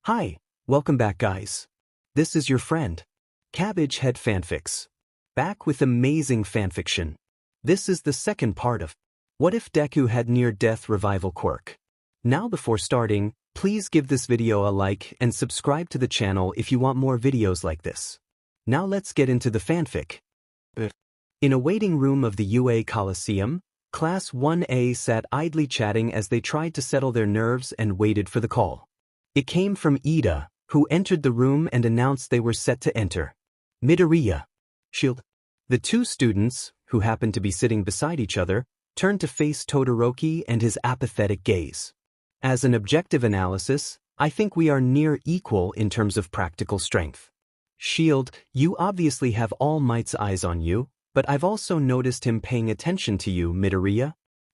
Hi, welcome back guys. This is your friend, Cabbage Head Fanfics. Back with amazing fanfiction. This is the second part of What If Deku Had Near-Death Revival Quirk. Now before starting, please give this video a like and subscribe to the channel if you want more videos like this. Now let's get into the fanfic. In a waiting room of the UA Coliseum, Class 1A sat idly chatting as they tried to settle their nerves and waited for the call. It came from Ida, who entered the room and announced they were set to enter. Midoriya. Shield. The two students, who happened to be sitting beside each other, turned to face Todoroki and his apathetic gaze. As an objective analysis, I think we are near equal in terms of practical strength. Shield, you obviously have All Might's eyes on you, but I've also noticed him paying attention to you, Midoriya.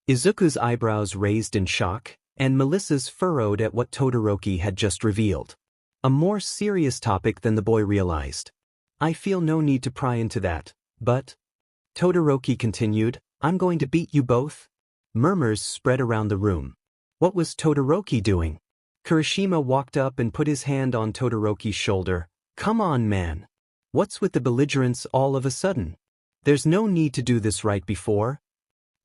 Izuku's eyebrows raised in shock, and Melissa's furrowed at what Todoroki had just revealed. A more serious topic than the boy realized. I feel no need to pry into that, but... Todoroki continued, I'm going to beat you both. Murmurs spread around the room. What was Todoroki doing? Kirishima walked up and put his hand on Todoroki's shoulder. Come on, man. What's with the belligerence all of a sudden? There's no need to do this right before.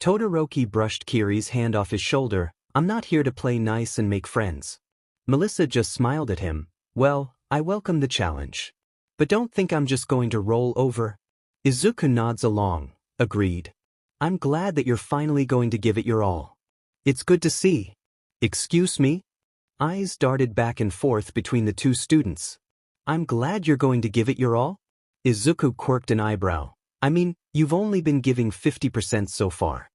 Todoroki brushed Kiri's hand off his shoulder. I'm not here to play nice and make friends. Melissa just smiled at him. Well, I welcome the challenge. But don't think I'm just going to roll over. Izuku nods along, agreed. I'm glad that you're finally going to give it your all. It's good to see. Excuse me? Eyes darted back and forth between the two students. I'm glad you're going to give it your all? Izuku quirked an eyebrow. I mean, you've only been giving 50% so far.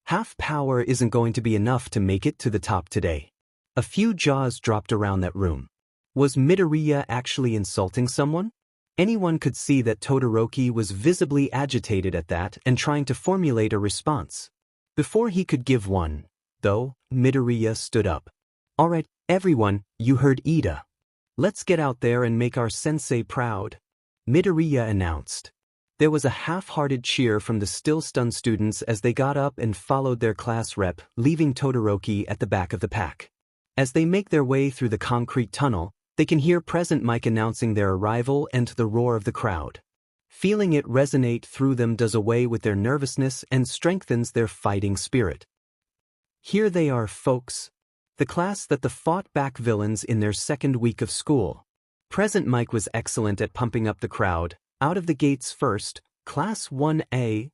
Half power isn't going to be enough to make it to the top today. A few jaws dropped around that room. Was Midoriya actually insulting someone? Anyone could see that Todoroki was visibly agitated at that and trying to formulate a response. Before he could give one, though, Midoriya stood up. Alright, everyone, you heard Ida. Let's get out there and make our sensei proud. Midoriya announced. There was a half-hearted cheer from the still-stunned students as they got up and followed their class rep, leaving Todoroki at the back of the pack. As they make their way through the concrete tunnel, they can hear Present Mic announcing their arrival and the roar of the crowd. Feeling it resonate through them does away with their nervousness and strengthens their fighting spirit. Here they are, folks. The class that fought back villains in their second week of school. Present Mic was excellent at pumping up the crowd. Out of the gates first, Class 1A.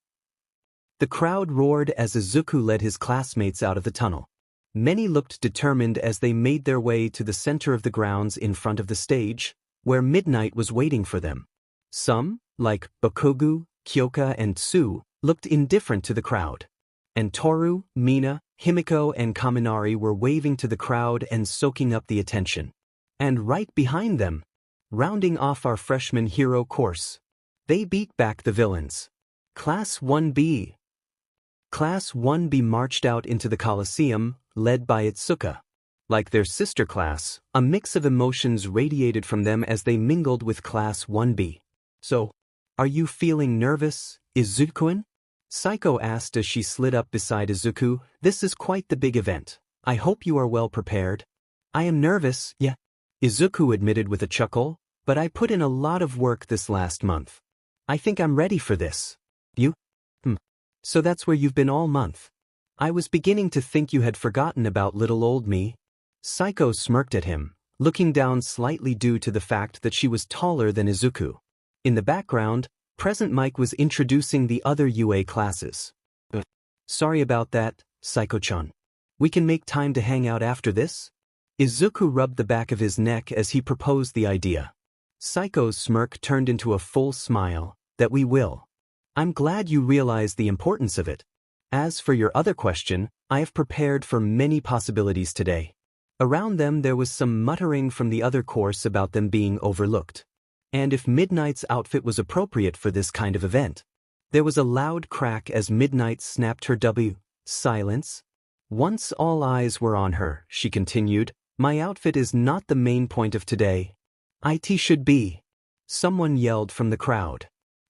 The crowd roared as Izuku led his classmates out of the tunnel. Many looked determined as they made their way to the center of the grounds in front of the stage, where midnight was waiting for them. Some, like Bakugo, Kyoka and Tsu, looked indifferent to the crowd. And Toru, Mina, Himiko and Kaminari were waving to the crowd and soaking up the attention. And right behind them, rounding off our freshman hero course, they beat back the villains. Class 1B. Class 1B marched out into the Coliseum, led by Itsuka. Like their sister class, a mix of emotions radiated from them as they mingled with Class 1B. So, are you feeling nervous, Izuku-kun? Psycho asked as she slid up beside Izuku. This is quite the big event. I hope you are well prepared. I am nervous, yeah. Izuku admitted with a chuckle, but I put in a lot of work this last month. I think I'm ready for this. You? So that's where you've been all month. I was beginning to think you had forgotten about little old me. Psycho smirked at him, looking down slightly due to the fact that she was taller than Izuku. In the background, Present Mic was introducing the other UA classes. Sorry about that, Psycho-chan. We can make time to hang out after this? Izuku rubbed the back of his neck as he proposed the idea. Psycho's smirk turned into a full smile. That we will. I'm glad you realize the importance of it. As for your other question, I have prepared for many possibilities today. Around them there was some muttering from the other course about them being overlooked. And if Midnight's outfit was appropriate for this kind of event. There was a loud crack as Midnight snapped her W. Silence. Once all eyes were on her, she continued, my outfit is not the main point of today. It should be. Someone yelled from the crowd.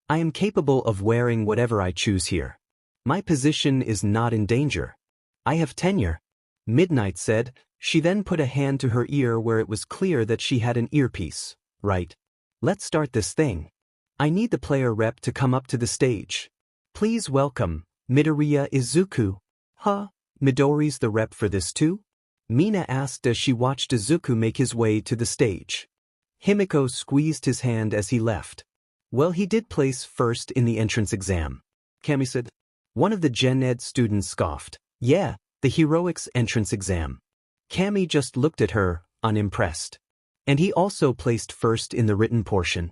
I am capable of wearing whatever I choose here. My position is not in danger. I have tenure. Midnight said, She then put a hand to her ear where it was clear that she had an earpiece. Right. Let's start this thing. I need the player rep to come up to the stage. Please welcome, Midoriya Izuku. Huh? Midori's the rep for this too? Mina asked as she watched Izuku make his way to the stage. Himiko squeezed his hand as he left. Well, he did place first in the entrance exam. Kami said. One of the Gen Ed students scoffed. Yeah, the heroics entrance exam. Kami just looked at her, unimpressed. And he also placed first in the written portion.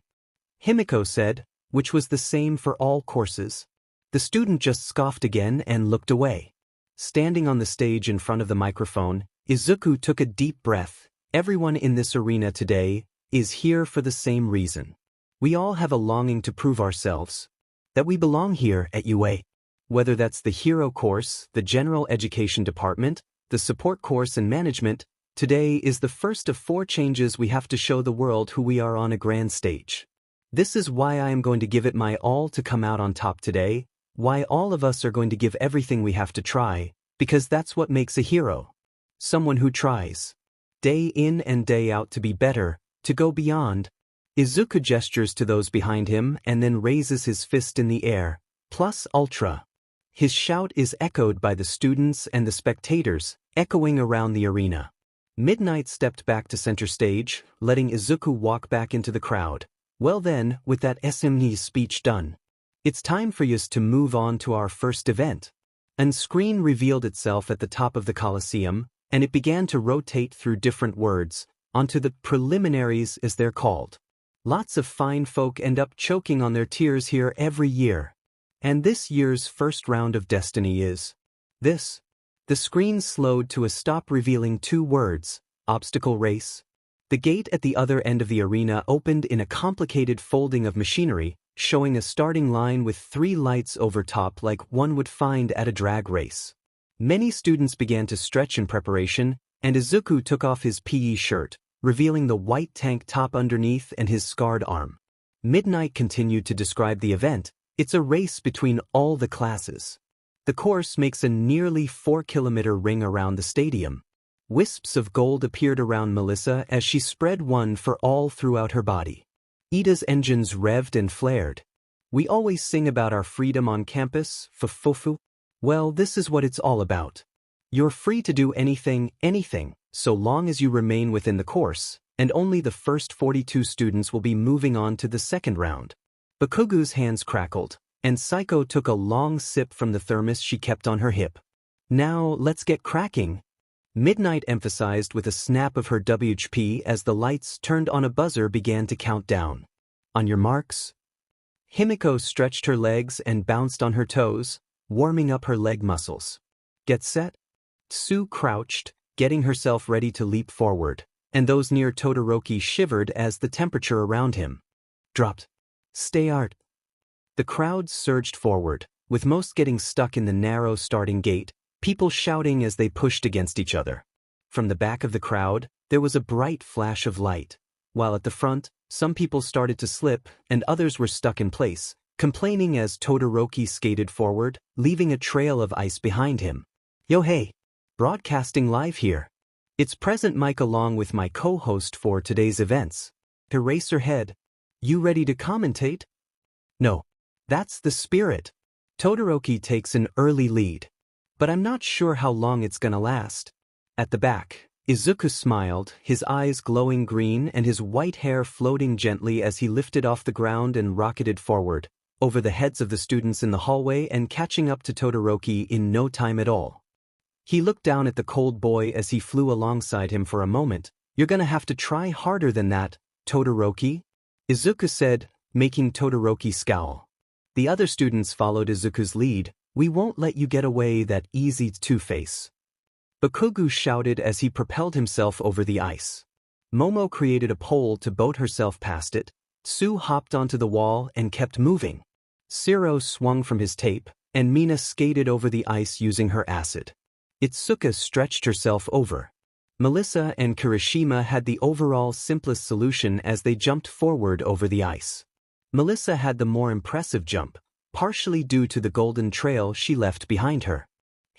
Himiko said, which was the same for all courses. The student just scoffed again and looked away. Standing on the stage in front of the microphone, Izuku took a deep breath. Everyone in this arena today is here for the same reason. We all have a longing to prove ourselves, that we belong here at UA. Whether that's the hero course, the general education department, the support course and management, today is the first of 4 changes we have to show the world who we are on a grand stage. This is why I am going to give it my all to come out on top today, why all of us are going to give everything we have to try, because that's what makes a hero. Someone who tries. Day in and day out to be better, to go beyond. Izuku gestures to those behind him and then raises his fist in the air, plus ultra. His shout is echoed by the students and the spectators, echoing around the arena. Midnight stepped back to center stage, letting Izuku walk back into the crowd. Well then, with that SME speech done, it's time for us to move on to our first event. An screen revealed itself at the top of the Coliseum, and it began to rotate through different words, onto the preliminaries as they're called. Lots of fine folk end up choking on their tears here every year. And this year's first round of Destiny is this. The screen slowed to a stop, revealing 2 words, obstacle race. The gate at the other end of the arena opened in a complicated folding of machinery, showing a starting line with 3 lights over top like one would find at a drag race. Many students began to stretch in preparation, and Izuku took off his PE shirt, revealing the white tank top underneath and his scarred arm. Midnight continued to describe the event. It's a race between all the classes. The course makes a nearly 4-kilometer ring around the stadium. Wisps of gold appeared around Melissa as she spread one for all throughout her body. Ida's engines revved and flared. We always sing about our freedom on campus, fufu. Well, this is what it's all about. You're free to do anything, so long as you remain within the course, and only the first 42 students will be moving on to the second round. Bakugu's hands crackled, and Psycho took a long sip from the thermos she kept on her hip. Now, let's get cracking. Midnight emphasized with a snap of her WHP as the lights turned on. A buzzer began to count down. On your marks. Himiko stretched her legs and bounced on her toes, warming up her leg muscles. Get set. Sue crouched, getting herself ready to leap forward, and those near Todoroki shivered as the temperature around him dropped. Stay art. The crowd surged forward, with most getting stuck in the narrow starting gate, people shouting as they pushed against each other. From the back of the crowd, there was a bright flash of light, while at the front, some people started to slip and others were stuck in place, complaining as Todoroki skated forward, leaving a trail of ice behind him. Yo hey! Broadcasting live here. It's Present Mike along with my co-host for today's events. Eraserhead. You ready to commentate? No. That's the spirit. Todoroki takes an early lead. But I'm not sure how long it's gonna last. At the back, Izuku smiled, his eyes glowing green and his white hair floating gently as he lifted off the ground and rocketed forward, over the heads of the students in the hallway and catching up to Todoroki in no time at all. He looked down at the cold boy as he flew alongside him for a moment. You're gonna have to try harder than that, Todoroki, Izuku said, making Todoroki scowl. The other students followed Izuku's lead. We won't let you get away that easy, Two-Face. Bakugu shouted as he propelled himself over the ice. Momo created a pole to boat herself past it. Sue hopped onto the wall and kept moving. Siro swung from his tape, and Mina skated over the ice using her acid. Itsuka stretched herself over. Melissa and Kirishima had the overall simplest solution as they jumped forward over the ice. Melissa had the more impressive jump, partially due to the golden trail she left behind her.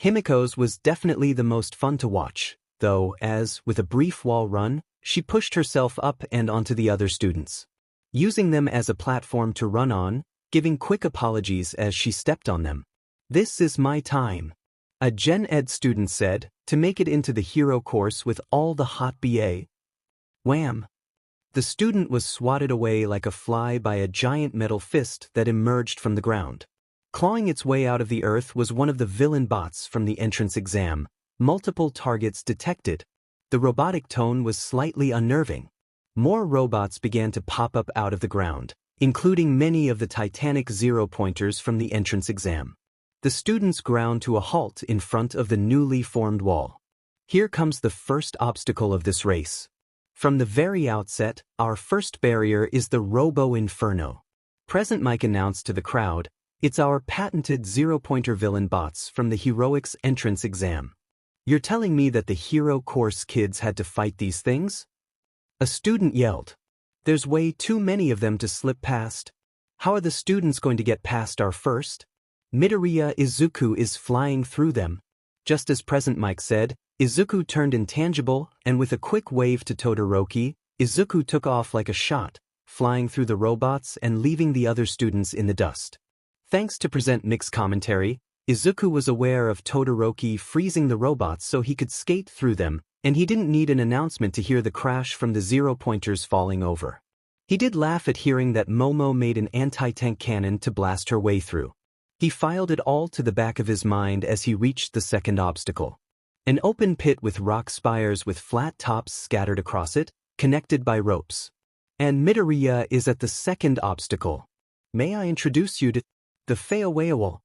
Himiko's was definitely the most fun to watch. though, as, with a brief wall run, she pushed herself up and onto the other students, using them as a platform to run on, giving quick apologies as she stepped on them. "This is my time," a Gen Ed student said, to make it into the hero course with all the hot BA. Wham! The student was swatted away like a fly by a giant metal fist that emerged from the ground. Clawing its way out of the earth was one of the villain bots from the entrance exam. Multiple targets detected. The robotic tone was slightly unnerving. More robots began to pop up out of the ground, including many of the titanic zero-pointers from the entrance exam. The students ground to a halt in front of the newly formed wall. Here comes the first obstacle of this race. From the very outset, our first barrier is the Robo Inferno. Present Mike announced to the crowd, "It's our patented zero-pointer villain bots from the Heroics entrance exam." "You're telling me that the hero course kids had to fight these things?" A student yelled. "There's way too many of them to slip past. How are the students going to get past our first?" Midoriya Izuku is flying through them. Just as Present Mike said, Izuku turned intangible, and with a quick wave to Todoroki, Izuku took off like a shot, flying through the robots and leaving the other students in the dust. Thanks to Present Mix commentary, Izuku was aware of Todoroki freezing the robots so he could skate through them, and he didn't need an announcement to hear the crash from the zero-pointers falling over. He did laugh at hearing that Momo made an anti-tank cannon to blast her way through. He filed it all to the back of his mind as he reached the second obstacle. An open pit with rock spires with flat tops scattered across it, connected by ropes. And Midoriya is at the second obstacle. "May I introduce you to the Feyawayawal?"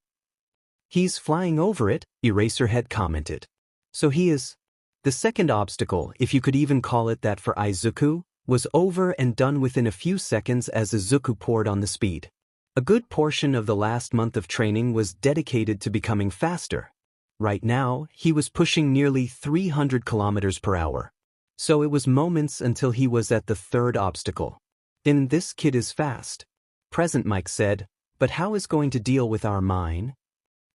"He's flying over it," Eraserhead commented. "So he is." The second obstacle, if you could even call it that for Izuku, was over and done within a few seconds as Izuku poured on the speed. A good portion of the last month of training was dedicated to becoming faster. Right now, he was pushing nearly 300 kilometers per hour. So it was moments until he was at the third obstacle. "Then this kid is fast," Present Mike said, "but how is going to deal with our mine?"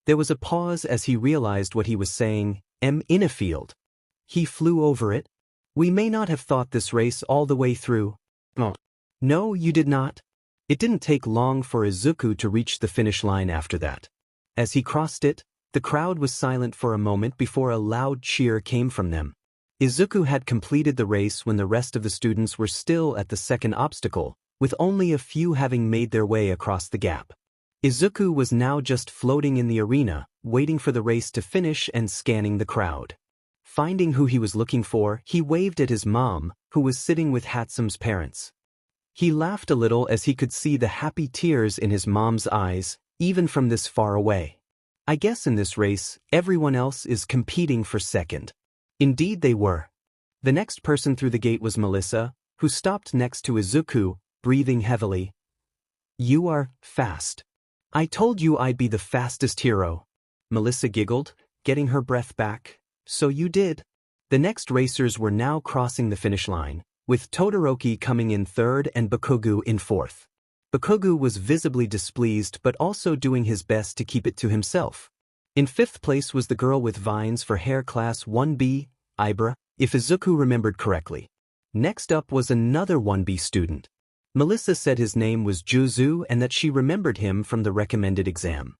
There was a pause as he realized what he was saying. In a field. He flew over it. "We may not have thought this race all the way through." "Oh. No, you did not." It didn't take long for Izuku to reach the finish line after that. As he crossed it, the crowd was silent for a moment before a loud cheer came from them. Izuku had completed the race when the rest of the students were still at the second obstacle, with only a few having made their way across the gap. Izuku was now just floating in the arena, waiting for the race to finish and scanning the crowd. Finding who he was looking for, he waved at his mom, who was sitting with Hatsume's parents. He laughed a little as he could see the happy tears in his mom's eyes, even from this far away. "I guess in this race, everyone else is competing for second." Indeed they were. The next person through the gate was Melissa, who stopped next to Izuku, breathing heavily. "You are fast. I told you I'd be the fastest hero." Melissa giggled, getting her breath back. "So you did." The next racers were now crossing the finish line, with Todoroki coming in third and Bakugo in fourth. Bakugo was visibly displeased but also doing his best to keep it to himself. In fifth place was the girl with vines for hair class 1B, Ibra, if Izuku remembered correctly. Next up was another 1B student. Melissa said his name was Juzu and that she remembered him from the recommended exam.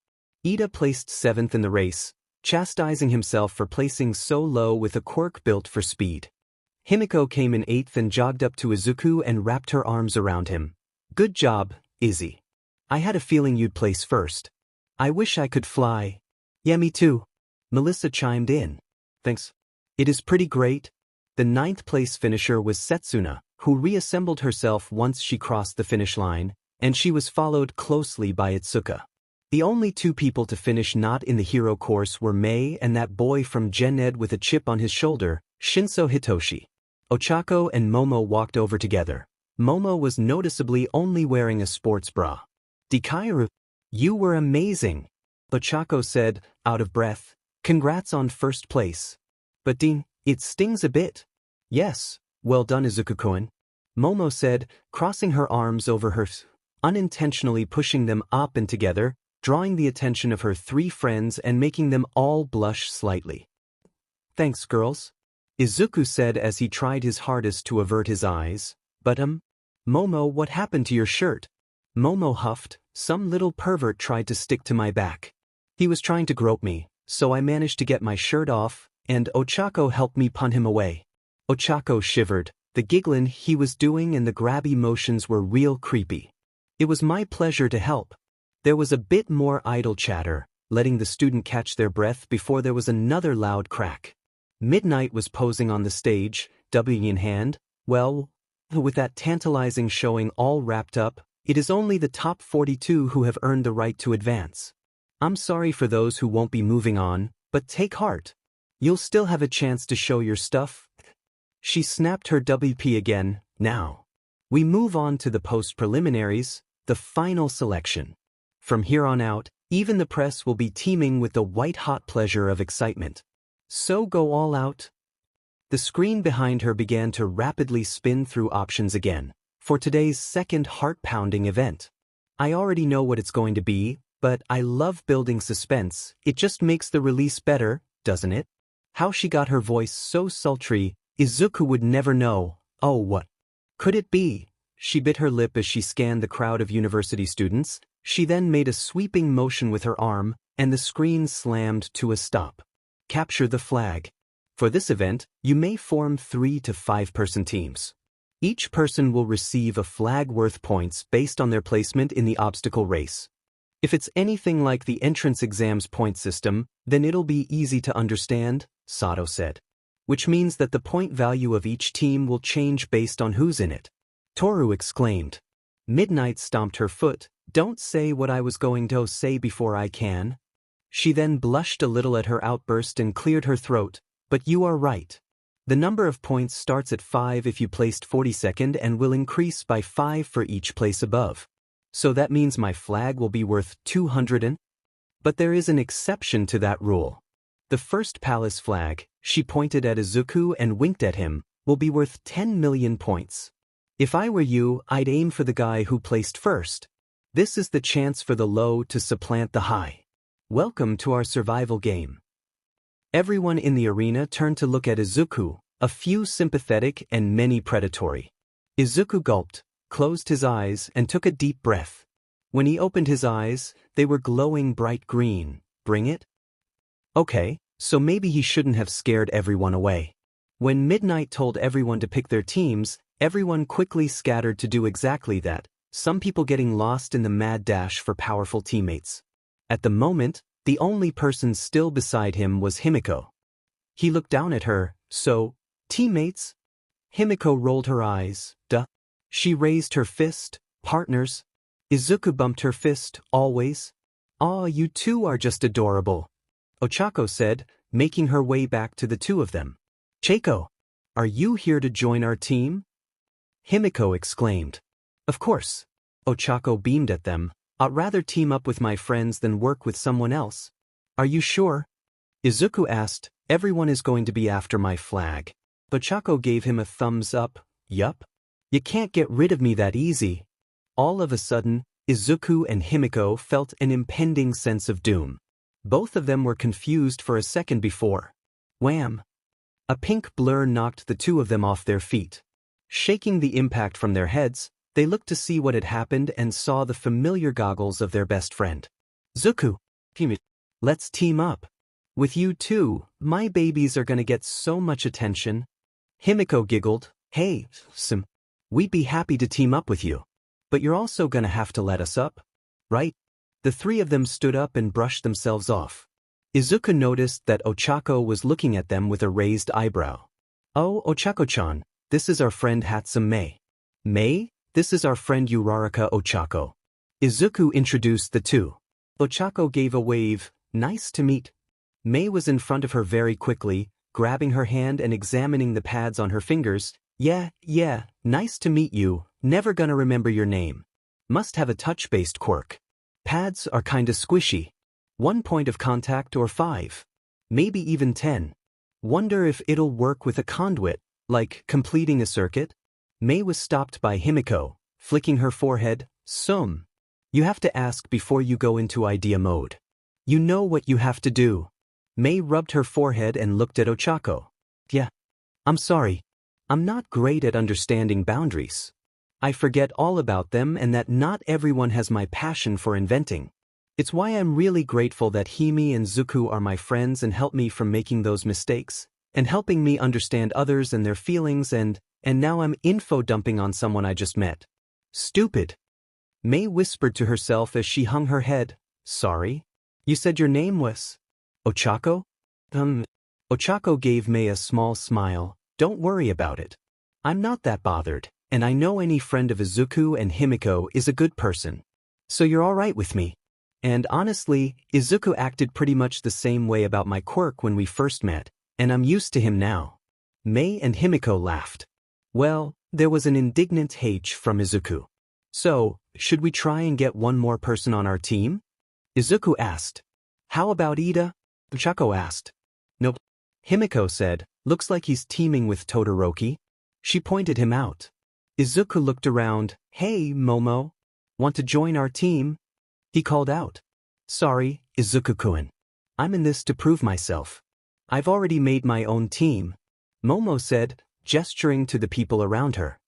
Ida placed seventh in the race, chastising himself for placing so low with a quirk built for speed. Himiko came in eighth and jogged up to Izuku and wrapped her arms around him. "Good job, Izzy. I had a feeling you'd place first. I wish I could fly." "Yeah, me too," Melissa chimed in. "Thanks. It is pretty great." The ninth place finisher was Setsuna, who reassembled herself once she crossed the finish line, and she was followed closely by Itsuka. The only two people to finish not in the hero course were Mei and that boy from Gen Ed with a chip on his shoulder, Shinso Hitoshi. Ochako and Momo walked over together. Momo was noticeably only wearing a sports bra. "Dikairu, you were amazing," Ochako said, out of breath. "Congrats on first place." "But Dean, it stings a bit." "Yes, well done Izuku-kun," Momo said, crossing her arms over her, unintentionally pushing them up and together, drawing the attention of her three friends and making them all blush slightly. "Thanks, girls." Izuku said as he tried his hardest to avert his eyes. But Momo, what happened to your shirt? Momo huffed. Some little pervert tried to stick to my back. He was trying to grope me, so I managed to get my shirt off, and Ochako helped me punt him away. Ochako shivered. The giggling he was doing and the grabby motions were real creepy. It was my pleasure to help. There was a bit more idle chatter, letting the student catch their breath before there was another loud crack. Midnight was posing on the stage, W in hand. Well, with that tantalizing showing all wrapped up, it is only the top 42 who have earned the right to advance. I'm sorry for those who won't be moving on, but take heart. You'll still have a chance to show your stuff. She snapped her WP again. Now, we move on to the post-preliminaries, the final selection. From here on out, even the press will be teeming with the white-hot pleasure of excitement. So go all out. The screen behind her began to rapidly spin through options again, for today's second heart-pounding event. I already know what it's going to be, but I love building suspense. It just makes the release better, doesn't it? How she got her voice so sultry, Izuku would never know. Oh, what could it be? She bit her lip as she scanned the crowd of university students. She then made a sweeping motion with her arm, and the screen slammed to a stop. Capture the flag. For this event, you may form 3 to 5-person teams. Each person will receive a flag worth points based on their placement in the obstacle race. If it's anything like the entrance exams point system, then it'll be easy to understand, Sato said. Which means that the point value of each team will change based on who's in it. Toru exclaimed. Midnight stomped her foot. Don't say what I was going to say before I can. She then blushed a little at her outburst and cleared her throat. But you are right. The number of points starts at 5 if you placed 42nd and will increase by 5 for each place above. So that means my flag will be worth 200 But there is an exception to that rule. The first palace flag, she pointed at Izuku and winked at him, will be worth 10 million points. If I were you, I'd aim for the guy who placed first. This is the chance for the low to supplant the high. Welcome to our survival game. Everyone in the arena turned to look at Izuku, a few sympathetic and many predatory. Izuku gulped, closed his eyes and took a deep breath. When he opened his eyes, they were glowing bright green. Bring it? Okay, so maybe he shouldn't have scared everyone away. When Midnight told everyone to pick their teams, everyone quickly scattered to do exactly that, some people getting lost in the mad dash for powerful teammates. At the moment, the only person still beside him was Himiko. He looked down at her. So, teammates? Himiko rolled her eyes. Duh. She raised her fist. Partners? Izuku bumped her fist. Always? Aw, you two are just adorable. Ochako said, making her way back to the two of them. Chaco, are you here to join our team? Himiko exclaimed. Of course. Ochako beamed at them. I'd rather team up with my friends than work with someone else. Are you sure? Izuku asked. Everyone is going to be after my flag. Ochako gave him a thumbs up. Yup. You can't get rid of me that easy. All of a sudden, Izuku and Himiko felt an impending sense of doom. Both of them were confused for a second before. Wham! A pink blur knocked the two of them off their feet. Shaking the impact from their heads, they looked to see what had happened and saw the familiar goggles of their best friend. Zuku, let's team up. With you too, my babies are gonna get so much attention. Himiko giggled. Hey, Sim, we'd be happy to team up with you. But you're also gonna have to let us up, right? The three of them stood up and brushed themselves off. Izuku noticed that Ochako was looking at them with a raised eyebrow. Oh, Ochako-chan, this is our friend Hatsum Mei. Mei, this is our friend Uraraka Ochako. Izuku introduced the two. Ochako gave a wave. Nice to meet. Mei was in front of her very quickly, grabbing her hand and examining the pads on her fingers. Yeah, nice to meet you. Never gonna remember your name. Must have a touch-based quirk. Pads are kinda squishy. 1 point of contact or 5. Maybe even 10. Wonder if it'll work with a conduit, like completing a circuit? Mei was stopped by Himiko, flicking her forehead. You have to ask before you go into idea mode. You know what you have to do. Mei rubbed her forehead and looked at Ochako. Yeah. I'm sorry. I'm not great at understanding boundaries. I forget all about them and that not everyone has my passion for inventing. It's why I'm really grateful that Hime and Zuku are my friends and help me from making those mistakes, and helping me understand others and their feelings and now I'm info dumping on someone I just met. Stupid. Mei whispered to herself as she hung her head. Sorry? You said your name was Ochako? Ochako gave Mei a small smile. Don't worry about it. I'm not that bothered, and I know any friend of Izuku and Himiko is a good person. So you're alright with me. And honestly, Izuku acted pretty much the same way about my quirk when we first met, and I'm used to him now. Mei and Himiko laughed. Well, there was an indignant H from Izuku. So, should we try and get one more person on our team? Izuku asked. How about Ida? Ochako asked. Nope. Himiko said, looks like he's teaming with Todoroki. She pointed him out. Izuku looked around. Hey, Momo. Want to join our team? He called out. Sorry, Izuku-kun. I'm in this to prove myself. I've already made my own team. Momo said, gesturing to the people around her.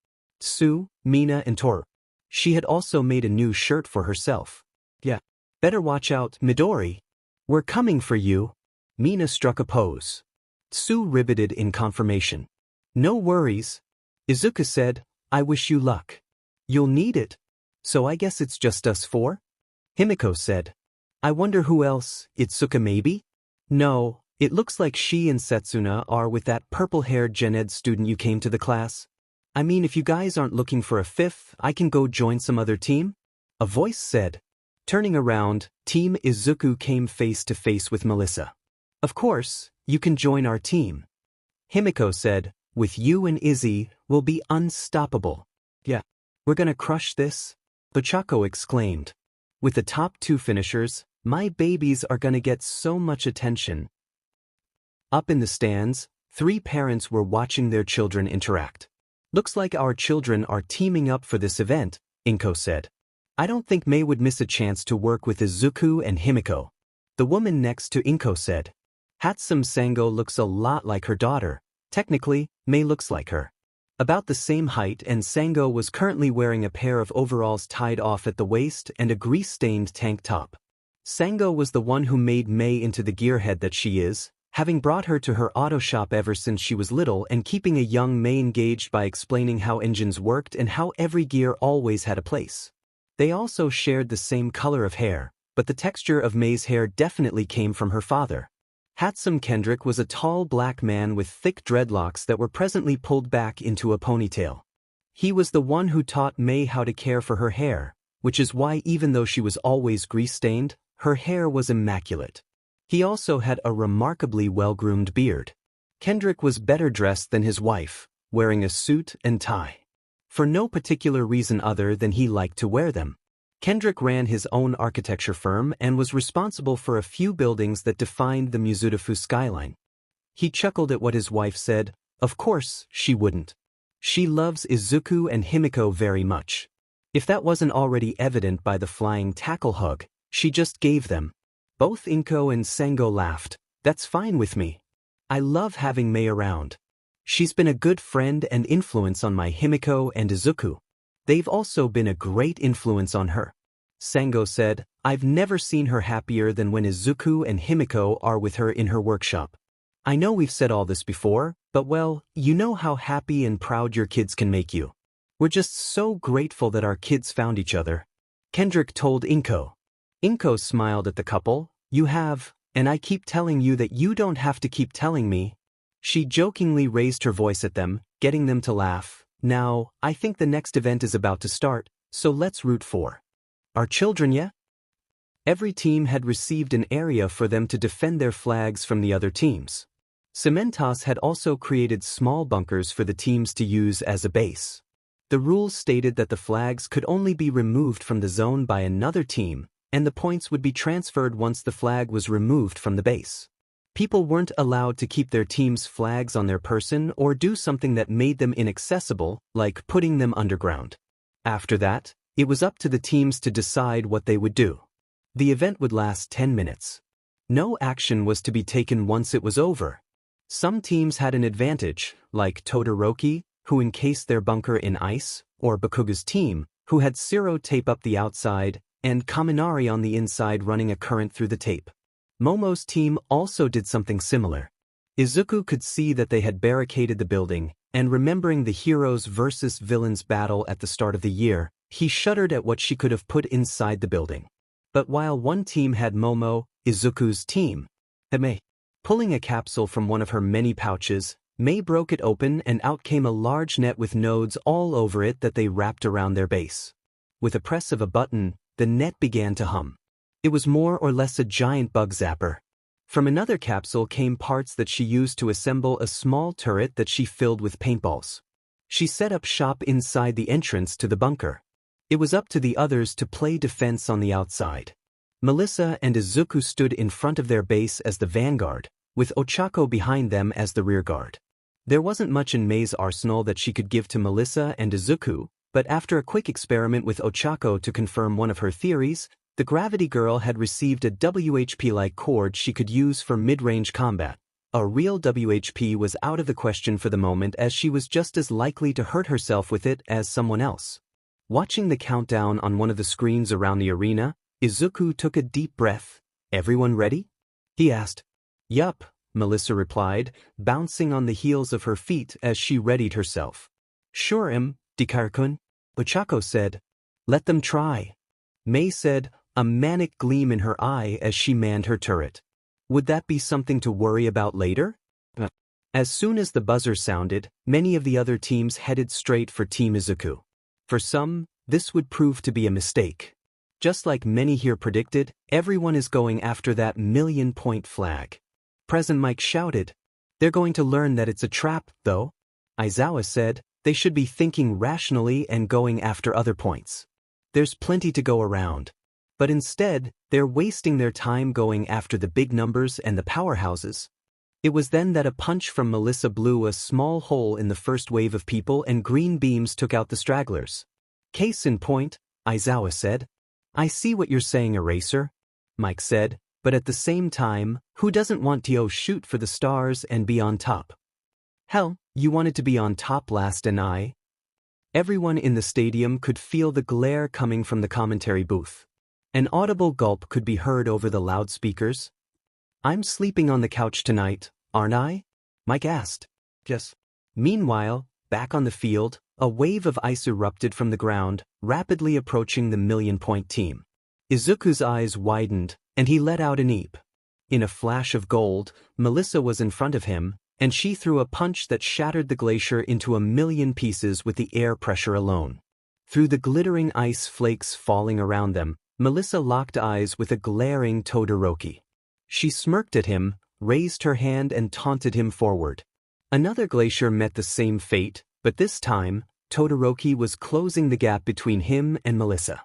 Tsu, Mina and Toru. She had also made a new shirt for herself. Yeah. Better watch out, Midori. We're coming for you. Mina struck a pose. Tsu riveted in confirmation. No worries. Izuku said, I wish you luck. You'll need it. So I guess it's just us four? Himiko said. I wonder who else, Itsuka maybe? No, it looks like she and Setsuna are with that purple-haired gen ed student you came to the class. I mean, if you guys aren't looking for a fifth, I can go join some other team? A voice said. Turning around, Team Izuku came face to face with Melissa. Of course, you can join our team. Himiko said, with you and Izzy, we'll be unstoppable. Yeah. We're gonna crush this? Ochako exclaimed. With the top two finishers, my babies are gonna get so much attention. Up in the stands, 3 parents were watching their children interact. Looks like our children are teaming up for this event, Inko said. I don't think Mei would miss a chance to work with Izuku and Himiko. The woman next to Inko said. Hatsum Sango looks a lot like her daughter. Technically, Mei looks like her. About the same height, and Sango was currently wearing a pair of overalls tied off at the waist and a grease-stained tank top. Sango was the one who made Mei into the gearhead that she is, having brought her to her auto shop ever since she was little and keeping a young Mei engaged by explaining how engines worked and how every gear always had a place. They also shared the same color of hair, but the texture of Mei's hair definitely came from her father. Hatsum Kendrick was a tall black man with thick dreadlocks that were presently pulled back into a ponytail. He was the one who taught Mei how to care for her hair, which is why even though she was always grease-stained, her hair was immaculate. He also had a remarkably well-groomed beard. Kendrick was better dressed than his wife, wearing a suit and tie. For no particular reason other than he liked to wear them. Kendrick ran his own architecture firm and was responsible for a few buildings that defined the Mizutafu skyline. He chuckled at what his wife said. Of course, she wouldn't. She loves Izuku and Himiko very much. If that wasn't already evident by the flying tackle hug she just gave them. Both Inko and Sango laughed. That's fine with me. I love having Mei around. She's been a good friend and influence on my Himiko and Izuku. They've also been a great influence on her. Sango said, I've never seen her happier than when Izuku and Himiko are with her in her workshop. I know we've said all this before, but well, you know how happy and proud your kids can make you. We're just so grateful that our kids found each other. Kendrick told Inko. Inko smiled at the couple. You have, and I keep telling you that you don't have to keep telling me. She jokingly raised her voice at them, getting them to laugh. Now, I think the next event is about to start, so let's root for our children, yeah? Every team had received an area for them to defend their flags from the other teams. Cementos had also created small bunkers for the teams to use as a base. The rules stated that the flags could only be removed from the zone by another team, and the points would be transferred once the flag was removed from the base. People weren't allowed to keep their team's flags on their person or do something that made them inaccessible, like putting them underground. After that, it was up to the teams to decide what they would do. The event would last 10 minutes. No action was to be taken once it was over. Some teams had an advantage, like Todoroki, who encased their bunker in ice, or Bakuga's team, who had Zero tape up the outside, and Kaminari on the inside running a current through the tape. Momo's team also did something similar. Izuku could see that they had barricaded the building, and remembering the heroes versus villains battle at the start of the year, he shuddered at what she could have put inside the building. But while one team had Momo, Izuku's team, Mei, pulling a capsule from one of her many pouches, Mei broke it open and out came a large net with nodes all over it that they wrapped around their base. With a press of a button, the net began to hum. It was more or less a giant bug zapper. From another capsule came parts that she used to assemble a small turret that she filled with paintballs. She set up shop inside the entrance to the bunker. It was up to the others to play defense on the outside. Melissa and Izuku stood in front of their base as the vanguard, with Ochako behind them as the rearguard. There wasn't much in Mei's arsenal that she could give to Melissa and Izuku, but after a quick experiment with Ochako to confirm one of her theories, the Gravity Girl had received a WHP-like cord she could use for mid-range combat. A real WHP was out of the question for the moment as she was just as likely to hurt herself with it as someone else. Watching the countdown on one of the screens around the arena, Izuku took a deep breath. "Everyone ready?" he asked. "Yup," Melissa replied, bouncing on the heels of her feet as she readied herself. "Sure, Dikar-kun," Ochako said. "Let them try," Mei said, a manic gleam in her eye as she manned her turret. Would that be something to worry about later? As soon as the buzzer sounded, many of the other teams headed straight for Team Izuku. For some, this would prove to be a mistake. Just like many here predicted, everyone is going after that million-point flag. Present Mike shouted. "They're going to learn that it's a trap, though," Aizawa said. "They should be thinking rationally and going after other points. There's plenty to go around." But instead, they're wasting their time going after the big numbers and the powerhouses. It was then that a punch from Melissa blew a small hole in the first wave of people and green beams took out the stragglers. "Case in point," Aizawa said. "I see what you're saying, Eraser," Mike said, but at the same time, who doesn't want to shoot for the stars and be on top? Hell, you wanted to be on top last and Everyone in the stadium could feel the glare coming from the commentary booth. An audible gulp could be heard over the loudspeakers. "I'm sleeping on the couch tonight, aren't I?" Mike asked. "Yes." Meanwhile, back on the field, a wave of ice erupted from the ground, rapidly approaching the million-point team. Izuku's eyes widened, and he let out an eep. In a flash of gold, Melissa was in front of him, and she threw a punch that shattered the glacier into a million pieces with the air pressure alone. Through the glittering ice flakes falling around them, Melissa locked eyes with a glaring Todoroki. She smirked at him, raised her hand and taunted him forward. Another glacier met the same fate, but this time, Todoroki was closing the gap between him and Melissa.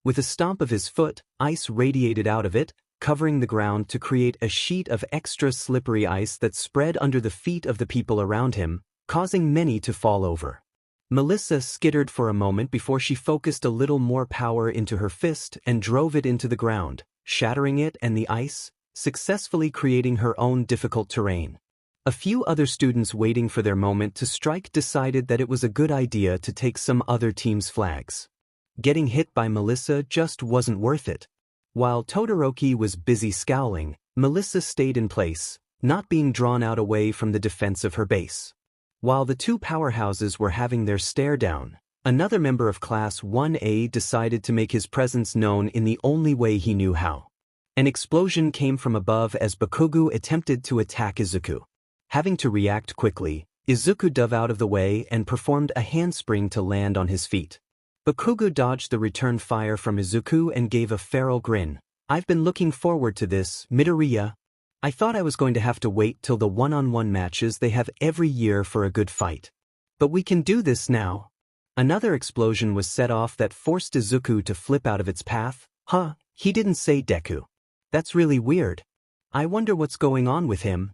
With a stomp of his foot, ice radiated out of it, covering the ground to create a sheet of extra slippery ice that spread under the feet of the people around him, causing many to fall over. Melissa skittered for a moment before she focused a little more power into her fist and drove it into the ground, shattering it and the ice, successfully creating her own difficult terrain. A few other students waiting for their moment to strike decided that it was a good idea to take some other team's flags. Getting hit by Melissa just wasn't worth it. While Todoroki was busy scowling, Melissa stayed in place, not being drawn out away from the defense of her base. While the two powerhouses were having their stare down, another member of Class 1A decided to make his presence known in the only way he knew how. An explosion came from above as Bakugo attempted to attack Izuku. Having to react quickly, Izuku dove out of the way and performed a handspring to land on his feet. Bakugo dodged the return fire from Izuku and gave a feral grin. "I've been looking forward to this, Midoriya. I thought I was going to have to wait till the one-on-one matches they have every year for a good fight. But we can do this now." Another explosion was set off that forced Izuku to flip out of its path. He didn't say Deku. That's really weird. I wonder what's going on with him.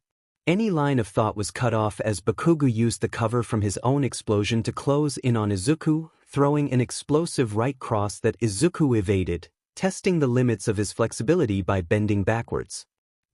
Any line of thought was cut off as Bakugo used the cover from his own explosion to close in on Izuku, throwing an explosive right cross that Izuku evaded, testing the limits of his flexibility by bending backwards.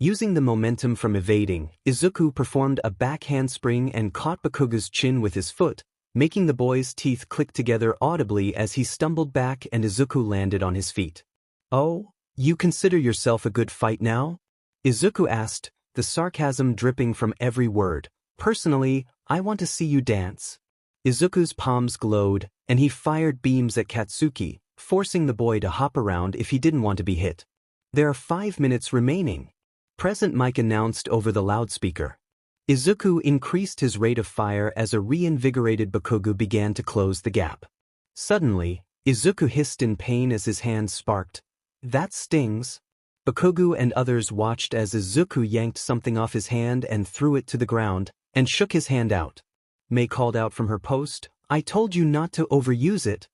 Using the momentum from evading, Izuku performed a back handspring and caught Bakugo's chin with his foot, making the boy's teeth click together audibly as he stumbled back and Izuku landed on his feet. "Oh, you consider yourself a good fight now?" Izuku asked, the sarcasm dripping from every word. "Personally, I want to see you dance." Izuku's palms glowed, and he fired beams at Katsuki, forcing the boy to hop around if he didn't want to be hit. "There are 5 minutes remaining," Present Mike announced over the loudspeaker. Izuku increased his rate of fire as a reinvigorated Bakugo began to close the gap. Suddenly, Izuku hissed in pain as his hand sparked. "That stings." Bakugo and others watched as Izuku yanked something off his hand and threw it to the ground, and shook his hand out. Mei called out from her post, "I told you not to overuse it."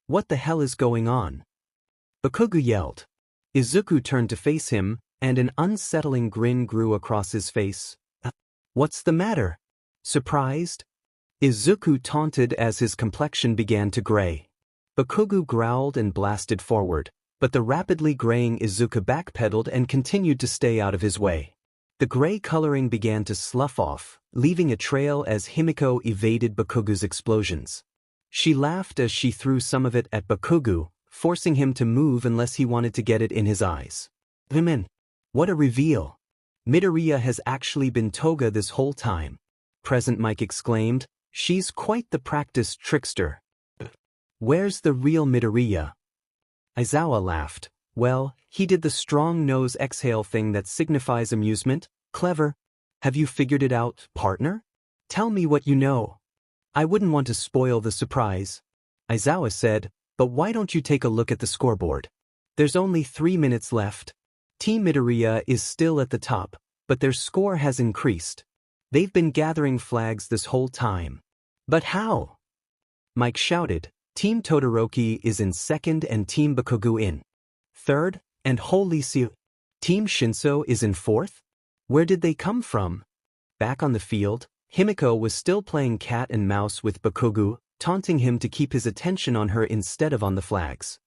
What the hell is going on?" Bakugo yelled. Izuku turned to face him, and an unsettling grin grew across his face. "What's the matter? Surprised?" Izuku taunted as his complexion began to gray. Bakugo growled and blasted forward, but the rapidly graying Izuku backpedaled and continued to stay out of his way. The gray coloring began to slough off, leaving a trail as Himiko evaded Bakugo's explosions. She laughed as she threw some of it at Bakugo, forcing him to move unless he wanted to get it in his eyes. What a reveal! Midoriya has actually been Toga this whole time. Present Mike exclaimed, "She's quite the practiced trickster." "Where's the real Midoriya?" Aizawa laughed. "Well, he did the strong nose exhale thing that signifies amusement. Clever. Have you figured it out, partner? Tell me what you know." "I wouldn't want to spoil the surprise," Aizawa said, "but why don't you take a look at the scoreboard? There's only 3 minutes left. Team Midoriya is still at the top, but their score has increased. They've been gathering flags this whole time." "But how?" Mike shouted. "Team Todoroki is in second and Team Bakugo in third, and holy see, Team Shinso is in fourth? Where did they come from?" Back on the field, Himiko was still playing cat and mouse with Bakugo, taunting him to keep his attention on her instead of on the flags.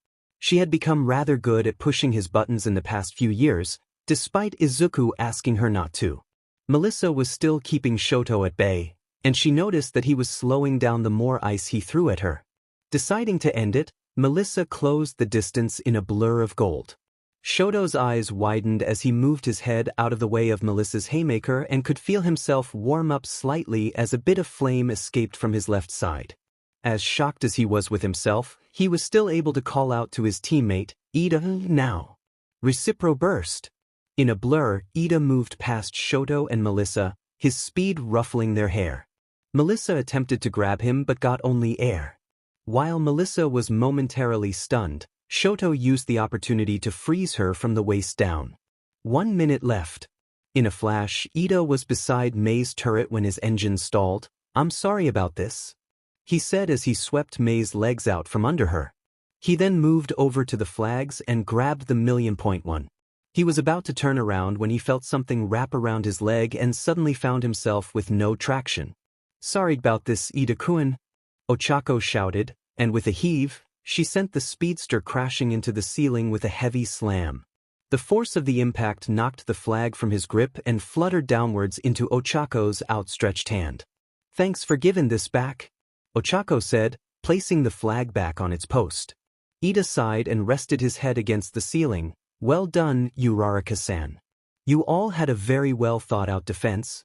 She had become rather good at pushing his buttons in the past few years, despite Izuku asking her not to. Melissa was still keeping Shoto at bay, and she noticed that he was slowing down the more ice he threw at her. Deciding to end it, Melissa closed the distance in a blur of gold. Shoto's eyes widened as he moved his head out of the way of Melissa's haymaker and could feel himself warm up slightly as a bit of flame escaped from his left side. As shocked as he was with himself, he was still able to call out to his teammate, "Ida, now!" Recipro burst. In a blur, Ida moved past Shoto and Melissa, his speed ruffling their hair. Melissa attempted to grab him but got only air. While Melissa was momentarily stunned, Shoto used the opportunity to freeze her from the waist down. 1 minute left. In a flash, Ida was beside Mei's turret when his engine stalled. "I'm sorry about this," he said as he swept Mei's legs out from under her. He then moved over to the flags and grabbed the 1,000,000-point one. He was about to turn around when he felt something wrap around his leg and suddenly found himself with no traction. "Sorry about this, Ida-kun," Ochako shouted, and with a heave, she sent the speedster crashing into the ceiling with a heavy slam. The force of the impact knocked the flag from his grip and fluttered downwards into Ochako's outstretched hand. "Thanks for giving this back," Ochako said, placing the flag back on its post. Ida sighed and rested his head against the ceiling. "Well done, Uraraka-san. You all had a very well thought-out defense."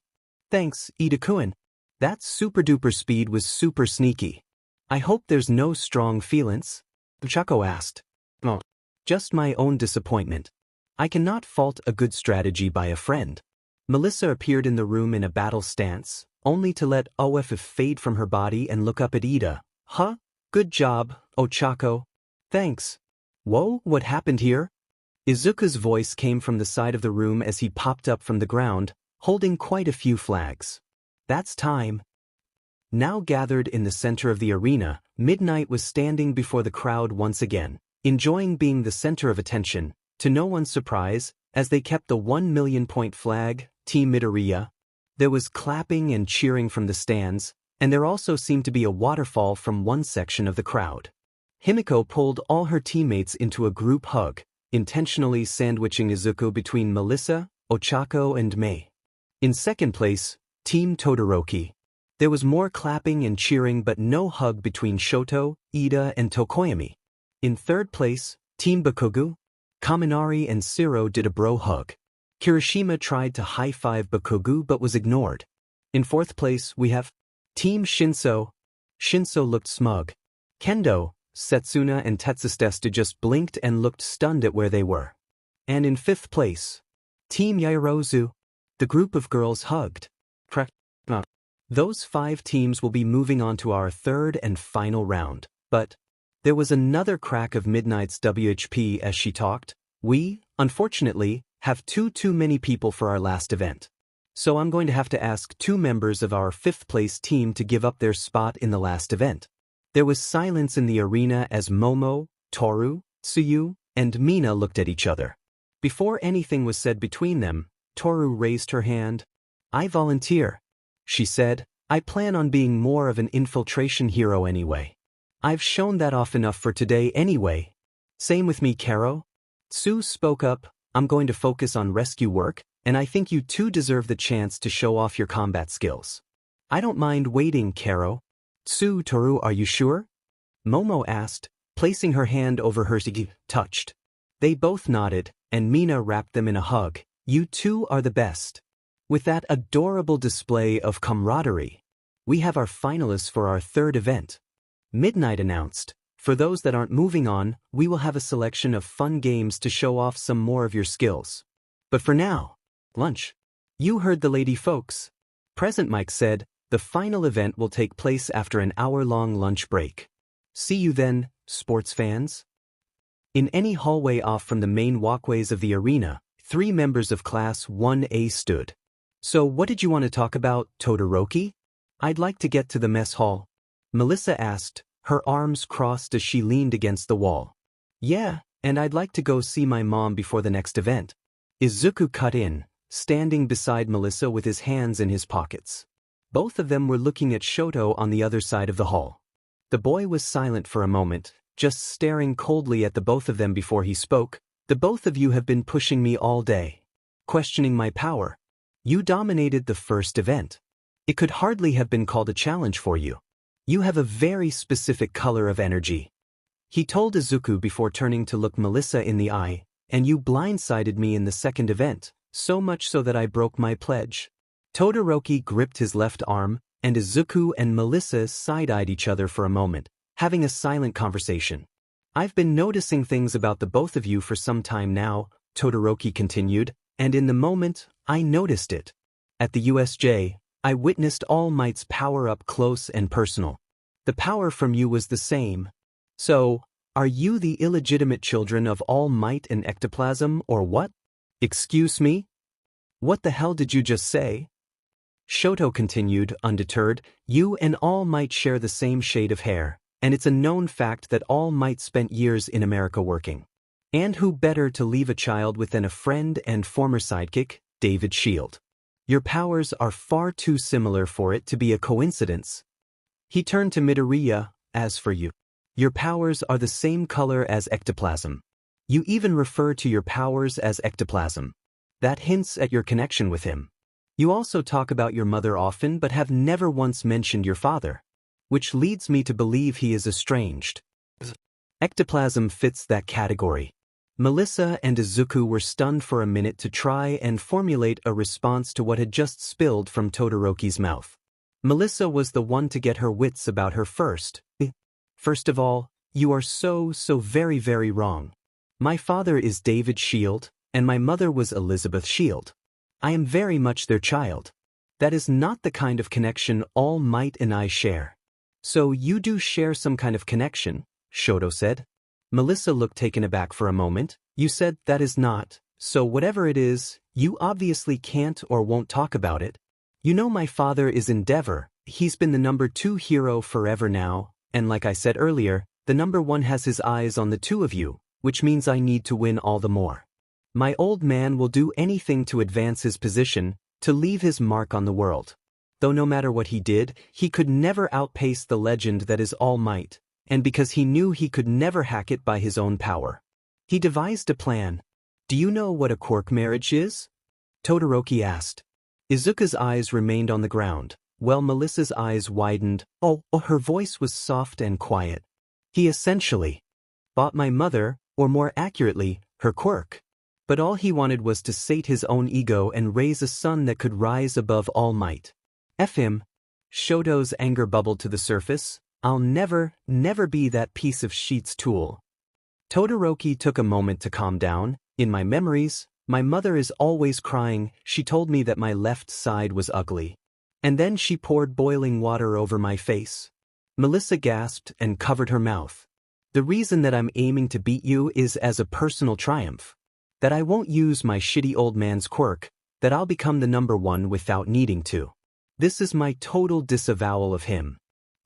"Thanks, Ida-kun. That super-duper speed was super sneaky. I hope there's no strong feelings?" Ochako asked. "Oh, just my own disappointment. I cannot fault a good strategy by a friend." Melissa appeared in the room in a battle stance, only to let OFF fade from her body and look up at Ida. "Huh? Good job, Ochako." "Thanks." "Whoa, what happened here?" Izuku's voice came from the side of the room as he popped up from the ground, holding quite a few flags. "That's time." Now gathered in the center of the arena, Midnight was standing before the crowd once again, enjoying being the center of attention, to no one's surprise, as they kept the 1,000,000-point flag, Team Midoriya. There was clapping and cheering from the stands, and there also seemed to be a waterfall from one section of the crowd. Himiko pulled all her teammates into a group hug, intentionally sandwiching Izuku between Melissa, Ochako and Mei. In second place, Team Todoroki. There was more clapping and cheering but no hug between Shoto, Ida and Tokoyami. In third place, Team Bakugo. Kaminari and Shiro did a bro hug. Kirishima tried to high-five Bakugo but was ignored. In fourth place we have Team Shinso. Shinso looked smug. Kendo, Setsuna and Tetsutesu just blinked and looked stunned at where they were. And in fifth place, Team Yaoyorozu. The group of girls hugged. Those 5 teams will be moving on to our third and final round, but there was another crack of Midnight's WHP as she talked. We, unfortunately, have too many people for our last event. So I'm going to have to ask 2 members of our 5th place team to give up their spot in the last event. There was silence in the arena as Momo, Toru, Tsuyu, and Mina looked at each other. Before anything was said between them, Toru raised her hand. I volunteer, she said. I plan on being more of an infiltration hero anyway. I've shown that off enough for today anyway. Same with me, Karo. Tsu spoke up. I'm going to focus on rescue work, and I think you too deserve the chance to show off your combat skills. I don't mind waiting, Karo. Tsu, Toru, are you sure? Momo asked, placing her hand over hers. Touched. They both nodded, and Mina wrapped them in a hug. You two are the best. With that adorable display of camaraderie, we have our finalists for our third event. Midnight announced, for those that aren't moving on, we will have a selection of fun games to show off some more of your skills. But for now, lunch. You heard the lady folks. Present Mike said, the final event will take place after an hour-long lunch break. See you then, sports fans. In any hallway off from the main walkways of the arena, 3 members of Class 1A stood. So what did you want to talk about, Todoroki? I'd like to get to the mess hall. Melissa asked, her arms crossed as she leaned against the wall. Yeah, and I'd like to go see my mom before the next event. Izuku cut in, standing beside Melissa with his hands in his pockets. Both of them were looking at Shoto on the other side of the hall. The boy was silent for a moment, just staring coldly at the both of them before he spoke. The both of you have been pushing me all day, questioning my power. You dominated the first event. It could hardly have been called a challenge for you. You have a very specific color of energy. He told Izuku before turning to look Melissa in the eye, and you blindsided me in the second event, so much so that I broke my pledge. Todoroki gripped his left arm, and Izuku and Melissa side-eyed each other for a moment, having a silent conversation. I've been noticing things about the both of you for some time now, Todoroki continued, and in the moment, I noticed it. At the USJ, I witnessed All Might's power up close and personal. The power from you was the same. So, are you the illegitimate children of All Might and Ectoplasm or what? Excuse me? What the hell did you just say? Shoto continued, undeterred, you and All Might share the same shade of hair, and it's a known fact that All Might spent years in America working. And who better to leave a child with than a friend and former sidekick, David Shield. Your powers are far too similar for it to be a coincidence. He turned to Midoriya, as for you. Your powers are the same color as ectoplasm. You even refer to your powers as ectoplasm. That hints at your connection with him. You also talk about your mother often but have never once mentioned your father, which leads me to believe he is estranged. Ectoplasm fits that category. Melissa and Izuku were stunned for a minute to try and formulate a response to what had just spilled from Todoroki's mouth. Melissa was the one to get her wits about her first. First of all, you are so very wrong. My father is David Shield, and my mother was Elizabeth Shield. I am very much their child. That is not the kind of connection All Might and I share. So you do share some kind of connection, Shoto said. Melissa looked taken aback for a moment. You said that is not, so whatever it is, you obviously can't or won't talk about it. You know my father is Endeavor. He's been the number 2 hero forever now, and like I said earlier, the number 1 has his eyes on the 2 of you, which means I need to win all the more. My old man will do anything to advance his position, to leave his mark on the world. Though no matter what he did, he could never outpace the legend that is All Might, and because he knew he could never hack it by his own power. He devised a plan. Do you know what a quirk marriage is? Todoroki asked. Izuku's eyes remained on the ground, while Melissa's eyes widened. Oh, her voice was soft and quiet. He essentially bought my mother, or more accurately, her quirk. But all he wanted was to sate his own ego and raise a son that could rise above all might. F him. Shoto's anger bubbled to the surface. I'll never be that piece of shit's tool. Todoroki took a moment to calm down. In my memories, my mother is always crying. She told me that my left side was ugly. And then she poured boiling water over my face. Melissa gasped and covered her mouth. The reason that I'm aiming to beat you is as a personal triumph. That I won't use my shitty old man's quirk, that I'll become the number one without needing to. This is my total disavowal of him.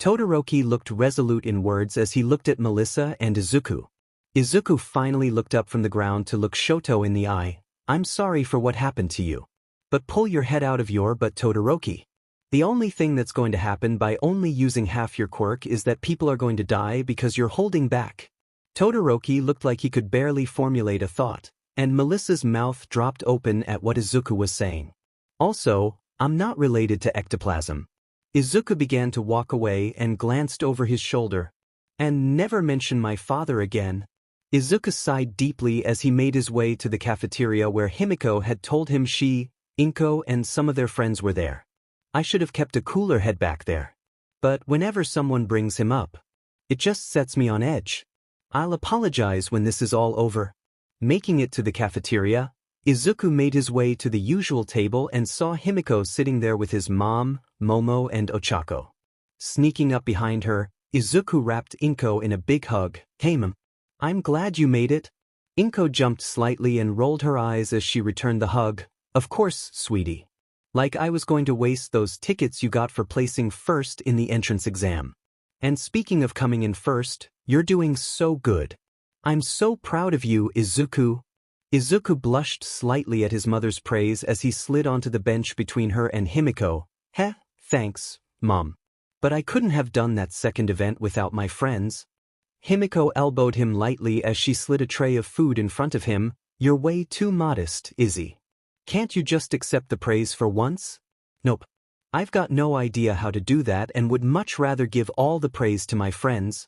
Todoroki looked resolute in words as he looked at Melissa and Izuku. Izuku finally looked up from the ground to look Shoto in the eye. I'm sorry for what happened to you. But pull your head out of your butt, Todoroki. The only thing that's going to happen by only using half your quirk is that people are going to die because you're holding back. Todoroki looked like he could barely formulate a thought, and Melissa's mouth dropped open at what Izuku was saying. Also, I'm not related to ectoplasm. Izuku began to walk away and glanced over his shoulder. And never mention my father again. Izuku sighed deeply as he made his way to the cafeteria where Himiko had told him she, Inko and some of their friends were there. I should have kept a cooler head back there. But whenever someone brings him up, it just sets me on edge. I'll apologize when this is all over. Making it to the cafeteria, Izuku made his way to the usual table and saw Himiko sitting there with his mom, Momo and Ochako. Sneaking up behind her, Izuku wrapped Inko in a big hug. Hey mom, I'm glad you made it. Inko jumped slightly and rolled her eyes as she returned the hug. Of course, sweetie. Like I was going to waste those tickets you got for placing first in the entrance exam. And speaking of coming in first, you're doing so good. I'm so proud of you, Izuku. Izuku blushed slightly at his mother's praise as he slid onto the bench between her and Himiko. Heh, thanks, Mom. But I couldn't have done that second event without my friends. Himiko elbowed him lightly as she slid a tray of food in front of him. You're way too modest, Izzy. Can't you just accept the praise for once? Nope. I've got no idea how to do that and would much rather give all the praise to my friends.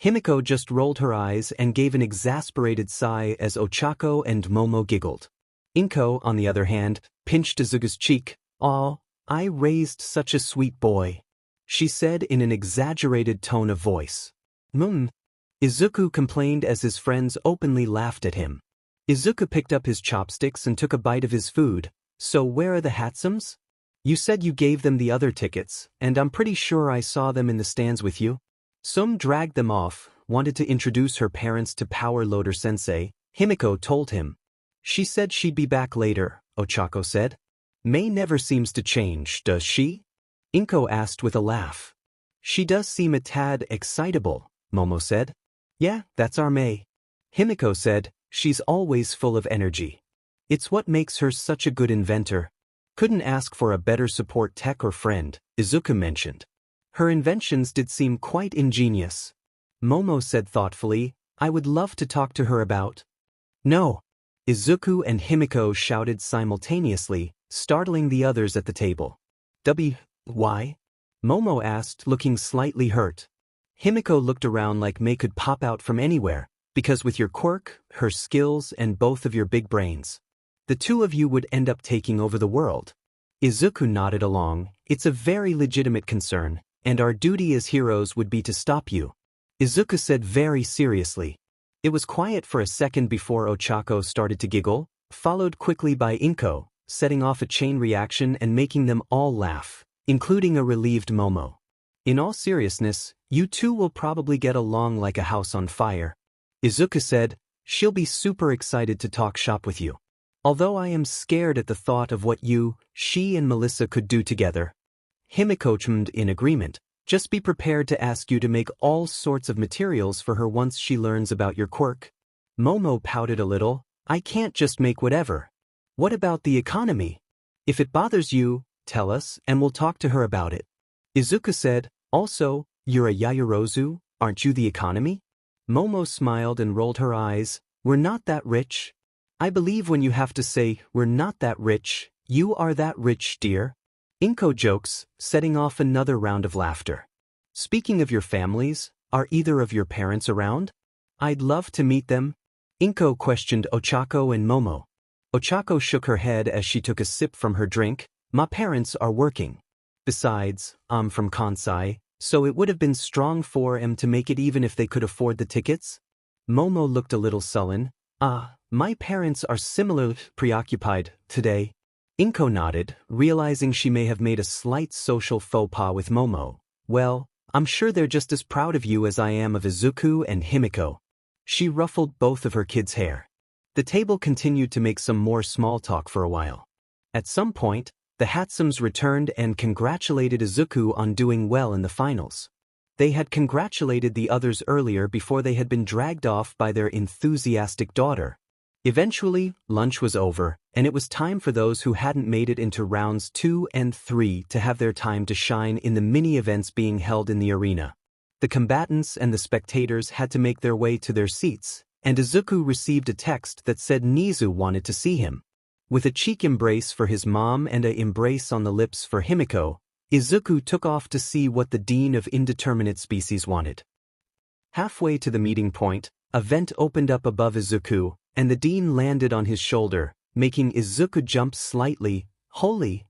Himiko just rolled her eyes and gave an exasperated sigh as Ochako and Momo giggled. Inko, on the other hand, pinched Izuku's cheek. Aw, I raised such a sweet boy, she said in an exaggerated tone of voice. Izuku complained as his friends openly laughed at him. Izuku picked up his chopsticks and took a bite of his food. So where are the Hatsums? You said you gave them the other tickets, and I'm pretty sure I saw them in the stands with you. Sum dragged them off, wanted to introduce her parents to Power Loader Sensei. Himiko told him. She said she'd be back later, Ochako said. Mei never seems to change, does she? Inko asked with a laugh. She does seem a tad excitable, Momo said. Yeah, that's our Mei. Himiko said. She's always full of energy. It's what makes her such a good inventor. Couldn't ask for a better support tech or friend, Izuku mentioned. Her inventions did seem quite ingenious. Momo said thoughtfully, I would love to talk to her about. No. Izuku and Himiko shouted simultaneously, startling the others at the table. Why? Momo asked, looking slightly hurt. Himiko looked around like Mei could pop out from anywhere. Because with your quirk, her skills, and both of your big brains, the two of you would end up taking over the world. Izuku nodded along. It's a very legitimate concern, and our duty as heroes would be to stop you. Izuku said very seriously. It was quiet for a second before Ochako started to giggle, followed quickly by Inko, setting off a chain reaction and making them all laugh, including a relieved Momo. In all seriousness, you two will probably get along like a house on fire. Izuku said, she'll be super excited to talk shop with you. Although I am scared at the thought of what she and Melissa could do together. Himiko chimed in agreement. Just be prepared to ask you to make all sorts of materials for her once she learns about your quirk. Momo pouted a little. I can't just make whatever. What about the economy? If it bothers you, tell us and we'll talk to her about it. Izuku said, also, you're a Yaoyorozu, aren't you the economy? Momo smiled and rolled her eyes. We're not that rich. I believe when you have to say, we're not that rich, You are that rich, dear? Inko jokes, setting off another round of laughter. Speaking of your families, are either of your parents around? I'd love to meet them. Inko questioned Ochako and Momo. Ochako shook her head as she took a sip from her drink. My parents are working. Besides, I'm from Kansai, so it would have been strong for them to make it even if they could afford the tickets. Momo looked a little sullen. My parents are similarly preoccupied today. Inko nodded, realizing she may have made a slight social faux pas with Momo. Well, I'm sure they're just as proud of you as I am of Izuku and Himiko. She ruffled both of her kids' hair. The table continued to make some more small talk for a while. At some point, the Hatsums returned and congratulated Izuku on doing well in the finals. They had congratulated the others earlier before they had been dragged off by their enthusiastic daughter. Eventually, lunch was over, and it was time for those who hadn't made it into rounds 2 and 3 to have their time to shine in the mini-events being held in the arena. The combatants and the spectators had to make their way to their seats, and Izuku received a text that said Nizu wanted to see him. With a cheek embrace for his mom and an embrace on the lips for Himiko, Izuku took off to see what the Dean of Indeterminate Species wanted. Halfway to the meeting point, a vent opened up above Izuku, and the Dean landed on his shoulder, making Izuku jump slightly. Holy!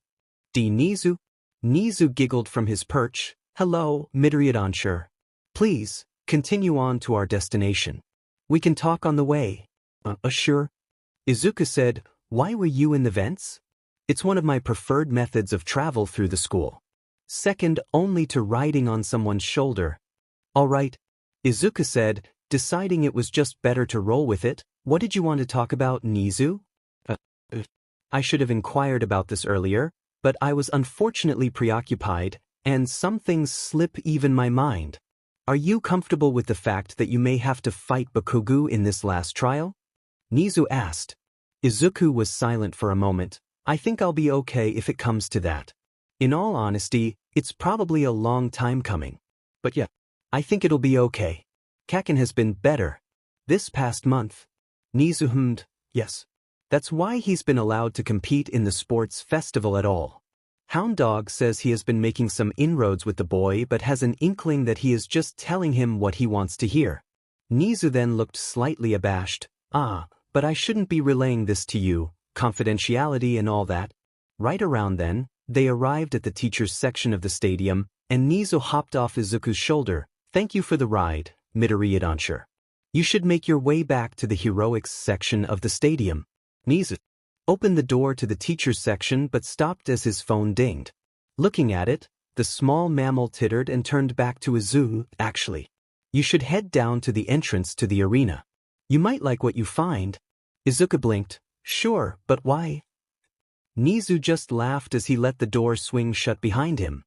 Dean Nizu? Nizu giggled from his perch. Hello, Midoriya. Please, continue on to our destination. We can talk on the way. Sure. Izuku said, why were you in the vents? It's one of my preferred methods of travel through the school. Second only to riding on someone's shoulder. All right, Izuku said, deciding it was just better to roll with it. What did you want to talk about, Nizu? I should have inquired about this earlier, but I was unfortunately preoccupied, and some things slip even my mind. Are you comfortable with the fact that you may have to fight Bakugo in this last trial? Nizu asked. Izuku was silent for a moment. I think I'll be okay if it comes to that. In all honesty, it's probably a long time coming. But yeah, I think it'll be okay. Kaken has been better. This past month. Nizu hummed, yes. That's why he's been allowed to compete in the sports festival at all. Hound Dog says he has been making some inroads with the boy but has an inkling that he is just telling him what he wants to hear. Nizu then looked slightly abashed. But I shouldn't be relaying this to you, confidentiality and all that. Right around then, they arrived at the teachers' section of the stadium, and Nizu hopped off Izuku's shoulder. Thank you for the ride, Midoriya. You should make your way back to the heroics section of the stadium. Nizu opened the door to the teachers' section but stopped as his phone dinged. Looking at it, the small mammal tittered and turned back to Izuku. Actually, you should head down to the entrance to the arena. You might like what you find. Izuku blinked. Sure, but why? Nizu just laughed as he let the door swing shut behind him.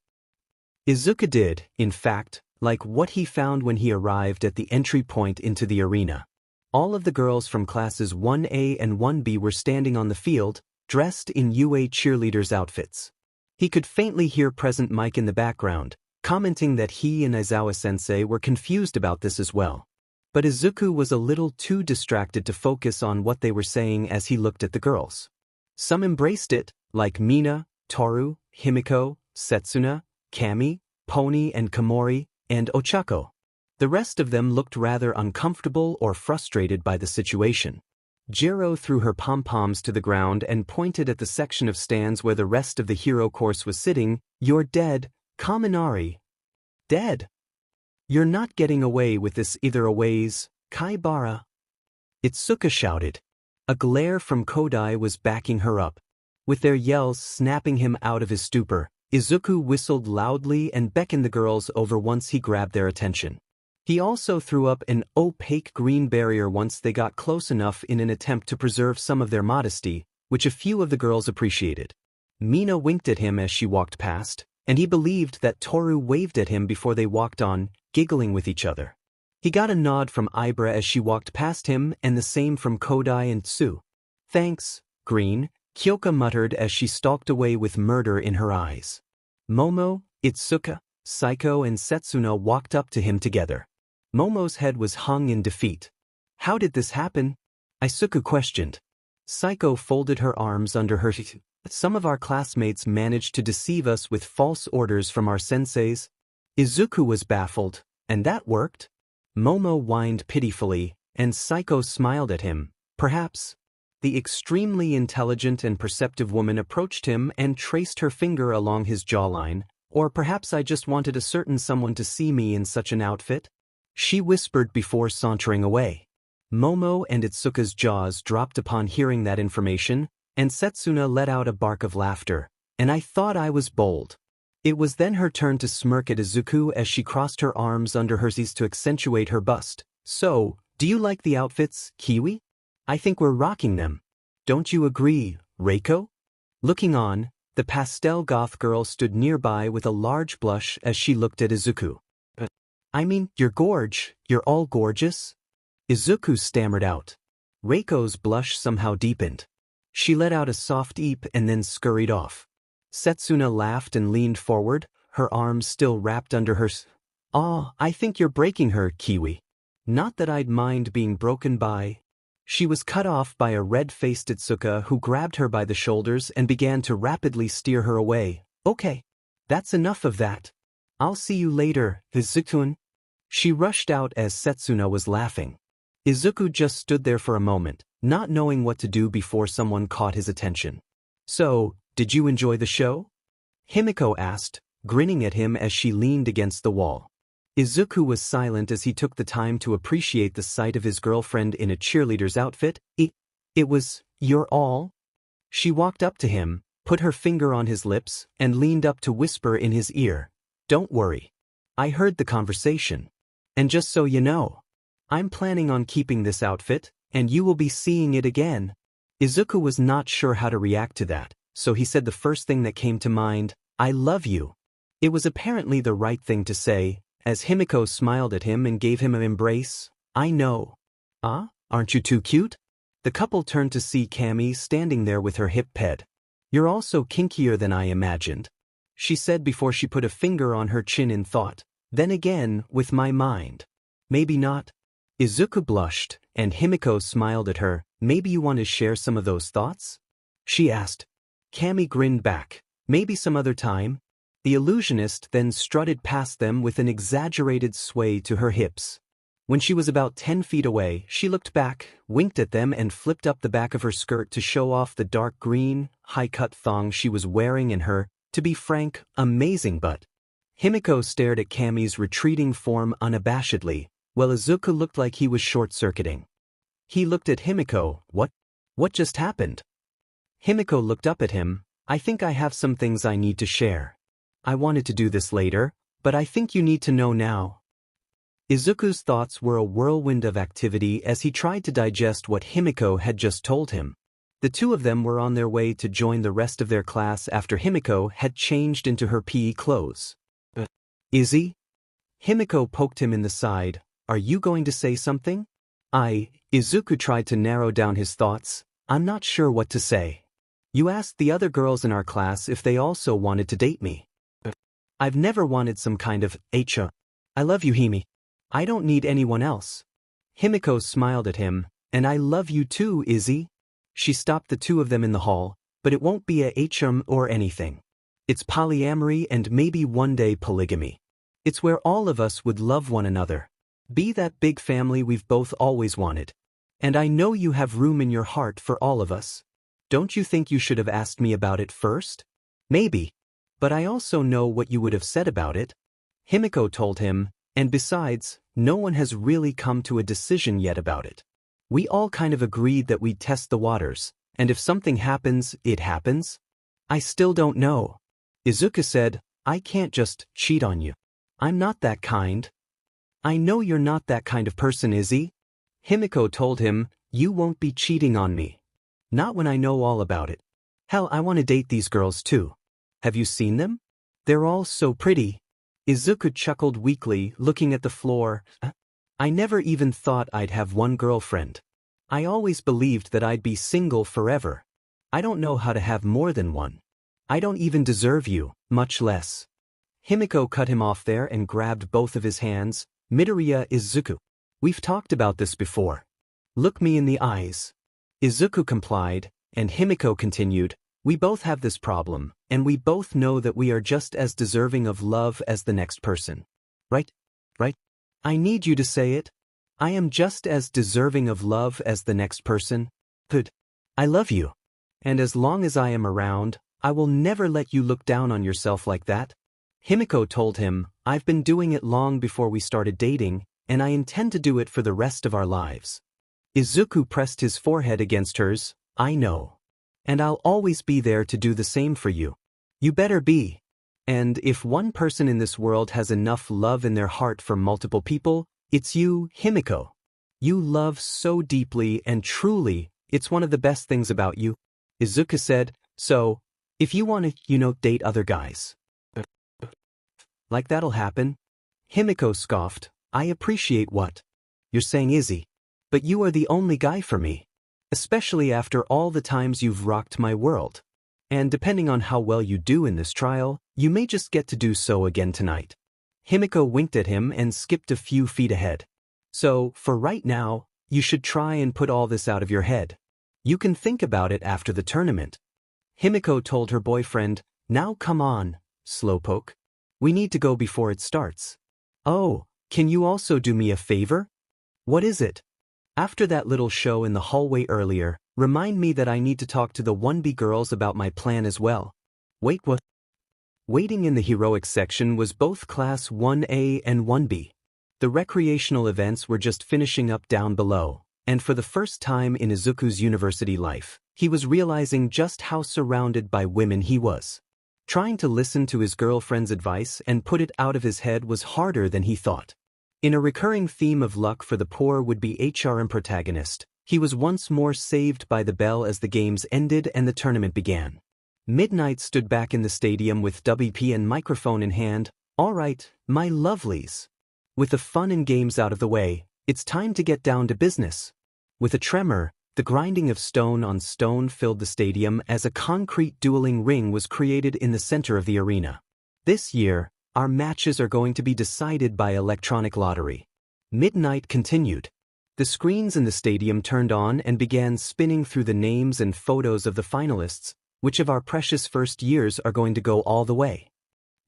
Izuku did, in fact, like what he found when he arrived at the entry point into the arena. All of the girls from classes 1A and 1B were standing on the field, dressed in UA cheerleaders' outfits. He could faintly hear Present Mike in the background, commenting that he and Aizawa-sensei were confused about this as well. But Izuku was a little too distracted to focus on what they were saying as he looked at the girls. Some embraced it, like Mina, Toru, Himiko, Setsuna, Kami, Pony and Komori, and Ochako. The rest of them looked rather uncomfortable or frustrated by the situation. Jiro threw her pom-poms to the ground and pointed at the section of stands where the rest of the hero course was sitting. You're dead, Kaminari. Dead? You're not getting away with this either ways, Kaibara. Itsuka shouted. A glare from Kodai was backing her up. With their yells snapping him out of his stupor, Izuku whistled loudly and beckoned the girls over once he grabbed their attention. He also threw up an opaque green barrier once they got close enough in an attempt to preserve some of their modesty, which a few of the girls appreciated. Mina winked at him as she walked past, and he believed that Toru waved at him before they walked on, giggling with each other. He got a nod from Ibra as she walked past him and the same from Kodai and Tsu. Thanks, Green, Kyoka muttered as she stalked away with murder in her eyes. Momo, Itsuka, Saiko and Setsuna walked up to him together. Momo's head was hung in defeat. How did this happen? Isuku questioned. Saiko folded her arms under her. Some of our classmates managed to deceive us with false orders from our senseis. Izuku was baffled, and that worked? Momo whined pitifully, and Psycho smiled at him. Perhaps. The extremely intelligent and perceptive woman approached him and traced her finger along his jawline. Or perhaps I just wanted a certain someone to see me in such an outfit? She whispered before sauntering away. Momo and Itsuka's jaws dropped upon hearing that information, and Setsuna let out a bark of laughter, and I thought I was bold. It was then her turn to smirk at Izuku as she crossed her arms under hers to accentuate her bust. So, do you like the outfits, Kiwi? I think we're rocking them. Don't you agree, Reiko? Looking on, the pastel goth girl stood nearby with a large blush as she looked at Izuku. I mean, you're all gorgeous. Izuku stammered out. Reiko's blush somehow deepened. She let out a soft eep and then scurried off. Setsuna laughed and leaned forward, her arms still wrapped under hers. I think you're breaking her, Kiwi. Not that I'd mind being broken by. She was cut off by a red-faced Itsuka who grabbed her by the shoulders and began to rapidly steer her away. Okay. That's enough of that. I'll see you later, Izuku. She rushed out as Setsuna was laughing. Izuku just stood there for a moment, not knowing what to do before someone caught his attention. So, did you enjoy the show? Himiko asked, grinning at him as she leaned against the wall. Izuku was silent as he took the time to appreciate the sight of his girlfriend in a cheerleader's outfit. It was, you're all? She walked up to him, put her finger on his lips, and leaned up to whisper in his ear. Don't worry. I heard the conversation. And just so you know, I'm planning on keeping this outfit, and you will be seeing it again. Izuku was not sure how to react to that, so he said the first thing that came to mind, I love you. It was apparently the right thing to say, as Himiko smiled at him and gave him an embrace. I know. Aren't you too cute? The couple turned to see Cammy standing there with her hip ped. You're also kinkier than I imagined, she said before she put a finger on her chin in thought. Then again, with my mind. Maybe not. Izuku blushed, and Himiko smiled at her. Maybe you want to share some of those thoughts? She asked. Cammy grinned back. Maybe some other time. The illusionist then strutted past them with an exaggerated sway to her hips. When she was about 10 feet away, she looked back, winked at them and flipped up the back of her skirt to show off the dark green, high-cut thong she was wearing in her, to be frank, amazing butt. Himiko stared at Cammy's retreating form unabashedly, while Izuku looked like he was short-circuiting. He looked at Himiko. What just happened? Himiko looked up at him. I think I have some things I need to share. I wanted to do this later, but I think you need to know now. Izuku's thoughts were a whirlwind of activity as he tried to digest what Himiko had just told him. The two of them were on their way to join the rest of their class after Himiko had changed into her PE clothes. Izzy? Himiko poked him in the side. Are you going to say something? Izuku tried to narrow down his thoughts. I'm not sure what to say. You asked the other girls in our class if they also wanted to date me. I've never wanted some kind of H.A. I love you, Himi. I don't need anyone else. Himiko smiled at him. And I love you too, Izzy. She stopped the two of them in the hall, but it won't be a HM or anything. It's polyamory and maybe one day polygamy. It's where all of us would love one another. Be that big family we've both always wanted. And I know you have room in your heart for all of us. Don't you think you should have asked me about it first? Maybe. But I also know what you would have said about it. Himiko told him, and besides, no one has really come to a decision yet about it. We all kind of agreed that we'd test the waters, and if something happens, it happens. I still don't know. Izuku said, I can't just cheat on you. I'm not that kind. I know you're not that kind of person, Izzy. Himiko told him, you won't be cheating on me. Not when I know all about it. Hell, I want to date these girls too. Have you seen them? They're all so pretty. Izuku chuckled weakly, looking at the floor. I never even thought I'd have one girlfriend. I always believed that I'd be single forever. I don't know how to have more than one. I don't even deserve you, much less. Himiko cut him off there and grabbed both of his hands. Midoriya Izuku. We've talked about this before. Look me in the eyes. Izuku complied, and Himiko continued, We both have this problem, and we both know that we are just as deserving of love as the next person. Right? Right? I need you to say it. I am just as deserving of love as the next person. Good. I love you. And as long as I am around, I will never let you look down on yourself like that. Himiko told him, I've been doing it long before we started dating, and I intend to do it for the rest of our lives. Izuku pressed his forehead against hers. I know. And I'll always be there to do the same for you. You better be. And if one person in this world has enough love in their heart for multiple people, it's you, Himiko. You love so deeply and truly, it's one of the best things about you. Izuku said, so, if you want to, date other guys. Like that'll happen. Himiko scoffed, I appreciate what you're saying, Izzy. But you are the only guy for me. Especially after all the times you've rocked my world. And depending on how well you do in this trial, you may just get to do so again tonight. Himiko winked at him and skipped a few feet ahead. So, for right now, you should try and put all this out of your head. You can think about it after the tournament. Himiko told her boyfriend, now come on, Slowpoke. We need to go before it starts. Oh, can you also do me a favor? What is it? After that little show in the hallway earlier, remind me that I need to talk to the 1B girls about my plan as well. Wait, what? Waiting in the heroics section was both Class 1A and 1B. The recreational events were just finishing up down below, and for the first time in Izuku's university life, he was realizing just how surrounded by women he was. Trying to listen to his girlfriend's advice and put it out of his head was harder than he thought. In a recurring theme of luck for the poor would-be HRM protagonist, he was once more saved by the bell as the games ended and the tournament began. Midnight stood back in the stadium with WP and microphone in hand. All right, my lovelies. With the fun and games out of the way, it's time to get down to business. With a tremor, the grinding of stone on stone filled the stadium as a concrete dueling ring was created in the center of the arena. This year, our matches are going to be decided by electronic lottery. Midnight continued. The screens in the stadium turned on and began spinning through the names and photos of the finalists. Which of our precious first years are going to go all the way?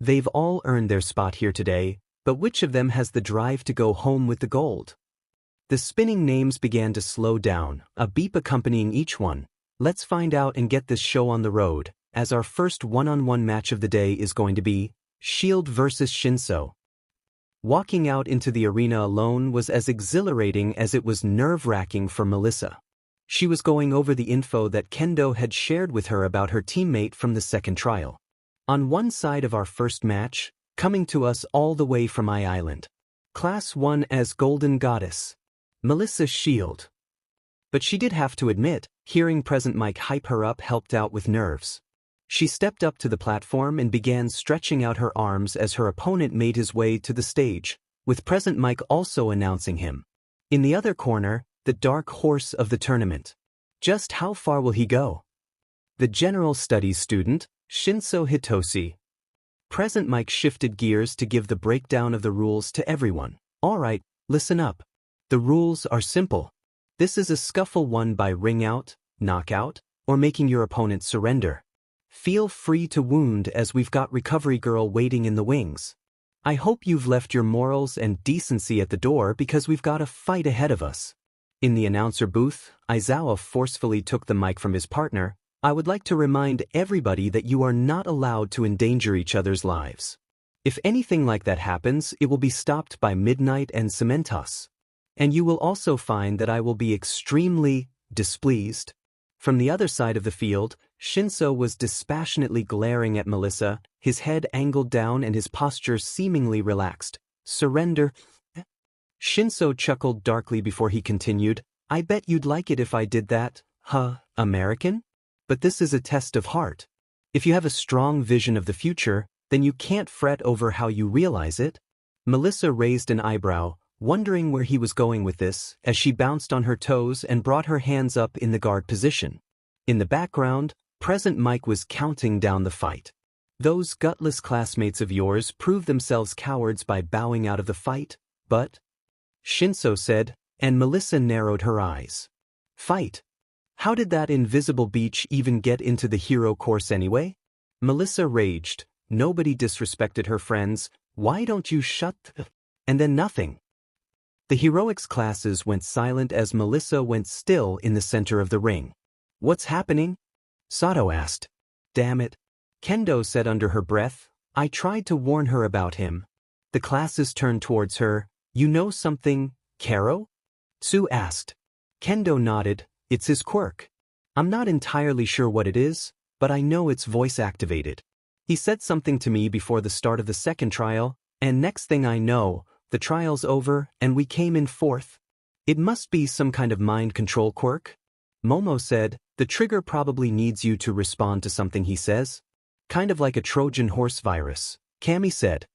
They've all earned their spot here today, but which of them has the drive to go home with the gold? The spinning names began to slow down, a beep accompanying each one. Let's find out and get this show on the road, as our first one-on-one match of the day is going to be Shield vs. Shinso. Walking out into the arena alone was as exhilarating as it was nerve-wracking for Melissa. She was going over the info that Kendo had shared with her about her teammate from the second trial. On one side of our first match, coming to us all the way from my island. Class 1 as Golden Goddess. Melissa Shield. But she did have to admit, hearing Present Mike hype her up helped out with nerves. She stepped up to the platform and began stretching out her arms as her opponent made his way to the stage, with Present Mike also announcing him. In the other corner, the dark horse of the tournament. Just how far will he go? The general studies student, Shinso Hitoshi. Present Mike shifted gears to give the breakdown of the rules to everyone. All right, listen up. The rules are simple. This is a scuffle won by ring out, knockout, or making your opponent surrender. Feel free to wound as we've got Recovery Girl waiting in the wings. I hope you've left your morals and decency at the door because we've got a fight ahead of us. In the announcer booth, Aizawa forcefully took the mic from his partner. I would like to remind everybody that you are not allowed to endanger each other's lives. If anything like that happens, it will be stopped by Midnight and Cementos. And you will also find that I will be extremely displeased. From the other side of the field, Shinso was dispassionately glaring at Melissa, his head angled down and his posture seemingly relaxed. Surrender. Shinso chuckled darkly before he continued, I bet you'd like it if I did that, huh, American? But this is a test of heart. If you have a strong vision of the future, then you can't fret over how you realize it. Melissa raised an eyebrow, wondering where he was going with this, as she bounced on her toes and brought her hands up in the guard position. In the background, Present Mike was counting down the fight. Those gutless classmates of yours proved themselves cowards by bowing out of the fight, but... Shinso said, and Melissa narrowed her eyes. Fight. How did that invisible beach even get into the hero course anyway? Melissa raged. Nobody disrespected her friends. Why don't you shut the... And then nothing. The heroics classes went silent as Melissa went still in the center of the ring. What's happening? Sato asked. Damn it. Kendo said under her breath. I tried to warn her about him. The classes turned towards her. You know something, Karo? Tsu asked. Kendo nodded. It's his quirk. I'm not entirely sure what it is, but I know it's voice-activated. He said something to me before the start of the second trial, and next thing I know, the trial's over and we came in fourth. It must be some kind of mind control quirk. Momo said, the trigger probably needs you to respond to something he says. Kind of like a Trojan horse virus, Kami said.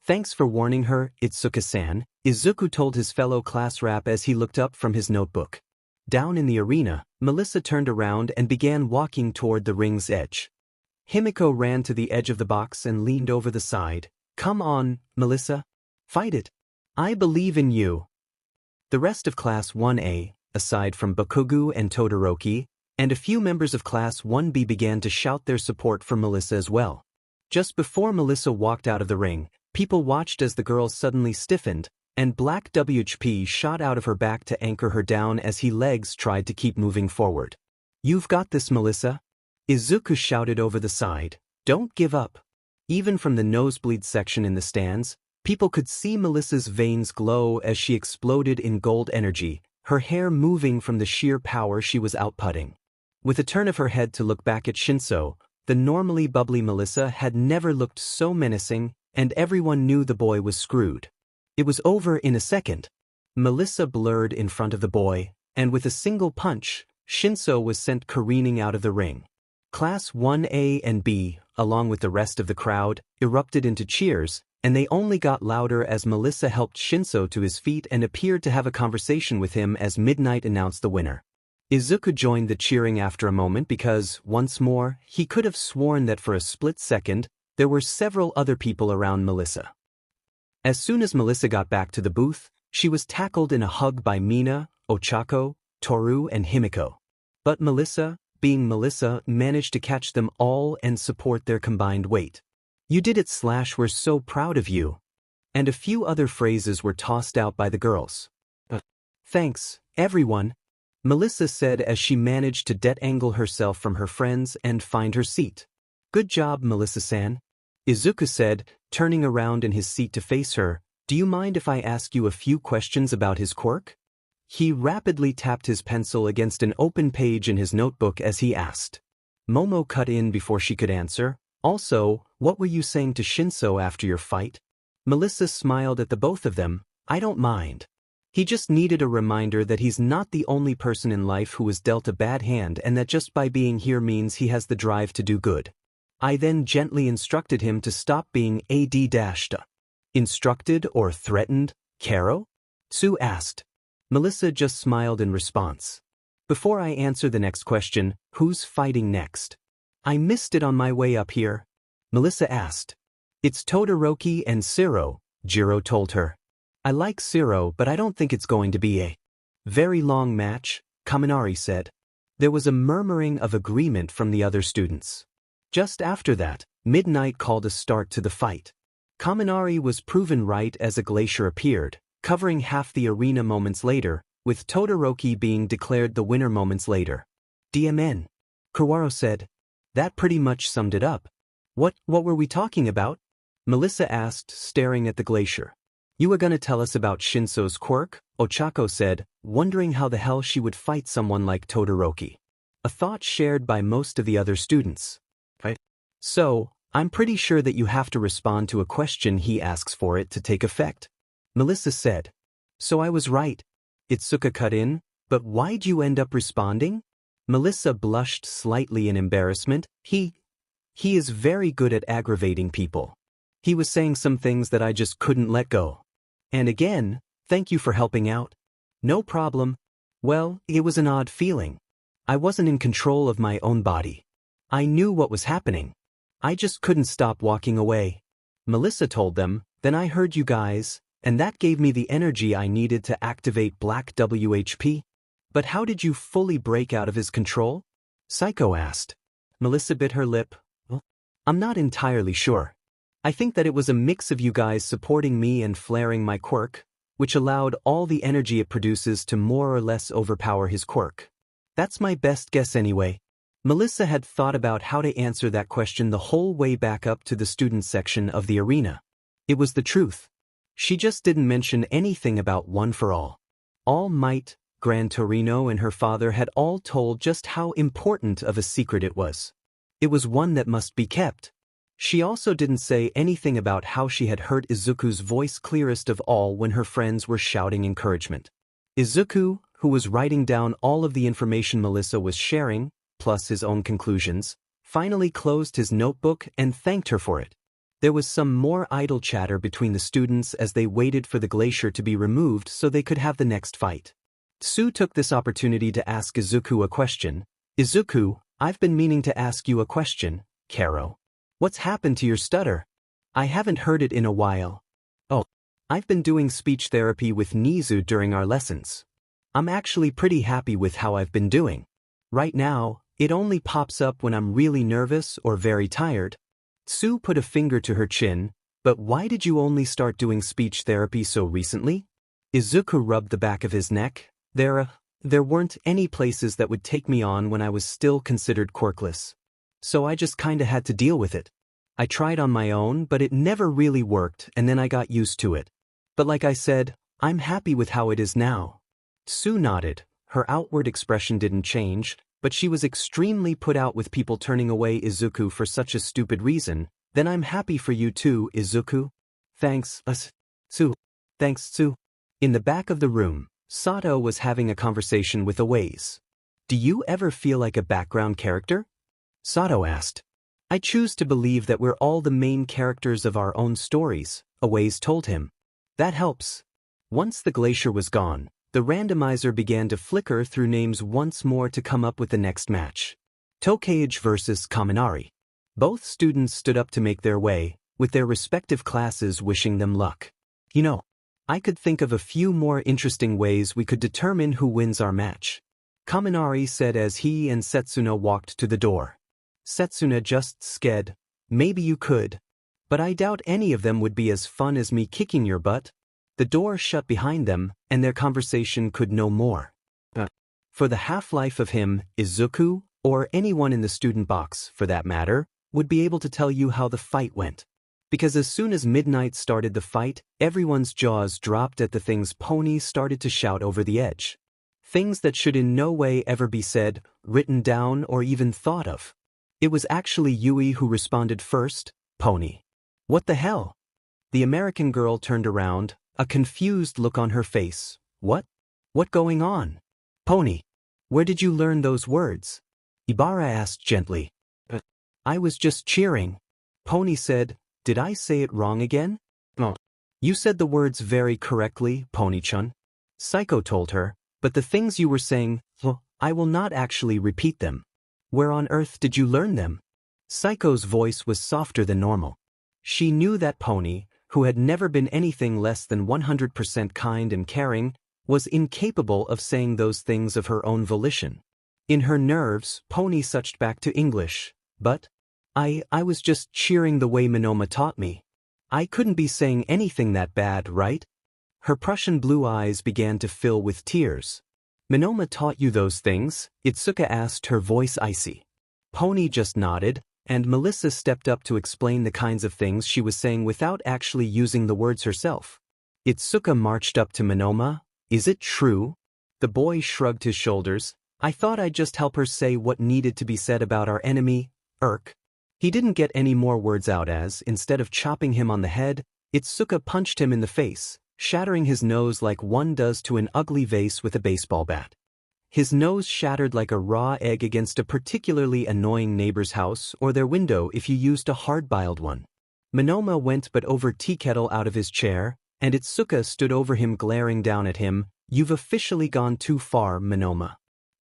Thanks for warning her, Itsuka-san, Izuku told his fellow class rep as he looked up from his notebook. Down in the arena, Melissa turned around and began walking toward the ring's edge. Himiko ran to the edge of the box and leaned over the side. Come on, Melissa. Fight it. I believe in you. The rest of Class 1A, aside from Bakugo and Todoroki, and a few members of Class 1B began to shout their support for Melissa as well. Just before Melissa walked out of the ring, people watched as the girl suddenly stiffened, and black WHP shot out of her back to anchor her down as her legs tried to keep moving forward. You've got this, Melissa. Izuku shouted over the side. Don't give up. Even from the nosebleed section in the stands, people could see Melissa's veins glow as she exploded in gold energy, her hair moving from the sheer power she was outputting. With a turn of her head to look back at Shinso, the normally bubbly Melissa had never looked so menacing, and everyone knew the boy was screwed. It was over in a second. Melissa blurred in front of the boy, and with a single punch, Shinso was sent careening out of the ring. Class 1A and B, along with the rest of the crowd, erupted into cheers, and they only got louder as Melissa helped Shinso to his feet and appeared to have a conversation with him as Midnight announced the winner. Izuku joined the cheering after a moment because, once more, he could have sworn that for a split second, there were several other people around Melissa. As soon as Melissa got back to the booth, she was tackled in a hug by Mina, Ochako, Toru and Himiko. But Melissa, being Melissa, managed to catch them all and support their combined weight. You did it, / we're so proud of you. And a few other phrases were tossed out by the girls. Thanks, everyone, Melissa said as she managed to detangle herself from her friends and find her seat. Good job, Melissa-san. Izuku said, turning around in his seat to face her. Do you mind if I ask you a few questions about his quirk? He rapidly tapped his pencil against an open page in his notebook as he asked. Momo cut in before she could answer. Also, what were you saying to Shinso after your fight? Melissa smiled at the both of them. I don't mind. He just needed a reminder that he's not the only person in life who was dealt a bad hand and that just by being here means he has the drive to do good. I then gently instructed him to stop being AD-. Instructed or threatened, Karo? Tsu asked. Melissa just smiled in response. Before I answer the next question, who's fighting next? I missed it on my way up here. Melissa asked. It's Todoroki and Shiro, Jiro told her. I like Shiro, but I don't think it's going to be a very long match, Kaminari said. There was a murmuring of agreement from the other students. Just after that, Midnight called a start to the fight. Kaminari was proven right as a glacier appeared, covering half the arena moments later, with Todoroki being declared the winner moments later. DMN. Kawaro said. That pretty much summed it up. What were we talking about? Melissa asked, staring at the glacier. You were gonna tell us about Shinso's quirk, Ochako said, wondering how the hell she would fight someone like Todoroki. A thought shared by most of the other students. Right? So, I'm pretty sure that you have to respond to a question he asks for it to take effect. Melissa said. So I was right. Itsuka cut in, but why'd you end up responding? Melissa blushed slightly in embarrassment. He is very good at aggravating people. He was saying some things that I just couldn't let go. And again, thank you for helping out. No problem. Well, it was an odd feeling. I wasn't in control of my own body. I knew what was happening. I just couldn't stop walking away. Melissa told them, then I heard you guys, and that gave me the energy I needed to activate black WHP. But how did you fully break out of his control? Psycho asked. Melissa bit her lip. Well, I'm not entirely sure. I think that it was a mix of you guys supporting me and flaring my quirk, which allowed all the energy it produces to more or less overpower his quirk. That's my best guess anyway. Melissa had thought about how to answer that question the whole way back up to the student section of the arena. It was the truth. She just didn't mention anything about One for All. All Might, Gran Torino and her father had all told just how important of a secret it was. It was one that must be kept. She also didn't say anything about how she had heard Izuku's voice clearest of all when her friends were shouting encouragement. Izuku, who was writing down all of the information Melissa was sharing, plus his own conclusions, finally closed his notebook and thanked her for it. There was some more idle chatter between the students as they waited for the glacier to be removed so they could have the next fight. Tsu took this opportunity to ask Izuku a question. Izuku, I've been meaning to ask you a question, Karo. What's happened to your stutter? I haven't heard it in a while. Oh, I've been doing speech therapy with Nizu during our lessons. I'm actually pretty happy with how I've been doing. Right now, it only pops up when I'm really nervous or very tired. Tsu put a finger to her chin, but why did you only start doing speech therapy so recently? Izuku rubbed the back of his neck. There weren't any places that would take me on when I was still considered quirkless. So I just kinda had to deal with it. I tried on my own, but it never really worked, and then I got used to it. But like I said, I'm happy with how it is now. Tsu nodded. Her outward expression didn't change, but she was extremely put out with people turning away Izuku for such a stupid reason. Then I'm happy for you too, Izuku. Thanks, Tsu. Thanks, Tsu. In the back of the room, Sato was having a conversation with Awaze. Do you ever feel like a background character? Sato asked. I choose to believe that we're all the main characters of our own stories, Awaze told him. That helps. Once the glacier was gone, the randomizer began to flicker through names once more to come up with the next match. Tokage versus Kaminari. Both students stood up to make their way, with their respective classes wishing them luck. You know, I could think of a few more interesting ways we could determine who wins our match, Kaminari said as he and Setsuna walked to the door. Setsuna just sked. Maybe you could. But I doubt any of them would be as fun as me kicking your butt. The door shut behind them, and their conversation could no more. For the half-life of him, Izuku, or anyone in the student box, for that matter, would be able to tell you how the fight went. Because as soon as midnight started the fight, everyone's jaws dropped at the things Pony started to shout over the edge. Things that should in no way ever be said, written down, or even thought of. It was actually Yui who responded first. Pony. What the hell? The American girl turned around, a confused look on her face. What? What going on? Pony. Where did you learn those words? Ibarra asked gently. I was just cheering. Pony said, did I say it wrong again? No. You said the words very correctly, Pony-chan. Psycho told her, but the things you were saying, I will not actually repeat them. Where on earth did you learn them? Psycho's voice was softer than normal. She knew that Pony, who had never been anything less than 100% kind and caring, was incapable of saying those things of her own volition. In her nerves, Pony switched back to English. But I was just cheering the way Minoma taught me. I couldn't be saying anything that bad, right? Her Prussian blue eyes began to fill with tears. Minoma taught you those things? Itsuka asked, her voice icy. Pony just nodded, and Melissa stepped up to explain the kinds of things she was saying without actually using the words herself. Itsuka marched up to Minoma. Is it true? The boy shrugged his shoulders. I thought I'd just help her say what needed to be said about our enemy, Irk. He didn't get any more words out as, instead of chopping him on the head, Itsuka punched him in the face, shattering his nose like one does to an ugly vase with a baseball bat. His nose shattered like a raw egg against a particularly annoying neighbor's house or their window if you used a hard-boiled one. Minoma went but over tea kettle out of his chair, and Itsuka stood over him glaring down at him. You've officially gone too far, Minoma.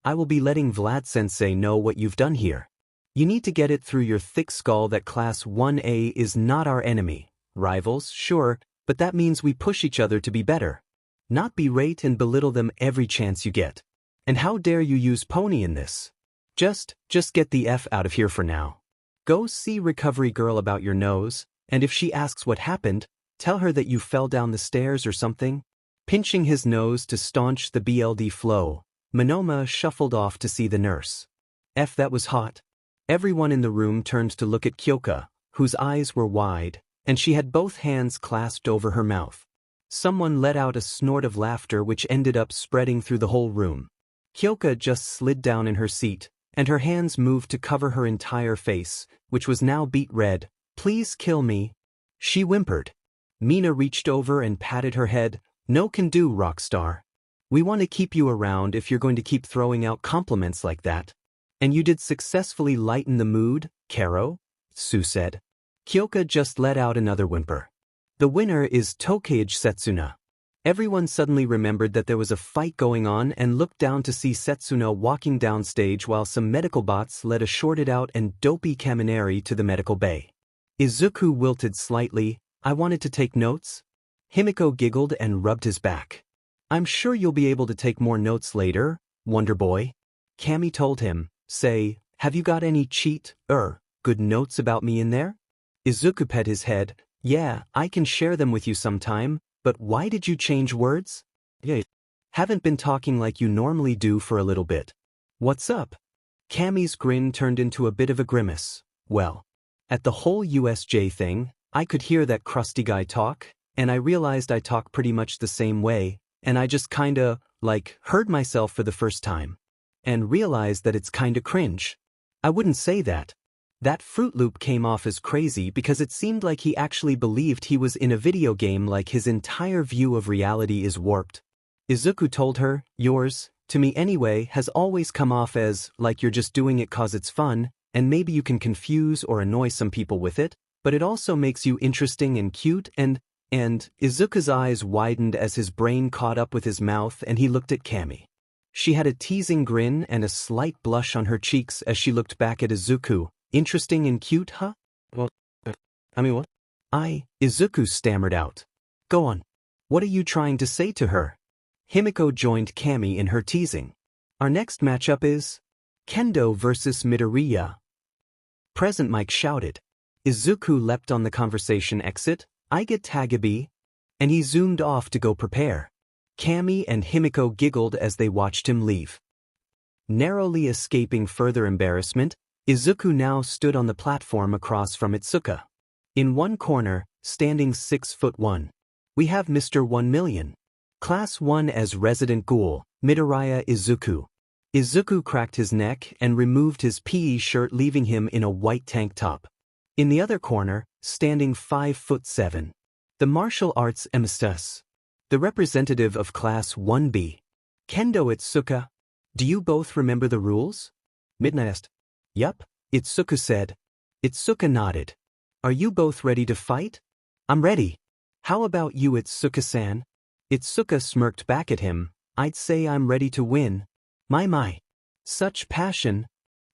I will be letting Vlad-sensei know what you've done here. You need to get it through your thick skull that Class 1A is not our enemy. Rivals, sure, but that means we push each other to be better. Not berate and belittle them every chance you get. And how dare you use pony in this? Just get the F out of here for now. Go see recovery girl about your nose, and if she asks what happened, tell her that you fell down the stairs or something. Pinching his nose to staunch the BLD flow, Monoma shuffled off to see the nurse. That was hot. Everyone in the room turned to look at Kyoka, whose eyes were wide, and she had both hands clasped over her mouth. Someone let out a snort of laughter which ended up spreading through the whole room. Kyoka just slid down in her seat, and her hands moved to cover her entire face, which was now beet red. Please kill me. She whimpered. Mina reached over and patted her head. No can do, Rockstar. We want to keep you around if you're going to keep throwing out compliments like that. And you did successfully lighten the mood, Karo, Sue said. Kyoka just let out another whimper. The winner is Tokage Setsuna. Everyone suddenly remembered that there was a fight going on and looked down to see Setsuna walking downstage while some medical bots led a shorted-out and dopey Kaminari to the medical bay. Izuku wilted slightly. I wanted to take notes. Himiko giggled and rubbed his back. I'm sure you'll be able to take more notes later, Wonder Boy. Kami told him, say, have you got any good notes about me in there? Izuku pet his head. Yeah, I can share them with you sometime, but why did you change words? Yeah. Haven't been talking like you normally do for a little bit. What's up? Kami's grin turned into a bit of a grimace. Well, at the whole USJ thing, I could hear that crusty guy talk, and I realized I talk pretty much the same way, and I just kinda, heard myself for the first time. And realized that it's kinda cringe. I wouldn't say that. That Fruit Loop came off as crazy because it seemed like he actually believed he was in a video game, like his entire view of reality is warped. Izuku told her, yours, to me anyway, has always come off as, like you're just doing it 'cause it's fun, and maybe you can confuse or annoy some people with it, but it also makes you interesting and cute and Izuku's eyes widened as his brain caught up with his mouth and he looked at Kami. She had a teasing grin and a slight blush on her cheeks as she looked back at Izuku. Interesting and cute, huh? Well, what? Izuku stammered out. Go on. What are you trying to say to her? Himiko joined Kami in her teasing. Our next matchup is Kendo versus Midoriya. Present Mike shouted. Izuku leapt on the conversation exit. I get Tagabi. And he zoomed off to go prepare. Kami and Himiko giggled as they watched him leave. Narrowly escaping further embarrassment, Izuku now stood on the platform across from Itsuka. In one corner, standing 6'1", we have Mr. 1 Million. Class 1 as resident ghoul, Midoriya Izuku. Izuku cracked his neck and removed his PE shirt, leaving him in a white tank top. In the other corner, standing 5'7", the martial arts MSS. The representative of Class 1B. Kendo Itsuka. Do you both remember the rules? Midnight asked. Yup, Itsuka said. Itsuka nodded. Are you both ready to fight? I'm ready. How about you, Itsuka-san? Itsuka smirked back at him. I'd say I'm ready to win. My. Such passion.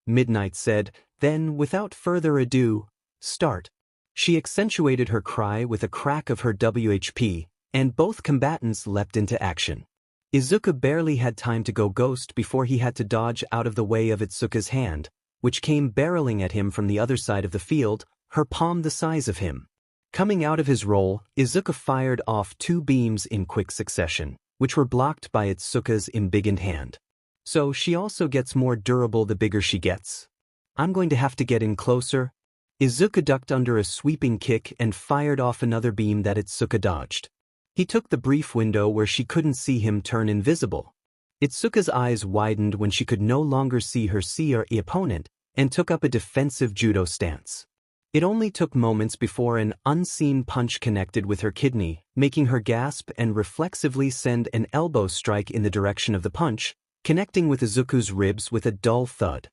Midnight said, then without further ado, start. She accentuated her cry with a crack of her WHP, and both combatants leapt into action. Izuku barely had time to go ghost before he had to dodge out of the way of Itsuka's hand, which came barreling at him from the other side of the field, her palm the size of him. Coming out of his roll, Izuku fired off 2 beams in quick succession, which were blocked by Itsuka's embiggened hand. So she also gets more durable the bigger she gets. I'm going to have to get in closer. Izuku ducked under a sweeping kick and fired off another beam that Itsuka dodged. He took the brief window where she couldn't see him turn invisible. Itsuka's eyes widened when she could no longer see her opponent and took up a defensive judo stance. It only took moments before an unseen punch connected with her kidney, making her gasp and reflexively send an elbow strike in the direction of the punch, connecting with Izuku's ribs with a dull thud.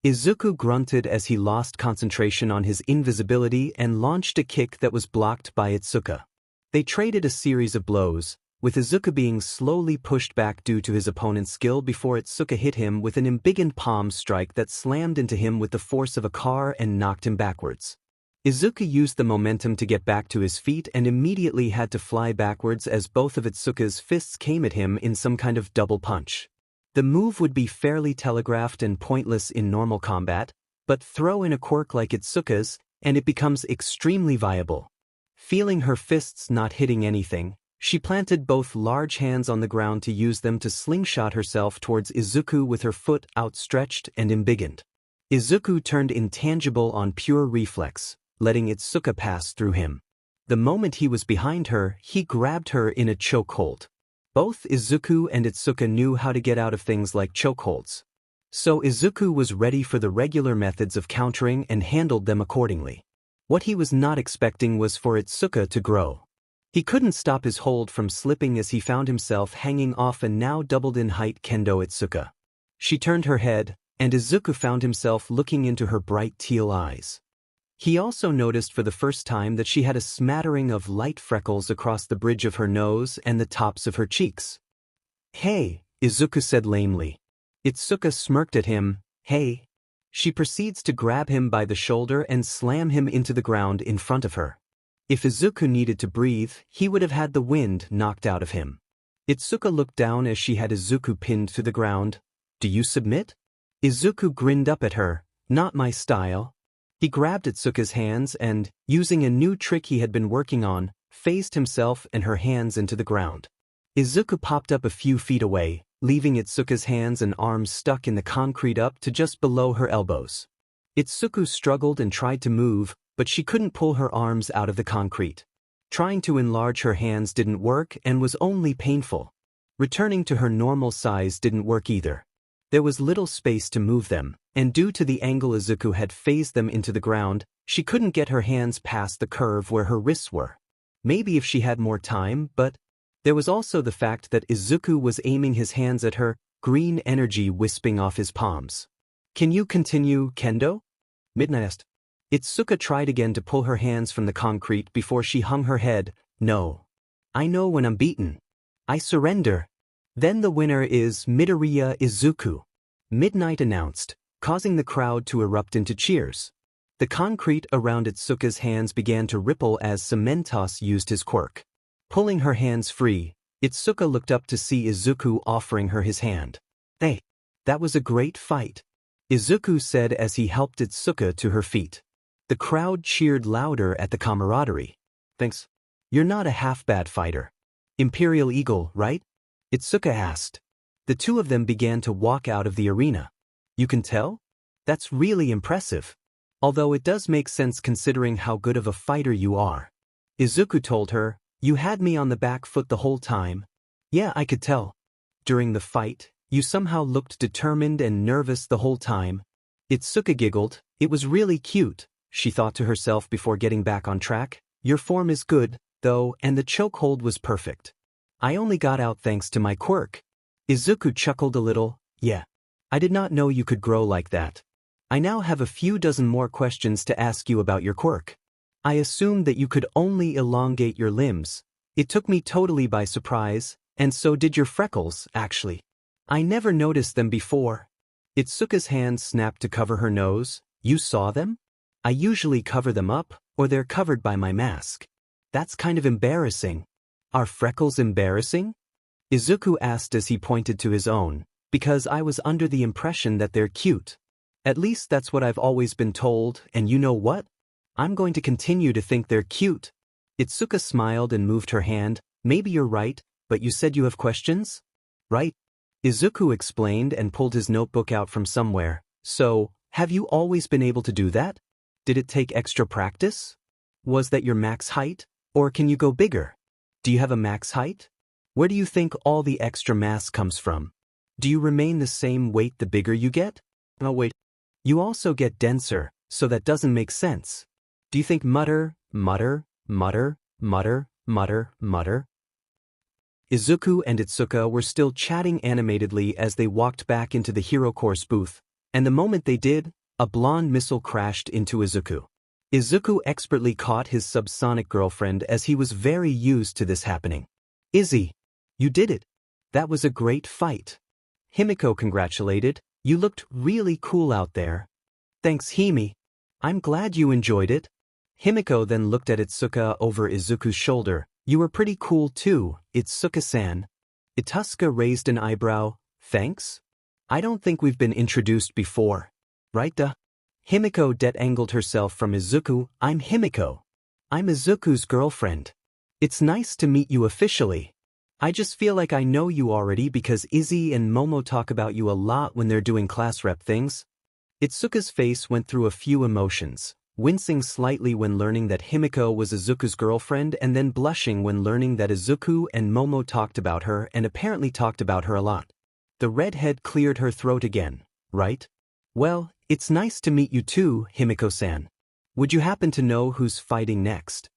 Izuku grunted as he lost concentration on his invisibility and launched a kick that was blocked by Itsuka. They traded a series of blows, with Izuku being slowly pushed back due to his opponent's skill before Itsuka hit him with an embiggened palm strike that slammed into him with the force of a car and knocked him backwards. Izuku used the momentum to get back to his feet and immediately had to fly backwards as both of Itsuka's fists came at him in some kind of double punch. The move would be fairly telegraphed and pointless in normal combat, but throw in a quirk like Itsuka's, and it becomes extremely viable. Feeling her fists not hitting anything, she planted both large hands on the ground to use them to slingshot herself towards Izuku with her foot outstretched and embiggened. Izuku turned intangible on pure reflex, letting Itsuka pass through him. The moment he was behind her, he grabbed her in a chokehold. Both Izuku and Itsuka knew how to get out of things like chokeholds. So Izuku was ready for the regular methods of countering and handled them accordingly. What he was not expecting was for Itsuka to grow. He couldn't stop his hold from slipping as he found himself hanging off a now doubled-in-height kendo Itsuka. She turned her head, and Izuku found himself looking into her bright teal eyes. He also noticed for the first time that she had a smattering of light freckles across the bridge of her nose and the tops of her cheeks. "Hey," Izuku said lamely. Itsuka smirked at him. "Hey." She proceeds to grab him by the shoulder and slam him into the ground in front of her. If Izuku needed to breathe, he would have had the wind knocked out of him. Itsuka looked down as she had Izuku pinned to the ground. "Do you submit?" Izuku grinned up at her. "Not my style." He grabbed Itsuka's hands and, using a new trick he had been working on, phased himself and her hands into the ground. Izuku popped up a few feet away, leaving Itsuka's hands and arms stuck in the concrete up to just below her elbows. Itsuku struggled and tried to move, but she couldn't pull her arms out of the concrete. Trying to enlarge her hands didn't work and was only painful. Returning to her normal size didn't work either. There was little space to move them, and due to the angle Izuku had phased them into the ground, she couldn't get her hands past the curve where her wrists were. Maybe if she had more time, but there was also the fact that Izuku was aiming his hands at her, green energy wisping off his palms. "Can you continue, Kendo?" Midnight asked. Itsuka tried again to pull her hands from the concrete before she hung her head. "No. I know when I'm beaten. I surrender." "Then the winner is Midoriya Izuku," Midnight announced, causing the crowd to erupt into cheers. The concrete around Itsuka's hands began to ripple as Cementos used his quirk. Pulling her hands free, Itsuka looked up to see Izuku offering her his hand. "Hey, that was a great fight," Izuku said as he helped Itsuka to her feet. The crowd cheered louder at the camaraderie. "Thanks. You're not a half-bad fighter. Imperial Eagle, right?" Itsuka asked. The two of them began to walk out of the arena. "You can tell? That's really impressive. Although it does make sense considering how good of a fighter you are." Izuku told her, "You had me on the back foot the whole time." "Yeah, I could tell. During the fight, you somehow looked determined and nervous the whole time." Itsuka giggled. "It was really cute," she thought to herself before getting back on track. "Your form is good, though, and the chokehold was perfect. I only got out thanks to my quirk." Izuku chuckled a little. "Yeah. I did not know you could grow like that. I now have a few dozen more questions to ask you about your quirk. I assumed that you could only elongate your limbs. It took me totally by surprise, and so did your freckles, actually. I never noticed them before." Itsuka's hand snapped to cover her nose. "You saw them? I usually cover them up, or they're covered by my mask. That's kind of embarrassing." "Are freckles embarrassing?" Izuku asked as he pointed to his own. "Because I was under the impression that they're cute. At least that's what I've always been told, and you know what? I'm going to continue to think they're cute." Itsuka smiled and moved her hand. "Maybe you're right, but you said you have questions?" "Right." Izuku explained and pulled his notebook out from somewhere. "So, have you always been able to do that? Did it take extra practice? Was that your max height? Or can you go bigger? Do you have a max height? Where do you think all the extra mass comes from? Do you remain the same weight the bigger you get? Oh wait, you also get denser, so that doesn't make sense. Do you think mutter, mutter, mutter, mutter, mutter, mutter?" Izuku and Itsuka were still chatting animatedly as they walked back into the Hero Course booth, and the moment they did, a blonde missile crashed into Izuku. Izuku expertly caught his subsonic girlfriend as he was very used to this happening. "Izzy, you did it. That was a great fight." Himiko congratulated. "You looked really cool out there." "Thanks, Himi. I'm glad you enjoyed it." Himiko then looked at Itsuka over Izuku's shoulder. "You were pretty cool too, Itsuka-san." Itsuka raised an eyebrow. "Thanks?" I don't think we've been introduced before. Right, duh? Himiko detangled herself from Izuku. I'm Himiko. I'm Izuku's girlfriend. It's nice to meet you officially. I just feel like I know you already because Izzy and Momo talk about you a lot when they're doing class rep things. Itsuka's face went through a few emotions, wincing slightly when learning that Himiko was Izuku's girlfriend and then blushing when learning that Izuku and Momo talked about her and apparently talked about her a lot. The redhead cleared her throat again, right? Well, it's nice to meet you too, Himiko-san. Would you happen to know who's fighting next?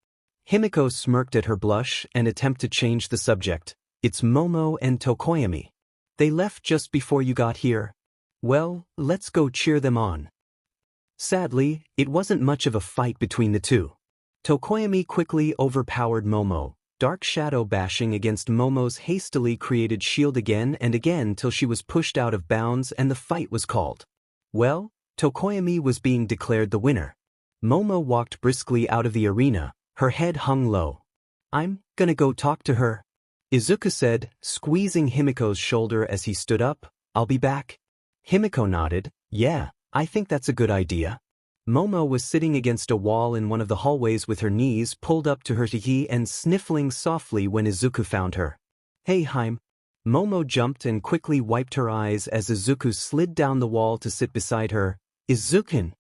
Himiko smirked at her blush and attempted to change the subject. It's Momo and Tokoyami. They left just before you got here. Well, let's go cheer them on. Sadly, it wasn't much of a fight between the two. Tokoyami quickly overpowered Momo, dark shadow bashing against Momo's hastily created shield again and again till she was pushed out of bounds and the fight was called. Well, Tokoyami was being declared the winner. Momo walked briskly out of the arena, her head hung low. I'm gonna go talk to her, Izuku said, squeezing Himiko's shoulder as he stood up. I'll be back. Himiko nodded. Yeah, I think that's a good idea. Momo was sitting against a wall in one of the hallways with her knees pulled up to her tiki and sniffling softly when Izuku found her. Hey Haim. Momo jumped and quickly wiped her eyes as Izuku slid down the wall to sit beside her. Izuku.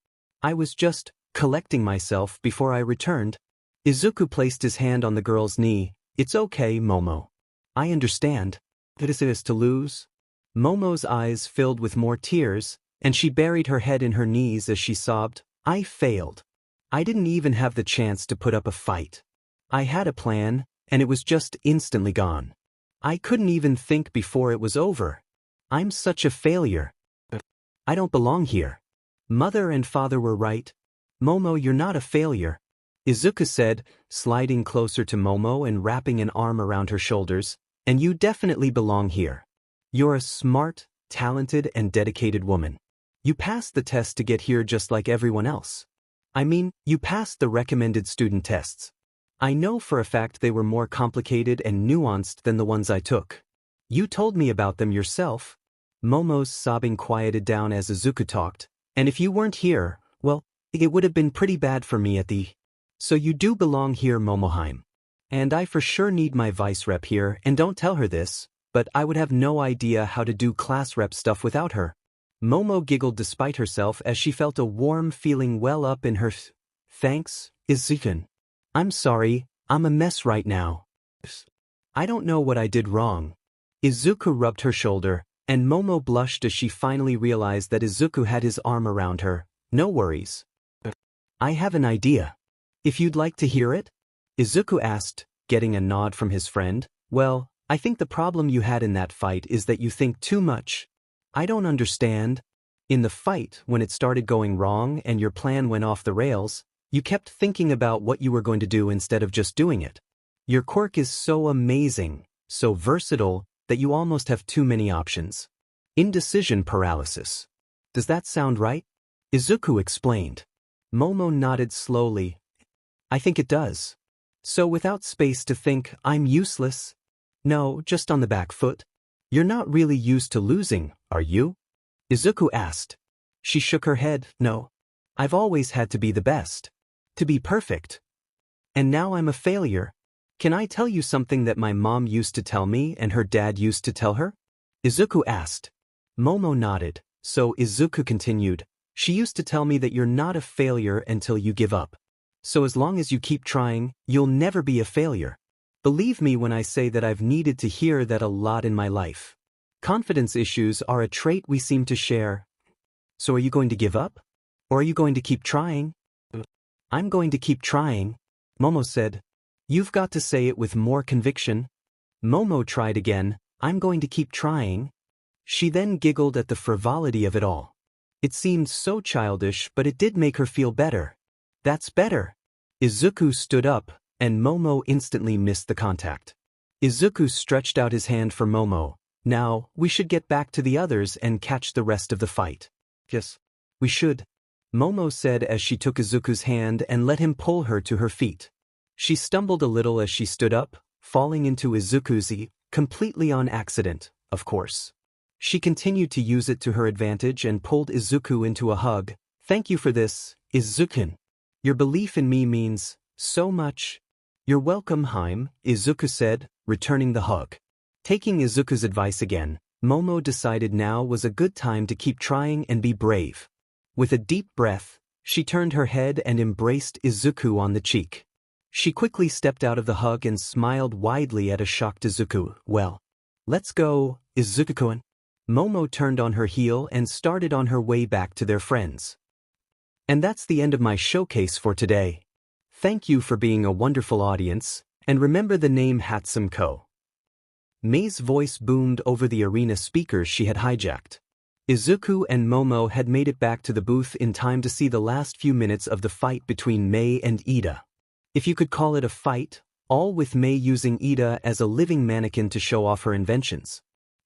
I was just collecting myself before I returned. Izuku placed his hand on the girl's knee. It's okay, Momo. I understand. It is to lose. Momo's eyes filled with more tears, and she buried her head in her knees as she sobbed. I failed. I didn't even have the chance to put up a fight. I had a plan, and it was just instantly gone. I couldn't even think before it was over. I'm such a failure. I don't belong here. Mother and father were right. Momo, you're not a failure, Izuku said, sliding closer to Momo and wrapping an arm around her shoulders. And you definitely belong here. You're a smart, talented, and dedicated woman. You passed the test to get here just like everyone else. I mean, you passed the recommended student tests. I know for a fact they were more complicated and nuanced than the ones I took. You told me about them yourself. Momo's sobbing quieted down as Izuku talked. And if you weren't here, well, it would have been pretty bad for me at the... So you do belong here, Momoheim. And I for sure need my vice rep here, and don't tell her this, but I would have no idea how to do class rep stuff without her. Momo giggled despite herself as she felt a warm feeling well up in her. Thanks, Izuku. I'm sorry, I'm a mess right now. I don't know what I did wrong. Izuku rubbed her shoulder, and Momo blushed as she finally realized that Izuku had his arm around her. No worries. I have an idea. If you'd like to hear it? Izuku asked, getting a nod from his friend. Well, I think the problem you had in that fight is that you think too much. I don't understand. In the fight, when it started going wrong and your plan went off the rails, you kept thinking about what you were going to do instead of just doing it. Your quirk is so amazing, so versatile, that you almost have too many options. Indecision paralysis. Does that sound right? Izuku explained. Momo nodded slowly. I think it does. So without space to think, I'm useless? No, just on the back foot. You're not really used to losing, are you? Izuku asked. She shook her head. No. I've always had to be the best. To be perfect. And now I'm a failure. Can I tell you something that my mom used to tell me and her dad used to tell her? Izuku asked. Momo nodded, so Izuku continued. She used to tell me that you're not a failure until you give up. So as long as you keep trying, you'll never be a failure. Believe me when I say that I've needed to hear that a lot in my life. Confidence issues are a trait we seem to share. So are you going to give up? Or are you going to keep trying? I'm going to keep trying, Momo said. You've got to say it with more conviction. Momo tried again. I'm going to keep trying. She then giggled at the frivolity of it all. It seemed so childish, but it did make her feel better. That's better. Izuku stood up, and Momo instantly missed the contact. Izuku stretched out his hand for Momo. Now, we should get back to the others and catch the rest of the fight. Yes, we should, Momo said as she took Izuku's hand and let him pull her to her feet. She stumbled a little as she stood up, falling into Izuku's completely on accident, of course. She continued to use it to her advantage and pulled Izuku into a hug. "Thank you for this, Izuku. Your belief in me means so much." "You're welcome, Haim," Izuku said, returning the hug. Taking Izuku's advice again, Momo decided now was a good time to keep trying and be brave. With a deep breath, she turned her head and embraced Izuku on the cheek. She quickly stepped out of the hug and smiled widely at a shocked Izuku. "Well, let's go, Izuku-kun." Momo turned on her heel and started on her way back to their friends. And that's the end of my showcase for today. Thank you for being a wonderful audience, and remember the name Hatsum-ko. Mei's voice boomed over the arena speakers she had hijacked. Izuku and Momo had made it back to the booth in time to see the last few minutes of the fight between Mei and Ida. If you could call it a fight, all with Mei using Ida as a living mannequin to show off her inventions.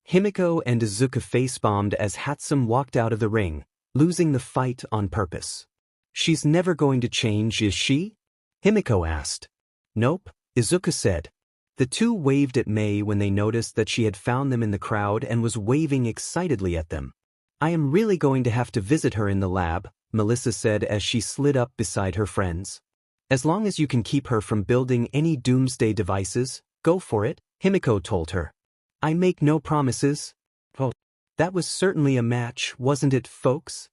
Himiko and Izuku face-bombed as Hatsum walked out of the ring, losing the fight on purpose. "She's never going to change, is she?" Himiko asked. "Nope," Izuku said. The two waved at Mei when they noticed that she had found them in the crowd and was waving excitedly at them. "I am really going to have to visit her in the lab," Melissa said as she slid up beside her friends. "As long as you can keep her from building any doomsday devices, go for it," Himiko told her. "I make no promises." "Oh, that was certainly a match, wasn't it, folks?"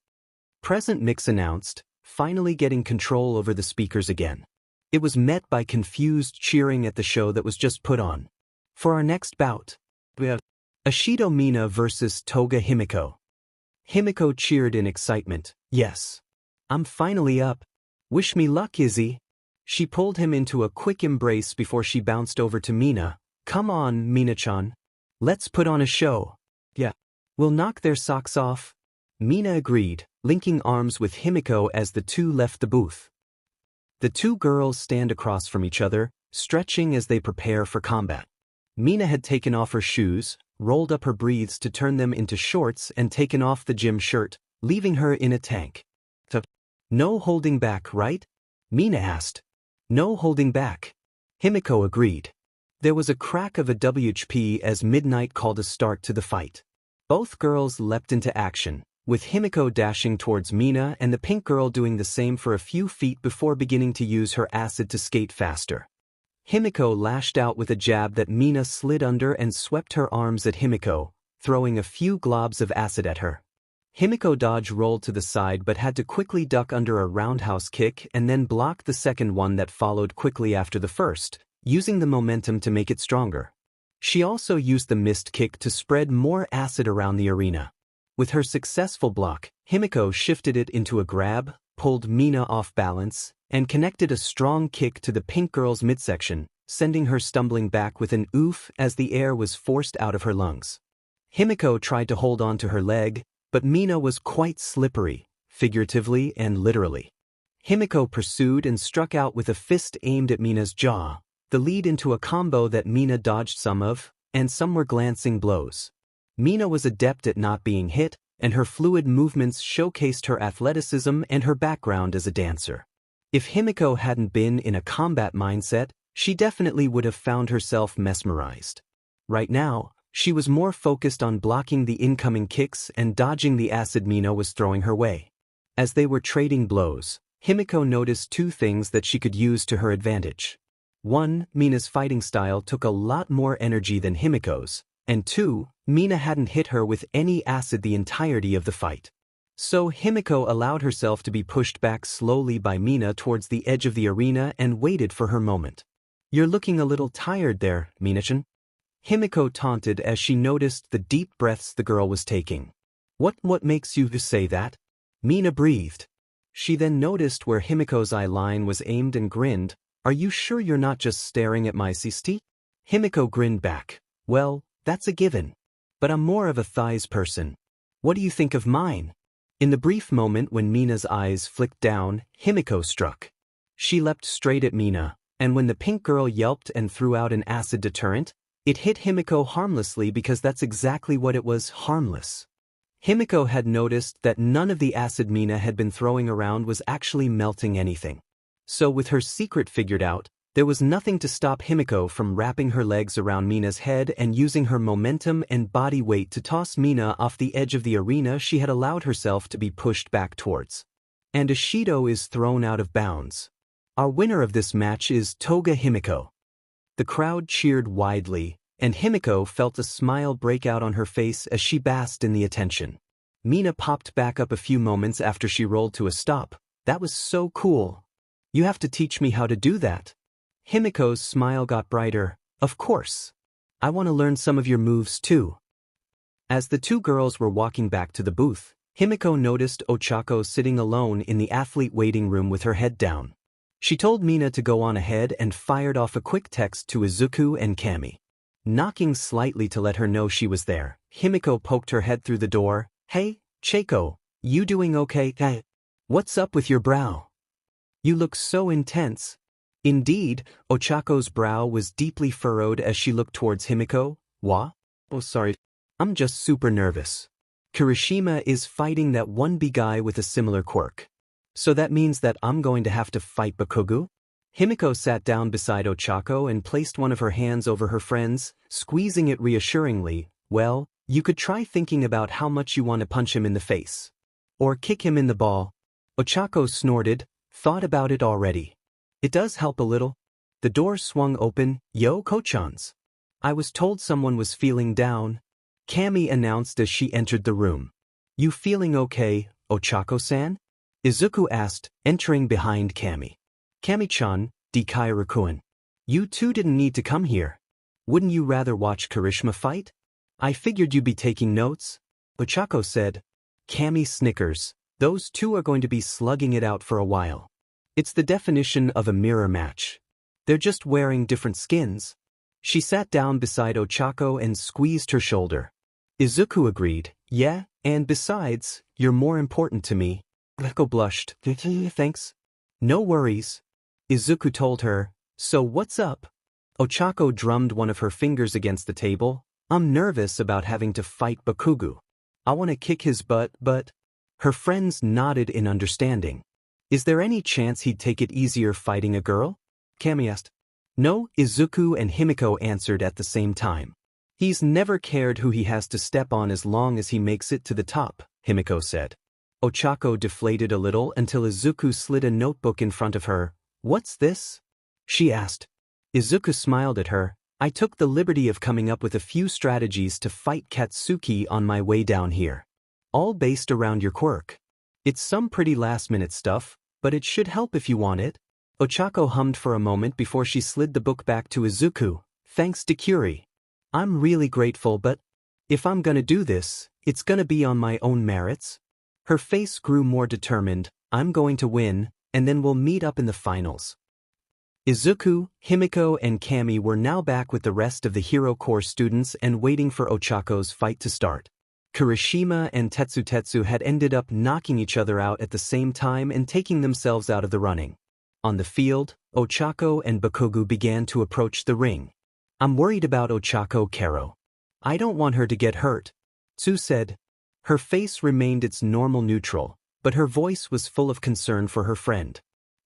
Present Mix announced, finally getting control over the speakers again. It was met by confused cheering at the show that was just put on. For our next bout, we have Ashido Mina versus Toga Himiko. Himiko cheered in excitement. "Yes. I'm finally up. Wish me luck, Izzy." She pulled him into a quick embrace before she bounced over to Mina. "Come on, Mina-chan. Let's put on a show." "Yeah. We'll knock their socks off." Mina agreed, linking arms with Himiko as the two left the booth. The two girls stand across from each other, stretching as they prepare for combat. Mina had taken off her shoes, rolled up her breathes to turn them into shorts and taken off the gym shirt, leaving her in a tank. "No holding back, right?" Mina asked. "No holding back." Himiko agreed. There was a crack of a WHP as Midnight called a start to the fight. Both girls leapt into action, with Himiko dashing towards Mina and the pink girl doing the same for a few feet before beginning to use her acid to skate faster. Himiko lashed out with a jab that Mina slid under and swept her arms at Himiko, throwing a few globs of acid at her. Himiko dodge rolled to the side but had to quickly duck under a roundhouse kick and then block the second one that followed quickly after the first, using the momentum to make it stronger. She also used the missed kick to spread more acid around the arena. With her successful block, Himiko shifted it into a grab, pulled Mina off balance, and connected a strong kick to the pink girl's midsection, sending her stumbling back with an oof as the air was forced out of her lungs. Himiko tried to hold on to her leg, but Mina was quite slippery, figuratively and literally. Himiko pursued and struck out with a fist aimed at Mina's jaw, the lead into a combo that Mina dodged some of, and some were glancing blows. Mina was adept at not being hit, and her fluid movements showcased her athleticism and her background as a dancer. If Himiko hadn't been in a combat mindset, she definitely would have found herself mesmerized. Right now, she was more focused on blocking the incoming kicks and dodging the acid Mina was throwing her way. As they were trading blows, Himiko noticed two things that she could use to her advantage. 1. Mina's fighting style took a lot more energy than Himiko's, and 2. Mina hadn't hit her with any acid the entirety of the fight. So Himiko allowed herself to be pushed back slowly by Mina towards the edge of the arena and waited for her moment. "You're looking a little tired there, Mina-chan," Himiko taunted as she noticed the deep breaths the girl was taking. What makes you say that?" Mina breathed. She then noticed where Himiko's eye line was aimed and grinned. "Are you sure you're not just staring at my cysti?" Himiko grinned back. "Well, that's a given. But I'm more of a thighs person. What do you think of mine?" In the brief moment when Mina's eyes flicked down, Himiko struck. She leapt straight at Mina, and when the pink girl yelped and threw out an acid deterrent, it hit Himiko harmlessly because that's exactly what it was, harmless. Himiko had noticed that none of the acid Mina had been throwing around was actually melting anything. So with her secret figured out, There was nothing to stop Himiko from wrapping her legs around Mina's head and using her momentum and body weight to toss Mina off the edge of the arena she had allowed herself to be pushed back towards. And Ishido is thrown out of bounds. Our winner of this match is Toga Himiko. The crowd cheered widely, and Himiko felt a smile break out on her face as she basked in the attention. Mina popped back up a few moments after she rolled to a stop. That was so cool. You have to teach me how to do that. Himiko's smile got brighter. Of course. I want to learn some of your moves too. As the two girls were walking back to the booth, Himiko noticed Ochako sitting alone in the athlete waiting room with her head down. She told Mina to go on ahead and fired off a quick text to Izuku and Kami. Knocking slightly to let her know she was there, Himiko poked her head through the door. Hey, Chako, you doing okay? What's up with your brow? You look so intense. Indeed, Ochako's brow was deeply furrowed as she looked towards Himiko. What? Oh sorry, I'm just super nervous. Kirishima is fighting that one big guy with a similar quirk. So that means that I'm going to have to fight Bakugo? Himiko sat down beside Ochako and placed one of her hands over her friend's, squeezing it reassuringly. Well, you could try thinking about how much you want to punch him in the face. Or kick him in the ball. Ochako snorted. Thought about it already. It does help a little. The door swung open. Yo, Kochans. I was told someone was feeling down. Kami announced as she entered the room. You feeling okay, Ochako-san? Izuku asked, entering behind Kami. Kami-chan, Dikairakuin. You two didn't need to come here. Wouldn't you rather watch Kirishima fight? I figured you'd be taking notes. Ochako said. Kami snickers. Those two are going to be slugging it out for a while. It's the definition of a mirror match. They're just wearing different skins. She sat down beside Ochako and squeezed her shoulder. Izuku agreed. Yeah, and besides, you're more important to me. Ochako blushed. Thanks. No worries. Izuku told her. So what's up? Ochako drummed one of her fingers against the table. I'm nervous about having to fight Bakugo. I want to kick his butt, but... Her friends nodded in understanding. Is there any chance he'd take it easier fighting a girl? Kami asked. No, Izuku and Himiko answered at the same time. He's never cared who he has to step on as long as he makes it to the top, Himiko said. Ochako deflated a little until Izuku slid a notebook in front of her. What's this? She asked. Izuku smiled at her. I took the liberty of coming up with a few strategies to fight Katsuki on my way down here. All based around your quirk. It's some pretty last-minute stuff, but it should help if you want it. Ochako hummed for a moment before she slid the book back to Izuku. Thanks to Curie. I'm really grateful, but if I'm gonna do this, it's gonna be on my own merits. Her face grew more determined. I'm going to win, and then we'll meet up in the finals. Izuku, Himiko, and Kami were now back with the rest of the Hero Corps students and waiting for Ochako's fight to start. Kirishima and Tetsu had ended up knocking each other out at the same time and taking themselves out of the running. On the field, Ochako and Bakugo began to approach the ring. I'm worried about Ochako Karo. I don't want her to get hurt, Tsu said. Her face remained its normal neutral, but her voice was full of concern for her friend.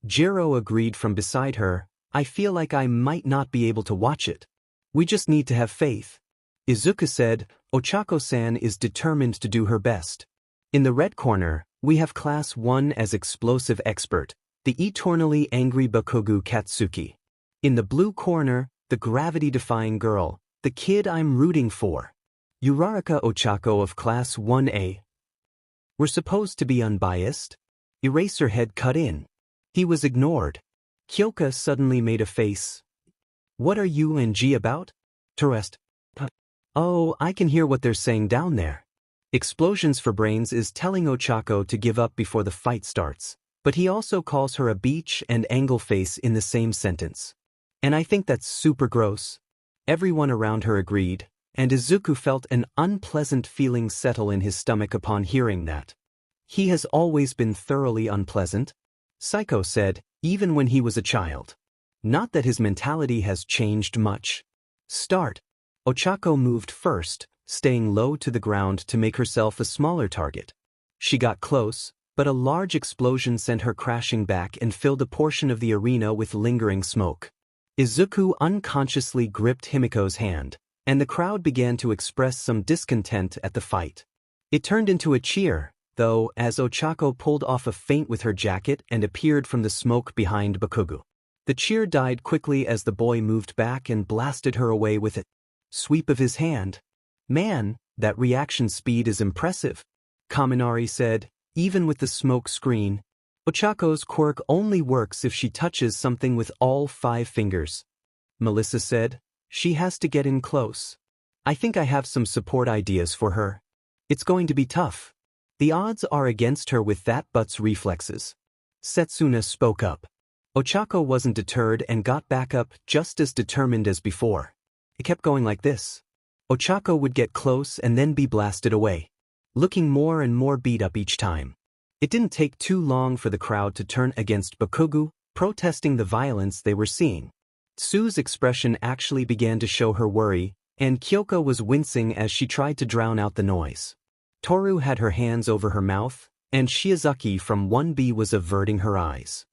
Jiro agreed from beside her. I feel like I might not be able to watch it. We just need to have faith. Izuku said, Ochako-san is determined to do her best. In the red corner, we have Class 1 as explosive expert, the eternally angry Bakugo Katsuki. In the blue corner, the gravity-defying girl, the kid I'm rooting for. Uraraka Ochako of Class 1A. We're supposed to be unbiased. Eraserhead cut in. He was ignored. Kyoka suddenly made a face. What are you and G about? Terest. Oh, I can hear what they're saying down there. Explosions for Brains is telling Ochako to give up before the fight starts, but he also calls her a beach and angle face in the same sentence. And I think that's super gross. Everyone around her agreed, and Izuku felt an unpleasant feeling settle in his stomach upon hearing that. He has always been thoroughly unpleasant, Psycho said, even when he was a child. Not that his mentality has changed much. Start. Ochako moved first, staying low to the ground to make herself a smaller target. She got close, but a large explosion sent her crashing back and filled a portion of the arena with lingering smoke. Izuku unconsciously gripped Himiko's hand, and the crowd began to express some discontent at the fight. It turned into a cheer, though, as Ochako pulled off a feint with her jacket and appeared from the smoke behind Bakugo. The cheer died quickly as the boy moved back and blasted her away with a sweep of his hand. "Man, that reaction speed is impressive," Kaminari said, even with the smoke screen. "Ochako's quirk only works if she touches something with all 5 fingers. Melissa said, "She has to get in close. I think I have some support ideas for her. It's going to be tough. The odds are against her with that butt's reflexes." Setsuna spoke up. Ochako wasn't deterred and got back up just as determined as before. It kept going like this. Ochako would get close and then be blasted away, looking more and more beat up each time. It didn't take too long for the crowd to turn against Bakugo, protesting the violence they were seeing. Tsu's expression actually began to show her worry, and Kyoko was wincing as she tried to drown out the noise. Toru had her hands over her mouth, and Shiozaki from 1B was averting her eyes.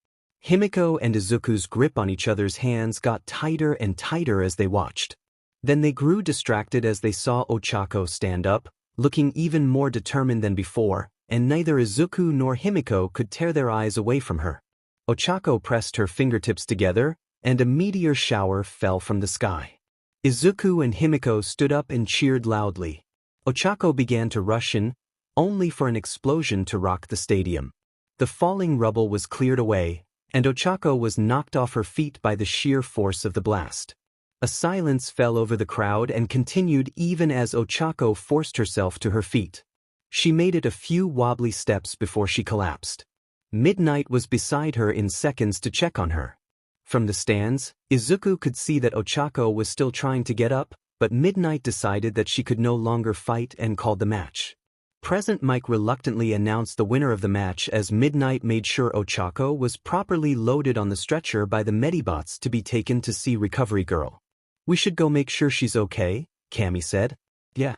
Himiko and Izuku's grip on each other's hands got tighter and tighter as they watched. Then they grew distracted as they saw Ochako stand up, looking even more determined than before, and neither Izuku nor Himiko could tear their eyes away from her. Ochako pressed her fingertips together, and a meteor shower fell from the sky. Izuku and Himiko stood up and cheered loudly. Ochako began to rush in, only for an explosion to rock the stadium. The falling rubble was cleared away, and Ochako was knocked off her feet by the sheer force of the blast. A silence fell over the crowd and continued even as Ochako forced herself to her feet. She made it a few wobbly steps before she collapsed. Midnight was beside her in seconds to check on her. From the stands, Izuku could see that Ochako was still trying to get up, but Midnight decided that she could no longer fight and called the match. Present Mike reluctantly announced the winner of the match as Midnight made sure Ochako was properly loaded on the stretcher by the Medibots to be taken to see Recovery Girl. "We should go make sure she's okay," Kami said. "Yeah."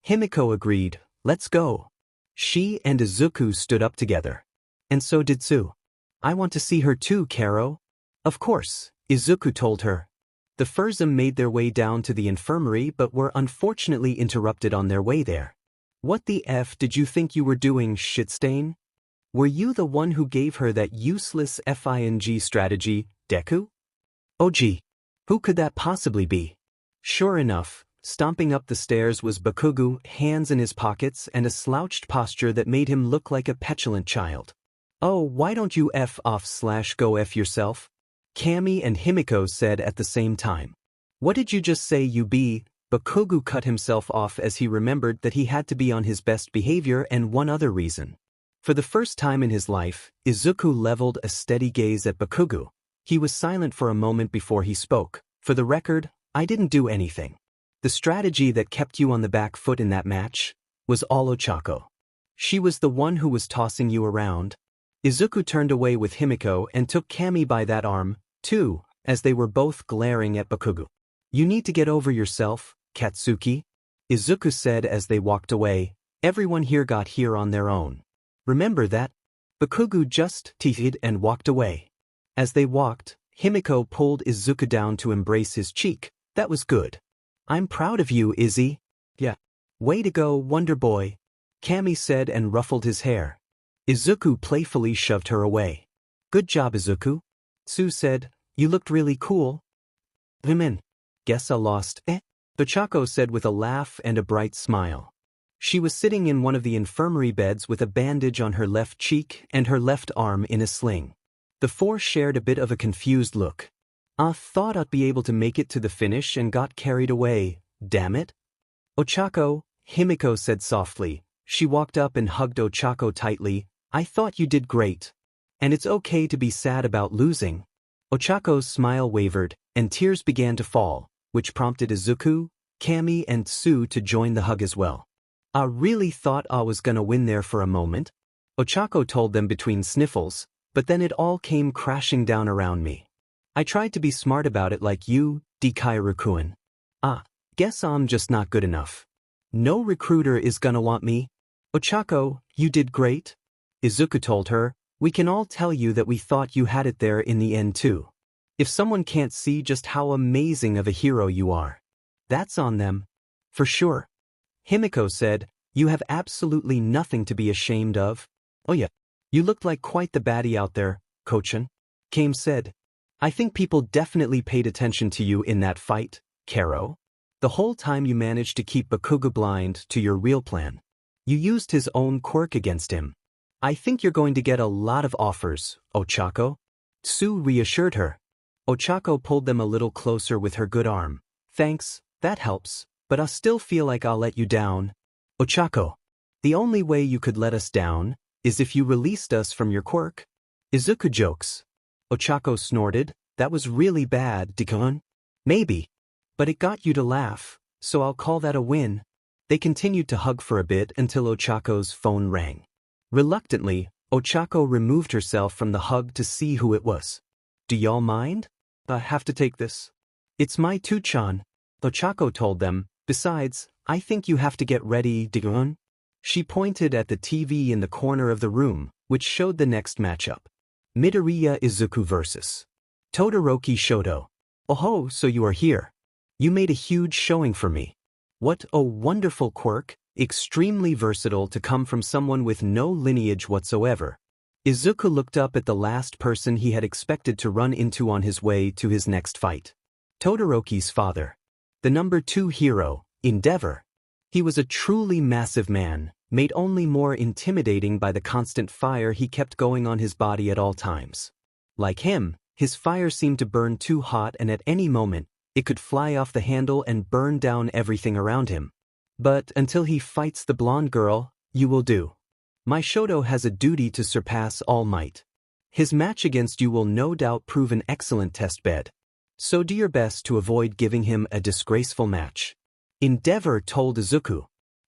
Himiko agreed, "Let's go." She and Izuku stood up together. And so did Tsu. "I want to see her too, Karo." "Of course," Izuku told her. The Furzum made their way down to the infirmary but were unfortunately interrupted on their way there. "What the F did you think you were doing, Shitstain? Were you the one who gave her that useless FING strategy, Deku?" "Oh gee, who could that possibly be?" Sure enough, stomping up the stairs was Bakugo, hands in his pockets and a slouched posture that made him look like a petulant child. "Oh, why don't you F/go F yourself?" Kami and Himiko said at the same time. "What did you just say, you be?" Bakugo cut himself off as he remembered that he had to be on his best behavior and one other reason. For the first time in his life, Izuku leveled a steady gaze at Bakugo. He was silent for a moment before he spoke. "For the record, I didn't do anything. The strategy that kept you on the back foot in that match was all Ochako. She was the one who was tossing you around." Izuku turned away with Himiko and took Kami by that arm, too, as they were both glaring at Bakugo. "You need to get over yourself, Katsuki," Izuku said as they walked away. "Everyone here got here on their own. Remember that?" Bakugo just teethed and walked away. As they walked, Himiko pulled Izuku down to embrace his cheek. "That was good. I'm proud of you, Izzy." "Yeah. Way to go, Wonder Boy," Kami said and ruffled his hair. Izuku playfully shoved her away. "Good job, Izuku," Tsu said. "You looked really cool." "Guess I lost, eh?" Ochako said with a laugh and a bright smile. She was sitting in one of the infirmary beds with a bandage on her left cheek and her left arm in a sling. The 4 shared a bit of a confused look. "I thought I'd be able to make it to the finish and got carried away, damn it." "Ochako," Himiko said softly. She walked up and hugged Ochako tightly. "I thought you did great. And it's okay to be sad about losing." Ochako's smile wavered, and tears began to fall, which prompted Izuku, Kami and Tsu to join the hug as well. "I really thought I was gonna win there for a moment," Ochako told them between sniffles, "but then it all came crashing down around me. I tried to be smart about it like you, Dikairu-kun. Guess I'm just not good enough. No recruiter is gonna want me." "Ochako, you did great," Izuku told her. "We can all tell you that we thought you had it there in the end too." If someone can't see just how amazing of a hero you are, that's on them. For sure. Himiko said, "You have absolutely nothing to be ashamed of." "Oh yeah. You looked like quite the baddie out there, Kochan." Kame said. "I think people definitely paid attention to you in that fight, Karo. The whole time you managed to keep Bakugo blind to your real plan. You used his own quirk against him. I think you're going to get a lot of offers, Ochako." Tsu reassured her. Ochako pulled them a little closer with her good arm. "Thanks, that helps, but I still feel like I'll let you down." "Ochako, the only way you could let us down is if you released us from your quirk." Izuku jokes. Ochako snorted. "That was really bad, Deku. Maybe. But it got you to laugh, so I'll call that a win." They continued to hug for a bit until Ochako's phone rang. Reluctantly, Ochako removed herself from the hug to see who it was. "Do y'all mind? I have to take this." "It's my Tuchan," Ochako told them. "Besides, I think you have to get ready, Deku." She pointed at the TV in the corner of the room, which showed the next matchup. Midoriya Izuku vs. Todoroki Shoto. "Oh, so you are here. You made a huge showing for me. What a wonderful quirk, extremely versatile to come from someone with no lineage whatsoever." Izuku looked up at the last person he had expected to run into on his way to his next fight. Todoroki's father. The number 2 hero, Endeavor. He was a truly massive man, made only more intimidating by the constant fire he kept going on his body at all times. Like him, his fire seemed to burn too hot, and at any moment, it could fly off the handle and burn down everything around him. But until he fights the blonde girl, you will do. My Shoto has a duty to surpass all might. His match against you will no doubt prove an excellent test bed. So do your best to avoid giving him a disgraceful match." Endeavor told Izuku.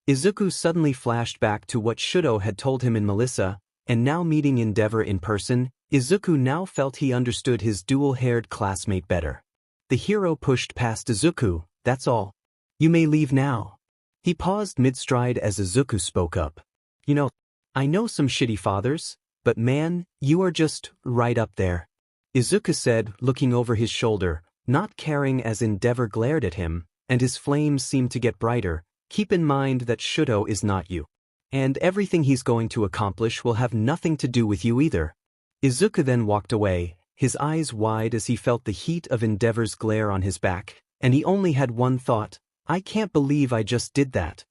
Izuku suddenly flashed back to what Shoto had told him in Melissa, and now meeting Endeavor in person, Izuku now felt he understood his dual-haired classmate better. The hero pushed past Izuku. "That's all. You may leave now." He paused mid-stride as Izuku spoke up. "You know, I know some shitty fathers, but man, you are just right up there," Izuku said, looking over his shoulder, not caring as Endeavor glared at him, and his flames seemed to get brighter. "Keep in mind that Shoto is not you. And everything he's going to accomplish will have nothing to do with you either." Izuku then walked away, his eyes wide as he felt the heat of Endeavor's glare on his back, and he only had one thought: "I can't believe I just did that."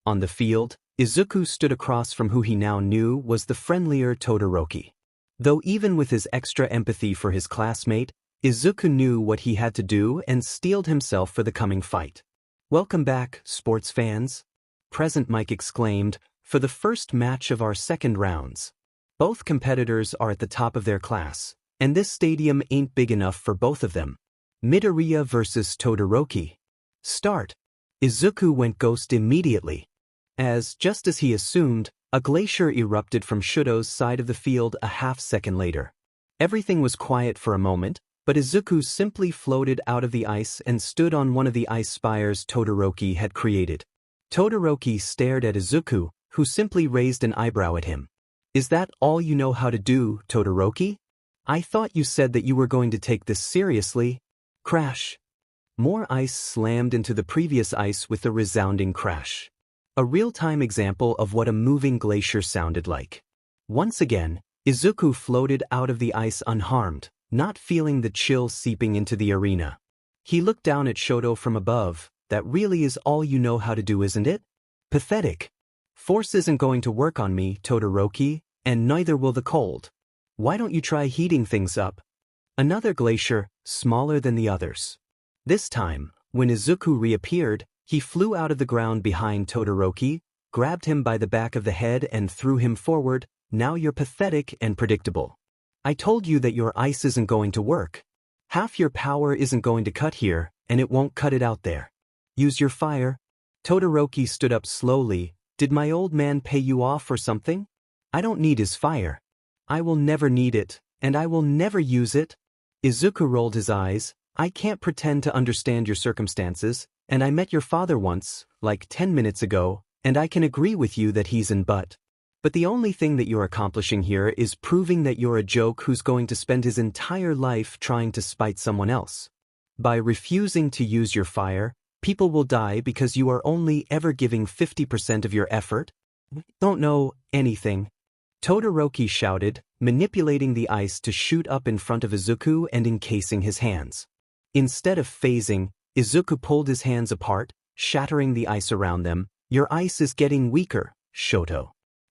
On the field, Izuku stood across from who he now knew was the friendlier Todoroki. Though even with his extra empathy for his classmate, Izuku knew what he had to do and steeled himself for the coming fight. "Welcome back, sports fans," Present Mike exclaimed, "for the first match of our second rounds. Both competitors are at the top of their class, and this stadium ain't big enough for both of them. Midoriya vs. Todoroki. Start." Izuku went ghost immediately. Just as he assumed, a glacier erupted from Shoto's side of the field a half-second later. Everything was quiet for a moment, but Izuku simply floated out of the ice and stood on one of the ice spires Todoroki had created. Todoroki stared at Izuku, who simply raised an eyebrow at him. "Is that all you know how to do, Todoroki? I thought you said that you were going to take this seriously." Crash. More ice slammed into the previous ice with a resounding crash. A real-time example of what a moving glacier sounded like. Once again, Izuku floated out of the ice unharmed, not feeling the chill seeping into the arena. He looked down at Shoto from above. "That really is all you know how to do, isn't it? Pathetic. Force isn't going to work on me, Todoroki, and neither will the cold. Why don't you try heating things up?" Another glacier, smaller than the others. This time, when Izuku reappeared, he flew out of the ground behind Todoroki, grabbed him by the back of the head and threw him forward. "Now you're pathetic and predictable. I told you that your ice isn't going to work. Half your power isn't going to cut here, and it won't cut it out there. Use your fire." Todoroki stood up slowly. "Did my old man pay you off or something? I don't need his fire. I will never need it, and I will never use it." Izuku rolled his eyes. "I can't pretend to understand your circumstances, and I met your father once, like 10 minutes ago, and I can agree with you that he's in butt. But the only thing that you're accomplishing here is proving that you're a joke who's going to spend his entire life trying to spite someone else. By refusing to use your fire, people will die because you are only ever giving 50% of your effort? Don't know anything. Todoroki shouted, manipulating the ice to shoot up in front of Izuku and encasing his hands. Instead of phasing, Izuku pulled his hands apart, shattering the ice around them. Your ice is getting weaker, Shoto.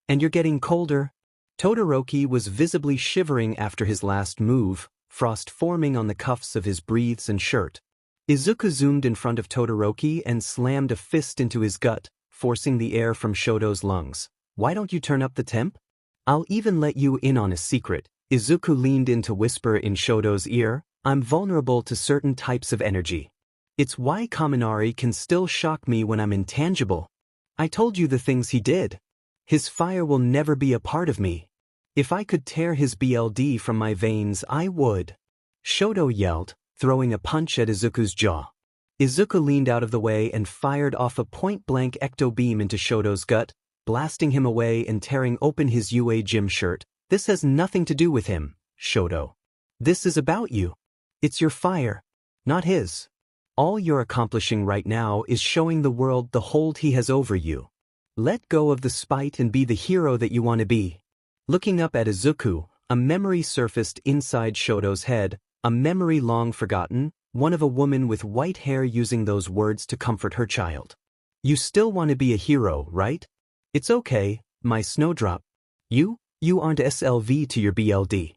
And you're getting colder. Todoroki was visibly shivering after his last move, frost forming on the cuffs of his briefs and shirt. Izuku zoomed in front of Todoroki and slammed a fist into his gut, forcing the air from Shoto's lungs. Why don't you turn up the temp? I'll even let you in on a secret. Izuku leaned in to whisper in Shoto's ear, I'm vulnerable to certain types of energy. It's why Kaminari can still shock me when I'm intangible. I told you the things he did. His fire will never be a part of me. If I could tear his BLD from my veins, I would. Shoto yelled, throwing a punch at Izuku's jaw. Izuku leaned out of the way and fired off a point-blank ecto-beam into Shoto's gut, blasting him away and tearing open his UA gym shirt. This has nothing to do with him, Shoto. This is about you. It's your fire, not his. All you're accomplishing right now is showing the world the hold he has over you. Let go of the spite and be the hero that you want to be. Looking up at Izuku, a memory surfaced inside Shoto's head, a memory long forgotten, one of a woman with white hair using those words to comfort her child. You still want to be a hero, right? It's okay, my snowdrop. You aren't SLV to your BLD.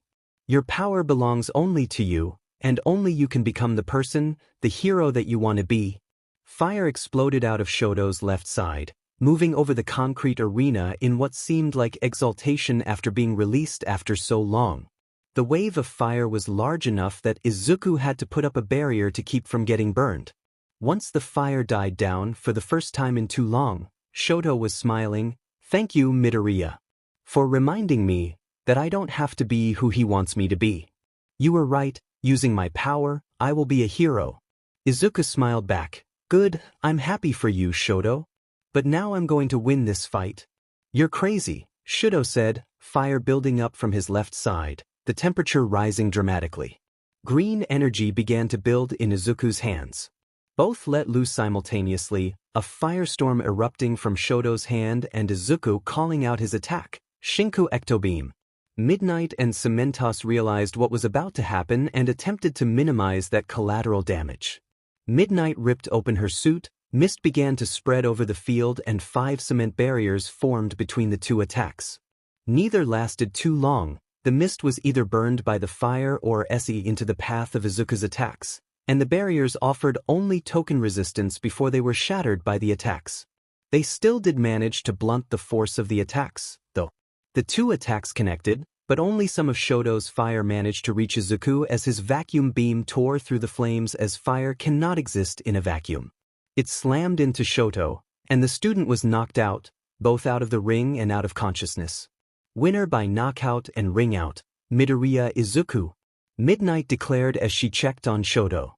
Your power belongs only to you, and only you can become the person, the hero that you want to be. Fire exploded out of Shoto's left side, moving over the concrete arena in what seemed like exultation after being released after so long. The wave of fire was large enough that Izuku had to put up a barrier to keep from getting burned. Once the fire died down for the first time in too long, Shoto was smiling. Thank you, Midoriya, for reminding me that I don't have to be who he wants me to be. You were right, using my power, I will be a hero. Izuku smiled back. Good, I'm happy for you, Shoto. But now I'm going to win this fight. You're crazy, Shoto said, fire building up from his left side, the temperature rising dramatically. Green energy began to build in Izuku's hands. Both let loose simultaneously, a firestorm erupting from Shoto's hand and Izuku calling out his attack, Shinku Ectobeam. Midnight and Cementos realized what was about to happen and attempted to minimize that collateral damage. Midnight ripped open her suit, mist began to spread over the field and 5 cement barriers formed between the two attacks. Neither lasted too long, the mist was either burned by the fire or SE into the path of Izuku's attacks, and the barriers offered only token resistance before they were shattered by the attacks. They still did manage to blunt the force of the attacks, though. The two attacks connected, but only some of Shoto's fire managed to reach Izuku as his vacuum beam tore through the flames as fire cannot exist in a vacuum. It slammed into Shoto, and the student was knocked out, both out of the ring and out of consciousness. Winner by knockout and ring out, Midoriya Izuku, Midnight declared as she checked on Shoto.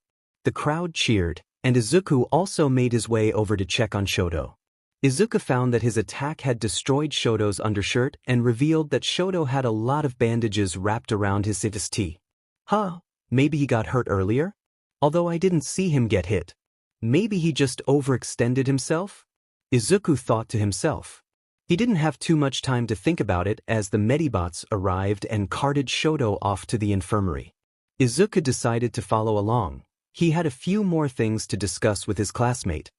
The crowd cheered, and Izuku also made his way over to check on Shoto. Izuku found that his attack had destroyed Shoto's undershirt and revealed that Shoto had a lot of bandages wrapped around his CT. Huh, maybe he got hurt earlier? Although I didn't see him get hit. Maybe he just overextended himself? Izuku thought to himself. He didn't have too much time to think about it as the Medibots arrived and carted Shoto off to the infirmary. Izuku decided to follow along. He had a few more things to discuss with his classmate.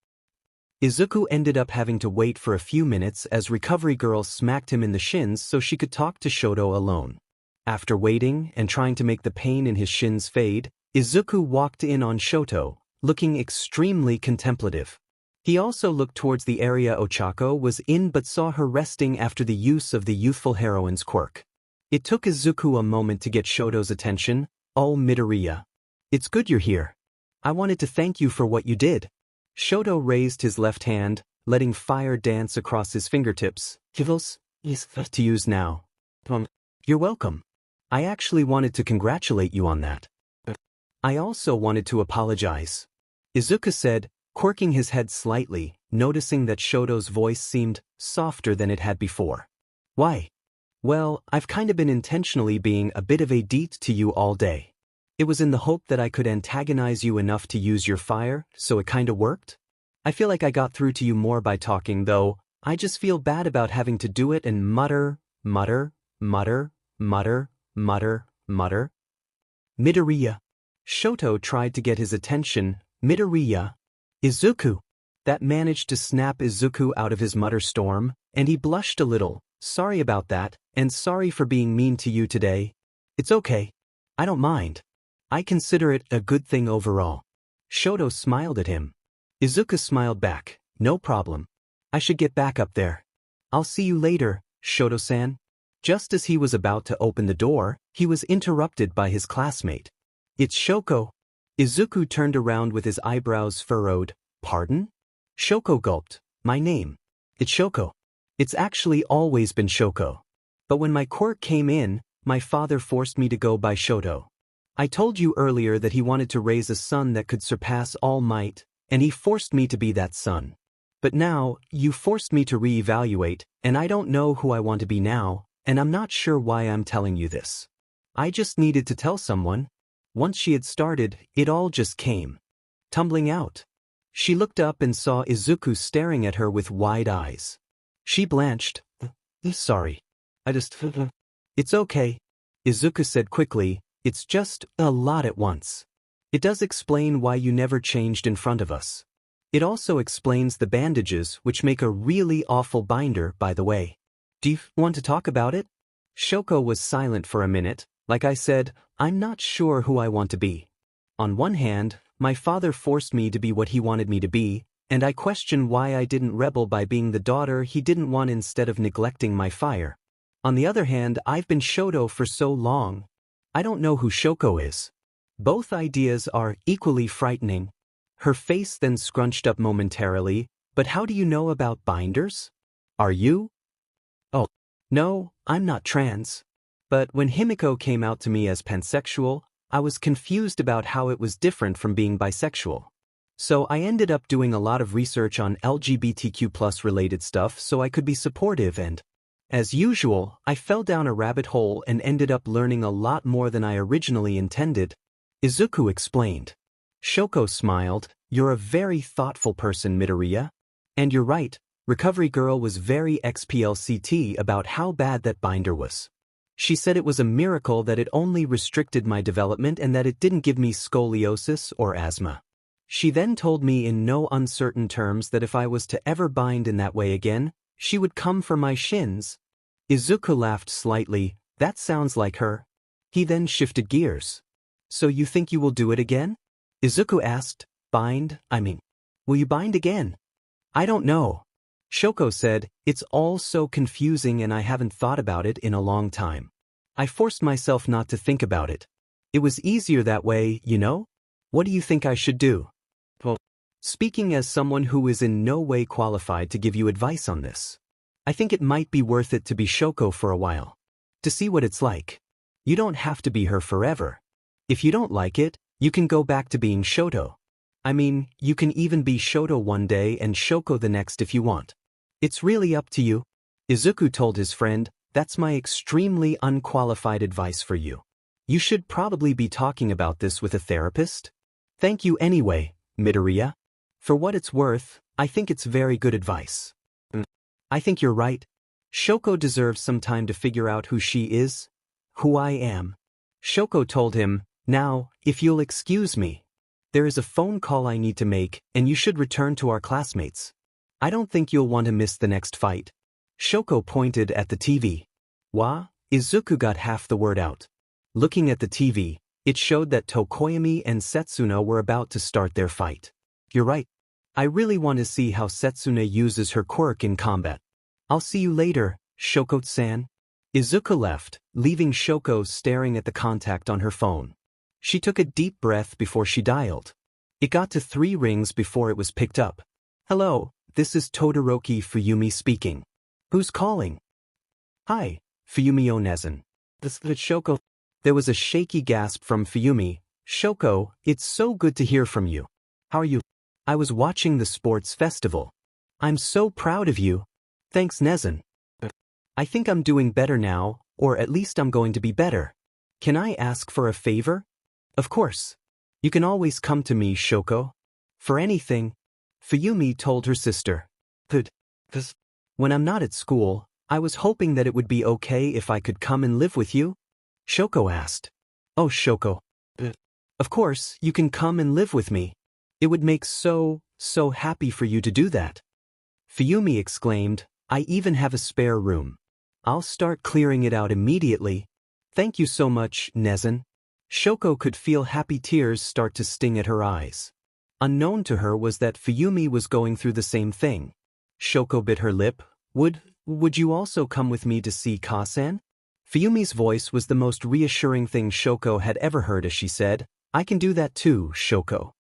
Izuku ended up having to wait for a few minutes as Recovery Girl smacked him in the shins so she could talk to Shoto alone. After waiting and trying to make the pain in his shins fade, Izuku walked in on Shoto, looking extremely contemplative. He also looked towards the area Ochako was in but saw her resting after the use of the youthful heroine's quirk. It took Izuku a moment to get Shoto's attention. Oh, Midoriya. It's good you're here. I wanted to thank you for what you did. Shoto raised his left hand, letting fire dance across his fingertips. Kivos is to use now. You're welcome. I actually wanted to congratulate you on that. I also wanted to apologize. Izuku said, quirking his head slightly, noticing that Shoto's voice seemed softer than it had before. Why? Well, I've kinda been intentionally being a bit of a deet to you all day. It was in the hope that I could antagonize you enough to use your fire, so it kinda worked? I feel like I got through to you more by talking, though. I just feel bad about having to do it and mutter, mutter, mutter, mutter, mutter, mutter. Midoriya. Shoto tried to get his attention. Midoriya Izuku. That managed to snap Izuku out of his mutter storm, and he blushed a little. Sorry about that, and sorry for being mean to you today. It's okay. I don't mind. I consider it a good thing overall. Shoto smiled at him. Izuku smiled back. No problem. I should get back up there. I'll see you later, Shoto-san. Just as he was about to open the door, he was interrupted by his classmate. It's Shoko. Izuku turned around with his eyebrows furrowed. Pardon? Shoko gulped. My name. It's Shoko. It's actually always been Shoko. But when my quirk came in, my father forced me to go by Shoto. I told you earlier that he wanted to raise a son that could surpass all might, and he forced me to be that son. But now, you forced me to reevaluate, and I don't know who I want to be now, and I'm not sure why I'm telling you this. I just needed to tell someone. Once she had started, it all just came tumbling out. She looked up and saw Izuku staring at her with wide eyes. She blanched. Sorry. It's okay. Izuku said quickly, it's just a lot at once. It does explain why you never changed in front of us. It also explains the bandages, which make a really awful binder, by the way. Do you want to talk about it? Shoko was silent for a minute. Like I said, I'm not sure who I want to be. On one hand, my father forced me to be what he wanted me to be, and I question why I didn't rebel by being the daughter he didn't want instead of neglecting my fire. On the other hand, I've been Shoto for so long. I don't know who Shoko is. Both ideas are equally frightening. Her face then scrunched up momentarily. But how do you know about binders? Are you? Oh, no, I'm not trans. But when Himiko came out to me as pansexual, I was confused about how it was different from being bisexual. So I ended up doing a lot of research on LGBTQ+ related stuff so I could be supportive and, as usual, I fell down a rabbit hole and ended up learning a lot more than I originally intended. Izuku explained. Shoko smiled. You're a very thoughtful person, Midoriya. And you're right, Recovery Girl was very explicit about how bad that binder was. She said it was a miracle that it only restricted my development and that it didn't give me scoliosis or asthma. She then told me in no uncertain terms that if I was to ever bind in that way again, she would come for my shins. Izuku laughed slightly. That sounds like her. He then shifted gears. So you think you will do it again? Izuku asked. Bind, will you bind again? I don't know. Shoko said, it's all so confusing and I haven't thought about it in a long time. I forced myself not to think about it. It was easier that way, you know? What do you think I should do? Well, speaking as someone who is in no way qualified to give you advice on this, I think it might be worth it to be Shoko for a while. To see what it's like. You don't have to be her forever. If you don't like it, you can go back to being Shoto. You can even be Shoto one day and Shoko the next if you want. It's really up to you. Izuku told his friend, that's my extremely unqualified advice for you. You should probably be talking about this with a therapist. Thank you anyway, Midoriya. For what it's worth, I think it's very good advice. I think you're right. Shoko deserves some time to figure out who she is, who I am. Shoko told him, now, if you'll excuse me. There is a phone call I need to make, and you should return to our classmates. I don't think you'll want to miss the next fight. Shoko pointed at the TV. Wa? Izuku got half the word out. Looking at the TV, it showed that Tokoyami and Setsuna were about to start their fight. You're right. I really want to see how Setsuna uses her quirk in combat. I'll see you later, Shoko-san. Izuku left, leaving Shoko staring at the contact on her phone. She took a deep breath before she dialed. It got to 3 rings before it was picked up. Hello, this is Todoroki Fuyumi speaking. Who's calling? Hi, Fuyumi Onezen. This is Shoko. There was a shaky gasp from Fuyumi. Shoko, it's so good to hear from you. How are you? I was watching the sports festival. I'm so proud of you. Thanks, Nezen. I think I'm doing better now, or at least I'm going to be better. Can I ask for a favor? Of course. You can always come to me, Shoko. For anything. Fuyumi told her sister. But, when I'm not at school, I was hoping that it would be okay if I could come and live with you? Shoko asked. Oh, Shoko. Of course, you can come and live with me. It would make so happy for you to do that. Fuyumi exclaimed, I even have a spare room. I'll start clearing it out immediately. Thank you so much, Nezen. Shoko could feel happy tears start to sting at her eyes. Unknown to her was that Fuyumi was going through the same thing. Shoko bit her lip. Would you also come with me to see Kasen? Fuyumi's voice was the most reassuring thing Shoko had ever heard as she said, I can do that too, Shoko.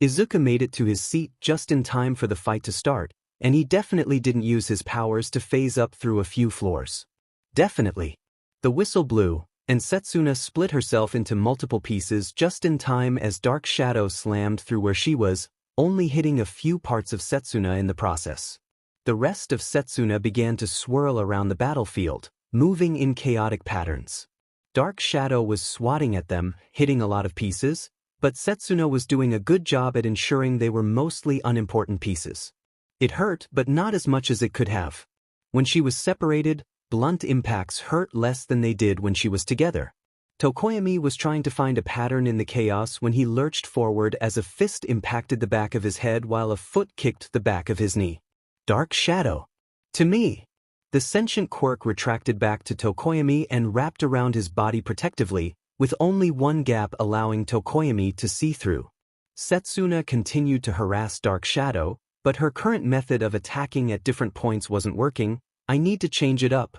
Izuku made it to his seat just in time for the fight to start, and he definitely didn't use his powers to phase up through a few floors. Definitely. The whistle blew, and Setsuna split herself into multiple pieces just in time as Dark Shadow slammed through where she was, only hitting a few parts of Setsuna in the process. The rest of Setsuna began to swirl around the battlefield, moving in chaotic patterns. Dark Shadow was swatting at them, hitting a lot of pieces, but Setsuna was doing a good job at ensuring they were mostly unimportant pieces. It hurt, but not as much as it could have. When she was separated, blunt impacts hurt less than they did when she was together. Tokoyami was trying to find a pattern in the chaos when he lurched forward as a fist impacted the back of his head while a foot kicked the back of his knee. Dark Shadow. To me. The sentient quirk retracted back to Tokoyami and wrapped around his body protectively, with only one gap allowing Tokoyami to see through. Setsuna continued to harass Dark Shadow, but her current method of attacking at different points wasn't working. I need to change it up.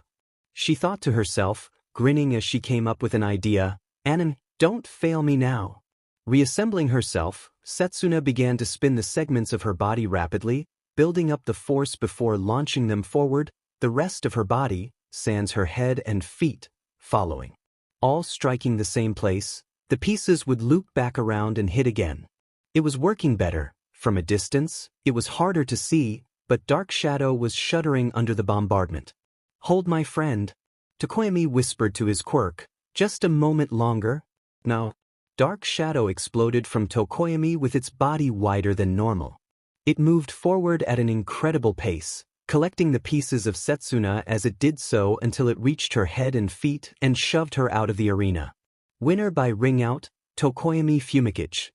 She thought to herself, grinning as she came up with an idea, Anan, don't fail me now. Reassembling herself, Setsuna began to spin the segments of her body rapidly, building up the force before launching them forward, the rest of her body, sans her head and feet, following. All striking the same place, the pieces would loop back around and hit again. It was working better. From a distance, it was harder to see, but Dark Shadow was shuddering under the bombardment. Hold my friend. Tokoyami whispered to his quirk, just a moment longer. No. Dark Shadow exploded from Tokoyami with its body wider than normal. It moved forward at an incredible pace, collecting the pieces of Setsuna as it did so until it reached her head and feet and shoved her out of the arena. Winner by ring out, Tokoyami Fumikage.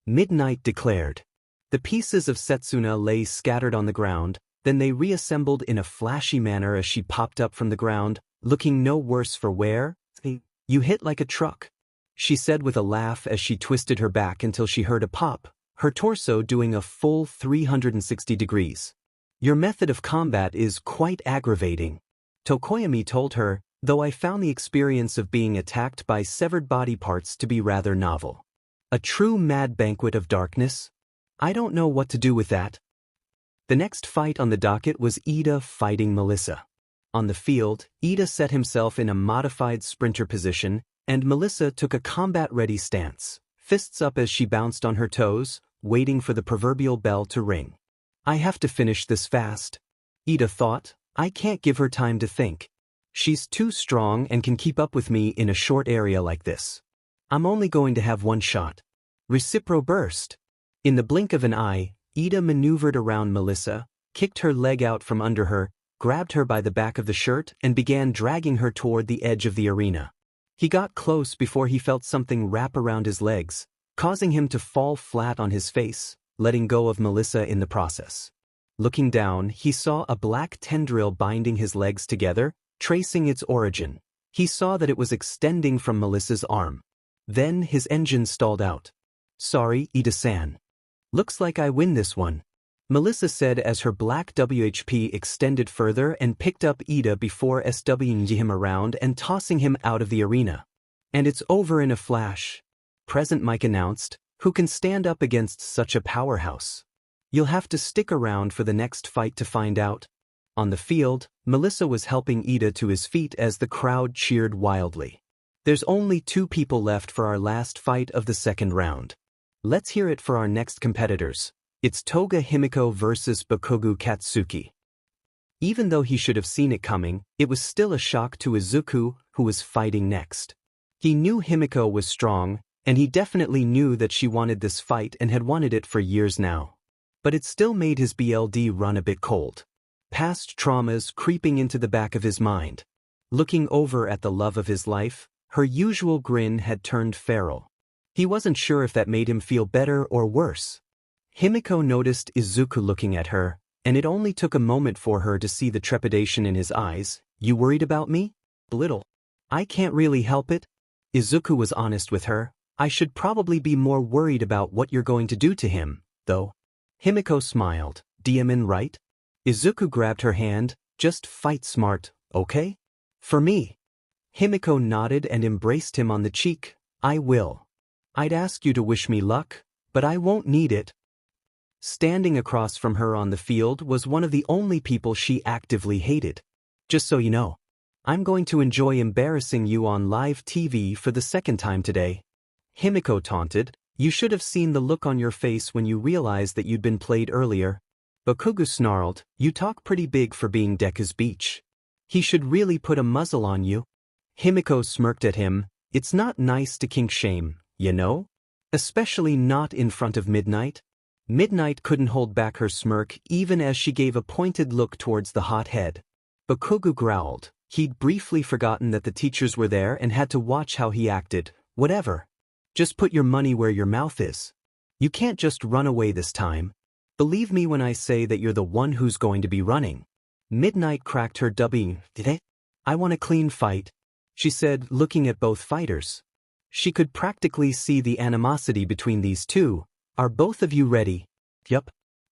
Midnight declared. The pieces of Setsuna lay scattered on the ground, then they reassembled in a flashy manner as she popped up from the ground, looking no worse for wear. You hit like a truck, she said with a laugh as she twisted her back until she heard a pop, her torso doing a full 360 degrees. Your method of combat is quite aggravating, Tokoyami told her, though I found the experience of being attacked by severed body parts to be rather novel. A true mad banquet of darkness? I don't know what to do with that. The next fight on the docket was Ida fighting Melissa. On the field, Ida set himself in a modified sprinter position, and Melissa took a combat-ready stance, fists up as she bounced on her toes, waiting for the proverbial bell to ring. I have to finish this fast, Ida thought. I can't give her time to think. She's too strong and can keep up with me in a short area like this. I'm only going to have one shot. Recipro burst. In the blink of an eye, Ida maneuvered around Melissa, kicked her leg out from under her, grabbed her by the back of the shirt and began dragging her toward the edge of the arena. He got close before he felt something wrap around his legs, causing him to fall flat on his face, letting go of Melissa in the process. Looking down, he saw a black tendril binding his legs together, tracing its origin. He saw that it was extending from Melissa's arm. Then his engine stalled out. Sorry, Ida-san. Looks like I win this one, Melissa said as her black WHP extended further and picked up Ida before SWing him around and tossing him out of the arena. And it's over in a flash. Present Mike announced, who can stand up against such a powerhouse? You'll have to stick around for the next fight to find out. On the field, Melissa was helping Ida to his feet as the crowd cheered wildly. There's only 2 people left for our last fight of the second round. Let's hear it for our next competitors. It's Toga Himiko versus Bakogu Katsuki. Even though he should have seen it coming, it was still a shock to Izuku, who was fighting next. He knew Himiko was strong, and he definitely knew that she wanted this fight and had wanted it for years now. But it still made his BLD run a bit cold. Past traumas creeping into the back of his mind. Looking over at the love of his life, her usual grin had turned feral. He wasn't sure if that made him feel better or worse. Himiko noticed Izuku looking at her, and it only took a moment for her to see the trepidation in his eyes. "You worried about me?" "Little. I can't really help it." Izuku was honest with her. "I should probably be more worried about what you're going to do to him, though." Himiko smiled. "Diamond, right?" Izuku grabbed her hand. "Just fight smart, okay? For me." Himiko nodded and embraced him on the cheek. "I will. I'd ask you to wish me luck, but I won't need it." Standing across from her on the field was one of the only people she actively hated. "Just so you know, I'm going to enjoy embarrassing you on live TV for the second time today." Himiko taunted. "You should have seen the look on your face when you realized that you'd been played earlier." Bakugu snarled. "You talk pretty big for being Deku's beach. He should really put a muzzle on you." Himiko smirked at him. "It's not nice to kink shame, you know? Especially not in front of Midnight." Midnight couldn't hold back her smirk even as she gave a pointed look towards the hot head. Bakugu growled. He'd briefly forgotten that the teachers were there and had to watch how he acted. "Whatever. Just put your money where your mouth is. You can't just run away this time. Believe me when I say that you're the one who's going to be running." Midnight cracked her dubbing. "Did it? I want a clean fight," she said, looking at both fighters. She could practically see the animosity between these two. "Are both of you ready?" "Yup,"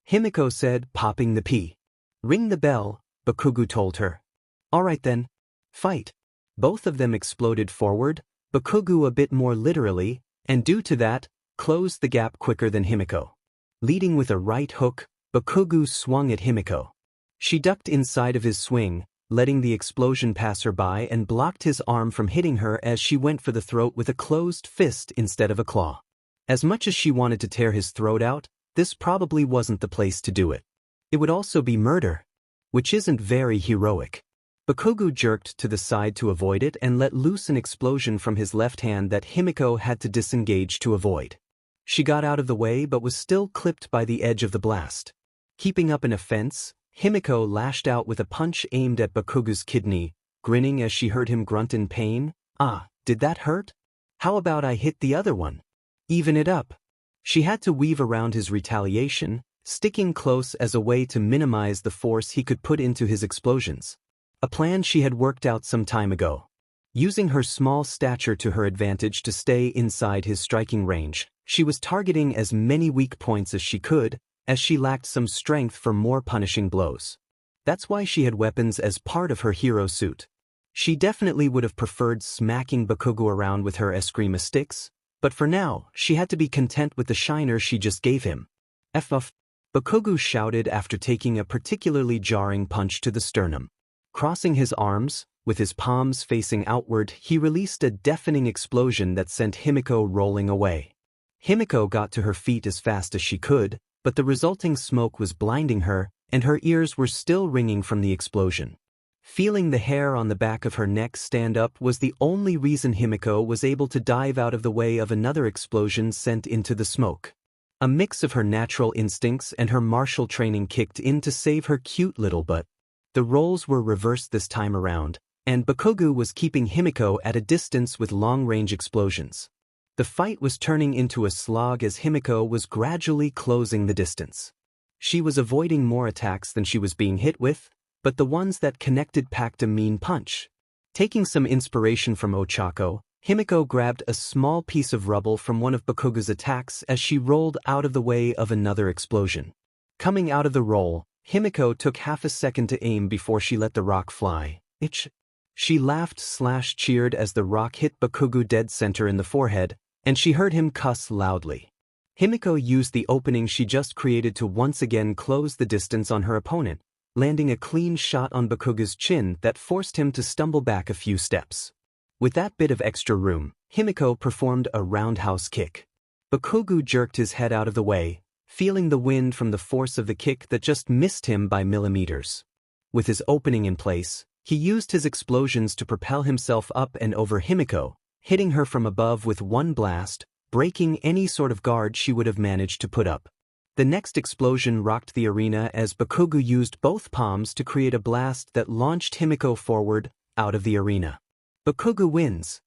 Himiko said, popping the P. "Ring the bell," Bakugu told her. "All right then. Fight." Both of them exploded forward, Bakugu a bit more literally, and due to that, closed the gap quicker than Himiko. Leading with a right hook, Bakugu swung at Himiko. She ducked inside of his swing, letting the explosion pass her by and blocked his arm from hitting her as she went for the throat with a closed fist instead of a claw. As much as she wanted to tear his throat out, this probably wasn't the place to do it. It would also be murder, which isn't very heroic. Bakugu jerked to the side to avoid it and let loose an explosion from his left hand that Himiko had to disengage to avoid. She got out of the way but was still clipped by the edge of the blast. Keeping up an offense, Himiko lashed out with a punch aimed at Bakugu's kidney, grinning as she heard him grunt in pain. "Ah, did that hurt? How about I hit the other one? Even it up." She had to weave around his retaliation, sticking close as a way to minimize the force he could put into his explosions. A plan she had worked out some time ago. Using her small stature to her advantage to stay inside his striking range, she was targeting as many weak points as she could, as she lacked some strength for more punishing blows. That's why she had weapons as part of her hero suit. She definitely would have preferred smacking Bakugu around with her eskrima sticks, but for now, she had to be content with the shiner she just gave him. "F off," Bakugu shouted after taking a particularly jarring punch to the sternum. Crossing his arms, with his palms facing outward, he released a deafening explosion that sent Himiko rolling away. Himiko got to her feet as fast as she could, but the resulting smoke was blinding her, and her ears were still ringing from the explosion. Feeling the hair on the back of her neck stand up was the only reason Himiko was able to dive out of the way of another explosion sent into the smoke. A mix of her natural instincts and her martial training kicked in to save her cute little butt. The roles were reversed this time around, and Bakugu was keeping Himiko at a distance with long-range explosions. The fight was turning into a slog as Himiko was gradually closing the distance. She was avoiding more attacks than she was being hit with, but the ones that connected packed a mean punch. Taking some inspiration from Ochako, Himiko grabbed a small piece of rubble from one of Bakugu's attacks as she rolled out of the way of another explosion. Coming out of the roll, Himiko took half a second to aim before she let the rock fly. "Itch." She laughed/cheered as the rock hit Bakugu dead center in the forehead, and she heard him cuss loudly. Himiko used the opening she just created to once again close the distance on her opponent, landing a clean shot on Bakugu's chin that forced him to stumble back a few steps. With that bit of extra room, Himiko performed a roundhouse kick. Bakugu jerked his head out of the way, feeling the wind from the force of the kick that just missed him by millimeters. With his opening in place, he used his explosions to propel himself up and over Himiko, hitting her from above with one blast, breaking any sort of guard she would have managed to put up. The next explosion rocked the arena as Bakugo used both palms to create a blast that launched Himiko forward, out of the arena. Bakugo wins.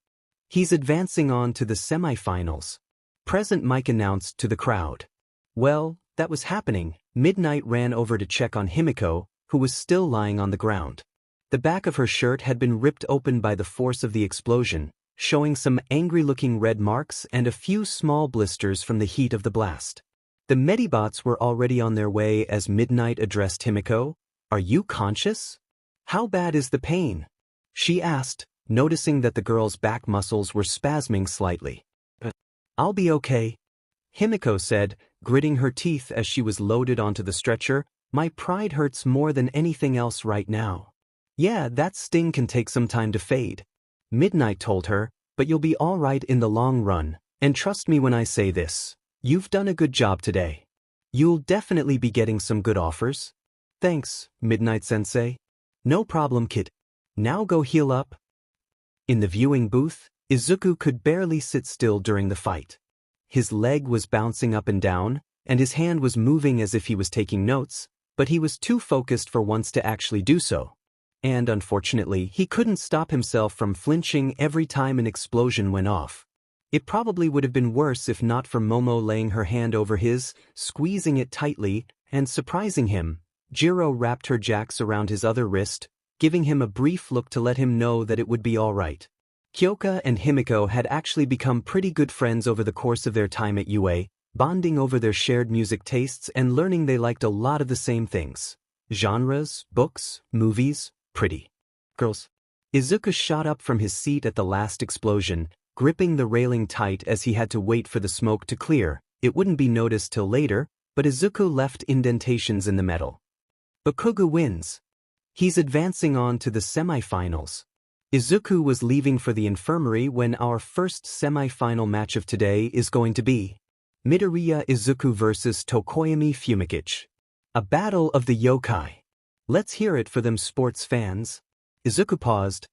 He's advancing on to the semifinals. Present Mike announced to the crowd. Well, that was happening. Midnight ran over to check on Himiko, who was still lying on the ground. The back of her shirt had been ripped open by the force of the explosion, showing some angry-looking red marks and a few small blisters from the heat of the blast. The Medibots were already on their way as Midnight addressed Himiko. "Are you conscious? How bad is the pain?" she asked, noticing that the girl's back muscles were spasming slightly. "I'll be okay," Himiko said, gritting her teeth as she was loaded onto the stretcher. "My pride hurts more than anything else right now." "Yeah, that sting can take some time to fade," Midnight told her, "but you'll be all right in the long run, and trust me when I say this. You've done a good job today. You'll definitely be getting some good offers." "Thanks, Midnight-sensei." "No problem, kid. Now go heal up." In the viewing booth, Izuku could barely sit still during the fight. His leg was bouncing up and down, and his hand was moving as if he was taking notes, but he was too focused for once to actually do so. And unfortunately, he couldn't stop himself from flinching every time an explosion went off. It probably would have been worse if not for Momo laying her hand over his, squeezing it tightly, and surprising him. Jiro wrapped her jacks around his other wrist, giving him a brief look to let him know that it would be all right. Kyoka and Himiko had actually become pretty good friends over the course of their time at UA, bonding over their shared music tastes and learning they liked a lot of the same things. Genres, books, movies, pretty girls. Izuku shot up from his seat at the last explosion, gripping the railing tight as he had to wait for the smoke to clear. It wouldn't be noticed till later, but Izuku left indentations in the metal. Bakugo wins. He's advancing on to the semifinals. Izuku was leaving for the infirmary when our first semifinal match of today is going to be Midoriya Izuku vs Tokoyami Fumikichi. A battle of the yokai. Let's hear it for them sports fans. Izuku paused.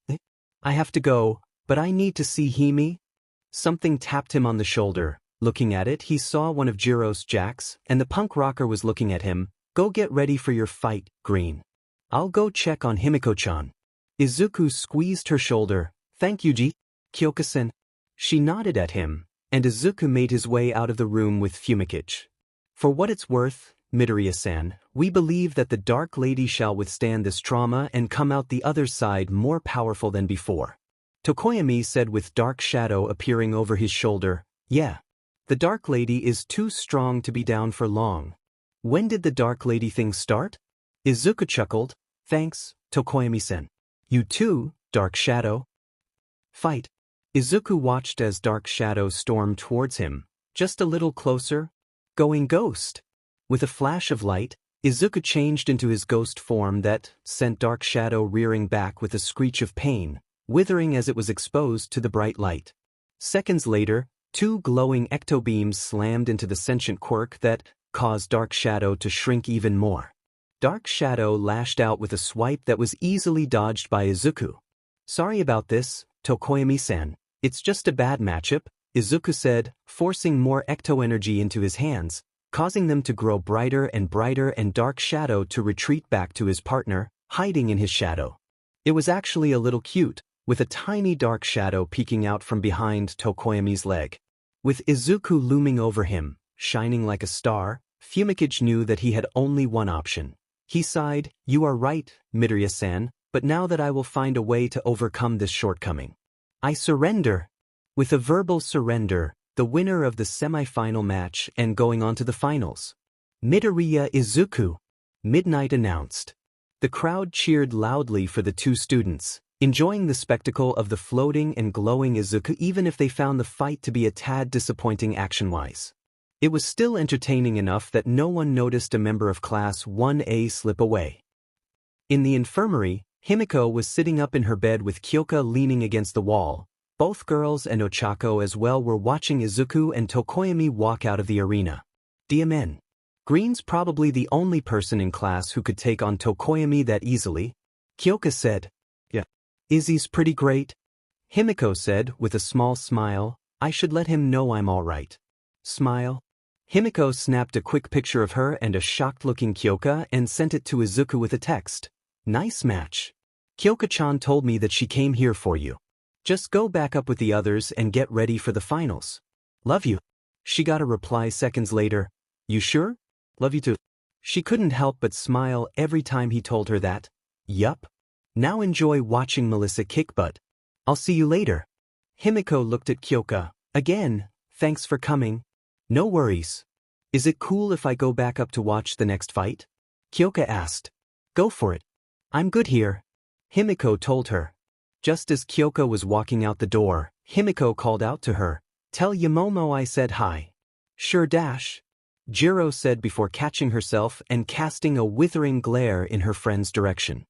"I have to go, but I need to see Hime." Something tapped him on the shoulder. Looking at it, he saw one of Jiro's jacks, and the punk rocker was looking at him. "Go get ready for your fight, Green. I'll go check on Himiko-chan." Izuku squeezed her shoulder. "Thank you, Kyoka-sen." She nodded at him, and Izuku made his way out of the room with Fumikichi. "For what it's worth, Midoriya-san, we believe that the Dark Lady shall withstand this trauma and come out the other side more powerful than before," Tokoyami said with Dark Shadow appearing over his shoulder. "Yeah. The Dark Lady is too strong to be down for long." "When did the Dark Lady thing start?" Izuku chuckled. "Thanks, Tokoyami-sen." "You too, Dark Shadow." "Fight." Izuku watched as Dark Shadow stormed towards him, just a little closer. Going ghost. With a flash of light, Izuku changed into his ghost form that sent Dark Shadow rearing back with a screech of pain, withering as it was exposed to the bright light. Seconds later, two glowing ectobeams slammed into the sentient quirk that caused Dark Shadow to shrink even more. Dark Shadow lashed out with a swipe that was easily dodged by Izuku. "Sorry about this, Tokoyami-san. It's just a bad matchup," Izuku said, forcing more ecto-energy into his hands, causing them to grow brighter and Dark Shadow to retreat back to his partner, hiding in his shadow. It was actually a little cute, with a tiny Dark Shadow peeking out from behind Tokoyami's leg. With Izuku looming over him, shining like a star, Fumikichi knew that he had only one option. He sighed. "You are right, Midoriya-san, but now that I will find a way to overcome this shortcoming. I surrender." With a verbal surrender, the winner of the semi-final match and going on to the finals. "Midoriya Izuku," Midnight announced. The crowd cheered loudly for the two students, enjoying the spectacle of the floating and glowing Izuku even if they found the fight to be a tad disappointing action-wise. It was still entertaining enough that no one noticed a member of Class 1A slip away. In the infirmary, Himiko was sitting up in her bed with Kyoka leaning against the wall. Both girls and Ochako as well were watching Izuku and Tokoyami walk out of the arena. "DMN. Green's probably the only person in class who could take on Tokoyami that easily. Kyoka said. Yeah. Izzy's pretty great. Himiko said with a small smile. I should let him know I'm alright. Smile. Himiko snapped a quick picture of her and a shocked-looking Kyoka and sent it to Izuku with a text. Nice match. Kyoka-chan told me that she came here for you. Just go back up with the others and get ready for the finals. Love you. She got a reply seconds later. You sure? Love you too. She couldn't help but smile every time he told her that. Yup. Now enjoy watching Melissa kick butt. I'll see you later. Himiko looked at Kyoka. Again, thanks for coming. No worries. Is it cool if I go back up to watch the next fight? Kyoka asked. Go for it. I'm good here. Himiko told her. Just as Kyoka was walking out the door, Himiko called out to her. Tell Yamomo I said hi. Sure dash. Jiro said before catching herself and casting a withering glare in her friend's direction.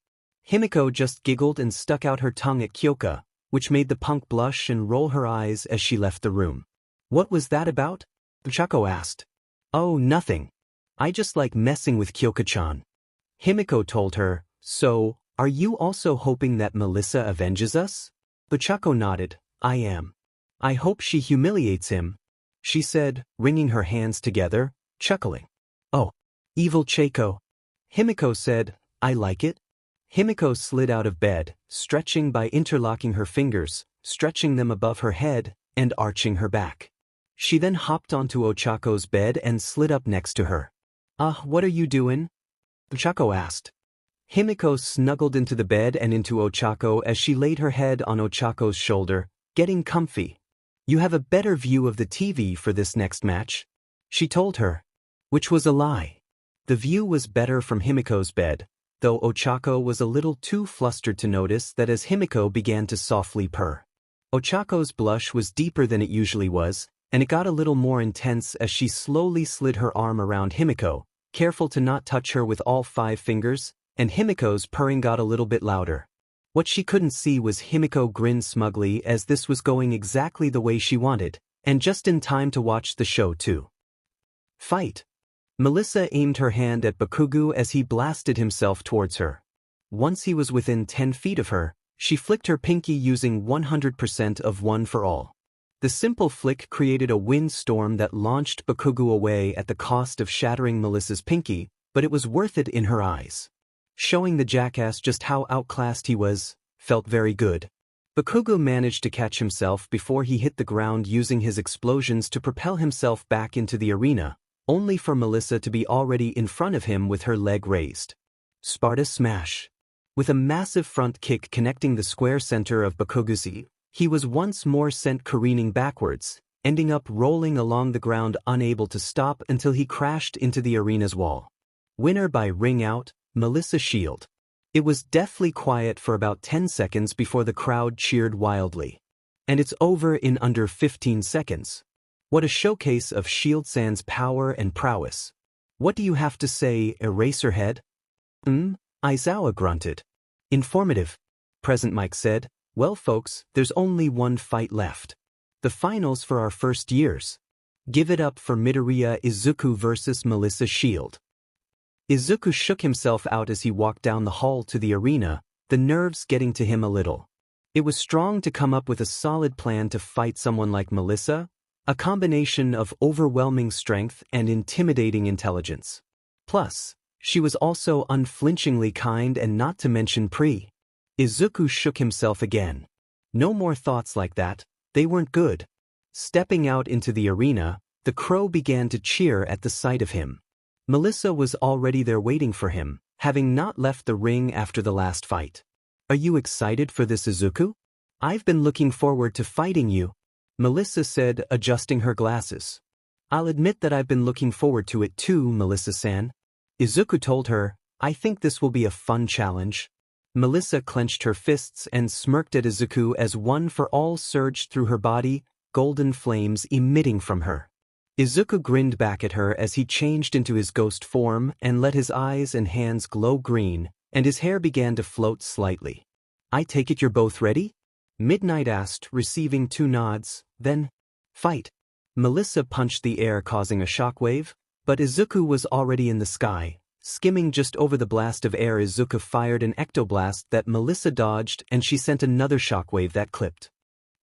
Himiko just giggled and stuck out her tongue at Kyoka, which made the punk blush and roll her eyes as she left the room. What was that about? Ochako asked. Oh, nothing. I just like messing with Kyoka-chan. Himiko told her. So, are you also hoping that Melissa avenges us? Ochako nodded. I am. I hope she humiliates him, she said, wringing her hands together, chuckling. Oh, evil Chaco. Himiko said, I like it. Himiko slid out of bed, stretching by interlocking her fingers, stretching them above her head, and arching her back. She then hopped onto Ochako's bed and slid up next to her. What are you doing? Ochako asked. Himiko snuggled into the bed and into Ochako as she laid her head on Ochako's shoulder, getting comfy. You have a better view of the TV for this next match, she told her. Which was a lie. The view was better from Himiko's bed, though Ochako was a little too flustered to notice that as Himiko began to softly purr. Ochako's blush was deeper than it usually was, and it got a little more intense as she slowly slid her arm around Himiko, careful to not touch her with all 5 fingers, and Himiko's purring got a little bit louder. What she couldn't see was Himiko grin smugly as this was going exactly the way she wanted, and just in time to watch the show too. Fight. Melissa aimed her hand at Bakugo as he blasted himself towards her. Once he was within 10 feet of her, she flicked her pinky using 100% of One for All. The simple flick created a windstorm that launched Bakugo away at the cost of shattering Melissa's pinky, but it was worth it in her eyes. Showing the jackass just how outclassed he was, felt very good. Bakugo managed to catch himself before he hit the ground using his explosions to propel himself back into the arena, only for Melissa to be already in front of him with her leg raised. Sparta Smash. With a massive front kick connecting the square center of Bakugo's, he was once more sent careening backwards, ending up rolling along the ground unable to stop until he crashed into the arena's wall. Winner by ring out, Melissa Shield. It was deathly quiet for about 10 seconds before the crowd cheered wildly. And it's over in under 15 seconds. What a showcase of Shield-san's power and prowess. What do you have to say, Eraserhead? Aizawa grunted. Informative. Present Mike said, well folks, there's only one fight left. The finals for our first years. Give it up for Midoriya Izuku versus Melissa Shield. Izuku shook himself out as he walked down the hall to the arena, the nerves getting to him a little. It was strong to come up with a solid plan to fight someone like Melissa, a combination of overwhelming strength and intimidating intelligence. Plus, she was also unflinchingly kind and not to mention pretty. Izuku shook himself again. No more thoughts like that, they weren't good. Stepping out into the arena, the crow began to cheer at the sight of him. Melissa was already there waiting for him, having not left the ring after the last fight. Are you excited for this, Izuku? I've been looking forward to fighting you, Melissa said, adjusting her glasses. I'll admit that I've been looking forward to it too, Melissa-san. Izuku told her, I think this will be a fun challenge. Melissa clenched her fists and smirked at Izuku as One for All surged through her body, golden flames emitting from her. Izuku grinned back at her as he changed into his ghost form and let his eyes and hands glow green, and his hair began to float slightly. I take it you're both ready? Midnight asked, receiving 2 nods, then, fight. Melissa punched the air causing a shockwave, But Izuku was already in the sky. Skimming just over the blast of air, Izuku fired an ectoblast that Melissa dodged, and she sent another shockwave that clipped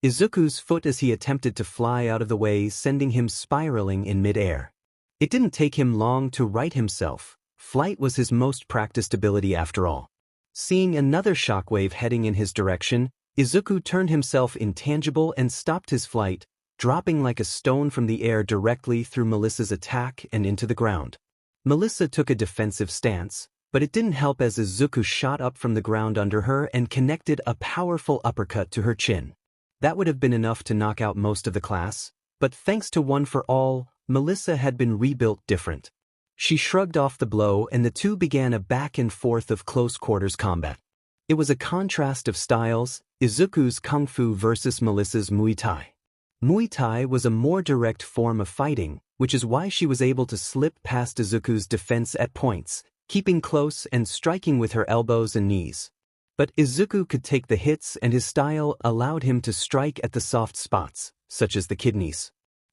Izuku's foot as he attempted to fly out of the way, sending him spiraling in mid-air. It didn't take him long to right himself. Flight was his most practiced ability after all. Seeing another shockwave heading in his direction, Izuku turned himself intangible and stopped his flight, dropping like a stone from the air directly through Melissa's attack and into the ground. Melissa took a defensive stance, but it didn't help as Izuku shot up from the ground under her and connected a powerful uppercut to her chin. That would have been enough to knock out most of the class, but thanks to One for All, Melissa had been rebuilt different. She shrugged off the blow and the two began a back and forth of close-quarters combat. It was a contrast of styles, Izuku's Kung Fu versus Melissa's Muay Thai. Muay Thai was a more direct form of fighting, which is why she was able to slip past Izuku's defense at points, keeping close and striking with her elbows and knees. But Izuku could take the hits and his style allowed him to strike at the soft spots, such as the kidneys.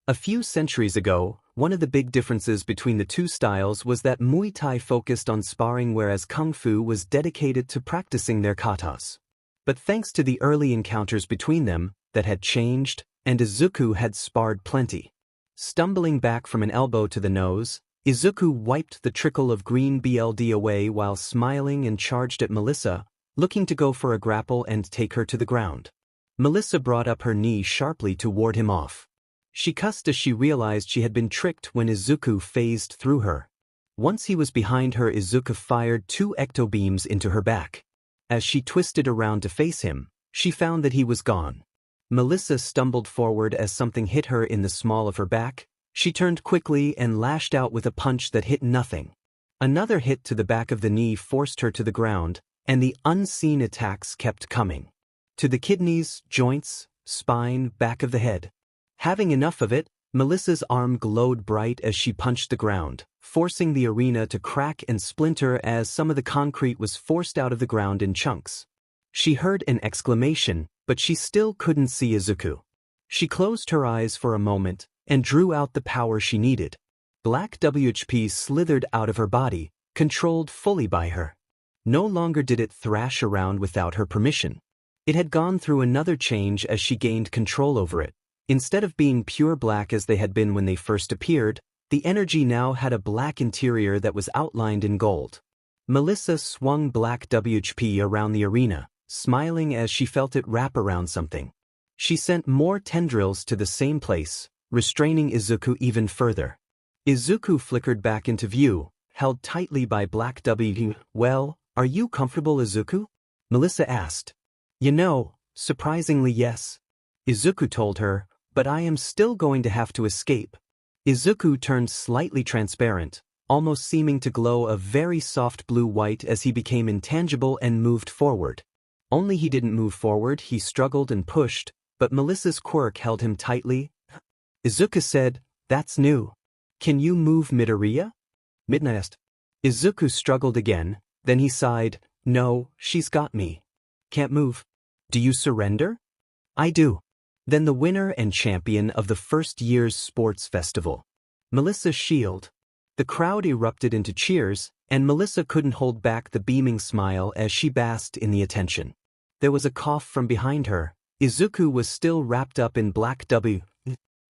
A few centuries ago, one of the big differences between the two styles was that Muay Thai focused on sparring whereas Kung Fu was dedicated to practicing their katas. But thanks to the early encounters between them, that had changed, and Izuku had sparred plenty. Stumbling back from an elbow to the nose, Izuku wiped the trickle of green blood away while smiling and charged at Melissa, looking to go for a grapple and take her to the ground. Melissa brought up her knee sharply to ward him off. She cussed as she realized she had been tricked when Izuku phased through her. Once he was behind her, Izuku fired 2 ecto-beams into her back. As she twisted around to face him, she found that he was gone. Melissa stumbled forward as something hit her in the small of her back. She turned quickly and lashed out with a punch that hit nothing. Another hit to the back of the knee forced her to the ground, and the unseen attacks kept coming. To the kidneys, joints, spine, back of the head. Having enough of it, Melissa's arm glowed bright as she punched the ground, forcing the arena to crack and splinter as some of the concrete was forced out of the ground in chunks. She heard an exclamation, but she still couldn't see Izuku. She closed her eyes for a moment and drew out the power she needed. Black WHP slithered out of her body, controlled fully by her. No longer did it thrash around without her permission. It had gone through another change as she gained control over it. Instead of being pure black as they had been when they first appeared, the energy now had a black interior that was outlined in gold. Melissa swung black WHP around the arena, smiling as she felt it wrap around something. She sent more tendrils to the same place, restraining Izuku even further. Izuku flickered back into view, held tightly by black WHP. "Well, are you comfortable, Izuku?" Melissa asked. "You know, surprisingly yes," Izuku told her, "but I am still going to have to escape." Izuku turned slightly transparent, almost seeming to glow a very soft blue-white as he became intangible and moved forward. Only he didn't move forward, he struggled and pushed, but Melissa's quirk held him tightly. Izuku said, "That's new. Can you move, Midoriya?" Midnight asked. Izuku struggled again, then he sighed, "No, she's got me. Can't move." "Do you surrender?" "I do." "Then the winner and champion of the first year's sports festival." Melissa's shield. The crowd erupted into cheers, and Melissa couldn't hold back the beaming smile as she basked in the attention. There was a cough from behind her. Izuku was still wrapped up in black W.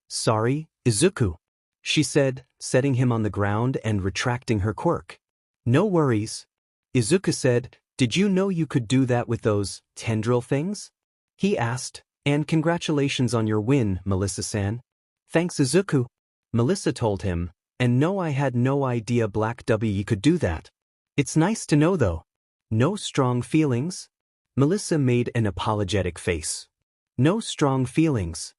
"Sorry, Izuku," she said, setting him on the ground and retracting her quirk. "No worries." Izuku said, "Did you know you could do that with those tendril things?" He asked, "And congratulations on your win, Melissa-san." "Thanks, Izuku," Melissa told him, "and no, I had no idea Black W could do that. It's nice to know though." "No strong feelings?" Melissa made an apologetic face. "No strong feelings."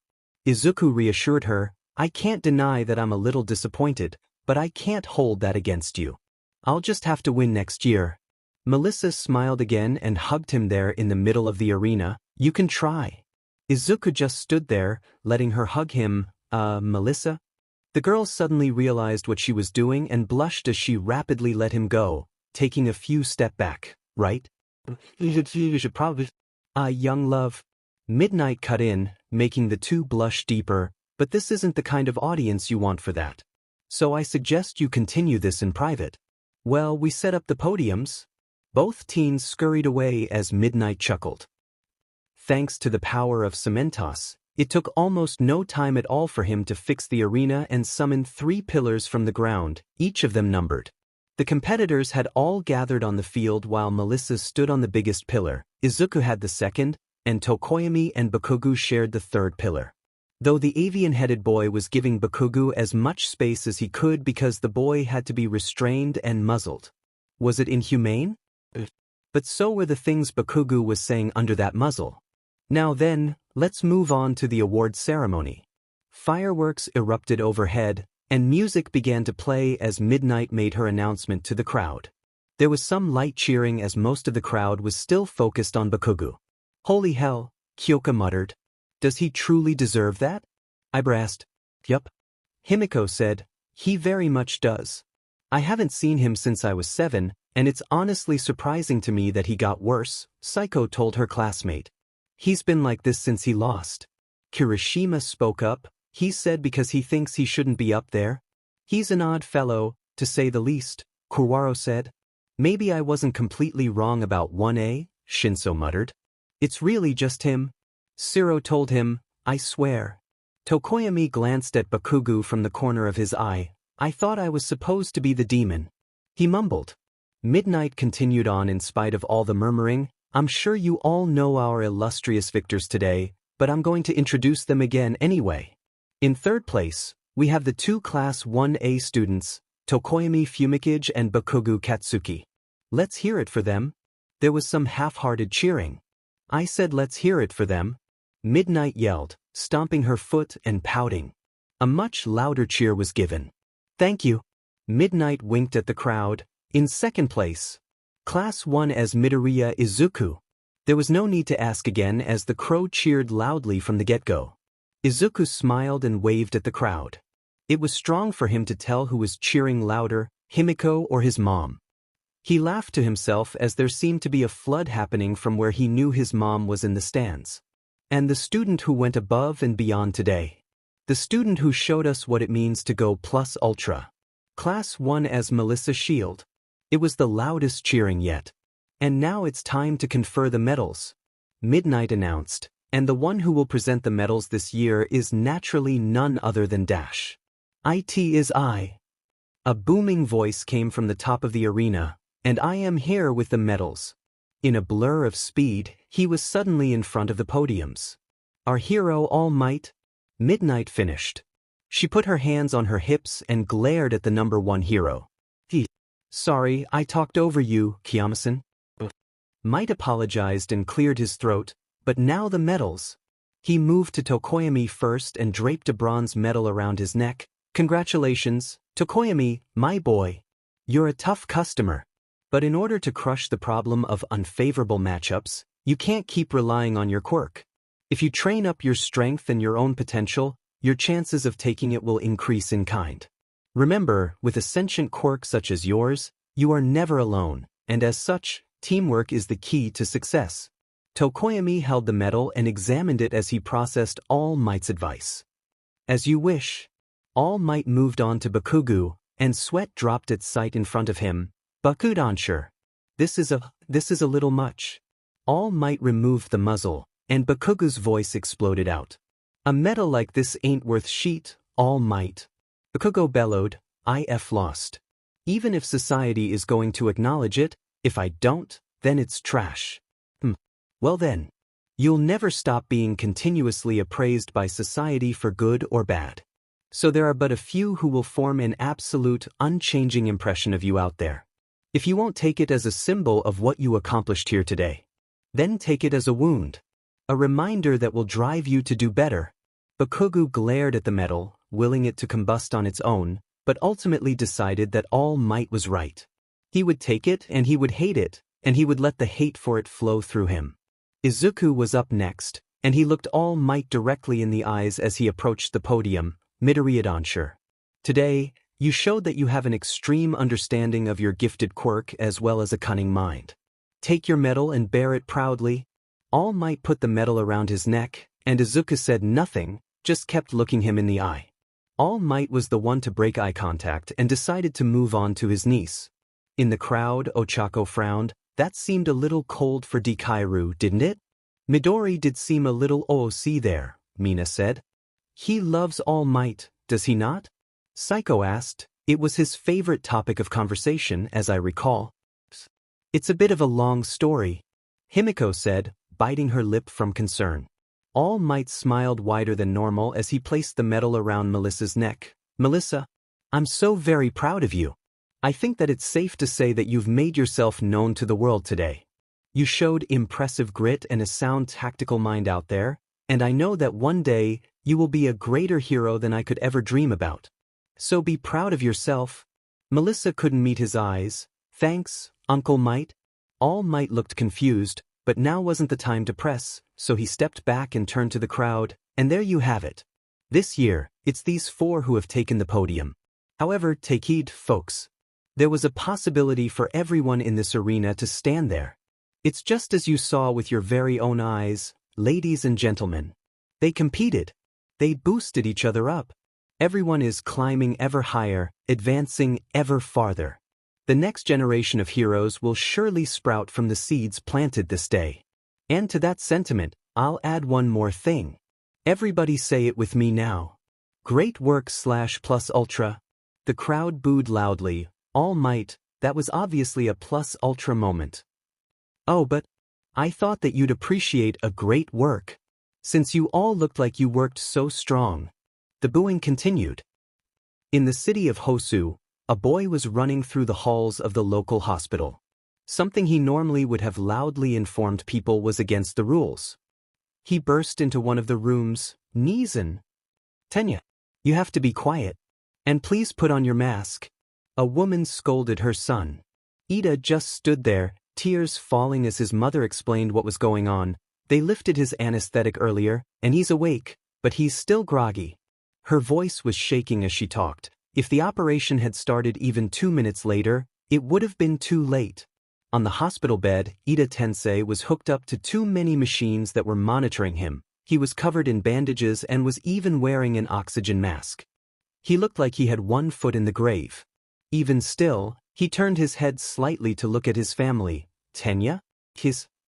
Izuku reassured her, "I can't deny that I'm a little disappointed, but I can't hold that against you. I'll just have to win next year." Melissa smiled again and hugged him there in the middle of the arena. "You can try." Izuku just stood there, letting her hug him. Melissa?" The girl suddenly realized what she was doing and blushed as she rapidly let him go, taking a few steps back. "Right? You should probably—" young love." Midnight cut in, making the two blush deeper, "But this isn't the kind of audience you want for that." So I suggest you continue this in private. Well, we set up the podiums. Both teens scurried away as Midnight chuckled. Thanks to the power of Cementos, it took almost no time at all for him to fix the arena and summon 3 pillars from the ground, each of them numbered. The competitors had all gathered on the field while Melissa stood on the biggest pillar, Izuku had the second, and Tokoyami and Bakugu shared the third pillar. Though the avian-headed boy was giving Bakugu as much space as he could because the boy had to be restrained and muzzled. Was it inhumane? But so were the things Bakugu was saying under that muzzle. Now then, let's move on to the award ceremony. Fireworks erupted overhead, and music began to play as Midnight made her announcement to the crowd. There was some light cheering as most of the crowd was still focused on Bakugu. Holy hell, Kyoka muttered. Does he truly deserve that? I asked. Yup. Himiko said, he very much does. I haven't seen him since I was 7, and it's honestly surprising to me that he got worse, Saiko told her classmate. He's been like this since he lost. Kirishima spoke up, he said because he thinks he shouldn't be up there. He's an odd fellow, to say the least, Kurwaro said. Maybe I wasn't completely wrong about 1A, Shinso muttered. It's really just him. Siro told him, I swear. Tokoyami glanced at Bakugu from the corner of his eye. I thought I was supposed to be the demon. He mumbled. Midnight continued on in spite of all the murmuring. I'm sure you all know our illustrious victors today, but I'm going to introduce them again anyway. In third place, we have the 2 Class 1A students, Tokoyami Fumikage and Bakugu Katsuki. Let's hear it for them. There was some half-hearted cheering. I said let's hear it for them. Midnight yelled, stomping her foot and pouting. A much louder cheer was given. Thank you. Midnight winked at the crowd. In second place, Class 1 as Midoriya Izuku. There was no need to ask again as the crow cheered loudly from the get-go. Izuku smiled and waved at the crowd. It was strong for him to tell who was cheering louder, Himiko or his mom. He laughed to himself as there seemed to be a flood happening from where he knew his mom was in the stands. And the student who went above and beyond today. The student who showed us what it means to go plus ultra. Class 1 as Melissa Shield. It was the loudest cheering yet. And now it's time to confer the medals. Midnight announced, and the one who will present the medals this year is naturally none other than Dash. It is I. A booming voice came from the top of the arena, and I am here with the medals. In a blur of speed, he was suddenly in front of the podiums. Our hero All Might? Midnight finished. She put her hands on her hips and glared at the number 1 hero. Sorry, I talked over you, Kiyama-san. Might apologized and cleared his throat, but now the medals. He moved to Tokoyami first and draped a bronze medal around his neck. Congratulations, Tokoyami, my boy. You're a tough customer. But in order to crush the problem of unfavorable matchups, you can't keep relying on your quirk. If you train up your strength and your own potential, your chances of taking it will increase in kind. Remember, with a sentient quirk such as yours, you are never alone, and as such, teamwork is the key to success. Tokoyami held the medal and examined it as he processed All Might's advice. As you wish. All Might moved on to Bakugu, and sweat dropped at sight in front of him. Bakudonsure. This is a little much. All Might removed the muzzle, and Bakugu's voice exploded out. A medal like this ain't worth shit, All Might. Bakugo bellowed, If lost. Even if society is going to acknowledge it, if I don't, then it's trash. Well then. You'll never stop being continuously appraised by society for good or bad. So there are but a few who will form an absolute, unchanging impression of you out there. If you won't take it as a symbol of what you accomplished here today, then take it as a wound. A reminder that will drive you to do better. Bakugu glared at the medal, willing it to combust on its own, but ultimately decided that All Might was right. He would take it and he would hate it, and he would let the hate for it flow through him. Izuku was up next, and he looked All Might directly in the eyes as he approached the podium. Midoriya. Today, you showed that you have an extreme understanding of your gifted quirk as well as a cunning mind. Take your medal and bear it proudly. All Might put the medal around his neck, and Izuku said nothing, just kept looking him in the eye. All Might was the one to break eye contact and decided to move on to his niece. In the crowd, Ochako frowned. That seemed a little cold for Dikairu, didn't it? Midori did seem a little OC there, Mina said. He loves All Might, does he not? Psycho asked. It was his favorite topic of conversation, as I recall. It's a bit of a long story, Himiko said, biting her lip from concern. All Might smiled wider than normal as he placed the medal around Melissa's neck. Melissa, I'm so very proud of you. I think that it's safe to say that you've made yourself known to the world today. You showed impressive grit and a sound tactical mind out there, and I know that one day you will be a greater hero than I could ever dream about. So be proud of yourself. Melissa couldn't meet his eyes. Thanks, Uncle Might. All Might looked confused, but now wasn't the time to press, so he stepped back and turned to the crowd, and there you have it. This year, it's these four who have taken the podium. However, take heed, folks. There was a possibility for everyone in this arena to stand there. It's just as you saw with your very own eyes, ladies and gentlemen. They competed. They boosted each other up. Everyone is climbing ever higher, advancing ever farther. The next generation of heroes will surely sprout from the seeds planted this day. And to that sentiment, I'll add one more thing. Everybody say it with me now. Great work / plus ultra. The crowd booed loudly. All Might, that was obviously a plus ultra moment. Oh, but I thought that you'd appreciate a great work. Since you all looked like you worked so strong. The booing continued. In the city of Hosu, a boy was running through the halls of the local hospital. Something he normally would have loudly informed people was against the rules. He burst into one of the rooms. Nizan. Tenya, you have to be quiet. And please put on your mask. A woman scolded her son. Ida just stood there, tears falling as his mother explained what was going on. They lifted his anesthetic earlier, and he's awake, but he's still groggy. Her voice was shaking as she talked. If the operation had started even 2 minutes later, it would have been too late. On the hospital bed, Ida Tensei was hooked up to too many machines that were monitoring him. He was covered in bandages and was even wearing an oxygen mask. He looked like he had one foot in the grave. Even still, he turned his head slightly to look at his family. Tenya?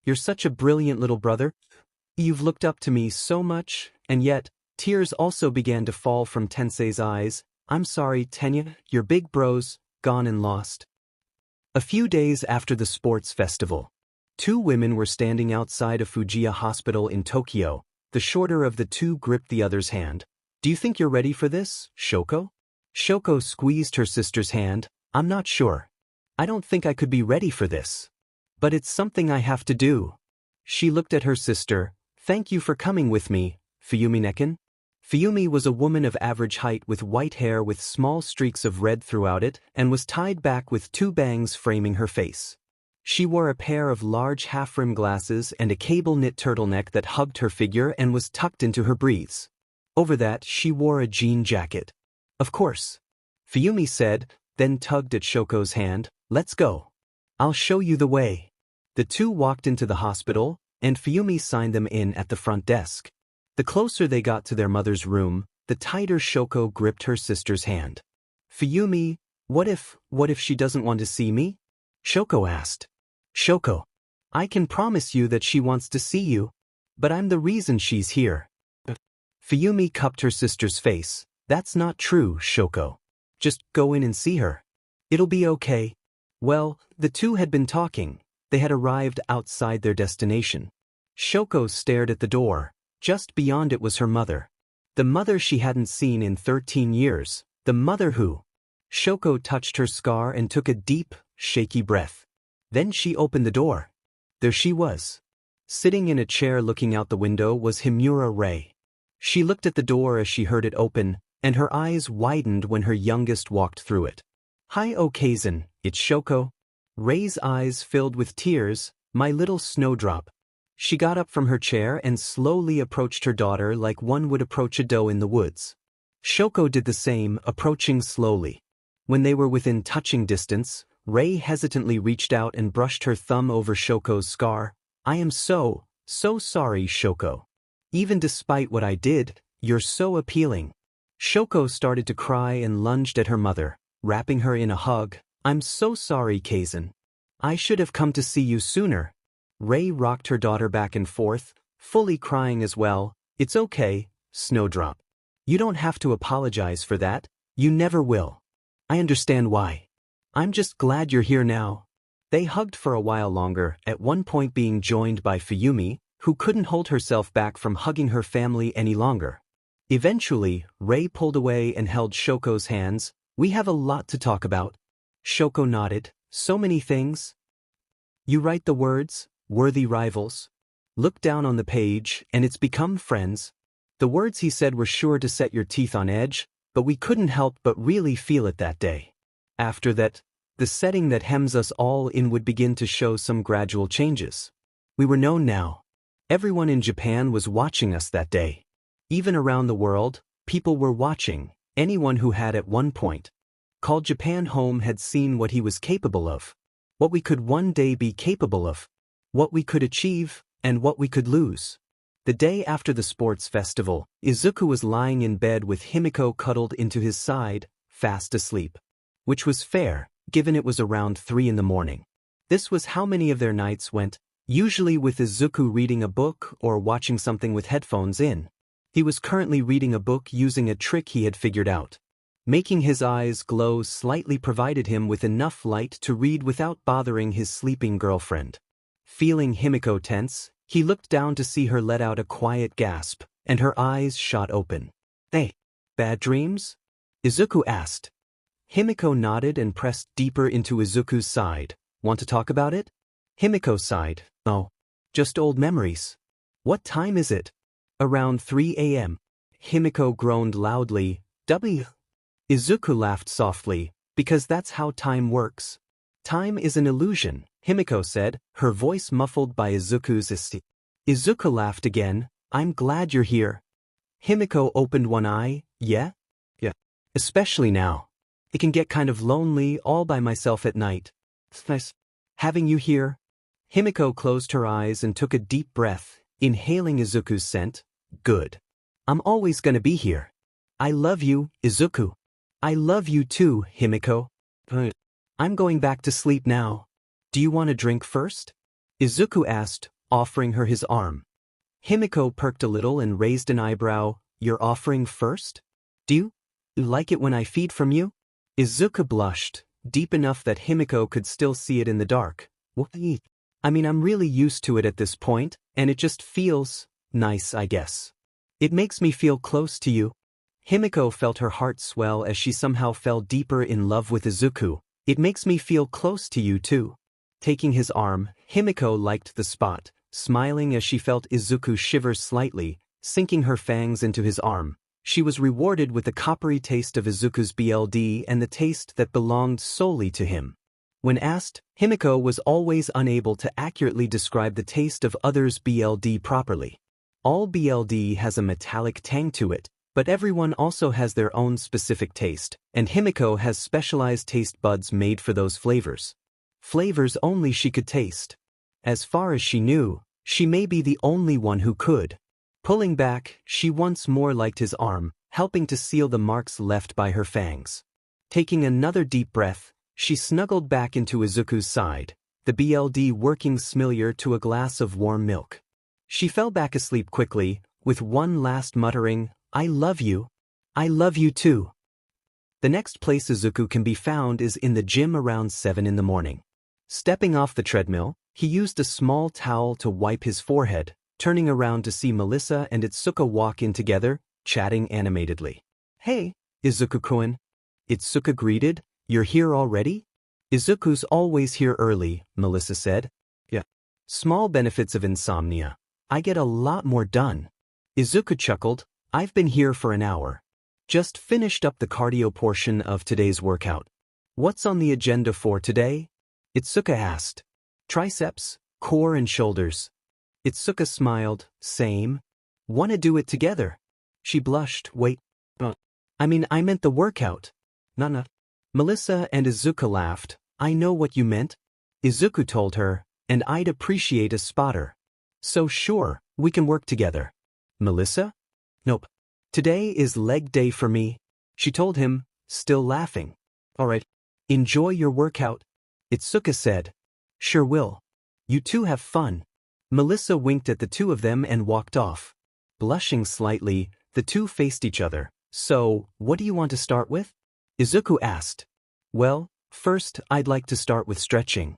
You're such a brilliant little brother. You've looked up to me so much, and yet, tears also began to fall from Tensei's eyes. I'm sorry, Tenya, your big bro's gone and lost. A few days after the sports festival, 2 women were standing outside a Fujiya hospital in Tokyo. The shorter of the two gripped the other's hand. Do you think you're ready for this, Shoko? Shoko squeezed her sister's hand. I'm not sure. I don't think I could be ready for this. But it's something I have to do. She looked at her sister. Thank you for coming with me, Fuyumi Nekin. Fuyumi was a woman of average height with white hair with small streaks of red throughout it and was tied back with 2 bangs framing her face. She wore a pair of large half-rim glasses and a cable-knit turtleneck that hugged her figure and was tucked into her breathes. Over that, she wore a jean jacket. Of course. Fuyumi said, then tugged at Shoko's hand. Let's go. I'll show you the way. The two walked into the hospital, and Fuyumi signed them in at the front desk. The closer they got to their mother's room, the tighter Shoko gripped her sister's hand. Fuyumi, what if she doesn't want to see me? Shoko asked. Shoko, I can promise you that she wants to see you, but I'm the reason she's here. Fuyumi cupped her sister's face. That's not true, Shoko. Just go in and see her. It'll be okay. Well, the two had been talking. They had arrived outside their destination. Shoko stared at the door. Just beyond it was her mother. The mother she hadn't seen in 13 years. The mother who... Shoko touched her scar and took a deep, shaky breath. Then she opened the door. There she was. Sitting in a chair looking out the window was Himura Rei. She looked at the door as she heard it open, and her eyes widened when her youngest walked through it. Hi Okazen, it's Shoko. Rei's eyes filled with tears. My little snowdrop. She got up from her chair and slowly approached her daughter like one would approach a doe in the woods. Shoko did the same, approaching slowly. When they were within touching distance, Rei hesitantly reached out and brushed her thumb over Shoko's scar. I am so sorry, Shoko. Even despite what I did, you're so appealing. Shoko started to cry and lunged at her mother, wrapping her in a hug. I'm so sorry, Kazan. I should have come to see you sooner. Rei rocked her daughter back and forth, fully crying as well. It's okay, Snowdrop. You don't have to apologize for that. You never will. I understand why. I'm just glad you're here now. They hugged for a while longer, at one point being joined by Fuyumi, who couldn't hold herself back from hugging her family any longer. Eventually, Rei pulled away and held Shoko's hands. We have a lot to talk about. Shoko nodded. So many things. You write the words, worthy rivals. Look down on the page, and it's become friends. The words he said were sure to set your teeth on edge, but we couldn't help but really feel it that day. After that, the setting that hems us all in would begin to show some gradual changes. We were known now. Everyone in Japan was watching us that day. Even around the world, people were watching. Anyone who had at one point called Japan home had seen what he was capable of. What we could one day be capable of. What we could achieve, and what we could lose. The day after the sports festival, Izuku was lying in bed with Himiko cuddled into his side, fast asleep. Which was fair, given it was around 3 in the morning. This was how many of their nights went, usually with Izuku reading a book or watching something with headphones in. He was currently reading a book using a trick he had figured out. Making his eyes glow slightly provided him with enough light to read without bothering his sleeping girlfriend. Feeling Himiko tense, he looked down to see her let out a quiet gasp, and her eyes shot open. Hey, bad dreams? Izuku asked. Himiko nodded and pressed deeper into Izuku's side. Want to talk about it? Himiko sighed. Oh, just old memories. What time is it? Around 3 a.m. Himiko groaned loudly. W. Izuku laughed softly, because that's how time works. Time is an illusion, Himiko said, her voice muffled by Izuku's esti. Izuku laughed again. I'm glad you're here. Himiko opened one eye. Yeah? Yeah. Especially now. It can get kind of lonely all by myself at night. It's nice having you here. Himiko closed her eyes and took a deep breath, inhaling Izuku's scent. Good. I'm always gonna be here. I love you, Izuku. I love you too, Himiko. I'm going back to sleep now. Do you want a drink first? Izuku asked, offering her his arm. Himiko perked a little and raised an eyebrow. You're offering first? Do you like it when I feed from you? Izuku blushed, deep enough that Himiko could still see it in the dark. I mean, I'm really used to it at this point, and it just feels nice, I guess. It makes me feel close to you. Himiko felt her heart swell as she somehow fell deeper in love with Izuku. It makes me feel close to you too. Taking his arm, Himiko liked the spot, smiling as she felt Izuku shiver slightly, sinking her fangs into his arm. She was rewarded with the coppery taste of Izuku's BLD and the taste that belonged solely to him. When asked, Himiko was always unable to accurately describe the taste of others' BLD properly. All BLD has a metallic tang to it, but everyone also has their own specific taste, and Himiko has specialized taste buds made for those flavors. Flavors only she could taste. As far as she knew, she may be the only one who could. Pulling back, she once more liked his arm, helping to seal the marks left by her fangs. Taking another deep breath, she snuggled back into Izuku's side, the BLD working similar to a glass of warm milk. She fell back asleep quickly, with one last muttering, I love you. I love you too. The next place Izuku can be found is in the gym around 7 in the morning. Stepping off the treadmill, he used a small towel to wipe his forehead, turning around to see Melissa and Itsuka walk in together, chatting animatedly. Hey, Izuku-kun. Itsuka greeted. You're here already? Izuku's always here early, Melissa said. Yeah. Small benefits of insomnia. I get a lot more done. Izuku chuckled. I've been here for an hour. Just finished up the cardio portion of today's workout. What's on the agenda for today? Itsuka asked. Triceps, core and shoulders. Itsuka smiled. Same. Wanna do it together? She blushed. Wait. I meant the workout. Nana. Melissa and Izuku laughed. I know what you meant. Izuku told her, and I'd appreciate a spotter. So sure, we can work together. Melissa? Nope. Today is leg day for me, she told him, still laughing. Alright. Enjoy your workout, Izuku said. Sure will. You two have fun. Melissa winked at the two of them and walked off. Blushing slightly, the two faced each other. So, what do you want to start with? Izuku asked. Well, first I'd like to start with stretching.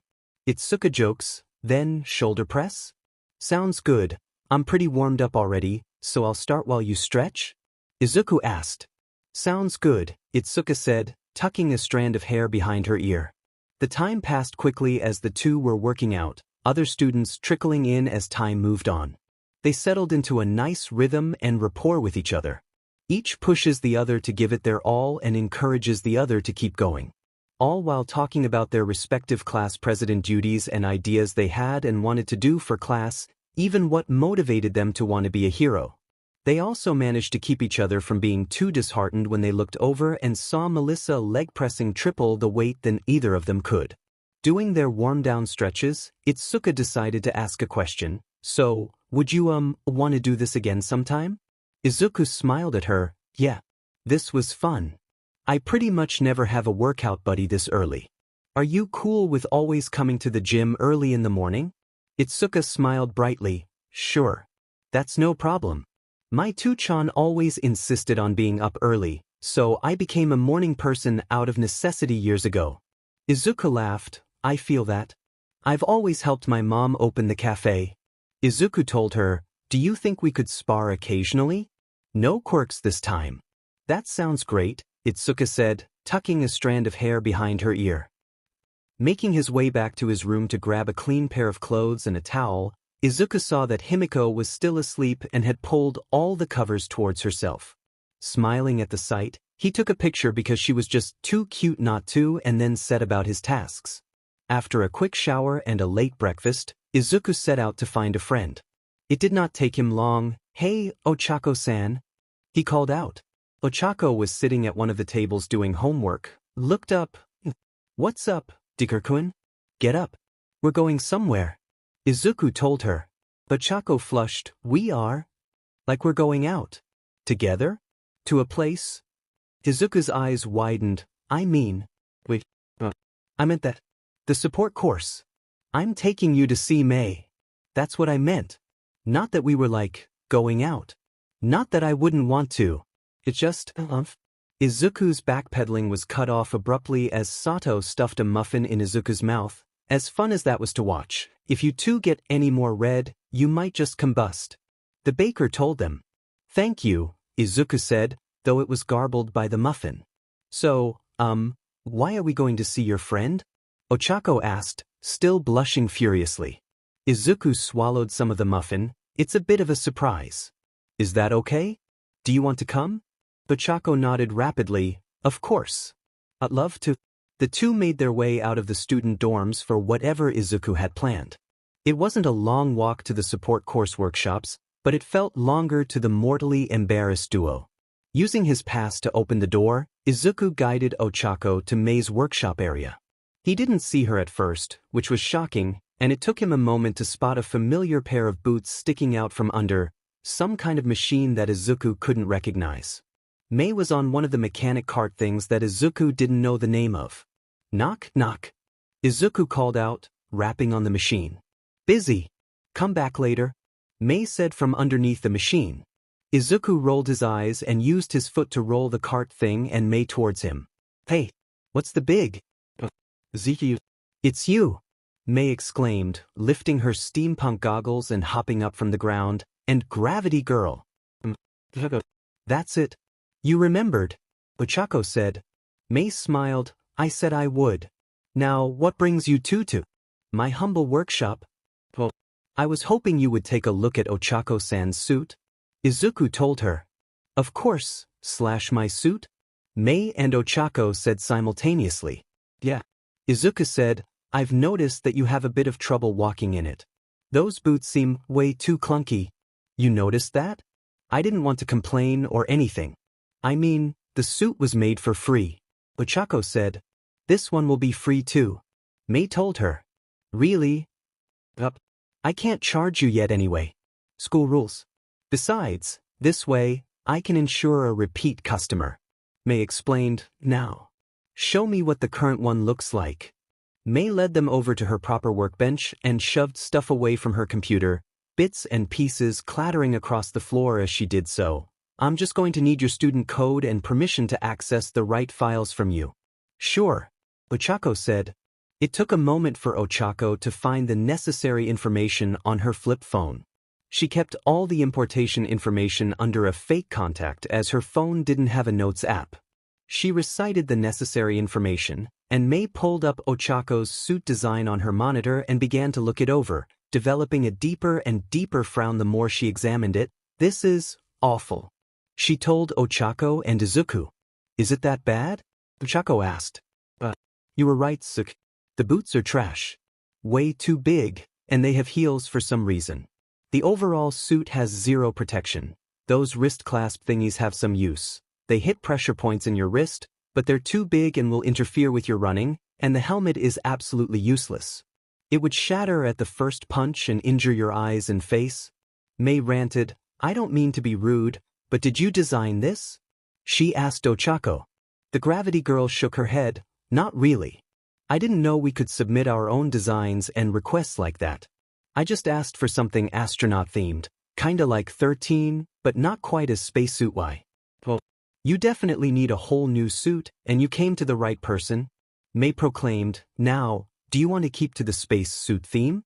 Izuku jokes, then shoulder press? Sounds good. I'm pretty warmed up already, so I'll start while you stretch? Izuku asked. Sounds good, Izuku said, tucking a strand of hair behind her ear. The time passed quickly as the two were working out, other students trickling in as time moved on. They settled into a nice rhythm and rapport with each other. Each pushes the other to give it their all and encourages the other to keep going. All while talking about their respective class president duties and ideas they had and wanted to do for class, even what motivated them to want to be a hero. They also managed to keep each other from being too disheartened when they looked over and saw Melissa leg pressing triple the weight than either of them could. Doing their warm-down stretches, Izuku decided to ask a question. So, would you want to do this again sometime? Izuku smiled at her. Yeah. This was fun. I pretty much never have a workout buddy this early. Are you cool with always coming to the gym early in the morning? Izuku smiled brightly. Sure. That's no problem. My two-chan always insisted on being up early, so I became a morning person out of necessity years ago. Izuku laughed. I feel that. I've always helped my mom open the cafe. Izuku told her, do you think we could spar occasionally? No quirks this time. That sounds great, Izuku said, tucking a strand of hair behind her ear. Making his way back to his room to grab a clean pair of clothes and a towel, Izuku saw that Himiko was still asleep and had pulled all the covers towards herself. Smiling at the sight, he took a picture because she was just too cute not to and then set about his tasks. After a quick shower and a late breakfast, Izuku set out to find a friend. It did not take him long. Hey, Ochako-san, he called out. Ochako was sitting at one of the tables doing homework, looked up. What's up, Deku-kun? Get up. We're going somewhere. Izuku told her. Ochako flushed. We are? Like we're going out. Together? To a place? Izuku's eyes widened. I mean. Wait. I meant that. The support course. I'm taking you to see May. That's what I meant. Not that we were like, going out. Not that I wouldn't want to. It's just, Izuku's backpedaling was cut off abruptly as Sato stuffed a muffin in Izuku's mouth. As fun as that was to watch, if you two get any more red, you might just combust. The baker told them. Thank you, Izuku said, though it was garbled by the muffin. So, why are we going to see your friend? Ochako asked, still blushing furiously. Izuku swallowed some of the muffin. It's a bit of a surprise. Is that okay? Do you want to come? Ochako nodded rapidly. Of course. I'd love to. The two made their way out of the student dorms for whatever Izuku had planned. It wasn't a long walk to the support course workshops, but it felt longer to the mortally embarrassed duo. Using his pass to open the door, Izuku guided Ochako to Mei's workshop area. He didn't see her at first, which was shocking, and it took him a moment to spot a familiar pair of boots sticking out from under some kind of machine that Izuku couldn't recognize. Mei was on one of the mechanic cart things that Izuku didn't know the name of. Knock, knock. Izuku called out, rapping on the machine. Busy. Come back later. Mei said from underneath the machine. Izuku rolled his eyes and used his foot to roll the cart thing and Mei towards him. Hey, what's the big? Ziki. It's you, Mei exclaimed, lifting her steampunk goggles and hopping up from the ground. And Gravity Girl. That's it. You remembered, Ochako said. Mei smiled. I said I would. Now, what brings you two to my humble workshop? Well, I was hoping you would take a look at Ochako-san's suit. Izuku told her. Of course, / my suit? Mei and Ochako said simultaneously. Yeah. Izuku said, I've noticed that you have a bit of trouble walking in it. Those boots seem way too clunky. You noticed that? I didn't want to complain or anything. I mean, the suit was made for free. Ochako said. This one will be free too. Mei told her. Really? I can't charge you yet anyway. School rules. Besides, this way, I can ensure a repeat customer. Mei explained, now. Show me what the current one looks like. Mei led them over to her proper workbench and shoved stuff away from her computer, bits and pieces clattering across the floor as she did so. I'm just going to need your student code and permission to access the right files from you. Sure, Ochako said. It took a moment for Ochako to find the necessary information on her flip phone. She kept all the importation information under a fake contact as her phone didn't have a notes app. She recited the necessary information, and Mei pulled up Ochako's suit design on her monitor and began to look it over, developing a deeper and deeper frown the more she examined it. This is awful, she told Ochako and Izuku. Is it that bad? Ochako asked. You were right, Suk. The boots are trash. Way too big, and they have heels for some reason. The overall suit has zero protection. Those wrist clasp thingies have some use. They hit pressure points in your wrist, but they're too big and will interfere with your running, and the helmet is absolutely useless. It would shatter at the first punch and injure your eyes and face. Mei ranted, I don't mean to be rude, but did you design this? She asked Ochako. The gravity girl shook her head, not really. I didn't know we could submit our own designs and requests like that. I just asked for something astronaut-themed, kinda like 13, but not quite as spacesuit-y. Well, you definitely need a whole new suit, and you came to the right person. Mei proclaimed, now, do you want to keep to the spacesuit theme?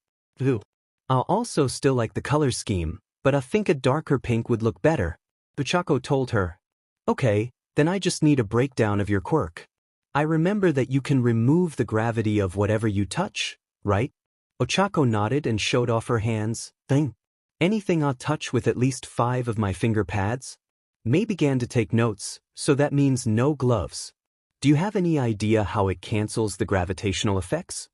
I'll also still like the color scheme, but I think a darker pink would look better. Ochako told her. Okay, then I just need a breakdown of your quirk. I remember that you can remove the gravity of whatever you touch, right? Ochako nodded and showed off her hands. Anything I'll touch with at least 5 of my finger pads? Mei began to take notes, so that means no gloves. Do you have any idea how it cancels the gravitational effects?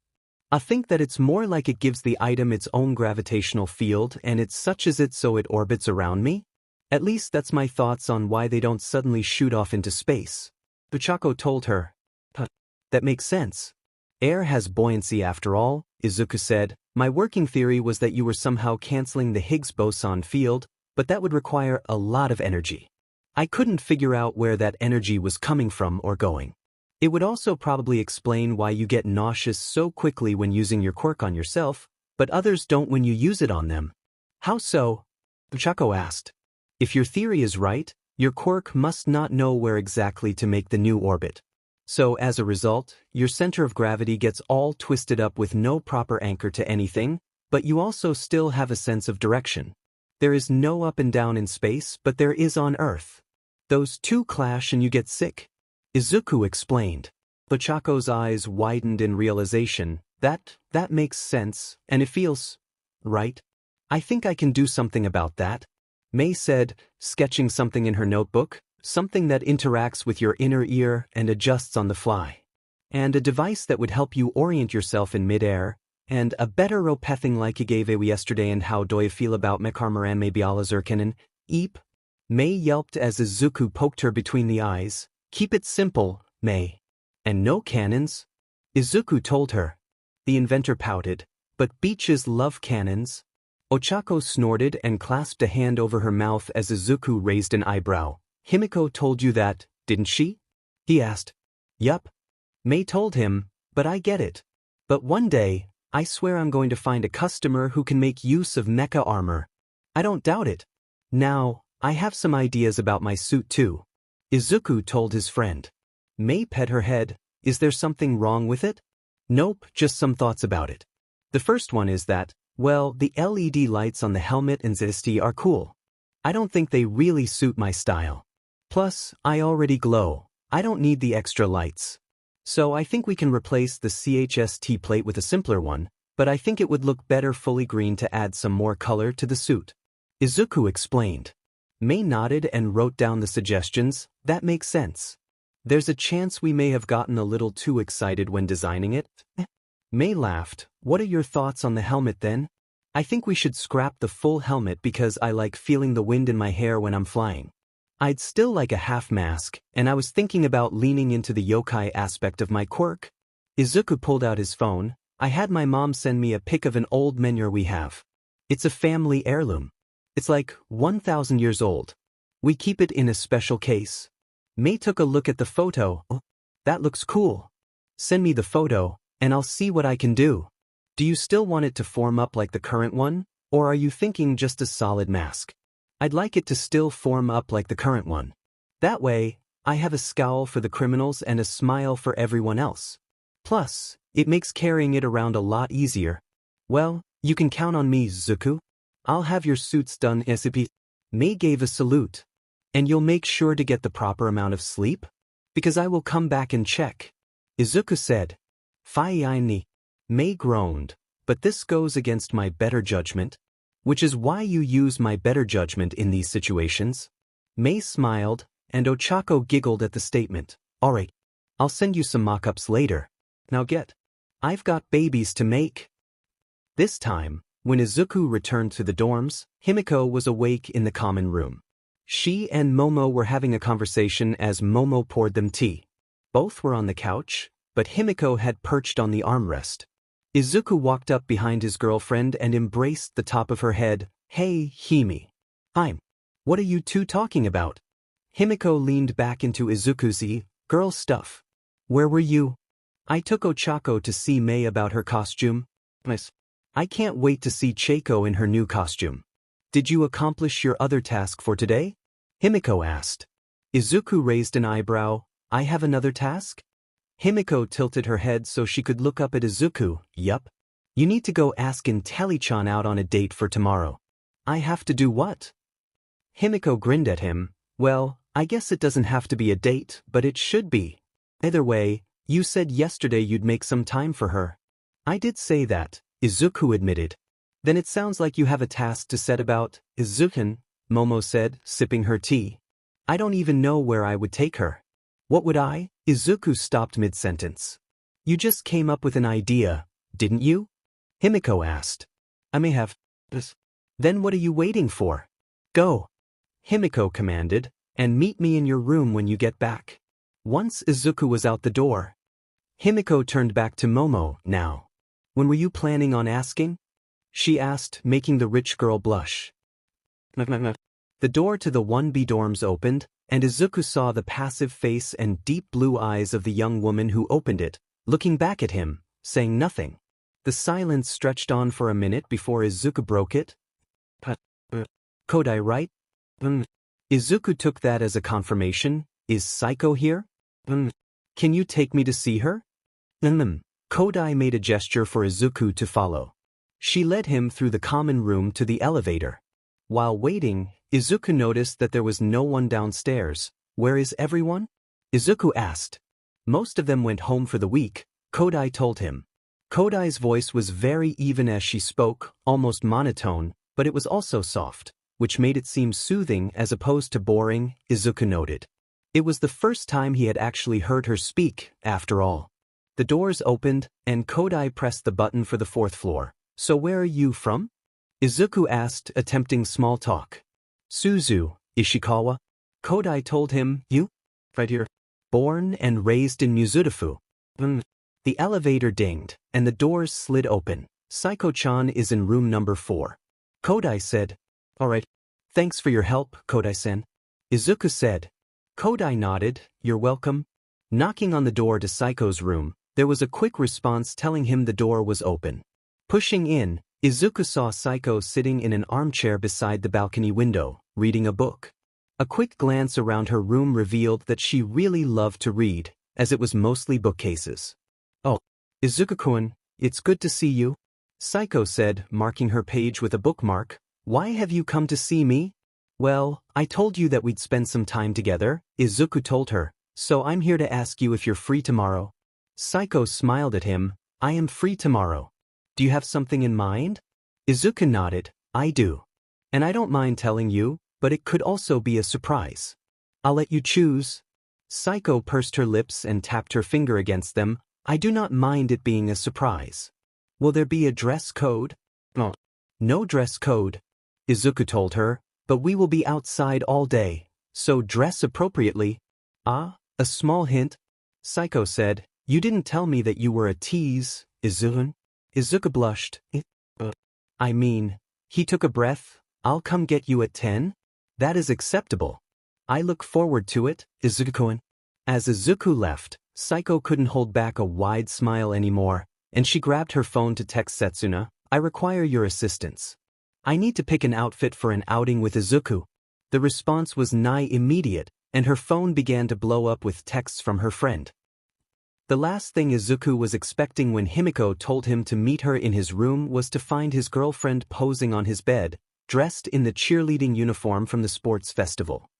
I think that it's more like it gives the item its own gravitational field and it suches it so it orbits around me? At least that's my thoughts on why they don't suddenly shoot off into space. Ochako told her. That makes sense. Air has buoyancy after all, Izuku said. My working theory was that you were somehow canceling the Higgs boson field, but that would require a lot of energy. I couldn't figure out where that energy was coming from or going. It would also probably explain why you get nauseous so quickly when using your quirk on yourself, but others don't when you use it on them. How so? Ochako asked. If your theory is right, your quirk must not know where exactly to make the new orbit. So as a result, your center of gravity gets all twisted up with no proper anchor to anything, but you also still have a sense of direction. There is no up and down in space, but there is on Earth. Those two clash and you get sick. Izuku explained. Ochako's eyes widened in realization. That makes sense, and it feels right. I think I can do something about that. Mei said, sketching something in her notebook, something that interacts with your inner ear and adjusts on the fly. And a device that would help you orient yourself in midair, and a better ropething like you gave away yesterday. And how do you feel about mekarmaran mebialazurkinen? Eep. Mei yelped as Izuku poked her between the eyes. Keep it simple, Mei. And no cannons? Izuku told her. The inventor pouted. But beaches love cannons. Ochako snorted and clasped a hand over her mouth as Izuku raised an eyebrow. Himiko told you that, didn't she? He asked. Yup. Mei told him, but I get it. But one day, I swear I'm going to find a customer who can make use of mecha armor. I don't doubt it. Now, I have some ideas about my suit too. Izuku told his friend. Mei pet her head. Is there something wrong with it? Nope, just some thoughts about it. The first one is that, well, the LED lights on the helmet and ZST are cool. I don't think they really suit my style. Plus, I already glow. I don't need the extra lights. So I think we can replace the CHST plate with a simpler one, but I think it would look better fully green to add some more color to the suit. Izuku explained. Mei nodded and wrote down the suggestions. That makes sense. There's a chance we may have gotten a little too excited when designing it. Mei laughed. What are your thoughts on the helmet then? I think we should scrap the full helmet because I like feeling the wind in my hair when I'm flying. I'd still like a half mask, and I was thinking about leaning into the yokai aspect of my quirk. Izuku pulled out his phone. I had my mom send me a pic of an old menhir we have. It's a family heirloom. It's like 1,000 years old. We keep it in a special case. Mei took a look at the photo. Oh, that looks cool. Send me the photo, and I'll see what I can do. Do you still want it to form up like the current one, or are you thinking just a solid mask? I'd like it to still form up like the current one. That way, I have a scowl for the criminals and a smile for everyone else. Plus, it makes carrying it around a lot easier. Well, you can count on me, Izuku. I'll have your suits done ASAP. Mei gave a salute. And you'll make sure to get the proper amount of sleep? Because I will come back and check. Izuku said. Fine. Mei groaned, but this goes against my better judgment. Which is why you use my better judgment in these situations. Mei smiled, and Ochako giggled at the statement. Alright, I'll send you some mock-ups later. Now get. I've got babies to make. This time, when Izuku returned to the dorms, Himiko was awake in the common room. She and Momo were having a conversation as Momo poured them tea. Both were on the couch, but Himiko had perched on the armrest. Izuku walked up behind his girlfriend and embraced the top of her head. Hey, Himi. What are you two talking about? Himiko leaned back into Izuku's girl stuff. Where were you? I took Ochako to see Mei about her costume. Nice. I can't wait to see Chieko in her new costume. Did you accomplish your other task for today? Himiko asked. Izuku raised an eyebrow. I have another task? Himiko tilted her head so she could look up at Izuku. Yup. You need to go ask Intelli-chan out on a date for tomorrow. I have to do what? Himiko grinned at him. Well, I guess it doesn't have to be a date, but it should be. Either way, you said yesterday you'd make some time for her. I did say that, Izuku admitted. Then it sounds like you have a task to set about, Izuku, Momo said, sipping her tea. I don't even know where I would take her. What would I? Izuku stopped mid-sentence. You just came up with an idea, didn't you? Himiko asked. I may have. Then what are you waiting for? Go. Himiko commanded, and meet me in your room when you get back. Once Izuku was out the door, Himiko turned back to Momo. Now, when were you planning on asking? She asked, making the rich girl blush. The door to the 1B dorms opened, and Izuku saw the passive face and deep blue eyes of the young woman who opened it, looking back at him, saying nothing. The silence stretched on for a minute before Izuku broke it. Kodai, right? Izuku took that as a confirmation. Is Psycho here? Can you take me to see her? Kodai made a gesture for Izuku to follow. She led him through the common room to the elevator. While waiting, Izuku noticed that there was no one downstairs. Where is everyone? Izuku asked. Most of them went home for the week, Kodai told him. Kodai's voice was very even as she spoke, almost monotone, but it was also soft, which made it seem soothing as opposed to boring, Izuku noted. It was the first time he had actually heard her speak, after all. The doors opened, and Kodai pressed the button for the 4th floor. So where are you from? Izuku asked, attempting small talk. Suzu, Ishikawa. Kodai told him, you? Right here. Born and raised in Mizudafu. The elevator dinged, and the doors slid open. Psycho-chan is in room number 4. Kodai said. Alright. Thanks for your help, Kodai-sen. Izuku said. Kodai nodded, you're welcome. Knocking on the door to Psycho's room, there was a quick response telling him the door was open. Pushing in, Izuku saw Psycho sitting in an armchair beside the balcony window, reading a book. A quick glance around her room revealed that she really loved to read, as it was mostly bookcases. Oh, Izuku-kun, it's good to see you. Psycho said, marking her page with a bookmark. Why have you come to see me? Well, I told you that we'd spend some time together, Izuku told her, so I'm here to ask you if you're free tomorrow. Psycho smiled at him. I am free tomorrow. Do you have something in mind? Izuku nodded. I do. And I don't mind telling you, but it could also be a surprise. I'll let you choose. Psycho pursed her lips and tapped her finger against them. I do not mind it being a surprise. Will there be a dress code? No. No dress code, Izuku told her, but we will be outside all day, so dress appropriately. Ah, a small hint? Psycho said. You didn't tell me that you were a tease, Izuku. Izuku blushed. I mean, he took a breath. I'll come get you at 10? That is acceptable. I look forward to it, Izuku-kun. As Izuku left, Saiko couldn't hold back a wide smile anymore, and she grabbed her phone to text Setsuna, I require your assistance. I need to pick an outfit for an outing with Izuku. The response was nigh immediate, and her phone began to blow up with texts from her friend. The last thing Izuku was expecting when Himiko told him to meet her in his room was to find his girlfriend posing on his bed, dressed in the cheerleading uniform from the sports festival.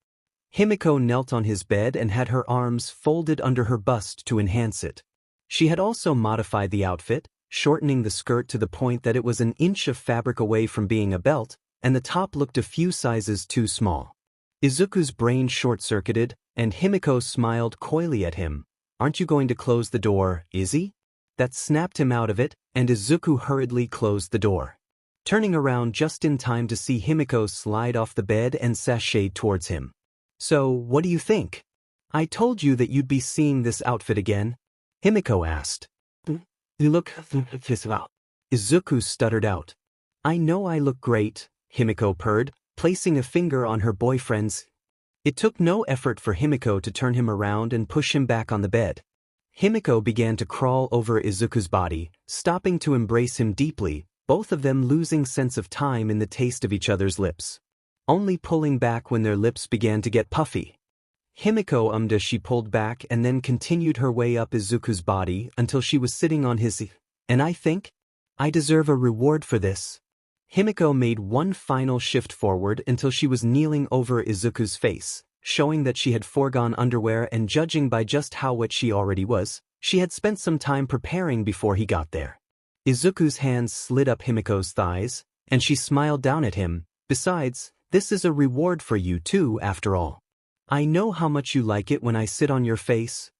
Himiko knelt on his bed and had her arms folded under her bust to enhance it. She had also modified the outfit, shortening the skirt to the point that it was an inch of fabric away from being a belt, and the top looked a few sizes too small. Izuku's brain short-circuited, and Himiko smiled coyly at him. Aren't you going to close the door, Izzy? That snapped him out of it, and Izuku hurriedly closed the door, turning around just in time to see Himiko slide off the bed and sashay towards him. So, what do you think? I told you that you'd be seeing this outfit again, Himiko asked. You look well. Izuku stuttered out. I know I look great, Himiko purred, placing a finger on her boyfriend's. It took no effort for Himiko to turn him around and push him back on the bed. Himiko began to crawl over Izuku's body, stopping to embrace him deeply, both of them losing sense of time in the taste of each other's lips, only pulling back when their lips began to get puffy. Himiko ummed as she pulled back and then continued her way up Izuku's body until she was sitting on his. And I think I deserve a reward for this. Himiko made one final shift forward until she was kneeling over Izuku's face, showing that she had foregone underwear, and judging by just how wet she already was, she had spent some time preparing before he got there. Izuku's hands slid up Himiko's thighs, and she smiled down at him. Besides, this is a reward for you too, after all. I know how much you like it when I sit on your face.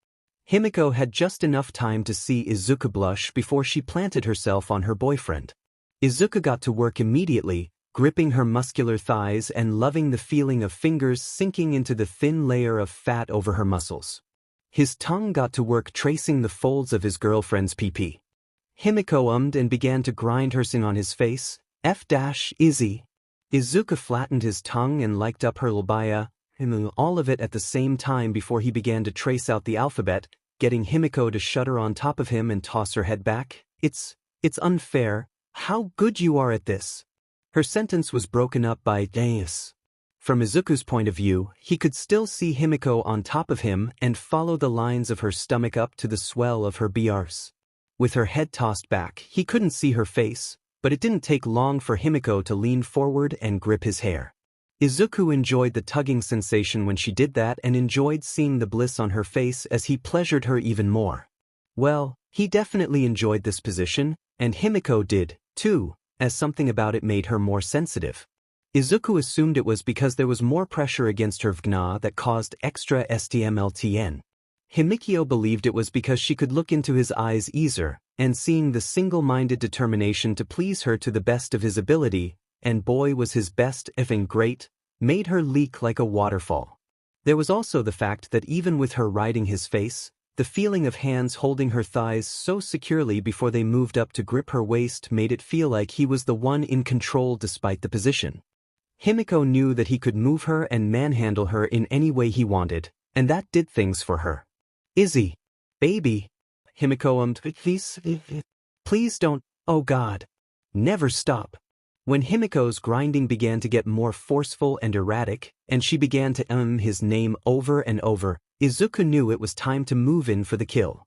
Himiko had just enough time to see Izuku blush before she planted herself on her boyfriend. Izuku got to work immediately, gripping her muscular thighs and loving the feeling of fingers sinking into the thin layer of fat over her muscles. His tongue got to work tracing the folds of his girlfriend's pee-pee. Himiko ummed and began to grind her sin on his face. Izzy. Izuku flattened his tongue and liked up her labia, all of it at the same time before he began to trace out the alphabet, getting Himiko to shudder on top of him and toss her head back. It's unfair. How good you are at this. Her sentence was broken up by Deus. From Izuku's point of view, he could still see Himiko on top of him and follow the lines of her stomach up to the swell of her BRs. With her head tossed back, he couldn't see her face, but it didn't take long for Himiko to lean forward and grip his hair. Izuku enjoyed the tugging sensation when she did that and enjoyed seeing the bliss on her face as he pleasured her even more. Well, he definitely enjoyed this position, and Himiko did, too, as something about it made her more sensitive. Izuku assumed it was because there was more pressure against her vagina that caused extra STMLTN. Himiko believed it was because she could look into his eyes easier, and seeing the single-minded determination to please her to the best of his ability, and boy was his best effing great, made her leak like a waterfall. There was also the fact that even with her riding his face, the feeling of hands holding her thighs so securely before they moved up to grip her waist made it feel like he was the one in control despite the position. Himiko knew that he could move her and manhandle her in any way he wanted, and that did things for her. Izzy. Baby. Himiko ummed, please don't, oh God. Never stop. When Himiko's grinding began to get more forceful and erratic, and she began to his name over and over, Izuku knew it was time to move in for the kill.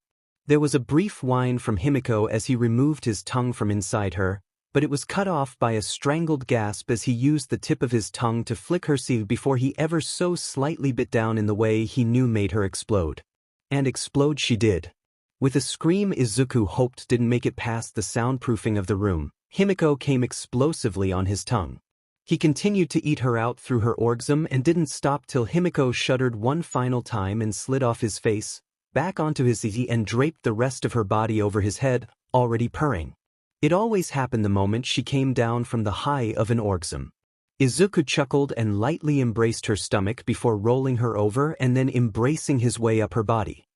There was a brief whine from Himiko as he removed his tongue from inside her, but it was cut off by a strangled gasp as he used the tip of his tongue to flick her sleeve before he ever so slightly bit down in the way he knew made her explode. And explode she did. With a scream Izuku hoped didn't make it past the soundproofing of the room, Himiko came explosively on his tongue. He continued to eat her out through her orgasm and didn't stop till Himiko shuddered one final time and slid off his face, back onto his seat and draped the rest of her body over his head, already purring. It always happened the moment she came down from the high of an orgasm. Izuku chuckled and lightly embraced her stomach before rolling her over and then embracing his way up her body.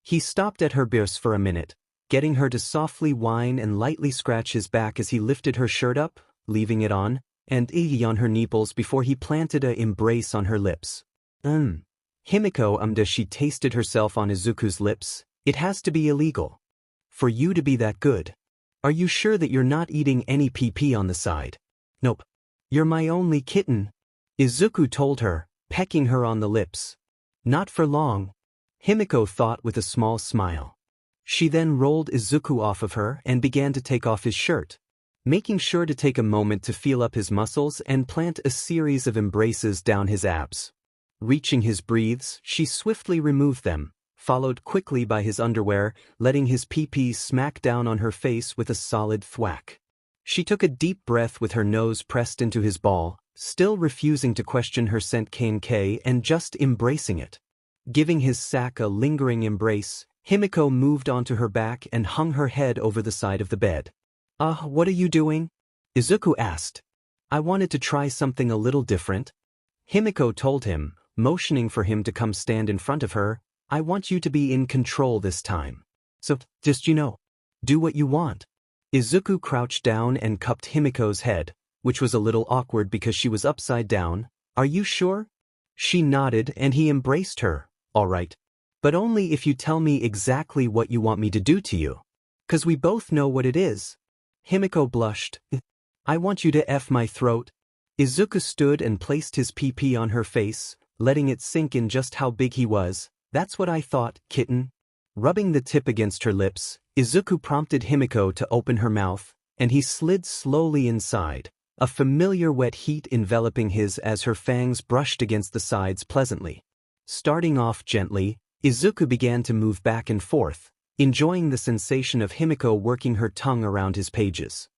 He stopped at her breasts for a minute, getting her to softly whine and lightly scratch his back as he lifted her shirt up, leaving it on, and on her nipples before he planted an embrace on her lips. Himiko as she tasted herself on Izuku's lips. It has to be illegal. For you to be that good. Are you sure that you're not eating any pee on the side? Nope. You're my only kitten, Izuku told her, pecking her on the lips. Not for long, Himiko thought with a small smile. She then rolled Izuku off of her and began to take off his shirt, making sure to take a moment to feel up his muscles and plant a series of embraces down his abs. Reaching his breathes, she swiftly removed them, followed quickly by his underwear, letting his pee smack down on her face with a solid thwack. She took a deep breath with her nose pressed into his ball, still refusing to question her scent K and just embracing it. Giving his sack a lingering embrace, Himiko moved onto her back and hung her head over the side of the bed. What are you doing? Izuku asked. I wanted to try something a little different. Himiko told him, motioning for him to come stand in front of her. I want you to be in control this time. So, just do what you want. Izuku crouched down and cupped Himiko's head, which was a little awkward because she was upside down. Are you sure? She nodded and he embraced her. All right. But only if you tell me exactly what you want me to do to you. 'Cause we both know what it is. Himiko blushed. I want you to F my throat. Izuku stood and placed his pee on her face, letting it sink in just how big he was. That's what I thought, kitten. Rubbing the tip against her lips, Izuku prompted Himiko to open her mouth, and he slid slowly inside, a familiar wet heat enveloping his as her fangs brushed against the sides pleasantly. Starting off gently, Izuku began to move back and forth, enjoying the sensation of Himiko working her tongue around his pages.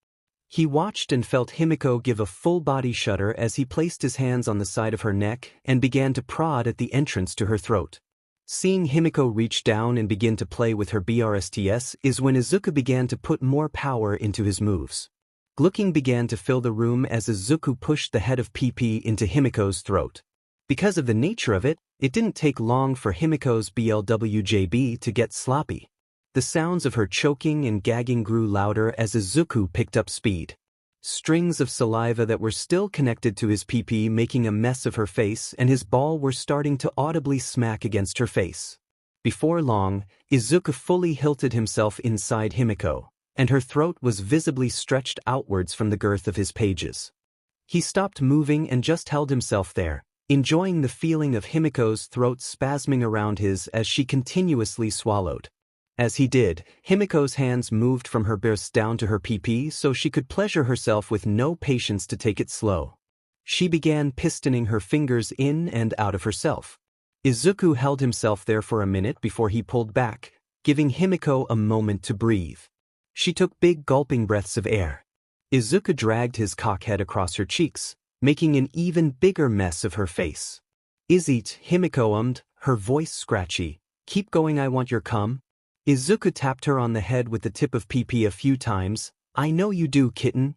He watched and felt Himiko give a full-body shudder as he placed his hands on the side of her neck and began to prod at the entrance to her throat. Seeing Himiko reach down and begin to play with her BRSTS is when Izuku began to put more power into his moves. Glucking began to fill the room as Izuku pushed the head of PP into Himiko's throat. Because of the nature of it, it didn't take long for Himiko's BLWJB to get sloppy. The sounds of her choking and gagging grew louder as Izuku picked up speed. Strings of saliva that were still connected to his PP making a mess of her face and his ball were starting to audibly smack against her face. Before long, Izuku fully hilted himself inside Himiko, and her throat was visibly stretched outwards from the girth of his pages. He stopped moving and just held himself there, enjoying the feeling of Himiko's throat spasming around his as she continuously swallowed. As he did, Himiko's hands moved from her breasts down to her PP so she could pleasure herself with no patience to take it slow. She began pistoning her fingers in and out of herself. Izuku held himself there for a minute before he pulled back, giving Himiko a moment to breathe. She took big gulping breaths of air. Izuku dragged his cockhead across her cheeks, making an even bigger mess of her face. Is it, Himiko ummed, her voice scratchy. Keep going, I want your cum. Izuku tapped her on the head with the tip of PP a few times. I know you do, kitten.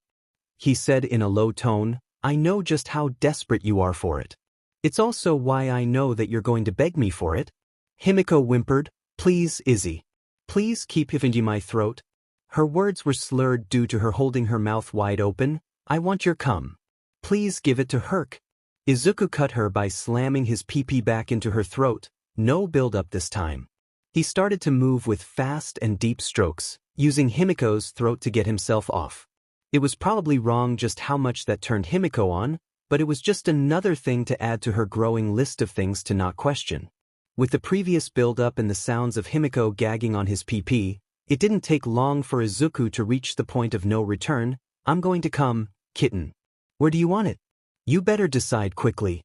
He said in a low tone, I know just how desperate you are for it. It's also why I know that you're going to beg me for it. Himiko whimpered, please, Izzy. Please keep hitting my throat. Her words were slurred due to her holding her mouth wide open. I want your cum. Please give it to Herc. Izuku cut her by slamming his PP back into her throat. No build-up this time. He started to move with fast and deep strokes, using Himiko's throat to get himself off. It was probably wrong just how much that turned Himiko on, but it was just another thing to add to her growing list of things to not question. With the previous build-up and the sounds of Himiko gagging on his PP, it didn't take long for Izuku to reach the point of no return. I'm going to come, kitten. Where do you want it? You better decide quickly.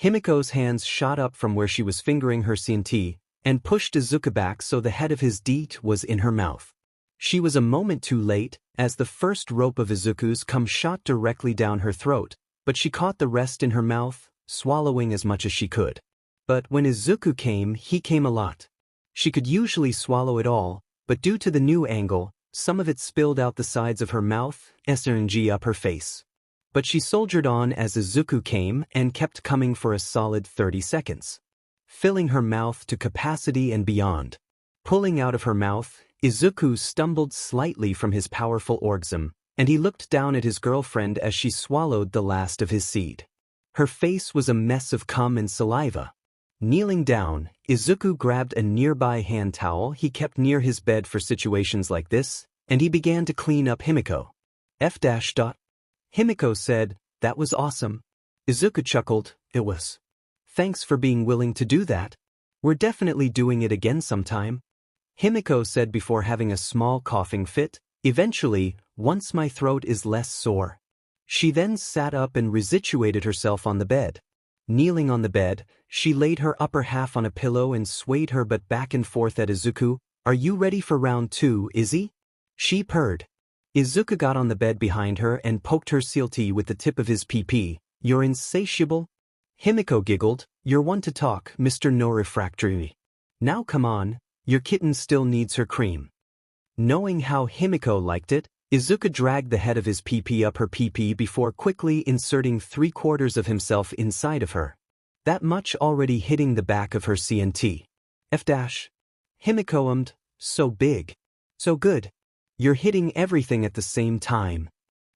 Himiko's hands shot up from where she was fingering her CNT, and pushed Izuku back so the head of his DT was in her mouth. She was a moment too late, as the first rope of Izuku's cum shot directly down her throat, but she caught the rest in her mouth, swallowing as much as she could. But when Izuku came, he came a lot. She could usually swallow it all, but due to the new angle, some of it spilled out the sides of her mouth, SRNG up her face. But she soldiered on as Izuku came and kept coming for a solid 30 seconds. Filling her mouth to capacity and beyond. Pulling out of her mouth, Izuku stumbled slightly from his powerful orgasm, and he looked down at his girlfriend as she swallowed the last of his seed. Her face was a mess of cum and saliva, Kneeling down, Izuku grabbed a nearby hand towel he kept near his bed for situations like this, and he began to clean up Himiko. Himiko said, "That was awesome." Izuku chuckled, "It was. Thanks for being willing to do that. We're definitely doing it again sometime." Himiko said before having a small coughing fit, "Eventually, once my throat is less sore." She then sat up and resituated herself on the bed. Kneeling on the bed, she laid her upper half on a pillow and swayed her butt back and forth at Izuku. "Are you ready for round 2, Izzy?" She purred. Izuku got on the bed behind her and poked her silty with the tip of his PP. "You're insatiable?" Himiko giggled. "You're one to talk, Mr. No Refractory. Now come on, your kitten still needs her cream." Knowing how Himiko liked it, Izuku dragged the head of his PP up her PP before quickly inserting 3/4 of himself inside of her. That much already hitting the back of her CNT. Himiko ummed, "So big. So good. You're hitting everything at the same time."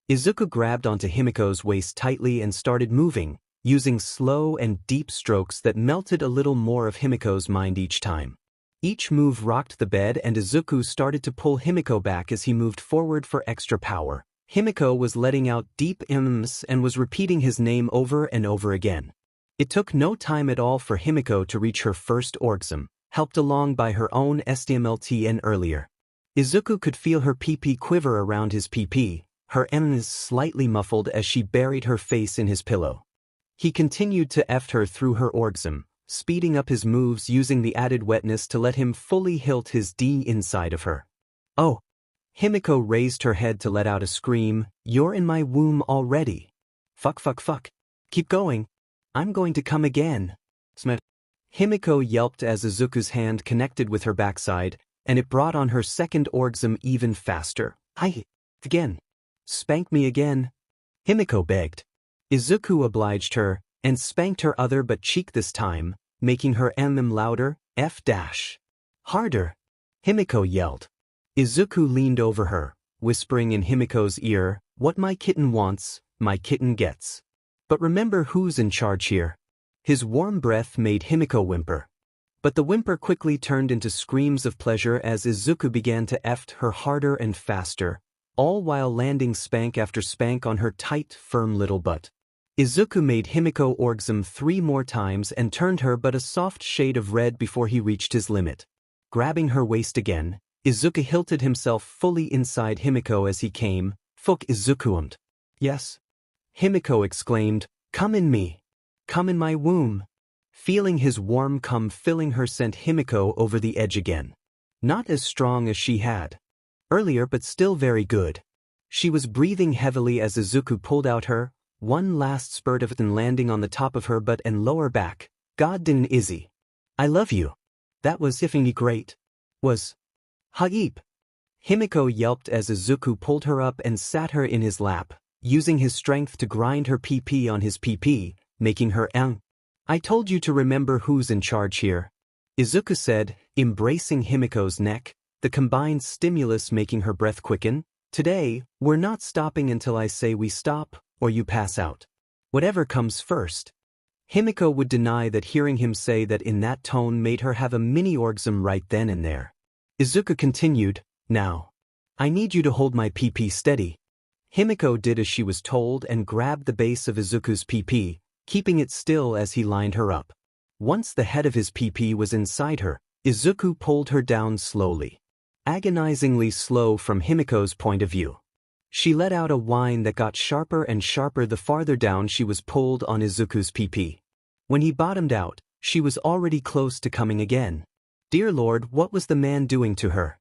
Izuku grabbed onto Himiko's waist tightly and started moving, using slow and deep strokes that melted a little more of Himiko's mind each time. Each move rocked the bed and Izuku started to pull Himiko back as he moved forward for extra power. Himiko was letting out deep mms and was repeating his name over and over again. It took no time at all for Himiko to reach her first orgasm, helped along by her own STMLTN earlier. Izuku could feel her PP quiver around his PP, her mms slightly muffled as she buried her face in his pillow. He continued to eft her through her orgasm, speeding up his moves using the added wetness to let him fully hilt his D inside of her. "Oh!" Himiko raised her head to let out a scream. "You're in my womb already. Fuck. Keep going. I'm going to come again." Himiko yelped as Izuku's hand connected with her backside, and it brought on her second orgasm even faster. Again. Spank me again." Himiko begged. Izuku obliged her, and spanked her other butt cheek this time, making her louder. Harder. Himiko yelled. Izuku leaned over her, whispering in Himiko's ear, "What my kitten wants, my kitten gets. But remember who's in charge here." His warm breath made Himiko whimper. But the whimper quickly turned into screams of pleasure as Izuku began to eft her harder and faster, all while landing spank after spank on her tight, firm little butt. Izuku made Himiko orgasm 3 more times and turned her but a soft shade of red before he reached his limit. Grabbing her waist again, Izuku hilted himself fully inside Himiko as he came. "Fuck Izuku ummed." "Yes." Himiko exclaimed, "Come in me. Come in my womb." Feeling his warm cum filling her sent Himiko over the edge again. Not as strong as she had earlier but still very good. She was breathing heavily as Izuku pulled out her, one last spurt of it and landing on the top of her butt and lower back. "God damn Izzy. I love you. That was effing great." "Was. Haip." Himiko yelped as Izuku pulled her up and sat her in his lap, using his strength to grind her PP on his PP, making her "I told you to remember who's in charge here," Izuku said, embracing Himiko's neck, the combined stimulus making her breath quicken. "Today, we're not stopping until I say we stop, or you pass out. Whatever comes first." Himiko would deny that hearing him say that in that tone made her have a mini orgasm right then and there. Izuku continued, "Now, I need you to hold my PP steady." Himiko did as she was told and grabbed the base of Izuku's PP, keeping it still as he lined her up. Once the head of his PP was inside her, Izuku pulled her down slowly. Agonizingly slow from Himiko's point of view. She let out a whine that got sharper and sharper the farther down she was pulled on Izuku's PP. When he bottomed out, she was already close to coming again. Dear Lord, what was the man doing to her?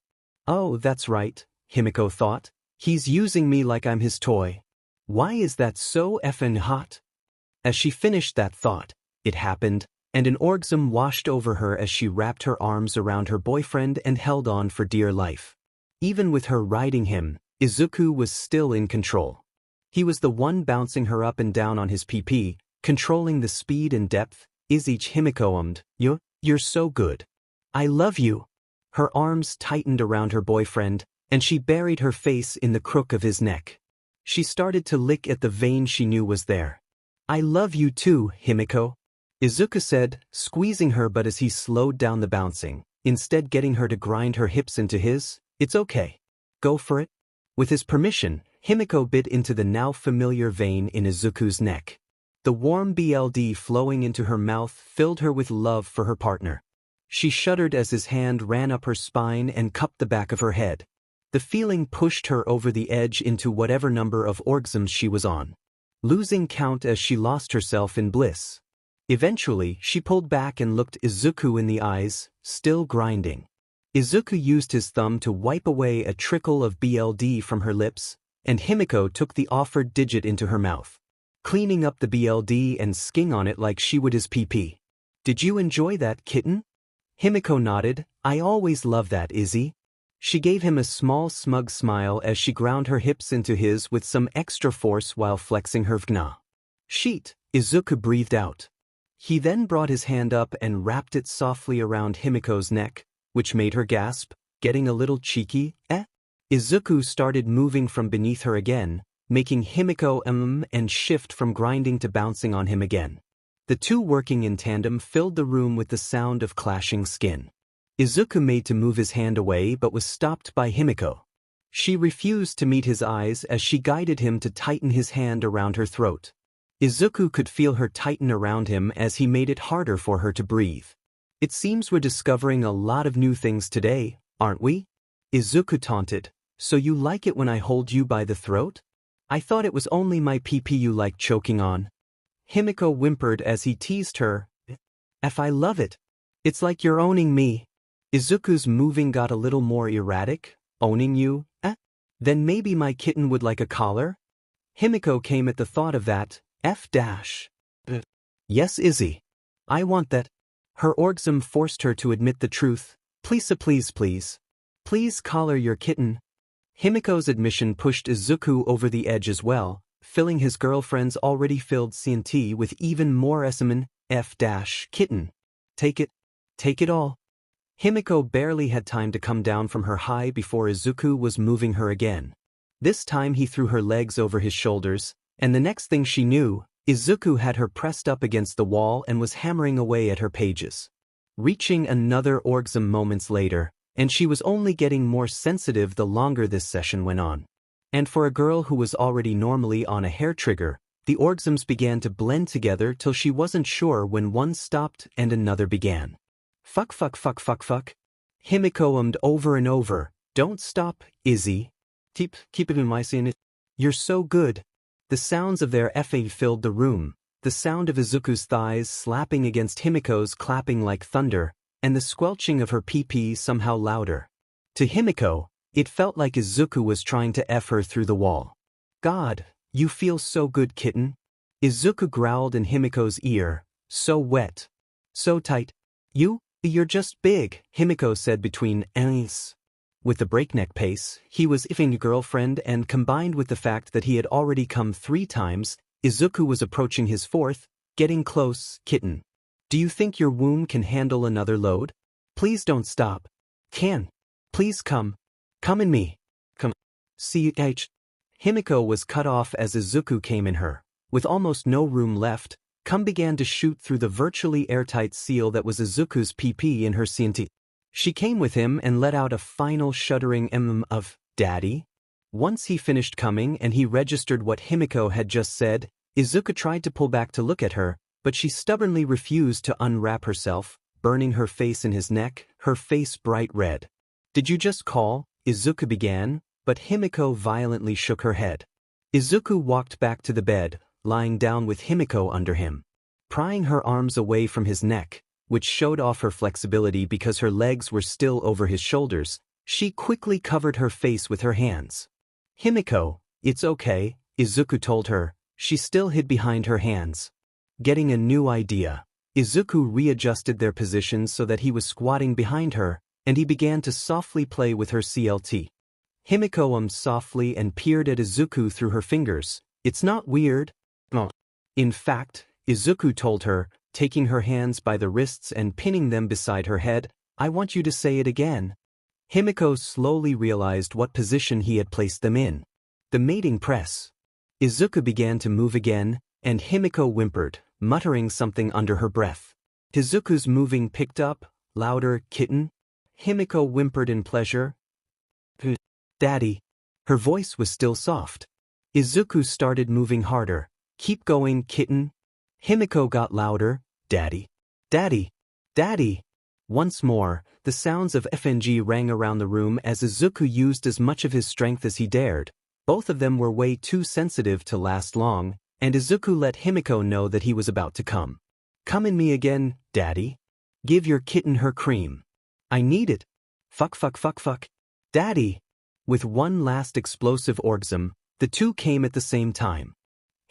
"Oh, that's right," Himiko thought. "He's using me like I'm his toy. Why is that so effing hot?" As she finished that thought, it happened, and an orgasm washed over her as she wrapped her arms around her boyfriend and held on for dear life. Even with her riding him, Izuku was still in control. He was the one bouncing her up and down on his PP, controlling the speed and depth. Himiko ummed, You're so good. I love you." Her arms tightened around her boyfriend, and she buried her face in the crook of his neck. She started to lick at the vein she knew was there. "I love you too, Himiko." Izuku said, squeezing her, but as he slowed down the bouncing, instead getting her to grind her hips into his. It's okay. Go for it. With his permission, Himiko bit into the now familiar vein in Izuku's neck. The warm BLD flowing into her mouth filled her with love for her partner. She shuddered as his hand ran up her spine and cupped the back of her head. The feeling pushed her over the edge into whatever number of orgasms she was on, losing count as she lost herself in bliss. Eventually, she pulled back and looked Izuku in the eyes, still grinding. Izuku used his thumb to wipe away a trickle of BLD from her lips, and Himiko took the offered digit into her mouth, cleaning up the BLD and sking on it like she would his pee-pee. Did you enjoy that, kitten? Himiko nodded. I always love that, Izzy. She gave him a small smug smile as she ground her hips into his with some extra force while flexing her vagina. Sheet, Izuku breathed out. He then brought his hand up and wrapped it softly around Himiko's neck, which made her gasp, getting a little cheeky. Izuku started moving from beneath her again, making Himiko and shift from grinding to bouncing on him again. The two working in tandem filled the room with the sound of clashing skin. Izuku made to move his hand away but was stopped by Himiko. She refused to meet his eyes as she guided him to tighten his hand around her throat. Izuku could feel her tighten around him as he made it harder for her to breathe. It seems we're discovering a lot of new things today, aren't we? Izuku taunted. So you like it when I hold you by the throat? I thought it was only my pee-pee you like choking on. Himiko whimpered as he teased her. I love it. It's like you're owning me. Izuku's moving got a little more erratic. Owning you? Then maybe my kitten would like a collar? Himiko came at the thought of that. Yes, Izzy. I want that. Her orgasm forced her to admit the truth. Please, please, please. Please collar your kitten. Himiko's admission pushed Izuku over the edge as well, filling his girlfriend's already filled CNT with even more semen. Kitten. Take it. Take it all. Himiko barely had time to come down from her high before Izuku was moving her again. This time he threw her legs over his shoulders, and the next thing she knew, Izuku had her pressed up against the wall and was hammering away at her pages. Reaching another orgasm moments later, and she was only getting more sensitive the longer this session went on. And for a girl who was already normally on a hair trigger, the orgasms began to blend together till she wasn't sure when one stopped and another began. Fuck. Himiko ummed over and over. Don't stop, Izzy. Keep it in my scene. You're so good. The sounds of their FA filled the room, the sound of Izuku's thighs slapping against Himiko's clapping like thunder, and the squelching of her pee-pee somehow louder. To Himiko, it felt like Izuku was trying to F her through the wall. God, you feel so good, kitten. Izuku growled in Himiko's ear. So wet. So tight. You're just big, Himiko said between ends. With the breakneck pace, he was ifing girlfriend, and combined with the fact that he had already come 3 times, Izuku was approaching his 4th, getting close, kitten. Do you think your womb can handle another load? Please don't stop. Please come. Come in me. Come. Himiko was cut off as Izuku came in her. With almost no room left, cum began to shoot through the virtually airtight seal that was Izuku's PP in her CNT. She came with him and let out a final shuddering of, Daddy? Once he finished coming and he registered what Himiko had just said, Izuku tried to pull back to look at her, but she stubbornly refused to unwrap herself, burning her face in his neck, her face bright red. Did you just call? Izuku began, but Himiko violently shook her head. Izuku walked back to the bed, lying down with Himiko under him. Prying her arms away from his neck, which showed off her flexibility because her legs were still over his shoulders, she quickly covered her face with her hands. Himiko, it's okay, Izuku told her. She still hid behind her hands. Getting a new idea, Izuku readjusted their positions so that he was squatting behind her, and he began to softly play with her CLT. Himiko ummed softly and peered at Izuku through her fingers. It's not weird. No. In fact, Izuku told her, taking her hands by the wrists and pinning them beside her head, I want you to say it again. Himiko slowly realized what position he had placed them in. The mating press. Izuku began to move again, and Himiko whimpered, muttering something under her breath. Izuku's moving picked up, louder, kitten. Himiko whimpered in pleasure. Daddy. Her voice was still soft. Izuku started moving harder. Keep going, kitten. Himiko got louder. Daddy. Daddy. Daddy. Once more, the sounds of FNG rang around the room as Izuku used as much of his strength as he dared. Both of them were way too sensitive to last long, and Izuku let Himiko know that he was about to come. Come in me again, Daddy. Give your kitten her cream. I need it. Fuck. Daddy. With one last explosive orgasm, the two came at the same time.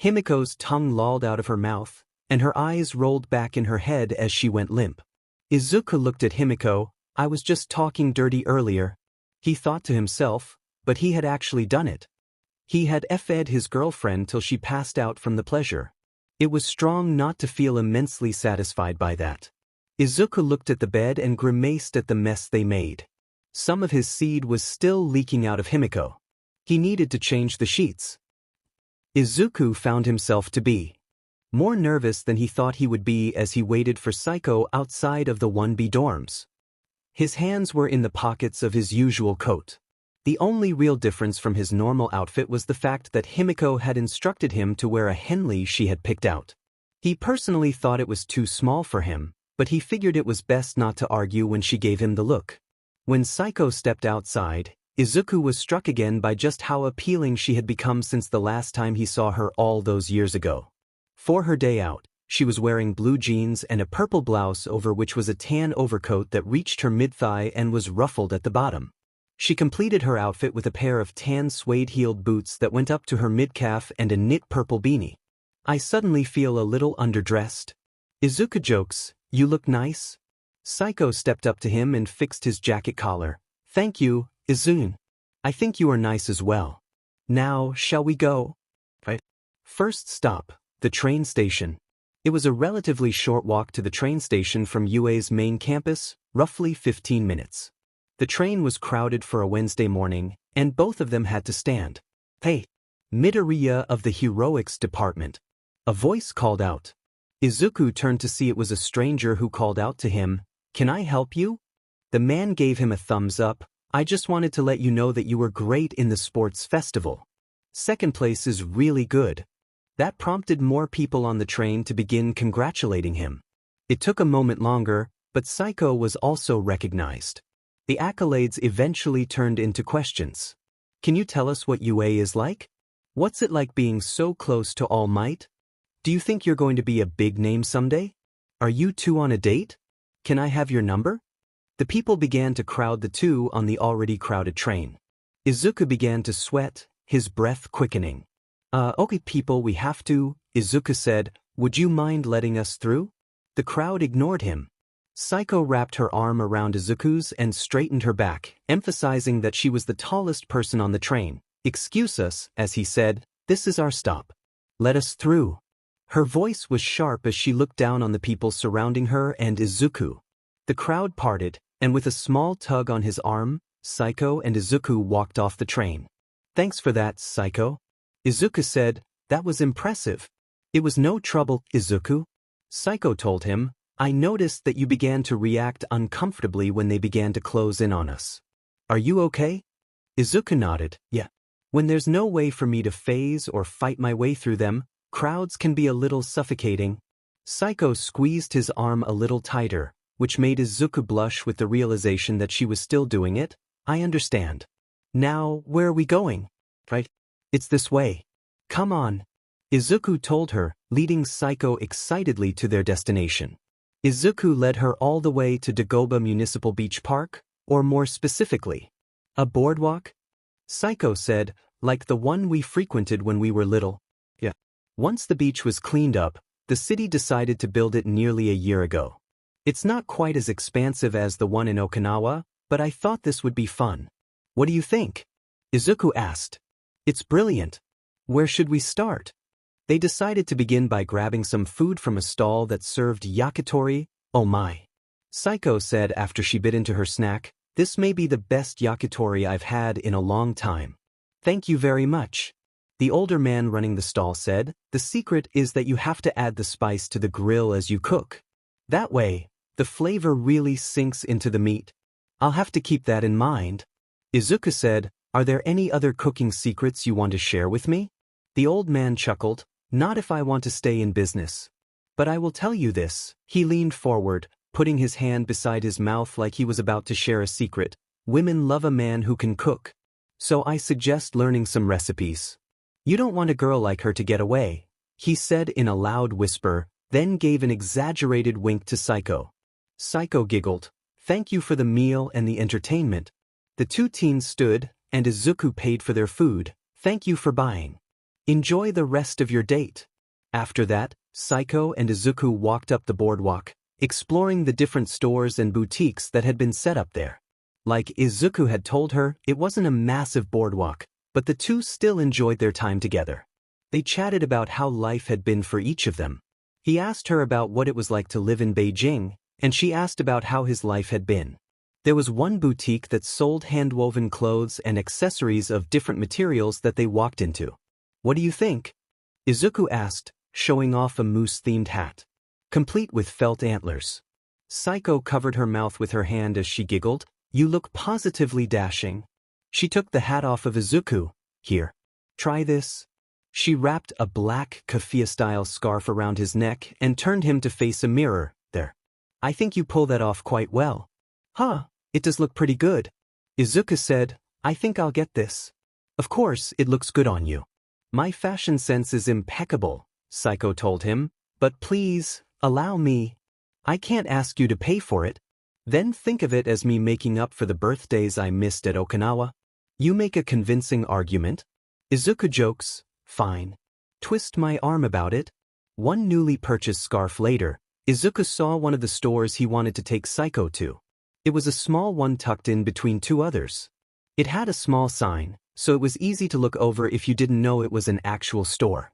Himiko's tongue lolled out of her mouth, and her eyes rolled back in her head as she went limp. Izuku looked at Himiko. I was just talking dirty earlier. He thought to himself, but he had actually done it. He had f'd his girlfriend till she passed out from the pleasure. It was strong not to feel immensely satisfied by that. Izuku looked at the bed and grimaced at the mess they made. Some of his seed was still leaking out of Himiko. He needed to change the sheets. Izuku found himself to be more nervous than he thought he would be as he waited for Saiko outside of the 1B dorms. His hands were in the pockets of his usual coat. The only real difference from his normal outfit was the fact that Himiko had instructed him to wear a henley she had picked out. He personally thought it was too small for him, but he figured it was best not to argue when she gave him the look. When Saiko stepped outside, Izuku was struck again by just how appealing she had become since the last time he saw her all those years ago. For her day out, she was wearing blue jeans and a purple blouse over which was a tan overcoat that reached her mid-thigh and was ruffled at the bottom. She completed her outfit with a pair of tan suede-heeled boots that went up to her mid-calf and a knit purple beanie. I suddenly feel a little underdressed. Izuku jokes, you look nice. Saiko stepped up to him and fixed his jacket collar. Thank you, Izuku. I think you are nice as well. Now, shall we go? First stop, the train station. It was a relatively short walk to the train station from UA's main campus, roughly 15 minutes. The train was crowded for a Wednesday morning, and both of them had to stand. Hey, Midoriya of the heroics department. A voice called out. Izuku turned to see it was a stranger who called out to him, Can I help you? The man gave him a thumbs up. I just wanted to let you know that you were great in the sports festival. Second place is really good. That prompted more people on the train to begin congratulating him. It took a moment longer, but Saiko was also recognized. The accolades eventually turned into questions. Can you tell us what UA is like? What's it like being so close to All Might? Do you think you're going to be a big name someday? Are you two on a date? Can I have your number? The people began to crowd the two on the already crowded train. Izuku began to sweat, his breath quickening. Okay people, we have to, Izuku said. Would you mind letting us through? The crowd ignored him. Saiko wrapped her arm around Izuku's and straightened her back, emphasizing that she was the tallest person on the train. Excuse us, as he said, this is our stop. Let us through. Her voice was sharp as she looked down on the people surrounding her and Izuku. The crowd parted, and with a small tug on his arm, Saiko and Izuku walked off the train. Thanks for that, Saiko. Izuku said, that was impressive. It was no trouble, Izuku. Saiko told him, I noticed that you began to react uncomfortably when they began to close in on us. Are you okay? Izuku nodded, yeah. When there's no way for me to phase or fight my way through them, crowds can be a little suffocating. Saiko squeezed his arm a little tighter, which made Izuku blush with the realization that she was still doing it. I understand. Now, where are we going? Right? It's this way. Come on. Izuku told her, leading Saiko excitedly to their destination. Izuku led her all the way to Dagoba Municipal Beach Park, or more specifically, a boardwalk? Saiko said, like the one we frequented when we were little. Yeah. Once the beach was cleaned up, the city decided to build it nearly a year ago. It's not quite as expansive as the one in Okinawa, but I thought this would be fun. What do you think? Izuku asked. It's brilliant. Where should we start? They decided to begin by grabbing some food from a stall that served yakitori. Oh my. Saiko said after she bit into her snack, this may be the best yakitori I've had in a long time. Thank you very much. The older man running the stall said, "The secret is that you have to add the spice to the grill as you cook. That way, the flavor really sinks into the meat. I'll have to keep that in mind." Izuku said, "Are there any other cooking secrets you want to share with me?" The old man chuckled, "Not if I want to stay in business. But I will tell you this." He leaned forward, putting his hand beside his mouth like he was about to share a secret. "Women love a man who can cook. So I suggest learning some recipes. You don't want a girl like her to get away," he said in a loud whisper, then gave an exaggerated wink to Saiko. Saiko giggled. "Thank you for the meal and the entertainment." The two teens stood, and Izuku paid for their food. "Thank you for buying. Enjoy the rest of your date." After that, Saiko and Izuku walked up the boardwalk, exploring the different stores and boutiques that had been set up there. Like Izuku had told her, it wasn't a massive boardwalk, but the two still enjoyed their time together. They chatted about how life had been for each of them. He asked her about what it was like to live in Beijing, and she asked about how his life had been. There was one boutique that sold hand-woven clothes and accessories of different materials that they walked into. "What do you think?" Izuku asked, showing off a moose-themed hat, complete with felt antlers. Saiko covered her mouth with her hand as she giggled. "You look positively dashing." She took the hat off of Izuku. "Here. Try this." She wrapped a black keffiyeh-style scarf around his neck and turned him to face a mirror. "There. I think you pull that off quite well." "Huh, it does look pretty good." Izuku said, "I think I'll get this." "Of course, it looks good on you." "My fashion sense is impeccable," Saiko told him, "but please, allow me. I can't ask you to pay for it. Then think of it as me making up for the birthdays I missed at Okinawa." "You make a convincing argument." Izuku jokes, "Fine. Twist my arm about it." One newly purchased scarf later, Izuku saw one of the stores he wanted to take Saiko to. It was a small one tucked in between two others. It had a small sign, so it was easy to look over if you didn't know it was an actual store.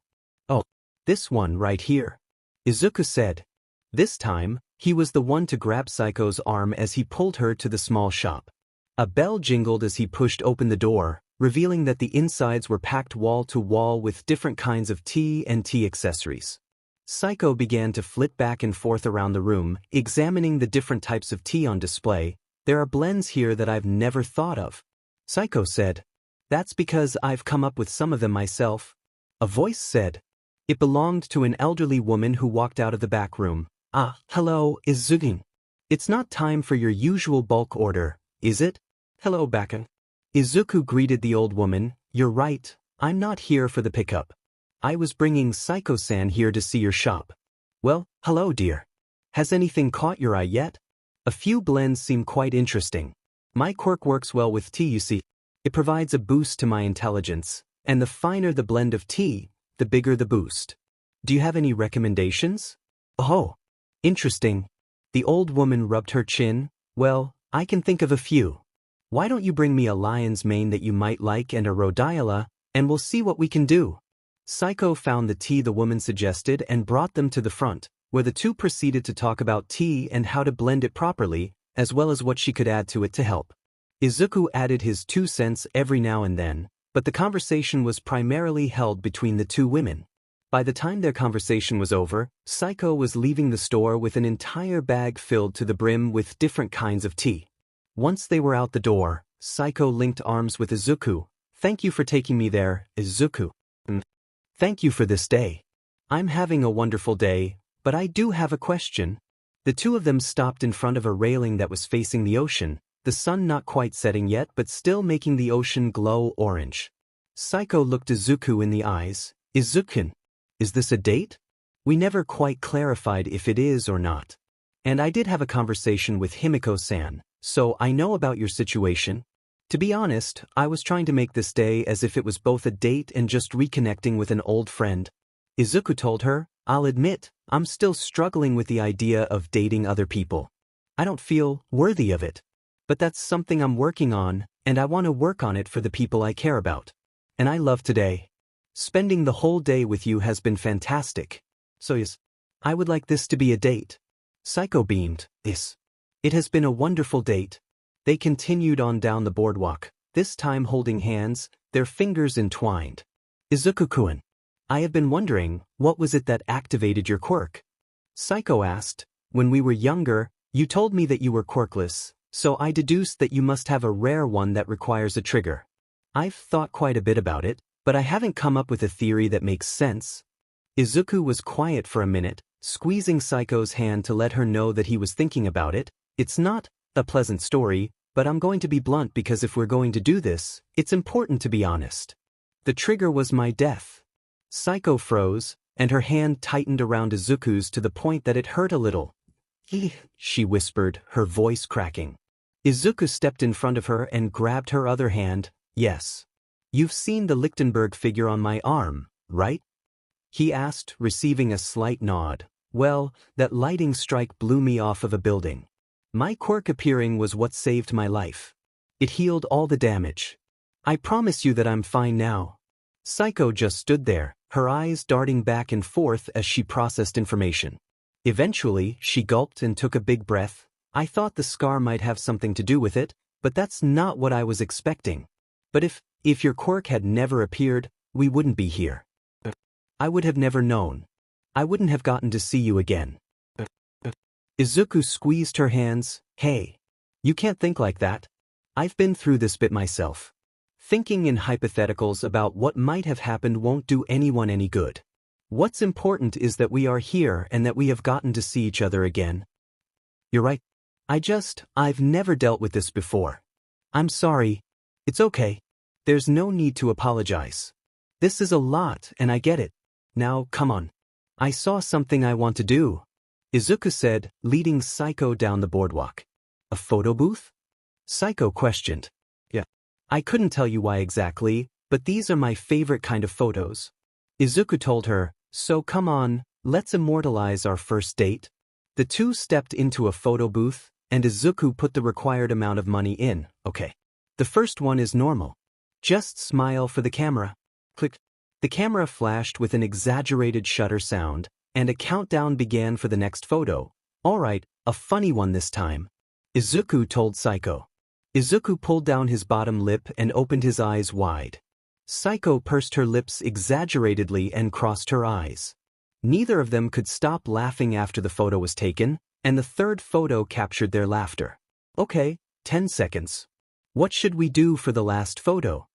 "Oh, this one right here," Izuku said. This time, he was the one to grab Saiko's arm as he pulled her to the small shop. A bell jingled as he pushed open the door, revealing that the insides were packed wall to wall with different kinds of tea and tea accessories. Saiko began to flit back and forth around the room, examining the different types of tea on display. "There are blends here that I've never thought of," Saiko said. "That's because I've come up with some of them myself," a voice said. It belonged to an elderly woman who walked out of the back room. "Ah, hello, Izuku. It's not time for your usual bulk order, is it?" "Hello, Bakan." Izuku greeted the old woman. "You're right, I'm not here for the pickup. I was bringing Saiko-san here to see your shop." "Well, hello dear. Has anything caught your eye yet?" "A few blends seem quite interesting. My quirk works well with tea, you see. It provides a boost to my intelligence, and the finer the blend of tea, the bigger the boost. Do you have any recommendations?" "Oh, interesting." The old woman rubbed her chin. "Well, I can think of a few. Why don't you bring me a lion's mane that you might like and a rhodiola, and we'll see what we can do." Saiko found the tea the woman suggested and brought them to the front, where the two proceeded to talk about tea and how to blend it properly, as well as what she could add to it to help. Izuku added his 2 cents every now and then, but the conversation was primarily held between the two women. By the time their conversation was over, Saiko was leaving the store with an entire bag filled to the brim with different kinds of tea. Once they were out the door, Saiko linked arms with Izuku. "Thank you for taking me there, Izuku. Thank you for this day. I'm having a wonderful day, but I do have a question." The two of them stopped in front of a railing that was facing the ocean, the sun not quite setting yet but still making the ocean glow orange. Saiko looked Izuku in the eyes. "Izuku, is this a date? We never quite clarified if it is or not. And I did have a conversation with Himiko-san, so I know about your situation. To be honest, I was trying to make this day as if it was both a date and just reconnecting with an old friend." Izuku told her, "I'll admit, I'm still struggling with the idea of dating other people. I don't feel worthy of it. But that's something I'm working on, and I want to work on it for the people I care about. And I love today. Spending the whole day with you has been fantastic. So yes, I would like this to be a date." Saiko beamed. "Yes. It has been a wonderful date." They continued on down the boardwalk, this time holding hands, their fingers entwined. Izuku-kun, I have been wondering, what was it that activated your quirk? Psycho asked. When we were younger, you told me that you were quirkless, so I deduced that you must have a rare one that requires a trigger. I've thought quite a bit about it, but I haven't come up with a theory that makes sense. Izuku was quiet for a minute, squeezing Psycho's hand to let her know that he was thinking about it. It's not a pleasant story, but I'm going to be blunt because if we're going to do this, it's important to be honest. The trigger was my death. Psycho froze, and her hand tightened around Izuku's to the point that it hurt a little. She whispered, her voice cracking. Izuku stepped in front of her and grabbed her other hand. Yes. You've seen the Lichtenberg figure on my arm, right? He asked, receiving a slight nod. Well, that lighting strike blew me off of a building. My quirk appearing was what saved my life. It healed all the damage. I promise you that I'm fine now. Psycho just stood there, her eyes darting back and forth as she processed information. Eventually, she gulped and took a big breath. I thought the scar might have something to do with it, but that's not what I was expecting. But if your quirk had never appeared, we wouldn't be here. I would have never known. I wouldn't have gotten to see you again. Izuku squeezed her hands. Hey. You can't think like that. I've been through this bit myself. Thinking in hypotheticals about what might have happened won't do anyone any good. What's important is that we are here and that we have gotten to see each other again. You're right. I've never dealt with this before. I'm sorry. It's okay. There's no need to apologize. This is a lot and I get it. Now, come on. I saw something I want to do. Izuku said, leading Psycho down the boardwalk. A photo booth? Psycho questioned. Yeah. I couldn't tell you why exactly, but these are my favorite kind of photos. Izuku told her, so come on, let's immortalize our first date. The two stepped into a photo booth, and Izuku put the required amount of money in. Okay. The first one is normal. Just smile for the camera. Click. The camera flashed with an exaggerated shutter sound, and a countdown began for the next photo. Alright, a funny one this time. Izuku told Psycho. Izuku pulled down his bottom lip and opened his eyes wide. Psycho pursed her lips exaggeratedly and crossed her eyes. Neither of them could stop laughing after the photo was taken, and the third photo captured their laughter. Okay, 10 seconds. What should we do for the last photo?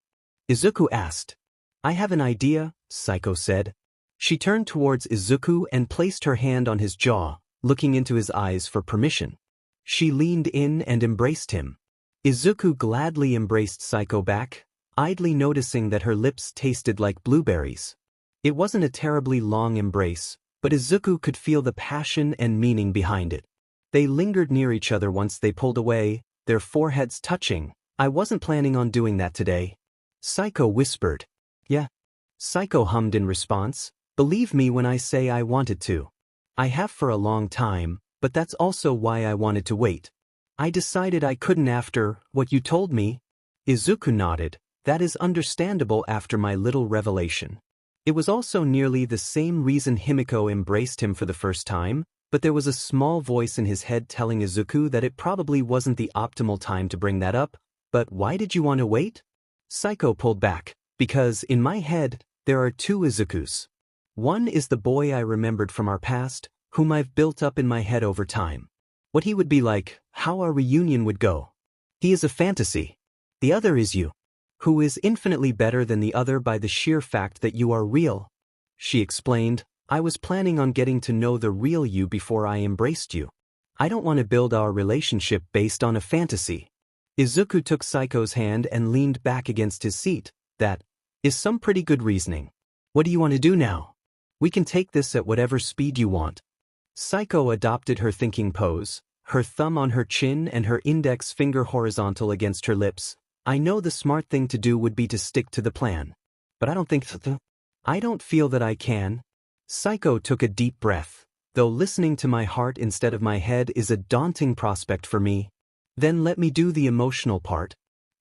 Izuku asked. I have an idea, Psycho said. She turned towards Izuku and placed her hand on his jaw, looking into his eyes for permission. She leaned in and embraced him. Izuku gladly embraced Psycho back, idly noticing that her lips tasted like blueberries. It wasn't a terribly long embrace, but Izuku could feel the passion and meaning behind it. They lingered near each other once they pulled away, their foreheads touching. I wasn't planning on doing that today. Psycho whispered. Yeah. Psycho hummed in response. Believe me when I say I wanted to. I have for a long time, but that's also why I wanted to wait. I decided I couldn't after what you told me. Izuku nodded. That is understandable after my little revelation. It was also nearly the same reason Himiko embraced him for the first time, but there was a small voice in his head telling Izuku that it probably wasn't the optimal time to bring that up. But why did you want to wait? Psycho pulled back. Because, in my head, there are two Izukus. One is the boy I remembered from our past, whom I've built up in my head over time. What he would be like, how our reunion would go. He is a fantasy. The other is you, who is infinitely better than the other by the sheer fact that you are real. She explained, I was planning on getting to know the real you before I embraced you. I don't want to build our relationship based on a fantasy. Izuku took Psycho's hand and leaned back against his seat. That is some pretty good reasoning. What do you want to do now? We can take this at whatever speed you want. Psycho adopted her thinking pose, her thumb on her chin and her index finger horizontal against her lips. I know the smart thing to do would be to stick to the plan. But I don't feel that I can. Psycho took a deep breath. Though listening to my heart instead of my head is a daunting prospect for me. Then let me do the emotional part.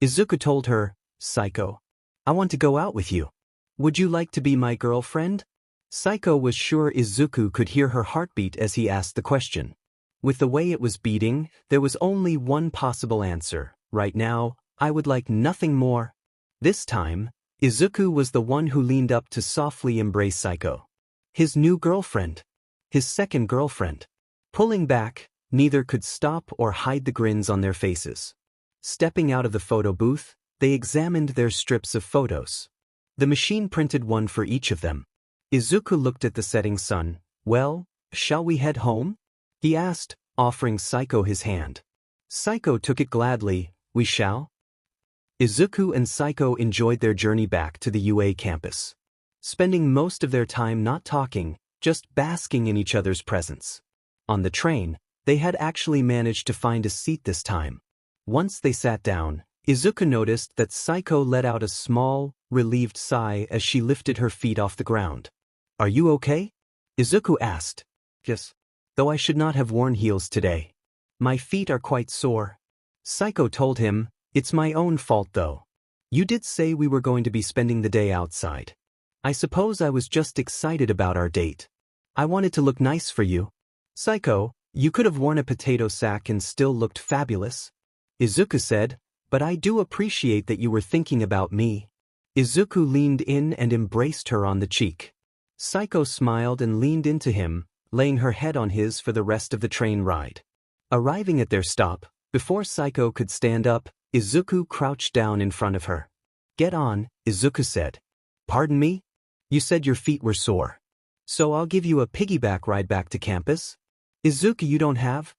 Izuku told her, Psycho. I want to go out with you. Would you like to be my girlfriend? Psycho was sure Izuku could hear her heartbeat as he asked the question. With the way it was beating, there was only one possible answer. Right now, I would like nothing more. This time, Izuku was the one who leaned up to softly embrace Saiko. His new girlfriend. His second girlfriend. Pulling back, neither could stop or hide the grins on their faces. Stepping out of the photo booth, they examined their strips of photos. The machine printed one for each of them. Izuku looked at the setting sun. Well, shall we head home? He asked, offering Saiko his hand. Saiko took it gladly. We shall? Izuku and Saiko enjoyed their journey back to the UA campus, spending most of their time not talking, just basking in each other's presence. On the train, they had actually managed to find a seat this time. Once they sat down, Izuku noticed that Saiko let out a small, relieved sigh as she lifted her feet off the ground. Are you okay? Izuku asked. Yes. Though I should not have worn heels today. My feet are quite sore. Saiko told him, it's my own fault though. You did say we were going to be spending the day outside. I suppose I was just excited about our date. I wanted to look nice for you. Saiko, you could have worn a potato sack and still looked fabulous. Izuku said, but I do appreciate that you were thinking about me. Izuku leaned in and embraced her on the cheek. Saiko smiled and leaned into him, laying her head on his for the rest of the train ride. Arriving at their stop, before Saiko could stand up, Izuku crouched down in front of her. Get on, Izuku said. Pardon me? You said your feet were sore. So I'll give you a piggyback ride back to campus? Izuku, you don't have?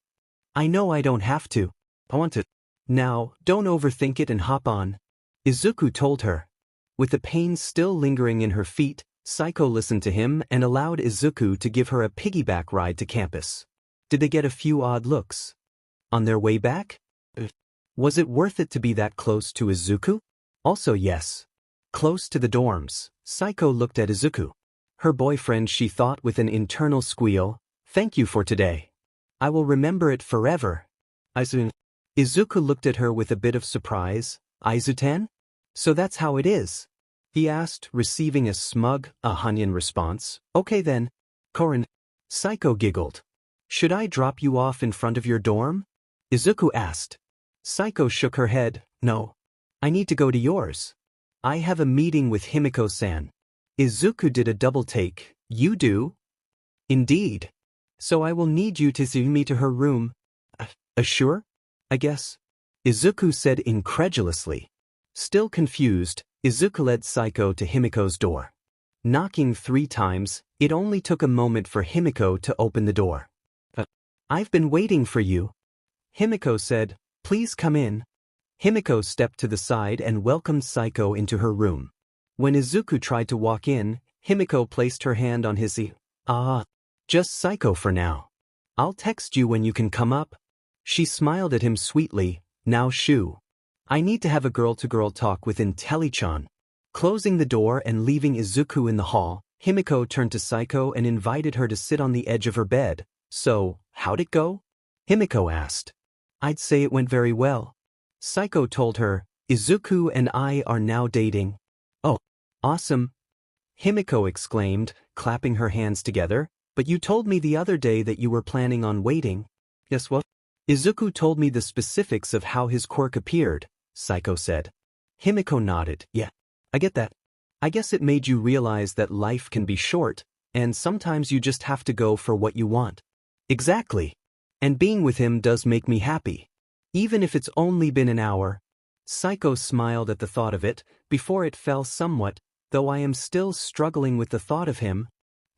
I know I don't have to. I want to. Now, don't overthink it and hop on. Izuku told her. With the pain still lingering in her feet, Saiko listened to him and allowed Izuku to give her a piggyback ride to campus. Did they get a few odd looks? On their way back? Was it worth it to be that close to Izuku? Also yes. Close to the dorms, Saiko looked at Izuku. Her boyfriend, she thought with an internal squeal. Thank you for today. I will remember it forever. Izuku looked at her with a bit of surprise. Izuten? So that's how it is? He asked, receiving a smug, Hunyan response. Okay then. Korin. Saiko giggled. Should I drop you off in front of your dorm? Izuku asked. Saiko shook her head. No. I need to go to yours. I have a meeting with Himiko-san. Izuku did a double take. You do? Indeed. So I will need you to see me to her room. Sure? I guess. Izuku said incredulously. Still confused, Izuku led Saiko to Himiko's door. Knocking 3 times, it only took a moment for Himiko to open the door. I've been waiting for you. Himiko said, please come in. Himiko stepped to the side and welcomed Saiko into her room. When Izuku tried to walk in, Himiko placed her hand on his just Saiko for now. I'll text you when you can come up. She smiled at him sweetly. Now shoo. I need to have a girl-to-girl talk with Intelli-chan. Closing the door and leaving Izuku in the hall, Himiko turned to Saiko and invited her to sit on the edge of her bed. So, how'd it go? Himiko asked. I'd say it went very well. Saiko told her, Izuku and I are now dating. Oh, awesome. Himiko exclaimed, clapping her hands together. But you told me the other day that you were planning on waiting. Yes, what? Izuku told me the specifics of how his quirk appeared, Saiko said. Himiko nodded. Yeah, I get that. I guess it made you realize that life can be short, and sometimes you just have to go for what you want. Exactly. And being with him does make me happy. Even if it's only been an hour. Saiko smiled at the thought of it, before it fell somewhat, though I am still struggling with the thought of him.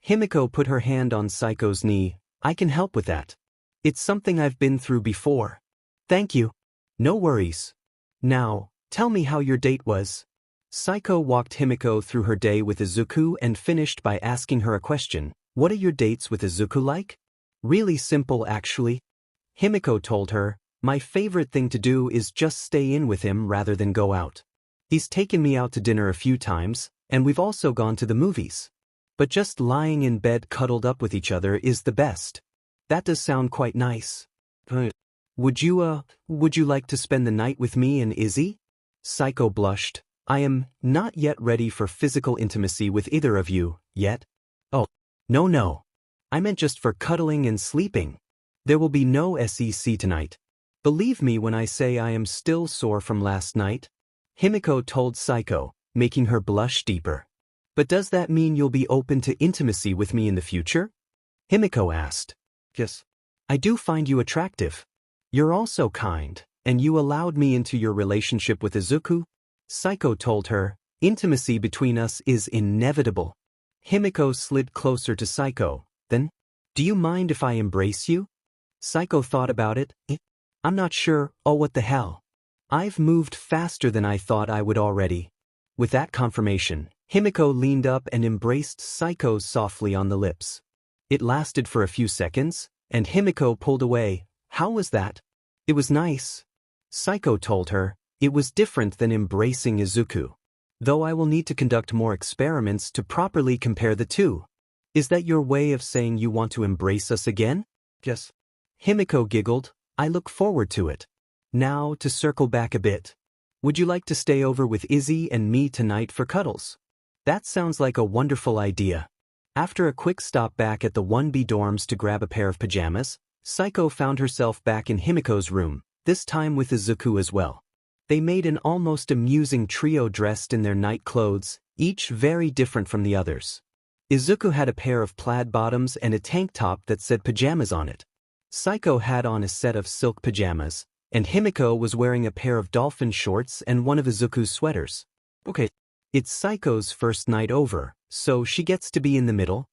Himiko put her hand on Saiko's knee. I can help with that. It's something I've been through before. Thank you. No worries. Now, tell me how your date was. Saiko walked Himiko through her day with Izuku and finished by asking her a question. What are your dates with Izuku like? Really simple actually. Himiko told her, my favorite thing to do is just stay in with him rather than go out. He's taken me out to dinner a few times, and we've also gone to the movies. But just lying in bed cuddled up with each other is the best. That does sound quite nice. Would you like to spend the night with me and Izzy? Saiko blushed. I am not yet ready for physical intimacy with either of you, yet. Oh, no. I meant just for cuddling and sleeping. There will be no SEC tonight. Believe me when I say I am still sore from last night. Himiko told Saiko, making her blush deeper. But does that mean you'll be open to intimacy with me in the future? Himiko asked. Yes. I do find you attractive. You're also kind, and you allowed me into your relationship with Izuku? Saiko told her, intimacy between us is inevitable. Himiko slid closer to Saiko, then, do you mind if I embrace you? Saiko thought about it. I'm not sure, oh what the hell. I've moved faster than I thought I would already. With that confirmation, Himiko leaned up and embraced Saiko softly on the lips. It lasted for a few seconds, and Himiko pulled away. How was that? It was nice. Saiko told her, it was different than embracing Izuku. Though I will need to conduct more experiments to properly compare the two. Is that your way of saying you want to embrace us again? Yes. Himiko giggled. I look forward to it. Now, to circle back a bit. Would you like to stay over with Izzy and me tonight for cuddles? That sounds like a wonderful idea. After a quick stop back at the 1B dorms to grab a pair of pajamas, Saiko found herself back in Himiko's room, this time with Izuku as well. They made an almost amusing trio dressed in their night clothes, each very different from the others. Izuku had a pair of plaid bottoms and a tank top that said pajamas on it. Saiko had on a set of silk pajamas, and Himiko was wearing a pair of dolphin shorts and one of Izuku's sweaters. Okay. It's Saiko's first night over, so she gets to be in the middle,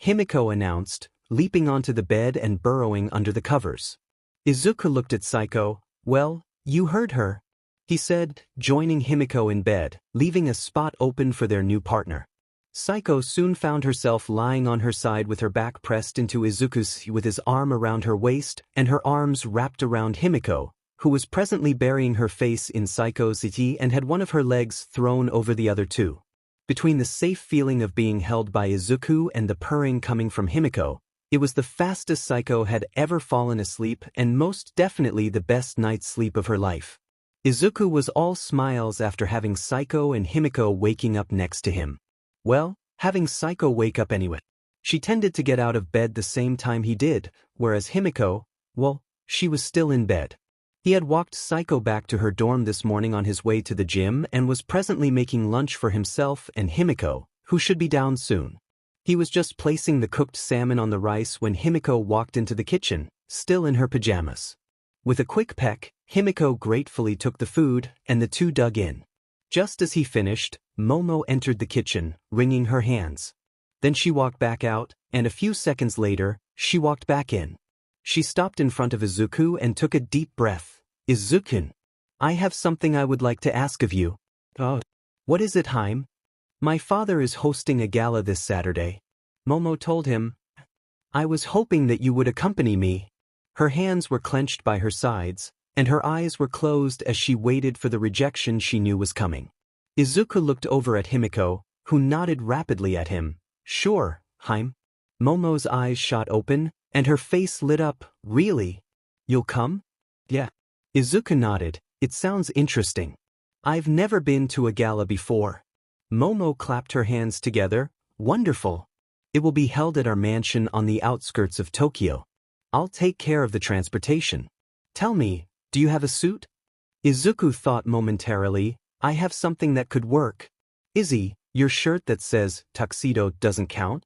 Himiko announced, leaping onto the bed and burrowing under the covers. Izuku looked at Saiko. Well, you heard her, he said, joining Himiko in bed, leaving a spot open for their new partner. Saiko soon found herself lying on her side with her back pressed into Izuku's with his arm around her waist and her arms wrapped around Himiko, who was presently burying her face in Saiko's iti and had one of her legs thrown over the other two. Between the safe feeling of being held by Izuku and the purring coming from Himiko, it was the fastest Saiko had ever fallen asleep and most definitely the best night's sleep of her life. Izuku was all smiles after having Saiko and Himiko waking up next to him. Well, having Saiko wake up anyway. She tended to get out of bed the same time he did, whereas Himiko, well, she was still in bed. He had walked Saiko back to her dorm this morning on his way to the gym and was presently making lunch for himself and Himiko, who should be down soon. He was just placing the cooked salmon on the rice when Himiko walked into the kitchen, still in her pajamas. With a quick peck, Himiko gratefully took the food, and the two dug in. Just as he finished, Momo entered the kitchen, wringing her hands. Then she walked back out, and a few seconds later, she walked back in. She stopped in front of Izuku and took a deep breath. Izuku, I have something I would like to ask of you. Oh. What is it, Haim? My father is hosting a gala this Saturday. Momo told him. I was hoping that you would accompany me. Her hands were clenched by her sides, and her eyes were closed as she waited for the rejection she knew was coming. Izuku looked over at Himiko, who nodded rapidly at him. Sure, Haim. Momo's eyes shot open, and her face lit up. Really? You'll come? Yeah. Izuku nodded. It sounds interesting. I've never been to a gala before. Momo clapped her hands together. Wonderful. It will be held at our mansion on the outskirts of Tokyo. I'll take care of the transportation. Tell me, do you have a suit? Izuku thought momentarily. I have something that could work. Izzy, your shirt that says tuxedo doesn't count?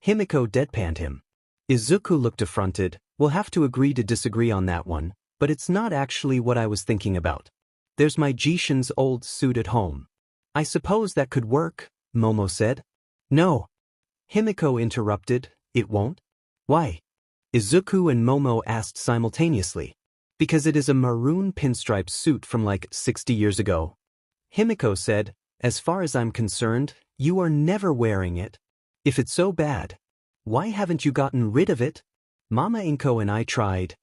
Himiko deadpanned him. Izuku looked affronted. We'll have to agree to disagree on that one, but it's not actually what I was thinking about. There's my Jishin's old suit at home. I suppose that could work, Momo said. No. Himiko interrupted. It won't? Why? Izuku and Momo asked simultaneously. Because it is a maroon pinstripe suit from like 60 years ago. Himiko said, as far as I'm concerned, you are never wearing it. If it's so bad, why haven't you gotten rid of it? Mama Inko and I tried.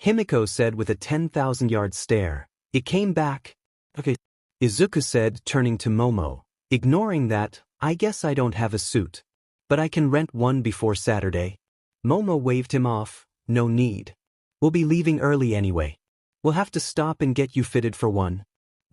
Himiko said with a 10,000-yard stare. It came back. Okay. Izuku said, turning to Momo. Ignoring that, I guess I don't have a suit. But I can rent one before Saturday. Momo waved him off. No need. We'll be leaving early anyway. We'll have to stop and get you fitted for one.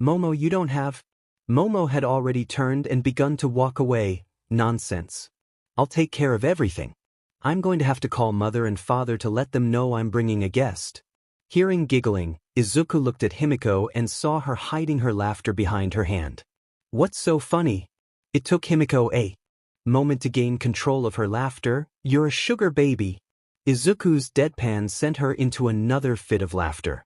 Momo, you don't have? Momo had already turned and begun to walk away. Nonsense. I'll take care of everything. I'm going to have to call mother and father to let them know I'm bringing a guest. Hearing giggling, Izuku looked at Himiko and saw her hiding her laughter behind her hand. What's so funny? It took Himiko a moment to gain control of her laughter. You're a sugar baby. Izuku's deadpan sent her into another fit of laughter.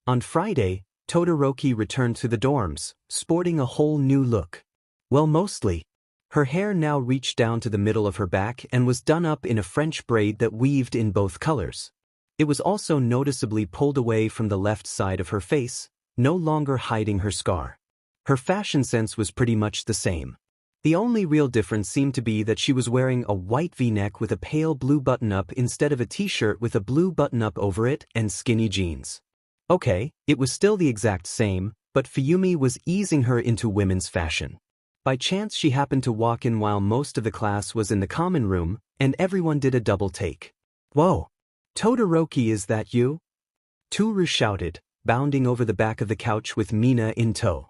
On Friday, Todoroki returned to the dorms, sporting a whole new look. Well, mostly. Her hair now reached down to the middle of her back and was done up in a French braid that weaved in both colors. It was also noticeably pulled away from the left side of her face, no longer hiding her scar. Her fashion sense was pretty much the same. The only real difference seemed to be that she was wearing a white V-neck with a pale blue button-up instead of a t-shirt with a blue button-up over it and skinny jeans. Okay, it was still the exact same, but Fuyumi was easing her into women's fashion. By chance she happened to walk in while most of the class was in the common room, and everyone did a double take. Whoa! Todoroki, is that you? Toru shouted, bounding over the back of the couch with Mina in tow.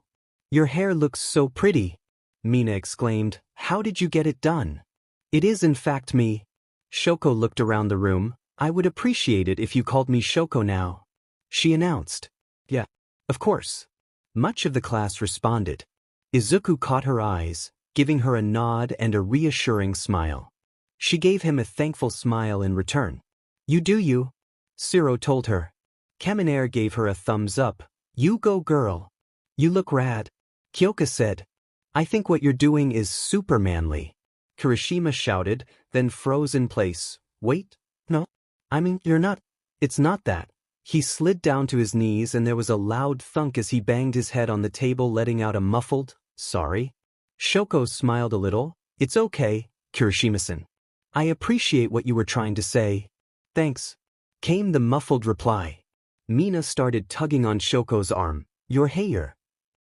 Your hair looks so pretty, Mina exclaimed. How did you get it done? It is in fact me. Shoko looked around the room. I would appreciate it if you called me Shoko now, she announced. Yeah, of course. Much of the class responded. Izuku caught her eyes, giving her a nod and a reassuring smile. She gave him a thankful smile in return. You do you, Siro told her. Kaminair gave her a thumbs up. You go girl. You look rad. Kyoka said. I think what you're doing is super manly. Kirishima shouted, then froze in place. Wait, no. I mean, you're not. It's not that. He slid down to his knees and there was a loud thunk as he banged his head on the table, letting out a muffled, sorry. Shoko smiled a little. It's okay, Kirishima-san. I appreciate what you were trying to say. Thanks, came the muffled reply. Mina started tugging on Shoko's arm. Your hair.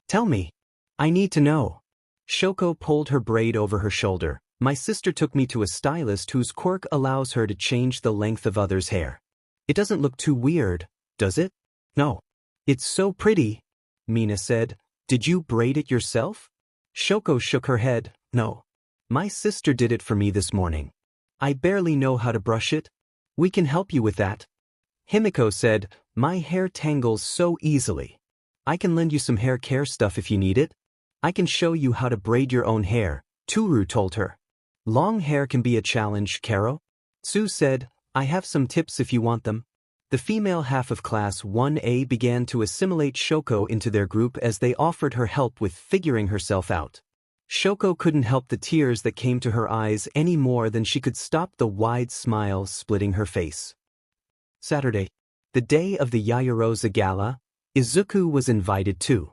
Tell me. I need to know. Shoko pulled her braid over her shoulder. My sister took me to a stylist whose quirk allows her to change the length of others' hair. It doesn't look too weird, does it? No. It's so pretty, Mina said. Did you braid it yourself? Shoko shook her head. No. My sister did it for me this morning. I barely know how to brush it. We can help you with that. Himiko said, my hair tangles so easily. I can lend you some hair care stuff if you need it. I can show you how to braid your own hair, Toru told her. Long hair can be a challenge, Karo. Tsu said, I have some tips if you want them. The female half of Class 1A began to assimilate Shoko into their group as they offered her help with figuring herself out. Shoko couldn't help the tears that came to her eyes any more than she could stop the wide smile splitting her face. Saturday, the day of the Yaoyorozu Gala, Izuku was invited too.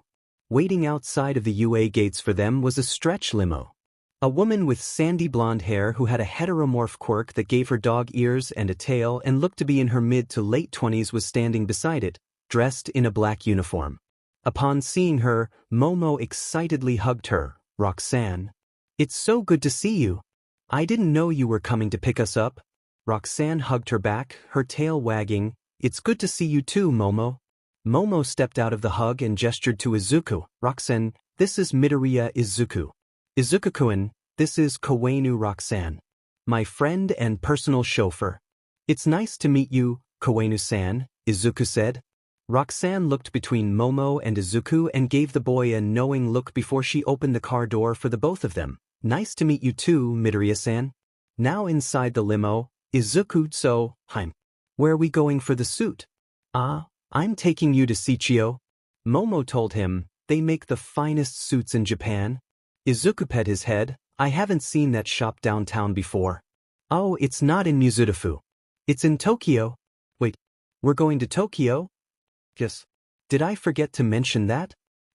Waiting outside of the UA gates for them was a stretch limo. A woman with sandy blonde hair who had a heteromorph quirk that gave her dog ears and a tail and looked to be in her mid to late 20s was standing beside it, dressed in a black uniform. Upon seeing her, Momo excitedly hugged her. Roxanne. It's so good to see you. I didn't know you were coming to pick us up. Roxanne hugged her back, her tail wagging. It's good to see you too, Momo. Momo stepped out of the hug and gestured to Izuku. Roxanne, this is Midoriya Izuku. Izuku-kun, this is Kowenu Roxanne. My friend and personal chauffeur. It's nice to meet you, Kowenu-san, Izuku said. Roxanne looked between Momo and Izuku and gave the boy a knowing look before she opened the car door for the both of them. Nice to meet you too, Midoriya-san. Now inside the limo, Izuku, so, where are we going for the suit? I'm taking you to Shichio. Momo told him, they make the finest suits in Japan. Izuku pet his head. I haven't seen that shop downtown before. Oh, it's not in Mizudafu. It's in Tokyo. Wait, we're going to Tokyo? Yes. Did I forget to mention that?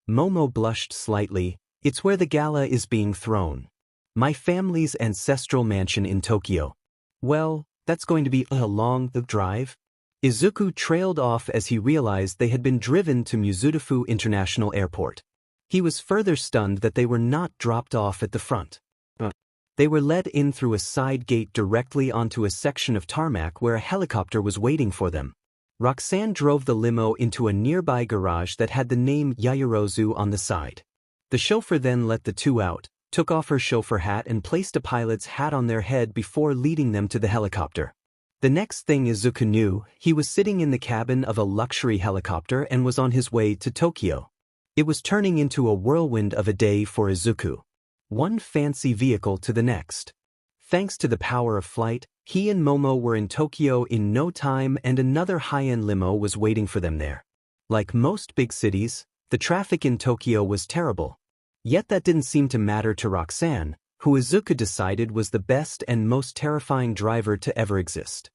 Momo blushed slightly. It's where the gala is being thrown. My family's ancestral mansion in Tokyo. Well, that's going to be a long drive. Izuku trailed off as he realized they had been driven to Mizudafu International Airport. He was further stunned that they were not dropped off at the front. They were led in through a side gate directly onto a section of tarmac where a helicopter was waiting for them. Roxanne drove the limo into a nearby garage that had the name Yaoyorozu on the side. The chauffeur then let the two out, took off her chauffeur hat and placed a pilot's hat on their head before leading them to the helicopter. The next thing Izuku knew, he was sitting in the cabin of a luxury helicopter and was on his way to Tokyo. It was turning into a whirlwind of a day for Izuku. One fancy vehicle to the next. Thanks to the power of flight, he and Momo were in Tokyo in no time, and another high-end limo was waiting for them there. Like most big cities, the traffic in Tokyo was terrible. Yet that didn't seem to matter to Roxanne, who Izuku decided was the best and most terrifying driver to ever exist.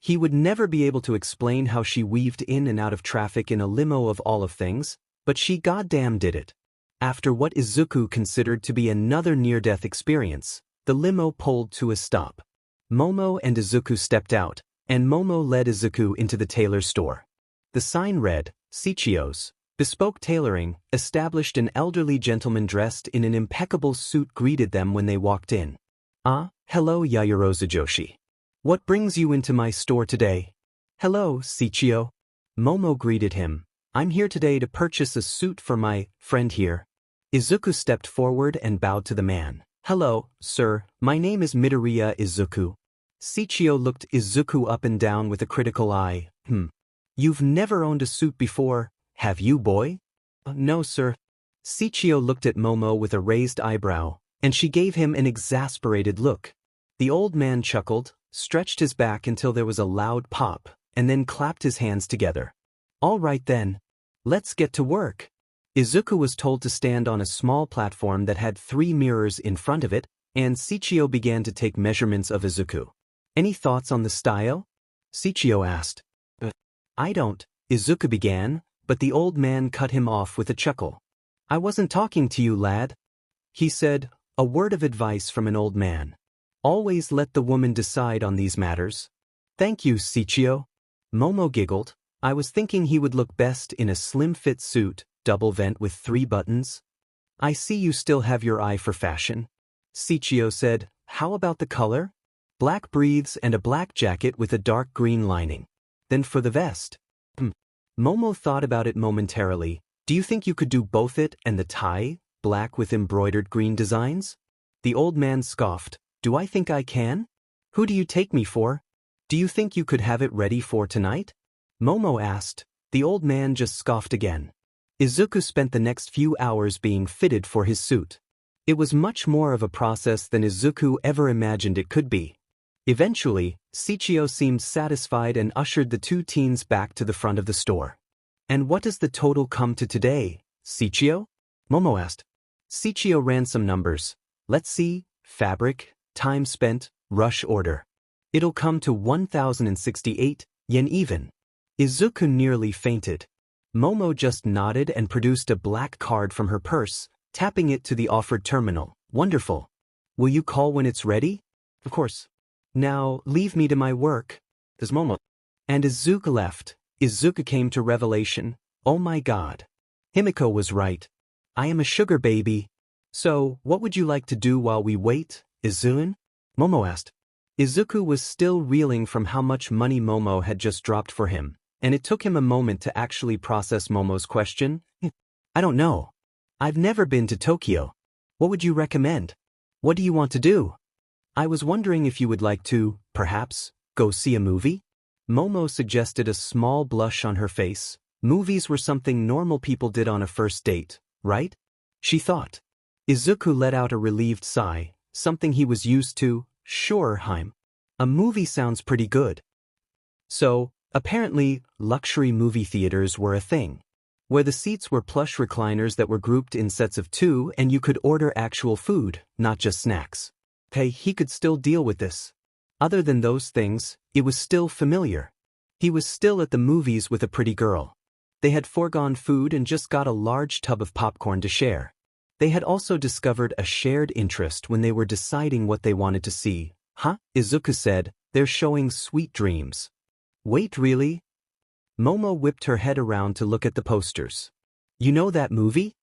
He would never be able to explain how she weaved in and out of traffic in a limo of all of things, but she goddamn did it. After what Izuku considered to be another near-death experience, the limo pulled to a stop. Momo and Izuku stepped out, and Momo led Izuku into the tailor's store. The sign read, Sichio's Bespoke Tailoring, established. An elderly gentleman dressed in an impeccable suit greeted them when they walked in. Ah, hello Yaoyorozu Joshi. What brings you into my store today? Hello, Sichio. Momo greeted him. I'm here today to purchase a suit for my friend here. Izuku stepped forward and bowed to the man. Hello, sir, my name is Midoriya Izuku. Sichio looked Izuku up and down with a critical eye. You've never owned a suit before, have you, boy? No, sir. Sichio looked at Momo with a raised eyebrow, and she gave him an exasperated look. The old man chuckled, stretched his back until there was a loud pop, and then clapped his hands together. All right then. Let's get to work. Izuku was told to stand on a small platform that had 3 mirrors in front of it, and Sichio began to take measurements of Izuku. Any thoughts on the style? Sichio asked. I don't, Izuku began, but the old man cut him off with a chuckle. I wasn't talking to you, lad. He said, a word of advice from an old man. Always let the woman decide on these matters. Thank you, Sichio. Momo giggled. I was thinking he would look best in a slim-fit suit, double vent with 3 buttons. I see you still have your eye for fashion. Sichio said, how about the color? Black breathes and a black jacket with a dark green lining. Then for the vest. Momo thought about it momentarily. Do you think you could do both it and the tie, black with embroidered green designs? The old man scoffed. Do I think I can? Who do you take me for? Do you think you could have it ready for tonight? Momo asked. The old man just scoffed again. Izuku spent the next few hours being fitted for his suit. It was much more of a process than Izuku ever imagined it could be. Eventually, Sichio seemed satisfied and ushered the 2 teens back to the front of the store. And what does the total come to today, Sichio? Momo asked. Sichio ran some numbers. Let's see, fabric, time spent, rush order. It'll come to 1,068 yen even. Izuku nearly fainted. Momo just nodded and produced a black card from her purse, tapping it to the offered terminal. Wonderful. Will you call when it's ready? Of course. Now, leave me to my work. There's Momo. And Izuku left. Izuku came to revelation. Oh my god. Himiko was right. I am a sugar baby. So, what would you like to do while we wait, Izun? Momo asked. Izuku was still reeling from how much money Momo had just dropped for him, and it took him a moment to actually process Momo's question. I don't know. I've never been to Tokyo. What would you recommend? What do you want to do? I was wondering if you would like to, perhaps, go see a movie? Momo suggested, a small blush on her face. Movies were something normal people did on a first date, right? She thought. Izuku let out a relieved sigh, something he was used to. Sure, Haim. A movie sounds pretty good. So, apparently, luxury movie theaters were a thing, where the seats were plush recliners that were grouped in sets of 2 and you could order actual food, not just snacks. Hey, he could still deal with this. Other than those things, it was still familiar. He was still at the movies with a pretty girl. They had foregone food and just got a large tub of popcorn to share. They had also discovered a shared interest when they were deciding what they wanted to see. Huh? Izuku said, they're showing Sweet Dreams. Wait, really? Momo whipped her head around to look at the posters. You know that movie?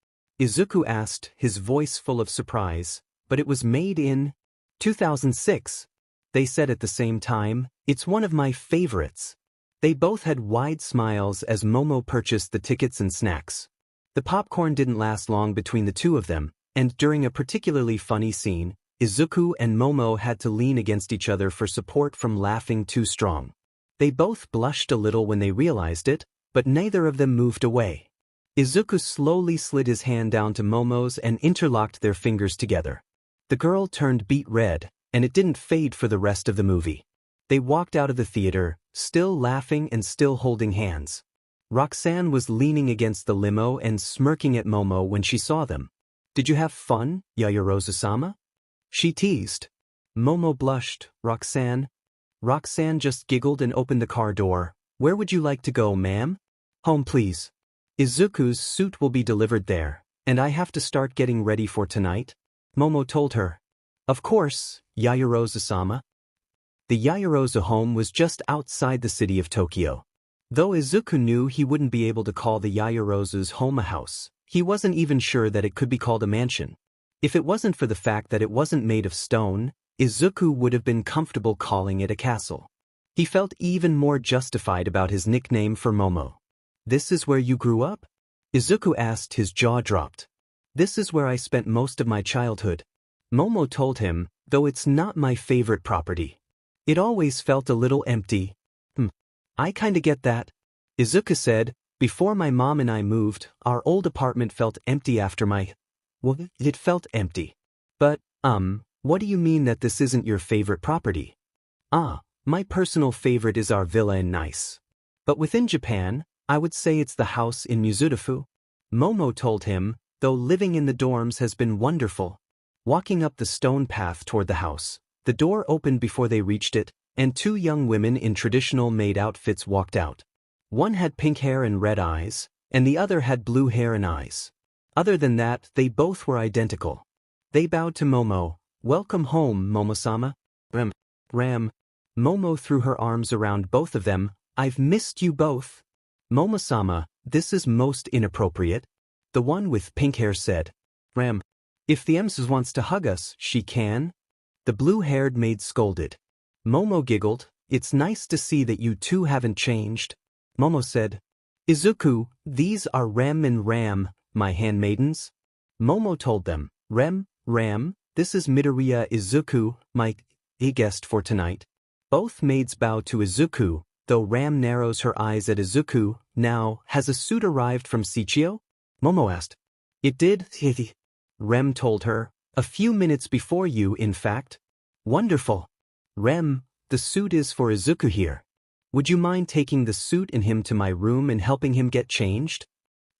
Izuku asked, his voice full of surprise. But it was made in 2006. They said at the same time, it's one of my favorites. They both had wide smiles as Momo purchased the tickets and snacks. The popcorn didn't last long between the 2 of them, and during a particularly funny scene, Izuku and Momo had to lean against each other for support from laughing too strong. They both blushed a little when they realized it, but neither of them moved away. Izuku slowly slid his hand down to Momo's and interlocked their fingers together. The girl turned beet red, and it didn't fade for the rest of the movie. They walked out of the theater, still laughing and still holding hands. Roxanne was leaning against the limo and smirking at Momo when she saw them. "Did you have fun, Yaoyorozu-sama?" she teased. Momo blushed. Roxanne just giggled and opened the car door. "Where would you like to go, ma'am?" "Home, please. Izuku's suit will be delivered there, and I have to start getting ready for tonight," Momo told her. "Of course, Yaoyorozu-sama." The Yaoyorozu home was just outside the city of Tokyo. Though Izuku knew he wouldn't be able to call the Yaoyorozu's home a house, he wasn't even sure that it could be called a mansion. If it wasn't for the fact that it wasn't made of stone, Izuku would have been comfortable calling it a castle. He felt even more justified about his nickname for Momo. "This is where you grew up?" Izuku asked, his jaw dropped. "This is where I spent most of my childhood," Momo told him, "though it's not my favorite property. It always felt a little empty." "I kinda get that," Izuku said. "Before my mom and I moved, our old apartment felt empty after well, it felt empty. But, what do you mean that this isn't your favorite property?" My personal favorite is our villa in Nice. But within Japan, I would say it's the house in Mizudafu," Momo told him, "though living in the dorms has been wonderful." Walking up the stone path toward the house, the door opened before they reached it, and two young women in traditional maid outfits walked out. One had pink hair and red eyes, and the other had blue hair and eyes. Other than that, they both were identical. They bowed to Momo. "Welcome home, Momo-sama." Ram. Momo threw her arms around both of them. "I've missed you both." "Momo-sama, this is most inappropriate," the one with pink hair said. "Ram. If the M's wants to hug us, she can," the blue-haired maid scolded. Momo giggled. "It's nice to see that you two haven't changed," Momo said. "Izuku, these are Rem and Ram, my handmaidens," Momo told them. Ram, this is Midoriya Izuku, my guest for tonight." Both maids bow to Izuku, though Ram narrows her eyes at Izuku. "Now, has a suit arrived from Seichio?" Momo asked. "It did," Rem told her. "A few minutes before you, in fact." "Wonderful." "Rem, the suit is for Izuku here. Would you mind taking the suit and him to my room and helping him get changed?"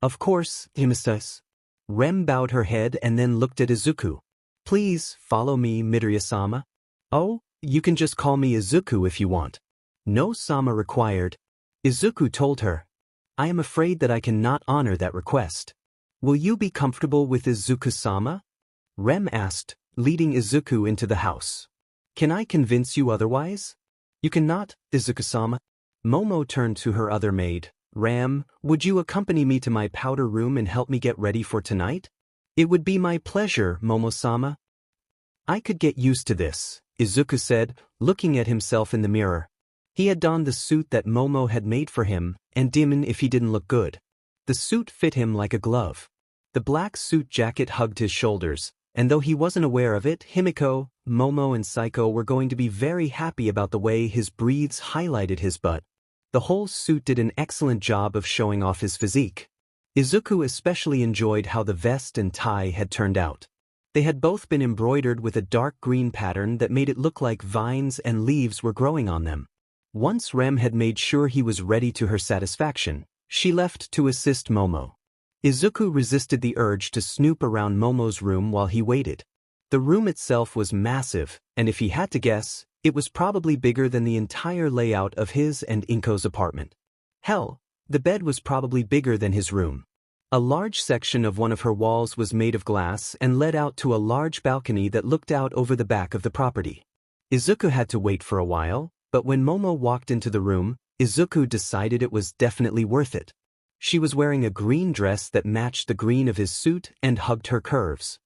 "Of course, Mistress." Rem bowed her head and then looked at Izuku. "Please, follow me, Midoriya-sama." "Oh, you can just call me Izuku if you want." "No sama required," Izuku told her. "I am afraid that I cannot honor that request." "Will you be comfortable with Izuku-sama?" Rem asked, leading Izuku into the house. "Can I convince you otherwise?" "You cannot, Izuku-sama." Momo turned to her other maid. "Ram, would you accompany me to my powder room and help me get ready for tonight?" "It would be my pleasure, Momo-sama." "I could get used to this," Izuku said, looking at himself in the mirror. He had donned the suit that Momo had made for him, and dimmed if he didn't look good. The suit fit him like a glove. The black suit jacket hugged his shoulders, and though he wasn't aware of it, Himiko, Momo and Saiko were going to be very happy about the way his breathes highlighted his butt. The whole suit did an excellent job of showing off his physique. Izuku especially enjoyed how the vest and tie had turned out. They had both been embroidered with a dark green pattern that made it look like vines and leaves were growing on them. Once Rem had made sure he was ready to her satisfaction, she left to assist Momo. Izuku resisted the urge to snoop around Momo's room while he waited. The room itself was massive, and if he had to guess, it was probably bigger than the entire layout of his and Inko's apartment. Hell, the bed was probably bigger than his room. A large section of one of her walls was made of glass and led out to a large balcony that looked out over the back of the property. Izuku had to wait for a while, but when Momo walked into the room, Izuku decided it was definitely worth it. She was wearing a green dress that matched the green of his suit and hugged her curves.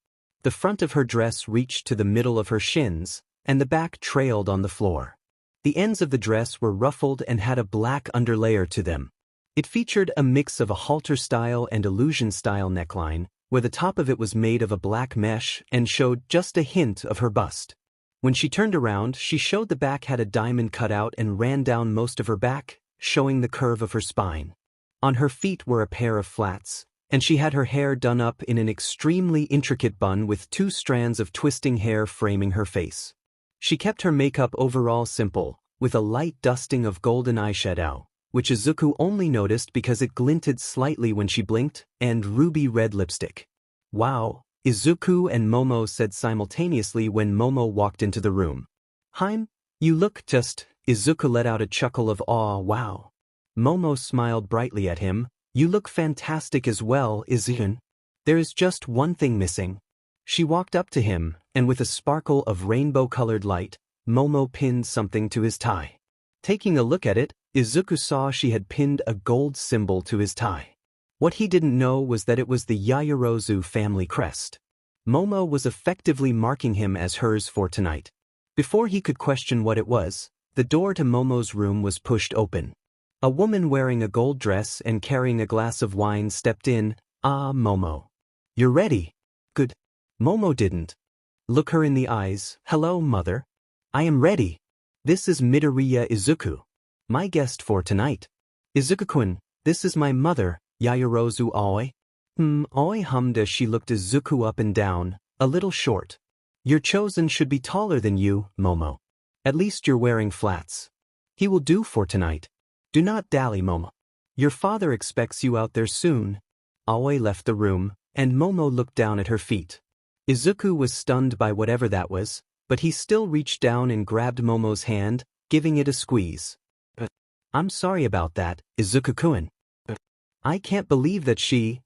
The front of her dress reached to the middle of her shins, and the back trailed on the floor. The ends of the dress were ruffled and had a black underlayer to them. It featured a mix of a halter-style and illusion-style neckline, where the top of it was made of a black mesh and showed just a hint of her bust. When she turned around, she showed the back had a diamond cut out and ran down most of her back, showing the curve of her spine. On her feet were a pair of flats, and she had her hair done up in an extremely intricate bun with 2 strands of twisting hair framing her face. She kept her makeup overall simple, with a light dusting of golden eyeshadow, which Izuku only noticed because it glinted slightly when she blinked, and ruby red lipstick. Wow, Izuku and Momo said simultaneously when Momo walked into the room. Haim, you look just… Izuku let out a chuckle of awe. Wow. Momo smiled brightly at him. You look fantastic as well, Izuku. There is just one thing missing. She walked up to him, and with a sparkle of rainbow-colored light, Momo pinned something to his tie. Taking a look at it, Izuku saw she had pinned a gold symbol to his tie. What he didn't know was that it was the Yaoyorozu family crest. Momo was effectively marking him as hers for tonight. Before he could question what it was, the door to Momo's room was pushed open. A woman wearing a gold dress and carrying a glass of wine stepped in. Ah, Momo. You're ready. Good. Momo didn't look her in the eyes. Hello, mother. I am ready. This is Midoriya Izuku, my guest for tonight. Izuku-kun, this is my mother, Yaoyorozu Aoi. Aoi hummed as she looked Izuku up and down, a little short. Your chosen should be taller than you, Momo. At least you're wearing flats. He will do for tonight. Do not dally, Momo. Your father expects you out there soon. Aoi left the room, and Momo looked down at her feet. Izuku was stunned by whatever that was, but he still reached down and grabbed Momo's hand, giving it a squeeze. I'm sorry about that, Izuku-kun. I can't believe that she…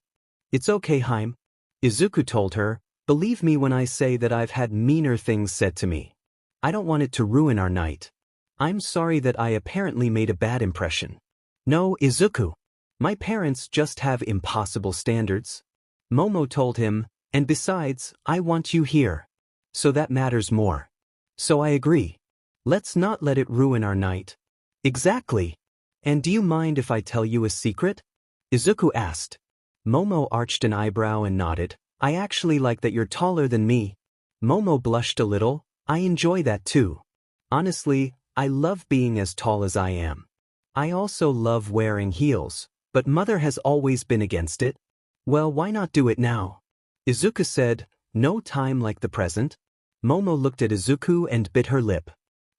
It's okay, Haim. Izuku told her, believe me when I say that I've had meaner things said to me. I don't want it to ruin our night. I'm sorry that I apparently made a bad impression. No, Izuku. My parents just have impossible standards. Momo told him, and besides, I want you here. So that matters more. So I agree. Let's not let it ruin our night. Exactly. And do you mind if I tell you a secret? Izuku asked. Momo arched an eyebrow and nodded. I actually like that you're taller than me. Momo blushed a little. I enjoy that too. Honestly, I love being as tall as I am. I also love wearing heels, but mother has always been against it. Well, why not do it now? Izuku said, no time like the present. Momo looked at Izuku and bit her lip.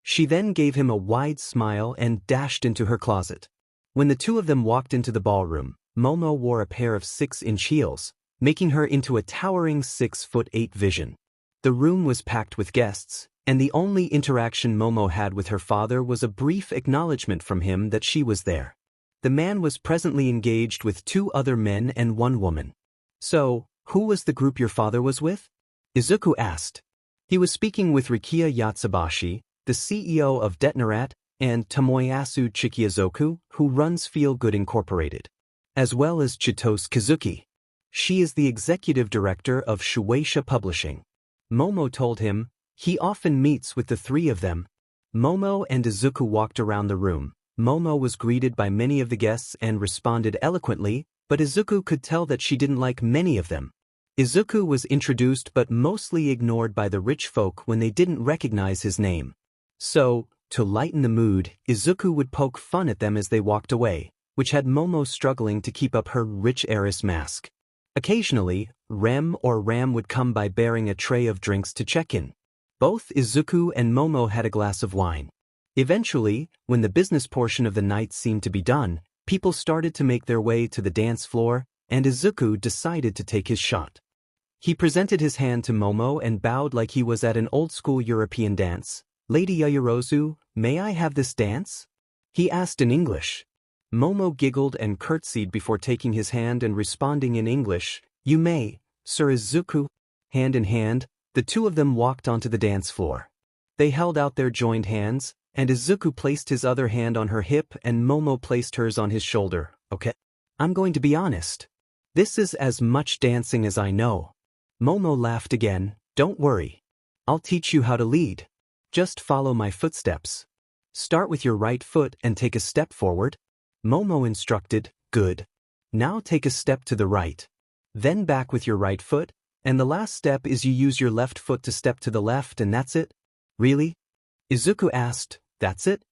She then gave him a wide smile and dashed into her closet. When the two of them walked into the ballroom, Momo wore a pair of 6-inch heels, making her into a towering 6'8" vision. The room was packed with guests, and the only interaction Momo had with her father was a brief acknowledgement from him that she was there. The man was presently engaged with 2 other men and 1 woman. So, who was the group your father was with? Izuku asked. He was speaking with Rikiya Yatsubashi, the CEO of Detnarat, and Tomoyasu Chikiazoku, who runs Feel Good Incorporated, as well as Chitose Kazuki. She is the executive director of Shueisha Publishing. Momo told him, he often meets with the 3 of them. Momo and Izuku walked around the room. Momo was greeted by many of the guests and responded eloquently, but Izuku could tell that she didn't like many of them. Izuku was introduced but mostly ignored by the rich folk when they didn't recognize his name. So, to lighten the mood, Izuku would poke fun at them as they walked away, which had Momo struggling to keep up her rich heiress mask. Occasionally, Rem or Ram would come by bearing a tray of drinks to check in. Both Izuku and Momo had a glass of wine. Eventually, when the business portion of the night seemed to be done, people started to make their way to the dance floor, and Izuku decided to take his shot. He presented his hand to Momo and bowed like he was at an old-school European dance. Lady Yaoyorozu, may I have this dance? He asked in English. Momo giggled and curtsied before taking his hand and responding in English, you may, Sir Izuku. Hand in hand, the 2 of them walked onto the dance floor. They held out their joined hands, and Izuku placed his other hand on her hip and Momo placed hers on his shoulder. Okay? I'm going to be honest. This is as much dancing as I know. Momo laughed again. Don't worry. I'll teach you how to lead. Just follow my footsteps. Start with your right foot and take a step forward. Momo instructed. Good. Now take a step to the right. Then back with your right foot, and the last step is you use your left foot to step to the left and that's it? Really? Izuku asked. That's it?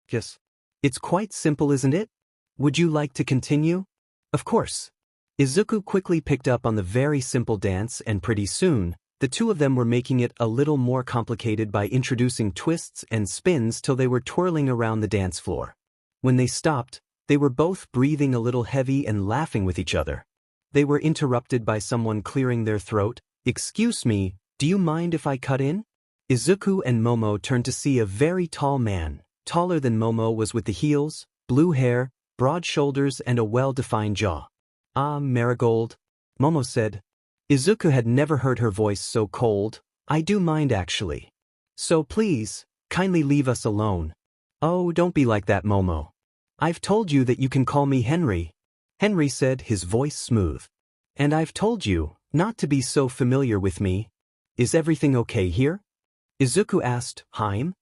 Yes. It's quite simple, isn't it? Would you like to continue? Of course. Izuku quickly picked up on the very simple dance, and pretty soon, the two of them were making it a little more complicated by introducing twists and spins till they were twirling around the dance floor. When they stopped, they were both breathing a little heavy and laughing with each other. They were interrupted by someone clearing their throat. "Excuse me, do you mind if I cut in?" Izuku and Momo turned to see a very tall man, taller than Momo was, with the heels, blue hair, broad shoulders and a well-defined jaw. "Ah, Marigold," Momo said. Izuku had never heard her voice so cold. "I do mind actually. So please, kindly leave us alone." "Oh, don't be like that, Momo. I've told you that you can call me Henry," Henry said, his voice smooth. "And I've told you not to be so familiar with me. Is everything okay here?" Izuku asked. "Haim?"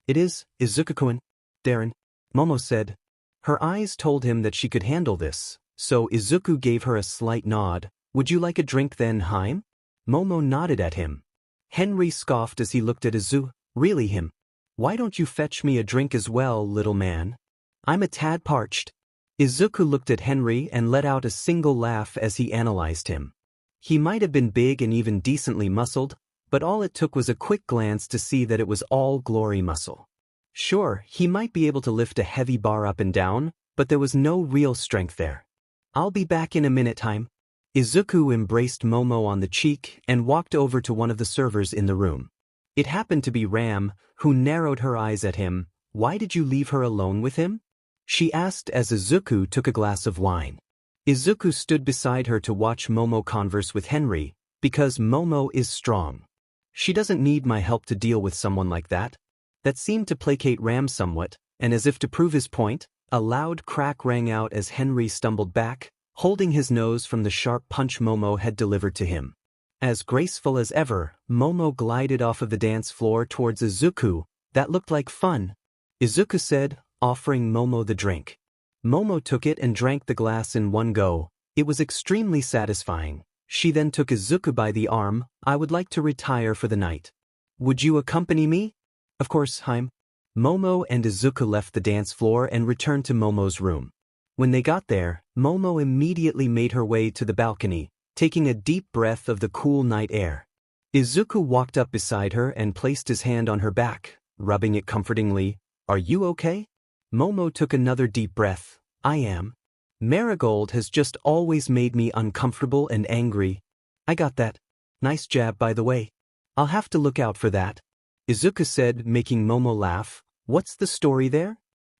"It is, Izuku-kun, Darren," Momo said. Her eyes told him that she could handle this, so Izuku gave her a slight nod. "Would you like a drink then, Haim?" Momo nodded at him. Henry scoffed as he looked at Izuku. "Really him? Why don't you fetch me a drink as well, little man? I'm a tad parched." Izuku looked at Henry and let out a single laugh as he analyzed him. He might have been big and even decently muscled, but all it took was a quick glance to see that it was all glory muscle. Sure, he might be able to lift a heavy bar up and down, but there was no real strength there. "I'll be back in a minute, Haim." Izuku embraced Momo on the cheek and walked over to one of the servers in the room. It happened to be Ram, who narrowed her eyes at him. "Why did you leave her alone with him?" she asked as Izuku took a glass of wine. Izuku stood beside her to watch Momo converse with Henry, because Momo is strong. "She doesn't need my help to deal with someone like that." That seemed to placate Ram somewhat, and as if to prove his point, a loud crack rang out as Henry stumbled back, holding his nose from the sharp punch Momo had delivered to him. As graceful as ever, Momo glided off of the dance floor towards Izuku. "That looked like fun," Izuku said, offering Momo the drink. Momo took it and drank the glass in one go. It was extremely satisfying. She then took Izuku by the arm. "I would like to retire for the night. Would you accompany me?" "Of course, Haim." Momo and Izuku left the dance floor and returned to Momo's room. When they got there, Momo immediately made her way to the balcony, taking a deep breath of the cool night air. Izuku walked up beside her and placed his hand on her back, rubbing it comfortingly. "Are you okay?" Momo took another deep breath. "I am. Marigold has just always made me uncomfortable and angry." "I got that. Nice jab, by the way. I'll have to look out for that," Izuku said, making Momo laugh. "What's the story there?"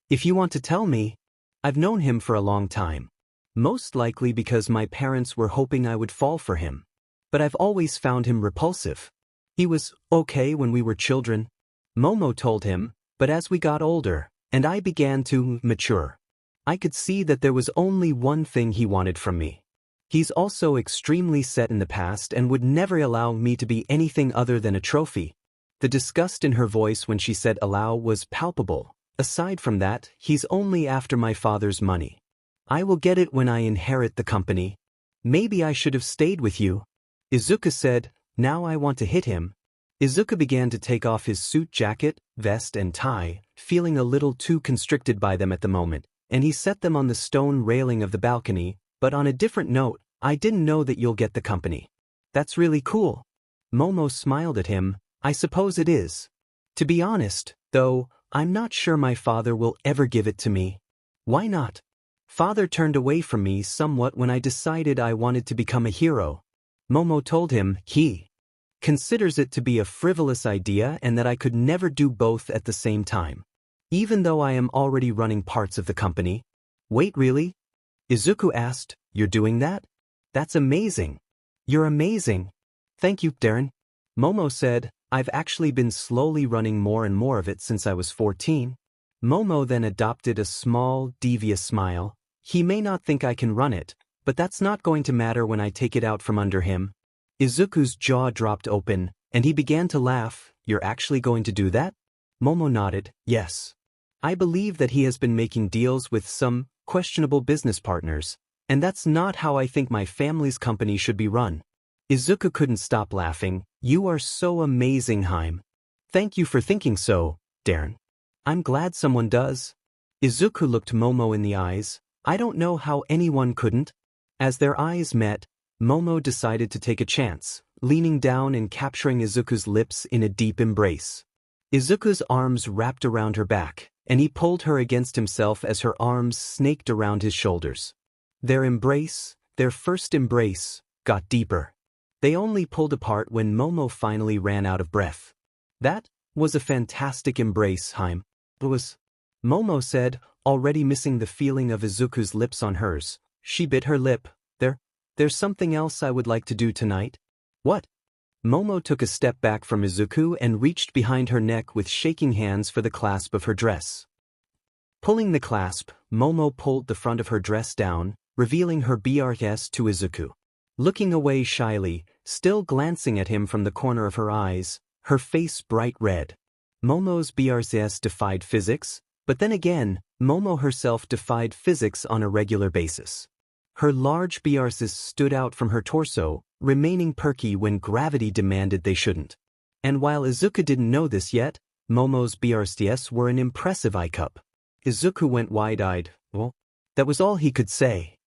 "If you want to tell me, I've known him for a long time. Most likely because my parents were hoping I would fall for him. But I've always found him repulsive. He was okay when we were children," Momo told him, "but as we got older, and I began to mature, I could see that there was only one thing he wanted from me. He's also extremely set in the past and would never allow me to be anything other than a trophy." The disgust in her voice when she said allow was palpable. "Aside from that, he's only after my father's money. I will get it when I inherit the company." "Maybe I should have stayed with you," Izuku said. "Now I want to hit him." Izuku began to take off his suit jacket, vest and tie, feeling a little too constricted by them at the moment, and he set them on the stone railing of the balcony. "But on a different note, I didn't know that you'll get the company." "That's really cool." Momo smiled at him. "I suppose it is. To be honest, though, I'm not sure my father will ever give it to me." "Why not?" "Father turned away from me somewhat when I decided I wanted to become a hero." Momo told him he considers it to be a frivolous idea and that I could never do both at the same time, even though I am already running parts of the company. "Wait, really?" Izuku asked. "You're doing that? That's amazing." "You're amazing." "Thank you, Darren," Momo said. "I've actually been slowly running more and more of it since I was 14. Momo then adopted a small, devious smile. "He may not think I can run it, but that's not going to matter when I take it out from under him." Izuku's jaw dropped open, and he began to laugh. "You're actually going to do that?" Momo nodded. "Yes. I believe that he has been making deals with some questionable business partners, and that's not how I think my family's company should be run." Izuku couldn't stop laughing. "You are so amazing, Haim." "Thank you for thinking so, Darren. I'm glad someone does." Izuku looked Momo in the eyes. "I don't know how anyone couldn't." As their eyes met, Momo decided to take a chance, leaning down and capturing Izuku's lips in a deep embrace. Izuku's arms wrapped around her back, and he pulled her against himself as her arms snaked around his shoulders. Their embrace, their first embrace, got deeper. They only pulled apart when Momo finally ran out of breath. "That was a fantastic embrace, Haim." "It was," Momo said, already missing the feeling of Izuku's lips on hers. She bit her lip. There's something else I would like to do tonight." "What?" Momo took a step back from Izuku and reached behind her neck with shaking hands for the clasp of her dress. Pulling the clasp, Momo pulled the front of her dress down, revealing her BRS to Izuku. Looking away shyly, still glancing at him from the corner of her eyes, her face bright red. Momo's BRS defied physics, but then again, Momo herself defied physics on a regular basis. Her large BRS stood out from her torso, remaining perky when gravity demanded they shouldn't. And while Izuku didn't know this yet, Momo's BRS were an impressive eye-cup. Izuku went wide-eyed. Well, that was all he could say.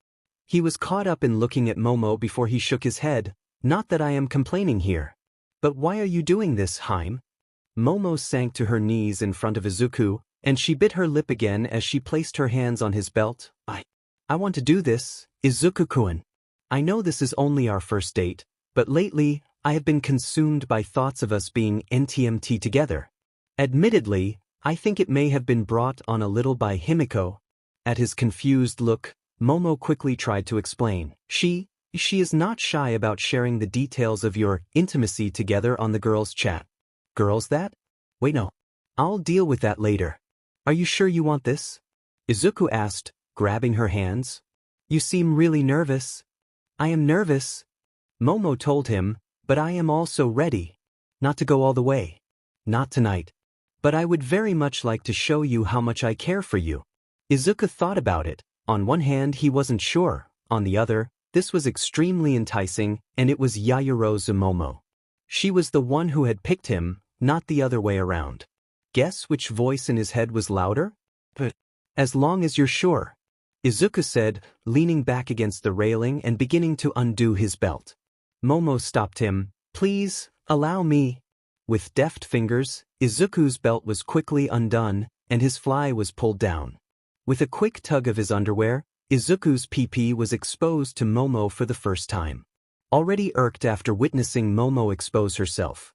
He was caught up in looking at Momo before he shook his head. "Not that I am complaining here. But why are you doing this, Haim?" Momo sank to her knees in front of Izuku, and she bit her lip again as she placed her hands on his belt. I want to do this, Izuku-kun. I know this is only our first date, but lately, I have been consumed by thoughts of us being NTMT together. Admittedly, I think it may have been brought on a little by Himiko." At his confused look, Momo quickly tried to explain. She is not shy about sharing the details of your intimacy together on the girls' chat." "Girls that? Wait, no. I'll deal with that later. Are you sure you want this?" Izuku asked, grabbing her hands. "You seem really nervous." "I am nervous," Momo told him, "but I am also ready. Not to go all the way. Not tonight. But I would very much like to show you how much I care for you." Izuku thought about it. On one hand, he wasn't sure. On the other, this was extremely enticing, and it was Yaoyorozu Momo. She was the one who had picked him, not the other way around. Guess which voice in his head was louder? "But as long as you're sure," Izuku said, leaning back against the railing and beginning to undo his belt. Momo stopped him. "Please, allow me." With deft fingers, Izuku's belt was quickly undone, and his fly was pulled down. With a quick tug of his underwear, Izuku's PP was exposed to Momo for the first time. Already irked after witnessing Momo expose herself.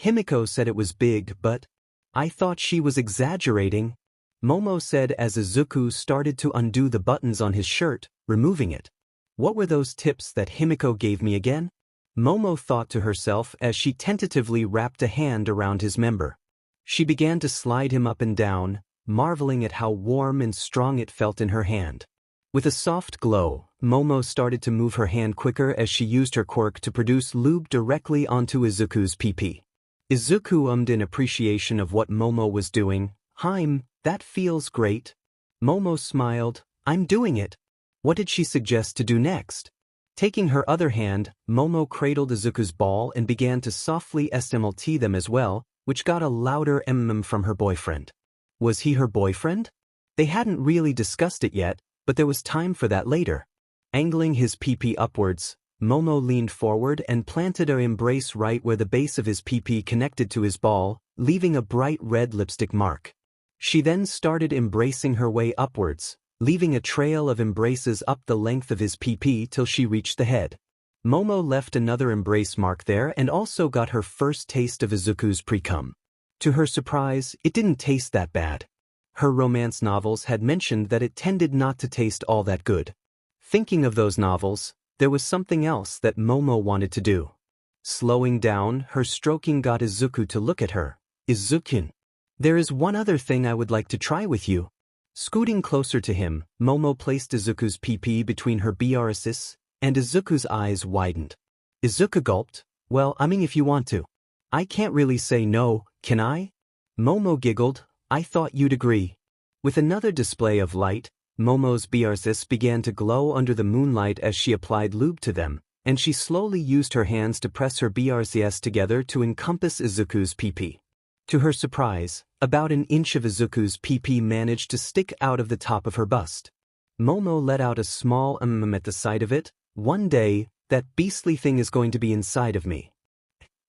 Himiko said it was big, but I thought she was exaggerating, Momo said as Izuku started to undo the buttons on his shirt, removing it. What were those tips that Himiko gave me again? Momo thought to herself as she tentatively wrapped a hand around his member. She began to slide him up and down, marveling at how warm and strong it felt in her hand. With a soft glow, Momo started to move her hand quicker as she used her quirk to produce lube directly onto Izuku's PP. Izuku ummed in appreciation of what Momo was doing. "Haim, that feels great." Momo smiled. "I'm doing it." What did she suggest to do next? Taking her other hand, Momo cradled Izuku's ball and began to softly SMLT them as well, which got a louder from her boyfriend. Was he her boyfriend? They hadn't really discussed it yet, but there was time for that later. Angling his PP upwards, Momo leaned forward and planted her embrace right where the base of his PP connected to his ball, leaving a bright red lipstick mark. She then started embracing her way upwards, leaving a trail of embraces up the length of his PP till she reached the head. Momo left another embrace mark there and also got her first taste of Izuku's pre-cum. To her surprise, it didn't taste that bad. Her romance novels had mentioned that it tended not to taste all that good. Thinking of those novels, there was something else that Momo wanted to do. Slowing down, her stroking got Izuku to look at her. "Izuku, there is one other thing I would like to try with you." Scooting closer to him, Momo placed Izuku's PP between her BRSs, and Izuku's eyes widened. Izuku gulped. "Well, I mean if you want to. I can't really say no, can I?" Momo giggled. "I thought you'd agree." With another display of light, Momo's BRSs began to glow under the moonlight as she applied lube to them, and she slowly used her hands to press her BRCS together to encompass Izuku's PP. To her surprise, about an inch of Izuku's PP managed to stick out of the top of her bust. Momo let out a small at the sight of it. One day, that beastly thing is going to be inside of me.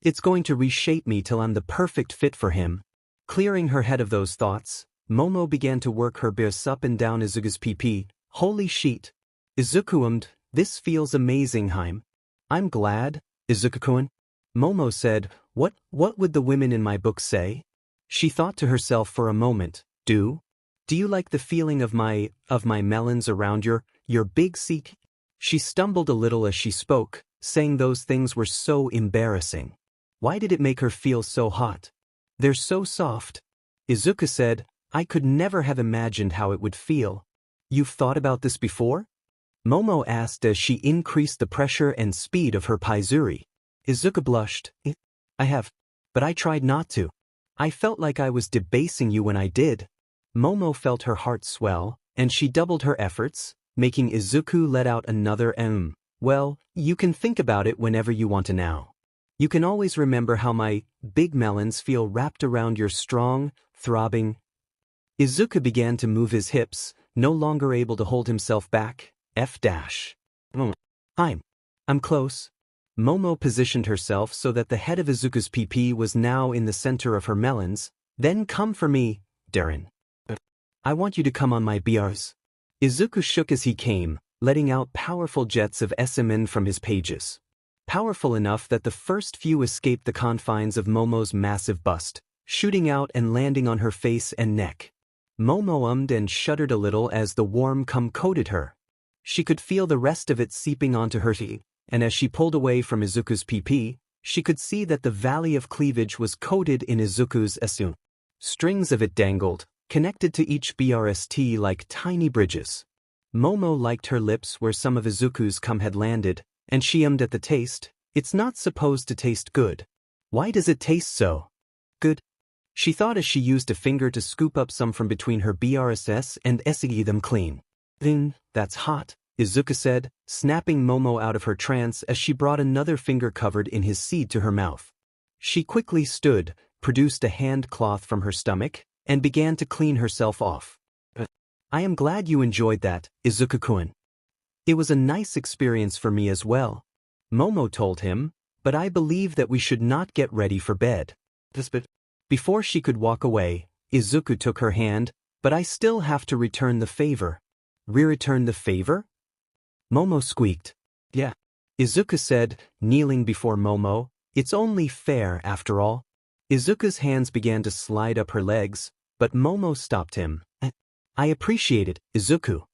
It's going to reshape me till I'm the perfect fit for him. Clearing her head of those thoughts, Momo began to work her biceps up and down Izuku's PP. Holy shit. Izuku ummed, this feels amazing, Haim. I'm glad, Izuku-kun. Momo said, what would the women in my book say? She thought to herself for a moment, Do you like the feeling of my melons around your big seat? She stumbled a little as she spoke, saying those things were so embarrassing. Why did it make her feel so hot? They're so soft. Izuku said, I could never have imagined how it would feel. You've thought about this before? Momo asked as she increased the pressure and speed of her paizuri. Izuku blushed. I have. But I tried not to. I felt like I was debasing you when I did. Momo felt her heart swell, and she doubled her efforts, making Izuku let out another Well, you can think about it whenever you want to now. You can always remember how my big melons feel wrapped around your strong, throbbing. Izuku began to move his hips, no longer able to hold himself back. I'm close. Momo positioned herself so that the head of Izuku's PP was now in the center of her melons. Then come for me, Darren. I want you to come on my BRs. Izuku shook as he came, letting out powerful jets of SMN from his pages. Powerful enough that the first few escaped the confines of Momo's massive bust, shooting out and landing on her face and neck. Momo ummed and shuddered a little as the warm cum coated her. She could feel the rest of it seeping onto her teeth, and as she pulled away from Izuku's PP, she could see that the valley of cleavage was coated in Izuku's SU. Strings of it dangled, connected to each BRST like tiny bridges. Momo liked her lips where some of Izuku's cum had landed, and she ummed at the taste. It's not supposed to taste good. Why does it taste so good? She thought as she used a finger to scoop up some from between her BRSS and SE them clean. That's hot, Izuku said, snapping Momo out of her trance as she brought another finger covered in his seed to her mouth. She quickly stood, produced a hand cloth from her stomach, and began to clean herself off. I am glad you enjoyed that, Izuku-kun. It was a nice experience for me as well. Momo told him, but I believe that we should not get ready for bed. Before she could walk away, Izuku took her hand, but I still have to return the favor. Return the favor? Momo squeaked. Yeah. Izuku said, kneeling before Momo, it's only fair after all. Izuku's hands began to slide up her legs, but Momo stopped him. I appreciate it, Izuku.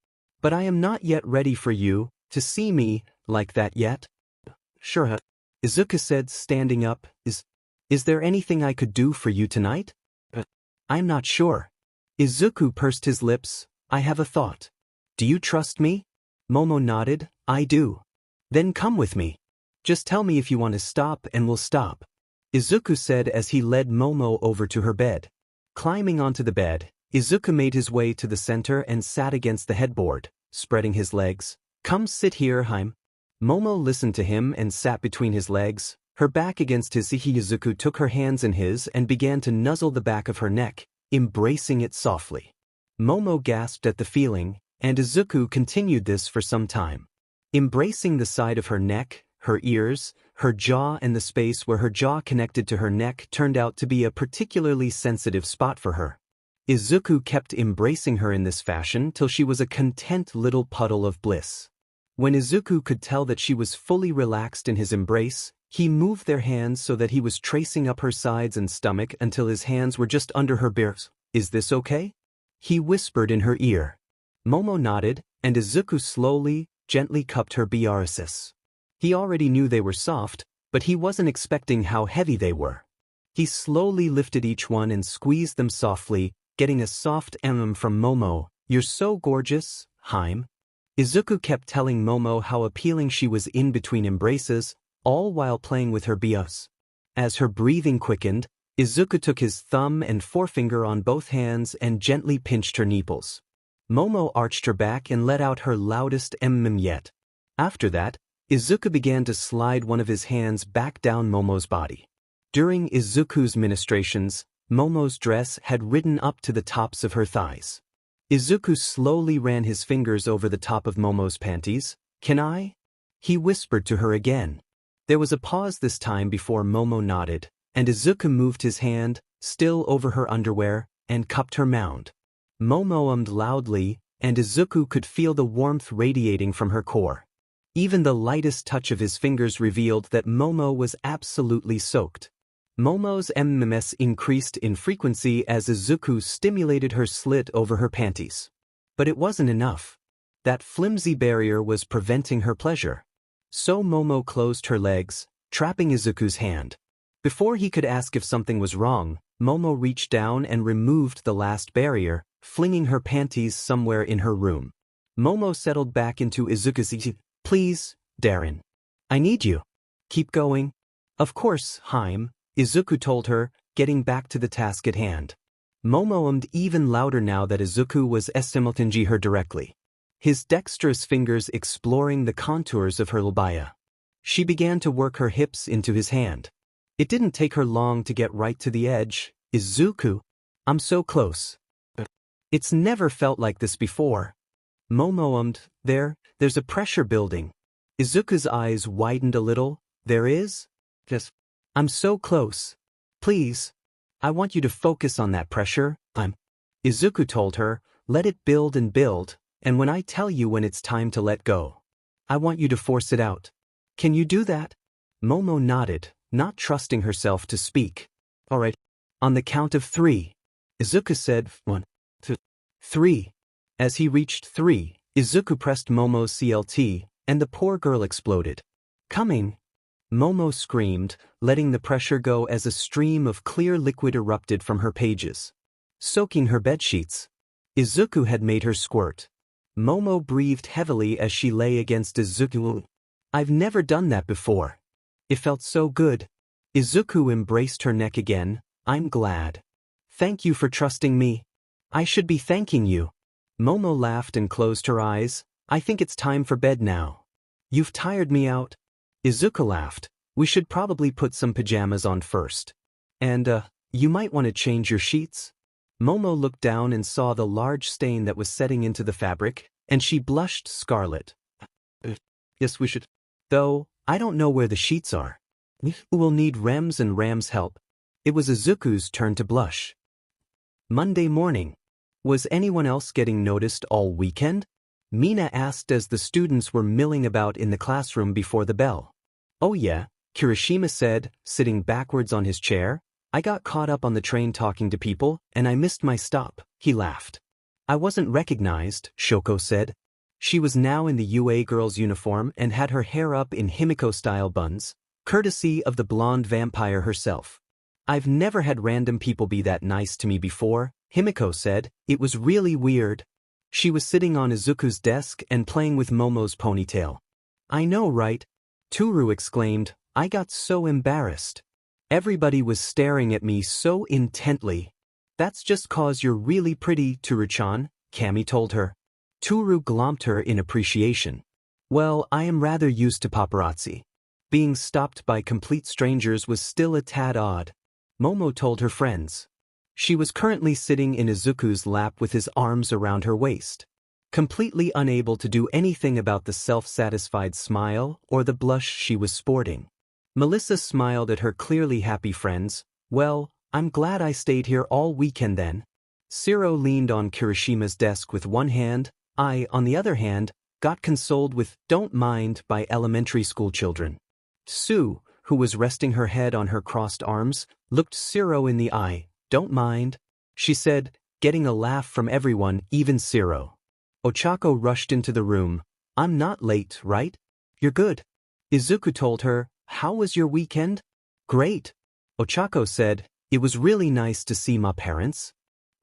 But I am not yet ready for you to see me like that yet. Sure. Izuku said, standing up, Is there anything I could do for you tonight? I'm not sure. Izuku pursed his lips. I have a thought. Do you trust me? Momo nodded. I do. Then come with me. Just tell me if you want to stop and we'll stop. Izuku said as he led Momo over to her bed. Climbing onto the bed, Izuku made his way to the center and sat against the headboard, spreading his legs. Come sit here, Haim. Momo listened to him and sat between his legs, her back against his. Izuku took her hands in his and began to nuzzle the back of her neck, embracing it softly. Momo gasped at the feeling, and Izuku continued this for some time. Embracing the side of her neck, her ears, her jaw and the space where her jaw connected to her neck turned out to be a particularly sensitive spot for her. Izuku kept embracing her in this fashion till she was a content little puddle of bliss. When Izuku could tell that she was fully relaxed in his embrace, he moved their hands so that he was tracing up her sides and stomach until his hands were just under her bears. Is this okay? He whispered in her ear. Momo nodded, and Izuku slowly, gently cupped her BRSS. He already knew they were soft, but he wasn't expecting how heavy they were. He slowly lifted each one and squeezed them softly, getting a soft from Momo. You're so gorgeous, Haim. Izuku kept telling Momo how appealing she was in between embraces, all while playing with her BS. As her breathing quickened, Izuku took his thumb and forefinger on both hands and gently pinched her nipples. Momo arched her back and let out her loudest yet. After that, Izuku began to slide one of his hands back down Momo's body. During Izuku's ministrations, Momo's dress had ridden up to the tops of her thighs. Izuku slowly ran his fingers over the top of Momo's panties. Can I? He whispered to her again. There was a pause this time before Momo nodded, and Izuku moved his hand, still over her underwear, and cupped her mound. Momo ummed loudly, and Izuku could feel the warmth radiating from her core. Even the lightest touch of his fingers revealed that Momo was absolutely soaked. Momo's MMS increased in frequency as Izuku stimulated her slit over her panties. But it wasn't enough. That flimsy barrier was preventing her pleasure. So Momo closed her legs, trapping Izuku's hand. Before he could ask if something was wrong, Momo reached down and removed the last barrier, flinging her panties somewhere in her room. Momo settled back into Izuku's. Please, Darren. I need you. Keep going. Of course, Haim, Izuku told her, getting back to the task at hand. Momo ummed even louder now that Izuku was estimating her directly, his dexterous fingers exploring the contours of her labia. She began to work her hips into his hand. It didn't take her long to get right to the edge. Izuku, I'm so close. It's never felt like this before. Momo ummed, there's a pressure building. Izuku's eyes widened a little. There is? Yes. I'm so close. Please. I want you to focus on that pressure. Izuku told her, let it build and build, and when I tell you when it's time to let go, I want you to force it out. Can you do that? Momo nodded, not trusting herself to speak. All right. On the count of 3. Izuku said, 1, 2, 3. As he reached 3, Izuku pressed Momo's CLT, and the poor girl exploded. Coming. Momo screamed, letting the pressure go as a stream of clear liquid erupted from her pages, soaking her bedsheets. Izuku had made her squirt. Momo breathed heavily as she lay against Izuku. I've never done that before. It felt so good. Izuku embraced her neck again. I'm glad. Thank you for trusting me. I should be thanking you. Momo laughed and closed her eyes. I think it's time for bed now. You've tired me out. Izuku laughed. We should probably put some pajamas on first. And, you might want to change your sheets. Momo looked down and saw the large stain that was setting into the fabric, and she blushed scarlet. Yes, we should. Though, I don't know where the sheets are. We'll need Rems and Ram's help. It was Izuku's turn to blush. Monday morning. Was anyone else getting noticed all weekend? Mina asked as the students were milling about in the classroom before the bell. Oh yeah, Kirishima said, sitting backwards on his chair. I got caught up on the train talking to people, and I missed my stop. He laughed. I wasn't recognized, Shoko said. She was now in the UA girl's uniform and had her hair up in Himiko-style buns, courtesy of the blonde vampire herself. I've never had random people be that nice to me before, Himiko said. It was really weird. She was sitting on Izuku's desk and playing with Momo's ponytail. I know, right? Toru exclaimed. I got so embarrassed. Everybody was staring at me so intently. That's just 'cause you're really pretty, Toru-chan, Kami told her. Toru glomped her in appreciation. Well, I am rather used to paparazzi. Being stopped by complete strangers was still a tad odd. Momo told her friends. She was currently sitting in Izuku's lap with his arms around her waist, completely unable to do anything about the self-satisfied smile or the blush she was sporting. Melissa smiled at her clearly happy friends. Well, I'm glad I stayed here all weekend then. Shiro leaned on Kirishima's desk with one hand. I, on the other hand, got consoled with "Don't mind" by elementary school children. Sue, who was resting her head on her crossed arms, looked Shiro in the eye. Don't mind, she said, getting a laugh from everyone, even Shiro. Ochako rushed into the room. I'm not late, right? You're good. Izuku told her. How was your weekend? Great. Ochako said. It was really nice to see my parents.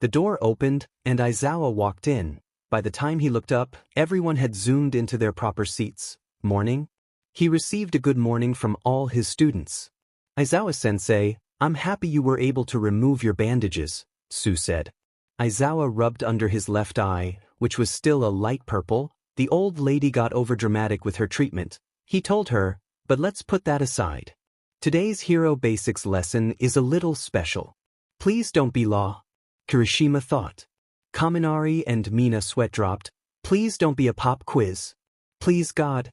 The door opened, and Aizawa walked in. By the time he looked up, everyone had zoomed into their proper seats. Morning? He received a good morning from all his students. Aizawa-sensei, I'm happy you were able to remove your bandages, Sue said. Aizawa rubbed under his left eye, which was still a light purple. The old lady got overdramatic with her treatment. He told her, but let's put that aside. Today's Hero Basics lesson is a little special. Please don't be law. Kirishima thought. Kaminari and Mina sweat dropped. Please don't be a pop quiz. Please God.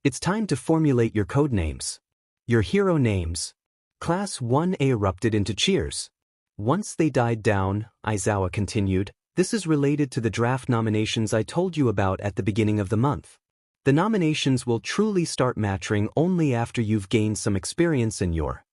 It's time to formulate your code names. Your hero names. Class 1A erupted into cheers. Once they died down, Aizawa continued, this is related to the draft nominations I told you about at the beginning of the month. The nominations will truly start maturing only after you've gained some experience in your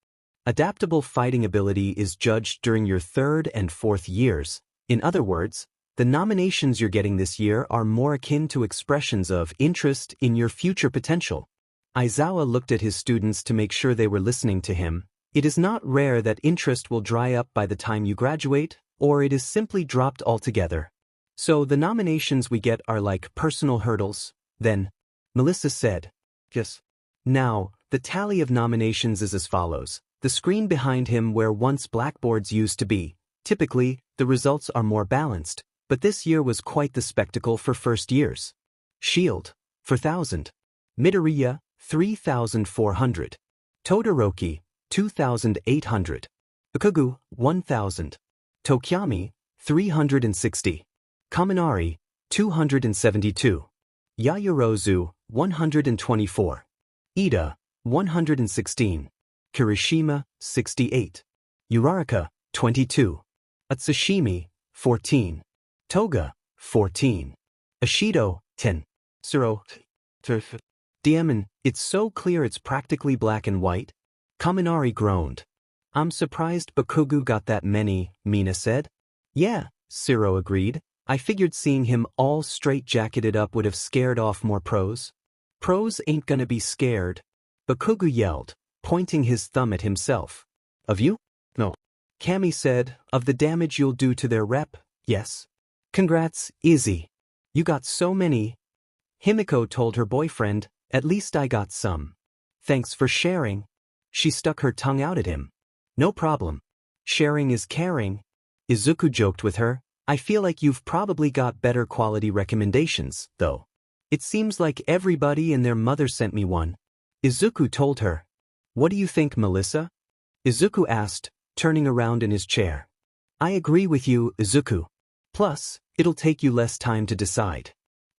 adaptable fighting ability is judged during your 3rd and 4th years. In other words, the nominations you're getting this year are more akin to expressions of interest in your future potential. Aizawa looked at his students to make sure they were listening to him. It is not rare that interest will dry up by the time you graduate, or it is simply dropped altogether. So the nominations we get are like personal hurdles, then, Melissa said. Yes. Now, the tally of nominations is as follows. The screen behind him where once blackboards used to be. Typically, the results are more balanced, but this year was quite the spectacle for first years. Shield, 4,000. Midoriya, 3,400. Todoroki, 2,800. Ikugu, 1,000. Tokyami, 360. Kaminari, 272. Yaoyorozu, 124. Ida, 116. Kirishima, 68. Uraraka, 22. Atsushimi, 14. Toga, 14. Ashido, 10. Suro, Diamond, it's so clear it's practically black and white. Kaminari groaned. I'm surprised Bakugu got that many, Mina said. Yeah, Siro agreed. I figured seeing him all straight-jacketed up would have scared off more pros. Pros ain't gonna be scared. Bakugu yelled, pointing his thumb at himself. Of you? No. Kami said, of the damage you'll do to their rep, yes. Congrats, Izzy. You got so many. Himiko told her boyfriend, at least I got some. Thanks for sharing. She stuck her tongue out at him. No problem. Sharing is caring. Izuku joked with her. I feel like you've probably got better quality recommendations, though. It seems like everybody and their mother sent me one. Izuku told her. What do you think, Melissa? Izuku asked, turning around in his chair. I agree with you, Izuku. Plus, it'll take you less time to decide.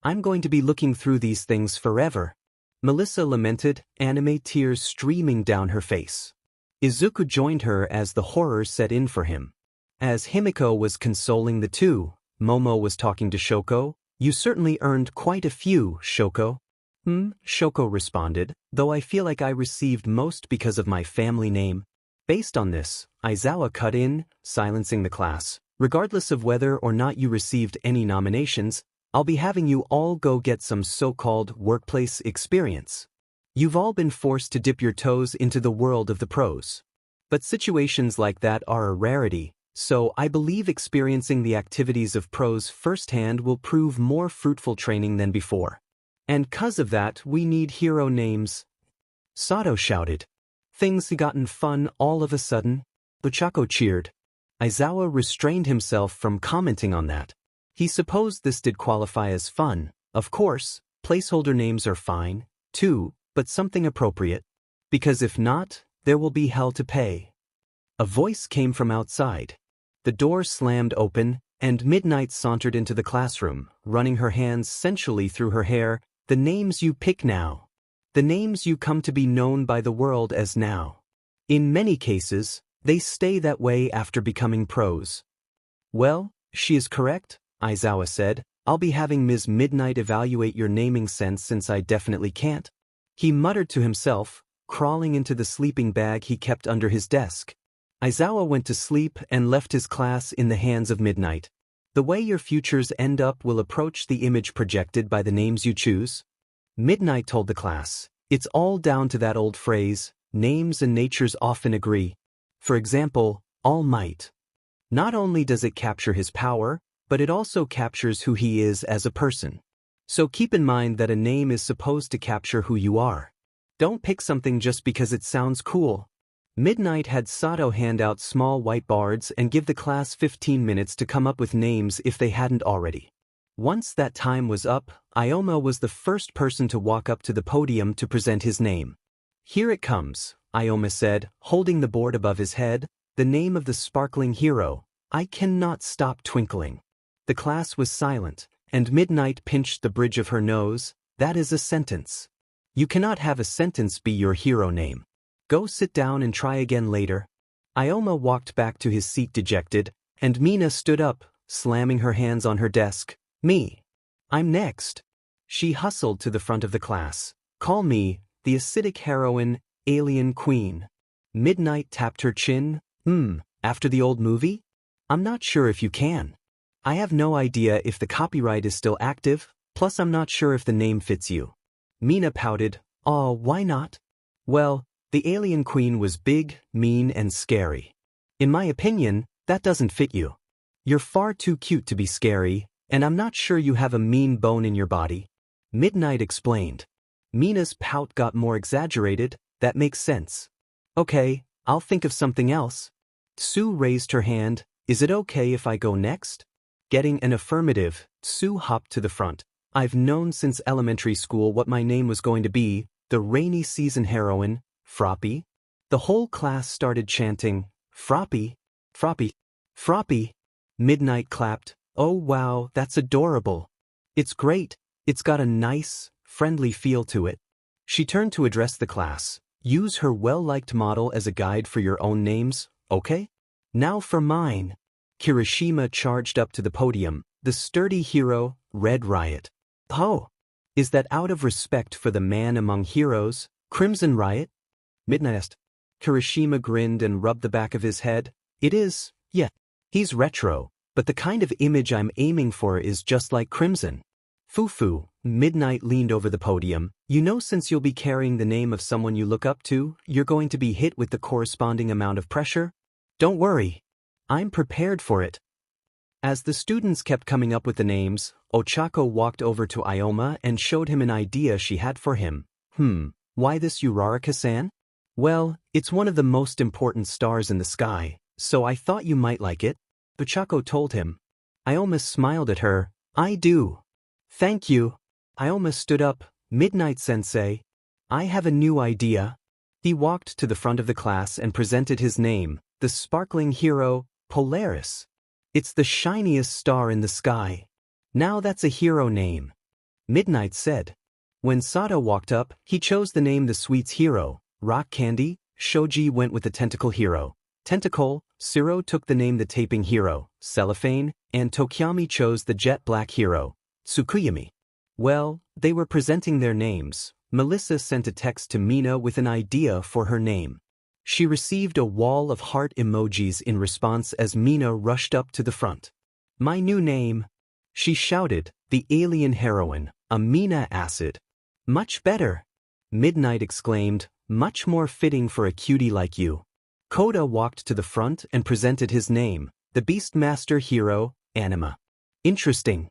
I'm going to be looking through these things forever. Melissa lamented, anime tears streaming down her face. Izuku joined her as the horror set in for him. As Himiko was consoling the two, Momo was talking to Shoko. You certainly earned quite a few, Shoko. Shoko responded, though I feel like I received most because of my family name. Based on this, Aizawa cut in, silencing the class. Regardless of whether or not you received any nominations, I'll be having you all go get some so-called workplace experience. You've all been forced to dip your toes into the world of the pros. But situations like that are a rarity, so I believe experiencing the activities of pros firsthand will prove more fruitful training than before. And 'cause of that, we need hero names. Sato shouted. Things had gotten fun all of a sudden. Ochako cheered. Aizawa restrained himself from commenting on that. He supposed this did qualify as fun. Of course, placeholder names are fine, too, but something appropriate. Because if not, there will be hell to pay. A voice came from outside. The door slammed open, and Midnight sauntered into the classroom, running her hands sensually through her hair. The names you pick now. The names you come to be known by the world as now. In many cases, they stay that way after becoming pros. Well, she is correct, Aizawa said. I'll be having Ms. Midnight evaluate your naming sense since I definitely can't. He muttered to himself, crawling into the sleeping bag he kept under his desk. Aizawa went to sleep and left his class in the hands of Midnight. The way your futures end up will approach the image projected by the names you choose. Midnight told the class, it's all down to that old phrase, names and natures often agree. For example, All Might. Not only does it capture his power, but it also captures who he is as a person. So keep in mind that a name is supposed to capture who you are. Don't pick something just because it sounds cool. Midnight had Sato hand out small whiteboards and give the class 15 minutes to come up with names if they hadn't already. Once that time was up, Ioma was the first person to walk up to the podium to present his name. Here it comes, Ioma said, holding the board above his head, the name of the sparkling hero. I cannot stop twinkling. The class was silent, and Midnight pinched the bridge of her nose. That is a sentence. You cannot have a sentence be your hero name. Go sit down and try again later. Ioma walked back to his seat dejected, and Mina stood up, slamming her hands on her desk. Me. I'm next. She hustled to the front of the class. Call me, the acidic heroine, alien queen. Midnight tapped her chin. After the old movie? I'm not sure if you can. I have no idea if the copyright is still active, plus I'm not sure if the name fits you. Mina pouted. Oh, why not? Well, the alien queen was big, mean, and scary. In my opinion, that doesn't fit you. You're far too cute to be scary, and I'm not sure you have a mean bone in your body. Midnight explained. Mina's pout got more exaggerated. That makes sense. Okay, I'll think of something else. Sue raised her hand. Is it okay if I go next? Getting an affirmative, Sue hopped to the front. I've known since elementary school what my name was going to be, the rainy season heroine, Froppy. The whole class started chanting, Froppy, Froppy, Froppy. Midnight clapped. Oh wow, that's adorable. It's great. It's got a nice, friendly feel to it. She turned to address the class. Use her well-liked model as a guide for your own names, okay? Now for mine. Kirishima charged up to the podium. The sturdy hero, Red Riot. Oh, is that out of respect for the man among heroes, Crimson Riot? Midnight asked. Kirishima grinned and rubbed the back of his head. It is, yeah. He's retro, but the kind of image I'm aiming for is just like Crimson. Fufu. Midnight leaned over the podium. You know, since you'll be carrying the name of someone you look up to, you're going to be hit with the corresponding amount of pressure? Don't worry. I'm prepared for it. As the students kept coming up with the names, Ochako walked over to Ioma and showed him an idea she had for him. Why this Uraraka-san? Well, it's one of the most important stars in the sky, so I thought you might like it. Ochako told him. Ioma smiled at her. I do. Thank you. Ioma stood up. Midnight-sensei. I have a new idea. He walked to the front of the class and presented his name, the sparkling hero, Polaris. It's the shiniest star in the sky. Now that's a hero name. Midnight said. When Sato walked up, he chose the name the sweets hero, Rock Candy. Shoji went with the tentacle hero, Tentacle. Siro took the name the taping hero, Cellophane, and Tokyami chose the jet black hero, Tsukuyami. Well, they were presenting their names. Melissa sent a text to Mina with an idea for her name. She received a wall of heart emojis in response as Mina rushed up to the front. My new name. She shouted, the alien heroine, Amina Acid. Much better. Midnight exclaimed, much more fitting for a cutie like you. Koda walked to the front and presented his name, the Beastmaster hero, Anima. Interesting.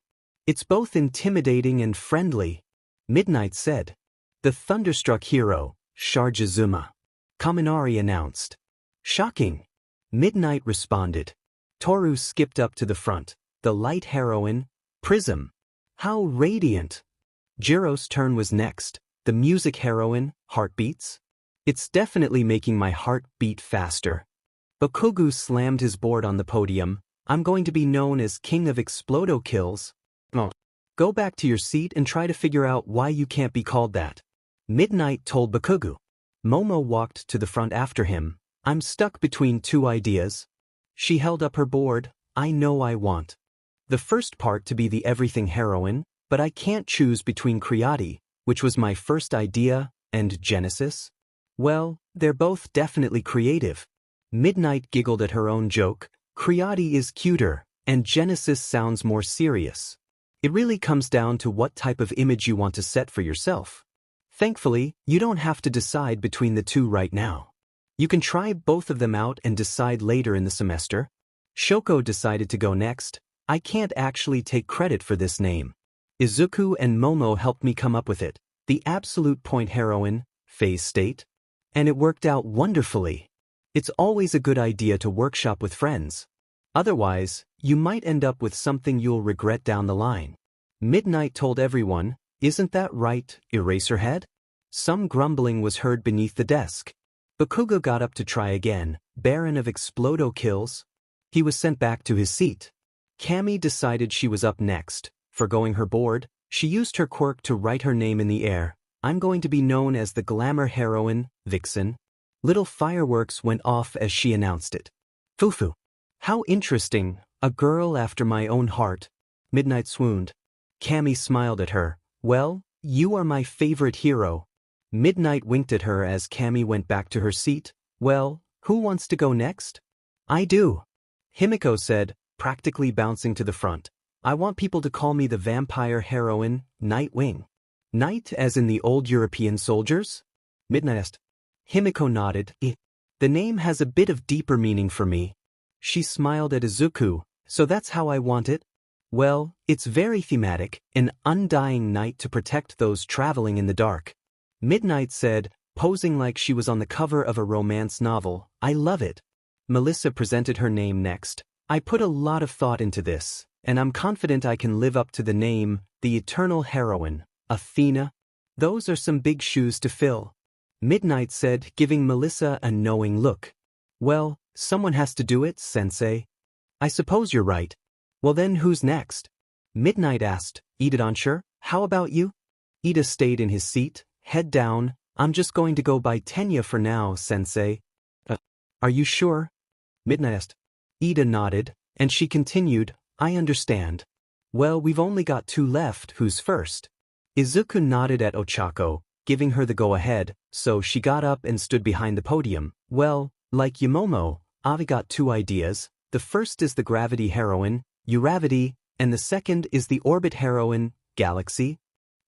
It's both intimidating and friendly. Midnight said. The thunderstruck hero, Sharjizuma. Kaminari announced. Shocking. Midnight responded. Toru skipped up to the front. The light heroine, Prism. How radiant. Jiro's turn was next. The music heroine, Heartbeats. It's definitely making my heart beat faster. Bakugu slammed his board on the podium. I'm going to be known as King of Explodo Kills. Oh. Go back to your seat and try to figure out why you can't be called that. Midnight told Bakugu. Momo walked to the front after him. I'm stuck between two ideas. She held up her board. I know I want the first part to be the everything heroine, but I can't choose between Creati, which was my first idea, and Genesis. Well, they're both definitely creative. Midnight giggled at her own joke. Creati is cuter, and Genesis sounds more serious. It really comes down to what type of image you want to set for yourself. Thankfully, you don't have to decide between the two right now. You can try both of them out and decide later in the semester. Shoko decided to go next. I can't actually take credit for this name. Izuku and Momo helped me come up with it. The absolute point heroine, phase state. And it worked out wonderfully. It's always a good idea to workshop with friends. Otherwise, you might end up with something you'll regret down the line. Midnight told everyone, isn't that right, Eraserhead? Some grumbling was heard beneath the desk. Bakugo got up to try again. Baron of Explodo Kills. He was sent back to his seat. Cammy decided she was up next. Forgoing her board, she used her quirk to write her name in the air. I'm going to be known as the glamour heroine, Vixen. Little fireworks went off as she announced it. Fufu. How interesting, a girl after my own heart. Midnight swooned. Cammy smiled at her. Well, you are my favorite hero. Midnight winked at her as Cammy went back to her seat. Well, who wants to go next? I do. Himiko said, practically bouncing to the front. I want people to call me the vampire heroine, Nightwing. Knight as in the old European soldiers? Midnight asked. Himiko nodded. The name has a bit of deeper meaning for me. She smiled at Izuku. So that's how I want it? Well, it's very thematic, an undying night to protect those traveling in the dark. Midnight said, posing like she was on the cover of a romance novel. I love it. Melissa presented her name next. I put a lot of thought into this, and I'm confident I can live up to the name, the eternal heroine, Athena. Those are some big shoes to fill. Midnight said, giving Melissa a knowing look. Well, someone has to do it, Sensei. I suppose you're right. Well then who's next? Midnight asked. Ida unsure. How about you? Ida stayed in his seat, head down. I'm just going to go by Tenya for now, Sensei. Are you sure? Midnight asked. Ida nodded, and she continued, I understand. Well, we've only got 2 left, who's first? Izuku nodded at Ochako, giving her the go-ahead, so she got up and stood behind the podium. Well, like Yamomo, I've got 2 ideas. The first is the gravity heroine, Uravity, and the second is the orbit heroine, Galaxy.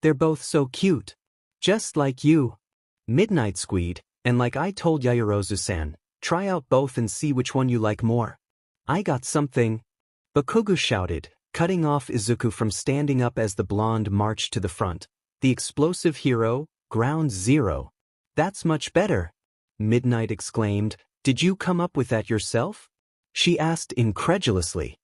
They're both so cute. Just like you. Midnight squeed, and like I told Yaoyorozu-san, try out both and see which one you like more. I got something. Bakugo shouted, cutting off Izuku from standing up as the blonde marched to the front. The explosive hero, Ground Zero. That's much better. Midnight exclaimed, did you come up with that yourself? She asked incredulously.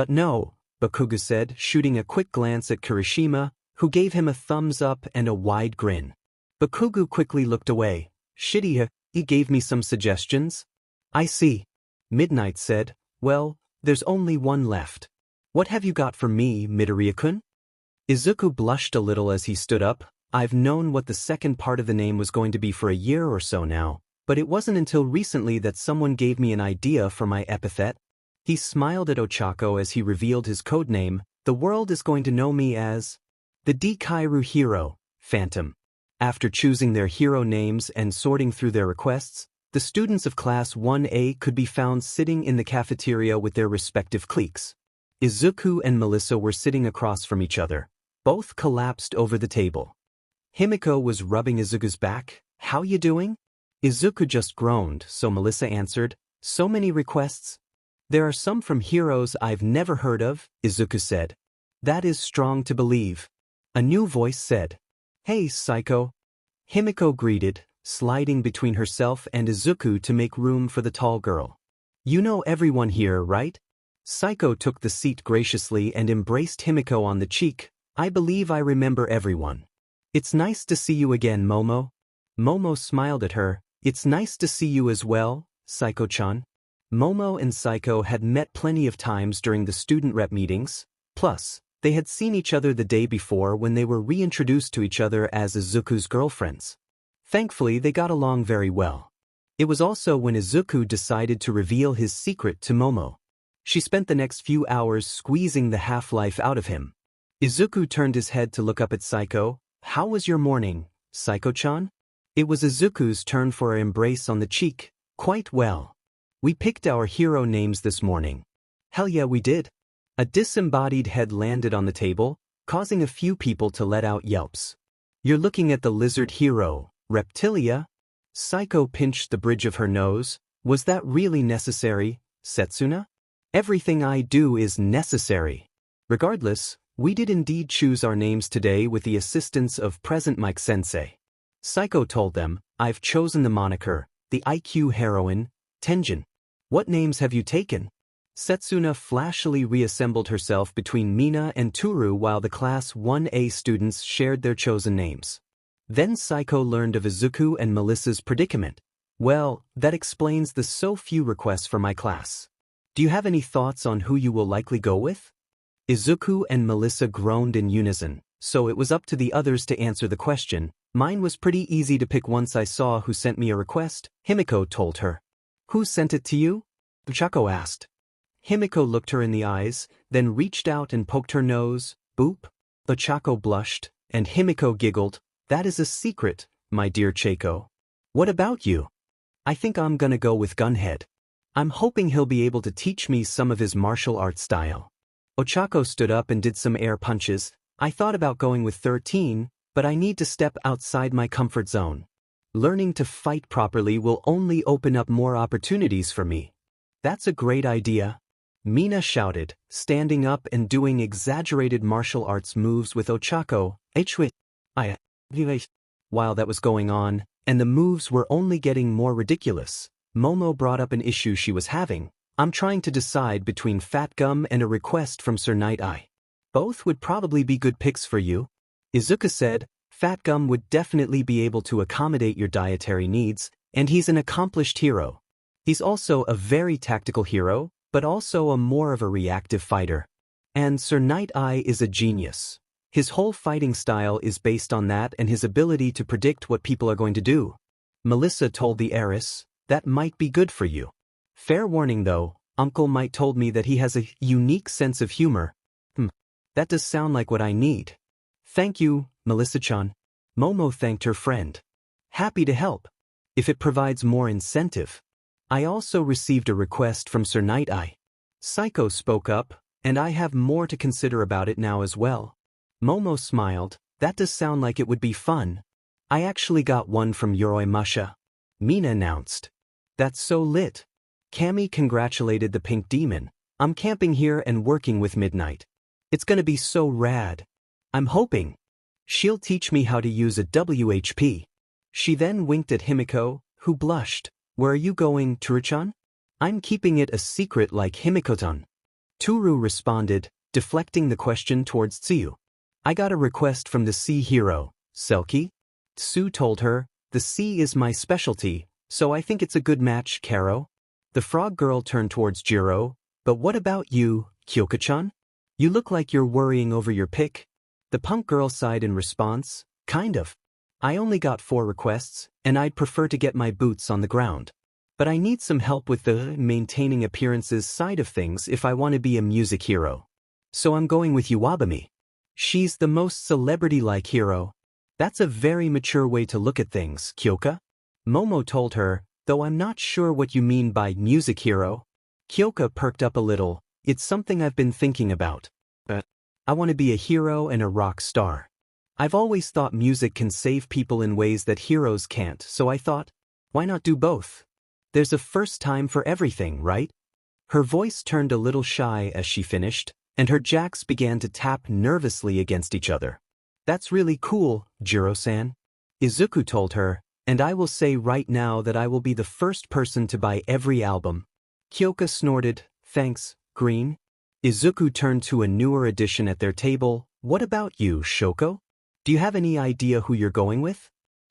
No, Bakugo said, shooting a quick glance at Kirishima, who gave him a thumbs up and a wide grin. Bakugo quickly looked away. Shitty, he gave me some suggestions. I see. Midnight said, well, there's only one left. What have you got for me, Midoriya-kun? Izuku blushed a little as he stood up. I've known what the second part of the name was going to be for a year or so now, but it wasn't until recently that someone gave me an idea for my epithet. He smiled at Ochako as he revealed his codename. The world is going to know me as the Dikairu Hero, Phantom. After choosing their hero names and sorting through their requests, the students of Class 1A could be found sitting in the cafeteria with their respective cliques. Izuku and Melissa were sitting across from each other. Both collapsed over the table. Himiko was rubbing Izuku's back. How you doing? Izuku just groaned, so Melissa answered, so many requests. There are some from heroes I've never heard of, Izuku said. That is strong to believe. A new voice said. Hey, Psycho. Himiko greeted, sliding between herself and Izuku to make room for the tall girl. You know everyone here, right? Psycho took the seat graciously and embraced Himiko on the cheek. I believe I remember everyone. It's nice to see you again, Momo. Momo smiled at her. It's nice to see you as well, Psycho-chan. Momo and Psycho had met plenty of times during the student rep meetings. Plus, they had seen each other the day before when they were reintroduced to each other as Izuku's girlfriends. Thankfully, they got along very well. It was also when Izuku decided to reveal his secret to Momo. She spent the next few hours squeezing the half-life out of him. Izuku turned his head to look up at Psycho. How was your morning, Psycho-chan? It was Izuku's turn for an embrace on the cheek. Quite well. We picked our hero names this morning. Hell yeah, we did. A disembodied head landed on the table, causing a few people to let out yelps. You're looking at the lizard hero, Reptilia? Psycho pinched the bridge of her nose. Was that really necessary, Setsuna? Everything I do is necessary. Regardless, we did indeed choose our names today with the assistance of present Mike Sensei. Psycho told them, I've chosen the moniker, the IQ heroine, Tenjin. What names have you taken? Setsuna flashily reassembled herself between Mina and Toru while the Class 1A students shared their chosen names. Then Psycho learned of Izuku and Melissa's predicament. Well, that explains the so few requests for my class. Do you have any thoughts on who you will likely go with? Izuku and Melissa groaned in unison, so it was up to the others to answer the question. Mine was pretty easy to pick once I saw who sent me a request, Himiko told her. Who sent it to you? Ochako asked. Himiko looked her in the eyes, then reached out and poked her nose. Boop. Ochako blushed, and Himiko giggled. That is a secret, my dear Chaco. What about you? I think I'm gonna go with Gunhead. I'm hoping he'll be able to teach me some of his martial arts style. Ochako stood up and did some air punches. I thought about going with 13, but I need to step outside my comfort zone. Learning to fight properly will only open up more opportunities for me. That's a great idea. Mina shouted, standing up and doing exaggerated martial arts moves with Ochako. While that was going on, and the moves were only getting more ridiculous, Momo brought up an issue she was having. I'm trying to decide between Fat Gum and a request from Sir Night Eye. Both would probably be good picks for you. Izuku said, Fat Gum would definitely be able to accommodate your dietary needs, and he's an accomplished hero. He's also a very tactical hero, but also a more of a reactive fighter. And Sir Night Eye is a genius. His whole fighting style is based on that and his ability to predict what people are going to do. Melissa told the heiress, that might be good for you. Fair warning though, Uncle might told me that he has a unique sense of humor. That does sound like what I need. Thank you, Melissa-chan. Momo thanked her friend. Happy to help. If it provides more incentive. I also received a request from Sir Night Eye. Psycho spoke up, and I have more to consider about it now as well. Momo smiled, that does sound like it would be fun. I actually got one from Yoroi Musha. Mina announced. That's so lit. Cammy congratulated the pink demon. I'm camping here and working with Midnight. It's gonna be so rad. I'm hoping. She'll teach me how to use a WHP. She then winked at Himiko, who blushed. Where are you going, Turu-chan? I'm keeping it a secret like Himiko-tan. Turu responded, deflecting the question towards Tsuyu. I got a request from the sea hero, Selkie. Tsu told her, the sea is my specialty, so I think it's a good match, Karo. The frog girl turned towards Jiro, but what about you, Kyoka-chan? You look like you're worrying over your pick. The punk girl sighed in response, kind of. I only got 4 requests, and I'd prefer to get my boots on the ground. But I need some help with the maintaining appearances side of things if I want to be a music hero. So I'm going with Iwabami. She's the most celebrity-like hero. That's a very mature way to look at things, Kyoka. Momo told her, though I'm not sure what you mean by music hero. Kyoka perked up a little. It's something I've been thinking about. But I want to be a hero and a rock star. I've always thought music can save people in ways that heroes can't, so I thought, why not do both? There's a first time for everything, right? Her voice turned a little shy as she finished, and her jacks began to tap nervously against each other. That's really cool, Jiro-san. Izuku told her, and I will say right now that I will be the first person to buy every album. Kyoka snorted, thanks, Green. Izuku turned to a newer addition at their table. What about you, Shoko? Do you have any idea who you're going with?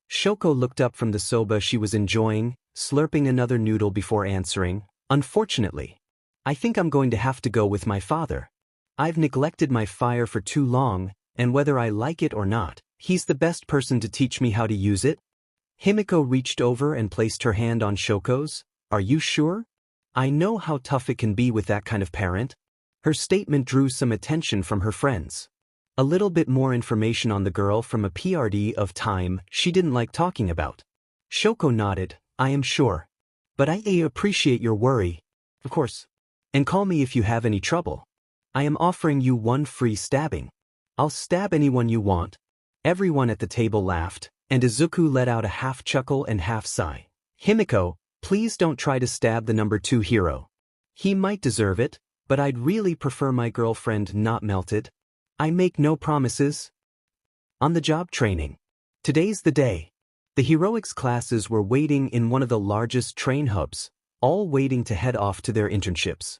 Shoko looked up from the soba she was enjoying, slurping another noodle before answering. Unfortunately, I think I'm going to have to go with my father. I've neglected my fire for too long, and whether I like it or not, he's the best person to teach me how to use it. Himiko reached over and placed her hand on Shoko's. Are you sure? I know how tough it can be with that kind of parent. Her statement drew some attention from her friends. A little bit more information on the girl from a PRD of time she didn't like talking about. Shoko nodded, I am sure. But I appreciate your worry. Of course. And call me if you have any trouble. I am offering you 1 free stabbing. I'll stab anyone you want. Everyone at the table laughed, and Izuku let out a half chuckle and half sigh. Himiko, please don't try to stab the number 2 hero. He might deserve it, but I'd really prefer my girlfriend not melted. I make no promises. On-the-job training. Today's the day. The heroics classes were waiting in one of the largest train hubs, all waiting to head off to their internships.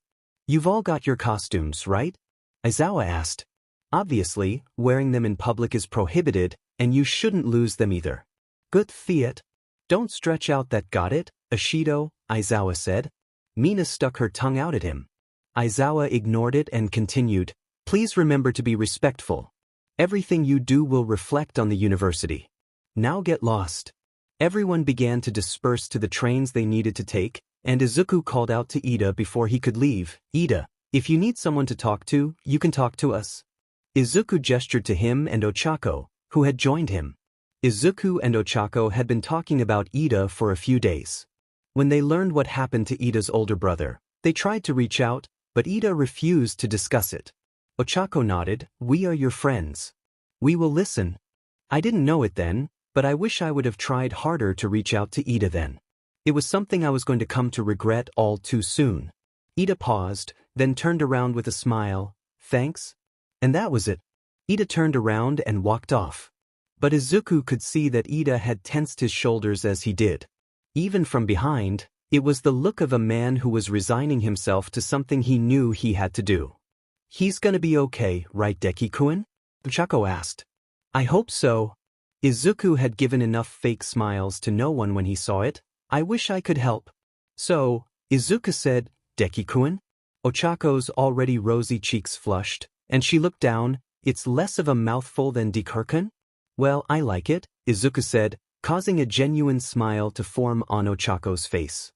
You've all got your costumes, right? Aizawa asked. Obviously, wearing them in public is prohibited, and you shouldn't lose them either. Good Theat. Don't stretch out that got it, Ashido, Aizawa said. Mina stuck her tongue out at him. Aizawa ignored it and continued, Please remember to be respectful. Everything you do will reflect on the university. Now get lost. Everyone began to disperse to the trains they needed to take, and Izuku called out to Ida before he could leave. Ida, if you need someone to talk to, you can talk to us. Izuku gestured to him and Ochako, who had joined him. Izuku and Ochako had been talking about Ida for a few days. When they learned what happened to Ida's older brother, they tried to reach out, but Ida refused to discuss it. Ochako nodded. We are your friends. We will listen. I didn't know it then, but I wish I would have tried harder to reach out to Ida then. It was something I was going to come to regret all too soon. Ida paused, then turned around with a smile. Thanks? And that was it. Ida turned around and walked off. But Izuku could see that Ida had tensed his shoulders as he did. Even from behind, it was the look of a man who was resigning himself to something he knew he had to do. He's gonna be okay, right, Deki-kun? Ochako asked. I hope so. Izuku had given enough fake smiles to no one when he saw it. I wish I could help. So, Izuku said, Deki-kun? Ochako's already rosy cheeks flushed, and she looked down. It's less of a mouthful than Deku-kun? Well, I like it, Izuku said, causing a genuine smile to form on Ochako's face.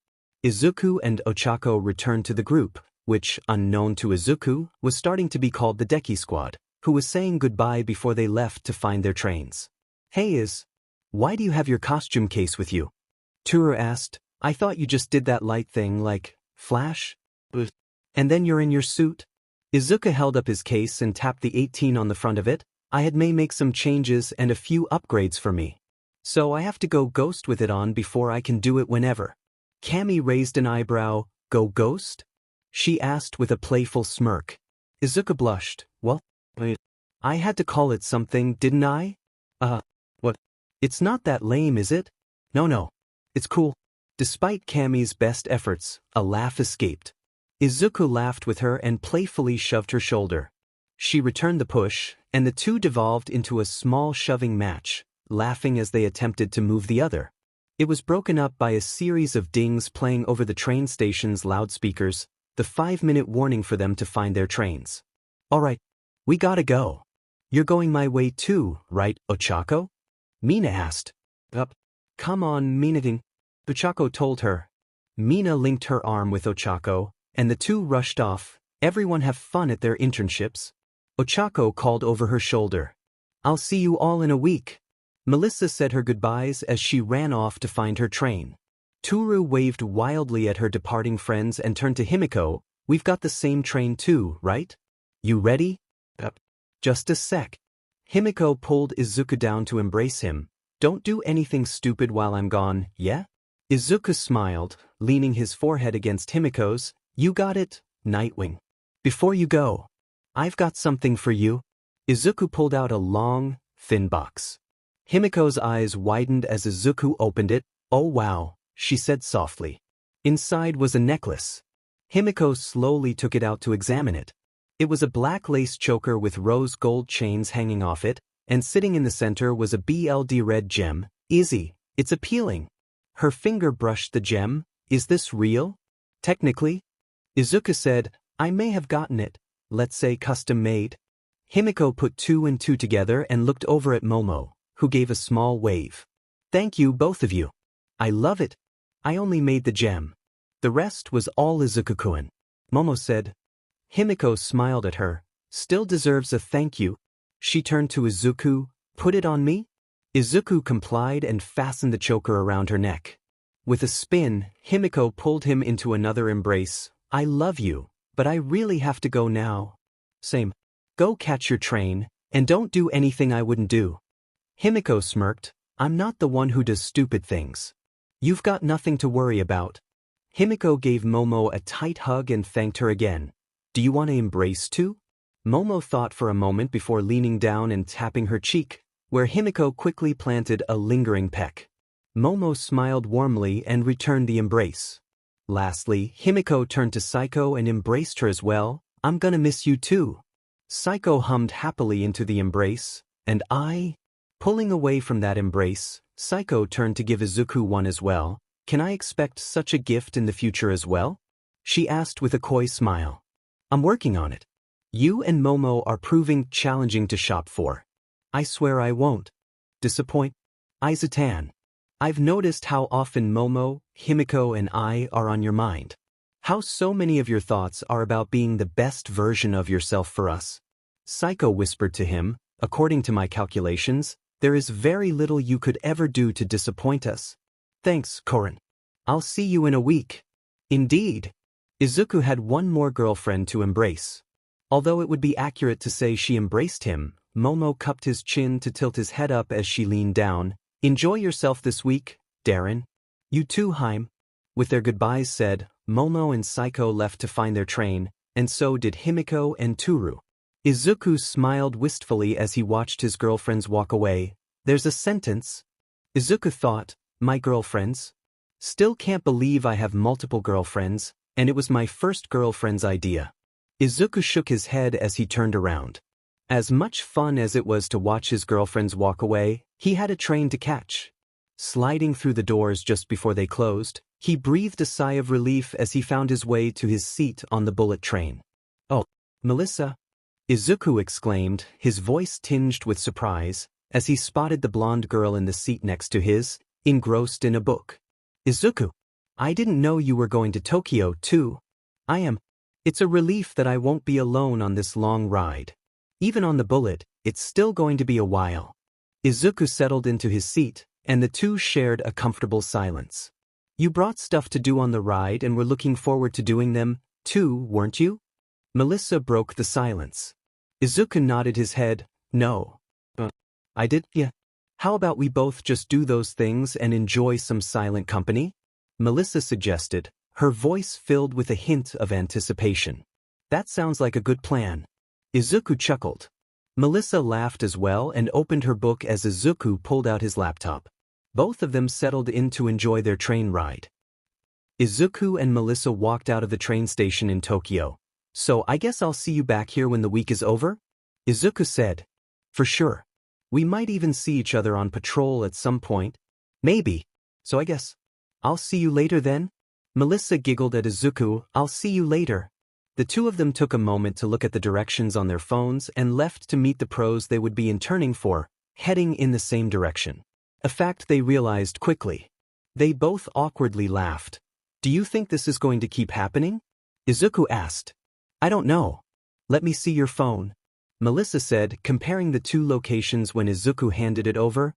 Izuku and Ochako returned to the group, which, unknown to Izuku, was starting to be called the Deki Squad, who was saying goodbye before they left to find their trains. Hey why do you have your costume case with you? Toru asked. I thought you just did that light thing like, Flash? And then you're in your suit? Izuku held up his case and tapped the 18 on the front of it. I had May make some changes and a few upgrades for me. So I have to go ghost with it on before I can do it whenever. Cammy raised an eyebrow. Go ghost? She asked with a playful smirk. Izuku blushed. Well, I had to call it something, didn't I? What? It's not that lame, is it? No. It's cool. Despite Cammy's best efforts, a laugh escaped. Izuku laughed with her and playfully shoved her shoulder. She returned the push, and the two devolved into a small shoving match, laughing as they attempted to move the other. It was broken up by a series of dings playing over the train station's loudspeakers, the 5-minute warning for them to find their trains. All right, we gotta go. You're going my way too, right, Ochako? Mina asked. Come on, Mina. Ochako told her. Mina linked her arm with Ochako, and the two rushed off. Everyone have fun at their internships. Ochako called over her shoulder. I'll see you all in a week. Melissa said her goodbyes as she ran off to find her train. Toru waved wildly at her departing friends and turned to Himiko. We've got the same train too, right? You ready? Just a sec. Himiko pulled Izuku down to embrace him. Don't do anything stupid while I'm gone, yeah? Izuku smiled, leaning his forehead against Himiko's. You got it, Nightwing. Before you go, I've got something for you. Izuku pulled out a long, thin box. Himiko's eyes widened as Izuku opened it. Oh wow, she said softly. Inside was a necklace. Himiko slowly took it out to examine it. It was a black lace choker with rose gold chains hanging off it, and sitting in the center was a BLD red gem. Izzy, it's appealing. Her finger brushed the gem. Is this real? Technically. Izuku said, I may have gotten it, let's say custom made. Himiko put 2 and 2 together and looked over at Momo, who gave a small wave. Thank you, both of you. I love it. I only made the gem. The rest was all Izuku-kun. Momo said. Himiko smiled at her. Still deserves a thank you. She turned to Izuku. Put it on me? Izuku complied and fastened the choker around her neck. With a spin, Himiko pulled him into another embrace. I love you, but I really have to go now. Same. Go catch your train, and don't do anything I wouldn't do. Himiko smirked. I'm not the one who does stupid things. You've got nothing to worry about. Himiko gave Momo a tight hug and thanked her again. Do you want to embrace too? Momo thought for a moment before leaning down and tapping her cheek, where Himiko quickly planted a lingering peck. Momo smiled warmly and returned the embrace. Lastly, Himiko turned to Saiko and embraced her as well. I'm gonna miss you too. Saiko hummed happily into the embrace, and pulling away from that embrace, Saiko turned to give Izuku one as well. Can I expect such a gift in the future as well? She asked with a coy smile. I'm working on it. You and Momo are proving challenging to shop for. I swear I won't disappoint. Izatan. I've noticed how often Momo, Himiko and I are on your mind. How so many of your thoughts are about being the best version of yourself for us. Psycho whispered to him, according to my calculations, there is very little you could ever do to disappoint us. Thanks, Korin. I'll see you in a week. Indeed. Izuku had one more girlfriend to embrace. Although it would be accurate to say she embraced him, Momo cupped his chin to tilt his head up as she leaned down. Enjoy yourself this week, Darren. You too, Haim. With their goodbyes said, Momo and Psycho left to find their train, and so did Himiko and Toru. Izuku smiled wistfully as he watched his girlfriends walk away. There's a sentence. Izuku thought, my girlfriends? Still can't believe I have multiple girlfriends, and it was my first girlfriend's idea. Izuku shook his head as he turned around. As much fun as it was to watch his girlfriends walk away, he had a train to catch. Sliding through the doors just before they closed, he breathed a sigh of relief as he found his way to his seat on the bullet train. Oh, Melissa! Izuku exclaimed, his voice tinged with surprise, as he spotted the blonde girl in the seat next to his, engrossed in a book. Izuku, I didn't know you were going to Tokyo too. I am. It's a relief that I won't be alone on this long ride. Even on the bullet, it's still going to be a while. Izuku settled into his seat, and the two shared a comfortable silence. You brought stuff to do on the ride and were looking forward to doing them, too, weren't you? Melissa broke the silence. Izuku nodded his head, no. I did, yeah. How about we both just do those things and enjoy some silent company? Melissa suggested, her voice filled with a hint of anticipation. That sounds like a good plan. Izuku chuckled. Melissa laughed as well and opened her book as Izuku pulled out his laptop. Both of them settled in to enjoy their train ride. Izuku and Melissa walked out of the train station in Tokyo. So I guess I'll see you back here when the week is over? Izuku said. For sure. We might even see each other on patrol at some point. Maybe. So I guess. I'll see you later then? Melissa giggled at Izuku, I'll see you later. The two of them took a moment to look at the directions on their phones and left to meet the pros they would be interning for, heading in the same direction. A fact they realized quickly. They both awkwardly laughed. Do you think this is going to keep happening? Izuku asked. I don't know. Let me see your phone. Melissa said, comparing the two locations when Izuku handed it over.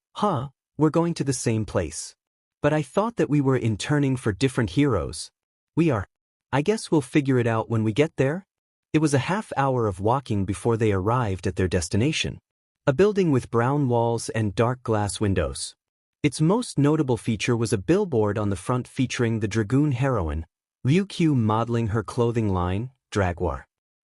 We're going to the same place. But I thought that we were interning for different heroes. We are. I guess we'll figure it out when we get there. It was a half-hour of walking before they arrived at their destination. A building with brown walls and dark glass windows. Its most notable feature was a billboard on the front featuring the Dragoon heroine, Ryukyu, modeling her clothing line, Dragwar.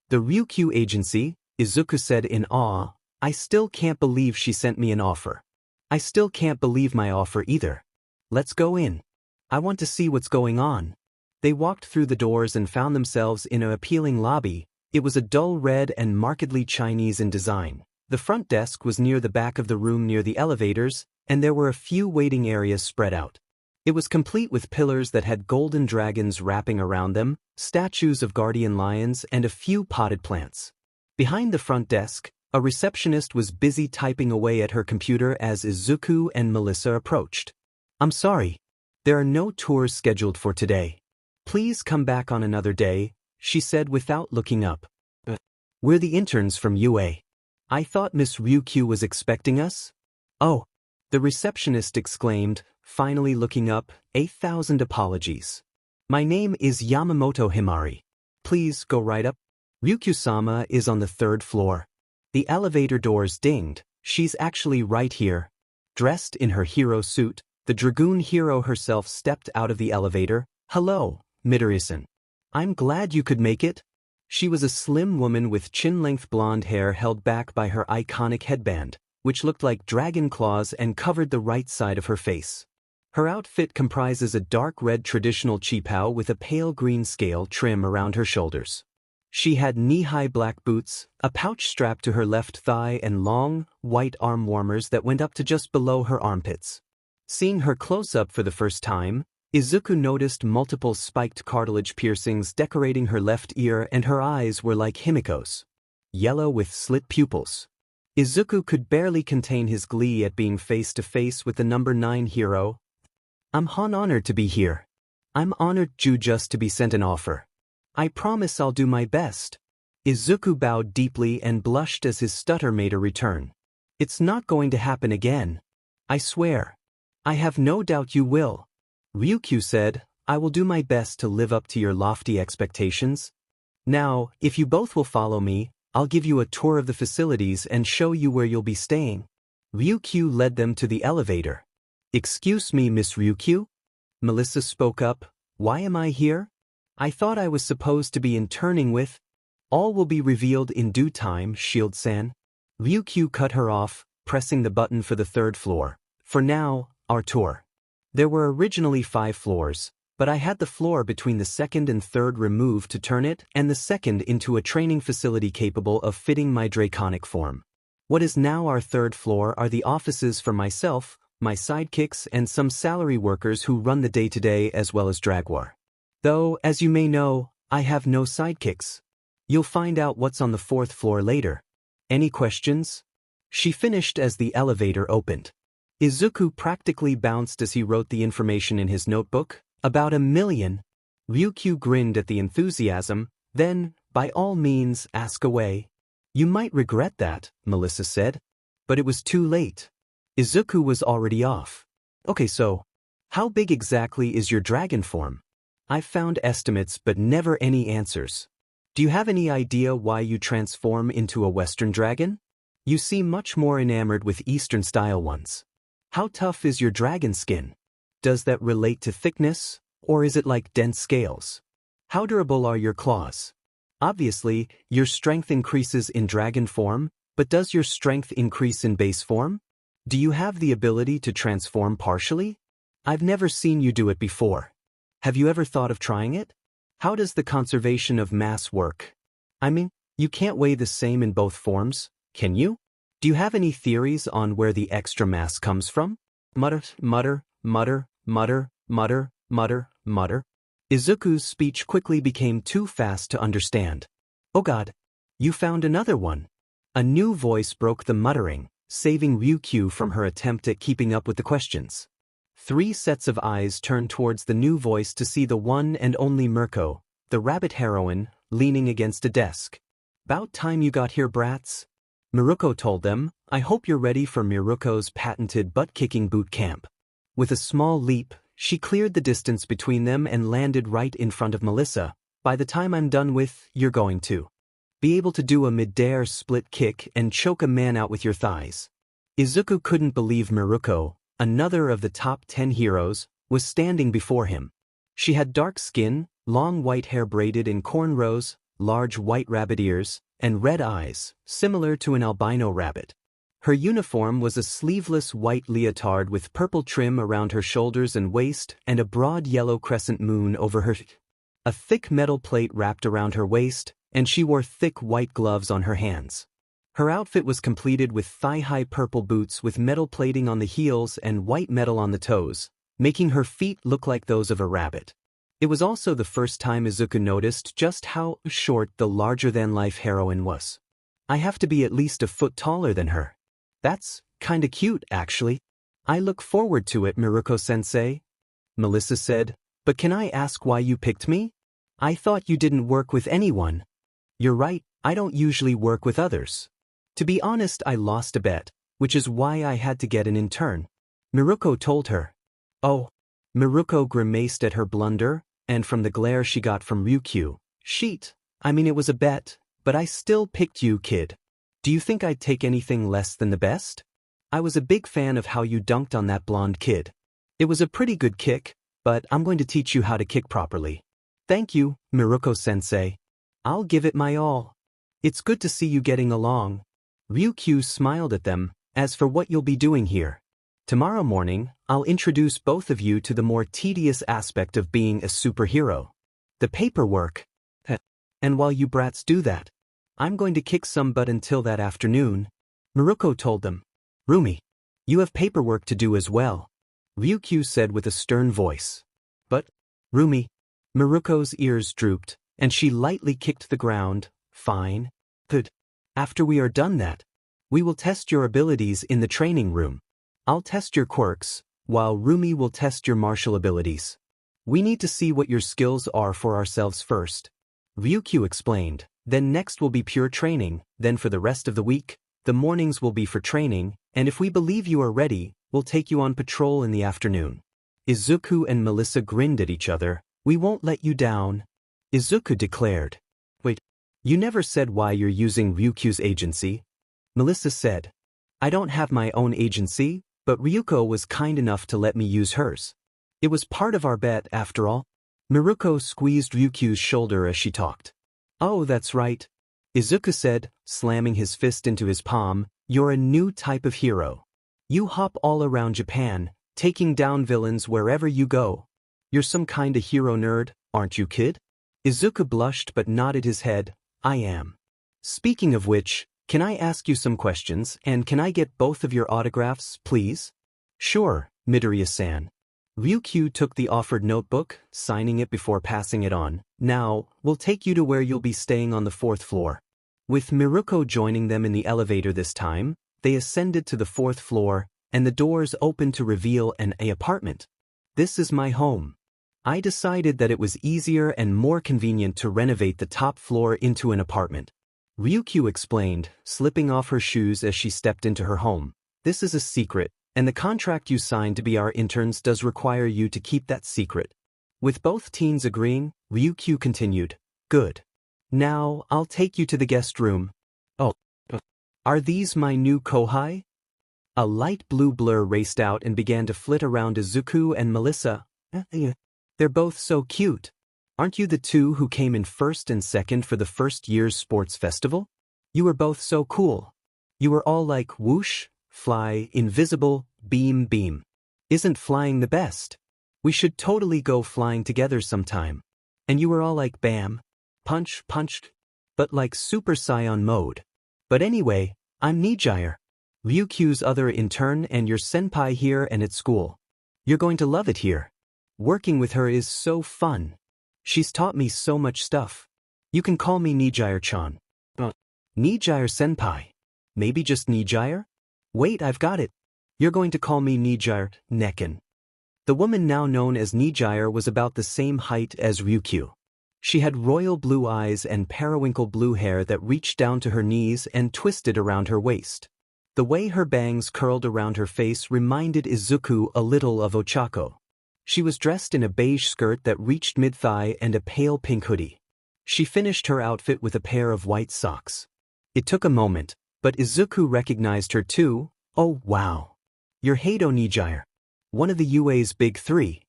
The Ryukyu agency, Izuku said in awe, I still can't believe she sent me an offer. I still can't believe my offer either. Let's go in. I want to see what's going on. They walked through the doors and found themselves in an appealing lobby. It was a dull red and markedly Chinese in design. The front desk was near the back of the room near the elevators, and there were a few waiting areas spread out. It was complete with pillars that had golden dragons wrapping around them, statues of guardian lions, and a few potted plants. Behind the front desk, a receptionist was busy typing away at her computer as Izuku and Melissa approached. I'm sorry. There are no tours scheduled for today. Please come back on another day, she said without looking up. We're the interns from UA. I thought Miss Ryukyu was expecting us? Oh, the receptionist exclaimed, finally looking up, 8,000 apologies. My name is Yamamoto Himari. Please go right up. Ryukyu-sama is on the 3rd floor. The elevator doors dinged. She's actually right here. Dressed in her hero suit, the Dragoon hero herself stepped out of the elevator. Hello, Midoriya-san. I'm glad you could make it. She was a slim woman with chin-length blonde hair held back by her iconic headband, which looked like dragon claws and covered the right side of her face. Her outfit comprises a dark red traditional qipao with a pale green scale trim around her shoulders. She had knee-high black boots, a pouch strapped to her left thigh, and long, white arm warmers that went up to just below her armpits. Seeing her close-up for the first time, Izuku noticed multiple spiked cartilage piercings decorating her left ear, and her eyes were like Himiko's. yellow with slit pupils. Izuku could barely contain his glee at being face to face with the number 9 hero. I'm honored to be here. I'm honored just to be sent an offer. I promise I'll do my best. Izuku bowed deeply and blushed as his stutter made a return. It's not going to happen again. I swear. I have no doubt you will. Ryukyu said, I will do my best to live up to your lofty expectations. Now, if you both will follow me, I'll give you a tour of the facilities and show you where you'll be staying. Ryukyu led them to the elevator. Excuse me, Miss Ryukyu? Melissa spoke up. Why am I here? I thought I was supposed to be interning with. All will be revealed in due time, Shield-san. Ryukyu cut her off, pressing the button for the 3rd floor. For now, our tour. There were originally 5 floors, but I had the floor between the 2nd and 3rd removed to turn it and the 2nd into a training facility capable of fitting my draconic form. What is now our 3rd floor are the offices for myself, my sidekicks and some salary workers who run the day-to-day as well as Dragwar. Though, as you may know, I have no sidekicks. You'll find out what's on the 4th floor later. Any questions? She finished as the elevator opened. Izuku practically bounced as he wrote the information in his notebook. About 1 million. Ryukyu grinned at the enthusiasm. Then, by all means, ask away. You might regret that, Melissa said. But it was too late. Izuku was already off. Okay, so, how big exactly is your dragon form? I've found estimates but never any answers. Do you have any idea why you transform into a Western dragon? You seem much more enamored with Eastern-style ones. How tough is your dragon skin? Does that relate to thickness, or is it like dense scales? How durable are your claws? Obviously, your strength increases in dragon form, but does your strength increase in base form? Do you have the ability to transform partially? I've never seen you do it before. Have you ever thought of trying it? How does the conservation of mass work? I mean, you can't weigh the same in both forms, can you? Do you have any theories on where the extra mass comes from? Mutter, mutter, mutter, mutter, mutter, mutter, mutter. Izuku's speech quickly became too fast to understand. Oh God, you found another one. A new voice broke the muttering, saving Ryukyu from her attempt at keeping up with the questions. 3 sets of eyes turned towards the new voice to see the one and only Mirko, the rabbit heroine, leaning against a desk. About time you got here, brats. Miruko told them, I hope you're ready for Miruko's patented butt-kicking boot camp. With a small leap, she cleared the distance between them and landed right in front of Melissa. By the time I'm done with, you're going to be able to do a mid-air split kick and choke a man out with your thighs. Izuku couldn't believe Miruko, another of the top 10 heroes, was standing before him. She had dark skin, long white hair braided in cornrows, large white rabbit ears, and red eyes, similar to an albino rabbit. Her uniform was a sleeveless white leotard with purple trim around her shoulders and waist and a broad yellow crescent moon over her. A thick metal plate wrapped around her waist, and she wore thick white gloves on her hands. Her outfit was completed with thigh-high purple boots with metal plating on the heels and white metal on the toes, making her feet look like those of a rabbit. It was also the first time Izuku noticed just how short the larger-than-life heroine was. I have to be at least a foot taller than her. That's kinda cute, actually. I look forward to it, Miruko-sensei. Melissa said, but can I ask why you picked me? I thought you didn't work with anyone. You're right, I don't usually work with others. To be honest, I lost a bet, which is why I had to get an intern. Miruko told her. Oh. Miruko grimaced at her blunder, and from the glare she got from Ryukyu. Sheet. I mean, it was a bet, but I still picked you, kid. Do you think I'd take anything less than the best? I was a big fan of how you dunked on that blonde kid. It was a pretty good kick, but I'm going to teach you how to kick properly. Thank you, Miruko-sensei. I'll give it my all. It's good to see you getting along. Ryukyu smiled at them. As for what you'll be doing here, tomorrow morning, I'll introduce both of you to the more tedious aspect of being a superhero. The paperwork. And while you brats do that, I'm going to kick some butt until that afternoon. Miruko told them. Rumi, you have paperwork to do as well, Ryukyu said with a stern voice. But, Rumi, Miruko's ears drooped, and she lightly kicked the ground. Fine. Good. After we are done that, we will test your abilities in the training room. I'll test your quirks, while Rumi will test your martial abilities. We need to see what your skills are for ourselves first. Ryukyu explained. Then next will be pure training, then for the rest of the week, the mornings will be for training, and if we believe you are ready, we'll take you on patrol in the afternoon. Izuku and Melissa grinned at each other. We won't let you down, Izuku declared. Wait, you never said why you're using Ryukyu's agency? Melissa said. I don't have my own agency, but Ryuko was kind enough to let me use hers. It was part of our bet after all. Miruko squeezed Ryukyu's shoulder as she talked. Oh, that's right, Izuku said, slamming his fist into his palm. You're a new type of hero. You hop all around Japan, taking down villains wherever you go. You're some kinda hero nerd, aren't you, kid? Izuku blushed but nodded his head. I am. Speaking of which, can I ask you some questions, and can I get both of your autographs, please? Sure, Midoriya-san. Ryukyu took the offered notebook, signing it before passing it on. Now, we'll take you to where you'll be staying on the 4th floor. With Miruko joining them in the elevator this time, they ascended to the 4th floor, and the doors opened to reveal an apartment. This is my home. I decided that it was easier and more convenient to renovate the top floor into an apartment. Ryukyu explained, slipping off her shoes as she stepped into her home. This is a secret, and the contract you signed to be our interns does require you to keep that secret. With both teens agreeing, Ryukyu continued, Good. Now, I'll take you to the guest room. Oh, are these my new kohai? A light blue blur raced out and began to flit around Izuku and Melissa. They're both so cute. Aren't you the two who came in first and second for the first year's sports festival? You were both so cool. You were all like whoosh, fly, invisible, beam, beam. Isn't flying the best? We should totally go flying together sometime. And you were all like bam, punch, punched, but like Super Saiyan mode. But anyway, I'm Nijire, Ryukyu's other intern and your senpai here and at school. You're going to love it here. Working with her is so fun. She's taught me so much stuff. You can call me Nijire-chan. Nijire-senpai. Maybe just Nijire? Wait, I've got it. You're going to call me Nijire, Nekken. The woman now known as Nijire was about the same height as Ryukyu. She had royal blue eyes and periwinkle blue hair that reached down to her knees and twisted around her waist. The way her bangs curled around her face reminded Izuku a little of Ochako. She was dressed in a beige skirt that reached mid-thigh and a pale pink hoodie. She finished her outfit with a pair of white socks. It took a moment, but Izuku recognized her too. Oh wow. You're Heido Nijire. One of the UA's big three.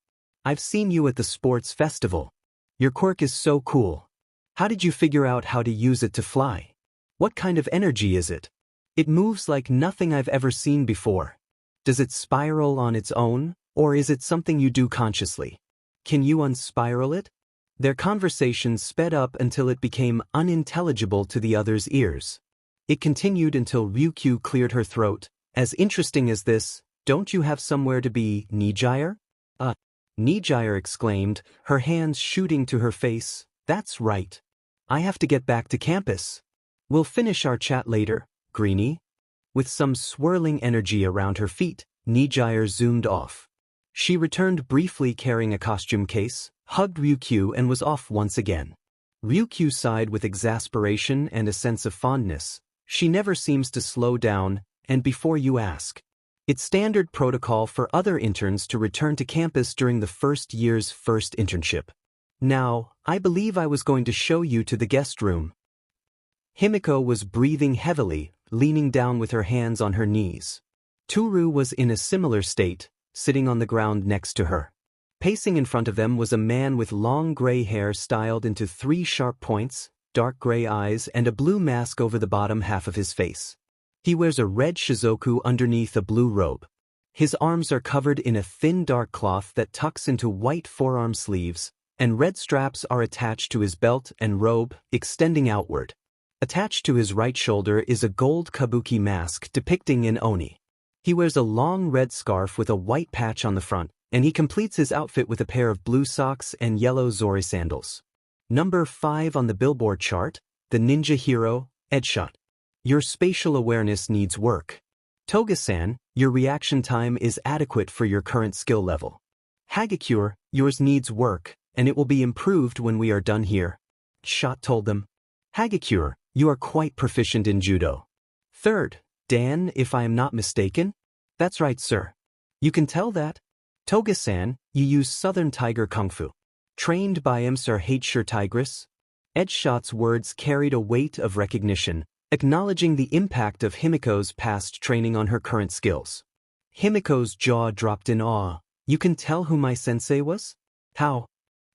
I've seen you at the sports festival. Your quirk is so cool. How did you figure out how to use it to fly? What kind of energy is it? It moves like nothing I've ever seen before. Does it spiral on its own, or is it something you do consciously? Can you unspiral it? Their conversation sped up until it became unintelligible to the other's ears. It continued until Ryukyu cleared her throat. As interesting as this, don't you have somewhere to be, Nijire? Nijire exclaimed, her hands shooting to her face. That's right. I have to get back to campus. We'll finish our chat later, Greenie. With some swirling energy around her feet, Nijire zoomed off. She returned briefly carrying a costume case, hugged Ryukyu and was off once again. Ryukyu sighed with exasperation and a sense of fondness. She never seems to slow down, and before you ask. It's standard protocol for other interns to return to campus during the first year's first internship. Now, I believe I was going to show you to the guest room. Himiko was breathing heavily, leaning down with her hands on her knees. Toru was in a similar state, sitting on the ground next to her. Pacing in front of them was a man with long gray hair styled into 3 sharp points, dark gray eyes and a blue mask over the bottom half of his face. He wears a red shizoku underneath a blue robe. His arms are covered in a thin dark cloth that tucks into white forearm sleeves, and red straps are attached to his belt and robe, extending outward. Attached to his right shoulder is a gold kabuki mask depicting an oni. He wears a long red scarf with a white patch on the front, and he completes his outfit with a pair of blue socks and yellow Zori sandals. Number 5 on the Billboard chart, the ninja hero, Edshot. your spatial awareness needs work. Toga-san, your reaction time is adequate for your current skill level. Hagakure, yours needs work, and it will be improved when we are done here. Shot told them. Hagakure, you are quite proficient in judo. Third, Dan, if I am not mistaken? That's right, sir. You can tell that? Toga-san, you use Southern Tiger Kung Fu. Trained by Sir H. Tigress? Edgeshot's words carried a weight of recognition, acknowledging the impact of Himiko's past training on her current skills. Himiko's jaw dropped in awe. You can tell who my sensei was? How?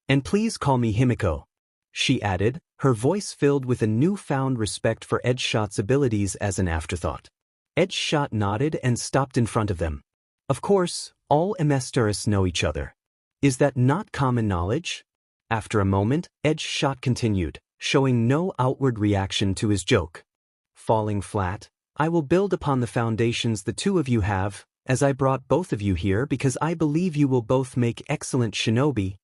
And please call me Himiko, she added, her voice filled with a newfound respect for Edgeshot's abilities as an afterthought. Edgeshot nodded and stopped in front of them. Of course, all Emesters know each other. Is that not common knowledge? After a moment, Edgeshot continued, showing no outward reaction to his joke. Falling flat, I will build upon the foundations the two of you have, as I brought both of you here because I believe you will both make excellent shinobi.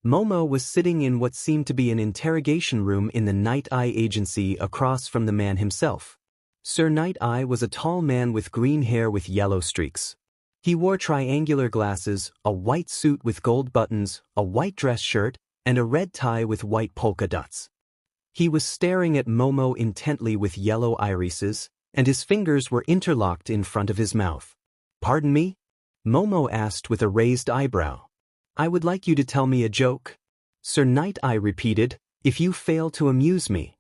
Momo was sitting in what seemed to be an interrogation room in the Night Eye Agency across from the man himself. Sir Night Eye was a tall man with green hair with yellow streaks. He wore triangular glasses, a white suit with gold buttons, a white dress shirt, and a red tie with white polka dots. He was staring at Momo intently with yellow irises, and his fingers were interlocked in front of his mouth. Pardon me? Momo asked with a raised eyebrow. I would like you to tell me a joke. Sir Night Eye repeated, if you fail to amuse me,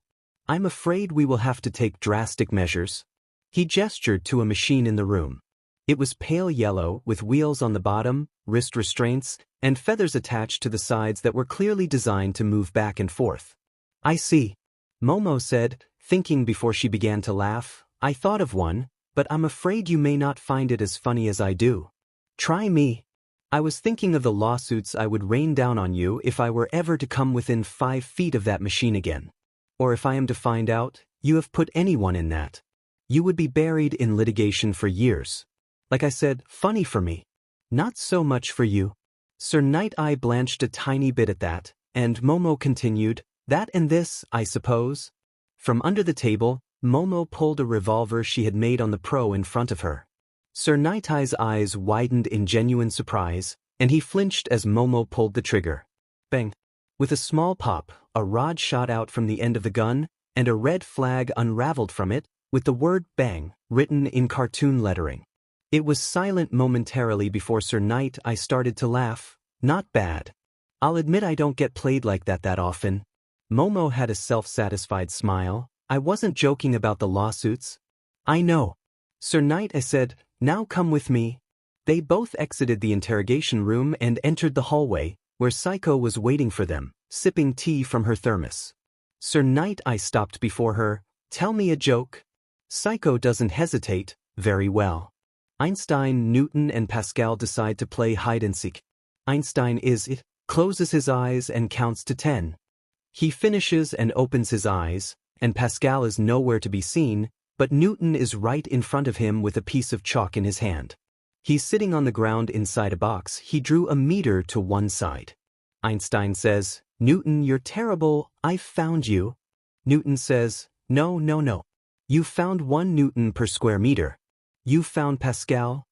I'm afraid we will have to take drastic measures. He gestured to a machine in the room. It was pale yellow with wheels on the bottom, wrist restraints, and feathers attached to the sides that were clearly designed to move back and forth. I see, Momo said, thinking before she began to laugh. I thought of one, but I'm afraid you may not find it as funny as I do. Try me. I was thinking of the lawsuits I would rain down on you if I were ever to come within 5 feet of that machine again. Or if I am to find out, you have put anyone in that. You would be buried in litigation for years. Like I said, funny for me. Not so much for you. Sir Night Eye blanched a tiny bit at that, and Momo continued, that and this, I suppose. From under the table, Momo pulled a revolver she had made on the pro in front of her. Sir Night Eye's eyes widened in genuine surprise, and he flinched as Momo pulled the trigger. Bang! With a small pop, a rod shot out from the end of the gun, and a red flag unraveled from it, with the word bang written in cartoon lettering. It was silent momentarily before Sir Night Eye started to laugh. Not bad. I'll admit I don't get played like that often. Momo had a self-satisfied smile. I wasn't joking about the lawsuits. I know. Sir Night Eye said, now come with me. They both exited the interrogation room and entered the hallway, where Psycho was waiting for them, sipping tea from her thermos. Sir Night Eye stopped before her. Tell me a joke. Psycho doesn't hesitate. Very well. Einstein, Newton, and Pascal decide to play hide-and-seek. Einstein closes his eyes and counts to 10. He finishes and opens his eyes, and Pascal is nowhere to be seen, but Newton is right in front of him with a piece of chalk in his hand. He's sitting on the ground inside a box he drew a meter to one side. Einstein says, Newton, you're terrible, I've found you. Newton says, no. You found 1 Newton per square meter. You found Pascal?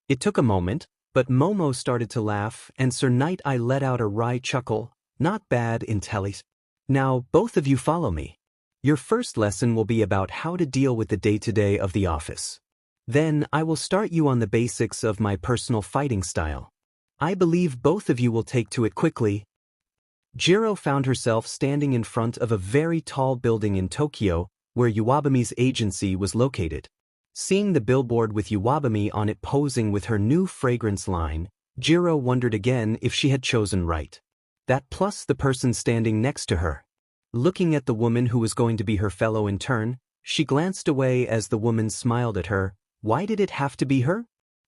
It took a moment, but Momo started to laugh and Sir Night Eye let out a wry chuckle. Not bad, Intelli. Now, both of you follow me. Your first lesson will be about how to deal with the day-to-day of the office. Then, I will start you on the basics of my personal fighting style. I believe both of you will take to it quickly. Jiro found herself standing in front of a very tall building in Tokyo, where Iwabami's agency was located. Seeing the billboard with Iwabami on it posing with her new fragrance line, Jiro wondered again if she had chosen right. That plus the person standing next to her. Looking at the woman who was going to be her fellow intern, she glanced away as the woman smiled at her. Why did it have to be her?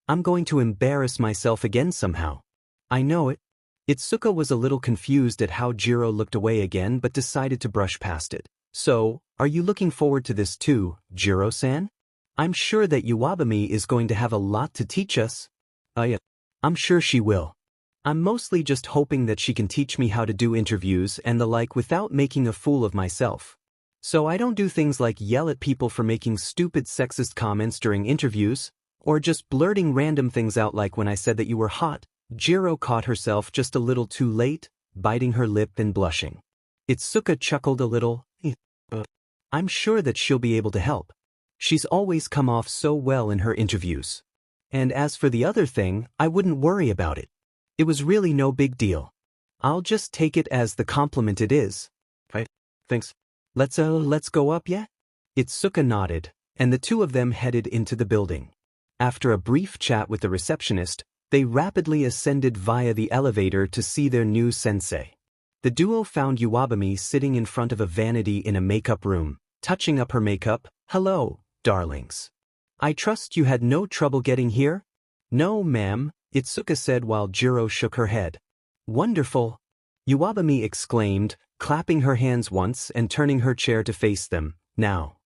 I'm going to embarrass myself again somehow. I know it. Itsuka was a little confused at how Jiro looked away again but decided to brush past it. So, are you looking forward to this too, Jiro-san? I'm sure that Iwabami is going to have a lot to teach us. Yeah. I'm sure she will. I'm mostly just hoping that she can teach me how to do interviews and the like without making a fool of myself. So I don't do things like yell at people for making stupid sexist comments during interviews, or just blurting random things out like when I said that you were hot. Jiro caught herself just a little too late, biting her lip and blushing. Itsuka chuckled a little. I'm sure that she'll be able to help. She's always come off so well in her interviews. And as for the other thing, I wouldn't worry about it. It was really no big deal. I'll just take it as the compliment it is. Right? Thanks. Let's go up yet? Itsuka nodded, and the two of them headed into the building. After a brief chat with the receptionist, they rapidly ascended via the elevator to see their new sensei. The duo found Iwabami sitting in front of a vanity in a makeup room, touching up her makeup. Hello, darlings. I trust you had no trouble getting here? No, ma'am, Itsuka said while Jiro shook her head. Wonderful. Iwabami exclaimed, clapping her hands once and turning her chair to face them. Now,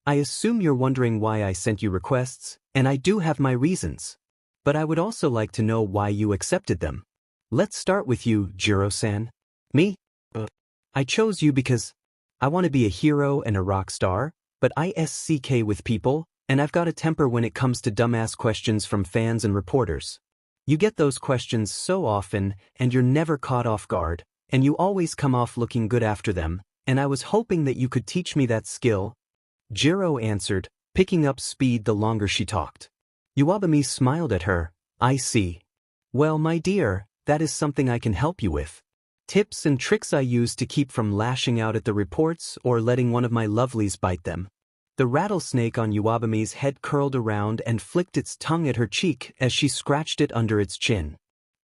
I assume you're wondering why I sent you requests, and I do have my reasons. But I would also like to know why you accepted them. Let's start with you, Jiro-san. Me? I chose you because I want to be a hero and a rock star, but I SCK with people, and I've got a temper when it comes to dumbass questions from fans and reporters. You get those questions so often, and you're never caught off guard, and you always come off looking good after them, and I was hoping that you could teach me that skill. Jiro answered, picking up speed the longer she talked. Iwabami smiled at her. I see. Well, my dear, that is something I can help you with. Tips and tricks I use to keep from lashing out at the reports or letting one of my lovelies bite them. The rattlesnake on Iwabami's head curled around and flicked its tongue at her cheek as she scratched it under its chin.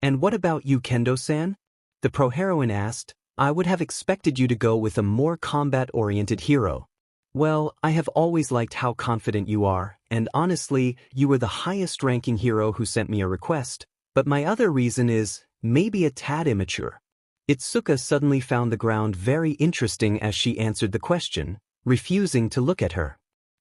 And what about you, Kendo-san? The pro-heroine asked. I would have expected you to go with a more combat-oriented hero. Well, I have always liked how confident you are, and honestly, you were the highest-ranking hero who sent me a request, but my other reason is, maybe a tad immature. Itsuka suddenly found the ground very interesting as she answered the question, refusing to look at her.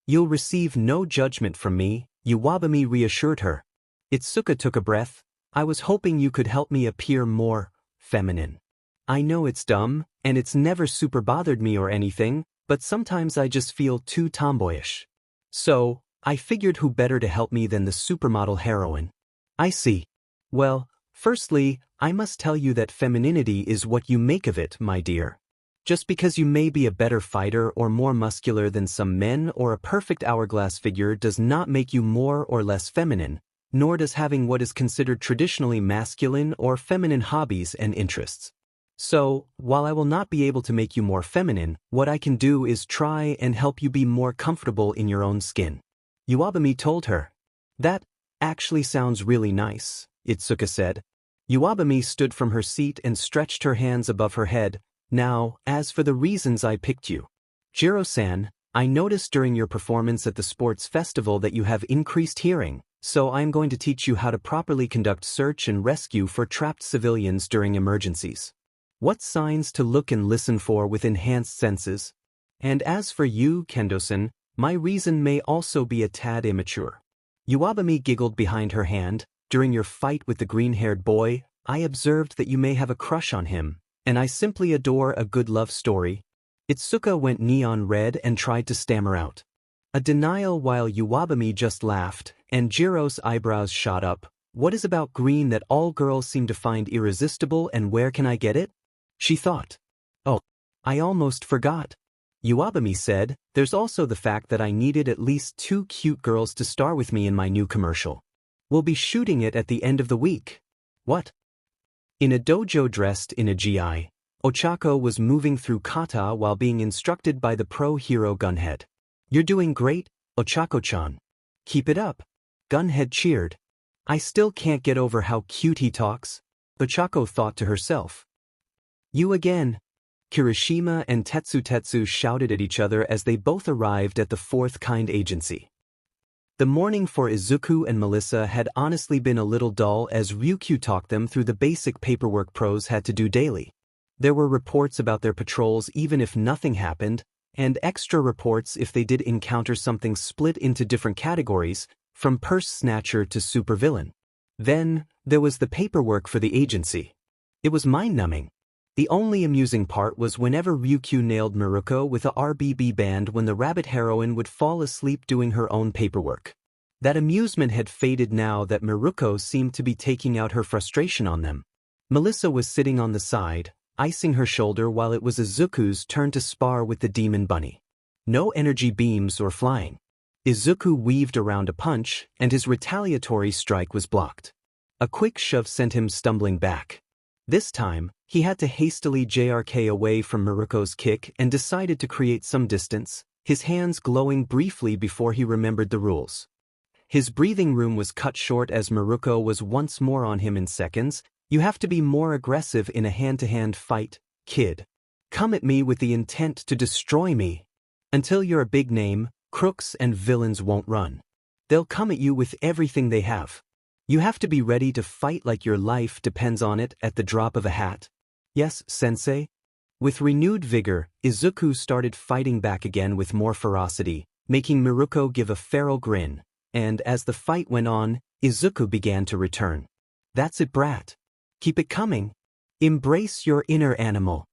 You'll receive no judgment from me, Iwabami reassured her. Itsuka took a breath. I was hoping you could help me appear more feminine. I know it's dumb, and it's never super bothered me or anything, but sometimes I just feel too tomboyish. So, I figured who better to help me than the supermodel heroine. I see. Well, firstly, I must tell you that femininity is what you make of it, my dear. Just because you may be a better fighter or more muscular than some men or a perfect hourglass figure does not make you more or less feminine, nor does having what is considered traditionally masculine or feminine hobbies and interests. So, while I will not be able to make you more feminine, what I can do is try and help you be more comfortable in your own skin. Iwabami told her. That actually sounds really nice, Itsuka said. Iwabami stood from her seat and stretched her hands above her head. Now, as for the reasons I picked you. Jiro-san, I noticed during your performance at the sports festival that you have increased hearing, so I am going to teach you how to properly conduct search and rescue for trapped civilians during emergencies. What signs to look and listen for with enhanced senses. And as for you, Kendo-san, my reason may also be a tad immature. Iwabami giggled behind her hand. During your fight with the green-haired boy, I observed that you may have a crush on him, and I simply adore a good love story. Itsuka went neon red and tried to stammer out a denial while Iwabami just laughed, and Jiro's eyebrows shot up. What is about green that all girls seem to find irresistible, and where can I get it? She thought. Oh, I almost forgot. Iwabami said, there's also the fact that I needed at least 2 cute girls to star with me in my new commercial. We'll be shooting it at the end of the week. What? In a dojo dressed in a GI, Ochako was moving through kata while being instructed by the pro-hero Gunhead. You're doing great, Ochako-chan. Keep it up. Gunhead cheered. I still can't get over how cute he talks, Ochako thought to herself. You again. Kirishima and Tetsu shouted at each other as they both arrived at the Fourth Kind Agency. The morning for Izuku and Melissa had honestly been a little dull as Ryukyu talked them through the basic paperwork pros had to do daily. There were reports about their patrols even if nothing happened, and extra reports if they did encounter something split into different categories, from purse snatcher to supervillain. Then, there was the paperwork for the agency. It was mind-numbing. The only amusing part was whenever Ryukyu nailed Miruko with a RBB band when the rabbit heroine would fall asleep doing her own paperwork. That amusement had faded now that Miruko seemed to be taking out her frustration on them. Melissa was sitting on the side, icing her shoulder while it was Izuku's turn to spar with the demon bunny. No energy beams or flying. Izuku weaved around a punch, and his retaliatory strike was blocked. A quick shove sent him stumbling back. This time, he had to hastily JRK away from Miruko's kick and decided to create some distance, his hands glowing briefly before he remembered the rules. His breathing room was cut short as Miruko was once more on him in seconds. You have to be more aggressive in a hand-to-hand fight, kid. Come at me with the intent to destroy me. Until you're a big name, crooks and villains won't run. They'll come at you with everything they have. You have to be ready to fight like your life depends on it at the drop of a hat. Yes, sensei? With renewed vigor, Izuku started fighting back again with more ferocity, making Miruko give a feral grin, and as the fight went on, Izuku began to return. That's it, brat. Keep it coming. Embrace your inner animal.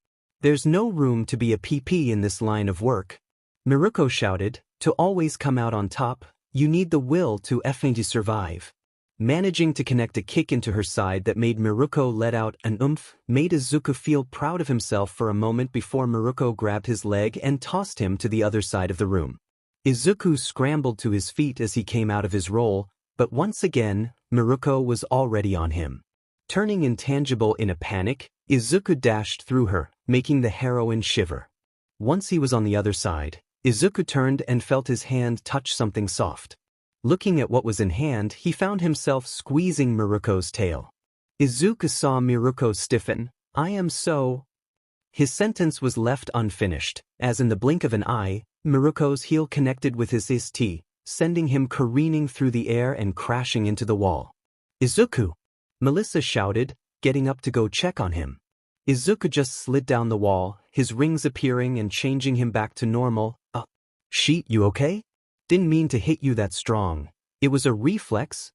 There's no room to be a PP in this line of work. Miruko shouted, to always come out on top, you need the will to effing survive. Managing to connect a kick into her side that made Miruko let out an oomph made Izuku feel proud of himself for a moment before Miruko grabbed his leg and tossed him to the other side of the room. Izuku scrambled to his feet as he came out of his roll, but once again, Miruko was already on him. Turning intangible in a panic, Izuku dashed through her, making the heroine shiver. Once he was on the other side, Izuku turned and felt his hand touch something soft. Looking at what was in hand, he found himself squeezing Miruko's tail. Izuku saw Miruko stiffen. I am so... His sentence was left unfinished, as in the blink of an eye, Miruko's heel connected with his ist, sending him careening through the air and crashing into the wall. Izuku! Melissa shouted, getting up to go check on him. Izuku just slid down the wall, his rings appearing and changing him back to normal. Sheet, you okay? Didn't mean to hit you that strong. It was a reflex.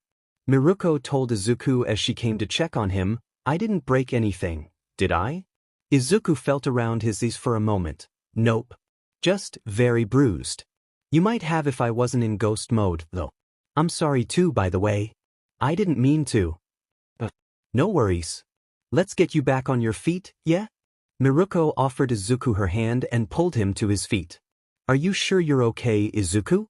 Miruko told Izuku as she came to check on him, I didn't break anything, did I? Izuku felt around his ears for a moment. Nope. Just very bruised. You might have if I wasn't in ghost mode, though. I'm sorry too, by the way. I didn't mean to. No worries. Let's get you back on your feet, yeah? Miruko offered Izuku her hand and pulled him to his feet. Are you sure you're okay, Izuku?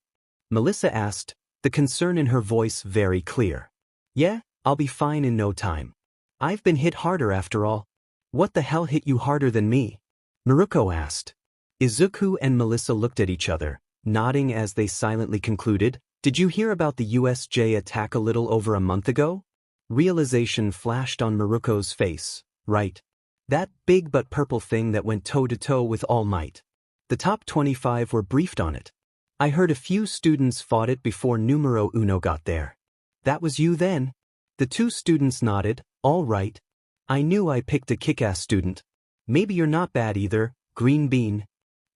Melissa asked, the concern in her voice very clear. Yeah, I'll be fine in no time. I've been hit harder after all. What the hell hit you harder than me? Miruko asked. Izuku and Melissa looked at each other, nodding as they silently concluded, did you hear about the USJ attack a little over a month ago? Realization flashed on Miruko's face. Right. That big but purple thing that went toe-to-toe with All Might. The top 25 were briefed on it. I heard a few students fought it before numero uno got there. That was you then? The two students nodded. All right. I knew I picked a kick-ass student. Maybe you're not bad either, green bean.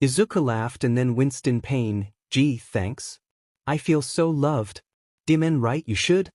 Izuku laughed and then winced in pain. Gee, thanks. I feel so loved. Dimen, right, you should?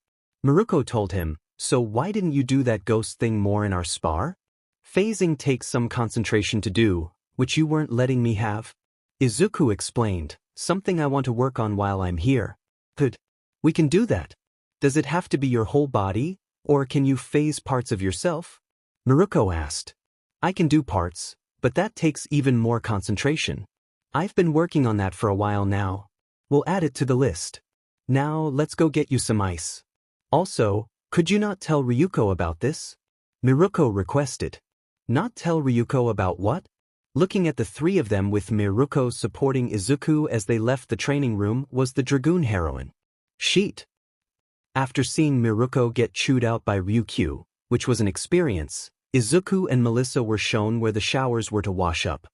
Miruko told him, so why didn't you do that ghost thing more in our spar? Phasing takes some concentration to do, which you weren't letting me have. Izuku explained, something I want to work on while I'm here. Good. We can do that. Does it have to be your whole body, or can you phase parts of yourself? Miruko asked. I can do parts, but that takes even more concentration. I've been working on that for a while now. We'll add it to the list. Now let's go get you some ice. Also, could you not tell Ryuko about this? Miruko requested. Not tell Ryuko about what? Looking at the three of them with Miruko supporting Izuku as they left the training room was the Dragoon heroine. Sheet. After seeing Miruko get chewed out by Ryukyu, which was an experience, Izuku and Melissa were shown where the showers were to wash up.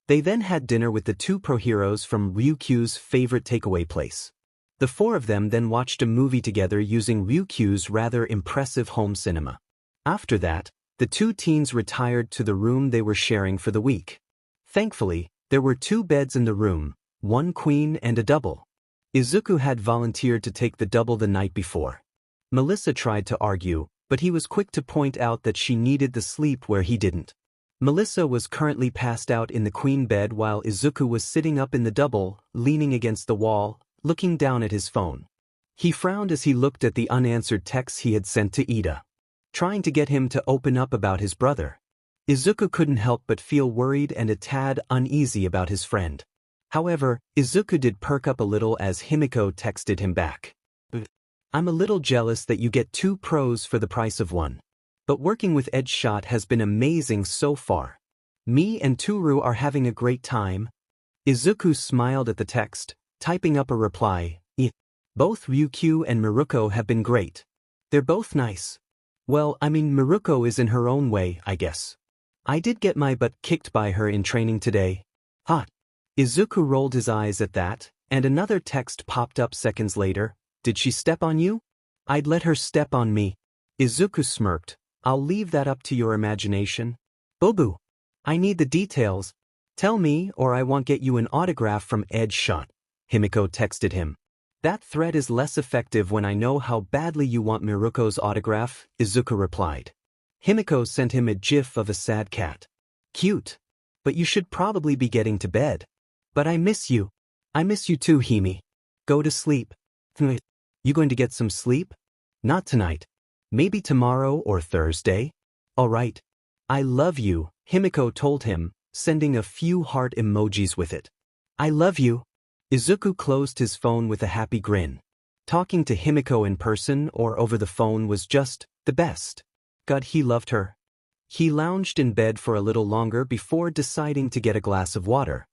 They then had dinner with the two pro-heroes from Ryukyu's favorite takeaway place. The four of them then watched a movie together using Ryukyu's rather impressive home cinema. After that, the two teens retired to the room they were sharing for the week. Thankfully, there were two beds in the room, one queen and a double. Izuku had volunteered to take the double the night before. Melissa tried to argue, but he was quick to point out that she needed the sleep where he didn't. Melissa was currently passed out in the queen bed while Izuku was sitting up in the double, leaning against the wall, looking down at his phone. He frowned as he looked at the unanswered texts he had sent to Ida, trying to get him to open up about his brother. Izuku couldn't help but feel worried and a tad uneasy about his friend. However, Izuku did perk up a little as Himiko texted him back. I'm a little jealous that you get 2 pros for the price of 1. But working with Edge Shot has been amazing so far. Me and Toru are having a great time. Izuku smiled at the text, typing up a reply. Both Ryukyu and Miruko have been great. They're both nice. Well, I mean Miruko is in her own way, I guess. I did get my butt kicked by her in training today. Hot. Izuku rolled his eyes at that, and another text popped up seconds later. Did she step on you? I'd let her step on me. Izuku smirked. I'll leave that up to your imagination. Bobu. I need the details. Tell me or I won't get you an autograph from Edge Shot. Himiko texted him. That threat is less effective when I know how badly you want Miruko's autograph, Izuku replied. Himiko sent him a gif of a sad cat. Cute. But you should probably be getting to bed. But I miss you. I miss you too, Himi. Go to sleep. You going to get some sleep? Not tonight. Maybe tomorrow or Thursday? All right. I love you, Himiko told him, sending a few heart emojis with it. I love you. Izuku closed his phone with a happy grin. Talking to Himiko in person or over the phone was just the best. God, he loved her. He lounged in bed for a little longer before deciding to get a glass of water.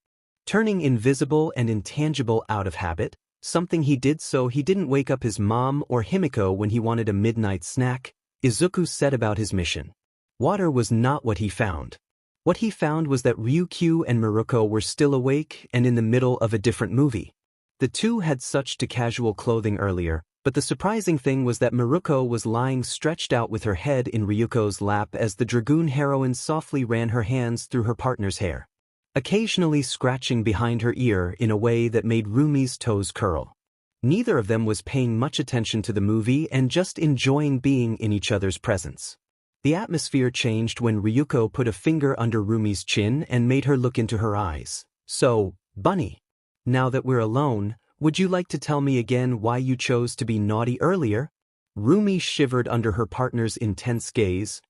Turning invisible and intangible out of habit, something he did so he didn't wake up his mom or Himiko when he wanted a midnight snack, Izuku set about his mission. Water was not what he found. What he found was that Ryukyu and Miruko were still awake and in the middle of a different movie. The two had such casual clothing earlier, but the surprising thing was that Miruko was lying stretched out with her head in Ryuko's lap as the Dragoon heroine softly ran her hands through her partner's hair, occasionally scratching behind her ear in a way that made Rumi's toes curl. Neither of them was paying much attention to the movie and just enjoying being in each other's presence. The atmosphere changed when Ryuko put a finger under Rumi's chin and made her look into her eyes. So, Bunny, now that we're alone, would you like to tell me again why you chose to be naughty earlier? Rumi shivered under her partner's intense gaze.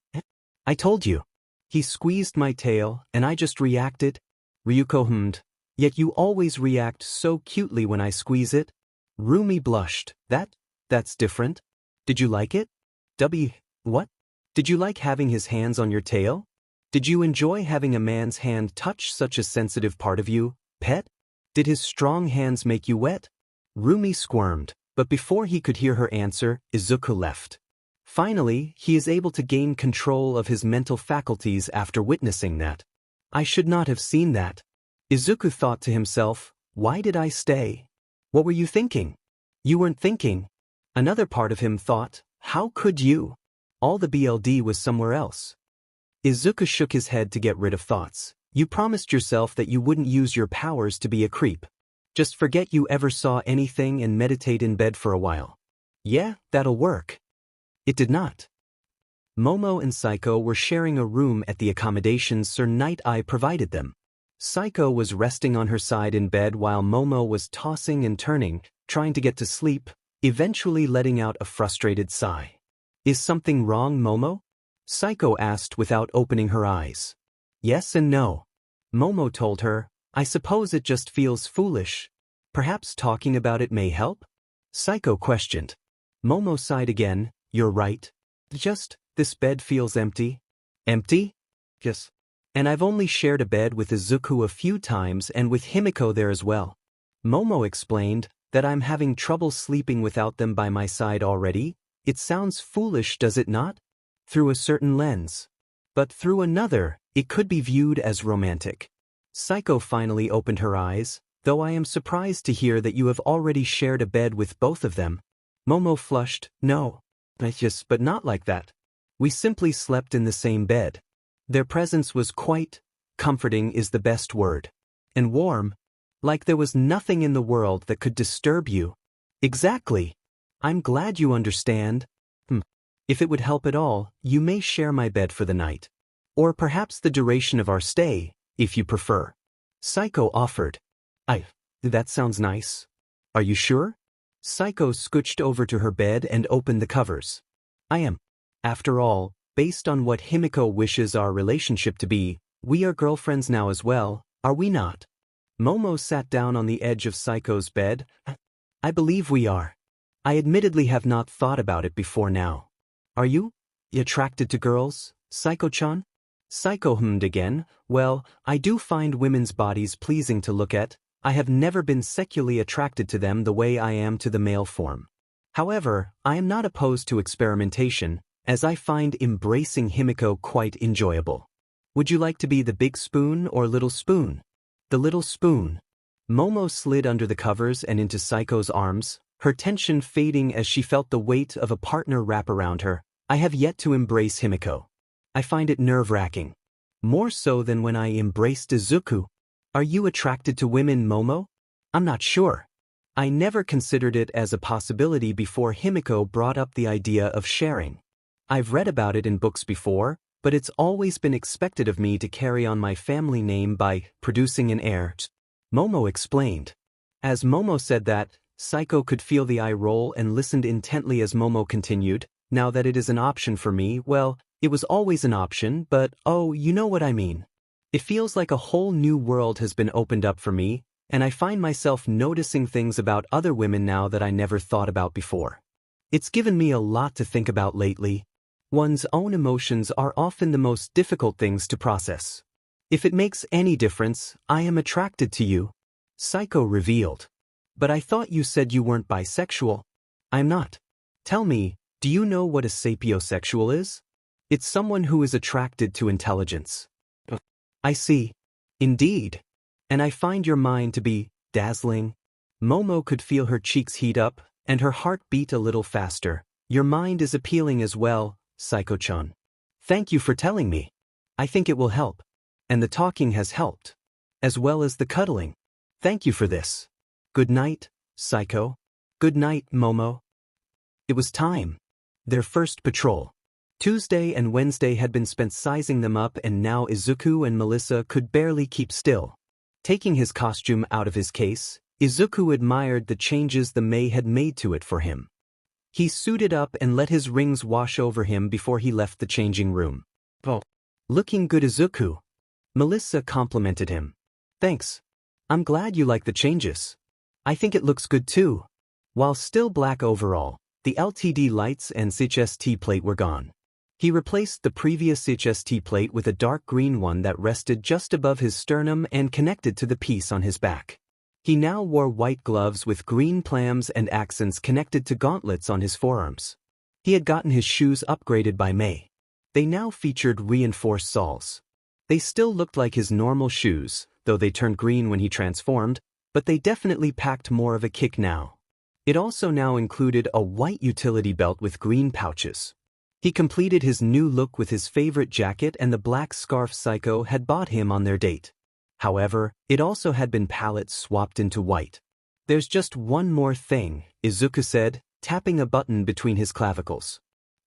I told you. He squeezed my tail, and I just reacted. Ryuko hummed. Yet you always react so cutely when I squeeze it. Rumi blushed. That's different. Did you like it? What? Did you like having his hands on your tail? Did you enjoy having a man's hand touch such a sensitive part of you, pet? Did his strong hands make you wet? Rumi squirmed, but before he could hear her answer, Izuku left. Finally, he is able to gain control of his mental faculties after witnessing that. I should not have seen that. Izuku thought to himself, why did I stay? What were you thinking? You weren't thinking. Another part of him thought, how could you? All the BLD was somewhere else. Izuku shook his head to get rid of thoughts. You promised yourself that you wouldn't use your powers to be a creep. Just forget you ever saw anything and meditate in bed for a while. Yeah, that'll work. It did not. Momo and Saiko were sharing a room at the accommodations Sir Night Eye provided them. Saiko was resting on her side in bed while Momo was tossing and turning, trying to get to sleep, eventually letting out a frustrated sigh. Is something wrong, Momo? Saiko asked without opening her eyes. Yes and no. Momo told her, I suppose it just feels foolish. Perhaps talking about it may help? Saiko questioned. Momo sighed again, you're right. This bed feels empty. Empty? Yes. And I've only shared a bed with Izuku a few times and with Himiko there as well. Momo explained that I'm having trouble sleeping without them by my side already. It sounds foolish, does it not? Through a certain lens. But through another, it could be viewed as romantic. Saiko finally opened her eyes, though I am surprised to hear that you have already shared a bed with both of them. Momo flushed, no. But not like that. We simply slept in the same bed. Their presence was quite comforting is the best word. And warm. Like there was nothing in the world that could disturb you. Exactly. I'm glad you understand. If it would help at all, you may share my bed for the night. Or perhaps the duration of our stay, if you prefer. Psycho offered. That sounds nice. Are you sure? Psycho scooched over to her bed and opened the covers. I am. After all, based on what Himiko wishes our relationship to be, we are girlfriends now as well, are we not? Momo sat down on the edge of Psycho's bed. I believe we are. I admittedly have not thought about it before now. Are you attracted to girls, Psycho-chan? Psycho hummed again. Well, I do find women's bodies pleasing to look at. I have never been sexually attracted to them the way I am to the male form. However, I am not opposed to experimentation, as I find embracing Himiko quite enjoyable. Would you like to be the big spoon or little spoon? The little spoon. Momo slid under the covers and into Psycho's arms, her tension fading as she felt the weight of a partner wrap around her. I have yet to embrace Himiko. I find it nerve-wracking. More so than when I embraced Izuku. Are you attracted to women, Momo? I'm not sure. I never considered it as a possibility before Himiko brought up the idea of sharing. I've read about it in books before, but it's always been expected of me to carry on my family name by producing an heir. Momo explained. As Momo said that, Psycho could feel the eye roll and listened intently as Momo continued. Now that it is an option for me, well, it was always an option, but oh, you know what I mean. It feels like a whole new world has been opened up for me, and I find myself noticing things about other women now that I never thought about before. It's given me a lot to think about lately. One's own emotions are often the most difficult things to process. If it makes any difference, I am attracted to you. Psycho revealed. But I thought you said you weren't bisexual. I'm not. Tell me, do you know what a sapiosexual is? It's someone who is attracted to intelligence. I see. Indeed. And I find your mind to be dazzling. Momo could feel her cheeks heat up, and her heart beat a little faster. Your mind is appealing as well, Psycho-chan. Thank you for telling me. I think it will help. And the talking has helped. As well as the cuddling. Thank you for this. Good night, Psycho. Good night, Momo. It was time. Their first patrol. Tuesday and Wednesday had been spent sizing them up, and now Izuku and Melissa could barely keep still. Taking his costume out of his case, Izuku admired the changes the May had made to it for him. He suited up and let his rings wash over him before he left the changing room. Oh, looking good, Izuku. Melissa complimented him. Thanks. I'm glad you like the changes. I think it looks good too. While still black overall, the LTD lights and CHST plate were gone. He replaced the previous CHST plate with a dark green one that rested just above his sternum and connected to the piece on his back. He now wore white gloves with green plams and accents connected to gauntlets on his forearms. He had gotten his shoes upgraded by May. They now featured reinforced soles. They still looked like his normal shoes, though they turned green when he transformed, but they definitely packed more of a kick now. It also now included a white utility belt with green pouches. He completed his new look with his favorite jacket and the black scarf Psycho had bought him on their date. However, it also had been palette swapped into white. There's just one more thing, Izuku said, tapping a button between his clavicles.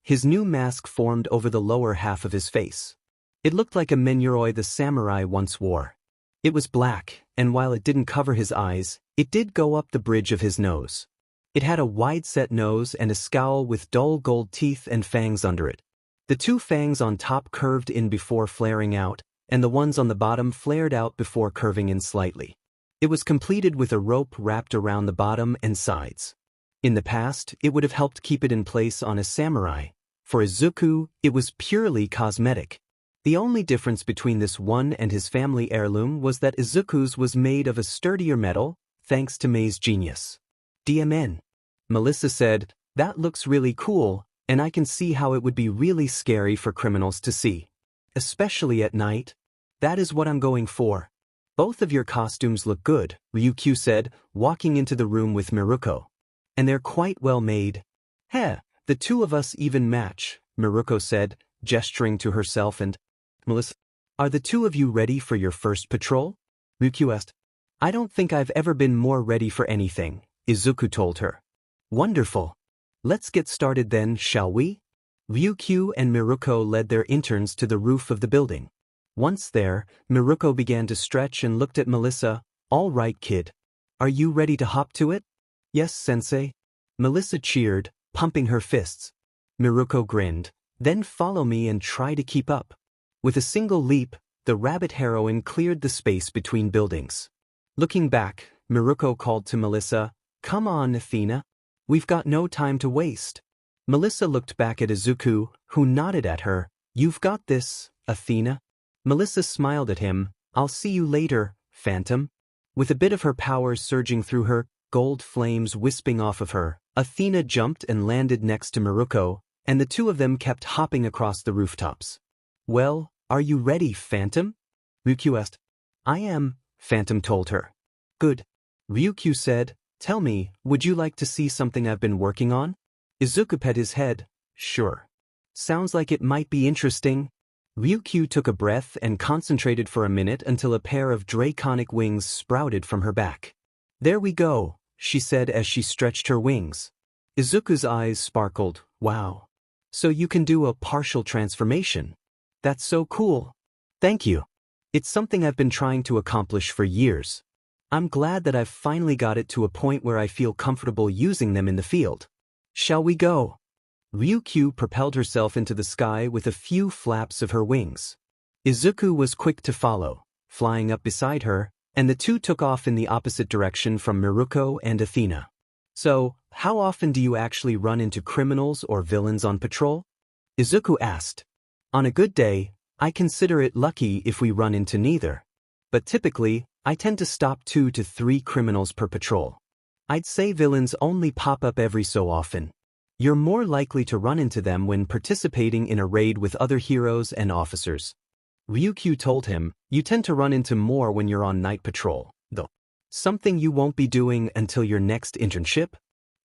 His new mask formed over the lower half of his face. It looked like a menuroi the samurai once wore. It was black, and while it didn't cover his eyes, it did go up the bridge of his nose. It had a wide-set nose and a scowl with dull gold teeth and fangs under it. The two fangs on top curved in before flaring out, and the ones on the bottom flared out before curving in slightly. It was completed with a rope wrapped around the bottom and sides. In the past, it would have helped keep it in place on a samurai. For Izuku, it was purely cosmetic. The only difference between this one and his family heirloom was that Izuku's was made of a sturdier metal, thanks to May's genius. DMN. Melissa said, that looks really cool, and I can see how it would be really scary for criminals to see. Especially at night. That is what I'm going for. Both of your costumes look good, Ryukyu said, walking into the room with Miruko. And they're quite well made. Heh, the two of us even match, Miruko said, gesturing to herself and Melissa. Are the two of you ready for your first patrol? Ryukyu asked. I don't think I've ever been more ready for anything, Izuku told her. Wonderful. Let's get started then, shall we? Ryukyu and Miruko led their interns to the roof of the building. Once there, Miruko began to stretch and looked at Melissa. "All right, kid. Are you ready to hop to it?" "Yes, sensei." Melissa cheered, pumping her fists. Miruko grinned. "Then follow me and try to keep up." With a single leap, the rabbit heroine cleared the space between buildings. Looking back, Miruko called to Melissa, "Come on, Athena. We've got no time to waste." Melissa looked back at Izuku, who nodded at her. "You've got this, Athena." Melissa smiled at him. "I'll see you later, Phantom." With a bit of her powers surging through her, gold flames wisping off of her, Athena jumped and landed next to Miruko, and the two of them kept hopping across the rooftops. "Well, are you ready, Phantom?" Ryukyu asked. "I am," Phantom told her. "Good." Ryukyu said, "Tell me, would you like to see something I've been working on?" Izuku pet his head. "Sure. Sounds like it might be interesting." Ryukyu took a breath and concentrated for a minute until a pair of draconic wings sprouted from her back. "There we go," she said as she stretched her wings. Izuku's eyes sparkled. "Wow. So you can do a partial transformation. That's so cool. Thank you. It's something I've been trying to accomplish for years. I'm glad that I've finally got it to a point where I feel comfortable using them in the field. Shall we go?" Ryukyu propelled herself into the sky with a few flaps of her wings. Izuku was quick to follow, flying up beside her, and the two took off in the opposite direction from Miruko and Athena. "So, how often do you actually run into criminals or villains on patrol?" Izuku asked. "On a good day, I consider it lucky if we run into neither. But typically, I tend to stop 2 to 3 criminals per patrol. I'd say villains only pop up every so often. You're more likely to run into them when participating in a raid with other heroes and officers." Ryukyu told him, "You tend to run into more when you're on night patrol, though. Something you won't be doing until your next internship?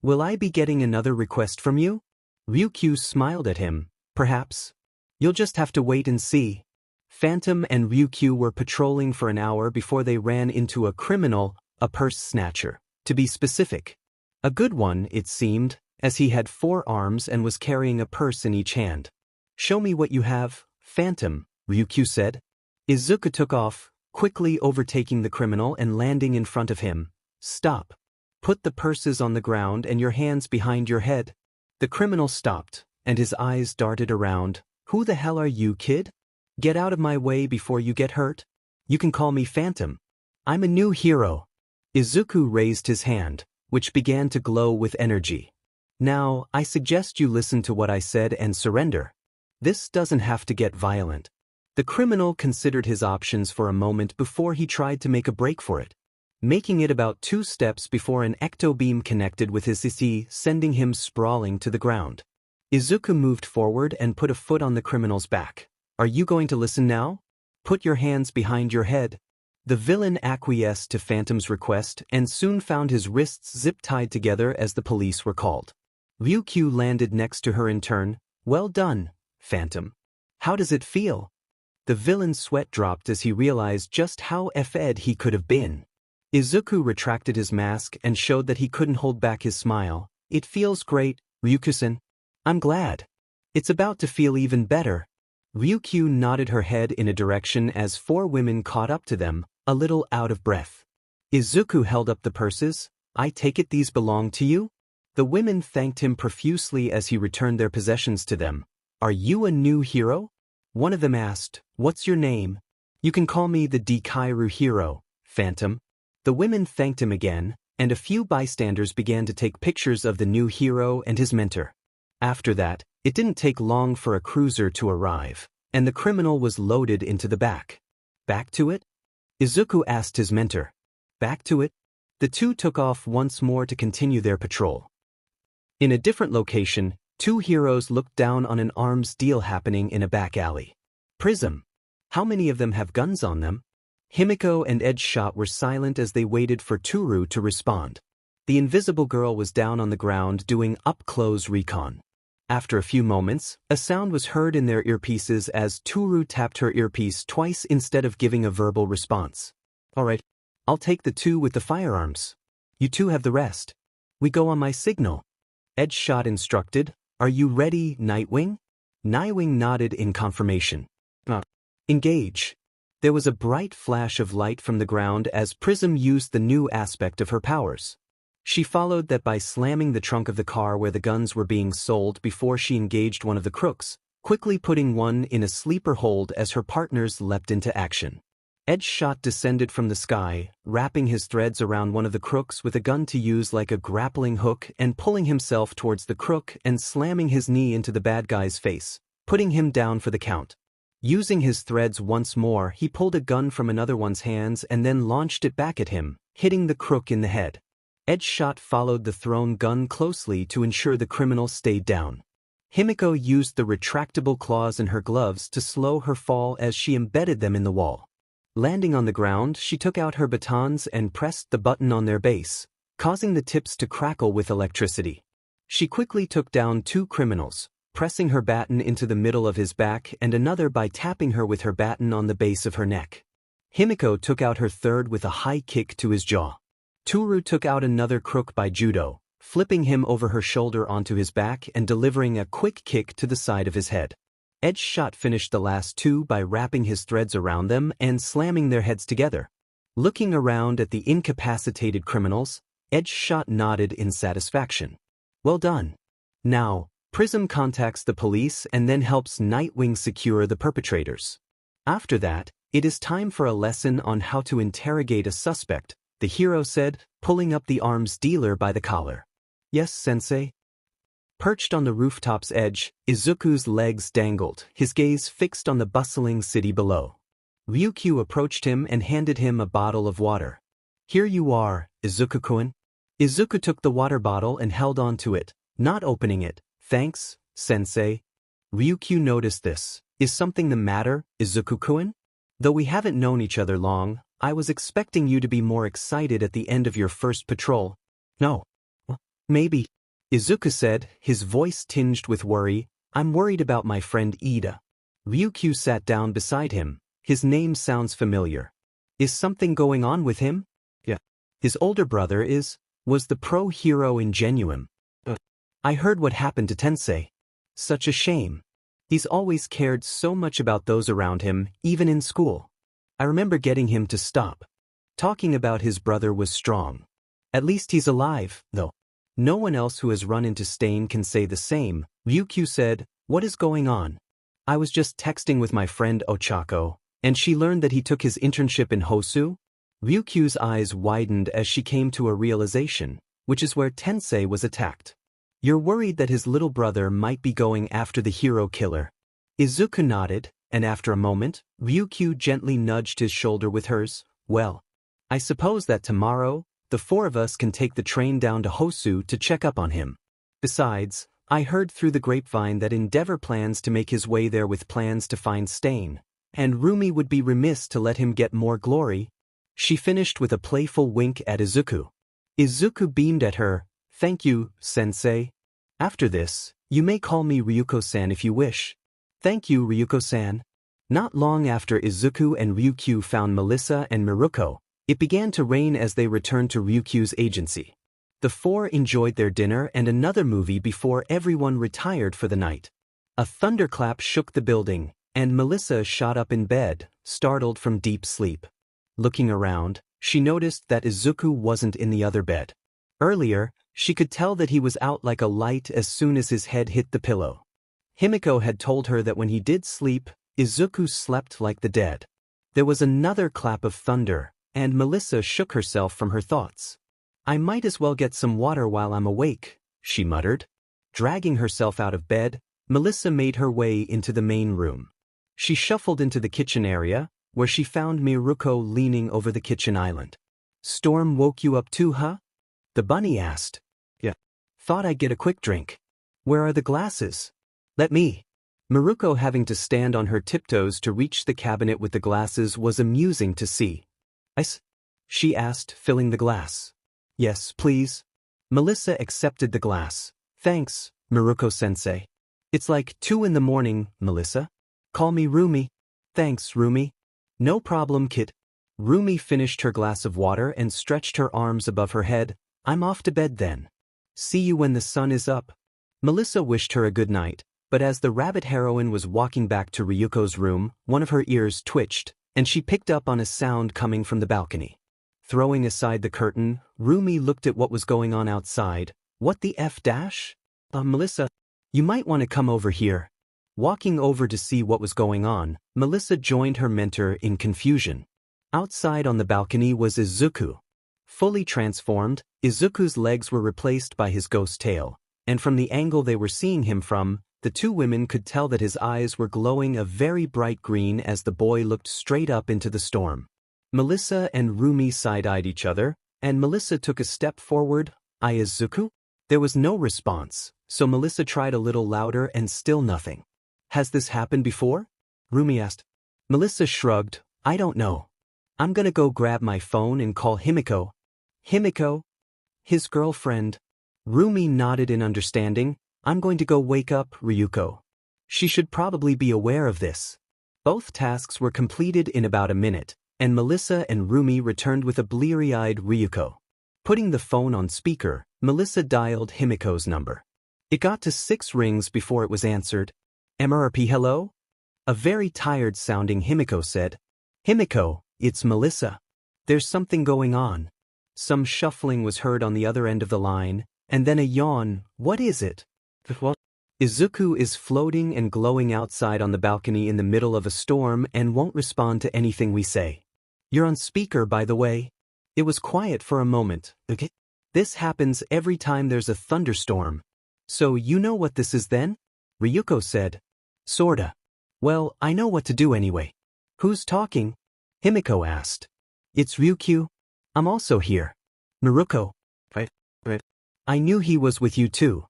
Will I be getting another request from you?" Ryukyu smiled at him. "Perhaps. You'll just have to wait and see." Phantom and Ryukyu were patrolling for an hour before they ran into a criminal, a purse snatcher, to be specific. A good one, it seemed, as he had 4 arms and was carrying a purse in each hand. "Show me what you have, Phantom," Ryukyu said. Izuku took off, quickly overtaking the criminal and landing in front of him. "Stop. Put the purses on the ground and your hands behind your head." The criminal stopped, and his eyes darted around. "Who the hell are you, kid? Get out of my way before you get hurt. You can call me Phantom. I'm a new hero." Izuku raised his hand, which began to glow with energy. "Now, I suggest you listen to what I said and surrender. This doesn't have to get violent." The criminal considered his options for a moment before he tried to make a break for it, making it about 2 steps before an ecto-beam connected with his CC, sending him sprawling to the ground. Izuku moved forward and put a foot on the criminal's back. "Are you going to listen now? Put your hands behind your head." The villain acquiesced to Phantom's request and soon found his wrists zip-tied together as the police were called. Ryukyu landed next to her in turn. "Well done, Phantom. How does it feel?" The villain's sweat dropped as he realized just how F-ed he could have been. Izuku retracted his mask and showed that he couldn't hold back his smile. "It feels great, Ryukyu-san. I'm glad. It's about to feel even better." Ryukyu nodded her head in a direction as 4 women caught up to them, a little out of breath. Izuku held up the purses. "I take it these belong to you?" The women thanked him profusely as he returned their possessions to them. "Are you a new hero?" One of them asked, "What's your name?" "You can call me the Dekairu hero, Phantom." The women thanked him again, and a few bystanders began to take pictures of the new hero and his mentor. After that, it didn't take long for a cruiser to arrive, and the criminal was loaded into the back. "Back to it?" Izuku asked his mentor. "Back to it." The two took off once more to continue their patrol. In a different location, 2 heroes looked down on an arms deal happening in a back alley. "Prism. How many of them have guns on them?" Himiko and Edgeshot were silent as they waited for Toru to respond. The invisible girl was down on the ground doing up-close recon. After a few moments, a sound was heard in their earpieces as Toru tapped her earpiece twice instead of giving a verbal response. "All right, I'll take the 2 with the firearms. You 2 have the rest. We go on my signal." Edgeshot instructed. "Are you ready, Nightwing?" Nightwing nodded in confirmation. Engage. There was a bright flash of light from the ground as Prism used the new aspect of her powers. She followed that by slamming the trunk of the car where the guns were being sold before she engaged one of the crooks, quickly putting one in a sleeper hold as her partners leapt into action. Edge shot descended from the sky, wrapping his threads around one of the crooks with a gun to use like a grappling hook and pulling himself towards the crook and slamming his knee into the bad guy's face, putting him down for the count. Using his threads once more, he pulled a gun from another one's hands and then launched it back at him, hitting the crook in the head. Edge shot followed the thrown gun closely to ensure the criminal stayed down. Himiko used the retractable claws in her gloves to slow her fall as she embedded them in the wall. Landing on the ground, she took out her batons and pressed the button on their base, causing the tips to crackle with electricity. She quickly took down 2 criminals, pressing her baton into the middle of his back and another by tapping her with her baton on the base of her neck. Himiko took out her third with a high kick to his jaw. Toru took out another crook by judo, flipping him over her shoulder onto his back and delivering a quick kick to the side of his head. Edge shot finished the last 2 by wrapping his threads around them and slamming their heads together. Looking around at the incapacitated criminals, Edge shot nodded in satisfaction. Well done. Now, Prism contacts the police and then helps Nightwing secure the perpetrators. After that, it is time for a lesson on how to interrogate a suspect, the hero said, pulling up the arms dealer by the collar. Yes, sensei? Perched on the rooftop's edge, Izuku's legs dangled, his gaze fixed on the bustling city below. Ryukyu approached him and handed him a bottle of water. Here you are, Izuku-kun. Izuku took the water bottle and held on to it, not opening it. Thanks, sensei. Ryukyu noticed this. Is something the matter, Izuku-kun? Though we haven't known each other long, I was expecting you to be more excited at the end of your first patrol. No. Maybe. Izuku said, his voice tinged with worry. I'm worried about my friend Ida. Ryukyu sat down beside him. His name sounds familiar. Is something going on with him? Yeah. His older brother was the pro-hero in Genuine. I heard what happened to Tensei. Such a shame. He's always cared so much about those around him, even in school. I remember getting him to stop. Talking about his brother was strong. At least he's alive, though. No one else who has run into Stain can say the same. Ryukyu said, what is going on? I was just texting with my friend Ochako, and she learned that he took his internship in Hosu. Ryukyu's eyes widened as she came to a realization, which is where Tensei was attacked. You're worried that his little brother might be going after the hero killer. Izuku nodded, and after a moment, Ryukyu gently nudged his shoulder with hers. Well, I suppose that tomorrow, the 4 of us can take the train down to Hosu to check up on him. Besides, I heard through the grapevine that Endeavor plans to make his way there with plans to find Stain, and Rumi would be remiss to let him get more glory. She finished with a playful wink at Izuku. Izuku beamed at her. Thank you, sensei. After this, you may call me Ryuko-san if you wish. Thank you, Ryuko-san. Not long after Izuku and Ryukyu found Melissa and Miruko, it began to rain as they returned to Ryukyu's agency. The 4 enjoyed their dinner and another movie before everyone retired for the night. A thunderclap shook the building, and Melissa shot up in bed, startled from deep sleep. Looking around, she noticed that Izuku wasn't in the other bed. Earlier, she could tell that he was out like a light as soon as his head hit the pillow. Himiko had told her that when he did sleep, Izuku slept like the dead. There was another clap of thunder, and Melissa shook herself from her thoughts. I might as well get some water while I'm awake, she muttered. Dragging herself out of bed, Melissa made her way into the main room. She shuffled into the kitchen area, where she found Miruko leaning over the kitchen island. Storm woke you up too, huh? The bunny asked. Yeah. Thought I'd get a quick drink. Where are the glasses? Let me. Miruko having to stand on her tiptoes to reach the cabinet with the glasses was amusing to see. Ice? She asked, filling the glass. Yes, please. Melissa accepted the glass. Thanks, Miruko-sensei. It's like 2 in the morning, Melissa. Call me Rumi. Thanks, Rumi. No problem, kid. Rumi finished her glass of water and stretched her arms above her head. I'm off to bed then. See you when the sun is up. Melissa wished her a good night, But as the rabbit heroine was walking back to Ryuko's room, one of her ears twitched, and she picked up on a sound coming from the balcony. Throwing aside the curtain, Rumi looked at what was going on outside. What the F dash? Melissa, you might want to come over here. Walking over to see what was going on, Melissa joined her mentor in confusion. Outside on the balcony was Izuku. Fully transformed, Izuku's legs were replaced by his ghost tail, and from the angle they were seeing him from, the two women could tell that his eyes were glowing a very bright green as the boy looked straight up into the storm. Melissa and Rumi side-eyed each other, and Melissa took a step forward. Izuku? There was no response, so Melissa tried a little louder and still nothing. Has this happened before? Rumi asked. Melissa shrugged. I don't know. I'm gonna go grab my phone and call Himiko. Himiko? His girlfriend. Rumi nodded in understanding. I'm going to go wake up Ryuko. She should probably be aware of this. Both tasks were completed in about a minute, and Melissa and Rumi returned with a bleary-eyed Ryuko. Putting the phone on speaker, Melissa dialed Himiko's number. It got to 6 rings before it was answered. MRP hello? A very tired-sounding Himiko said. Himiko, it's Melissa. There's something going on. Some shuffling was heard on the other end of the line, and then a yawn. What is it? What? Izuku is floating and glowing outside on the balcony in the middle of a storm and won't respond to anything we say. You're on speaker, by the way. It was quiet for a moment. Okay. This happens every time there's a thunderstorm. So you know what this is then? Ryuko said. Sorta. Well, I know what to do anyway. Who's talking? Himiko asked. It's Ryukyu. I'm also here. Miruko. Right. I knew he was with you too.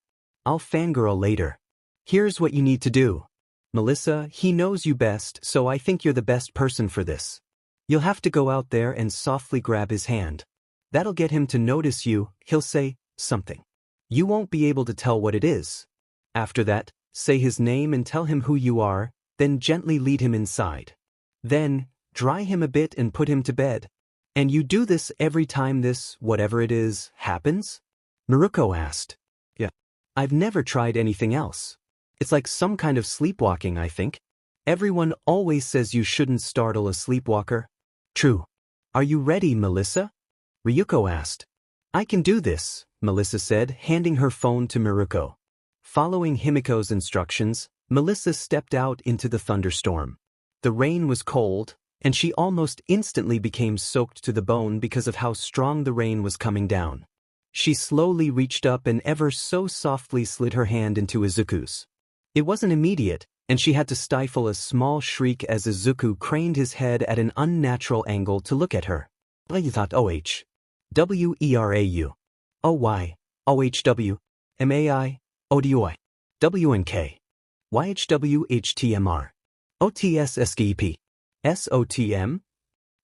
I'll fangirl later. Here's what you need to do. Melissa, he knows you best, so I think you're the best person for this. You'll have to go out there and softly grab his hand. That'll get him to notice you. He'll say something. You won't be able to tell what it is. After that, say his name and tell him who you are, then gently lead him inside. Then, dry him a bit and put him to bed. And you do this every time this, whatever it is, happens? Miruko asked. Yeah. I've never tried anything else. It's like some kind of sleepwalking, I think. Everyone always says you shouldn't startle a sleepwalker. True. Are you ready, Melissa? Ryuko asked. I can do this, Melissa said, handing her phone to Miruko. Following Himiko's instructions, Melissa stepped out into the thunderstorm. The rain was cold, and she almost instantly became soaked to the bone because of how strong the rain was coming down. She slowly reached up and ever so softly slid her hand into Izuku's. It wasn't immediate, and she had to stifle a small shriek as Izuku craned his head at an unnatural angle to look at her. You thought OH. WERAU. OY. OHW. MAI. ODUI. WNK. YHWHTMR. OTSSKP. SOTM?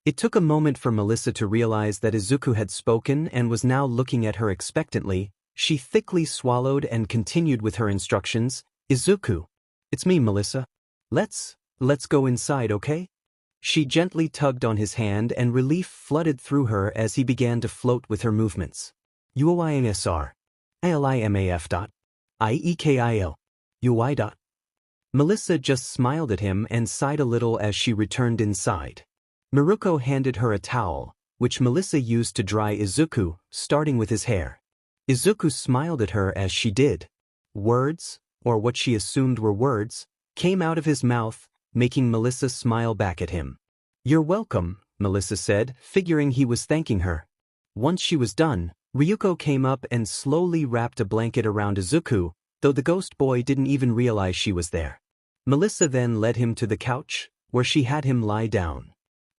It took a moment for Melissa to realize that Izuku had spoken and was now looking at her expectantly. She thickly swallowed and continued with her instructions. Izuku. It's me, Melissa. Let's go inside, okay? She gently tugged on his hand and relief flooded through her as he began to float with her movements. UOINSR. ALIMAF. IEKIL. UI. Melissa just smiled at him and sighed a little as she returned inside. Miruko handed her a towel, which Melissa used to dry Izuku, starting with his hair. Izuku smiled at her as she did. Words, or what she assumed were words, came out of his mouth, making Melissa smile back at him. You're welcome, Melissa said, figuring he was thanking her. Once she was done, Ryuko came up and slowly wrapped a blanket around Izuku, though the ghost boy didn't even realize she was there. Melissa then led him to the couch, where she had him lie down.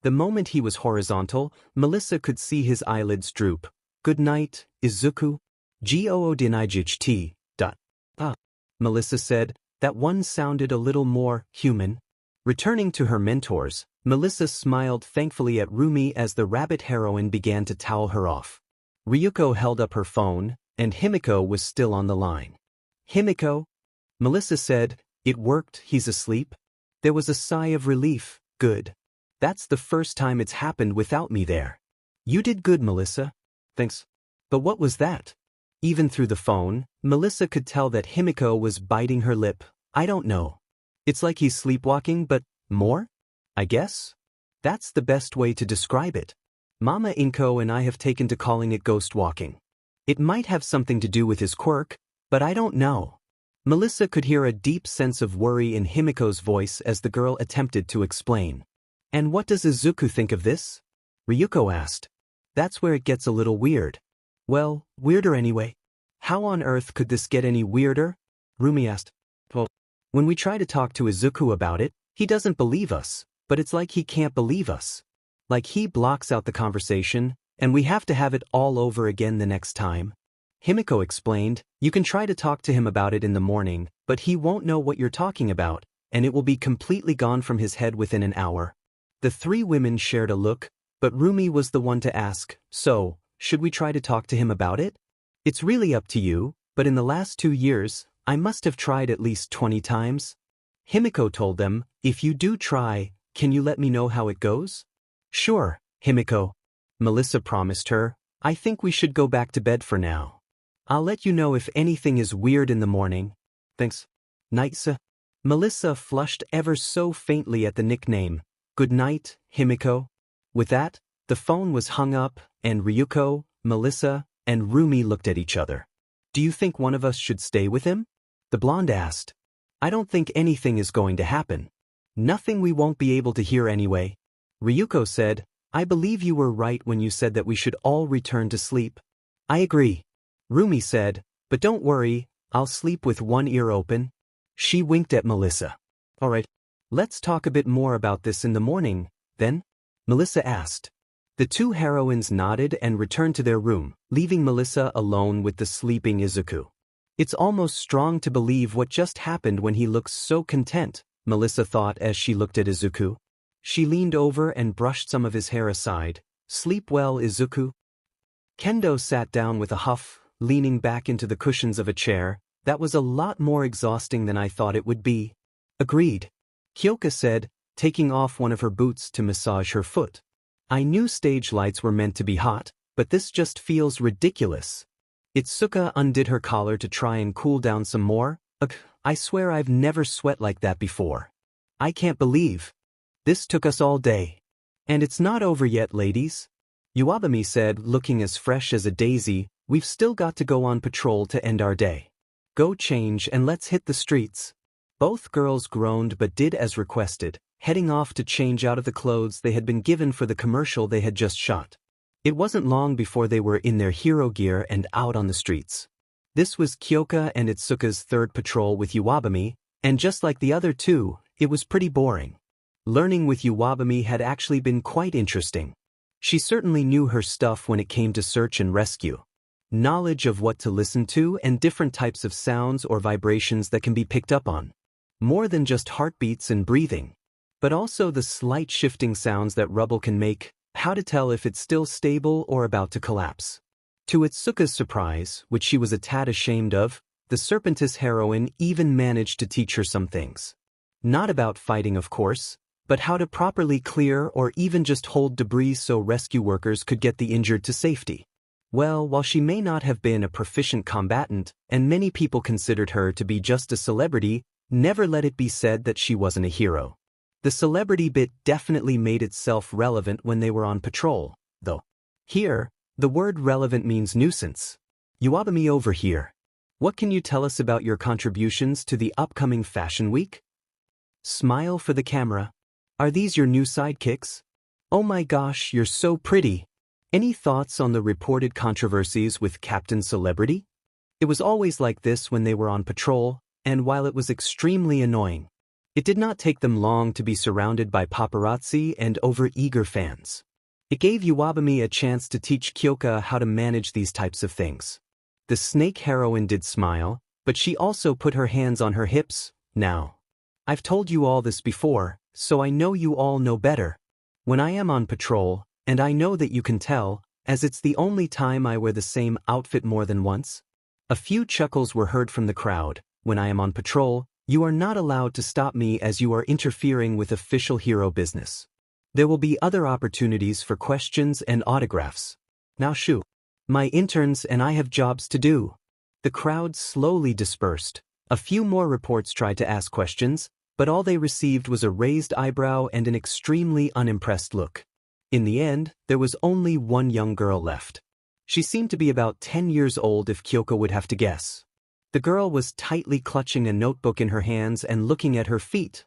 The moment he was horizontal, Melissa could see his eyelids droop. Good night, Izuku. Goodnight. Melissa said. That one sounded a little more human. Returning to her mentors, Melissa smiled thankfully at Rumi as the rabbit heroine began to towel her off. Ryuko held up her phone, and Himiko was still on the line. Himiko? Melissa said. It worked, he's asleep. There was a sigh of relief. Good. That's the first time it's happened without me there. You did good, Melissa. Thanks. But what was that? Even through the phone, Melissa could tell that Himiko was biting her lip. I don't know. It's like he's sleepwalking, but more? I guess? That's the best way to describe it. Mama Inko and I have taken to calling it ghost walking. It might have something to do with his quirk, but I don't know. Melissa could hear a deep sense of worry in Himiko's voice as the girl attempted to explain. And what does Izuku think of this? Ryuko asked. That's where it gets a little weird. Well, weirder anyway. How on earth could this get any weirder? Rumi asked. Well, when we try to talk to Izuku about it, he doesn't believe us, but it's like he can't believe us. Like he blocks out the conversation, and we have to have it all over again the next time. Himiko explained, you can try to talk to him about it in the morning, but he won't know what you're talking about, and it will be completely gone from his head within an hour. The three women shared a look, but Rumi was the one to ask, so, should we try to talk to him about it? It's really up to you, but in the last 2 years, I must have tried at least 20 times. Himiko told them, if you do try, can you let me know how it goes? Sure, Himiko. Melissa promised her, I think we should go back to bed for now. I'll let you know if anything is weird in the morning. Thanks. Night-sa. Melissa flushed ever so faintly at the nickname. Good night, Himiko. With that, the phone was hung up, and Ryuko, Melissa, and Rumi looked at each other. Do you think one of us should stay with him? The blonde asked. I don't think anything is going to happen. Nothing we won't be able to hear anyway. Ryuko said, I believe you were right when you said that we should all return to sleep. I agree. Rumi said, but don't worry, I'll sleep with one ear open. She winked at Melissa. All right, let's talk a bit more about this in the morning, then? Melissa asked. The two heroines nodded and returned to their room, leaving Melissa alone with the sleeping Izuku. It's almost strong to believe what just happened when he looks so content, Melissa thought as she looked at Izuku. She leaned over and brushed some of his hair aside. Sleep well, Izuku. Kendo sat down with a huff, leaning back into the cushions of a chair. That was a lot more exhausting than I thought it would be. Agreed. Kyoka said, taking off one of her boots to massage her foot. I knew stage lights were meant to be hot, but this just feels ridiculous. Itsuka undid her collar to try and cool down some more. Ugh, I swear I've never sweat like that before. I can't believe. This took us all day. And it's not over yet, ladies. Iwabumi said, looking as fresh as a daisy, we've still got to go on patrol to end our day. Go change and let's hit the streets. Both girls groaned but did as requested, heading off to change out of the clothes they had been given for the commercial they had just shot. It wasn't long before they were in their hero gear and out on the streets. This was Kyoka and Itsuka's third patrol with Iwabumi, and just like the other two, it was pretty boring. Learning with Iwabumi had actually been quite interesting. She certainly knew her stuff when it came to search and rescue. Knowledge of what to listen to and different types of sounds or vibrations that can be picked up on. More than just heartbeats and breathing, but also the slight shifting sounds that rubble can make, how to tell if it's still stable or about to collapse. To Itsuka's surprise, which she was a tad ashamed of, the Serpentis heroine even managed to teach her some things. Not about fighting, of course, but how to properly clear or even just hold debris so rescue workers could get the injured to safety. Well, while she may not have been a proficient combatant, and many people considered her to be just a celebrity, never let it be said that she wasn't a hero. The celebrity bit definitely made itself relevant when they were on patrol, though. Here, the word relevant means nuisance. Iwabumi over here. What can you tell us about your contributions to the upcoming Fashion Week? Smile for the camera. Are these your new sidekicks? Oh my gosh, you're so pretty. Any thoughts on the reported controversies with Captain Celebrity? It was always like this when they were on patrol, and while it was extremely annoying, it did not take them long to be surrounded by paparazzi and over-eager fans. It gave Iwabumi a chance to teach Kyoka how to manage these types of things. The snake heroine did smile, but she also put her hands on her hips. Now, I've told you all this before, so I know you all know better. When I am on patrol, and I know that you can tell, as it's the only time I wear the same outfit more than once. A few chuckles were heard from the crowd. When I am on patrol, you are not allowed to stop me as you are interfering with official hero business. There will be other opportunities for questions and autographs. Now shoo. My interns and I have jobs to do. The crowd slowly dispersed, A few more reports tried to ask questions, but all they received was a raised eyebrow and an extremely unimpressed look. In the end, there was only one young girl left. She seemed to be about 10 years old if Kyoko would have to guess. The girl was tightly clutching a notebook in her hands and looking at her feet.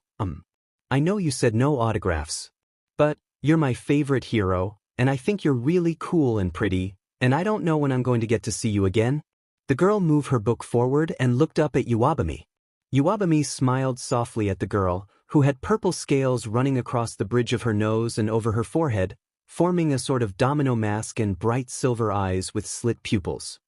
I know you said no autographs. But, you're my favorite hero, and I think you're really cool and pretty, and I don't know when I'm going to get to see you again. The girl moved her book forward and looked up at Iwabami. Iwabami smiled softly at the girl, who had purple scales running across the bridge of her nose and over her forehead, forming a sort of domino mask and bright silver eyes with slit pupils.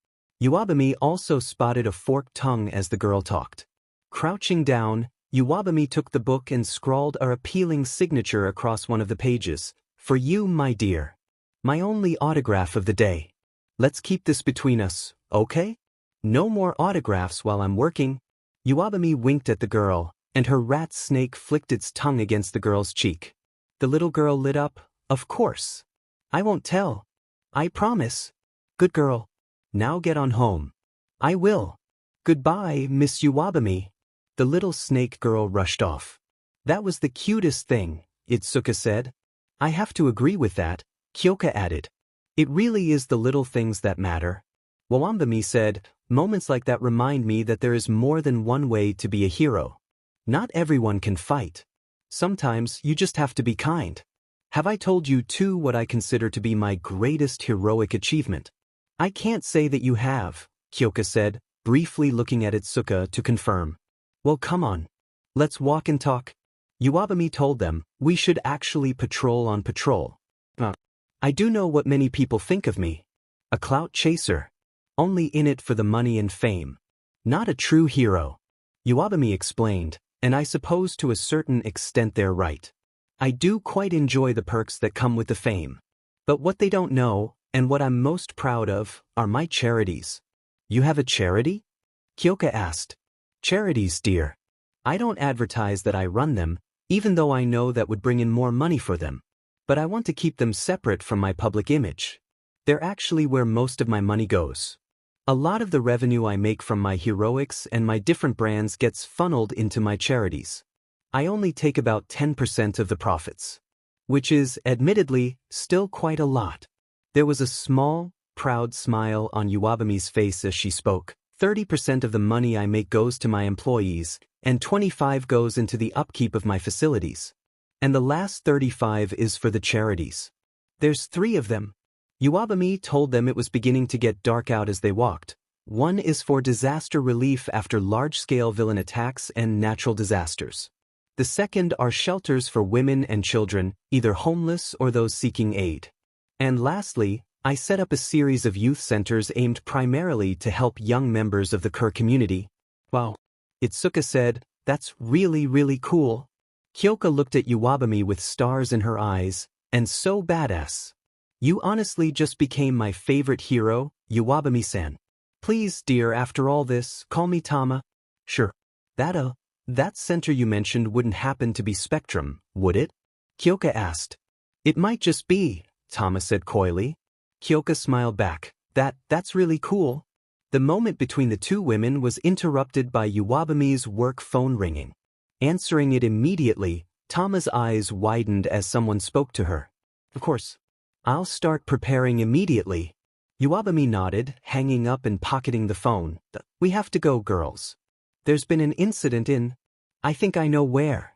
Iwabami also spotted a forked tongue as the girl talked. Crouching down, Iwabami took the book and scrawled a appealing signature across one of the pages. For you, my dear. My only autograph of the day. Let's keep this between us, okay? No more autographs while I'm working. Iwabami winked at the girl, and her rat snake flicked its tongue against the girl's cheek. The little girl lit up. Of course. I won't tell. I promise. Good girl. Now get on home. I will. Goodbye, Miss Iwabami. The little snake girl rushed off. That was the cutest thing, Itsuka said. I have to agree with that, Kyoka added. It really is the little things that matter. Wawambami said, moments like that remind me that there is more than one way to be a hero. Not everyone can fight. Sometimes you just have to be kind. Have I told you too what I consider to be my greatest heroic achievement? I can't say that you have, Kyoka said, briefly looking at Itsuka to confirm. Well, come on. Let's walk and talk. Iwabami told them, we should actually patrol on patrol. I do know what many people think of me. A clout chaser. Only in it for the money and fame. Not a true hero. Iwabami explained, and I suppose to a certain extent they're right. I do quite enjoy the perks that come with the fame. But what they don't know, and what I'm most proud of, are my charities. You have a charity? Kyoka asked. Charities, dear. I don't advertise that I run them, even though I know that would bring in more money for them. But I want to keep them separate from my public image. They're actually where most of my money goes. A lot of the revenue I make from my heroics and my different brands gets funneled into my charities. I only take about 10% of the profits. Which is, admittedly, still quite a lot. There was a small, proud smile on Iwabami's face as she spoke. 30% of the money I make goes to my employees, and 25% goes into the upkeep of my facilities. And the last 35% is for the charities. There's 3 of them. Iwabami told them it was beginning to get dark out as they walked. One is for disaster relief after large-scale villain attacks and natural disasters. The second are shelters for women and children, either homeless or those seeking aid. And lastly, I set up a series of youth centers aimed primarily to help young members of the Quirk community. Wow. Itsuka said, that's really, really cool. Kyoka looked at Iwabami with stars in her eyes, and so badass. You honestly just became my favorite hero, Iwabami-san. Please, dear, after all this, call me Tama. Sure. That center you mentioned wouldn't happen to be Spectrum, would it? Kyoka asked. It might just be, Tama said coyly. Kyoka smiled back. That's really cool. The moment between the two women was interrupted by Iwabami's work phone ringing. Answering it immediately, Tama's eyes widened as someone spoke to her. Of course. I'll start preparing immediately. Iwabami nodded, hanging up and pocketing the phone. We have to go, girls. There's been an incident in... I think I know where.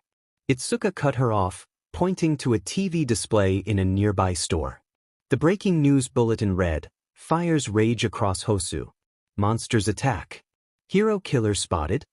Itsuka cut her off, pointing to a TV display in a nearby store. The breaking news bulletin read, Fires rage across Hosu. Monsters attack. Hero killer spotted.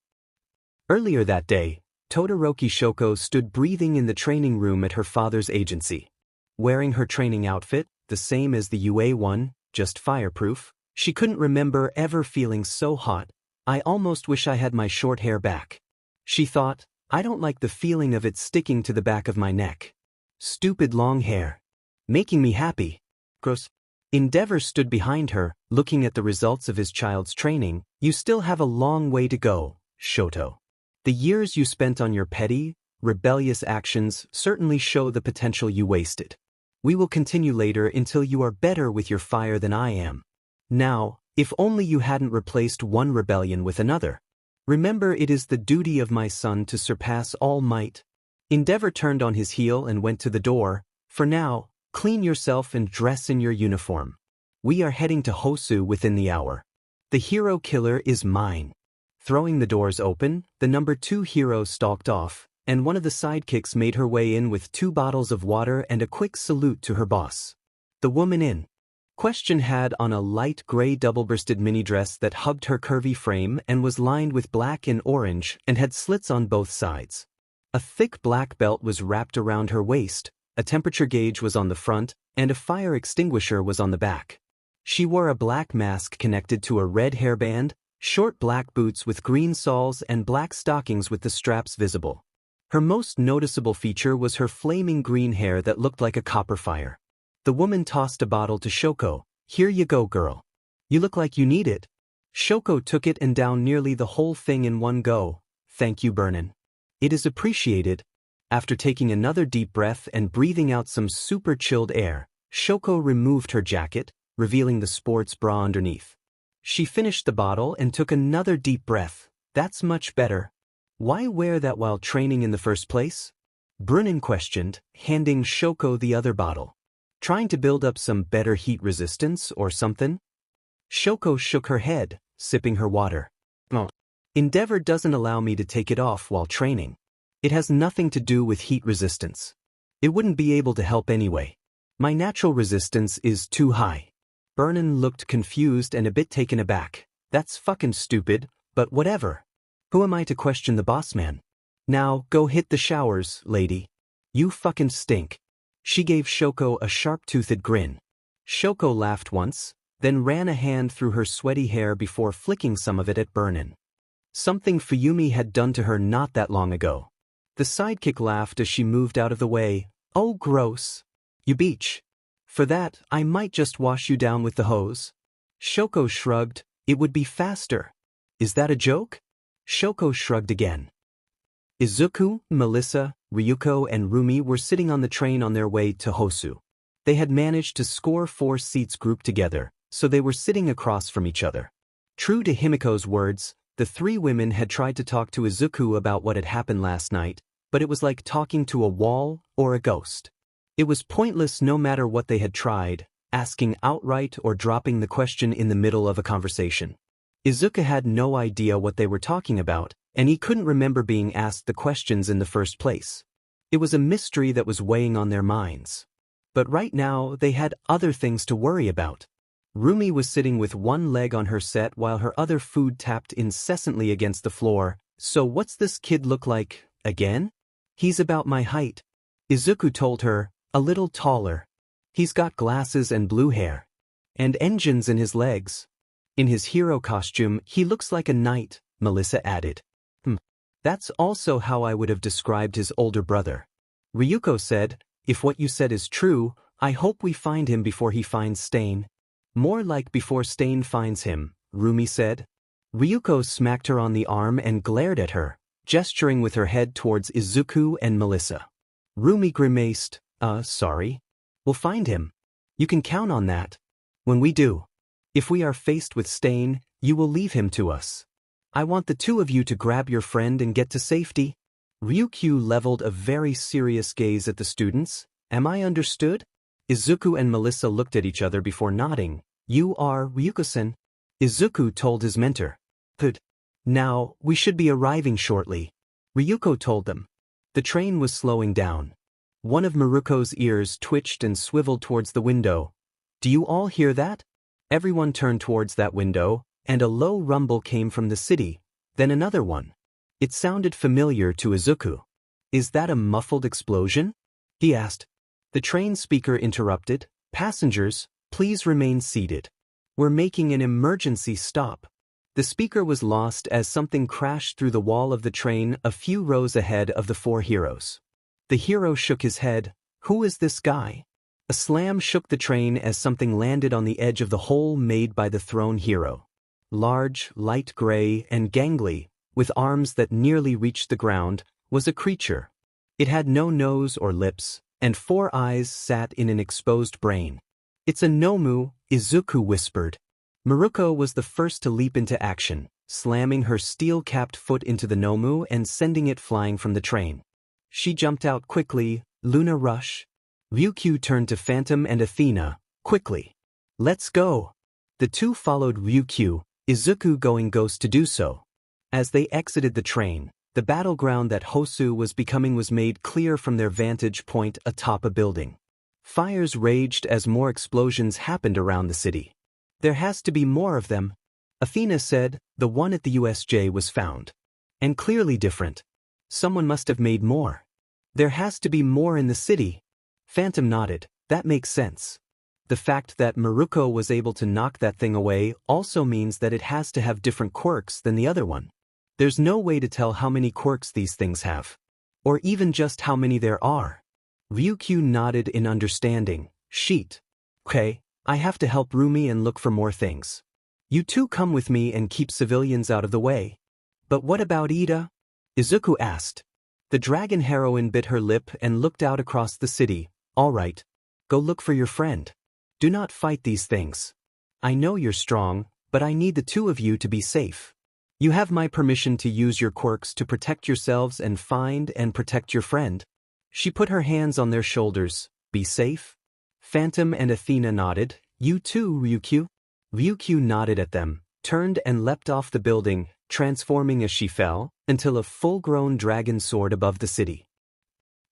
Earlier that day, Todoroki Shoko stood breathing in the training room at her father's agency. Wearing her training outfit, the same as the UA one, just fireproof, she couldn't remember ever feeling so hot. I almost wish I had my short hair back. She thought, I don't like the feeling of it sticking to the back of my neck. Stupid long hair. Making me happy. Gross. Endeavor stood behind her, looking at the results of his child's training. You still have a long way to go, Shoto. The years you spent on your petty, rebellious actions certainly show the potential you wasted. We will continue later until you are better with your fire than I am. Now, if only you hadn't replaced one rebellion with another. Remember, it is the duty of my son to surpass all might. Endeavor turned on his heel and went to the door. For now, clean yourself and dress in your uniform. We are heading to Hosu within the hour. The hero killer is mine. Throwing the doors open, the number 2 hero stalked off, and one of the sidekicks made her way in with 2 bottles of water and a quick salute to her boss. The woman in question had on a light gray double-breasted mini dress that hugged her curvy frame and was lined with black and orange and had slits on both sides. A thick black belt was wrapped around her waist, a temperature gauge was on the front, and a fire extinguisher was on the back. She wore a black mask connected to a red hairband, short black boots with green soles and black stockings with the straps visible. Her most noticeable feature was her flaming green hair that looked like a copper fire. The woman tossed a bottle to Shoko. Here you go, girl. You look like you need it. Shoko took it and downed nearly the whole thing in one go. Thank you, Burnin. It is appreciated. After taking another deep breath and breathing out some super chilled air, Shoko removed her jacket, revealing the sports bra underneath. She finished the bottle and took another deep breath. That's much better. Why wear that while training in the first place? Brunin questioned, handing Shoko the other bottle. Trying to build up some better heat resistance or something? Shoko shook her head, sipping her water. Oh. Endeavor doesn't allow me to take it off while training. It has nothing to do with heat resistance. It wouldn't be able to help anyway. My natural resistance is too high. Burnin looked confused and a bit taken aback. That's fucking stupid, but whatever. Who am I to question the boss man? Now, go hit the showers, lady. You fucking stink. She gave Shoko a sharp-toothed grin. Shoko laughed once, then ran a hand through her sweaty hair before flicking some of it at Burnin. Something Fuyumi had done to her not that long ago. The sidekick laughed as she moved out of the way. Oh, gross. You beach. For that, I might just wash you down with the hose. Shoko shrugged. It would be faster. Is that a joke? Shoko shrugged again. Izuku, Melissa, Ryuko and Rumi were sitting on the train on their way to Hosu. They had managed to score 4 seats grouped together, so they were sitting across from each other. True to Himiko's words, the 3 women had tried to talk to Izuku about what had happened last night, but it was like talking to a wall or a ghost. It was pointless no matter what they had tried, asking outright or dropping the question in the middle of a conversation. Izuku had no idea what they were talking about, and he couldn't remember being asked the questions in the first place. It was a mystery that was weighing on their minds. But right now, they had other things to worry about. Rumi was sitting with one leg on her set while her other food tapped incessantly against the floor. So what's this kid look like, again? He's about my height. Izuku told her, a little taller. He's got glasses and blue hair. And engines in his legs. In his hero costume, he looks like a knight, Melissa added. That's also how I would have described his older brother. Ryuko said, if what you said is true, I hope we find him before he finds Stain. More like before Stain finds him, Rumi said. Ryuko smacked her on the arm and glared at her, gesturing with her head towards Izuku and Melissa. Rumi grimaced, sorry. We'll find him. You can count on that. When we do. If we are faced with Stain, you will leave him to us. I want the 2 of you to grab your friend and get to safety. Ryukyu leveled a very serious gaze at the students. Am I understood? Izuku and Melissa looked at each other before nodding. You are Ryuko-san. Izuku told his mentor. Good. Now, we should be arriving shortly. Ryuko told them. The train was slowing down. One of Maruko's ears twitched and swiveled towards the window. Do you all hear that? Everyone turned towards that window, and a low rumble came from the city, then another one. It sounded familiar to Izuku. Is that a muffled explosion? He asked. The train speaker interrupted. Passengers, please remain seated. We're making an emergency stop. The speaker was lost as something crashed through the wall of the train a few rows ahead of the 4 heroes. The hero shook his head. Who is this guy? A slam shook the train as something landed on the edge of the hole made by the thrown hero. Large, light gray, and gangly, with arms that nearly reached the ground, was a creature. It had no nose or lips, and 4 eyes sat in an exposed brain. It's a Nomu, Izuku whispered. Maruko was the first to leap into action. slamming her steel-capped foot into the Nomu and sending it flying from the train. She jumped out quickly. Luna rush. Ryukyu turned to Phantom and Athena. Quickly. Let's go. The two followed Ryukyu, Izuku going ghost to do so. As they exited the train, the battleground that Hosu was becoming was made clear from their vantage point atop a building. Fires raged as more explosions happened around the city. There has to be more of them. Athena said. The one at the USJ was found. And clearly different. Someone must have made more. There has to be more in the city. Phantom nodded. That makes sense. The fact that Miruko was able to knock that thing away also means that it has to have different quirks than the other one. There's no way to tell how many quirks these things have. Or even just how many there are. Ryukyu nodded in understanding. Sheet. Okay, I have to help Rumi and look for more things. You two come with me and keep civilians out of the way. But what about Ida? Izuku asked. The dragon heroine bit her lip and looked out across the city. All right. Go look for your friend. Do not fight these things. I know you're strong, but I need the two of you to be safe. You have my permission to use your quirks to protect yourselves and find and protect your friend. She put her hands on their shoulders. Be safe? Phantom and Athena nodded. You too, Ryukyu? Ryukyu nodded at them, turned and leapt off the building, transforming as she fell, until a full-grown dragon soared above the city.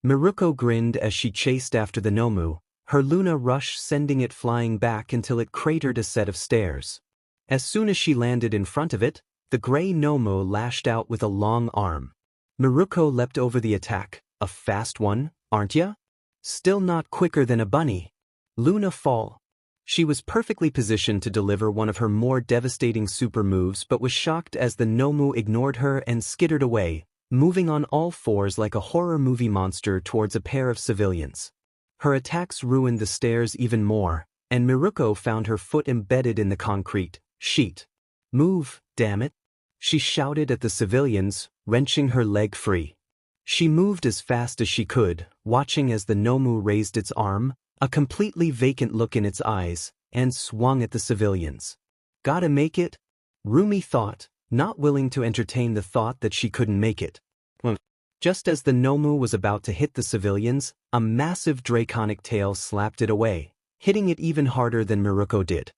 Miruko grinned as she chased after the Nomu, her Luna rush sending it flying back until it cratered a set of stairs. As soon as she landed in front of it, the gray Nomu lashed out with a long arm. Miruko leapt over the attack. A fast one, aren't ya? Still not quicker than a bunny. Luna fall. She was perfectly positioned to deliver one of her more devastating super moves but was shocked as the Nomu ignored her and skittered away, moving on all fours like a horror movie monster towards a pair of civilians. Her attacks ruined the stairs even more, and Miruko found her foot embedded in the concrete sheet. Move, damn it! She shouted at the civilians, wrenching her leg free. She moved as fast as she could, watching as the Nomu raised its arm, a completely vacant look in its eyes, and swung at the civilians. Gotta make it? Rumi thought, not willing to entertain the thought that she couldn't make it. Just as the Nomu was about to hit the civilians, a massive draconic tail slapped it away, hitting it even harder than Miruko did.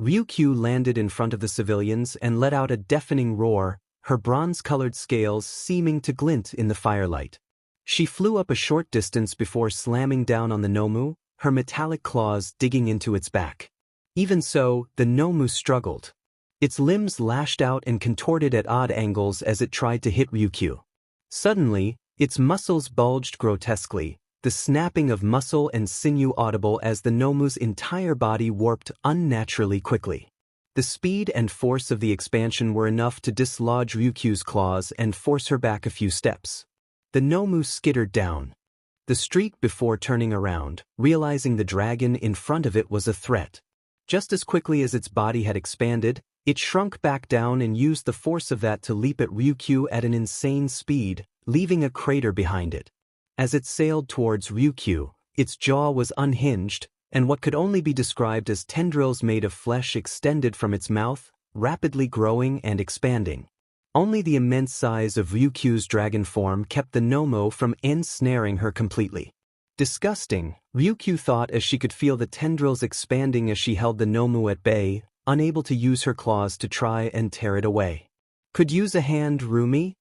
Ryukyu landed in front of the civilians and let out a deafening roar, her bronze-colored scales seeming to glint in the firelight. She flew up a short distance before slamming down on the Nomu, her metallic claws digging into its back. Even so, the Nomu struggled. Its limbs lashed out and contorted at odd angles as it tried to hit Ryukyu. Suddenly, its muscles bulged grotesquely, the snapping of muscle and sinew audible as the Nomu's entire body warped unnaturally quickly. The speed and force of the expansion were enough to dislodge Ryukyu's claws and force her back a few steps. The Nomu skittered down the street before turning around, realizing the dragon in front of it was a threat. Just as quickly as its body had expanded, it shrunk back down and used the force of that to leap at Ryukyu at an insane speed, leaving a crater behind it. As it sailed towards Ryukyu, its jaw was unhinged, and what could only be described as tendrils made of flesh extended from its mouth, rapidly growing and expanding. Only the immense size of Ryukyu's dragon form kept the Nomu from ensnaring her completely. Disgusting, Ryukyu thought as she could feel the tendrils expanding as she held the Nomu at bay, unable to use her claws to try and tear it away. Could use a hand, Rumi?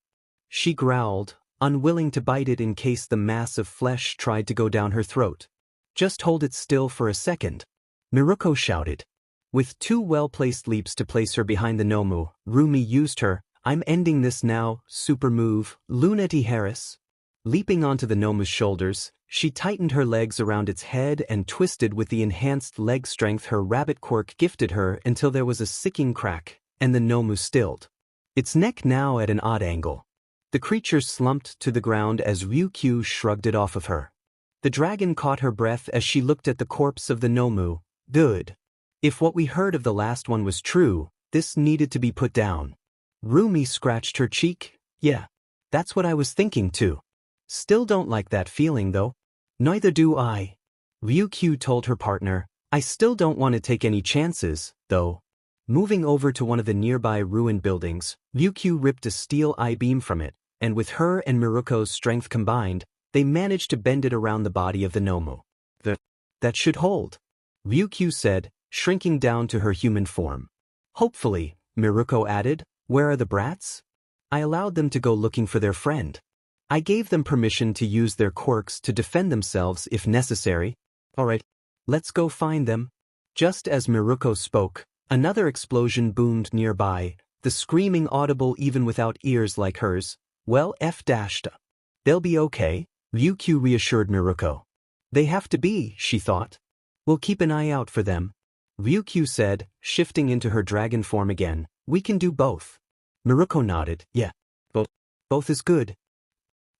She growled, unwilling to bite it in case the mass of flesh tried to go down her throat. Just hold it still for a second. Miruko shouted. With two well-placed leaps to place her behind the Nomu, Rumi used her "I'm ending this now" super move, Luneti Harris. Leaping onto the Nomu's shoulders, she tightened her legs around its head and twisted with the enhanced leg strength her rabbit quirk gifted her until there was a sicking crack, and the Nomu stilled. Its neck now at an odd angle. The creature slumped to the ground as Ryukyu shrugged it off of her. The dragon caught her breath as she looked at the corpse of the Nomu. Good. If what we heard of the last one was true, this needed to be put down. Rumi scratched her cheek. Yeah, that's what I was thinking too. Still don't like that feeling though. Neither do I. Ryukyu told her partner. I still don't want to take any chances, though. Moving over to one of the nearby ruined buildings, Ryukyu ripped a steel I-beam from it, and with her and Miruko's strength combined, they managed to bend it around the body of the Nomu. That should hold, Ryukyu said, shrinking down to her human form. Hopefully, Miruko added, where are the brats? I allowed them to go looking for their friend. I gave them permission to use their quirks to defend themselves if necessary. Alright, let's go find them. Just as Miruko spoke, another explosion boomed nearby, the screaming audible even without ears like hers. Well, they'll be okay, Ryukyu reassured Miruko. They have to be, she thought. We'll keep an eye out for them. Ryukyu said, shifting into her dragon form again. We can do both. Miruko nodded. Yeah. Both is good.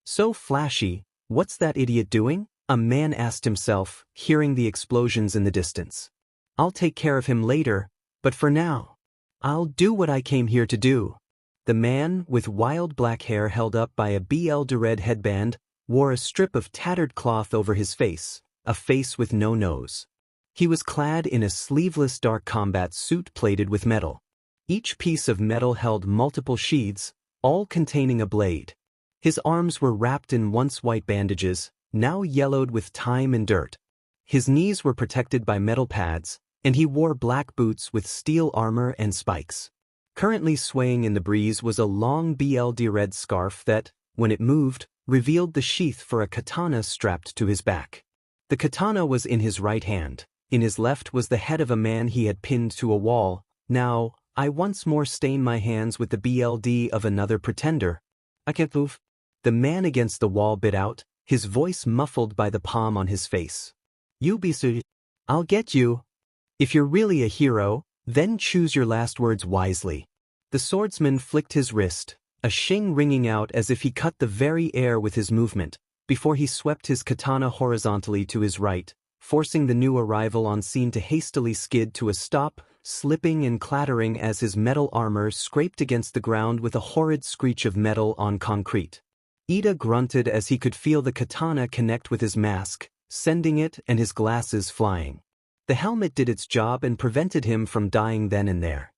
So flashy, what's that idiot doing? A man asked himself, hearing the explosions in the distance. I'll take care of him later, but for now, I'll do what I came here to do. The man, with wild black hair held up by a red headband, wore a strip of tattered cloth over his face, a face with no nose. He was clad in a sleeveless dark combat suit plated with metal. Each piece of metal held multiple sheaths, all containing a blade. His arms were wrapped in once white bandages, now yellowed with time and dirt. His knees were protected by metal pads, and he wore black boots with steel armor and spikes. Currently swaying in the breeze was a long red scarf that, when it moved, revealed the sheath for a katana strapped to his back. The katana was in his right hand. In his left was the head of a man he had pinned to a wall. Now, I once more stain my hands with the BLD of another pretender. I can't move. The man against the wall bit out, his voice muffled by the palm on his face. You be so. I'll get you. If you're really a hero, then choose your last words wisely. The swordsman flicked his wrist, a shing ringing out as if he cut the very air with his movement, before he swept his katana horizontally to his right, forcing the new arrival on scene to hastily skid to a stop, slipping and clattering as his metal armor scraped against the ground with a horrid screech of metal on concrete. Ida grunted as he could feel the katana connect with his mask, sending it and his glasses flying. The helmet did its job and prevented him from dying then and there.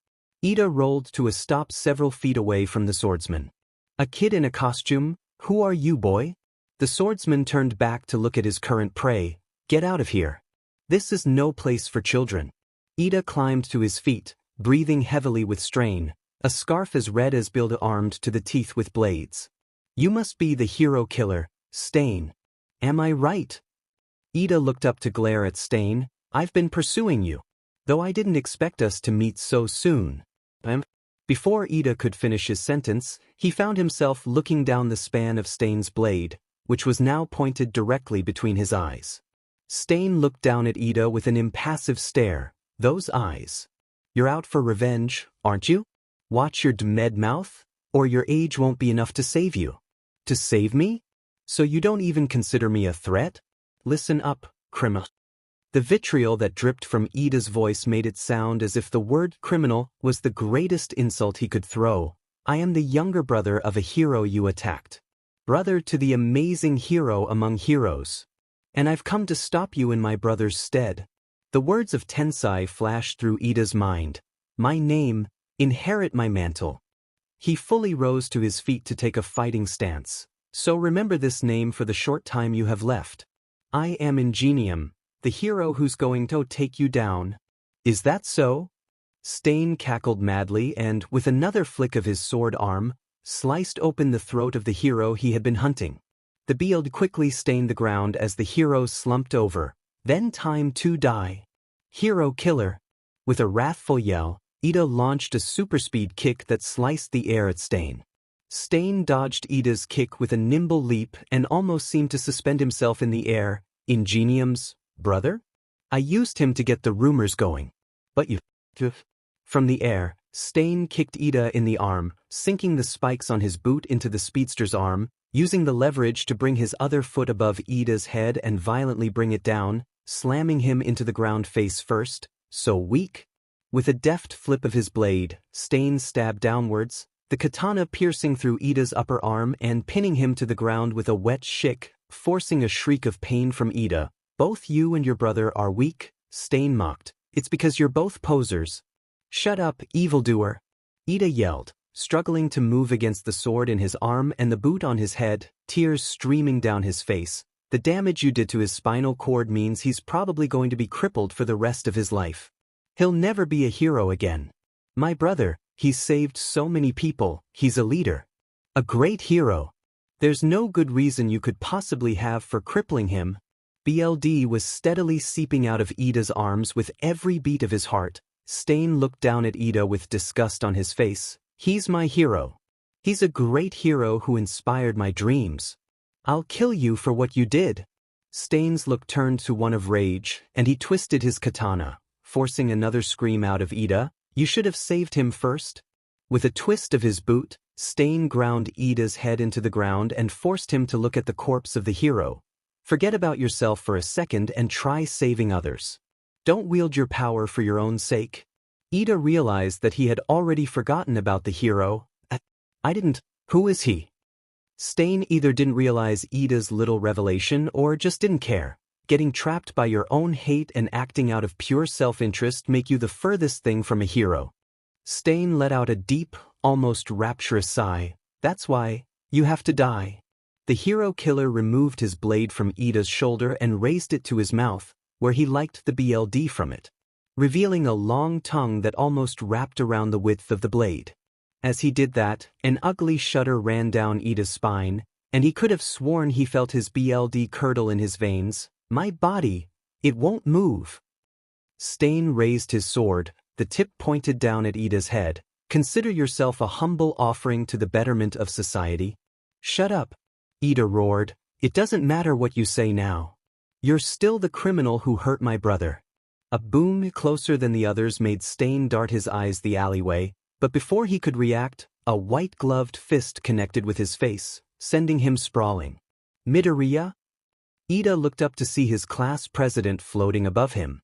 Ida rolled to a stop several feet away from the swordsman. A kid in a costume? Who are you, boy? The swordsman turned back to look at his current prey. Get out of here. This is no place for children. Ida climbed to his feet, breathing heavily with strain, a scarf as red as Bilda armed to the teeth with blades. You must be the hero killer, Stain. Am I right? Ida looked up to glare at Stain. I've been pursuing you. Though I didn't expect us to meet so soon. Before Ida could finish his sentence, he found himself looking down the span of Stain's blade, which was now pointed directly between his eyes. Stain looked down at Ida with an impassive stare. Those eyes. You're out for revenge, aren't you? Watch your demed mouth, or your age won't be enough to save you. To save me? So you don't even consider me a threat? Listen up, criminal. The vitriol that dripped from Ida's voice made it sound as if the word criminal was the greatest insult he could throw. I am the younger brother of a hero you attacked. Brother to the amazing hero among heroes. And I've come to stop you in my brother's stead. The words of Tensai flashed through Ida's mind. My name, inherit my mantle. He fully rose to his feet to take a fighting stance. So remember this name for the short time you have left. I am Ingenium, the hero who's going to take you down. Is that so? Stain cackled madly and, with another flick of his sword arm, sliced open the throat of the hero he had been hunting. The beard quickly stained the ground as the hero slumped over. Then time to die. Hero killer. With a wrathful yell, Ida launched a superspeed kick that sliced the air at Stain. Stain dodged Ida's kick with a nimble leap and almost seemed to suspend himself in the air. Ingenium's brother? I used him to get the rumors going. But you... From the air, Stain kicked Ida in the arm, sinking the spikes on his boot into the speedster's arm, using the leverage to bring his other foot above Ida's head and violently bring it down, slamming him into the ground face first. So weak. With a deft flip of his blade, Stain stabbed downwards, the katana piercing through Ida's upper arm and pinning him to the ground with a wet shick, forcing a shriek of pain from Ida. Both you and your brother are weak, Stain mocked. It's because you're both posers. Shut up, evildoer! Ida yelled, struggling to move against the sword in his arm and the boot on his head, tears streaming down his face. The damage you did to his spinal cord means he's probably going to be crippled for the rest of his life. He'll never be a hero again. My brother, he's saved so many people, he's a leader. A great hero. There's no good reason you could possibly have for crippling him. BLD was steadily seeping out of Ida's arms with every beat of his heart. Stain looked down at Ida with disgust on his face. He's my hero. He's a great hero who inspired my dreams. I'll kill you for what you did. Stain's look turned to one of rage, and he twisted his katana, forcing another scream out of Ida. You should have saved him first. With a twist of his boot, Stain ground Ida's head into the ground and forced him to look at the corpse of the hero. Forget about yourself for a second and try saving others. Don't wield your power for your own sake. Ida realized that he had already forgotten about the hero. I didn't. Who is he? Stain either didn't realize Ida's little revelation or just didn't care. Getting trapped by your own hate and acting out of pure self-interest make you the furthest thing from a hero. Stain let out a deep, almost rapturous sigh. That's why you have to die. The hero killer removed his blade from Ida's shoulder and raised it to his mouth, where he liked the BLD from it, revealing a long tongue that almost wrapped around the width of the blade. As he did that, an ugly shudder ran down Ida's spine, and he could have sworn he felt his BLD curdle in his veins. My body, it won't move. Stain raised his sword, the tip pointed down at Ida's head. Consider yourself a humble offering to the betterment of society. Shut up, Ida roared. It doesn't matter what you say now. You're still the criminal who hurt my brother. A boom closer than the others made Stain dart his eyes the alleyway, but before he could react, a white-gloved fist connected with his face, sending him sprawling. Midoriya? Ida looked up to see his class president floating above him.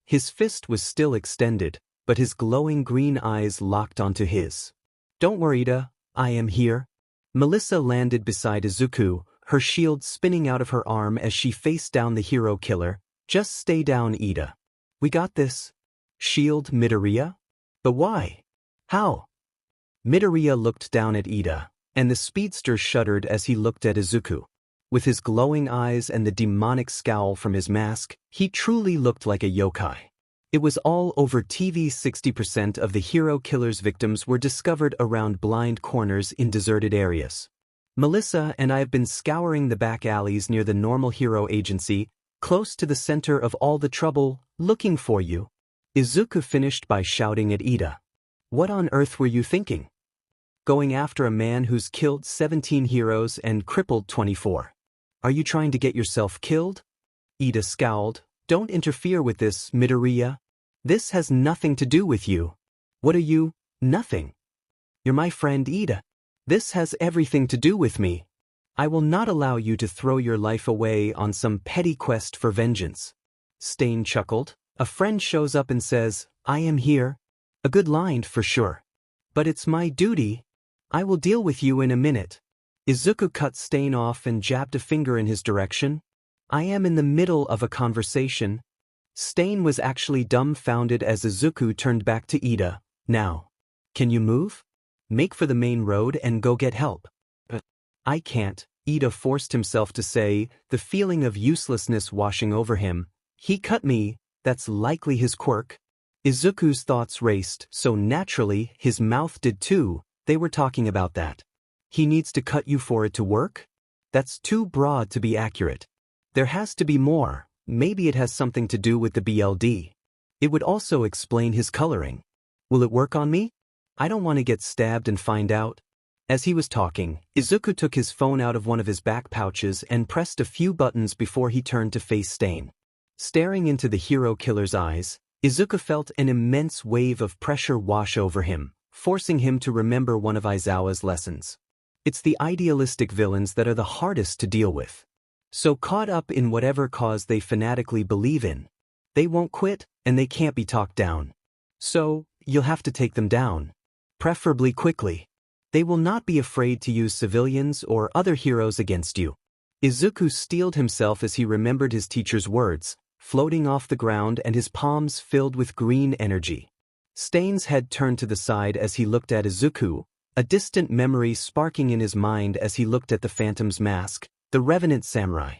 His fist was still extended, but his glowing green eyes locked onto his. Don't worry, Ida, I am here. Melissa landed beside Izuku, her shield spinning out of her arm as she faced down the hero killer. Just stay down, Ida. We got this. Shield Midoriya? But why? How? Midoriya looked down at Ida, and the speedster shuddered as he looked at Izuku. With his glowing eyes and the demonic scowl from his mask, he truly looked like a yokai. It was all over TV. 60% of the hero killer's victims were discovered around blind corners in deserted areas. Melissa and I have been scouring the back alleys near the normal hero agency, close to the center of all the trouble, looking for you. Izuku finished by shouting at Ida. What on earth were you thinking? Going after a man who's killed 17 heroes and crippled 24. Are you trying to get yourself killed? Ida scowled. Don't interfere with this, Midoriya. This has nothing to do with you. What are you? Nothing. You're my friend Ida. This has everything to do with me. I will not allow you to throw your life away on some petty quest for vengeance. Stain chuckled. A friend shows up and says, I am here. A good line for sure. But it's my duty. I will deal with you in a minute. Izuku cut Stain off and jabbed a finger in his direction. I am in the middle of a conversation. Stain was actually dumbfounded as Izuku turned back to Ida. Now, can you move? Make for the main road and go get help. But I can't, Ida forced himself to say, the feeling of uselessness washing over him. He cut me, that's likely his quirk. Izuku's thoughts raced, so naturally, his mouth did too. They were talking about that. He needs to cut you for it to work? That's too broad to be accurate. There has to be more. Maybe it has something to do with the BLD. It would also explain his coloring. Will it work on me? I don't want to get stabbed and find out. As he was talking, Izuku took his phone out of one of his back pouches and pressed a few buttons before he turned to face Stain. Staring into the hero killer's eyes, Izuku felt an immense wave of pressure wash over him, forcing him to remember one of Aizawa's lessons. It's the idealistic villains that are the hardest to deal with. So caught up in whatever cause they fanatically believe in. They won't quit, and they can't be talked down. So, you'll have to take them down. Preferably quickly. They will not be afraid to use civilians or other heroes against you. Izuku steeled himself as he remembered his teacher's words, floating off the ground and his palms filled with green energy. Stain's head turned to the side as he looked at Izuku, a distant memory sparking in his mind as he looked at the Phantom's mask, the Revenant Samurai.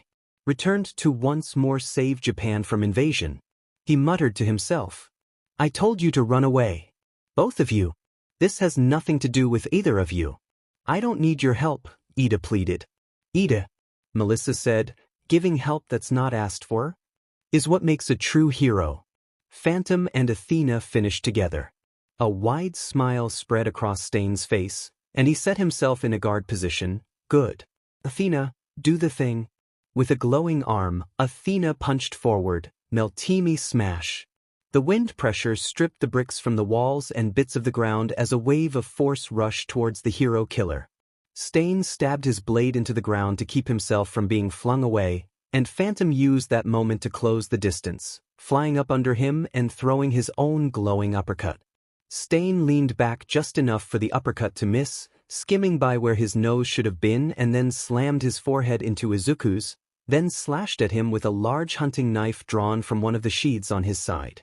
Returned to once more save Japan from invasion. He muttered to himself. I told you to run away. Both of you. This has nothing to do with either of you. I don't need your help, Ida pleaded. Ida, Melissa said, giving help that's not asked for is what makes a true hero. Phantom and Athena finished together. A wide smile spread across Stain's face, and he set himself in a guard position. Good. Athena, do the thing. With a glowing arm, Athena punched forward, Meltemi smash. The wind pressure stripped the bricks from the walls and bits of the ground as a wave of force rushed towards the hero killer. Stain stabbed his blade into the ground to keep himself from being flung away, and Phantom used that moment to close the distance, flying up under him and throwing his own glowing uppercut. Stain leaned back just enough for the uppercut to miss, skimming by where his nose should have been, and then slammed his forehead into Izuku's, then slashed at him with a large hunting knife drawn from one of the sheaths on his side.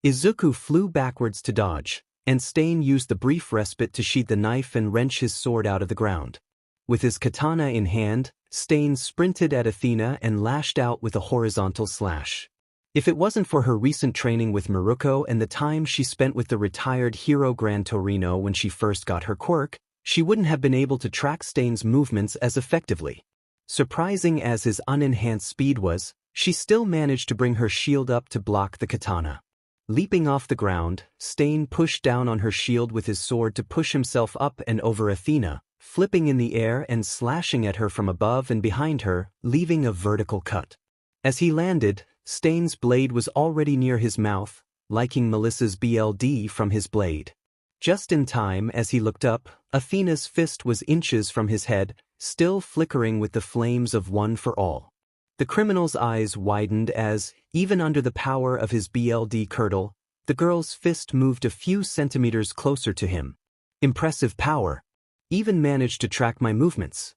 Izuku flew backwards to dodge, and Stain used the brief respite to sheath the knife and wrench his sword out of the ground. With his katana in hand, Stain sprinted at Athena and lashed out with a horizontal slash. If it wasn't for her recent training with Miruko and the time she spent with the retired hero Gran Torino when she first got her quirk, she wouldn't have been able to track Stain's movements as effectively. Surprising as his unenhanced speed was, she still managed to bring her shield up to block the katana. Leaping off the ground, Stain pushed down on her shield with his sword to push himself up and over Athena, flipping in the air and slashing at her from above and behind her, leaving a vertical cut. As he landed, Stain's blade was already near his mouth, liking Melissa's BLD from his blade. Just in time as he looked up, Athena's fist was inches from his head, still flickering with the flames of One for All. The criminal's eyes widened as, even under the power of his BLD curdle, the girl's fist moved a few centimeters closer to him. Impressive power. Even managed to track my movements.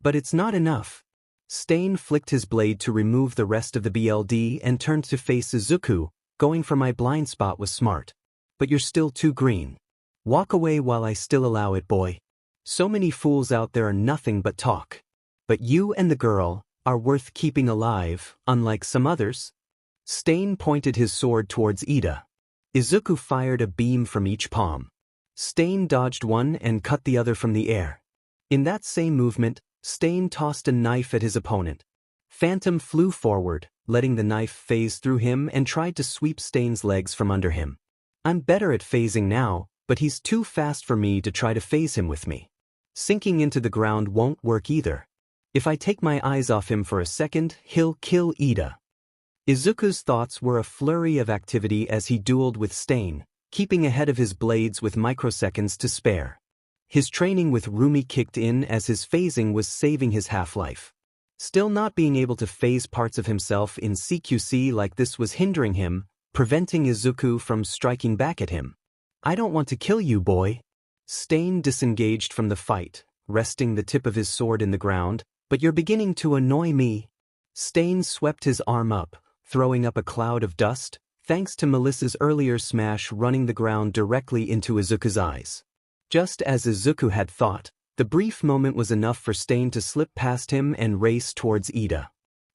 But it's not enough. Stain flicked his blade to remove the rest of the BLD and turned to face Izuku. Going for my blind spot was smart. But you're still too green. Walk away while I still allow it, boy. So many fools out there are nothing but talk. But you and the girl are worth keeping alive, unlike some others. Stain pointed his sword towards Ida. Izuku fired a beam from each palm. Stain dodged one and cut the other from the air. In that same movement, Stain tossed a knife at his opponent. Phantom flew forward, letting the knife phase through him and tried to sweep Stain's legs from under him. I'm better at phasing now, but he's too fast for me to try to phase him with me. Sinking into the ground won't work either. If I take my eyes off him for a second, he'll kill Ida. Izuku's thoughts were a flurry of activity as he dueled with Stain, keeping ahead of his blades with microseconds to spare. His training with Rumi kicked in as his phasing was saving his half-life. Still not being able to phase parts of himself in CQC like this was hindering him, preventing Izuku from striking back at him. I don't want to kill you, boy. Stain disengaged from the fight, resting the tip of his sword in the ground, but you're beginning to annoy me. Stain swept his arm up, throwing up a cloud of dust, thanks to Melissa's earlier smash running the ground directly into Izuku's eyes. Just as Izuku had thought, the brief moment was enough for Stain to slip past him and race towards Ida.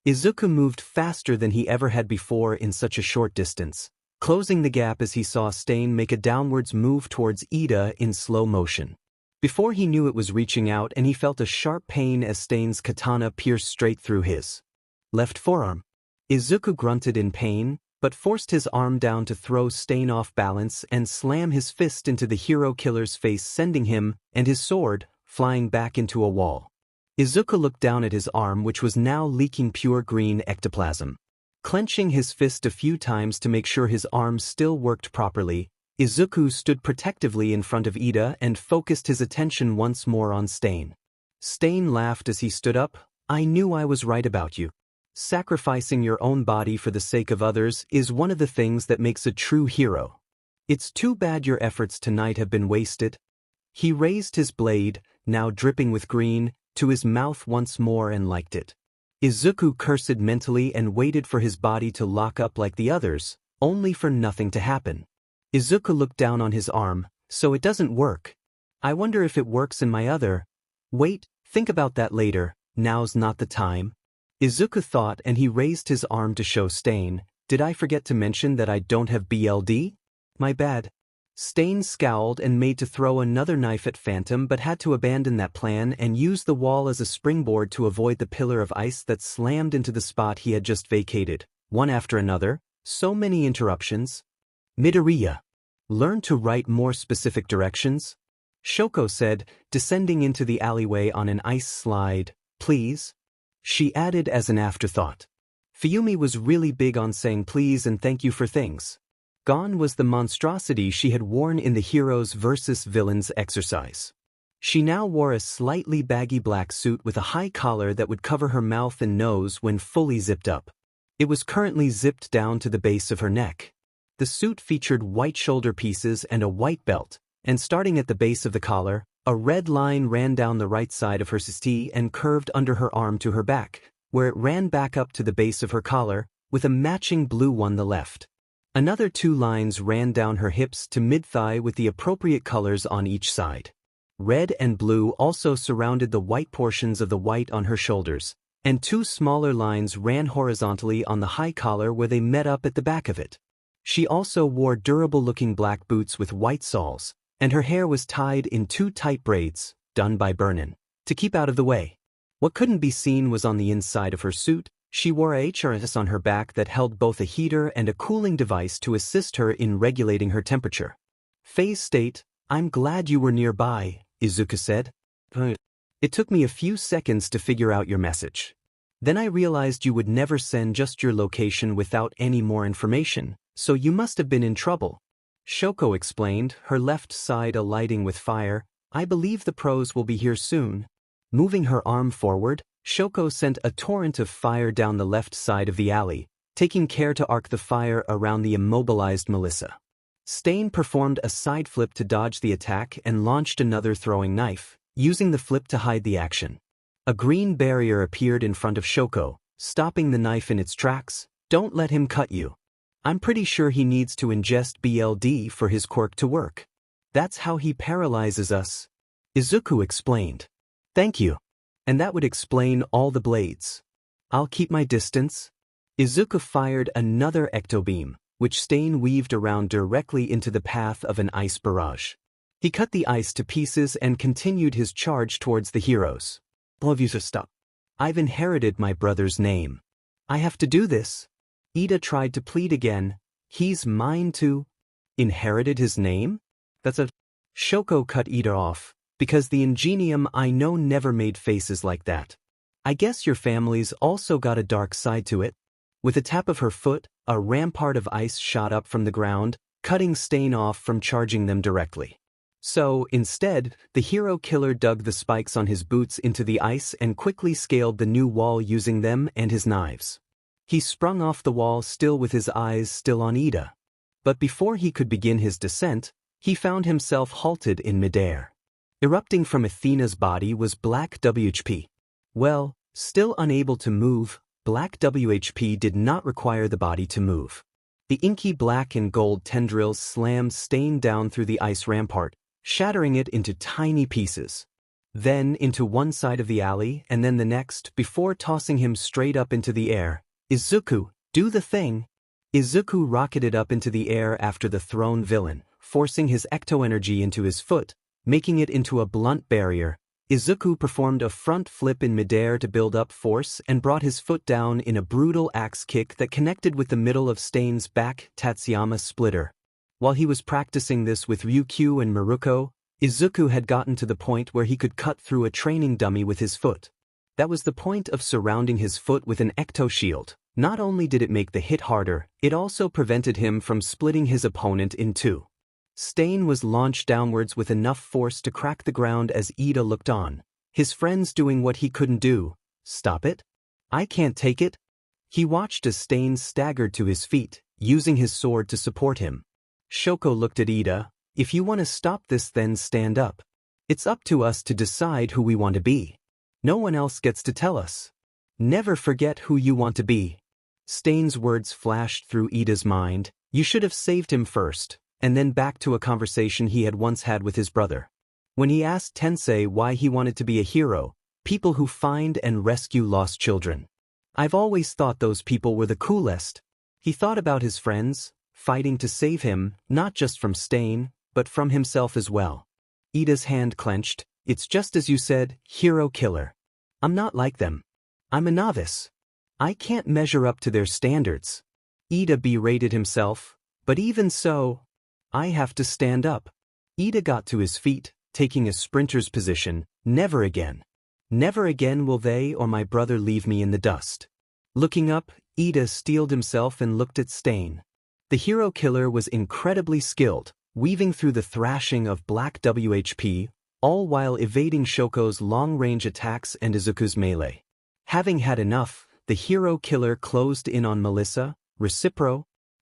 Izuku moved faster than he ever had before in such a short distance, closing the gap as he saw Stain make a downwards move towards Ida in slow motion. Before he knew it was reaching out, and he felt a sharp pain as Stain's katana pierced straight through his left forearm. Izuku grunted in pain, but forced his arm down to throw Stain off balance and slam his fist into the hero killer's face, sending him, and his sword, flying back into a wall. Izuku looked down at his arm, which was now leaking pure green ectoplasm. Clenching his fist a few times to make sure his arm still worked properly, Izuku stood protectively in front of Ida and focused his attention once more on Stain. Stain laughed as he stood up. I knew I was right about you. Sacrificing your own body for the sake of others is one of the things that makes a true hero. It's too bad your efforts tonight have been wasted. He raised his blade, now dripping with green, to his mouth once more and liked it. Izuku cursed mentally and waited for his body to lock up like the others, only for nothing to happen. Izuku looked down on his arm. So it doesn't work. I wonder if it works in my other. Wait, think about that later, now's not the time. Izuku thought and he raised his arm to show Stain. Did I forget to mention that I don't have BLD? My bad. Stain scowled and made to throw another knife at Phantom but had to abandon that plan and use the wall as a springboard to avoid the pillar of ice that slammed into the spot he had just vacated, one after another. So many interruptions. Midoriya. Learn to write more specific directions? Shoko said, descending into the alleyway on an ice slide. Please? She added as an afterthought. Fuyumi was really big on saying please and thank you for things. Gone was the monstrosity she had worn in the Heroes vs. Villains exercise. She now wore a slightly baggy black suit with a high collar that would cover her mouth and nose when fully zipped up. It was currently zipped down to the base of her neck. The suit featured white shoulder pieces and a white belt, and starting at the base of the collar, a red line ran down the right side of her cistee and curved under her arm to her back, where it ran back up to the base of her collar, with a matching blue one the left. Another 2 lines ran down her hips to mid-thigh with the appropriate colors on each side. Red and blue also surrounded the white portions of the white on her shoulders, and 2 smaller lines ran horizontally on the high collar where they met up at the back of it. She also wore durable-looking black boots with white soles, and her hair was tied in 2 tight braids, done by Burnin, to keep out of the way. What couldn't be seen was on the inside of her suit. She wore a HRS on her back that held both a heater and a cooling device to assist her in regulating her temperature. Phase state, I'm glad you were nearby, Izuku said. It took me a few seconds to figure out your message. Then I realized you would never send just your location without any more information, so you must have been in trouble. Shoko explained, her left side alighting with fire. I believe the pros will be here soon. Moving her arm forward, Shoko sent a torrent of fire down the left side of the alley, taking care to arc the fire around the immobilized Melissa. Stain performed a side flip to dodge the attack and launched another throwing knife, using the flip to hide the action. A green barrier appeared in front of Shoko, stopping the knife in its tracks. Don't let him cut you. I'm pretty sure he needs to ingest BLD for his quirk to work. That's how he paralyzes us. Izuku explained. Thank you. And that would explain all the blades. I'll keep my distance. Izuku fired another ectobeam, which Stain weaved around directly into the path of an ice barrage. He cut the ice to pieces and continued his charge towards the heroes. Stop. I've inherited my brother's name. I have to do this. Ida tried to plead again. He's mine too. Inherited his name? Shoko cut Ida off, because the ingenium I know never made faces like that. I guess your family's also got a dark side to it. With a tap of her foot, a rampart of ice shot up from the ground, cutting Stain off from charging them directly. So, instead, the hero killer dug the spikes on his boots into the ice and quickly scaled the new wall using them and his knives. He sprung off the wall still with his eyes still on Ida. But before he could begin his descent, he found himself halted in midair. Erupting from Athena's body was Black WHP. Well, still unable to move, Black WHP did not require the body to move. The inky black and gold tendrils slammed Stain down through the ice rampart, shattering it into tiny pieces. Then into one side of the alley and then the next before tossing him straight up into the air. Izuku, do the thing. Izuku rocketed up into the air after the thrown villain, forcing his ecto-energy into his foot, making it into a blunt barrier. Izuku performed a front flip in midair to build up force and brought his foot down in a brutal axe kick that connected with the middle of Stain's back Tatsuyama splitter. While he was practicing this with Ryukyu and Maruko, Izuku had gotten to the point where he could cut through a training dummy with his foot. That was the point of surrounding his foot with an ecto-shield. Not only did it make the hit harder, it also prevented him from splitting his opponent in two. Stain was launched downwards with enough force to crack the ground as Ida looked on, his friends doing what he couldn't do. Stop it? I can't take it. He watched as Stain staggered to his feet, using his sword to support him. Shoko looked at Ida. If you want to stop this, then stand up. It's up to us to decide who we want to be. No one else gets to tell us. Never forget who you want to be. Stain's words flashed through Ida's mind. You should have saved him first. and then back to a conversation he had once had with his brother. When he asked Tensei why he wanted to be a hero, people who find and rescue lost children. I've always thought those people were the coolest. He thought about his friends, fighting to save him, not just from Stain, but from himself as well. Ida's hand clenched. It's just as you said, hero killer. I'm not like them. I'm a novice. I can't measure up to their standards. Ida berated himself, but even so, I have to stand up. Ida got to his feet, taking a sprinter's position. Never again. Never again will they or my brother leave me in the dust. Looking up, Ida steeled himself and looked at Stain. The hero killer was incredibly skilled, weaving through the thrashing of black WHP, all while evading Shoko's long-range attacks and Izuku's melee. Having had enough, the hero killer closed in on Melissa.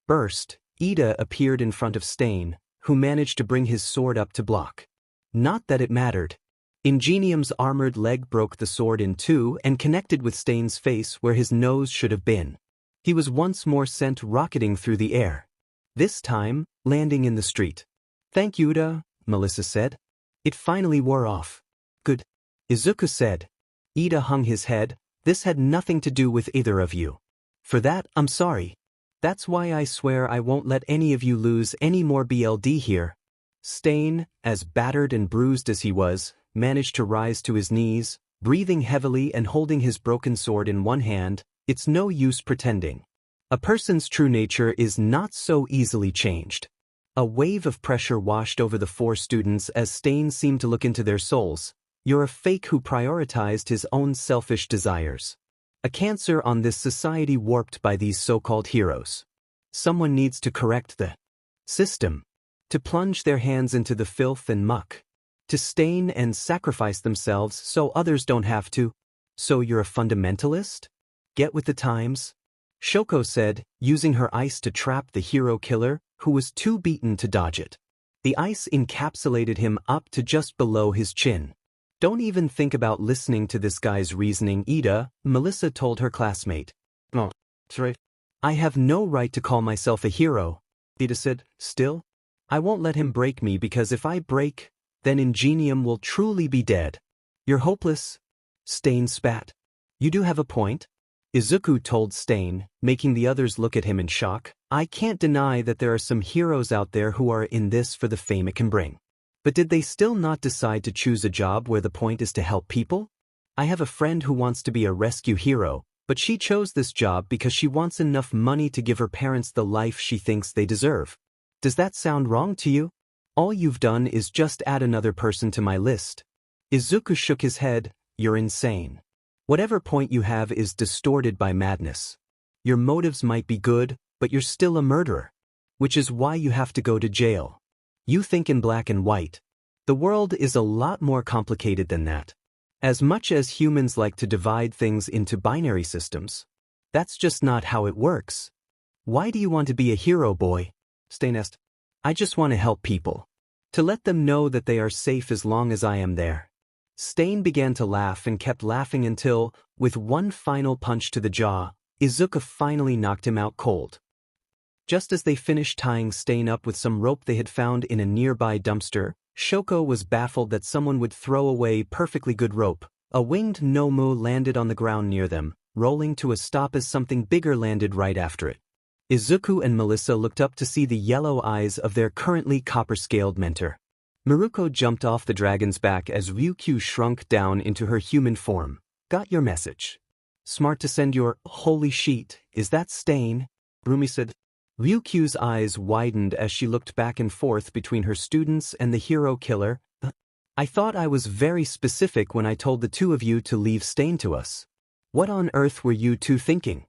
Burst, Ida appeared in front of Stain, who managed to bring his sword up to block. Not that it mattered. Ingenium's armored leg broke the sword in two and connected with Stain's face where his nose should have been. He was once more sent rocketing through the air. This time, landing in the street. Thank you, Ida, Melissa said. It finally wore off. Good. Izuku said. Ida hung his head. This had nothing to do with either of you. For that, I'm sorry. That's why I swear I won't let any of you lose any more BLD here. Stain, as battered and bruised as he was, managed to rise to his knees, breathing heavily and holding his broken sword in one hand. It's no use pretending. A person's true nature is not so easily changed. A wave of pressure washed over the four students as Stain seemed to look into their souls. You're a fake who prioritized his own selfish desires. A cancer on this society warped by these so-called heroes. Someone needs to correct the system. To plunge their hands into the filth and muck. To stain and sacrifice themselves so others don't have to. So you're a fundamentalist? Get with the times? Shoko said, using her ice to trap the hero killer, who was too beaten to dodge it. The ice encapsulated him up to just below his chin. Don't even think about listening to this guy's reasoning, Ida, Melissa told her classmate. Oh, sorry. I have no right to call myself a hero, Ida said. Still, I won't let him break me because if I break, then Ingenium will truly be dead. You're hopeless. Stain spat. You do have a point. Izuku told Stain, making the others look at him in shock. I can't deny that there are some heroes out there who are in this for the fame it can bring. But did they still not decide to choose a job where the point is to help people? I have a friend who wants to be a rescue hero, but she chose this job because she wants enough money to give her parents the life she thinks they deserve. Does that sound wrong to you? All you've done is just add another person to my list. Izuku shook his head. You're insane. Whatever point you have is distorted by madness. Your motives might be good, but you're still a murderer. Which is why you have to go to jail. You think in black and white. The world is a lot more complicated than that. As much as humans like to divide things into binary systems, that's just not how it works. Why do you want to be a hero, boy? Stain asked. I just want to help people. To let them know that they are safe as long as I am there. Stain began to laugh and kept laughing until, with one final punch to the jaw, Izuku finally knocked him out cold. Just as they finished tying Stain up with some rope they had found in a nearby dumpster, Shoko was baffled that someone would throw away perfectly good rope. A winged Nomu landed on the ground near them, rolling to a stop as something bigger landed right after it. Izuku and Melissa looked up to see the yellow eyes of their currently copper-scaled mentor. Miruko jumped off the dragon's back as Ryukyu shrunk down into her human form. Got your message. Smart to send your holy sheet, is that Stain? Rumi said. Ryukyu's eyes widened as she looked back and forth between her students and the hero killer. I thought I was very specific when I told the two of you to leave Stain to us. What on earth were you two thinking?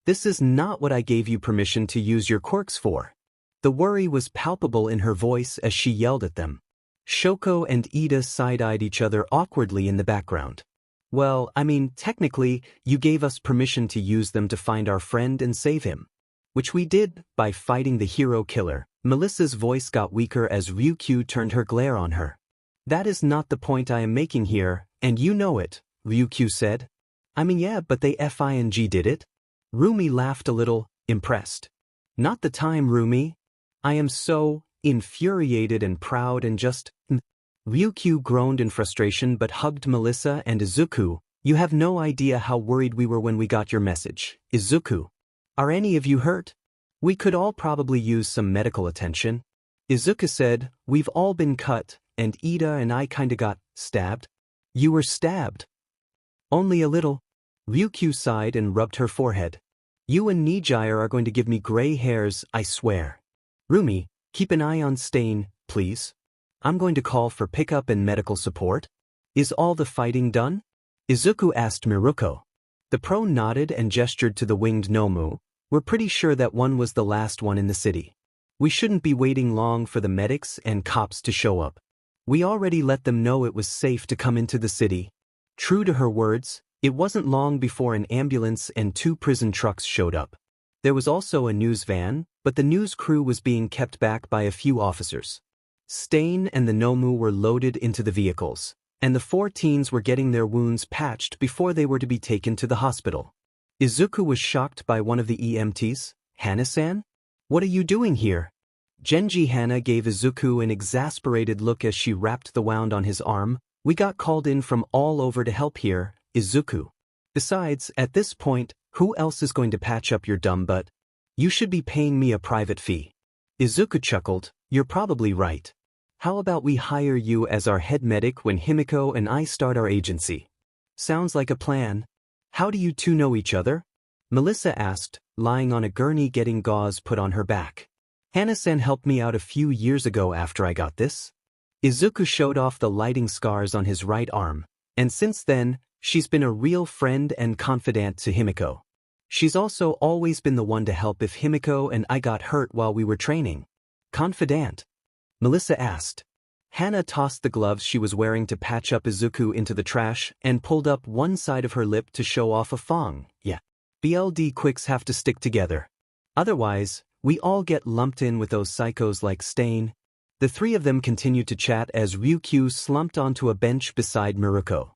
This is not what I gave you permission to use your quirks for. The worry was palpable in her voice as she yelled at them. Shoko and Ida side-eyed each other awkwardly in the background. Well, I mean, technically, you gave us permission to use them to find our friend and save him. Which we did, by fighting the hero killer. Melissa's voice got weaker as Ryukyu turned her glare on her. That is not the point I am making here, and you know it, Ryukyu said. I mean yeah, but they FING did it? Rumi laughed a little, impressed. Not the time, Rumi. I am so infuriated and proud and just. Ryukyu groaned in frustration but hugged Melissa and Izuku. You have no idea how worried we were when we got your message. Izuku. Are any of you hurt? We could all probably use some medical attention. Izuku said, we've all been cut, and Ida and I kinda got stabbed. You were stabbed? Only a little. Ryukyu sighed and rubbed her forehead. You and Nijire are going to give me gray hairs, I swear. Rumi, keep an eye on Stain, please. I'm going to call for pickup and medical support. Is all the fighting done? Izuku asked Miruko. The pro nodded and gestured to the winged Nomu. We're pretty sure that one was the last one in the city. We shouldn't be waiting long for the medics and cops to show up. We already let them know it was safe to come into the city. True to her words, it wasn't long before an ambulance and 2 prison trucks showed up. There was also a news van, but the news crew was being kept back by a few officers. Stain and the Nomu were loaded into the vehicles, and the 4 teens were getting their wounds patched before they were to be taken to the hospital. Izuku was shocked by one of the EMTs. Hana-san? What are you doing here? Genji Hana gave Izuku an exasperated look as she wrapped the wound on his arm. We got called in from all over to help here, Izuku. Besides, at this point, who else is going to patch up your dumb butt? You should be paying me a private fee. Izuku chuckled. You're probably right. How about we hire you as our head medic when Himiko and I start our agency? Sounds like a plan. How do you two know each other? Melissa asked, lying on a gurney getting gauze put on her back. Hana-san helped me out a few years ago after I got this. Izuku showed off the lighting scars on his right arm, and since then, she's been a real friend and confidant to Himiko. She's also always been the one to help if Himiko and I got hurt while we were training. Confidant? Melissa asked. Hana tossed the gloves she was wearing to patch up Izuku into the trash and pulled up one side of her lip to show off a fong. Yeah. BLD quicks have to stick together. Otherwise, we all get lumped in with those psychos like Stain. The 3 of them continued to chat as Ryukyu slumped onto a bench beside Miruko.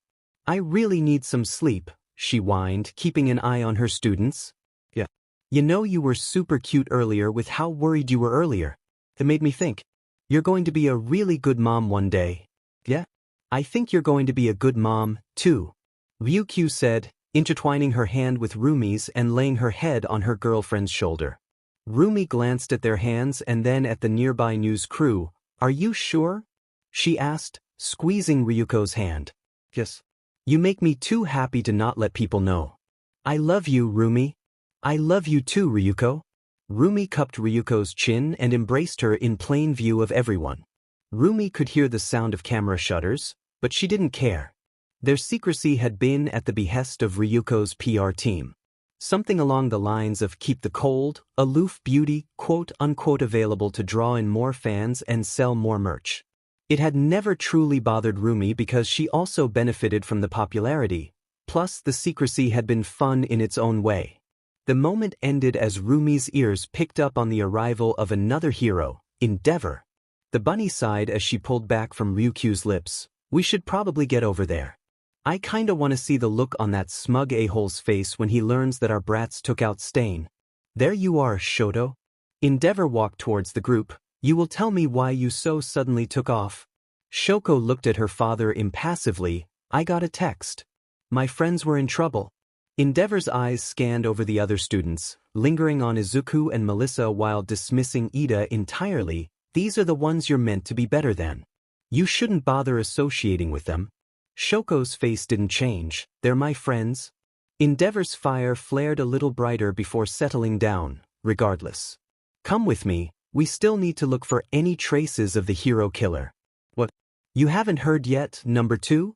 I really need some sleep, she whined, keeping an eye on her students. Yeah. You know you were super cute earlier with how worried you were earlier. It made me think. You're going to be a really good mom one day. Yeah? I think you're going to be a good mom, too. Ryukyu said, intertwining her hand with Rumi's and laying her head on her girlfriend's shoulder. Rumi glanced at their hands and then at the nearby news crew. Are you sure? She asked, squeezing Ryuko's hand. Yes. You make me too happy to not let people know. I love you, Rumi. I love you too, Ryuko. Rumi cupped Ryuko's chin and embraced her in plain view of everyone. Rumi could hear the sound of camera shutters, but she didn't care. Their secrecy had been at the behest of Ryuko's PR team. Something along the lines of keep the cold, aloof beauty, quote-unquote available to draw in more fans and sell more merch. It had never truly bothered Rumi because she also benefited from the popularity, plus the secrecy had been fun in its own way. The moment ended as Rumi's ears picked up on the arrival of another hero, Endeavor. The bunny sighed as she pulled back from Ryukyu's lips. We should probably get over there. I kinda wanna see the look on that smug a-hole's face when he learns that our brats took out Stain. There you are, Shoto. Endeavor walked towards the group. You will tell me why you so suddenly took off. Shoko looked at her father impassively. I got a text. My friends were in trouble. Endeavor's eyes scanned over the other students, lingering on Izuku and Melissa while dismissing Ida entirely. These are the ones you're meant to be better than. You shouldn't bother associating with them. Shoko's face didn't change. They're my friends. Endeavor's fire flared a little brighter before settling down. Regardless. Come with me, we still need to look for any traces of the hero killer. What? You haven't heard yet, number 2?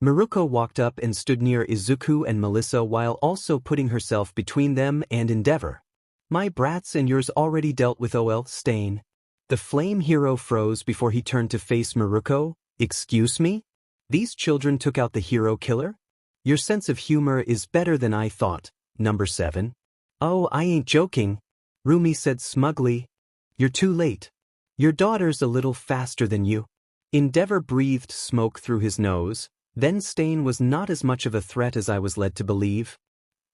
Miruko walked up and stood near Izuku and Melissa while also putting herself between them and Endeavor. My brats and yours already dealt with OL Stain. The flame hero froze before he turned to face Miruko. Excuse me? These children took out the hero killer? Your sense of humor is better than I thought, number 7. Oh, I ain't joking, Rumi said smugly. You're too late. Your daughter's a little faster than you. Endeavor breathed smoke through his nose. Then Stain was not as much of a threat as I was led to believe.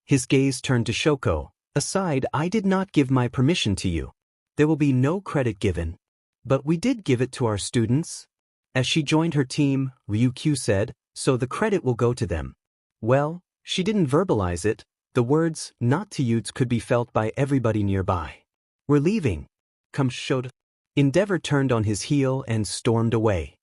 His gaze turned to Shoko. Aside, I did not give my permission to you. There will be no credit given. But we did give it to our students. As she joined her team, Ryukyu said, so the credit will go to them. Well, she didn't verbalize it. The words, not to use, could be felt by everybody nearby. We're leaving. Come Shota. Endeavor turned on his heel and stormed away.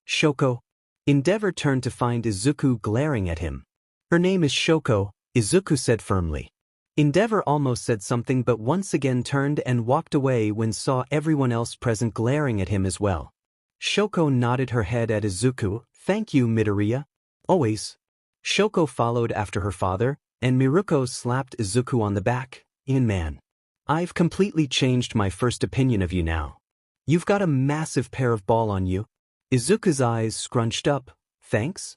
Shoko. Endeavor turned to find Izuku glaring at him. Her name is Shoko, Izuku said firmly. Endeavor almost said something but once again turned and walked away when saw everyone else present glaring at him as well. Shoko nodded her head at Izuku. Thank you, Midoriya. Always. Shoko followed after her father, and Miruko slapped Izuku on the back. Man. I've completely changed my first opinion of you now. You've got a massive pair of balls on you. Izuku's eyes scrunched up. Thanks?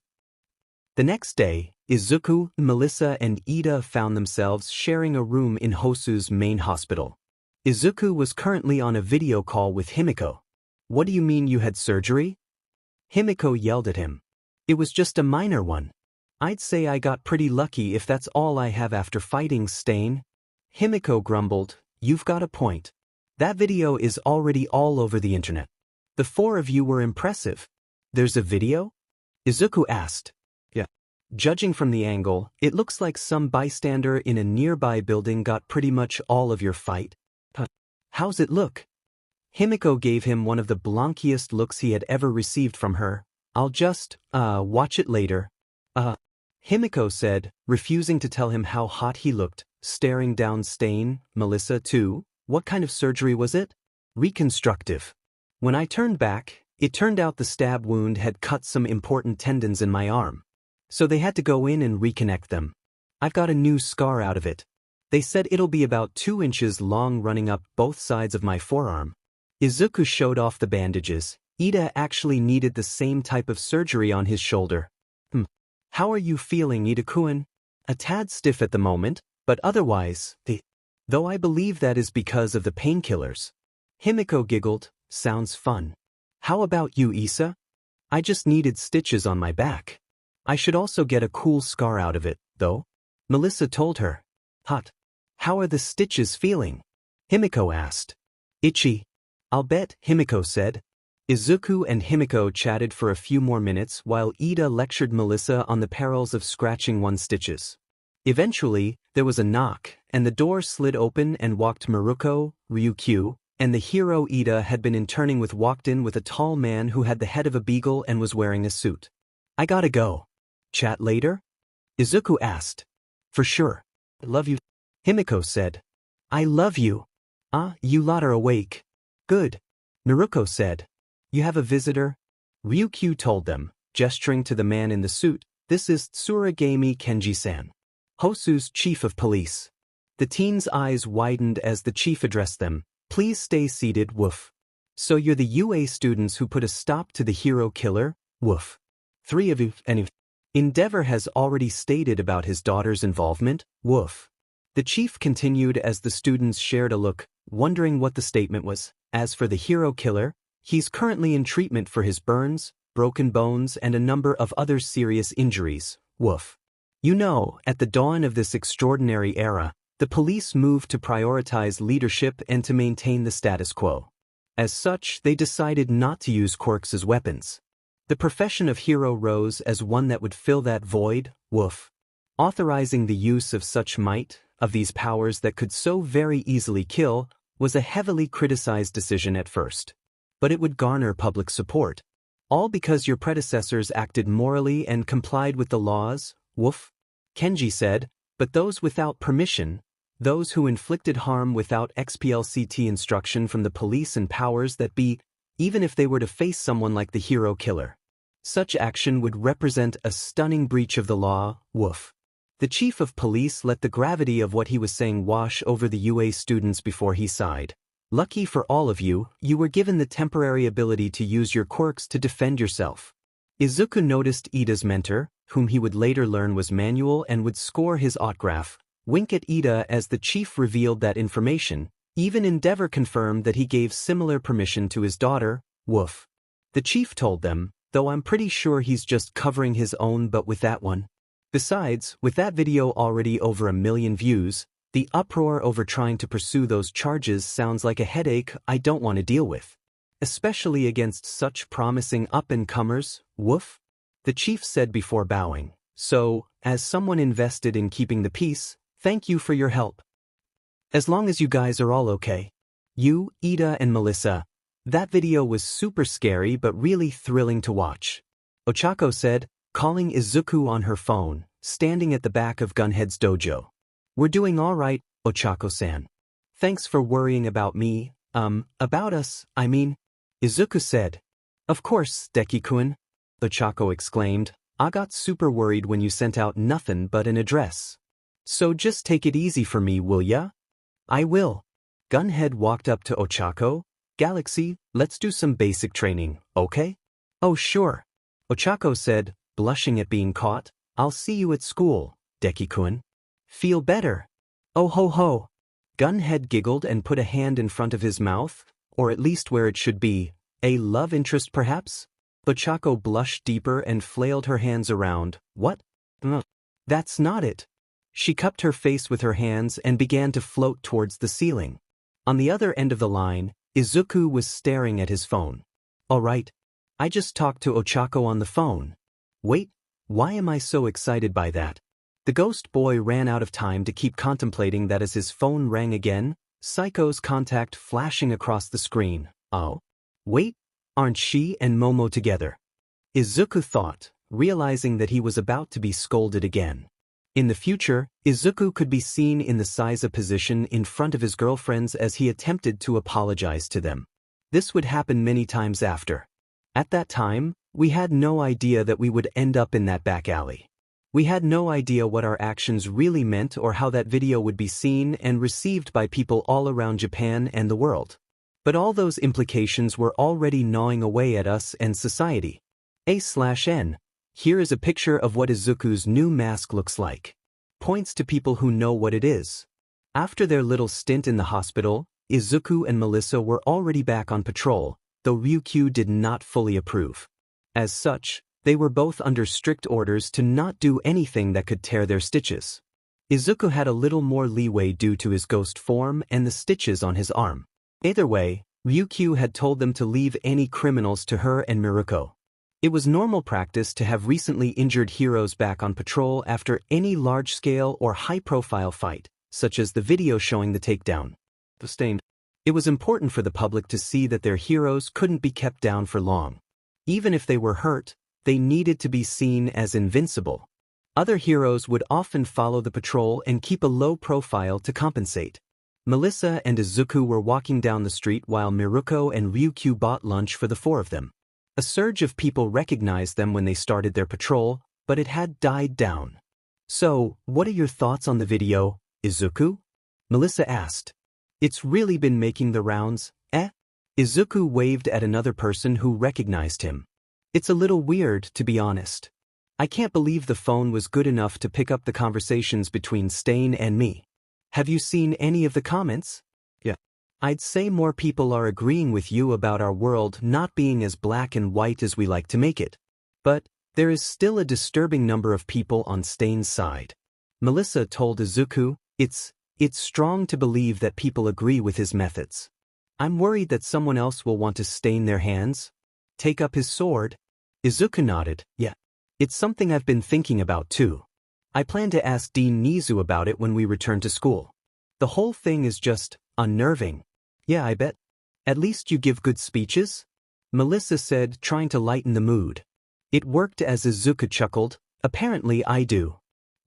The next day, Izuku, Melissa and Ida found themselves sharing a room in Hosu's main hospital. Izuku was currently on a video call with Himiko. What do you mean you had surgery? Himiko yelled at him. It was just a minor one. I'd say I got pretty lucky if that's all I have after fighting Stain. Himiko grumbled, you've got a point. That video is already all over the internet. The four of you were impressive. There's a video? Izuku asked. Yeah. Judging from the angle, it looks like some bystander in a nearby building got pretty much all of your fight. How's it look? Himiko gave him one of the blankiest looks he had ever received from her. I'll just, watch it later. Himiko said, refusing to tell him how hot he looked, staring down Stain. Melissa too. What kind of surgery was it? Reconstructive. When I turned back, it turned out the stab wound had cut some important tendons in my arm. So they had to go in and reconnect them. I've got a new scar out of it. They said it'll be about 2 inches long running up both sides of my forearm. Izuku showed off the bandages. Ida actually needed the same type of surgery on his shoulder. How are you feeling, Ida-kun? A tad stiff at the moment, but otherwise, though I believe that is because of the painkillers. Himiko giggled, sounds fun. How about you, Issa? I just needed stitches on my back. I should also get a cool scar out of it, though. Melissa told her. Hot. How are the stitches feeling? Himiko asked. Itchy. I'll bet, Himiko said. Izuku and Himiko chatted for a few more minutes while Ida lectured Melissa on the perils of scratching one's stitches. Eventually, there was a knock, and the door slid open and walked Miruko, Ryukyu, and the hero Ida had been interning with walked in with a tall man who had the head of a beagle and was wearing a suit. I gotta go. Chat later? Izuku asked. For sure. Love you. Himiko said. I love you. You lot are awake. Good. Miruko said. You have a visitor? Ryukyu told them, gesturing to the man in the suit. This is Tsuragami Kenji-san, Hosu's chief of police. The teen's eyes widened as the chief addressed them. Please stay seated, woof. So you're the UA students who put a stop to the hero killer, woof. 3 of you, and Endeavor has already stated about his daughter's involvement, woof. The chief continued as the students shared a look, wondering what the statement was. As for the hero killer, he's currently in treatment for his burns, broken bones and a number of other serious injuries, woof. You know, at the dawn of this extraordinary era, the police moved to prioritize leadership and to maintain the status quo. As such, they decided not to use quirks as weapons. The profession of hero rose as one that would fill that void, woof. Authorizing the use of such might, of these powers that could so very easily kill, was a heavily criticized decision at first. But it would garner public support. All because your predecessors acted morally and complied with the laws, woof. Kenji said, but those without permission, those who inflicted harm without explicit instruction from the police and powers that be, even if they were to face someone like the hero killer. Such action would represent a stunning breach of the law, woof. The chief of police let the gravity of what he was saying wash over the UA students before he sighed. Lucky for all of you, you were given the temporary ability to use your quirks to defend yourself. Izuku noticed Ida's mentor, whom he would later learn was Manuel and would score his autograph, wink at Ida as the chief revealed that information. Even Endeavor confirmed that he gave similar permission to his daughter, woof. The chief told them, though I'm pretty sure he's just covering his own butt with that one. Besides, with that video already over 1 million views, the uproar over trying to pursue those charges sounds like a headache I don't want to deal with. especially against such promising up-and-comers, woof? The chief said before bowing. So, as someone invested in keeping the peace, thank you for your help. As long as you guys are all okay. You, Ida and Melissa. That video was super scary but really thrilling to watch. Ochako said, calling Izuku on her phone, standing at the back of Gunhead's dojo. We're doing all right, Ochako-san. Thanks for worrying about me, about us, I mean. Izuku said. Of course, Deki-kun. Ochako exclaimed. I got super worried when you sent out nothing but an address. So just take it easy for me, will ya? I will. Gunhead walked up to Ochako. Galaxy, let's do some basic training, okay? Oh sure. Ochako said, blushing at being caught. I'll see you at school, Deki-kun. Feel better. Oh ho ho. Gunhead giggled and put a hand in front of his mouth, or at least where it should be. A love interest perhaps? Ochako blushed deeper and flailed her hands around. What? That's not it. She cupped her face with her hands and began to float towards the ceiling. On the other end of the line, Izuku was staring at his phone. All right. I just talked to Ochako on the phone. Wait, why am I so excited by that? The ghost boy ran out of time to keep contemplating that as his phone rang again, Psycho's contact flashing across the screen. Oh. Wait, aren't she and Momo together? Izuku thought, realizing that he was about to be scolded again. In the future, Izuku could be seen in the Saiza position in front of his girlfriends as he attempted to apologize to them. This would happen many times after. At that time, we had no idea that we would end up in that back alley. We had no idea what our actions really meant or how that video would be seen and received by people all around Japan and the world. But all those implications were already gnawing away at us and society. A/N. Here is a picture of what Izuku's new mask looks like. Points to people who know what it is. After their little stint in the hospital, Izuku and Melissa were already back on patrol, though Ryukyu did not fully approve. As such, they were both under strict orders to not do anything that could tear their stitches. Izuku had a little more leeway due to his ghost form and the stitches on his arm. Either way, Ryukyu had told them to leave any criminals to her and Miruko. It was normal practice to have recently injured heroes back on patrol after any large-scale or high-profile fight, such as the video showing the takedown. It was important for the public to see that their heroes couldn't be kept down for long. Even if they were hurt, they needed to be seen as invincible. Other heroes would often follow the patrol and keep a low profile to compensate. Melissa and Izuku were walking down the street while Miruko and Ryukyu bought lunch for the four of them. A surge of people recognized them when they started their patrol, but it had died down. So, what are your thoughts on the video, Izuku? Melissa asked. It's really been making the rounds, eh? Izuku waved at another person who recognized him. It's a little weird, to be honest. I can't believe the phone was good enough to pick up the conversations between Stain and me. Have you seen any of the comments? Yeah. I'd say more people are agreeing with you about our world not being as black and white as we like to make it. But there is still a disturbing number of people on Stain's side. Melissa told Izuku, it's strong to believe that people agree with his methods. I'm worried that someone else will want to stain their hands. Take up his sword. Izuku nodded, yeah. It's something I've been thinking about too. I plan to ask Dean Nizu about it when we return to school. The whole thing is just unnerving. Yeah, I bet. At least you give good speeches? Melissa said, trying to lighten the mood. It worked as Izuku chuckled. Apparently I do.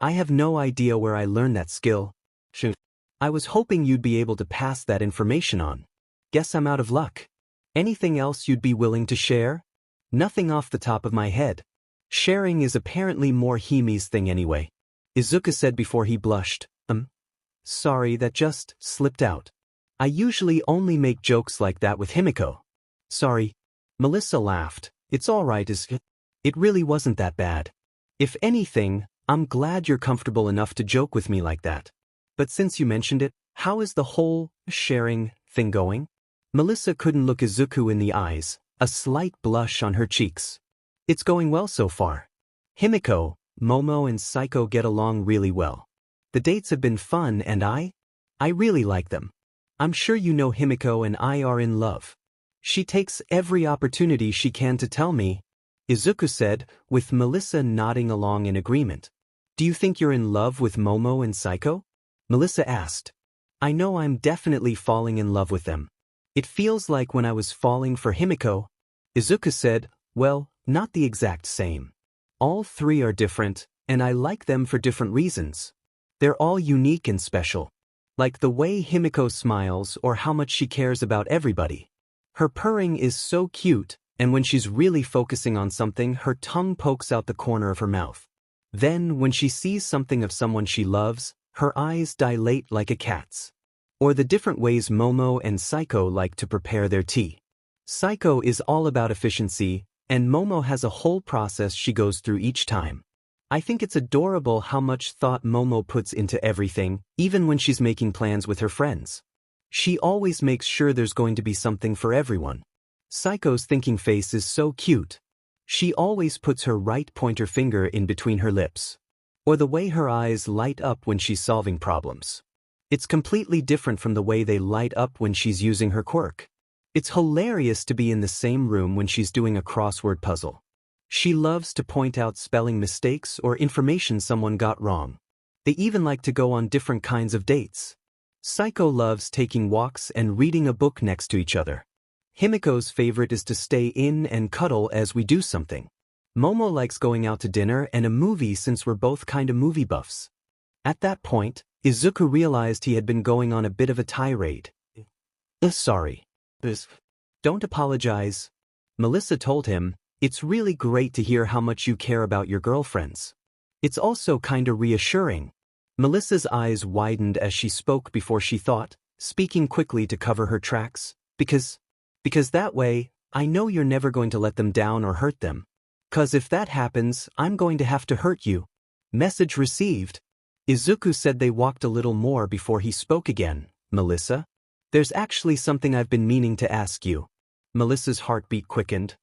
I have no idea where I learned that skill. Shoot. I was hoping you'd be able to pass that information on. Guess I'm out of luck. Anything else you'd be willing to share? Nothing off the top of my head. Sharing is apparently more Himi's thing anyway. Izuku said before he blushed. Sorry, that just slipped out. I usually only make jokes like that with Himiko. Sorry. Melissa laughed. It's alright, it really wasn't that bad. If anything, I'm glad you're comfortable enough to joke with me like that. But since you mentioned it, how is the whole sharing thing going? Melissa couldn't look Izuku in the eyes, a slight blush on her cheeks. It's going well so far. Himiko, Momo and Psycho get along really well. The dates have been fun and I really like them. I'm sure you know Himiko and I are in love. She takes every opportunity she can to tell me, Izuku said, with Melissa nodding along in agreement. Do you think you're in love with Momo and Psycho? Melissa asked. I know I'm definitely falling in love with them. It feels like when I was falling for Himiko. Izuku said, well, not the exact same. All three are different, and I like them for different reasons. They're all unique and special. Like the way Himiko smiles or how much she cares about everybody. Her purring is so cute, and when she's really focusing on something, her tongue pokes out the corner of her mouth. Then, when she sees something of someone she loves, her eyes dilate like a cat's. Or the different ways Momo and Psycho like to prepare their tea. Psycho is all about efficiency, and Momo has a whole process she goes through each time. I think it's adorable how much thought Momo puts into everything, even when she's making plans with her friends. She always makes sure there's going to be something for everyone. Psycho's thinking face is so cute. She always puts her right pointer finger in between her lips. Or the way her eyes light up when she's solving problems. It's completely different from the way they light up when she's using her quirk. It's hilarious to be in the same room when she's doing a crossword puzzle. She loves to point out spelling mistakes or information someone got wrong. They even like to go on different kinds of dates. Psycho loves taking walks and reading a book next to each other. Himiko's favorite is to stay in and cuddle as we do something. Momo likes going out to dinner and a movie since we're both kinda movie buffs. At that point, Izuku realized he had been going on a bit of a tirade. Sorry. Don't apologize. Melissa told him, it's really great to hear how much you care about your girlfriends. It's also kinda reassuring. Melissa's eyes widened as she spoke before she thought, speaking quickly to cover her tracks, because that way, I know you're never going to let them down or hurt them. 'Cause if that happens, I'm going to have to hurt you. Message received. Izuku said they walked a little more before he spoke again. Melissa? There's actually something I've been meaning to ask you. Melissa's heartbeat quickened.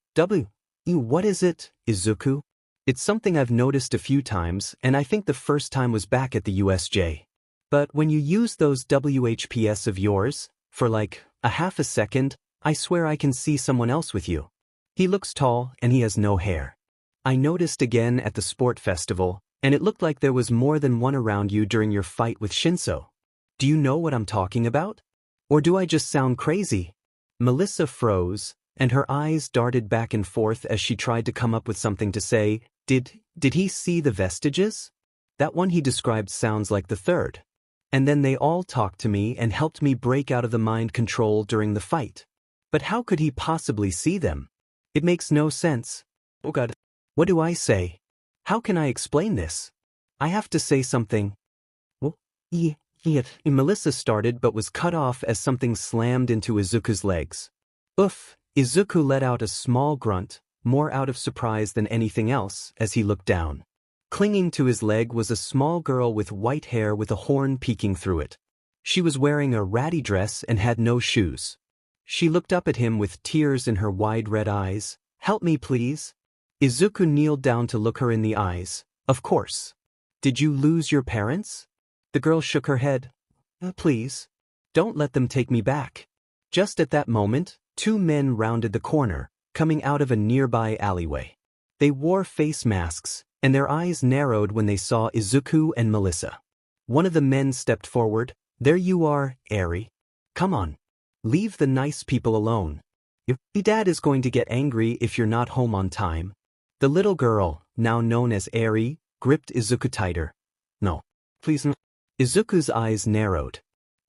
What is it, Izuku? It's something I've noticed a few times, and I think the first time was back at the USJ. But when you use those WHPS of yours, for like a half a second, I swear I can see someone else with you. He looks tall and he has no hair. I noticed again at the sport festival, and it looked like there was more than one around you during your fight with Shinso. Do you know what I'm talking about? Or do I just sound crazy? Melissa froze, and her eyes darted back and forth as she tried to come up with something to say. Did he see the vestiges? That one he described sounds like the third. And then they all talked to me and helped me break out of the mind control during the fight. But how could he possibly see them? It makes no sense. Oh God. What do I say? How can I explain this? I have to say something. Melissa started but was cut off as something slammed into Izuku's legs. Oof. Izuku let out a small grunt, more out of surprise than anything else, as he looked down. Clinging to his leg was a small girl with white hair with a horn peeking through it. She was wearing a ratty dress and had no shoes. She looked up at him with tears in her wide red eyes. Help me, please. Izuku kneeled down to look her in the eyes. Of course. Did you lose your parents? The girl shook her head. Please. Don't let them take me back. Just at that moment, two men rounded the corner, coming out of a nearby alleyway. They wore face masks, and their eyes narrowed when they saw Izuku and Melissa. One of the men stepped forward. There you are, Eri. Come on. Leave the nice people alone. Your dad is going to get angry if you're not home on time. The little girl, now known as Eri, gripped Izuku tighter. No. Please no. Izuku's eyes narrowed.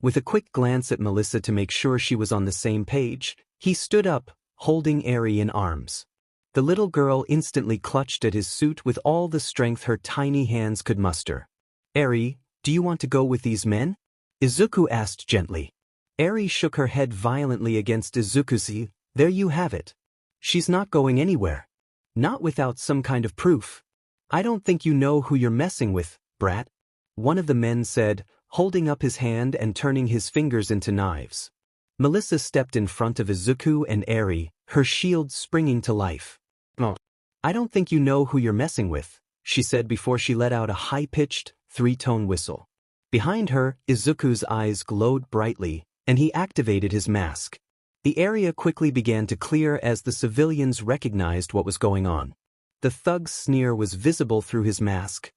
With a quick glance at Melissa to make sure she was on the same page, he stood up, holding Eri in arms. The little girl instantly clutched at his suit with all the strength her tiny hands could muster. Eri, do you want to go with these men? Izuku asked gently. Eri shook her head violently against Izuku's. There you have it. She's not going anywhere. Not without some kind of proof. I don't think you know who you're messing with, brat. One of the men said, holding up his hand and turning his fingers into knives. Melissa stepped in front of Izuku and Eri, her shield springing to life. Oh, I don't think you know who you're messing with, she said before she let out a high-pitched, three-tone whistle. Behind her, Izuku's eyes glowed brightly, and he activated his mask. The area quickly began to clear as the civilians recognized what was going on. The thug's sneer was visible through his mask.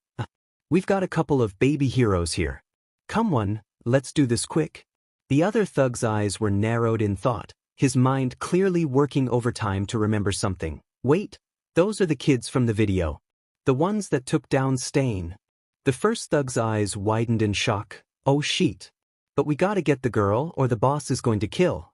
We've got a couple of baby heroes here. Come on, let's do this quick. The other thug's eyes were narrowed in thought, his mind clearly working overtime to remember something. Wait, those are the kids from the video. The ones that took down Stain. The first thug's eyes widened in shock. Oh shit. But we gotta get the girl or the boss is going to kill.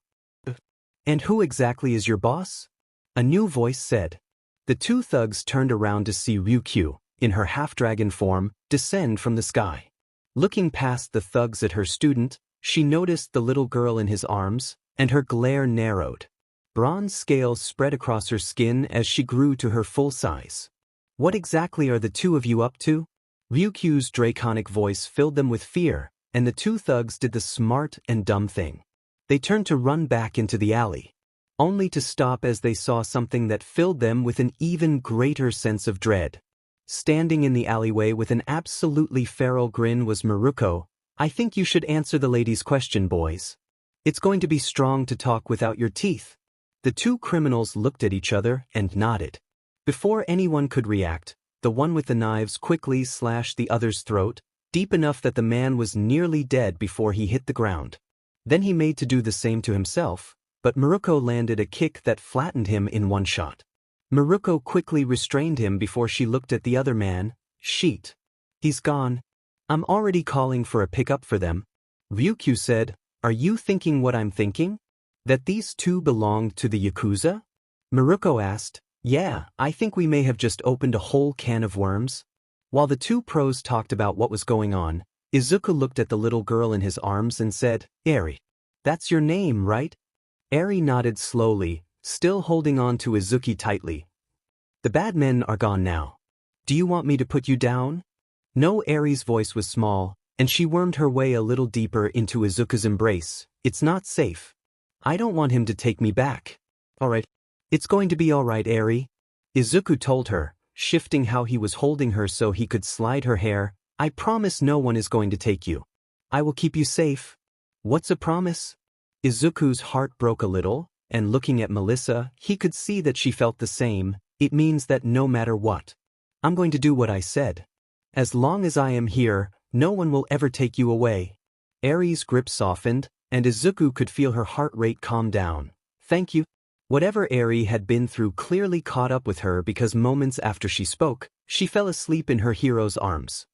And who exactly is your boss? A new voice said. The two thugs turned around to see Ryukyu, in her half-dragon form, descend from the sky. Looking past the thugs at her student, she noticed the little girl in his arms, and her glare narrowed. Bronze scales spread across her skin as she grew to her full size. What exactly are the two of you up to? Ryukyu's draconic voice filled them with fear, and the two thugs did the smart and dumb thing. They turned to run back into the alley, only to stop as they saw something that filled them with an even greater sense of dread. Standing in the alleyway with an absolutely feral grin was Maruko. I think you should answer the lady's question, boys. It's going to be strong to talk without your teeth. The two criminals looked at each other and nodded. Before anyone could react, the one with the knives quickly slashed the other's throat, deep enough that the man was nearly dead before he hit the ground. Then he made to do the same to himself, but Maruko landed a kick that flattened him in one shot. Maruko quickly restrained him before she looked at the other man. Sheet. He's gone. I'm already calling for a pickup for them. Ryukyu said, are you thinking what I'm thinking? That these two belonged to the Yakuza? Maruko asked, yeah, I think we may have just opened a whole can of worms. While the two pros talked about what was going on, Izuku looked at the little girl in his arms and said, Eri. That's your name, right? Eri nodded slowly, still holding on to Izuku tightly. The bad men are gone now. Do you want me to put you down? No, Eri's voice was small, and she wormed her way a little deeper into Izuku's embrace. It's not safe. I don't want him to take me back. Alright. It's going to be alright, Eri. Izuku told her, shifting how he was holding her so he could slide her hair. I promise no one is going to take you. I will keep you safe. What's a promise? Izuku's heart broke a little, and looking at Melissa, he could see that she felt the same. It means that no matter what, I'm going to do what I said. As long as I am here, no one will ever take you away. Eri's grip softened, and Izuku could feel her heart rate calm down. Thank you. Whatever Eri had been through clearly caught up with her because moments after she spoke, she fell asleep in her hero's arms.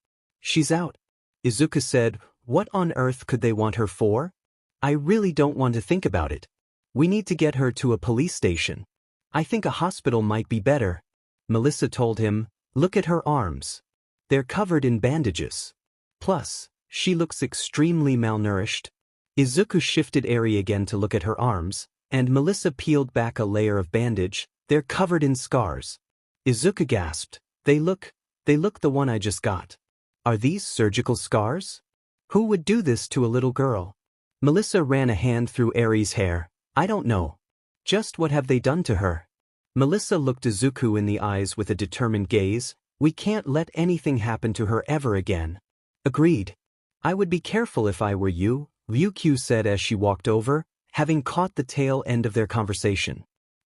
She's out. Izuku said, what on earth could they want her for? I really don't want to think about it. We need to get her to a police station. I think a hospital might be better. Melissa told him, look at her arms. They're covered in bandages. Plus, she looks extremely malnourished. Izuku shifted Eri again to look at her arms, and Melissa peeled back a layer of bandage. They're covered in scars. Izuku gasped, they look the one I just got. Are these surgical scars? Who would do this to a little girl? Melissa ran a hand through Eri's hair. I don't know. Just what have they done to her? Melissa looked Izuku in the eyes with a determined gaze. We can't let anything happen to her ever again. Agreed. I would be careful if I were you, Ryukyu said as she walked over, having caught the tail end of their conversation.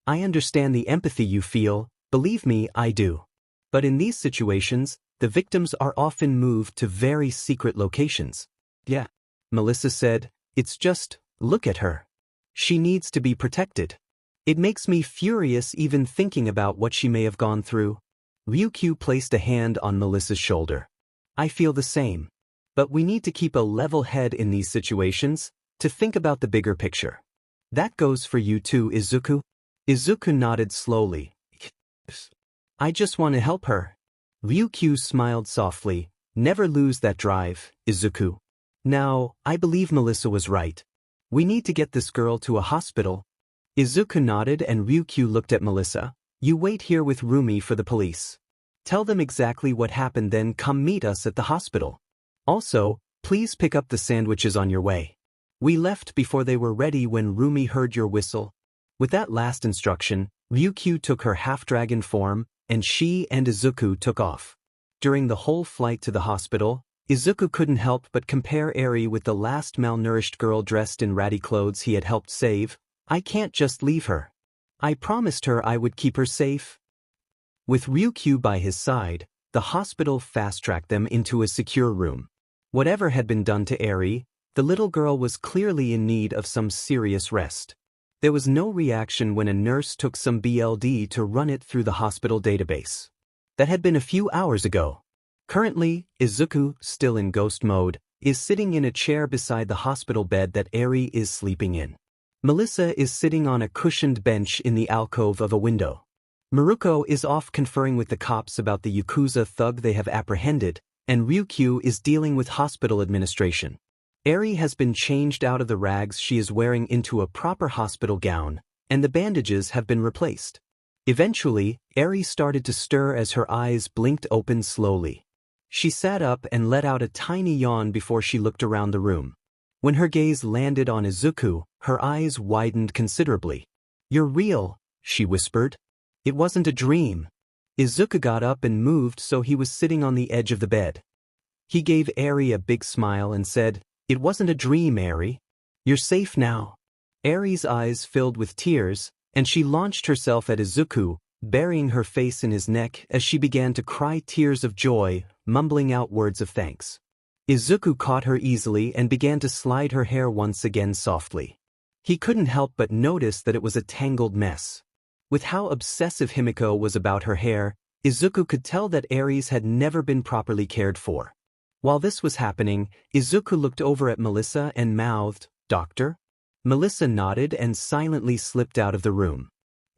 I understand the empathy you feel, believe me, I do. But in these situations, the victims are often moved to very secret locations. Yeah, Melissa said, it's just, look at her. She needs to be protected. It makes me furious even thinking about what she may have gone through. Ryukyu placed a hand on Melissa's shoulder. I feel the same. But we need to keep a level head in these situations, to think about the bigger picture. That goes for you too, Izuku? Izuku nodded slowly. I just want to help her. Ryukyu smiled softly. Never lose that drive, Izuku. Now, I believe Melissa was right. We need to get this girl to a hospital. Izuku nodded and Ryukyu looked at Melissa. You wait here with Rumi for the police. Tell them exactly what happened, then come meet us at the hospital. Also, please pick up the sandwiches on your way. We left before they were ready when Rumi heard your whistle. With that last instruction, Ryukyu took her half-dragon form, and she and Izuku took off. During the whole flight to the hospital, Izuku couldn't help but compare Eri with the last malnourished girl dressed in ratty clothes he had helped save. I can't just leave her. I promised her I would keep her safe. With Ryukyu by his side, the hospital fast-tracked them into a secure room. Whatever had been done to Eri, the little girl was clearly in need of some serious rest. There was no reaction when a nurse took some BLD to run it through the hospital database. That had been a few hours ago. Currently, Izuku, still in ghost mode, is sitting in a chair beside the hospital bed that Eri is sleeping in. Melissa is sitting on a cushioned bench in the alcove of a window. Maruko is off conferring with the cops about the Yakuza thug they have apprehended, and Ryukyu is dealing with hospital administration. Eri has been changed out of the rags she is wearing into a proper hospital gown, and the bandages have been replaced. Eventually, Eri started to stir as her eyes blinked open slowly. She sat up and let out a tiny yawn before she looked around the room. When her gaze landed on Izuku, her eyes widened considerably. "You're real," she whispered. "It wasn't a dream." Izuku got up and moved so he was sitting on the edge of the bed. He gave Eri a big smile and said, "It wasn't a dream, Eri. You're safe now." Eri's eyes filled with tears, and she launched herself at Izuku, burying her face in his neck as she began to cry tears of joy, mumbling out words of thanks. Izuku caught her easily and began to slide her hair once again softly. He couldn't help but notice that it was a tangled mess. With how obsessive Himiko was about her hair, Izuku could tell that Aries had never been properly cared for. While this was happening, Izuku looked over at Melissa and mouthed, "Doctor?" Melissa nodded and silently slipped out of the room.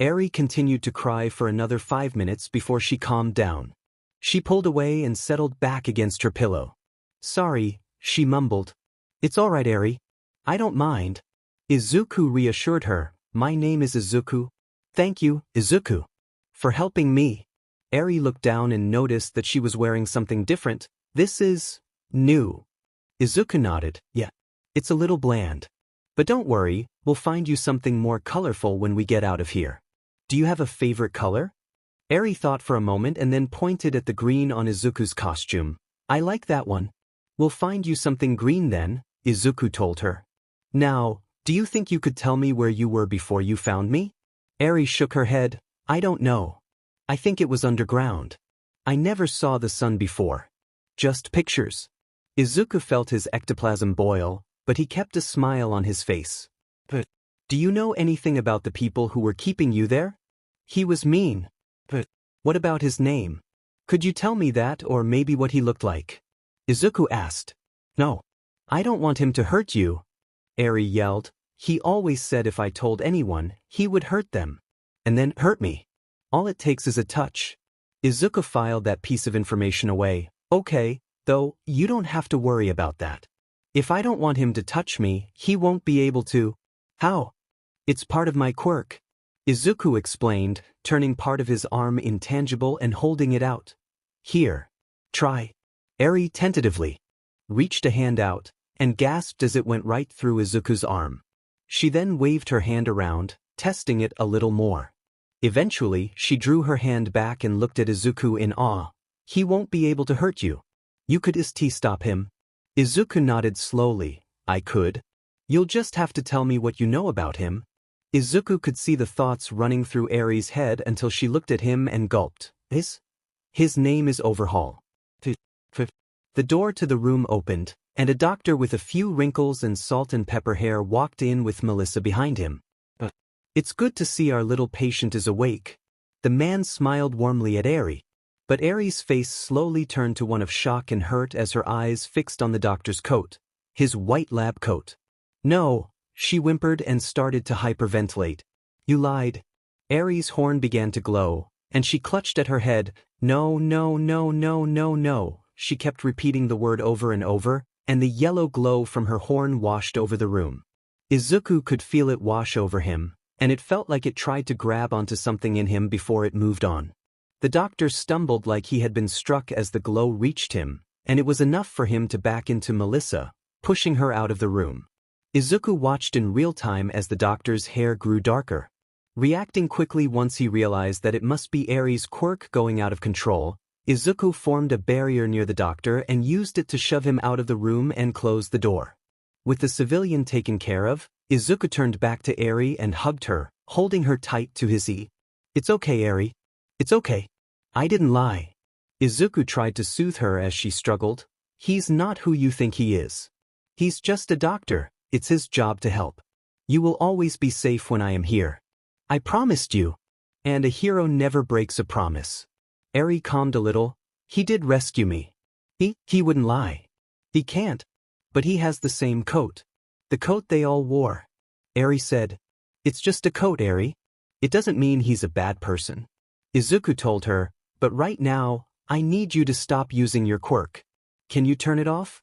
Eri continued to cry for another 5 minutes before she calmed down. She pulled away and settled back against her pillow. "Sorry," she mumbled. "It's all right, Eri. I don't mind." Izuku reassured her, "My name is Izuku." "Thank you, Izuku, for helping me." Eri looked down and noticed that she was wearing something different. "This is new." Izuku nodded. "Yeah. It's a little bland. But don't worry, we'll find you something more colorful when we get out of here." "Do you have a favorite color?" Eri thought for a moment and then pointed at the green on Izuku's costume. "I like that one." "We'll find you something green then," Izuku told her. "Now, do you think you could tell me where you were before you found me?" Eri shook her head. "I don't know. I think it was underground. I never saw the sun before. Just pictures." Izuku felt his ectoplasm boil, but he kept a smile on his face. "But, do you know anything about the people who were keeping you there?" "He was mean." "But, what about his name? Could you tell me that or maybe what he looked like?" Izuku asked. "No. I don't want him to hurt you," Eri yelled. "He always said if I told anyone, he would hurt them. And then hurt me. All it takes is a touch." Izuku filed that piece of information away. "Okay, though, you don't have to worry about that. If I don't want him to touch me, he won't be able to." "How?" "It's part of my quirk," Izuku explained, turning part of his arm intangible and holding it out. "Here. Try." Eri tentatively reached a hand out and gasped as it went right through Izuku's arm. She then waved her hand around, testing it a little more. Eventually, she drew her hand back and looked at Izuku in awe. "He won't be able to hurt you. You could stop him." Izuku nodded slowly. "I could. You'll just have to tell me what you know about him." Izuku could see the thoughts running through Eri's head until she looked at him and gulped. His name is Overhaul." The door to the room opened, and a doctor with a few wrinkles and salt and pepper hair walked in with Melissa behind him. "It's good to see our little patient is awake." The man smiled warmly at Eri. But Eri's face slowly turned to one of shock and hurt as her eyes fixed on the doctor's coat. His white lab coat. "No," she whimpered and started to hyperventilate. "You lied." Eri's horn began to glow, and she clutched at her head. "No, no, no, no, no, no." She kept repeating the word over and over, and the yellow glow from her horn washed over the room. Izuku could feel it wash over him, and it felt like it tried to grab onto something in him before it moved on. The doctor stumbled like he had been struck as the glow reached him, and it was enough for him to back into Melissa, pushing her out of the room. Izuku watched in real time as the doctor's hair grew darker. Reacting quickly once he realized that it must be Eri's quirk going out of control, Izuku formed a barrier near the doctor and used it to shove him out of the room and close the door. With the civilian taken care of, Izuku turned back to Eri and hugged her, holding her tight to his knee. It's okay, Eri. It's okay. I didn't lie. Izuku tried to soothe her as she struggled. He's not who you think he is. He's just a doctor. It's his job to help. You will always be safe when I am here. I promised you. And a hero never breaks a promise. Eri calmed a little. He did rescue me. He wouldn't lie. He can't. But he has the same coat. The coat they all wore. Eri said. It's just a coat, Eri. It doesn't mean he's a bad person. Izuku told her, but right now, I need you to stop using your quirk. Can you turn it off?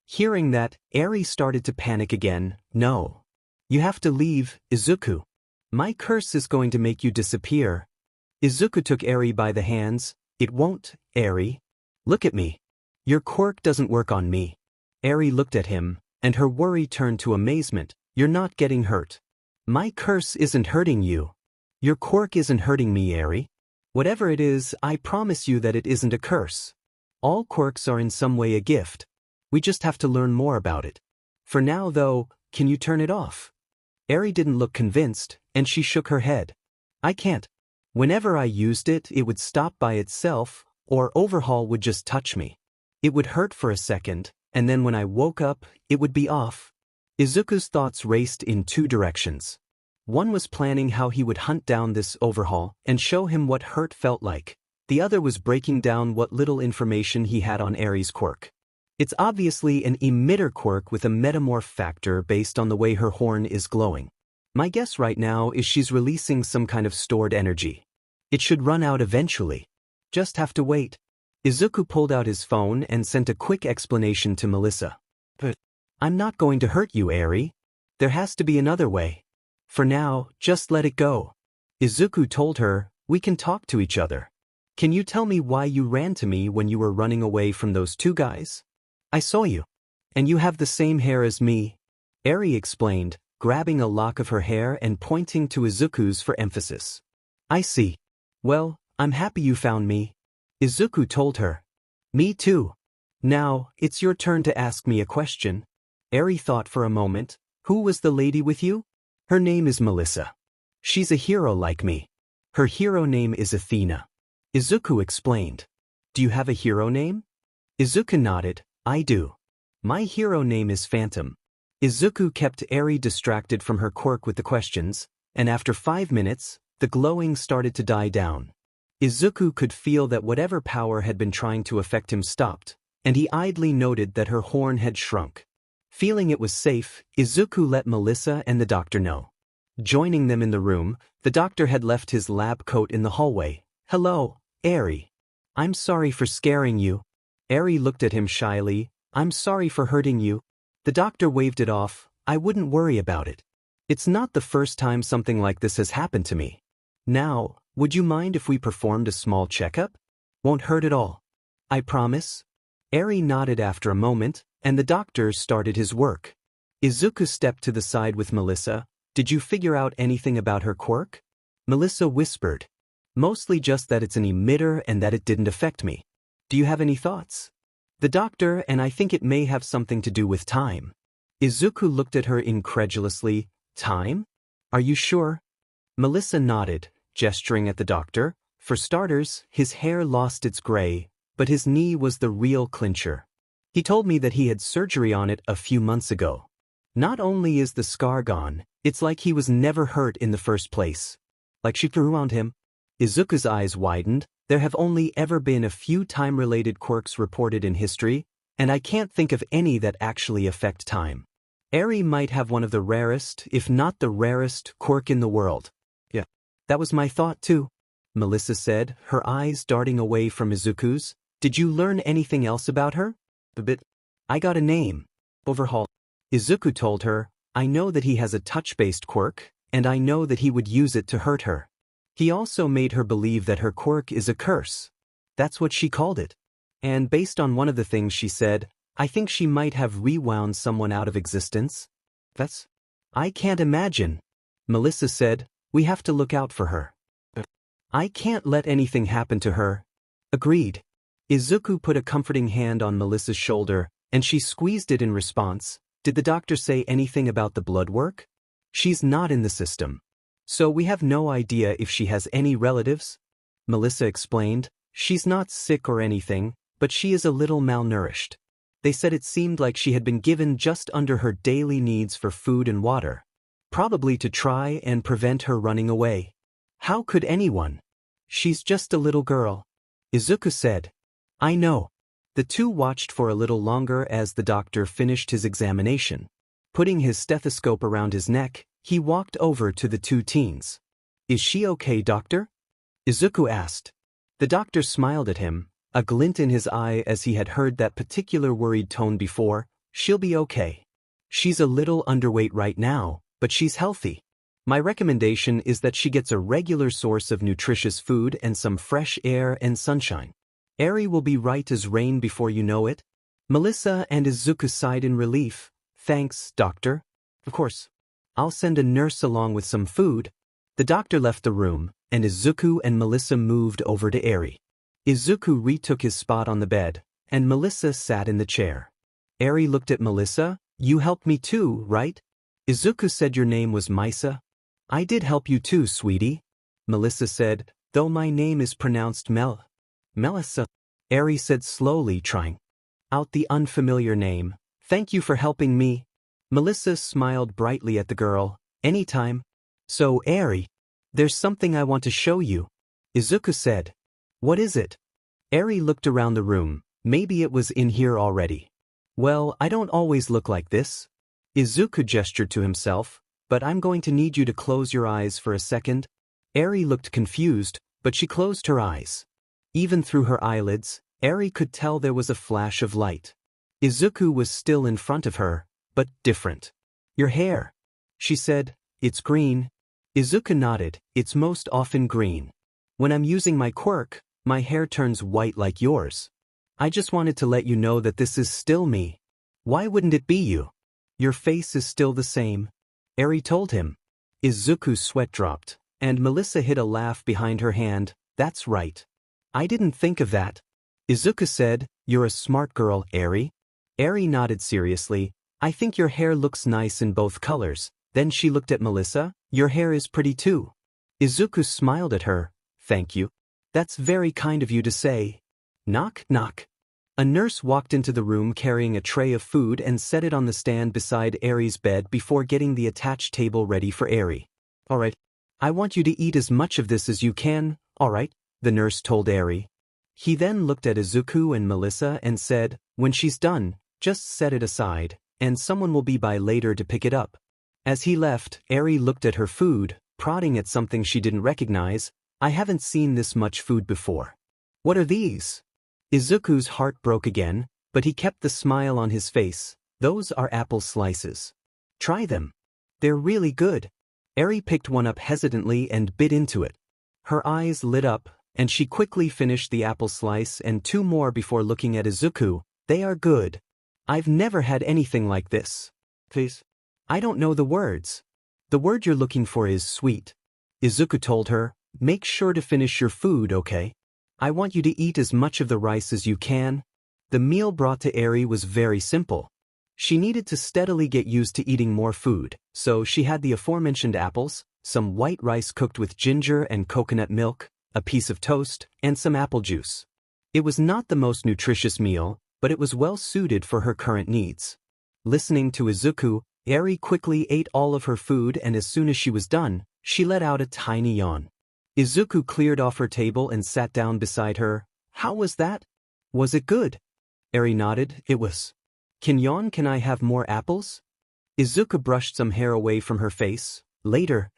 Hearing that, Eri started to panic again. No. You have to leave, Izuku. My curse is going to make you disappear. Izuku took Eri by the hands. It won't, Eri. Look at me. Your quirk doesn't work on me. Eri looked at him, and her worry turned to amazement. You're not getting hurt. My curse isn't hurting you. Your quirk isn't hurting me, Eri. Whatever it is, I promise you that it isn't a curse. All quirks are in some way a gift. We just have to learn more about it. For now, though, can you turn it off? Eri didn't look convinced, and she shook her head. I can't. Whenever I used it, it would stop by itself, or Overhaul would just touch me. It would hurt for a second, and then when I woke up, it would be off. Izuku's thoughts raced in two directions. One was planning how he would hunt down this Overhaul and show him what hurt felt like. The other was breaking down what little information he had on Eri's quirk. It's obviously an emitter quirk with a metamorph factor based on the way her horn is glowing. My guess right now is she's releasing some kind of stored energy. It should run out eventually. Just have to wait. Izuku pulled out his phone and sent a quick explanation to Melissa. But I'm not going to hurt you, Eri. There has to be another way. For now, just let it go. Izuku told her, we can talk to each other. Can you tell me why you ran to me when you were running away from those two guys? I saw you. And you have the same hair as me. Eri explained, grabbing a lock of her hair and pointing to Izuku's for emphasis. I see. Well, I'm happy you found me. Izuku told her. Me too. Now, it's your turn to ask me a question. Eri thought for a moment. Who was the lady with you? Her name is Melissa. She's a hero like me. Her hero name is Athena. Izuku explained. Do you have a hero name? Izuku nodded. I do. My hero name is Phantom. Izuku kept Eri distracted from her quirk with the questions, and after 5 minutes, the glowing started to die down. Izuku could feel that whatever power had been trying to affect him stopped, and he idly noted that her horn had shrunk. Feeling it was safe, Izuku let Melissa and the doctor know. Joining them in the room, the doctor had left his lab coat in the hallway. Hello, Eri. I'm sorry for scaring you. Eri looked at him shyly. I'm sorry for hurting you. The doctor waved it off. I wouldn't worry about it. It's not the first time something like this has happened to me. Now, would you mind if we performed a small checkup? Won't hurt at all. I promise. Eri nodded after a moment, and the doctor started his work. Izuku stepped to the side with Melissa. Did you figure out anything about her quirk? Melissa whispered. Mostly just that it's an emitter and that it didn't affect me. Do you have any thoughts? The doctor, and I think it may have something to do with time. Izuku looked at her incredulously. Time? Are you sure? Melissa nodded, gesturing at the doctor. For starters, his hair lost its gray, but his knee was the real clincher. He told me that he had surgery on it a few months ago. Not only is the scar gone, it's like he was never hurt in the first place. Like she grew on him. Izuku's eyes widened. There have only ever been a few time-related quirks reported in history, and I can't think of any that actually affect time. Eri might have one of the rarest, if not the rarest, quirk in the world. Yeah, that was my thought too, Melissa said, her eyes darting away from Izuku's. Did you learn anything else about her? A bit. I got a name. Overhaul. Izuku told her, I know that he has a touch-based quirk, and I know that he would use it to hurt her. He also made her believe that her quirk is a curse. That's what she called it. And based on one of the things she said, I think she might have rewound someone out of existence. I can't imagine. Melissa said, we have to look out for her. I can't let anything happen to her. Agreed. Izuku put a comforting hand on Melissa's shoulder, and she squeezed it in response. Did the doctor say anything about the blood work? She's not in the system. So we have no idea if she has any relatives? Melissa explained. She's not sick or anything, but she is a little malnourished. They said it seemed like she had been given just under her daily needs for food and water. Probably to try and prevent her running away. How could anyone? She's just a little girl. Izuku said. I know. The two watched for a little longer as the doctor finished his examination. Putting his stethoscope around his neck, he walked over to the two teens. Is she okay, doctor? Izuku asked. The doctor smiled at him, a glint in his eye as he had heard that particular worried tone before. She'll be okay. She's a little underweight right now, but she's healthy. My recommendation is that she gets a regular source of nutritious food and some fresh air and sunshine. Eri will be right as rain before you know it. Melissa and Izuku sighed in relief. Thanks, doctor. Of course. I'll send a nurse along with some food. The doctor left the room, and Izuku and Melissa moved over to Eri. Izuku retook his spot on the bed, and Melissa sat in the chair. Eri looked at Melissa. You helped me too, right? Izuku said your name was Misa. I did help you too, sweetie. Melissa said, though my name is pronounced Melissa. Eri said slowly, trying out the unfamiliar name. Thank you for helping me. Melissa smiled brightly at the girl. Anytime. So, Eri, there's something I want to show you. Izuku said. What is it? Eri looked around the room. Maybe it was in here already. Well, I don't always look like this. Izuku gestured to himself. But I'm going to need you to close your eyes for a second. Eri looked confused, but she closed her eyes. Even through her eyelids, Eri could tell there was a flash of light. Izuku was still in front of her, but different. Your hair, she said. It's green. Izuku nodded. It's most often green. When I'm using my quirk, my hair turns white like yours. I just wanted to let you know that this is still me. Why wouldn't it be you? Your face is still the same. Eri told him. Izuku's sweat dropped, and Melissa hid a laugh behind her hand. That's right. I didn't think of that. Izuku said, you're a smart girl, Eri. Eri nodded seriously. I think your hair looks nice in both colors. Then she looked at Melissa. Your hair is pretty too. Izuku smiled at her. Thank you. That's very kind of you to say. Knock, knock. A nurse walked into the room carrying a tray of food and set it on the stand beside Eri's bed before getting the attached table ready for Eri. All right. I want you to eat as much of this as you can, all right, the nurse told Eri. He then looked at Izuku and Melissa and said, when she's done, just set it aside, and someone will be by later to pick it up. As he left, Eri looked at her food, prodding at something she didn't recognize. I haven't seen this much food before. What are these? Izuku's heart broke again, but he kept the smile on his face. Those are apple slices. Try them. They're really good. Eri picked one up hesitantly and bit into it. Her eyes lit up, and she quickly finished the apple slice and two more before looking at Izuku. They are good. I've never had anything like this. Please. I don't know the words. The word you're looking for is sweet. Izuku told her. Make sure to finish your food, okay? I want you to eat as much of the rice as you can. The meal brought to Eri was very simple. She needed to steadily get used to eating more food, so she had the aforementioned apples, some white rice cooked with ginger and coconut milk, a piece of toast, and some apple juice. It was not the most nutritious meal, but it was well suited for her current needs. Listening to Izuku, Eri quickly ate all of her food, and as soon as she was done, she let out a tiny yawn. Izuku cleared off her table and sat down beside her. How was that? Was it good? Eri nodded. It was. Can I have more apples? Izuku brushed some hair away from her face. Later.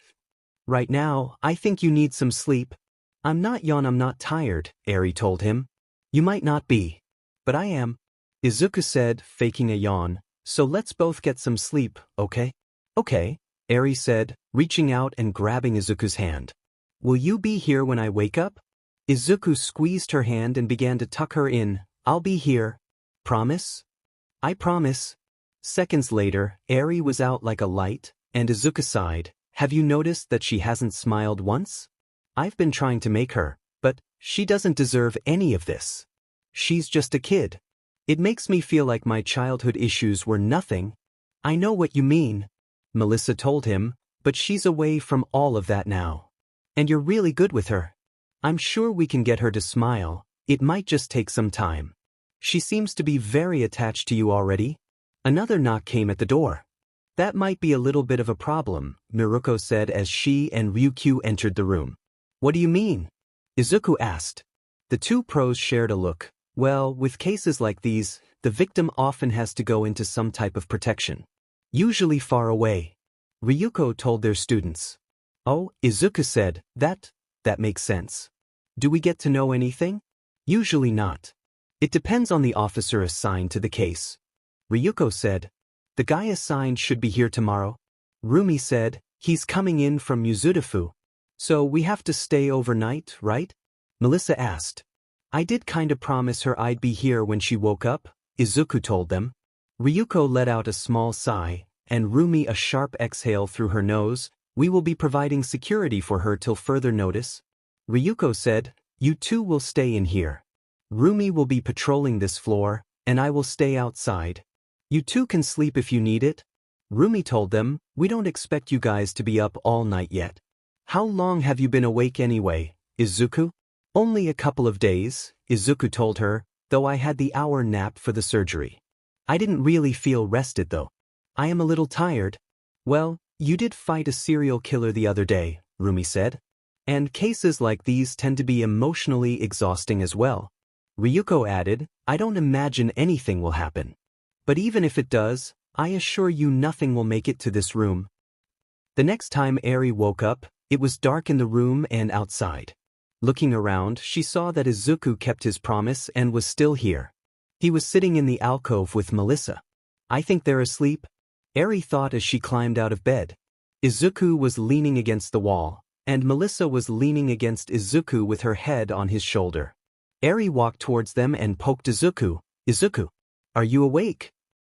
Right now, I think you need some sleep. I'm not tired, Eri told him. You might not be. But I am. Izuku said, faking a yawn. So let's both get some sleep, okay? Okay, Eri said, reaching out and grabbing Izuku's hand. Will you be here when I wake up? Izuku squeezed her hand and began to tuck her in. I'll be here. Promise? I promise. Seconds later, Eri was out like a light, and Izuku sighed. Have you noticed that she hasn't smiled once? I've been trying to make her, but she doesn't deserve any of this. She's just a kid. It makes me feel like my childhood issues were nothing. I know what you mean, Melissa told him. But she's away from all of that now. And you're really good with her. I'm sure we can get her to smile. It might just take some time. She seems to be very attached to you already. Another knock came at the door. That might be a little bit of a problem, Miruko said as she and Ryukyu entered the room. What do you mean? Izuku asked. The two pros shared a look. Well, with cases like these, the victim often has to go into some type of protection. Usually far away. Ryuko told their students. Oh, Izuku said, that makes sense. Do we get to know anything? Usually not. It depends on the officer assigned to the case. Ryuko said. The guy assigned should be here tomorrow. Rumi said, he's coming in from Mizudafu. So we have to stay overnight, right? Melissa asked. I did kinda promise her I'd be here when she woke up, Izuku told them. Ryuko let out a small sigh, and Rumi a sharp exhale through her nose. We will be providing security for her till further notice. Ryuko said, you two will stay in here. Rumi will be patrolling this floor, and I will stay outside. You two can sleep if you need it. Rumi told them, we don't expect you guys to be up all night yet. How long have you been awake anyway, Izuku? Only a couple of days, Izuku told her, though I had the hour nap for the surgery. I didn't really feel rested though. I am a little tired. Well, you did fight a serial killer the other day, Rumi said. And cases like these tend to be emotionally exhausting as well. Ryuko added, I don't imagine anything will happen. But even if it does, I assure you nothing will make it to this room. The next time Eri woke up, it was dark in the room and outside. Looking around, she saw that Izuku kept his promise and was still here. He was sitting in the alcove with Melissa. I think they're asleep, Eri thought as she climbed out of bed. Izuku was leaning against the wall, and Melissa was leaning against Izuku with her head on his shoulder. Eri walked towards them and poked Izuku. Izuku, are you awake?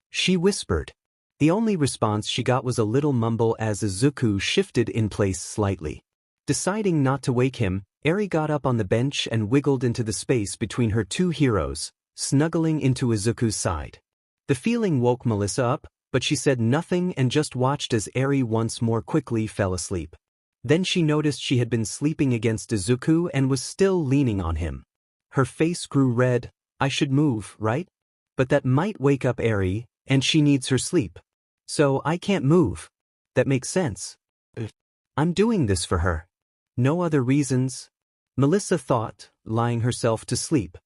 She whispered. The only response she got was a little mumble as Izuku shifted in place slightly. Deciding not to wake him, Eri got up on the bench and wiggled into the space between her two heroes, snuggling into Izuku's side. The feeling woke Melissa up, but she said nothing and just watched as Eri once more quickly fell asleep. Then she noticed she had been sleeping against Izuku and was still leaning on him. Her face grew red. I should move, right? But that might wake up Eri, and she needs her sleep. So I can't move. That makes sense. I'm doing this for her. No other reasons. Melissa thought, lying herself to sleep.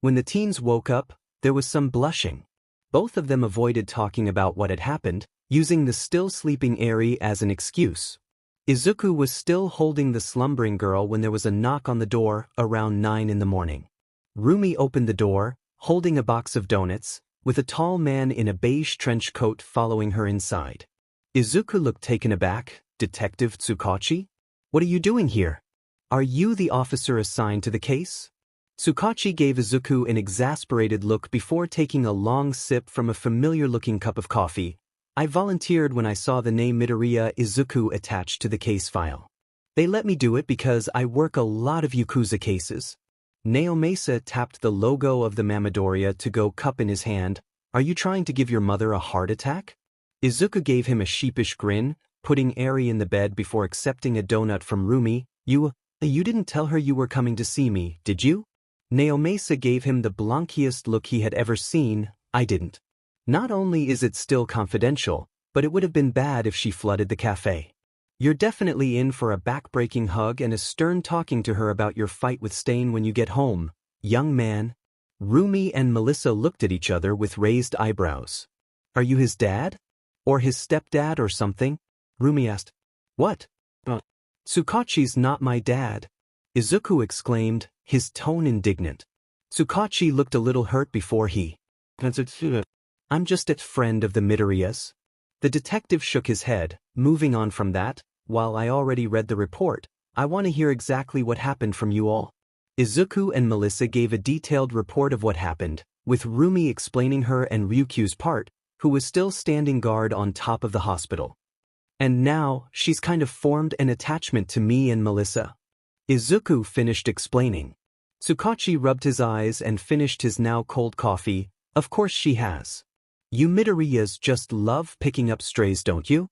When the teens woke up, there was some blushing. Both of them avoided talking about what had happened, using the still sleeping Eri as an excuse. Izuku was still holding the slumbering girl when there was a knock on the door around 9 in the morning. Rumi opened the door, holding a box of donuts, with a tall man in a beige trench coat following her inside. Izuku looked taken aback. Detective Tsukachi? What are you doing here? Are you the officer assigned to the case? Tsukachi gave Izuku an exasperated look before taking a long sip from a familiar-looking cup of coffee. I volunteered when I saw the name Midoriya Izuku attached to the case file. They let me do it because I work a lot of Yakuza cases. Naomasa tapped the logo of the Midoriya to-go cup in his hand. Are you trying to give your mother a heart attack? Izuku gave him a sheepish grin, putting Eri in the bed before accepting a donut from Rumi. You didn't tell her you were coming to see me, did you? Naomasa gave him the blankiest look he had ever seen. I didn't. Not only is it still confidential, but it would have been bad if she flooded the cafe. You're definitely in for a back-breaking hug and a stern talking to her about your fight with Stain when you get home, young man. Rumi and Melissa looked at each other with raised eyebrows. Are you his dad? Or his stepdad or something? Rumi asked. What? Tsukachi's not my dad, Izuku exclaimed, his tone indignant. Tsukachi looked a little hurt before he. I'm just a friend of the Midoriyas. The detective shook his head, moving on from that. While I already read the report, I want to hear exactly what happened from you all. Izuku and Melissa gave a detailed report of what happened, with Rumi explaining her and Ryukyu's part, who was still standing guard on top of the hospital. And now, she's kind of formed an attachment to me and Melissa. Izuku finished explaining. Tsukachi rubbed his eyes and finished his now cold coffee. Of course she has. You Midoriyas just love picking up strays, don't you?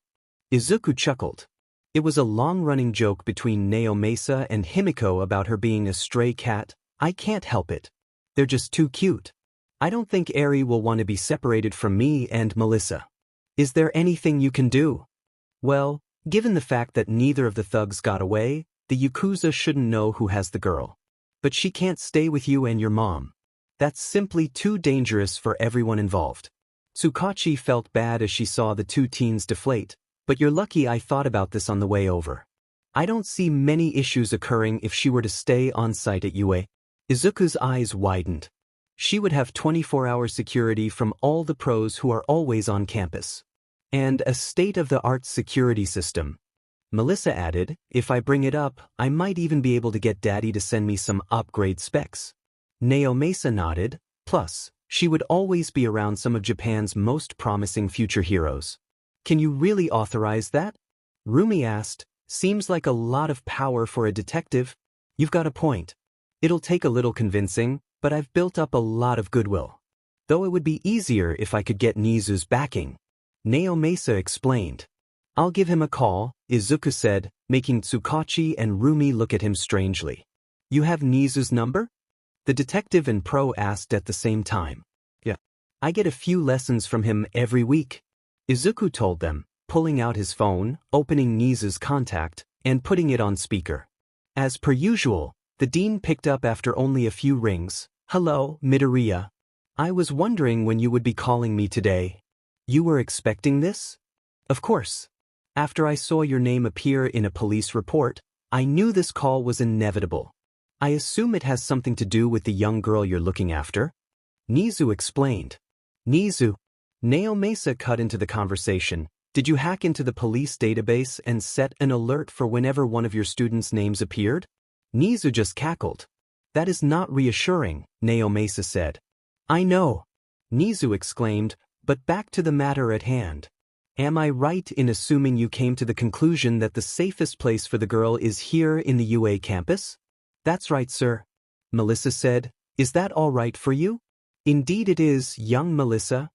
Izuku chuckled. It was a long-running joke between Naomasa and Himiko about her being a stray cat. I can't help it. They're just too cute. I don't think Eri will want to be separated from me and Melissa. Is there anything you can do? Well, given the fact that neither of the thugs got away, the Yakuza shouldn't know who has the girl. But she can't stay with you and your mom. That's simply too dangerous for everyone involved. Tsukachi felt bad as she saw the two teens deflate, but you're lucky I thought about this on the way over. I don't see many issues occurring if she were to stay on site at UA. Izuku's eyes widened. She would have 24-hour security from all the pros who are always on campus. And a state-of-the-art security system. Melissa added, if I bring it up, I might even be able to get Daddy to send me some upgrade specs. Naomasa nodded, plus, she would always be around some of Japan's most promising future heroes. Can you really authorize that? Rumi asked, seems like a lot of power for a detective. You've got a point. It'll take a little convincing, but I've built up a lot of goodwill. Though it would be easier if I could get Nizu's backing. Naomasa explained. I'll give him a call, Izuku said, making Tsukachi and Rumi look at him strangely. You have Nizu's number? The detective and pro asked at the same time. Yeah. I get a few lessons from him every week. Izuku told them, pulling out his phone, opening Nizu's contact, and putting it on speaker. As per usual, the dean picked up after only a few rings. Hello, Midoriya. I was wondering when you would be calling me today. You were expecting this? Of course. After I saw your name appear in a police report, I knew this call was inevitable. I assume it has something to do with the young girl you're looking after? Nizu explained. Nizu. Naomasa cut into the conversation. Did you hack into the police database and set an alert for whenever one of your students' names appeared? Nizu just cackled. That is not reassuring, Naomasa said. I know. Nizu exclaimed, but back to the matter at hand. Am I right in assuming you came to the conclusion that the safest place for the girl is here in the UA campus? That's right, sir. Melissa said. Is that all right for you? Indeed it is, young Melissa.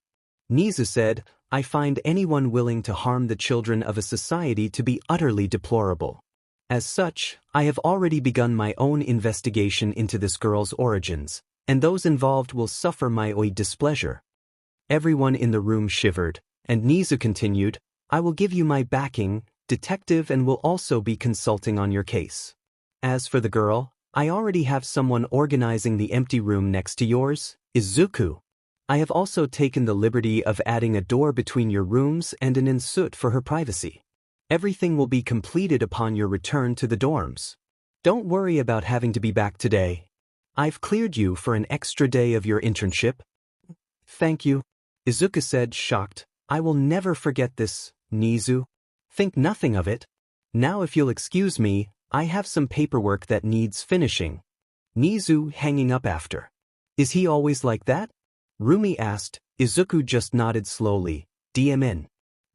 Nizu said, I find anyone willing to harm the children of a society to be utterly deplorable. As such, I have already begun my own investigation into this girl's origins, and those involved will suffer my displeasure. Everyone in the room shivered, and Nizu continued, I will give you my backing, detective, and will also be consulting on your case. As for the girl, I already have someone organizing the empty room next to yours, Izuku. I have also taken the liberty of adding a door between your rooms and an ensuite for her privacy. Everything will be completed upon your return to the dorms. Don't worry about having to be back today. I've cleared you for an extra day of your internship. Thank you. Izuku said, shocked. I will never forget this, Nizu. Think nothing of it. Now if you'll excuse me, I have some paperwork that needs finishing. Nizu hanging up after. Is he always like that? Rumi asked. Izuku just nodded slowly. DMN.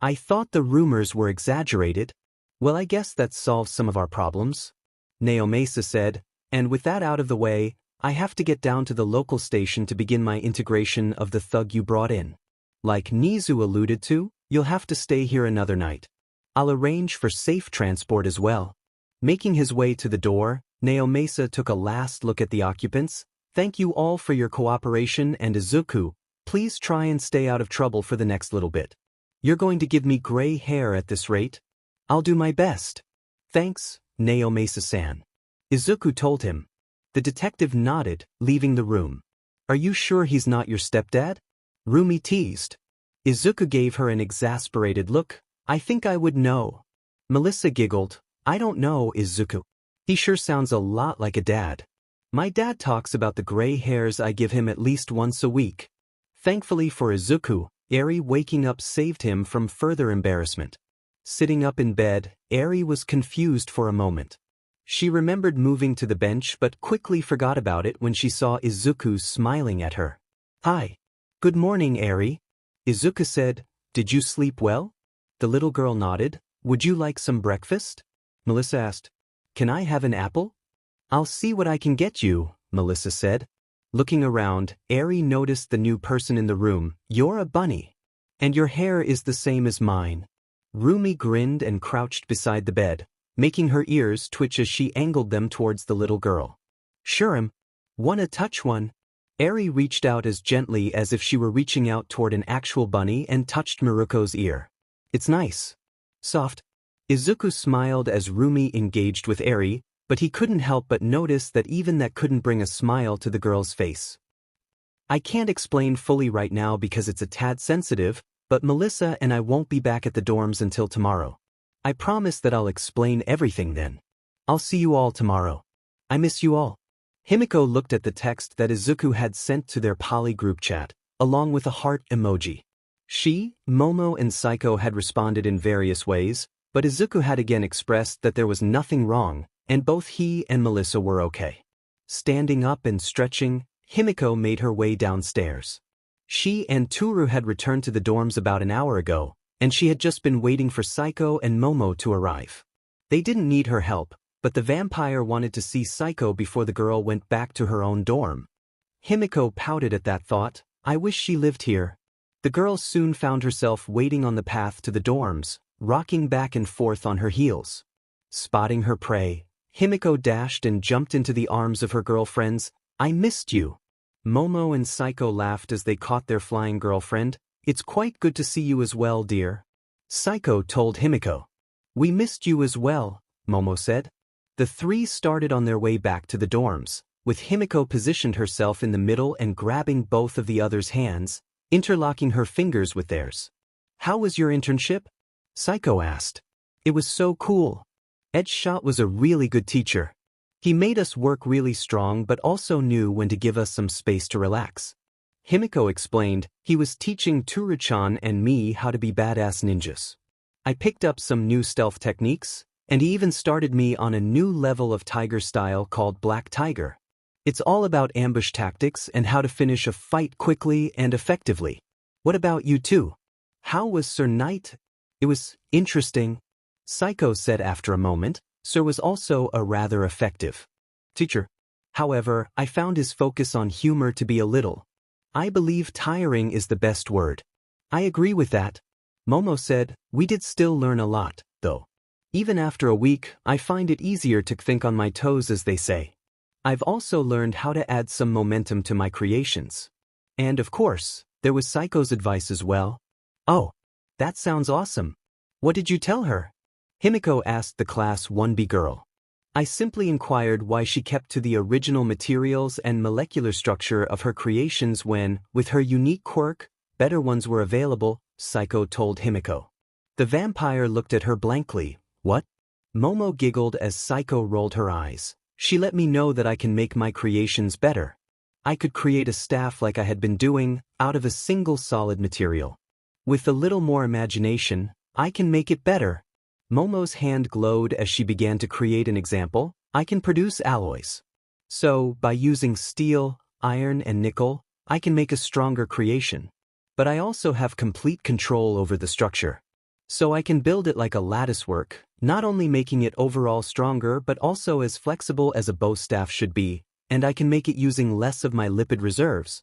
I thought the rumors were exaggerated. Well, I guess that solves some of our problems. Naomasa said, and with that out of the way, I have to get down to the local station to begin my integration of the thug you brought in. Like Nizu alluded to, you'll have to stay here another night. I'll arrange for safe transport as well. Making his way to the door, Naomasa took a last look at the occupants. Thank you all for your cooperation, and Izuku, please try and stay out of trouble for the next little bit. You're going to give me gray hair at this rate? I'll do my best. Thanks, Naomasa-san. Izuku told him. The detective nodded, leaving the room. Are you sure he's not your stepdad? Rumi teased. Izuku gave her an exasperated look. I think I would know. Melissa giggled. I don't know, Izuku. He sure sounds a lot like a dad. My dad talks about the gray hairs I give him at least once a week. Thankfully for Izuku, Eri waking up saved him from further embarrassment. Sitting up in bed, Eri was confused for a moment. She remembered moving to the bench but quickly forgot about it when she saw Izuku smiling at her. Hi. Good morning, Eri. Izuku said, Did you sleep well? The little girl nodded. Would you like some breakfast? Melissa asked. Can I have an apple? I'll see what I can get you, Melissa said. Looking around, Eri noticed the new person in the room. You're a bunny. And your hair is the same as mine. Rumi grinned and crouched beside the bed, making her ears twitch as she angled them towards the little girl. Sure, wanna touch one? Eri reached out as gently as if she were reaching out toward an actual bunny and touched Miruko's ear. It's nice. Soft. Izuku smiled as Rumi engaged with Eri, but he couldn't help but notice that even that couldn't bring a smile to the girl's face. I can't explain fully right now because it's a tad sensitive, but Melissa and I won't be back at the dorms until tomorrow. I promise that I'll explain everything then. I'll see you all tomorrow. I miss you all. Himiko looked at the text that Izuku had sent to their poly group chat, along with a heart emoji. She, Momo and Saiko had responded in various ways, but Izuku had again expressed that there was nothing wrong, and both he and Melissa were okay. Standing up and stretching, Himiko made her way downstairs. She and Toru had returned to the dorms about an hour ago, and she had just been waiting for Saiko and Momo to arrive. They didn't need her help, but the vampire wanted to see Saiko before the girl went back to her own dorm. Himiko pouted at that thought. I wish she lived here. The girl soon found herself waiting on the path to the dorms, rocking back and forth on her heels. Spotting her prey, Himiko dashed and jumped into the arms of her girlfriends. I missed you. Momo and Saiko laughed as they caught their flying girlfriend. It's quite good to see you as well, dear. Saiko told Himiko. We missed you as well, Momo said. The three started on their way back to the dorms, with Himiko positioned herself in the middle and grabbing both of the others' hands, interlocking her fingers with theirs. How was your internship? Saiko asked. It was so cool. Edgeshot was a really good teacher. He made us work really strong but also knew when to give us some space to relax. Himiko explained. He was teaching Turu-chan and me how to be badass ninjas. I picked up some new stealth techniques, and he even started me on a new level of tiger style called Black Tiger. It's all about ambush tactics and how to finish a fight quickly and effectively. What about you two? How was Sir Knight? It was interesting, Saiko said after a moment. Sir was also a rather effective teacher. However, I found his focus on humor to be a little, I believe tiring is the best word. I agree with that. Momo said, we did still learn a lot, though. Even after a week, I find it easier to think on my toes, as they say. I've also learned how to add some momentum to my creations. And of course, there was Saiko's advice as well. Oh, that sounds awesome. What did you tell her? Himiko asked the Class 1B girl. I simply inquired why she kept to the original materials and molecular structure of her creations when, with her unique quirk, better ones were available, Saiko told Himiko. The vampire looked at her blankly. What? Momo giggled as Saiko rolled her eyes. She let me know that I can make my creations better. I could create a staff like I had been doing, out of a single solid material. With a little more imagination, I can make it better. Momo's hand glowed as she began to create an example. I can produce alloys. So, by using steel, iron, and nickel, I can make a stronger creation. But I also have complete control over the structure. So I can build it like a latticework, not only making it overall stronger but also as flexible as a bow staff should be, and I can make it using less of my lipid reserves.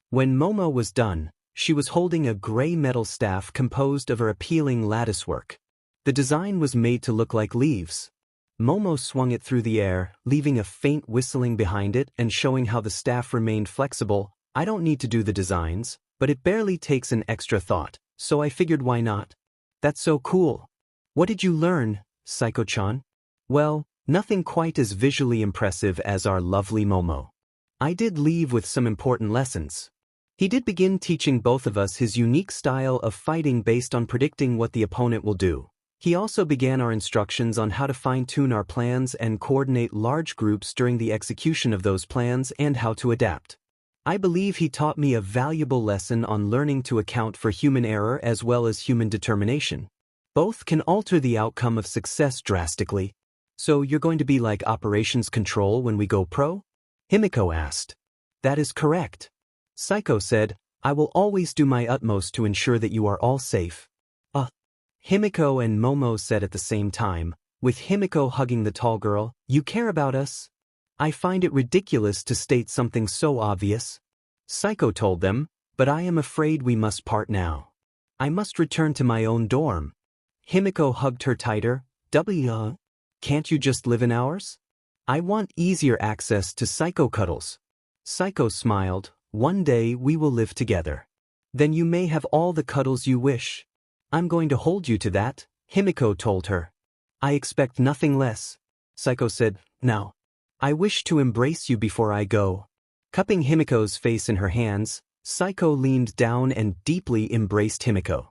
When Momo was done, she was holding a gray metal staff composed of her appealing latticework. The design was made to look like leaves. Momo swung it through the air, leaving a faint whistling behind it and showing how the staff remained flexible. I don't need to do the designs, but it barely takes an extra thought, so I figured why not. That's so cool. What did you learn, Saiko-chan? Well, nothing quite as visually impressive as our lovely Momo. I did leave with some important lessons. He did begin teaching both of us his unique style of fighting based on predicting what the opponent will do. He also began our instructions on how to fine-tune our plans and coordinate large groups during the execution of those plans and how to adapt. I believe he taught me a valuable lesson on learning to account for human error as well as human determination. Both can alter the outcome of success drastically. So you're going to be like operations control when we go pro? Himiko asked. That is correct. Saiko said, I will always do my utmost to ensure that you are all safe. Himiko and Momo said at the same time, with Himiko hugging the tall girl, you care about us? I find it ridiculous to state something so obvious. Saiko told them, but I am afraid we must part now. I must return to my own dorm. Himiko hugged her tighter. Can't you just live in ours? I want easier access to Psycho cuddles. Psycho smiled. One day we will live together. Then you may have all the cuddles you wish. I'm going to hold you to that, Himiko told her. I expect nothing less. Psycho said, now. I wish to embrace you before I go. Cupping Himiko's face in her hands, Psycho leaned down and deeply embraced Himiko.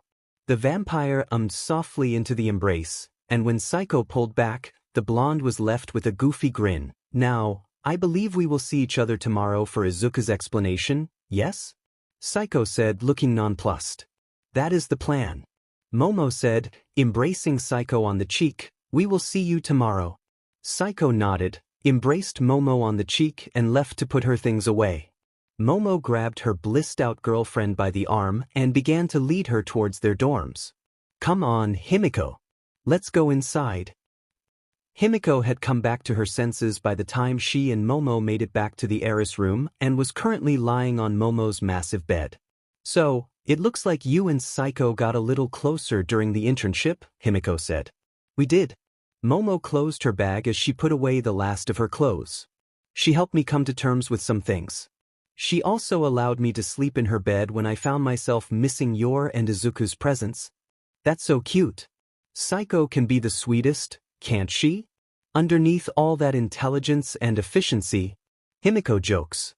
The vampire ummed softly into the embrace, and when Psycho pulled back, the blonde was left with a goofy grin. Now, I believe we will see each other tomorrow for Izuku's explanation, yes? Psycho said, looking nonplussed. That is the plan. Momo said, embracing Psycho on the cheek, we will see you tomorrow. Psycho nodded, embraced Momo on the cheek and left to put her things away. Momo grabbed her blissed-out girlfriend by the arm and began to lead her towards their dorms. Come on, Himiko. Let's go inside. Himiko had come back to her senses by the time she and Momo made it back to the heiress room and was currently lying on Momo's massive bed. So, it looks like you and Psycho got a little closer during the internship, Himiko said. We did. Momo closed her bag as she put away the last of her clothes. She helped me come to terms with some things. She also allowed me to sleep in her bed when I found myself missing your and Izuku's presence. That's so cute. Psycho can be the sweetest, can't she? Underneath all that intelligence and efficiency, Himiko jokes.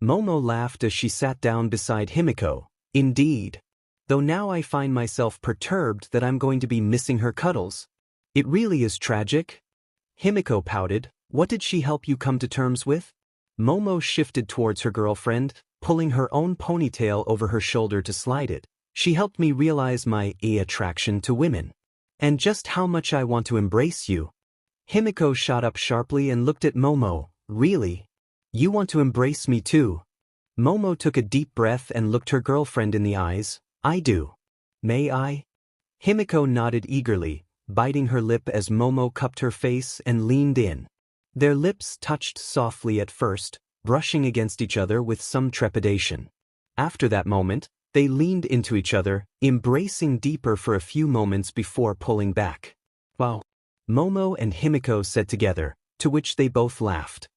Momo laughed as she sat down beside Himiko. Indeed. Though now I find myself perturbed that I'm going to be missing her cuddles. It really is tragic. Himiko pouted. What did she help you come to terms with? Momo shifted towards her girlfriend, pulling her own ponytail over her shoulder to slide it. She helped me realize my attraction to women. And just how much I want to embrace you. Himiko shot up sharply and looked at Momo. Really? You want to embrace me too? Momo took a deep breath and looked her girlfriend in the eyes. I do. May I? Himiko nodded eagerly, biting her lip as Momo cupped her face and leaned in. Their lips touched softly at first, brushing against each other with some trepidation. After that moment, they leaned into each other, embracing deeper for a few moments before pulling back. Wow! Momo and Himiko said together, to which they both laughed.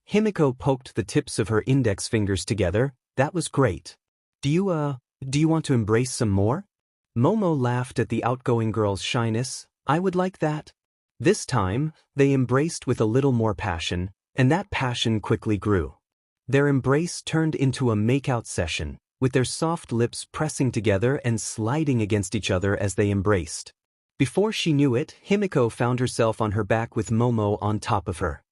Himiko poked the tips of her index fingers together. That was great. Do you want to embrace some more? Momo laughed at the outgoing girl's shyness. I would like that. This time, they embraced with a little more passion, and that passion quickly grew. Their embrace turned into a make-out session, with their soft lips pressing together and sliding against each other as they embraced. Before she knew it, Himiko found herself on her back with Momo on top of her.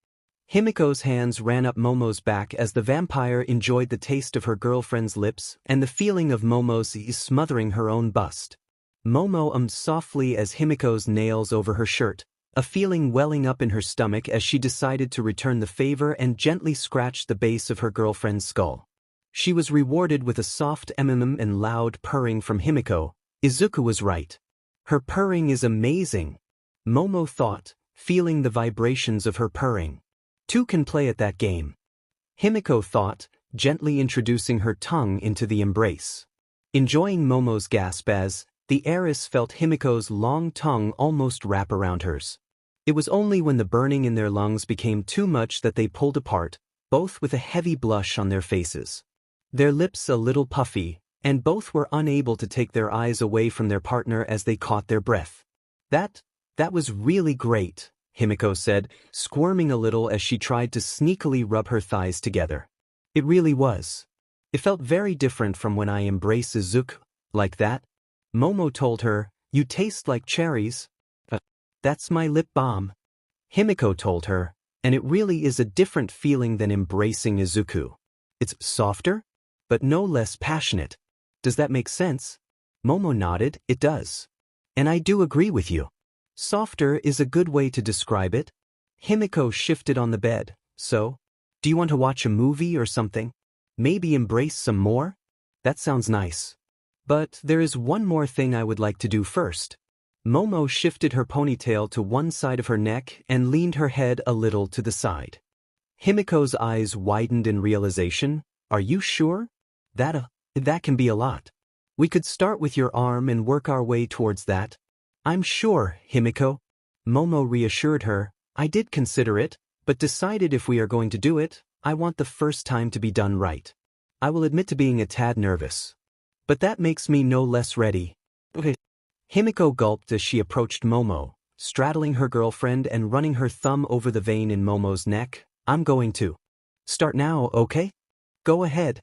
Himiko's hands ran up Momo's back as the vampire enjoyed the taste of her girlfriend's lips and the feeling of Momo's smothering her own bust. Momo ummed softly as Himiko's nails over her shirt, a feeling welling up in her stomach as she decided to return the favor and gently scratched the base of her girlfriend's skull. She was rewarded with a soft and loud purring from Himiko. Izuku was right. Her purring is amazing, Momo thought, feeling the vibrations of her purring. Two can play at that game. Himiko thought, gently introducing her tongue into the embrace. Enjoying Momo's gasp as the heiress felt Himiko's long tongue almost wrap around hers. It was only when the burning in their lungs became too much that they pulled apart, both with a heavy blush on their faces. Their lips a little puffy, and both were unable to take their eyes away from their partner as they caught their breath. That was really great, Himiko said, squirming a little as she tried to sneakily rub her thighs together. It really was. It felt very different from when I embraced Izuku, like that. Momo told her, you taste like cherries. That's my lip balm. Himiko told her, and it really is a different feeling than embracing Izuku. It's softer, but no less passionate. Does that make sense? Momo nodded. It does. And I do agree with you. Softer is a good way to describe it. Himiko shifted on the bed. So, do you want to watch a movie or something? Maybe embrace some more? That sounds nice. But there is one more thing I would like to do first. Momo shifted her ponytail to one side of her neck and leaned her head a little to the side. Himiko's eyes widened in realization. Are you sure? That can be a lot. We could start with your arm and work our way towards that. I'm sure, Himiko. Momo reassured her. I did consider it, but decided if we are going to do it, I want the first time to be done right. I will admit to being a tad nervous. But that makes me no less ready. Okay. Himiko gulped as she approached Momo, straddling her girlfriend and running her thumb over the vein in Momo's neck. I'm going to start now, okay? Go ahead.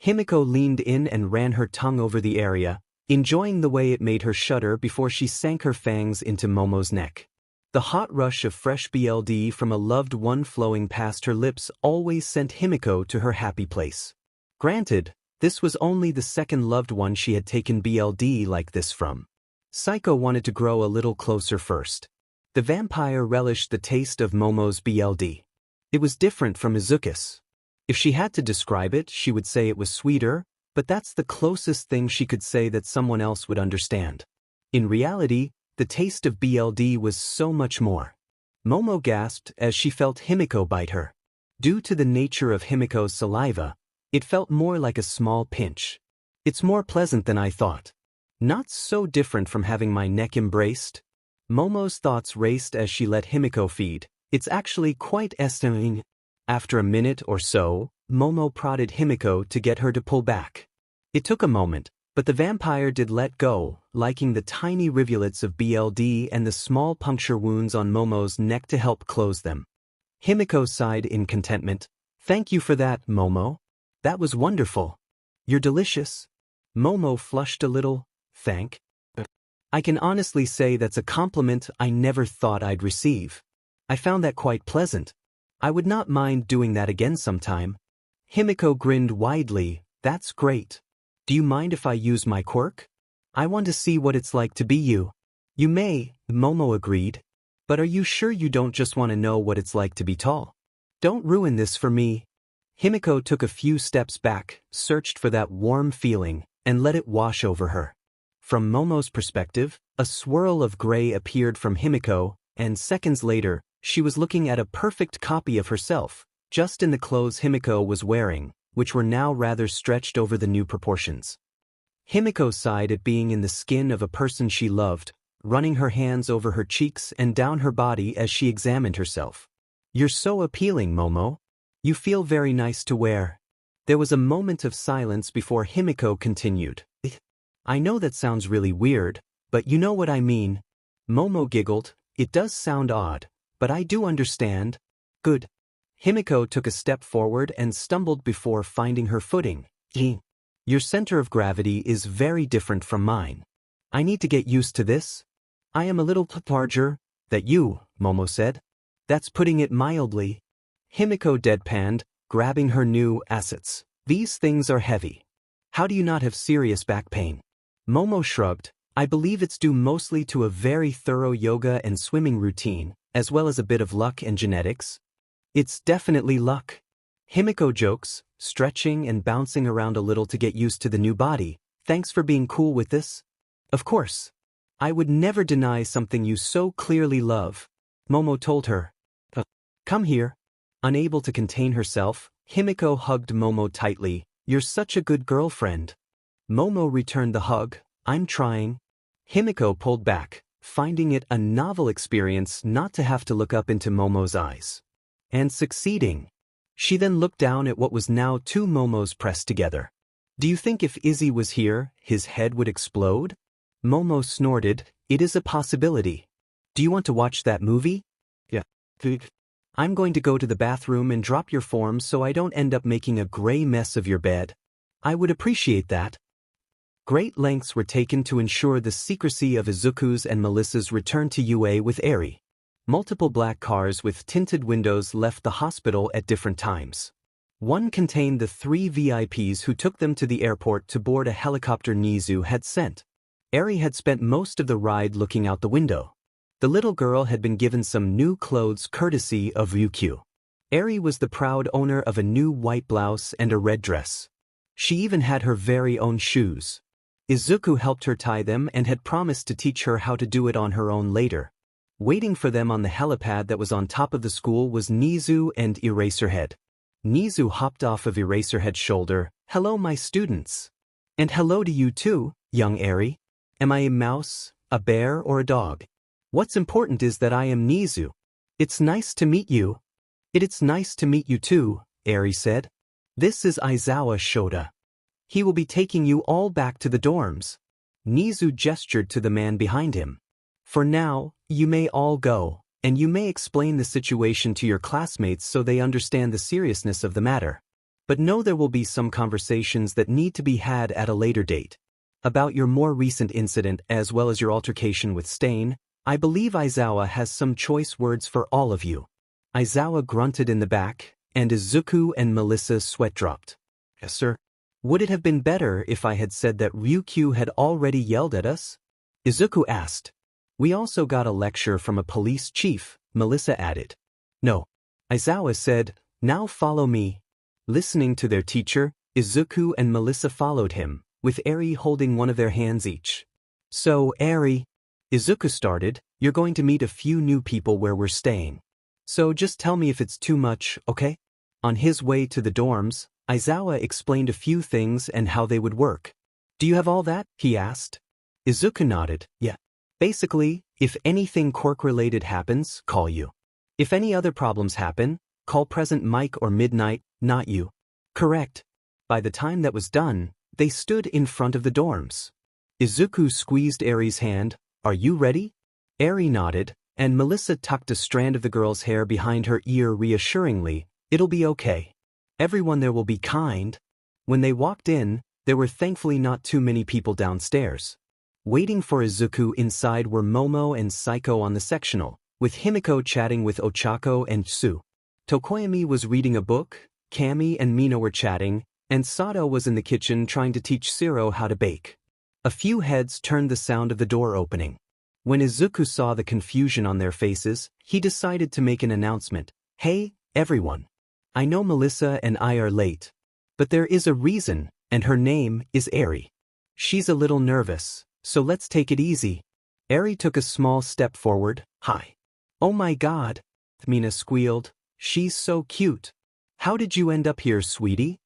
Himiko leaned in and ran her tongue over the area, enjoying the way it made her shudder before she sank her fangs into Momo's neck. The hot rush of fresh BLD from a loved one flowing past her lips always sent Himiko to her happy place. Granted, this was only the second loved one she had taken BLD like this from. Psycho wanted to grow a little closer first. The vampire relished the taste of Momo's BLD. It was different from Izuku's. If she had to describe it, she would say it was sweeter, but that's the closest thing she could say that someone else would understand. In reality, the taste of BLD was so much more. Momo gasped as she felt Himiko bite her. Due to the nature of Himiko's saliva, it felt more like a small pinch. It's more pleasant than I thought. Not so different from having my neck embraced. Momo's thoughts raced as she let Himiko feed. It's actually quite estimating. After a minute or so, Momo prodded Himiko to get her to pull back. It took a moment, but the vampire did let go, liking the tiny rivulets of BLD and the small puncture wounds on Momo's neck to help close them. Himiko sighed in contentment. Thank you for that, Momo. That was wonderful. You're delicious. Momo flushed a little. Thank. I can honestly say that's a compliment I never thought I'd receive. I found that quite pleasant. I would not mind doing that again sometime. Himiko grinned widely. That's great. Do you mind if I use my quirk? I want to see what it's like to be you. You may, Momo agreed. But are you sure you don't just want to know what it's like to be tall? Don't ruin this for me. Himiko took a few steps back, searched for that warm feeling, and let it wash over her. From Momo's perspective, a swirl of gray appeared from Himiko, and seconds later, she was looking at a perfect copy of herself, just in the clothes Himiko was wearing, which were now rather stretched over the new proportions. Himiko sighed at being in the skin of a person she loved, running her hands over her cheeks and down her body as she examined herself. You're so appealing, Momo. You feel very nice to wear. There was a moment of silence before Himiko continued. I know that sounds really weird, but you know what I mean. Momo giggled. It does sound odd, but I do understand. Good. Himiko took a step forward and stumbled before finding her footing. Your center of gravity is very different from mine. I need to get used to this. I am a little larger than you, Momo said. That's putting it mildly. Himiko deadpanned, grabbing her new assets. These things are heavy. How do you not have serious back pain? Momo shrugged. I believe it's due mostly to a very thorough yoga and swimming routine, as well as a bit of luck and genetics. It's definitely luck. Himiko jokes, stretching and bouncing around a little to get used to the new body. Thanks for being cool with this. Of course. I would never deny something you so clearly love, Momo told her. Come here. Unable to contain herself, Himiko hugged Momo tightly. You're such a good girlfriend. Momo returned the hug. I'm trying. Himiko pulled back, finding it a novel experience not to have to look up into Momo's eyes. And succeeding. She then looked down at what was now two Momos pressed together. Do you think if Izzy was here, his head would explode? Momo snorted. It is a possibility. Do you want to watch that movie? Yeah. I'm going to go to the bathroom and drop your forms so I don't end up making a gray mess of your bed. I would appreciate that. Great lengths were taken to ensure the secrecy of Izuku's and Melissa's return to UA with Eri. Multiple black cars with tinted windows left the hospital at different times. One contained the 3 VIPs who took them to the airport to board a helicopter Nizu had sent. Eri had spent most of the ride looking out the window. The little girl had been given some new clothes courtesy of Ryukyu. Eri was the proud owner of a new white blouse and a red dress. She even had her very own shoes. Izuku helped her tie them and had promised to teach her how to do it on her own later. Waiting for them on the helipad that was on top of the school was Nizu and Eraserhead. Nizu hopped off of Eraserhead's shoulder. Hello, my students. And hello to you too, young Eri. Am I a mouse? a bear or a dog. What's important is that I am Nizu. It's nice to meet you. It's nice to meet you too, Eri said. This is Aizawa Shota. He will be taking you all back to the dorms. Nizu gestured to the man behind him. For now, you may all go, and you may explain the situation to your classmates so they understand the seriousness of the matter. But know there will be some conversations that need to be had at a later date. About your more recent incident as well as your altercation with Stain, I believe Aizawa has some choice words for all of you. Aizawa grunted in the back, and Izuku and Melissa's sweat dropped. Yes, sir. Would it have been better if I had said that Ryukyu had already yelled at us? Izuku asked. We also got a lecture from a police chief, Melissa added. No. Aizawa said, now follow me. Listening to their teacher, Izuku and Melissa followed him, with Eri holding one of their hands each. So, Eri, Izuku started, you're going to meet a few new people where we're staying. So just tell me if it's too much, okay? On his way to the dorms, Aizawa explained a few things and how they would work. Do you have all that? He asked. Izuku nodded, yeah. Basically, if anything Quirk-related happens, call you. If any other problems happen, call Present Mike or Midnight, not you. Correct. By the time that was done, they stood in front of the dorms. Izuku squeezed Eri's hand. Are you ready? Eri nodded, and Melissa tucked a strand of the girl's hair behind her ear reassuringly. It'll be okay. Everyone there will be kind. When they walked in, there were thankfully not too many people downstairs. Waiting for Izuku inside were Momo and Saiko on the sectional, with Himiko chatting with Ochako and Tsu. Tokoyami was reading a book, Kami and Mina were chatting, and Sato was in the kitchen trying to teach Shiro how to bake. A few heads turned the sound of the door opening. When Izuku saw the confusion on their faces, he decided to make an announcement. Hey, everyone. I know Melissa and I are late. But there is a reason, and her name is Eri. She's a little nervous, so let's take it easy. Eri took a small step forward. Hi. Oh my god. Mina squealed. She's so cute. How did you end up here, sweetie?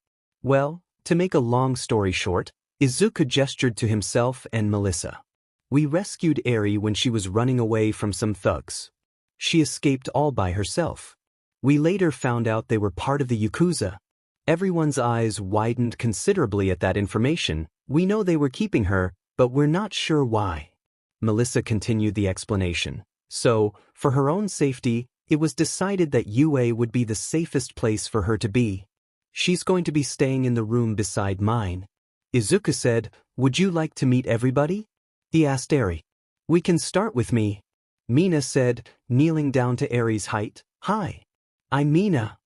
Well, to make a long story short, Izuku gestured to himself and Melissa. We rescued Eri when she was running away from some thugs. She escaped all by herself. We later found out they were part of the Yakuza. Everyone's eyes widened considerably at that information. We know they were keeping her, but we're not sure why. Melissa continued the explanation. So, for her own safety, it was decided that UA would be the safest place for her to be. She's going to be staying in the room beside mine. Izuku said, would you like to meet everybody? He asked Eri. We can start with me. Mina said, kneeling down to Eri's height. Hi. I'm Mina.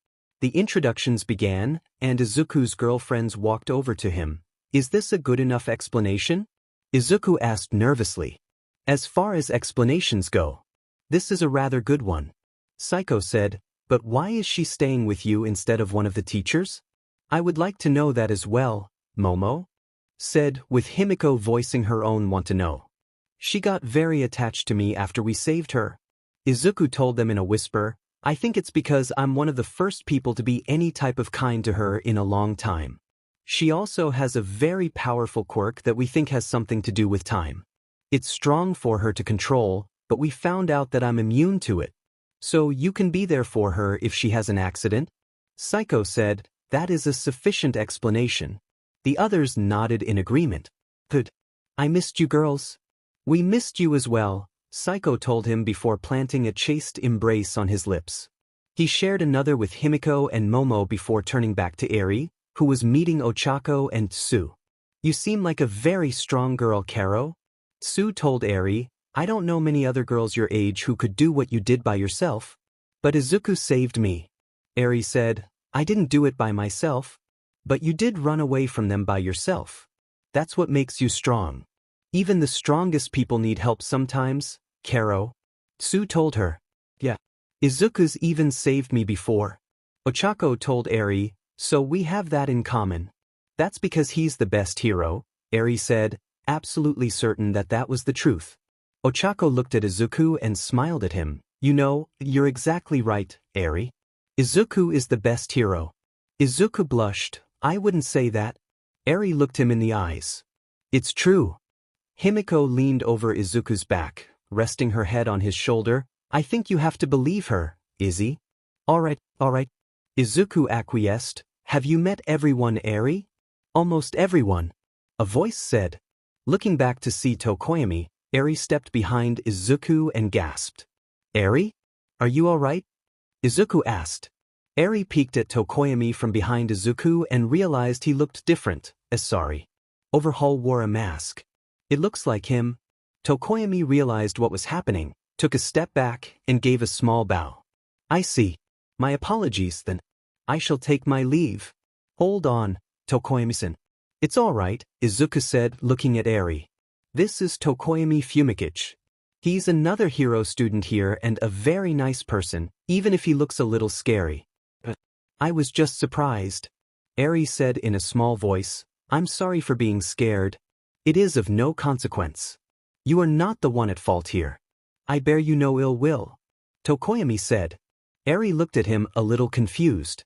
The introductions began, and Izuku's girlfriends walked over to him. Is this a good enough explanation? Izuku asked nervously. As far as explanations go, this is a rather good one. Saiko said, but why is she staying with you instead of one of the teachers? I would like to know that as well, Momo said, with Himiko voicing her own want to know. She got very attached to me after we saved her. Izuku told them in a whisper, I think it's because I'm one of the first people to be any type of kind to her in a long time. She also has a very powerful quirk that we think has something to do with time. It's strong for her to control, but we found out that I'm immune to it. So you can be there for her if she has an accident? Saiko said, that is a sufficient explanation. The others nodded in agreement. Good. I missed you girls. We missed you as well, Saiko told him before planting a chaste embrace on his lips. He shared another with Himiko and Momo before turning back to Eri, who was meeting Ochako and Tsu. You seem like a very strong girl, Karo. Tsu told Eri, I don't know many other girls your age who could do what you did by yourself. But Izuku saved me. Eri said, I didn't do it by myself. But you did run away from them by yourself. That's what makes you strong. Even the strongest people need help sometimes, Karo. Tsu told her. Yeah. Izuku's even saved me before. Ochako told Eri, so we have that in common. That's because he's the best hero, Eri said, absolutely certain that that was the truth. Ochako looked at Izuku and smiled at him. You know, you're exactly right, Eri. Izuku is the best hero. Izuku blushed. I wouldn't say that. Eri looked him in the eyes. It's true. Himiko leaned over Izuku's back, resting her head on his shoulder. I think you have to believe her, Izzy. Alright. Izuku acquiesced. Have you met everyone, Eri? Almost everyone. A voice said. Looking back to see Tokoyami, Eri stepped behind Izuku and gasped. Eri? Are you alright? Izuku asked. Eri peeked at Tokoyami from behind Izuku and realized he looked different. Sorry. Overhaul wore a mask. It looks like him. Tokoyami realized what was happening, took a step back, and gave a small bow. I see. My apologies then. I shall take my leave. Hold on, Tokoyami-san. It's all right, Izuku said, looking at Eri. This is Tokoyami Fumikichi. He's another hero student here and a very nice person, even if he looks a little scary. I was just surprised. Eri said in a small voice, I'm sorry for being scared. It is of no consequence. You are not the one at fault here. I bear you no ill will. Tokoyami said. Eri looked at him a little confused.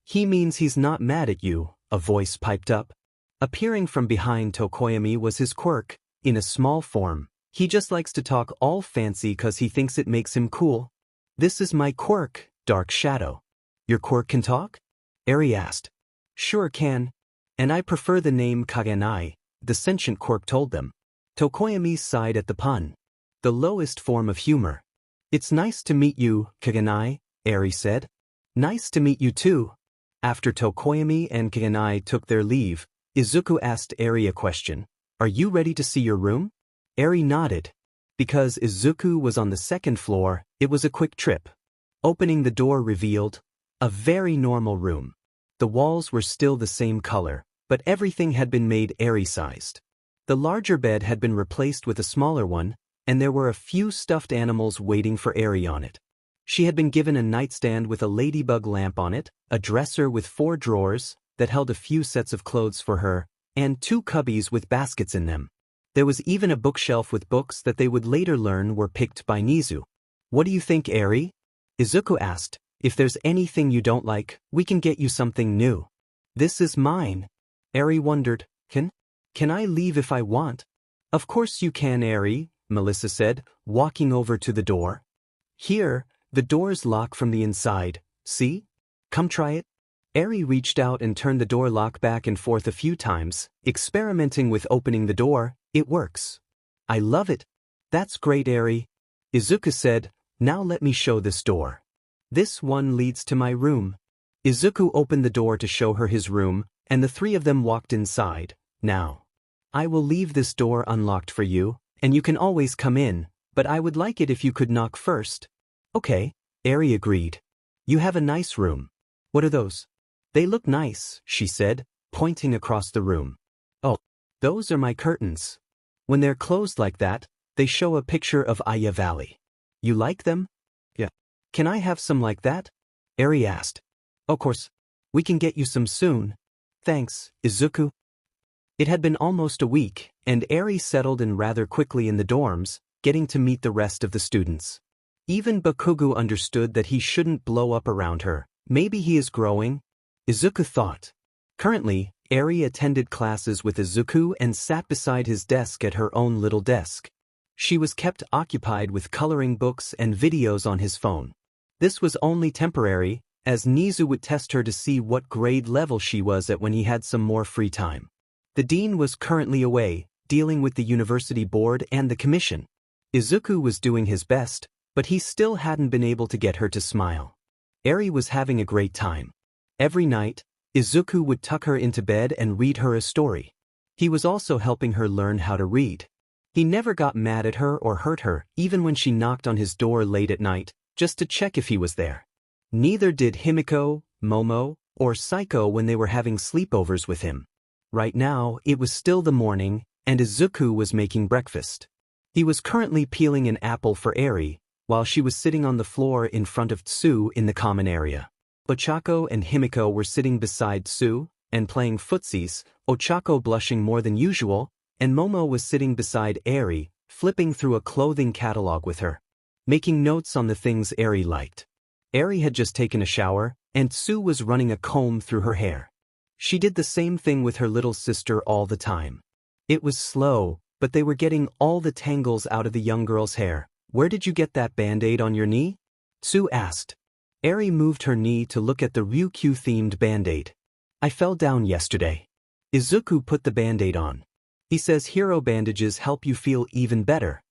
He means he's not mad at you, a voice piped up. Appearing from behind Tokoyami was his Quirk, in a small form. He just likes to talk all fancy cause he thinks it makes him cool. This is my Quirk, Dark Shadow. Your Quirk can talk? Eri asked. Sure can. And I prefer the name Kagenai, the sentient Quirk told them. Tokoyami sighed at the pun. The lowest form of humor. It's nice to meet you, Kagenai, Eri said. Nice to meet you too. After Tokoyami and Kagenai took their leave, Izuku asked Eri a question. Are you ready to see your room? Eri nodded. Because Izuku was on the second floor, it was a quick trip. Opening the door revealed a very normal room. The walls were still the same color, but everything had been made Eri-sized. The larger bed had been replaced with a smaller one, and there were a few stuffed animals waiting for Eri on it. She had been given a nightstand with a ladybug lamp on it, a dresser with 4 drawers that held a few sets of clothes for her, and 2 cubbies with baskets in them. There was even a bookshelf with books that they would later learn were picked by Nizu. What do you think, Eri? Izuku asked. If there's anything you don't like, we can get you something new. This is mine. Eri wondered, Can I leave if I want? Of course you can, Eri, Melissa said, walking over to the door. Here, the doors lock from the inside, see? Come try it. Eri reached out and turned the door lock back and forth a few times, experimenting with opening the door. It works. I love it. That's great, Eri. Izuku said, now let me show this door. This one leads to my room. Izuku opened the door to show her his room, and the 3 of them walked inside. Now, I will leave this door unlocked for you, and you can always come in, but I would like it if you could knock first. Okay, Eri agreed. You have a nice room. What are those? They look nice, she said, pointing across the room. Oh, those are my curtains. When they're closed like that, they show a picture of Aya Valley. You like them? Yeah. Can I have some like that? Eri asked. Of course. We can get you some soon. Thanks, Izuku. It had been almost a week, and Eri settled in rather quickly in the dorms, getting to meet the rest of the students. Even Bakugo understood that he shouldn't blow up around her. Maybe he is growing, Izuku thought. Currently, Eri attended classes with Izuku and sat beside his desk at her own little desk. She was kept occupied with coloring books and videos on his phone. This was only temporary, as Nizu would test her to see what grade level she was at when he had some more free time. The dean was currently away, dealing with the university board and the commission. Izuku was doing his best, but he still hadn't been able to get her to smile. Eri was having a great time. Every night, Izuku would tuck her into bed and read her a story. He was also helping her learn how to read. He never got mad at her or hurt her, even when she knocked on his door late at night, just to check if he was there. Neither did Himiko, Momo, or Saiko when they were having sleepovers with him. Right now, it was still the morning, and Izuku was making breakfast. He was currently peeling an apple for Eri, while she was sitting on the floor in front of Tsu in the common area. Ochako and Himiko were sitting beside Tsu and playing footsies, Ochako blushing more than usual, and Momo was sitting beside Eri, flipping through a clothing catalog with her, making notes on the things Eri liked. Eri had just taken a shower, and Tsu was running a comb through her hair. She did the same thing with her little sister all the time. It was slow, but they were getting all the tangles out of the young girl's hair. Where did you get that band-aid on your knee? Sue asked. Eri moved her knee to look at the Ryukyu-themed band-aid. I fell down yesterday. Izuku put the band-aid on. He says hero bandages help you feel even better.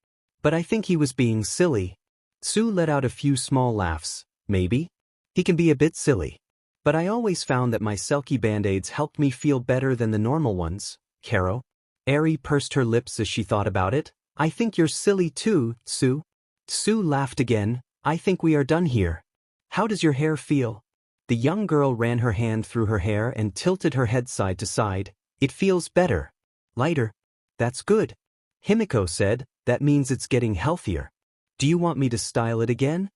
But I think he was being silly. Sue let out a few small laughs. Maybe? He can be a bit silly. But I always found that my Selkie band-aids helped me feel better than the normal ones, Karo. Eri pursed her lips as she thought about it. I think you're silly too, Sue. Sue laughed again. I think we are done here. How does your hair feel? The young girl ran her hand through her hair and tilted her head side to side. It feels better. Lighter. That's good. Himiko said, that means it's getting healthier. Do you want me to style it again?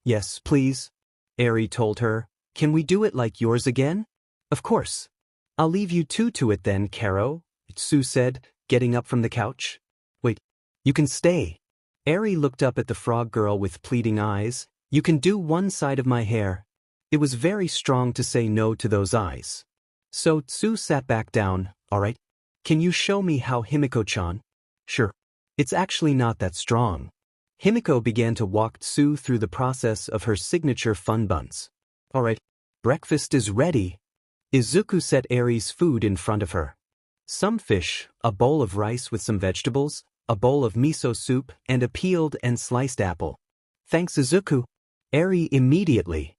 Yes, please. Eri told her. Can we do it like yours again? Of course. I'll leave you two to it then, Karo, Sue said, getting up from the couch. Wait, you can stay. Eri looked up at the frog girl with pleading eyes. You can do one side of my hair. It was very strong to say no to those eyes. So Sue sat back down. All right. Can you show me how, Himiko-chan? Sure. It's actually not that strong. Himiko began to walk Sue through the process of her signature fun buns. All right. Breakfast is ready. Izuku set Eri's food in front of her. Some fish, a bowl of rice with some vegetables, a bowl of miso soup, and a peeled and sliced apple. Thanks, Izuku. Eri immediately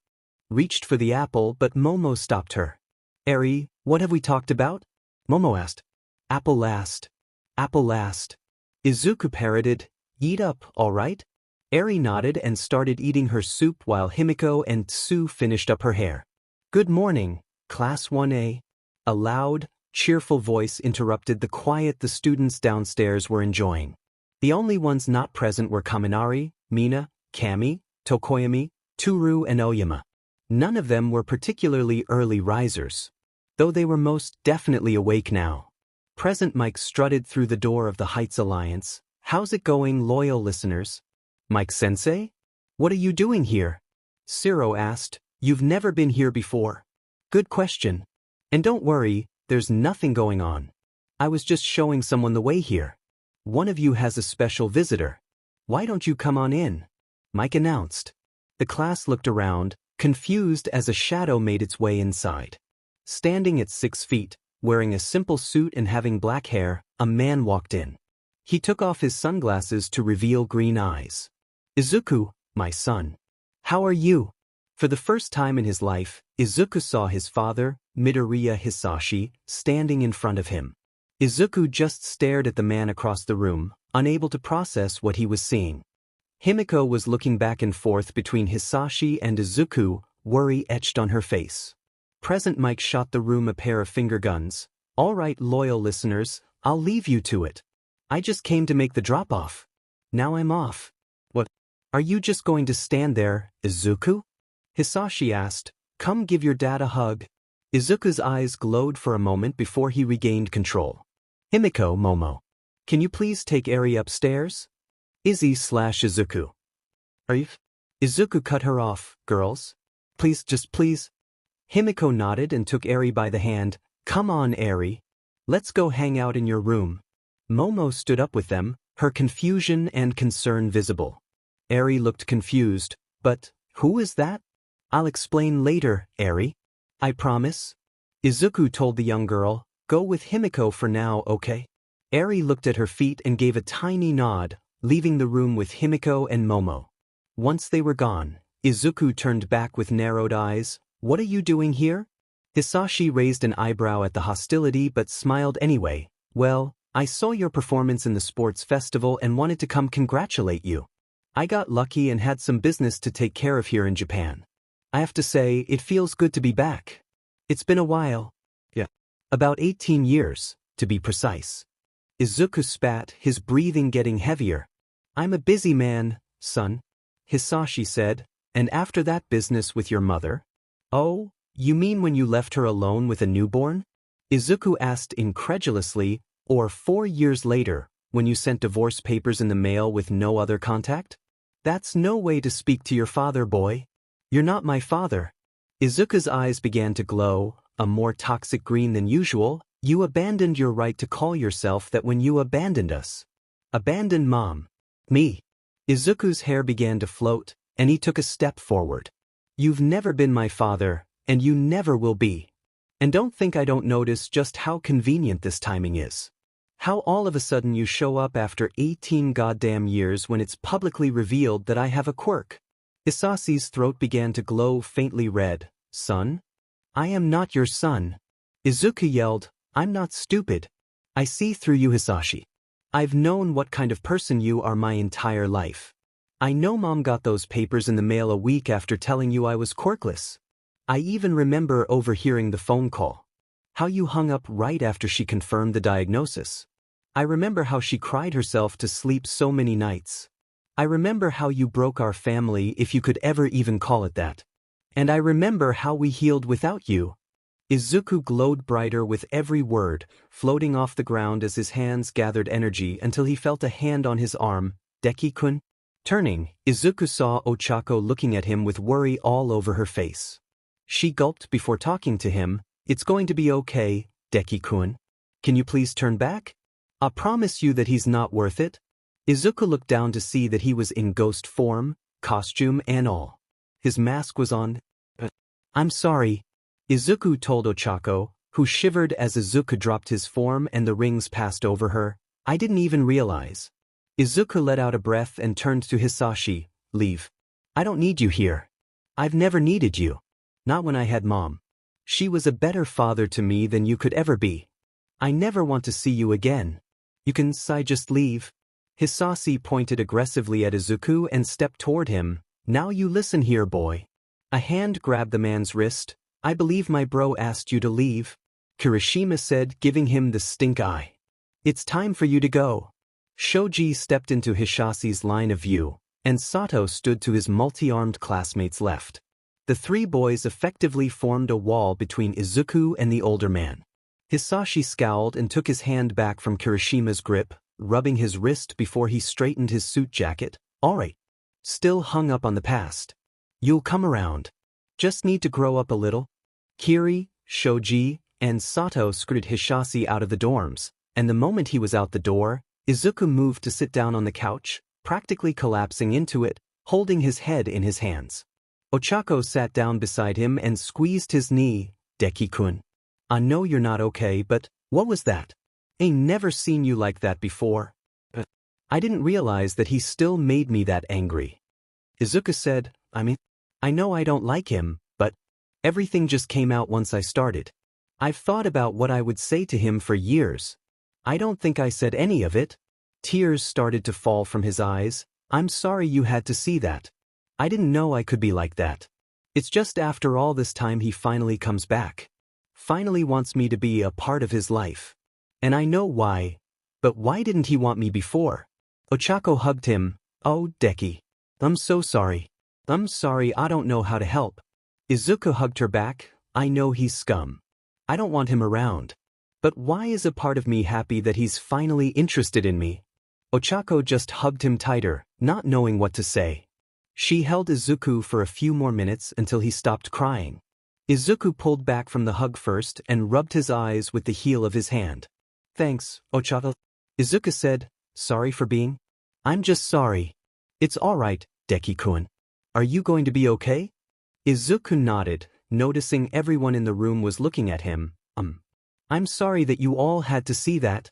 reached for the apple, but Momo stopped her. Eri, what have we talked about? Momo asked. Apple last. Apple last. Izuku parroted. Eat up, all right? Eri nodded and started eating her soup while Himiko and Sue finished up her hair. Good morning, Class 1A. A loud, cheerful voice interrupted the quiet the students downstairs were enjoying. The only ones not present were Kaminari, Mina, Kami, Tokoyami, Toru and Oyama. None of them were particularly early risers, though they were most definitely awake now. Present Mike strutted through the door of the Heights Alliance. How's it going, loyal listeners? Mike-sensei? What are you doing here? Ciro asked. You've never been here before. Good question. And don't worry, there's nothing going on. I was just showing someone the way here. One of you has a special visitor. Why don't you come on in? Mike announced. The class looked around, confused as a shadow made its way inside. Standing at 6 feet, wearing a simple suit and having black hair, a man walked in. He took off his sunglasses to reveal green eyes. Izuku, my son. How are you? For the first time in his life, Izuku saw his father, Midoriya Hisashi, standing in front of him. Izuku just stared at the man across the room, unable to process what he was seeing. Himiko was looking back and forth between Hisashi and Izuku, worry etched on her face. Present Mike shot the room a pair of finger guns. All right, loyal listeners, I'll leave you to it. I just came to make the drop-off. Now I'm off. What? Are you just going to stand there, Izuku? Hisashi asked. Come give your dad a hug. Izuku's eyes glowed for a moment before he regained control. Himiko, Momo. Can you please take Eri upstairs? Izzy/Izuku. Are you? Izuku cut her off. Girls? Please, just please. Himiko nodded and took Eri by the hand. Come on, Eri. Let's go hang out in your room. Momo stood up with them, her confusion and concern visible. Eri looked confused. But, who is that? I'll explain later, Eri. I promise. Izuku told the young girl. Go with Himiko for now, okay? Eri looked at her feet and gave a tiny nod, leaving the room with Himiko and Momo. Once they were gone, Izuku turned back with narrowed eyes. What are you doing here? Hisashi raised an eyebrow at the hostility but smiled anyway. Well, I saw your performance in the sports festival and wanted to come congratulate you. I got lucky and had some business to take care of here in Japan. I have to say, it feels good to be back. It's been a while. Yeah. About 18 years, to be precise. Izuku spat, his breathing getting heavier. I'm a busy man, son. Hisashi said. And after that business with your mother? Oh, you mean when you left her alone with a newborn? Izuku asked incredulously. Or 4 years later, when you sent divorce papers in the mail with no other contact? That's no way to speak to your father, boy. You're not my father. Izuku's eyes began to glow, a more toxic green than usual. You abandoned your right to call yourself that when you abandoned us. Abandoned Mom. Me. Izuku's hair began to float, and he took a step forward. You've never been my father, and you never will be. And don't think I don't notice just how convenient this timing is. How all of a sudden you show up after 18 goddamn years when it's publicly revealed that I have a quirk. Hisashi's throat began to glow faintly red. Son? I am not your son. Izuku yelled, I'm not stupid. I see through you, Hisashi. I've known what kind of person you are my entire life. I know Mom got those papers in the mail a week after telling you I was quirkless. I even remember overhearing the phone call. How you hung up right after she confirmed the diagnosis. I remember how she cried herself to sleep so many nights. I remember how you broke our family, if you could ever even call it that. And I remember how we healed without you. Izuku glowed brighter with every word, floating off the ground as his hands gathered energy until he felt a hand on his arm. Deki-kun? Turning, Izuku saw Ochako looking at him with worry all over her face. She gulped before talking to him. It's going to be okay, Deki-kun. Can you please turn back? I promise you that he's not worth it. Izuku looked down to see that he was in ghost form, costume and all. His mask was on. I'm sorry, Izuku told Ochako, who shivered as Izuku dropped his form and the rings passed over her. I didn't even realize. Izuku let out a breath and turned to Hisashi. Leave. I don't need you here. I've never needed you. Not when I had Mom. She was a better father to me than you could ever be. I never want to see you again. You can just leave. Hisashi pointed aggressively at Izuku and stepped toward him. Now you listen here, boy. A hand grabbed the man's wrist. I believe my bro asked you to leave, Kirishima said, giving him the stink eye. It's time for you to go. Shoji stepped into Hisashi's line of view, and Sato stood to his multi-armed classmates' left. The three boys effectively formed a wall between Izuku and the older man. Hisashi scowled and took his hand back from Kirishima's grip, rubbing his wrist before he straightened his suit jacket. All right. Still hung up on the past. You'll come around. Just need to grow up a little. Kiri, Shoji, and Sato screwed Hisashi out of the dorms, and the moment he was out the door, Izuku moved to sit down on the couch, practically collapsing into it, holding his head in his hands. Ochako sat down beside him and squeezed his knee. Deki-kun. I know you're not okay, but what was that? Ain't never seen you like that before. I didn't realize that he still made me that angry. Izuku said, I know I don't like him, but everything just came out once I started. I've thought about what I would say to him for years. I don't think I said any of it. Tears started to fall from his eyes. I'm sorry you had to see that. I didn't know I could be like that. It's just after all this time he finally comes back. Finally wants me to be a part of his life. And I know why. But why didn't he want me before? Ochako hugged him. Oh, Deki. I'm so sorry. I'm sorry, I don't know how to help. Izuku hugged her back. I know he's scum. I don't want him around. But why is a part of me happy that he's finally interested in me? Ochako just hugged him tighter, not knowing what to say. She held Izuku for a few more minutes until he stopped crying. Izuku pulled back from the hug first and rubbed his eyes with the heel of his hand. Thanks, Ochako. Izuku said, sorry for being. I'm just sorry. It's all right, Deki-kun. Are you going to be okay? Izuku nodded, noticing everyone in the room was looking at him. I'm sorry that you all had to see that.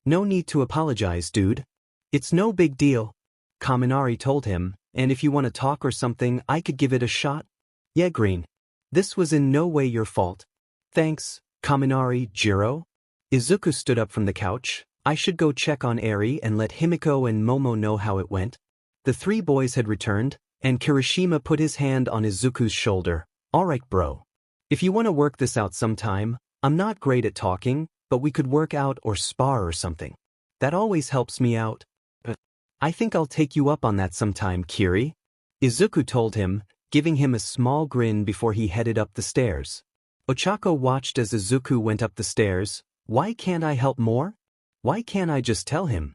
No need to apologize, dude. It's no big deal. Kaminari told him, and if you want to talk or something, I could give it a shot. Yeah, Green. This was in no way your fault. Thanks, Kaminari. Jiro? Izuku stood up from the couch. I should go check on Eri and let Himiko and Momo know how it went. The three boys had returned, and Kirishima put his hand on Izuku's shoulder. All right, bro. If you want to work this out sometime, I'm not great at talking, but we could work out or spar or something. That always helps me out. I think I'll take you up on that sometime, Kiri. Izuku told him, giving him a small grin before he headed up the stairs. Ochako watched as Izuku went up the stairs. Why can't I help more? Why can't I just tell him?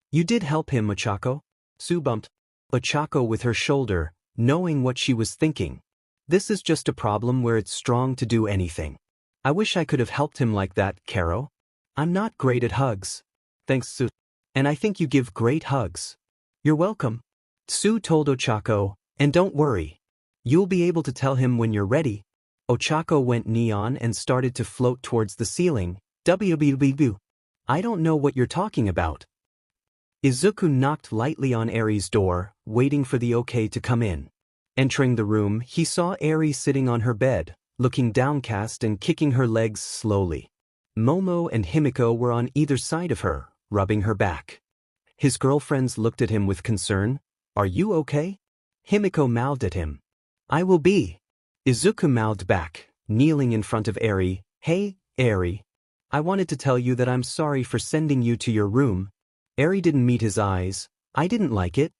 You did help him, Ochako. Sue bumped Ochako with her shoulder, knowing what she was thinking. This is just a problem where it's strong to do anything. I wish I could have helped him like that, Karo. I'm not great at hugs. Thanks, Sue. And I think you give great hugs. You're welcome. Sue told Ochako, and don't worry. You'll be able to tell him when you're ready. Ochako went neon and started to float towards the ceiling. WBBB. I don't know what you're talking about. Izuku knocked lightly on Eri's door, waiting for the okay to come in. Entering the room, he saw Eri sitting on her bed, looking downcast and kicking her legs slowly. Momo and Himiko were on either side of her, rubbing her back. His girlfriends looked at him with concern. Are you okay? Himiko mouthed at him. I will be. Izuku mouthed back, kneeling in front of Eri. Hey, Eri. I wanted to tell you that I'm sorry for sending you to your room. Eri didn't meet his eyes. I didn't like it.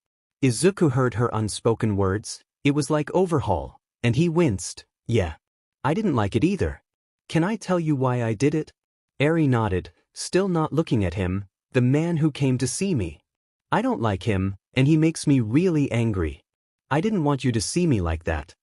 Izuku heard her unspoken words. It was like overhaul, and he winced. Yeah. I didn't like it either. Can I tell you why I did it? Eri nodded, still not looking at him. The man who came to see me. I don't like him, and he makes me really angry. I didn't want you to see me like that.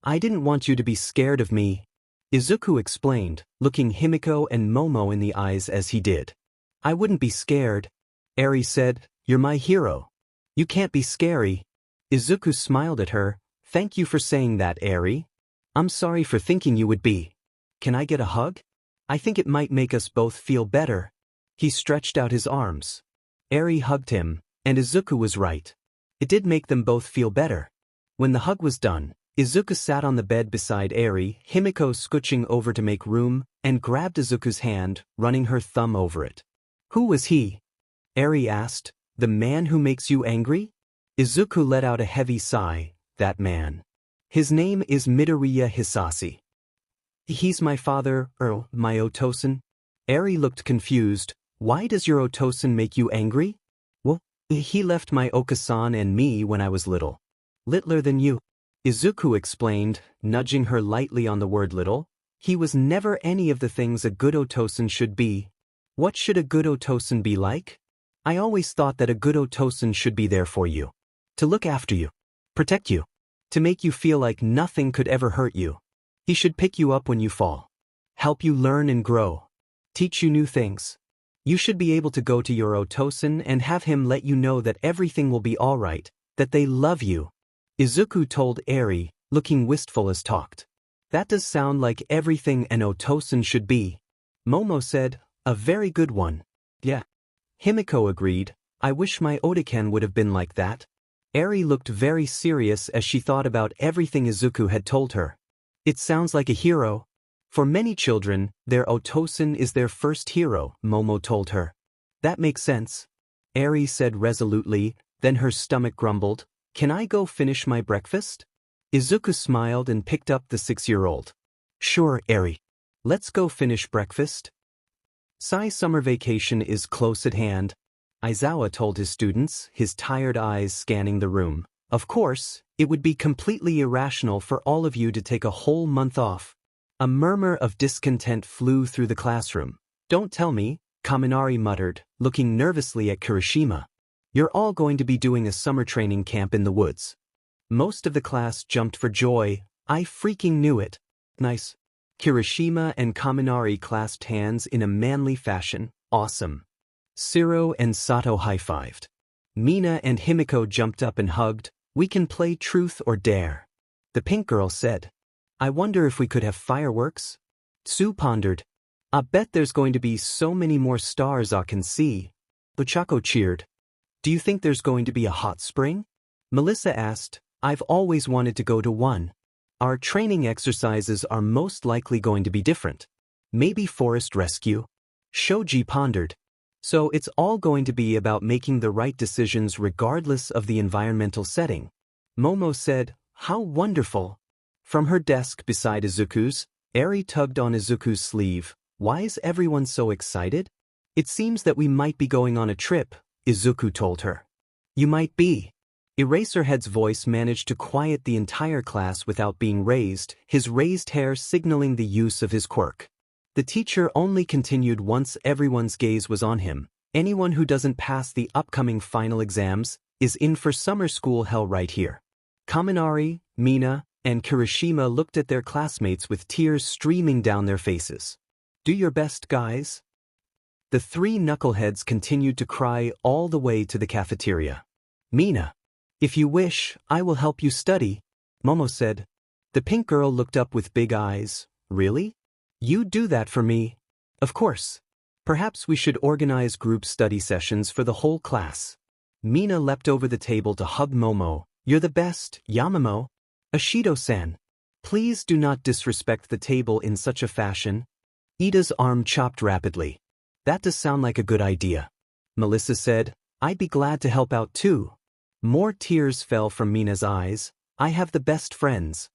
I didn't want you to be scared of me. Izuku explained, looking Himiko and Momo in the eyes as he did. I wouldn't be scared. Eri said, You're my hero. You can't be scary. Izuku smiled at her. Thank you for saying that, Eri. I'm sorry for thinking you would be. Can I get a hug? I think it might make us both feel better. He stretched out his arms. Eri hugged him, and Izuku was right. It did make them both feel better. When the hug was done, Izuku sat on the bed beside Eri, Himiko scooching over to make room, and grabbed Izuku's hand, running her thumb over it. Who was he? Eri asked. The man who makes you angry? Izuku let out a heavy sigh. That man. His name is Midoriya Hisashi. He's my father, my Otosan. Eri looked confused. Why does your Otosan make you angry? Well, he left my Okasan and me when I was little. Littler than you. Izuku explained, nudging her lightly on the word little. He was never any of the things a good Otosan should be. What should a good Otosan be like? I always thought that a good Otosan should be there for you. To look after you. Protect you. To make you feel like nothing could ever hurt you. He should pick you up when you fall. Help you learn and grow. Teach you new things. You should be able to go to your Otosan and have him let you know that everything will be alright, that they love you. Izuku told Eri, looking wistful as talked. That does sound like everything an Otosan should be. Momo said, a very good one. Yeah. Himiko agreed, I wish my Otoken would have been like that. Eri looked very serious as she thought about everything Izuku had told her. It sounds like a hero. For many children, their Otosan is their first hero, Momo told her. That makes sense. Eri said resolutely, then her stomach grumbled. Can I go finish my breakfast? Izuku smiled and picked up the 6-year-old. Sure, Eri. Let's go finish breakfast. Sai's summer vacation is close at hand. Aizawa told his students, his tired eyes scanning the room. Of course, it would be completely irrational for all of you to take a whole month off. A murmur of discontent flew through the classroom. Don't tell me, Kaminari muttered, looking nervously at Kirishima. You're all going to be doing a summer training camp in the woods. Most of the class jumped for joy. I freaking knew it. Nice. Kirishima and Kaminari clasped hands in a manly fashion. Awesome. Siro and Sato high-fived. Mina and Himiko jumped up and hugged. We can play truth or dare. The pink girl said. I wonder if we could have fireworks? Sue pondered. I bet there's going to be so many more stars I can see. Ochako cheered. Do you think there's going to be a hot spring? Melissa asked. I've always wanted to go to one. Our training exercises are most likely going to be different. Maybe forest rescue? Shoji pondered. So it's all going to be about making the right decisions regardless of the environmental setting. Momo said, How wonderful. From her desk beside Izuku's, Eri tugged on Izuku's sleeve. Why is everyone so excited? It seems that we might be going on a trip, Izuku told her. You might be. Eraserhead's voice managed to quiet the entire class without being raised, his raised hair signaling the use of his quirk. The teacher only continued once everyone's gaze was on him. Anyone who doesn't pass the upcoming final exams is in for summer school hell right here. Kaminari, Mina, and Kirishima looked at their classmates with tears streaming down their faces. Do your best, guys. The three knuckleheads continued to cry all the way to the cafeteria. Mina. If you wish, I will help you study, Momo said. The pink girl looked up with big eyes. Really? You do that for me? Of course. Perhaps we should organize group study sessions for the whole class. Mina leapt over the table to hug Momo. You're the best, Yamamo. Ashido-san. Please do not disrespect the table in such a fashion. Ida's arm chopped rapidly. That does sound like a good idea. Melissa said, I'd be glad to help out too. More tears fell from Mina's eyes. I have the best friends.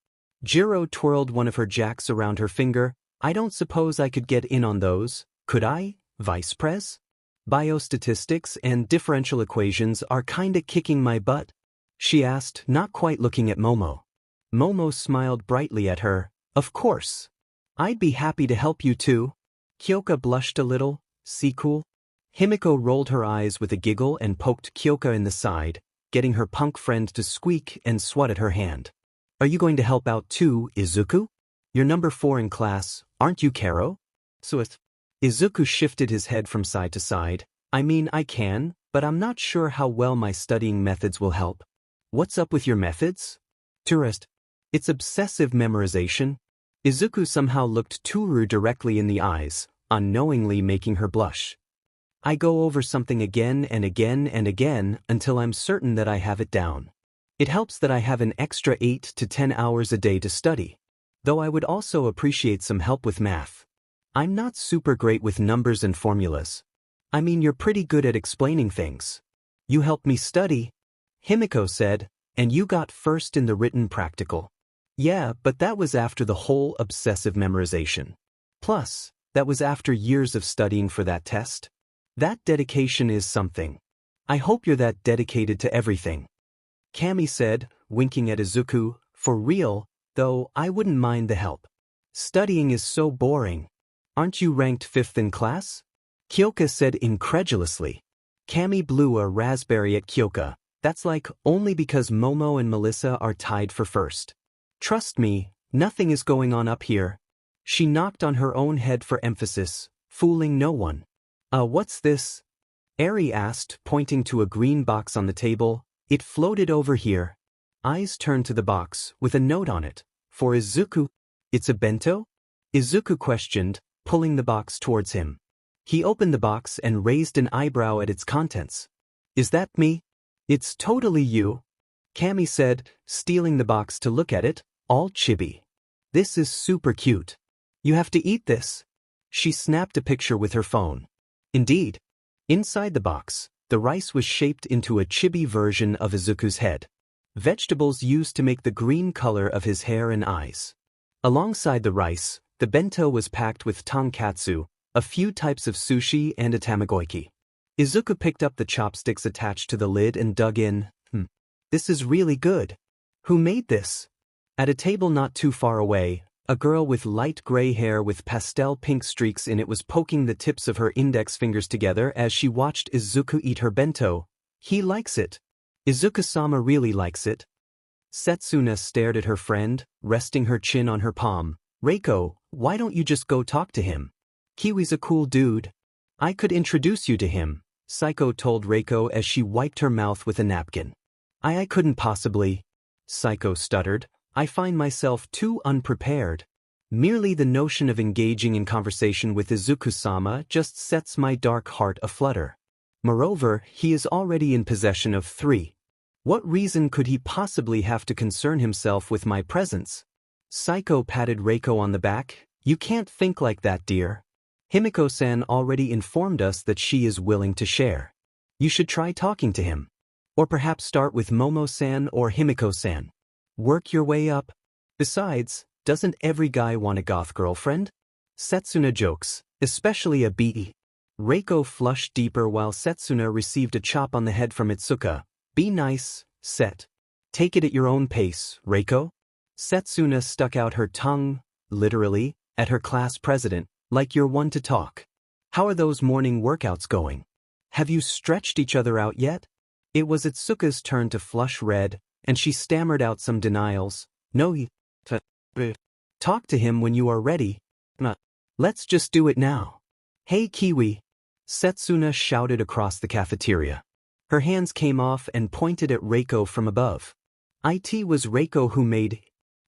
Jiro twirled one of her jacks around her finger. I don't suppose I could get in on those, could I, Vice Pres? Biostatistics and differential equations are kinda kicking my butt? She asked, not quite looking at Momo. Momo smiled brightly at her. Of course. I'd be happy to help you too. Kyoka blushed a little. See cool? Himiko rolled her eyes with a giggle and poked Kyoka in the side, getting her punk friend to squeak and swat at her hand. Are you going to help out too, Izuku? You're number 4 in class, aren't you, Karo? Suith. Izuku shifted his head from side to side. I mean, I can, but I'm not sure how well my studying methods will help. What's up with your methods? Tourist. It's obsessive memorization. Izuku somehow looked Toru directly in the eyes, unknowingly making her blush. I go over something again and again and again until I'm certain that I have it down. It helps that I have an extra 8 to 10 hours a day to study. Though I would also appreciate some help with math. I'm not super great with numbers and formulas. I mean, you're pretty good at explaining things. You helped me study, Himiko said, and you got first in the written practical. Yeah, but that was after the whole obsessive memorization. Plus, that was after years of studying for that test. That dedication is something. I hope you're that dedicated to everything. Kami said, winking at Izuku, for real, though I wouldn't mind the help. Studying is so boring. Aren't you ranked 5th in class? Kyoka said incredulously. Kami blew a raspberry at Kyoka. That's like only because Momo and Melissa are tied for first. Trust me, nothing is going on up here. She knocked on her own head for emphasis, fooling no one. What's this? Eri asked, pointing to a green box on the table. It floated over here. Eyes turned to the box, with a note on it. For Izuku. It's a bento? Izuku questioned, pulling the box towards him. He opened the box and raised an eyebrow at its contents. Is that me? It's totally you. Kami said, stealing the box to look at it, all chibi. This is super cute. You have to eat this. She snapped a picture with her phone. Indeed. Inside the box, the rice was shaped into a chibi version of Izuku's head. Vegetables used to make the green color of his hair and eyes. Alongside the rice, the bento was packed with tonkatsu, a few types of sushi and a tamagoyaki. Izuku picked up the chopsticks attached to the lid and dug in. This is really good. Who made this? At a table not too far away, a girl with light gray hair with pastel pink streaks in it was poking the tips of her index fingers together as she watched Izuku eat her bento. He likes it. Izuku-sama really likes it. Setsuna stared at her friend, resting her chin on her palm. Reiko, why don't you just go talk to him? Kiwi's a cool dude. I could introduce you to him, Saiko told Reiko as she wiped her mouth with a napkin. I couldn't possibly. Saiko stuttered. I find myself too unprepared. Merely the notion of engaging in conversation with Izuku-sama just sets my dark heart aflutter. Moreover, he is already in possession of 3. What reason could he possibly have to concern himself with my presence? Saiko patted Reiko on the back. You can't think like that, dear. Himiko-san already informed us that she is willing to share. You should try talking to him. Or perhaps start with Momo-san or Himiko-san. Work your way up. Besides, doesn't every guy want a goth girlfriend? Setsuna jokes, especially a BE. Reiko flushed deeper while Setsuna received a chop on the head from Itsuka. Be nice, Set. Take it at your own pace, Reiko. Setsuna stuck out her tongue, literally, at her class president, like you're one to talk. How are those morning workouts going? Have you stretched each other out yet? It was Itsuka's turn to flush red, and she stammered out some denials. No, Talk to him when you are ready. Let's just do it now. Hey Kiwi! Setsuna shouted across the cafeteria. Her hands came off and pointed at Reiko from above. It was Reiko who made.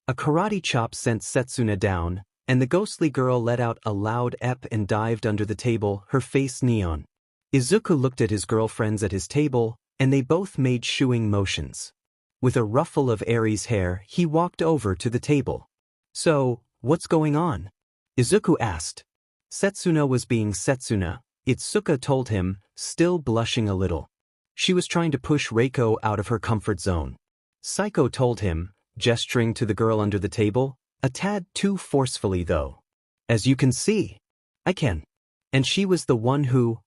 A karate chop sent Setsuna down, and the ghostly girl let out a loud ep and dived under the table, her face neon. Izuku looked at his girlfriends at his table, and they both made shooing motions. With a ruffle of Aries' hair, he walked over to the table. So, what's going on? Izuku asked. Setsuna was being Setsuna, Itsuka told him, still blushing a little. She was trying to push Reiko out of her comfort zone. Saiko told him, gesturing to the girl under the table, a tad too forcefully though. As you can see. I can. And she was the one who.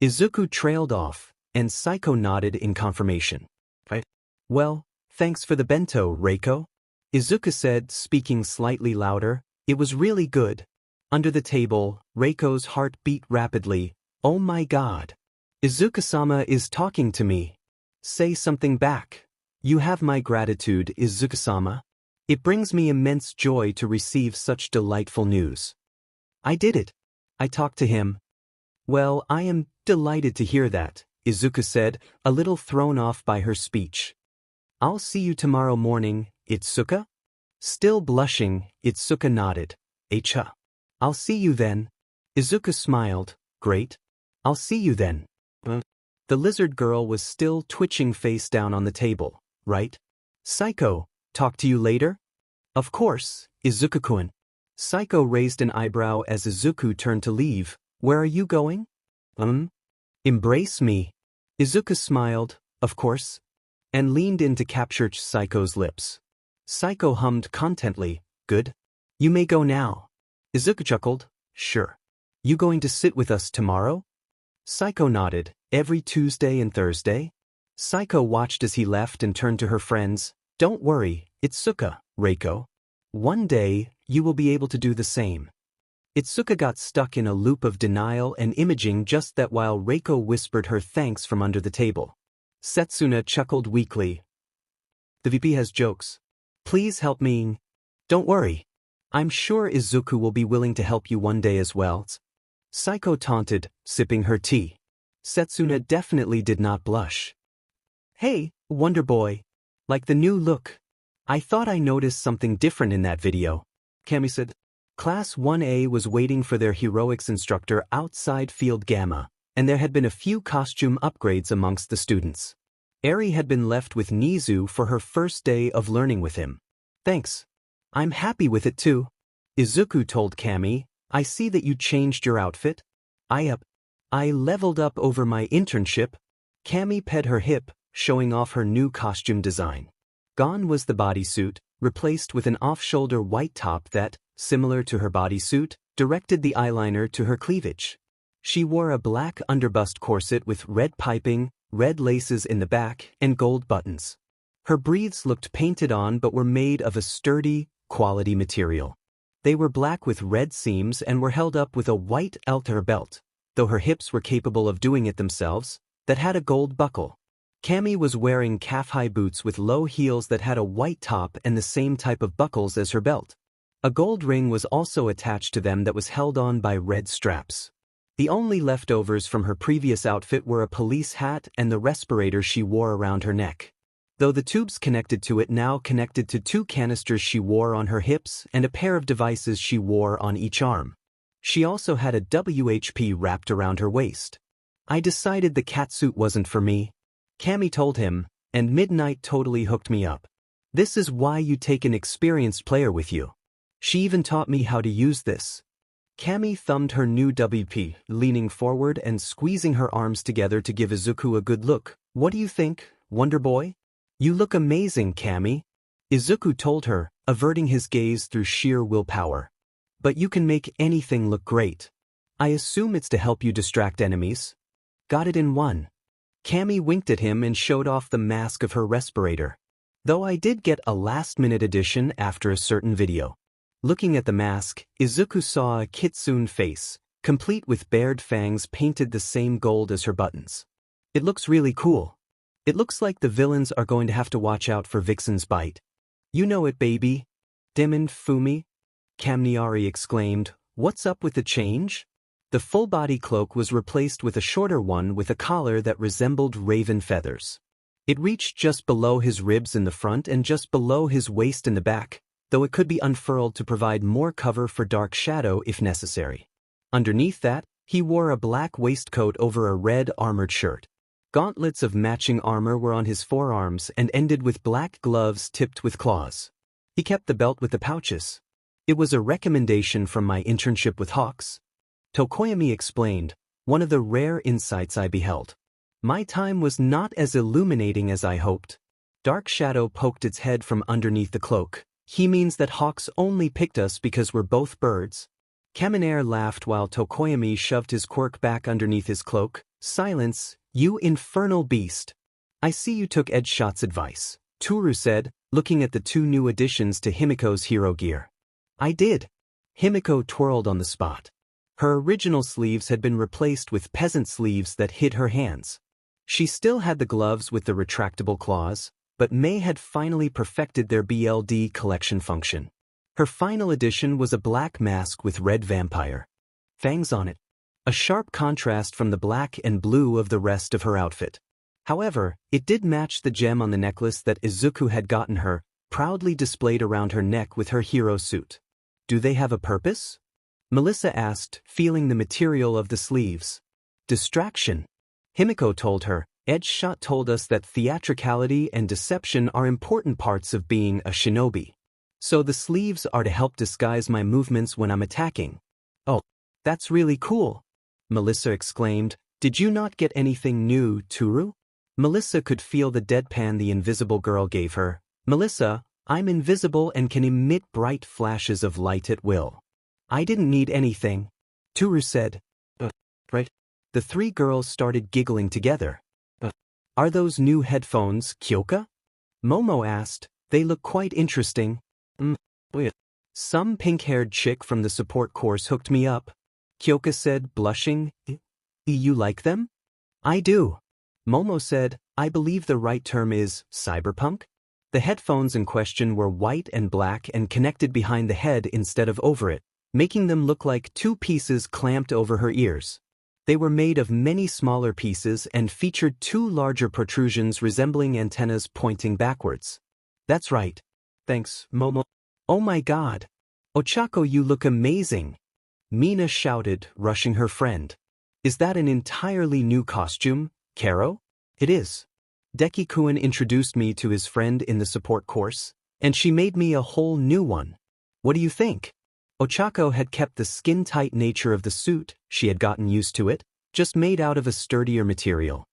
Izuku trailed off, and Saiko nodded in confirmation. Right? Well, thanks for the bento, Reiko. Izuku said, speaking slightly louder, it was really good. Under the table, Reiko's heart beat rapidly. Oh my god. Izuku-sama is talking to me. Say something back. You have my gratitude, Izuku-sama. It brings me immense joy to receive such delightful news. I did it. I talked to him. Well, I am delighted to hear that, Izuku said, a little thrown off by her speech. I'll see you tomorrow morning, Itsuka? Still blushing, Itsuka nodded. Echa. I'll see you then. Izuku smiled. Great. I'll see you then. The lizard girl was still twitching face down on the table, right? Saiko, talk to you later? Of course, Izuku-kun. Saiko raised an eyebrow as Izuku turned to leave. Where are you going? Embrace me. Izuku smiled, of course, and leaned in to capture Saiko's lips. Saiko hummed contently, good. You may go now. Izuku chuckled, sure. You going to sit with us tomorrow? Saiko nodded, every Tuesday and Thursday. Saiko watched as he left and turned to her friends. Don't worry, Itsuka, Reiko. One day, you will be able to do the same. Itsuka got stuck in a loop of denial and imaging just that while Reiko whispered her thanks from under the table. Setsuna chuckled weakly. The VP has jokes. Please help me. Don't worry. I'm sure Izuku will be willing to help you one day as well. Saiko taunted, sipping her tea. Setsuna definitely did not blush. Hey, Wonder Boy. Like the new look. I thought I noticed something different in that video. Kami said. Class 1A was waiting for their heroics instructor outside Field Gamma, and there had been a few costume upgrades amongst the students. Eri had been left with Nizu for her first day of learning with him. Thanks. I'm happy with it too. Izuku told Kami, I see that you changed your outfit. I leveled up over my internship. Kami pet her hip, showing off her new costume design. Gone was the bodysuit, replaced with an off-shoulder white top that, similar to her bodysuit, directed the eyeliner to her cleavage. She wore a black underbust corset with red piping, red laces in the back, and gold buttons. Her breathes looked painted on but were made of a sturdy, quality material. They were black with red seams and were held up with a white halter belt, though her hips were capable of doing it themselves, that had a gold buckle. Kami was wearing calf-high boots with low heels that had a white top and the same type of buckles as her belt. A gold ring was also attached to them that was held on by red straps. The only leftovers from her previous outfit were a police hat and the respirator she wore around her neck. Though the tubes connected to it now connected to 2 canisters she wore on her hips and a pair of devices she wore on each arm. She also had a WHP wrapped around her waist. I decided the catsuit wasn't for me. Kami told him, and Midnight totally hooked me up. This is why you take an experienced player with you. She even taught me how to use this. Kami thumbed her new WP, leaning forward and squeezing her arms together to give Izuku a good look. What do you think, Wonder Boy? You look amazing, Kami. Izuku told her, averting his gaze through sheer willpower. But you can make anything look great. I assume it's to help you distract enemies. Got it in one. Kami winked at him and showed off the mask of her respirator. Though I did get a last-minute addition after a certain video. Looking at the mask, Izuku saw a kitsune face, complete with bared fangs painted the same gold as her buttons. It looks really cool. It looks like the villains are going to have to watch out for Vixen's bite. You know it, baby. Demon Fumi? Kamniari exclaimed, "What's up with the change?" The full-body cloak was replaced with a shorter one with a collar that resembled raven feathers. It reached just below his ribs in the front and just below his waist in the back, though it could be unfurled to provide more cover for dark shadow if necessary. Underneath that, he wore a black waistcoat over a red armored shirt. Gauntlets of matching armor were on his forearms and ended with black gloves tipped with claws. He kept the belt with the pouches. It was a recommendation from my internship with Hawks. Tokoyami explained, one of the rare insights I beheld. My time was not as illuminating as I hoped. Dark shadow poked its head from underneath the cloak. He means that Hawks only picked us because we're both birds. Kaminair laughed while Tokoyami shoved his quirk back underneath his cloak. Silence, you infernal beast. I see you took Ed Shot's advice, Toru said, looking at the two new additions to Himiko's hero gear. I did. Himiko twirled on the spot. Her original sleeves had been replaced with peasant sleeves that hid her hands. She still had the gloves with the retractable claws, but May had finally perfected their BLD collection function. Her final addition was a black mask with red vampire fangs on it, a sharp contrast from the black and blue of the rest of her outfit. However, it did match the gem on the necklace that Izuku had gotten her, proudly displayed around her neck with her hero suit. Do they have a purpose? Melissa asked, feeling the material of the sleeves. Distraction. Himiko told her, Edgeshot told us that theatricality and deception are important parts of being a shinobi. So the sleeves are to help disguise my movements when I'm attacking. Oh, that's really cool. Melissa exclaimed, did you not get anything new, Toru? Melissa could feel the deadpan the invisible girl gave her. Melissa, I'm invisible and can emit bright flashes of light at will. I didn't need anything. Toru said. Right? The three girls started giggling together. Are those new headphones, Kyoka? Momo asked. They look quite interesting. Wait. Some pink-haired chick from the support course hooked me up. Kyoka said, blushing. You like them? I do. Momo said, I believe the right term is cyberpunk. The headphones in question were white and black and connected behind the head instead of over it, making them look like two pieces clamped over her ears. They were made of many smaller pieces and featured two larger protrusions resembling antennas pointing backwards. That's right. Thanks, Momo. Oh my god. Ochako, you look amazing. Mina shouted, rushing her friend. Is that an entirely new costume, Karo? It is. Deki-kun introduced me to his friend in the support course, and she made me a whole new one. What do you think? Ochako had kept the skin-tight nature of the suit, she had gotten used to it, just made out of a sturdier material.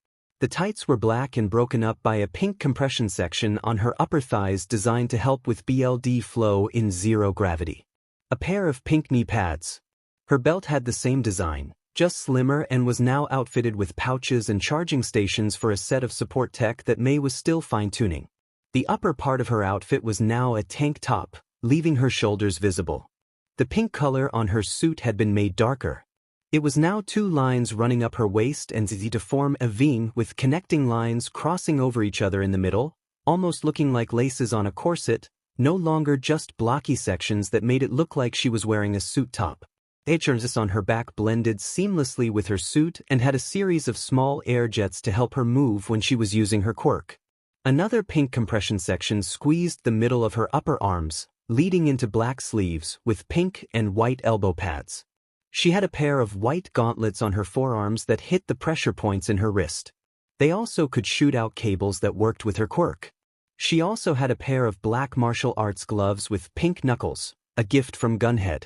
The tights were black and broken up by a pink compression section on her upper thighs designed to help with BLD flow in zero gravity. A pair of pink knee pads. Her belt had the same design, just slimmer, and was now outfitted with pouches and charging stations for a set of support tech that May was still fine-tuning. The upper part of her outfit was now a tank top, leaving her shoulders visible. The pink color on her suit had been made darker. It was now two lines running up her waist and to form a V with connecting lines crossing over each other in the middle, almost looking like laces on a corset, no longer just blocky sections that made it look like she was wearing a suit top. H's on her back blended seamlessly with her suit and had a series of small air jets to help her move when she was using her quirk. Another pink compression section squeezed the middle of her upper arms, leading into black sleeves with pink and white elbow pads. She had a pair of white gauntlets on her forearms that hit the pressure points in her wrist. They also could shoot out cables that worked with her quirk. She also had a pair of black martial arts gloves with pink knuckles, a gift from Gunhead.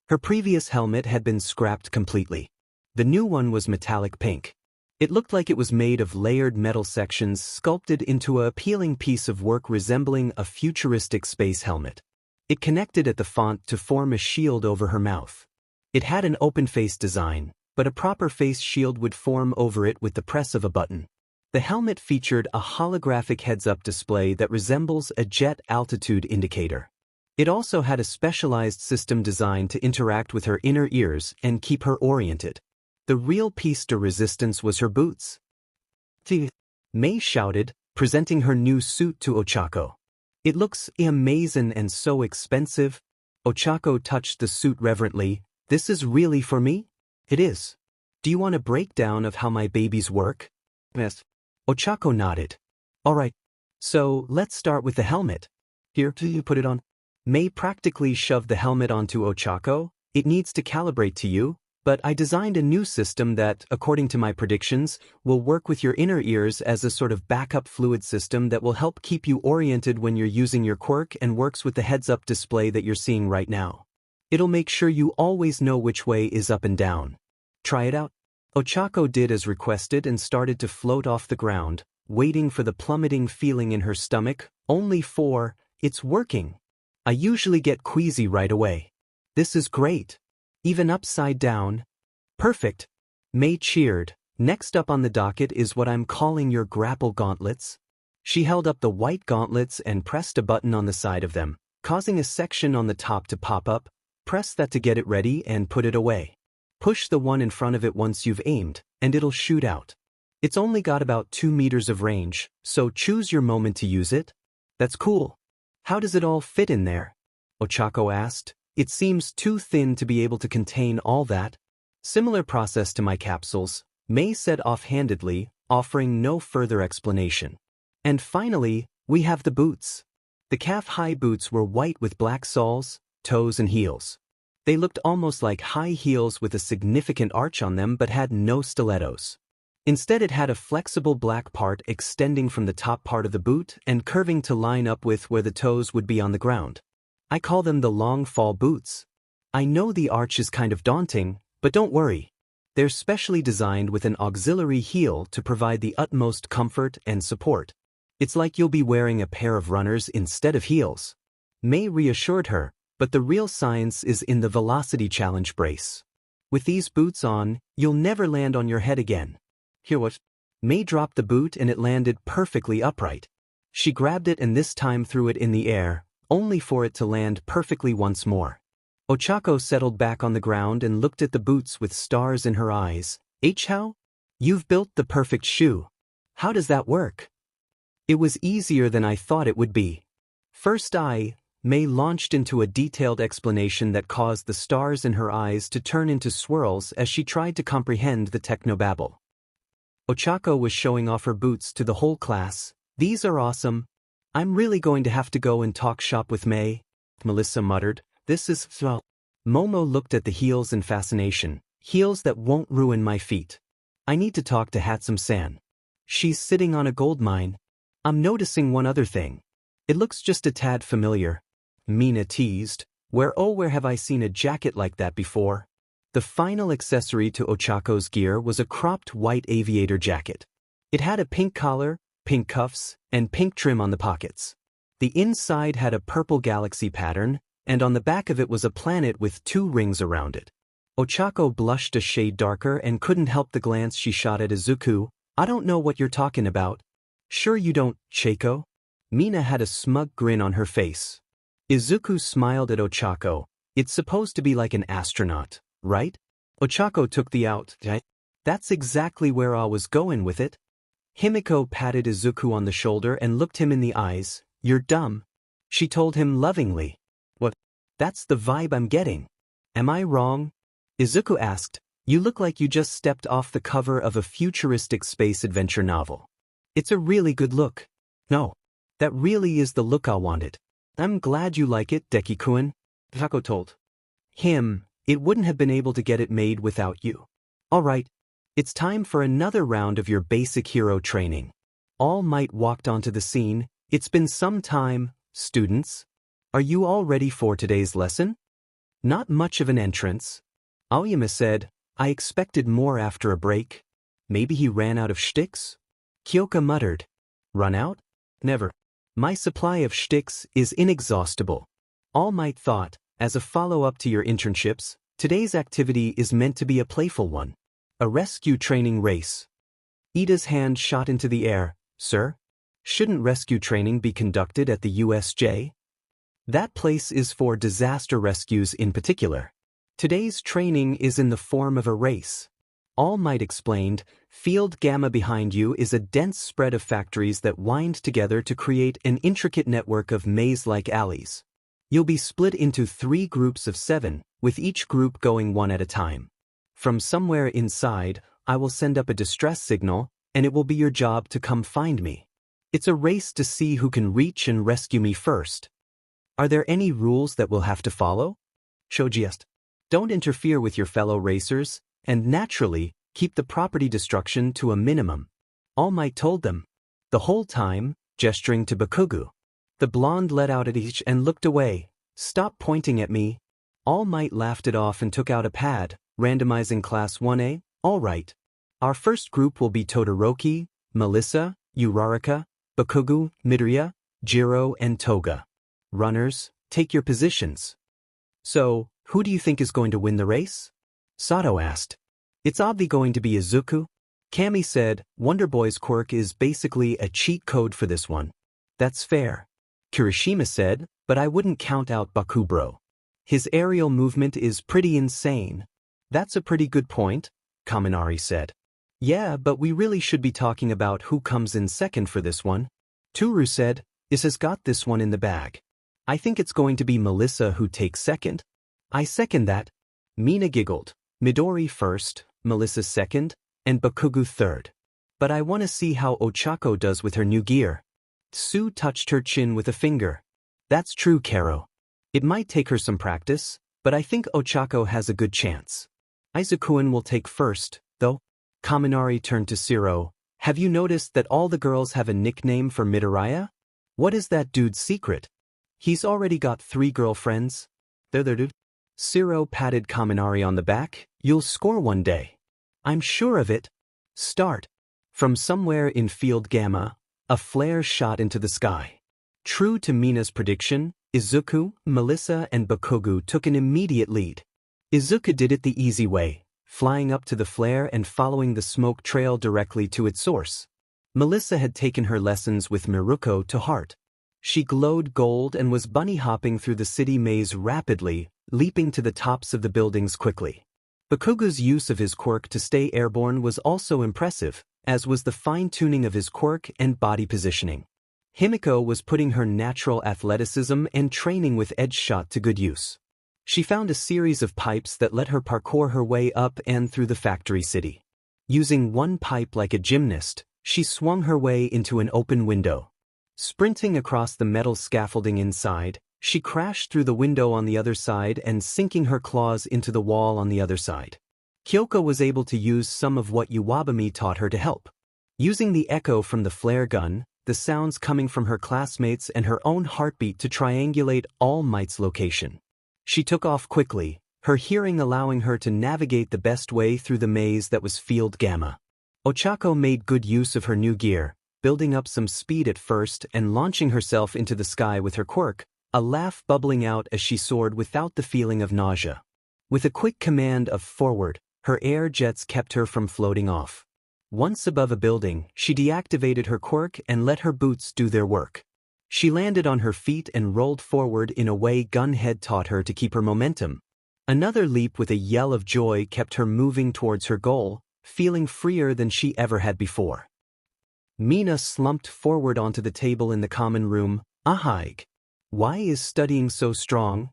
Her previous helmet had been scrapped completely. The new one was metallic pink. It looked like it was made of layered metal sections sculpted into an appealing piece of work resembling a futuristic space helmet. It connected at the font to form a shield over her mouth. It had an open-face design, but a proper face shield would form over it with the press of a button. The helmet featured a holographic heads-up display that resembles a jet altitude indicator. It also had a specialized system designed to interact with her inner ears and keep her oriented. The real piece de resistance was her boots. May shouted, presenting her new suit to Ochako. It looks amazing and so expensive. Ochako touched the suit reverently. This is really for me? It is. Do you want a breakdown of how my babies work? Yes. Ochako nodded. Alright. So, let's start with the helmet. Here, do you put it on? May practically shoved the helmet onto Ochako. It needs to calibrate to you, but I designed a new system that, according to my predictions, will work with your inner ears as a sort of backup fluid system that will help keep you oriented when you're using your quirk and works with the heads-up display that you're seeing right now. It'll make sure you always know which way is up and down. Try it out. Ochako did as requested and started to float off the ground, waiting for the plummeting feeling in her stomach, only for, it's working. I usually get queasy right away. This is great. Even upside down. Perfect. May cheered. Next up on the docket is what I'm calling your grapple gauntlets. She held up the white gauntlets and pressed a button on the side of them, causing a section on the top to pop up. Press that to get it ready and put it away. Push the one in front of it once you've aimed, and it'll shoot out. It's only got about 2 meters of range, so choose your moment to use it. That's cool. How does it all fit in there? Ochako asked. It seems too thin to be able to contain all that. Similar process to my capsules, May said offhandedly, offering no further explanation. And finally, we have the boots. The calf-high boots were white with black soles, toes and heels. They looked almost like high heels with a significant arch on them but had no stilettos. Instead it had a flexible black part extending from the top part of the boot and curving to line up with where the toes would be on the ground. I call them the long fall boots. I know the arch is kind of daunting, but don't worry. They're specially designed with an auxiliary heel to provide the utmost comfort and support. It's like you'll be wearing a pair of runners instead of heels. May reassured her, but the real science is in the Velocity Challenge brace. With these boots on, you'll never land on your head again. Here what? May dropped the boot and it landed perfectly upright. She grabbed it and this time threw it in the air, only for it to land perfectly once more. Ochako settled back on the ground and looked at the boots with stars in her eyes. How? You've built the perfect shoe. How does that work? It was easier than I thought it would be. First May launched into a detailed explanation that caused the stars in her eyes to turn into swirls as she tried to comprehend the technobabble. Ochako was showing off her boots to the whole class. These are awesome. I'm really going to have to go and talk shop with May, Melissa muttered. This is swell. Momo looked at the heels in fascination. Heels that won't ruin my feet. I need to talk to Hatsum-san. She's sitting on a gold mine. I'm noticing one other thing. It looks just a tad familiar. Mina teased. Where have I seen a jacket like that before? The final accessory to Ochako's gear was a cropped white aviator jacket. It had a pink collar, pink cuffs, and pink trim on the pockets. The inside had a purple galaxy pattern, and on the back of it was a planet with 2 rings around it. Ochako blushed a shade darker and couldn't help the glance she shot at Izuku. I don't know what you're talking about. Sure you don't, Chako? Mina had a smug grin on her face. Izuku smiled at Ochako. It's supposed to be like an astronaut, right? Ochako took the out. That's exactly where I was going with it. Himiko patted Izuku on the shoulder and looked him in the eyes. You're dumb. She told him lovingly. What? That's the vibe I'm getting. Am I wrong? Izuku asked. You look like you just stepped off the cover of a futuristic space adventure novel. It's a really good look. No. That really is the look I wanted. I'm glad you like it, Deki-kun. Ochako told him. It wouldn't have been able to get it made without you. Alright. It's time for another round of your basic hero training. All Might walked onto the scene. It's been some time, students. Are you all ready for today's lesson? Not much of an entrance. Aoyama said, I expected more after a break. Maybe he ran out of shticks? Kyoka muttered. Run out? Never. My supply of shticks is inexhaustible. All Might thought, as a follow-up to your internships, today's activity is meant to be a playful one. A rescue training race. Ida's hand shot into the air. Sir? Shouldn't rescue training be conducted at the USJ? That place is for disaster rescues in particular. Today's training is in the form of a race. All Might explained, Field Gamma behind you is a dense spread of factories that wind together to create an intricate network of maze-like alleys. You'll be split into 3 groups of 7, with each group going one at a time. From somewhere inside, I will send up a distress signal, and it will be your job to come find me. It's a race to see who can reach and rescue me first. Are there any rules that we'll have to follow? Shoji asked. Don't interfere with your fellow racers, and naturally, keep the property destruction to a minimum. All Might told them. The whole time, gesturing to Bakugo. The blonde let out at each and looked away. Stop pointing at me. All Might laughed it off and took out a pad, randomizing Class 1A. All right. Our first group will be Todoroki, Melissa, Uraraka, Bakugo, Midoriya, Jiro, and Toga. Runners, take your positions. So, who do you think is going to win the race? Sato asked. It's obviously going to be Izuku. Kami said, Wonder Boy's quirk is basically a cheat code for this one. That's fair. Kirishima said, but I wouldn't count out Bakubro. His aerial movement is pretty insane. That's a pretty good point, Kaminari said. Yeah, but we really should be talking about who comes in second for this one. Toru said, Is has got this one in the bag. I think it's going to be Melissa who takes second. I second that. Mina giggled. Midori first, Melissa second, and Bakugo third. But I want to see how Ochako does with her new gear. Sue touched her chin with a finger. That's true, Karo. It might take her some practice, but I think Ochako has a good chance. Izukuin will take first, though. Kaminari turned to Shiro. Have you noticed that all the girls have a nickname for Midoriya? What is that dude's secret? He's already got 3 girlfriends. There, dude. Shiro patted Kaminari on the back. You'll score one day. I'm sure of it. Start. From somewhere in Field Gamma, a flare shot into the sky. True to Mina's prediction, Izuku, Melissa, and Bakugo took an immediate lead. Izuku did it the easy way, flying up to the flare and following the smoke trail directly to its source. Melissa had taken her lessons with Miruko to heart. She glowed gold and was bunny hopping through the city maze rapidly, leaping to the tops of the buildings quickly. Bakugo's use of his quirk to stay airborne was also impressive, as was the fine-tuning of his quirk and body positioning. Himiko was putting her natural athleticism and training with edge shot to good use. She found a series of pipes that let her parkour her way up and through the factory city. Using one pipe like a gymnast, she swung her way into an open window. Sprinting across the metal scaffolding inside, she crashed through the window on the other side and sinking her claws into the wall on the other side. Kyoko was able to use some of what Iwabami taught her to help. Using the echo from the flare gun, the sounds coming from her classmates and her own heartbeat to triangulate All Might's location. She took off quickly, her hearing allowing her to navigate the best way through the maze that was Field Gamma. Ochako made good use of her new gear, building up some speed at first and launching herself into the sky with her quirk, a laugh bubbling out as she soared without the feeling of nausea. With a quick command of forward, her air jets kept her from floating off. Once above a building, she deactivated her quirk and let her boots do their work. She landed on her feet and rolled forward in a way Gunhead taught her to keep her momentum. Another leap with a yell of joy kept her moving towards her goal, feeling freer than she ever had before. Mina slumped forward onto the table in the common room. Ahig. Why is studying so strong?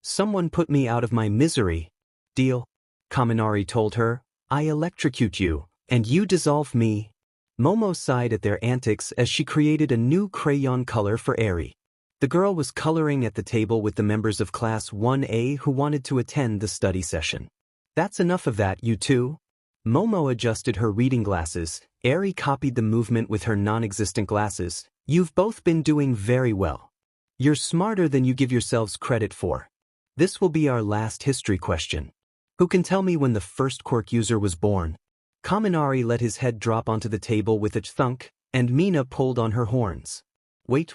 Someone put me out of my misery. Deal. Kaminari told her. I electrocute you, and you dissolve me. Momo sighed at their antics as she created a new crayon color for Eri. The girl was coloring at the table with the members of Class 1A who wanted to attend the study session. That's enough of that, you two. Momo adjusted her reading glasses. Eri copied the movement with her non-existent glasses. You've both been doing very well. You're smarter than you give yourselves credit for. This will be our last history question. Who can tell me when the first quirk user was born? Kaminari let his head drop onto the table with a thunk, and Mina pulled on her horns. Wait.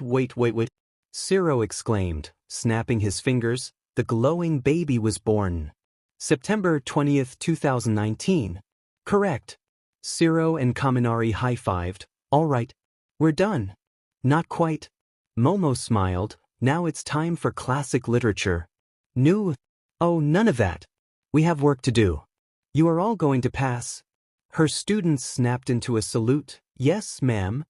Shiro exclaimed, snapping his fingers. The glowing baby was born. September 20th, 2019. Correct. Shiro and Kaminari high-fived. All right. We're done. Not quite. Momo smiled. Now it's time for classic literature. New? Oh, none of that. We have work to do. You are all going to pass, Her students snapped into a salute. Yes, ma'am.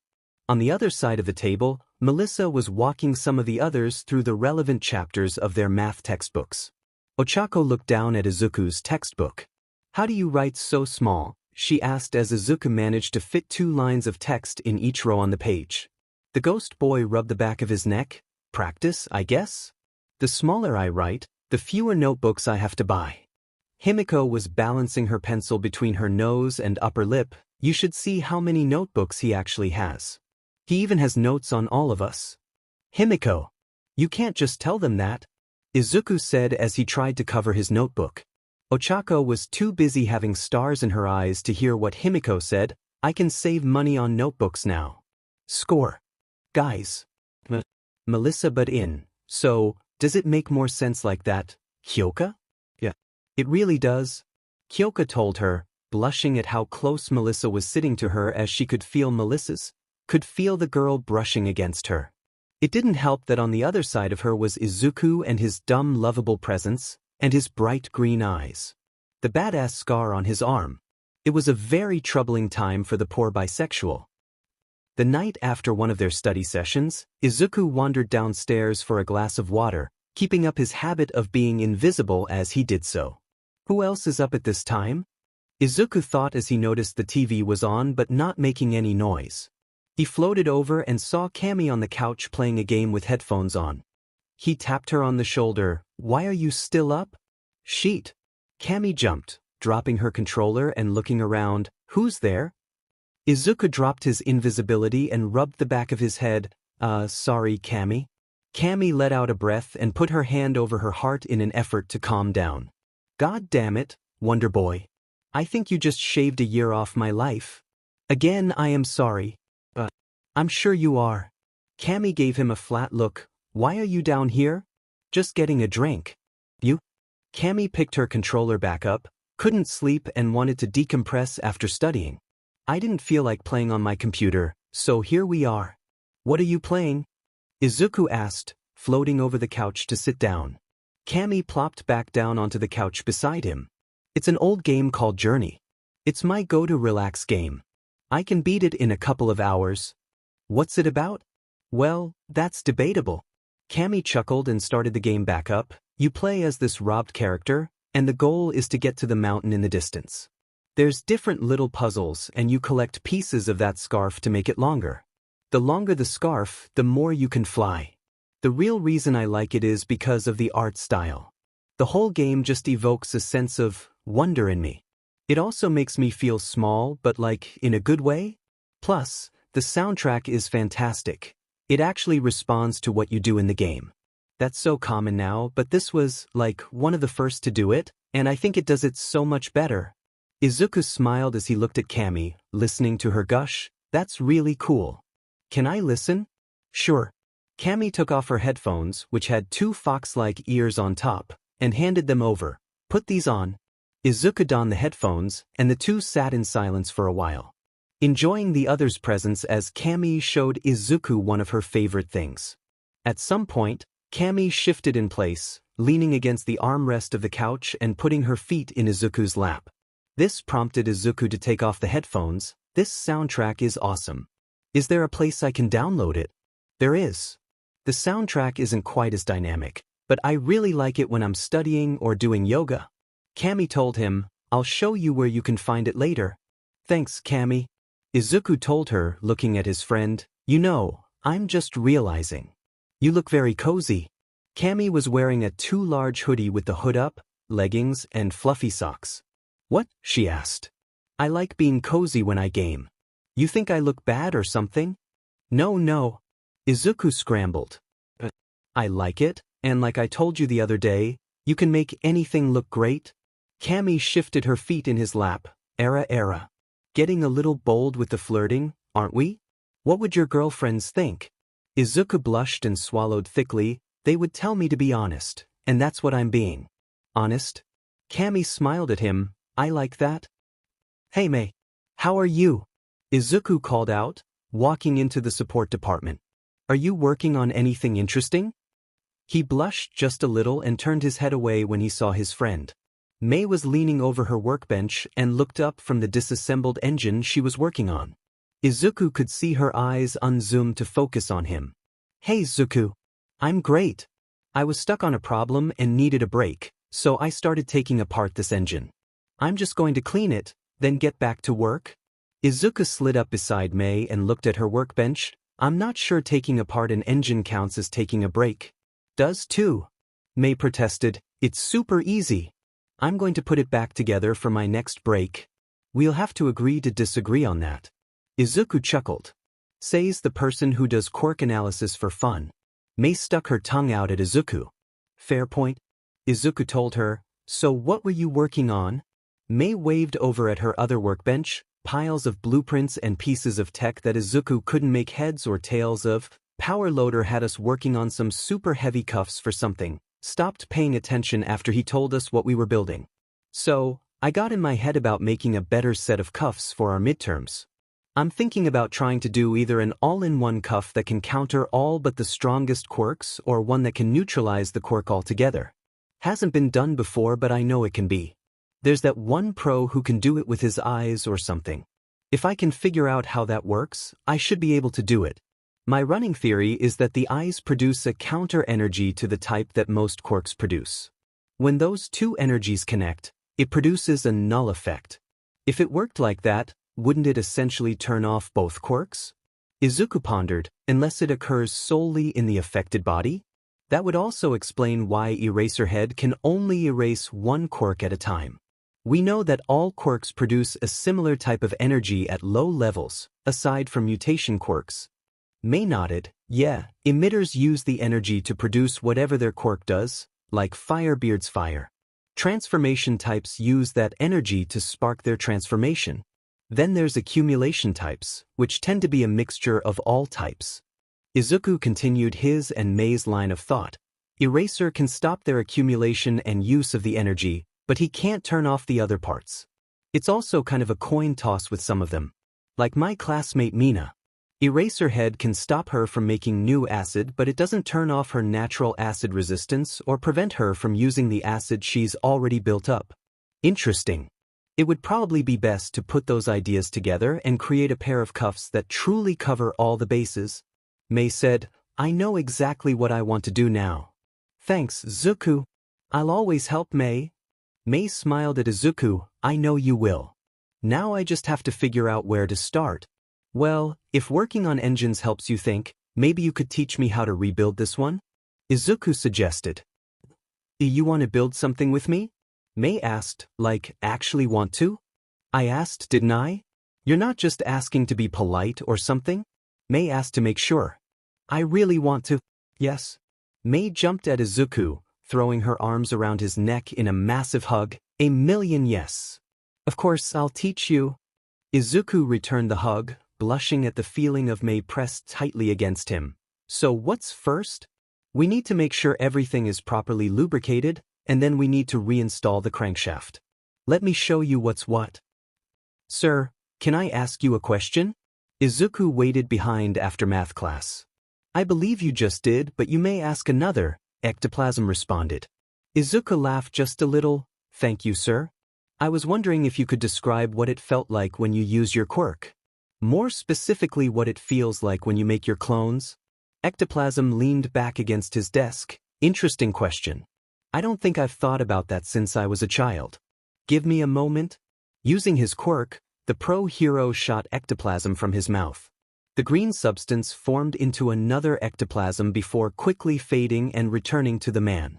On the other side of the table, Melissa was walking some of the others through the relevant chapters of their math textbooks. Ochako looked down at Izuku's textbook. How do you write so small? She asked as Izuku managed to fit 2 lines of text in each row on the page. The ghost boy rubbed the back of his neck. Practice, I guess? The smaller I write, the fewer notebooks I have to buy. Himiko was balancing her pencil between her nose and upper lip. You should see how many notebooks he actually has. He even has notes on all of us. Himiko, you can't just tell them that, Izuku said as he tried to cover his notebook. Ochako was too busy having stars in her eyes to hear what Himiko said. I can save money on notebooks now. Score. Guys. Melissa butt in. So, does it make more sense like that, Kyoka? Yeah. It really does. Kyoka told her, blushing at how close Melissa was sitting to her as she could feel the girl brushing against her. It didn't help that on the other side of her was Izuku and his dumb lovable presence, and his bright green eyes. The badass scar on his arm. It was a very troubling time for the poor bisexual. The night after one of their study sessions, Izuku wandered downstairs for a glass of water, keeping up his habit of being invisible as he did so. Who else is up at this time? Izuku thought as he noticed the TV was on but not making any noise. He floated over and saw Cammy on the couch playing a game with headphones on. He tapped her on the shoulder. Why are you still up? Sheet. Cammy jumped, dropping her controller and looking around. Who's there? Izuku dropped his invisibility and rubbed the back of his head. Sorry, Cammy. Cammy let out a breath and put her hand over her heart in an effort to calm down. God damn it, Wonder Boy. I think you just shaved a year off my life. Again, I am sorry. I'm sure you are. Cammy gave him a flat look. Why are you down here? Just getting a drink. You? Cammy picked her controller back up, couldn't sleep and wanted to decompress after studying. I didn't feel like playing on my computer, so here we are. What are you playing? Izuku asked, floating over the couch to sit down. Cammy plopped back down onto the couch beside him. It's an old game called Journey. It's my go-to-relax game. I can beat it in a couple of hours. What's it about? Well, that's debatable. Cammy chuckled and started the game back up. You play as this robbed character, and the goal is to get to the mountain in the distance. There's different little puzzles and you collect pieces of that scarf to make it longer. The longer the scarf, the more you can fly. The real reason I like it is because of the art style. The whole game just evokes a sense of wonder in me. It also makes me feel small, but like in a good way. Plus, the soundtrack is fantastic. It actually responds to what you do in the game. That's so common now, but this was, like, one of the first to do it, and I think it does it so much better. Izuku smiled as he looked at Cammy, listening to her gush. That's really cool. Can I listen? Sure. Cammy took off her headphones, which had 2 fox-like ears on top, and handed them over. Put these on. Izuku donned the headphones, and the two sat in silence for a while, enjoying the other's presence as Cammy showed Izuku one of her favorite things. At some point, Cammy shifted in place, leaning against the armrest of the couch and putting her feet in Izuku's lap. This prompted Izuku to take off the headphones. This soundtrack is awesome. Is there a place I can download it? There is. The soundtrack isn't quite as dynamic, but I really like it when I'm studying or doing yoga. Cammy told him, I'll show you where you can find it later. Thanks, Cammy. Izuku told her, looking at his friend. You know, I'm just realizing. You look very cozy. Cammy was wearing a too large hoodie with the hood up, leggings, and fluffy socks. What? She asked. I like being cozy when I game. You think I look bad or something? No. Izuku scrambled. I like it, and like I told you the other day, you can make anything look great. Cammy shifted her feet in his lap. Era. Getting a little bold with the flirting, aren't we? What would your girlfriends think? Izuku blushed and swallowed thickly. They would tell me to be honest, and that's what I'm being. Honest? Cammy smiled at him. I like that. Hey Mei. How are you? Izuku called out, walking into the support department. Are you working on anything interesting? He blushed just a little and turned his head away when he saw his friend. Mei was leaning over her workbench and looked up from the disassembled engine she was working on. Izuku could see her eyes unzoom to focus on him. Hey Zuku. I'm great. I was stuck on a problem and needed a break, so I started taking apart this engine. I'm just going to clean it, then get back to work. Izuku slid up beside Mei and looked at her workbench. I'm not sure taking apart an engine counts as taking a break. Does too. Mei protested. It's super easy. I'm going to put it back together for my next break. We'll have to agree to disagree on that. Izuku chuckled. Says the person who does quirk analysis for fun. Mei stuck her tongue out at Izuku. Fair point. Izuku told her. So what were you working on? Mei waved over at her other workbench, piles of blueprints and pieces of tech that Izuku couldn't make heads or tails of. Power Loader had us working on some super heavy cuffs for something. Stopped paying attention after he told us what we were building. So, I got in my head about making a better set of cuffs for our midterms. I'm thinking about trying to do either an all-in-one cuff that can counter all but the strongest quirks or one that can neutralize the quirk altogether. Hasn't been done before, but I know it can be. There's that one pro who can do it with his eyes or something. If I can figure out how that works, I should be able to do it. My running theory is that the eyes produce a counter energy to the type that most quirks produce. When those two energies connect, it produces a null effect. If it worked like that, wouldn't it essentially turn off both quirks? Izuku pondered, unless it occurs solely in the affected body? That would also explain why Eraserhead can only erase one quirk at a time. We know that all quirks produce a similar type of energy at low levels, aside from mutation quirks. Mei nodded. Yeah, emitters use the energy to produce whatever their quirk does, like Firebeard's fire. Transformation types use that energy to spark their transformation. Then there's accumulation types, which tend to be a mixture of all types. Izuku continued his and Mei's line of thought. Eraser can stop their accumulation and use of the energy, but he can't turn off the other parts. It's also kind of a coin toss with some of them. Like my classmate Mina. Eraserhead can stop her from making new acid, but it doesn't turn off her natural acid resistance or prevent her from using the acid she's already built up. Interesting. It would probably be best to put those ideas together and create a pair of cuffs that truly cover all the bases. Mei said, I know exactly what I want to do now. Thanks, Zuku. I'll always help, Mei. Mei smiled at Izuku. I know you will. Now I just have to figure out where to start. Well, if working on engines helps you think, maybe you could teach me how to rebuild this one? Izuku suggested. You want to build something with me? Mei asked, like, actually want to? I asked, didn't I? You're not just asking to be polite or something? Mei asked to make sure. I really want to. Yes. Mei jumped at Izuku, throwing her arms around his neck in a massive hug. A million yes. Of course, I'll teach you. Izuku returned the hug, blushing at the feeling of Mei pressed tightly against him. So what's first? We need to make sure everything is properly lubricated, and then we need to reinstall the crankshaft. Let me show you what's what. Sir, can I ask you a question? Izuku waited behind after math class. I believe you just did, but you may ask another, Ectoplasm responded. Izuku laughed just a little. Thank you, sir. I was wondering if you could describe what it felt like when you use your quirk. More specifically, what it feels like when you make your clones? Ectoplasm leaned back against his desk. Interesting question. I don't think I've thought about that since I was a child. Give me a moment. Using his quirk, the pro hero shot ectoplasm from his mouth. The green substance formed into another ectoplasm before quickly fading and returning to the man.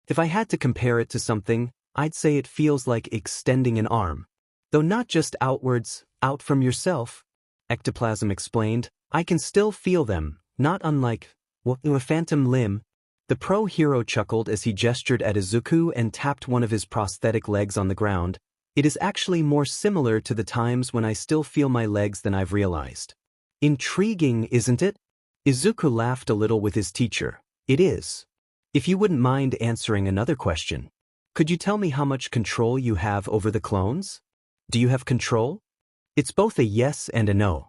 If I had to compare it to something, I'd say it feels like extending an arm. Though not just outwards, out from yourself. Ectoplasm explained, I can still feel them, not unlike a phantom limb. The pro hero chuckled as he gestured at Izuku and tapped one of his prosthetic legs on the ground. It is actually more similar to the times when I still feel my legs than I've realized. Intriguing, isn't it? Izuku laughed a little with his teacher. It is. If you wouldn't mind answering another question, could you tell me how much control you have over the clones? Do you have control? It's both a yes and a no.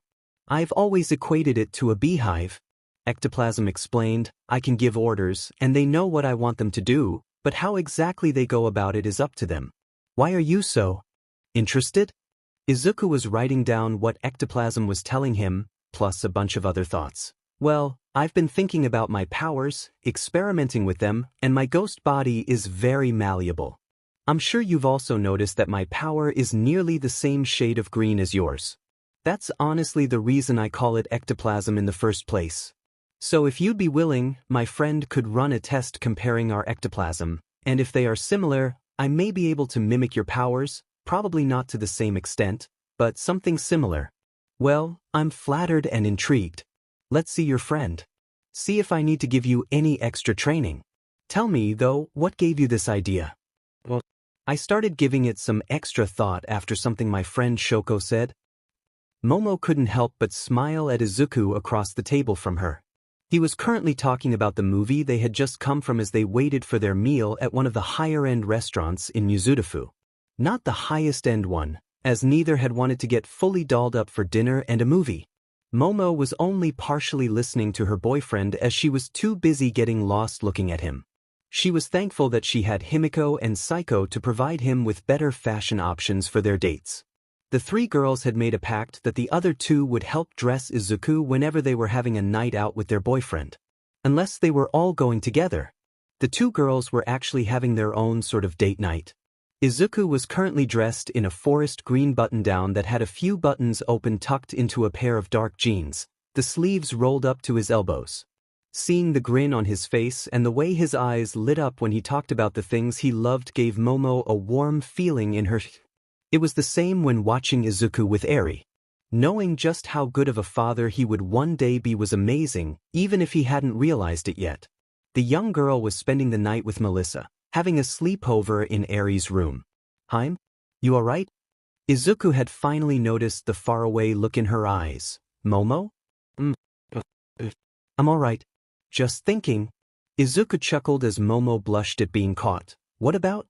I've always equated it to a beehive. Ectoplasm explained, I can give orders, and they know what I want them to do, but how exactly they go about it is up to them. Why are you so interested? Izuku was writing down what ectoplasm was telling him, plus a bunch of other thoughts. Well, I've been thinking about my powers, experimenting with them, and my ghost body is very malleable. I'm sure you've also noticed that my power is nearly the same shade of green as yours. That's honestly the reason I call it ectoplasm in the first place. So if you'd be willing, my friend could run a test comparing our ectoplasm, and if they are similar, I may be able to mimic your powers, probably not to the same extent, but something similar. Well, I'm flattered and intrigued. Let's see your friend. See if I need to give you any extra training. Tell me, though, what gave you this idea? Well, I started giving it some extra thought after something my friend Shoko said. Momo couldn't help but smile at Izuku across the table from her. He was currently talking about the movie they had just come from as they waited for their meal at one of the higher-end restaurants in Mizudafu. Not the highest-end one, as neither had wanted to get fully dolled up for dinner and a movie. Momo was only partially listening to her boyfriend as she was too busy getting lost looking at him. She was thankful that she had Himiko and Saiko to provide him with better fashion options for their dates. The three girls had made a pact that the other two would help dress Izuku whenever they were having a night out with their boyfriend. Unless they were all going together. The two girls were actually having their own sort of date night. Izuku was currently dressed in a forest green button-down that had a few buttons open tucked into a pair of dark jeans, the sleeves rolled up to his elbows. Seeing the grin on his face and the way his eyes lit up when he talked about the things he loved gave Momo a warm feeling in her. It was the same when watching Izuku with Eri. Knowing just how good of a father he would one day be was amazing, even if he hadn't realized it yet. The young girl was spending the night with Melissa, having a sleepover in Eri's room. Haim? You alright? Izuku had finally noticed the faraway look in her eyes. Momo? I'm alright. Just thinking. Izuku chuckled as Momo blushed at being caught. What about?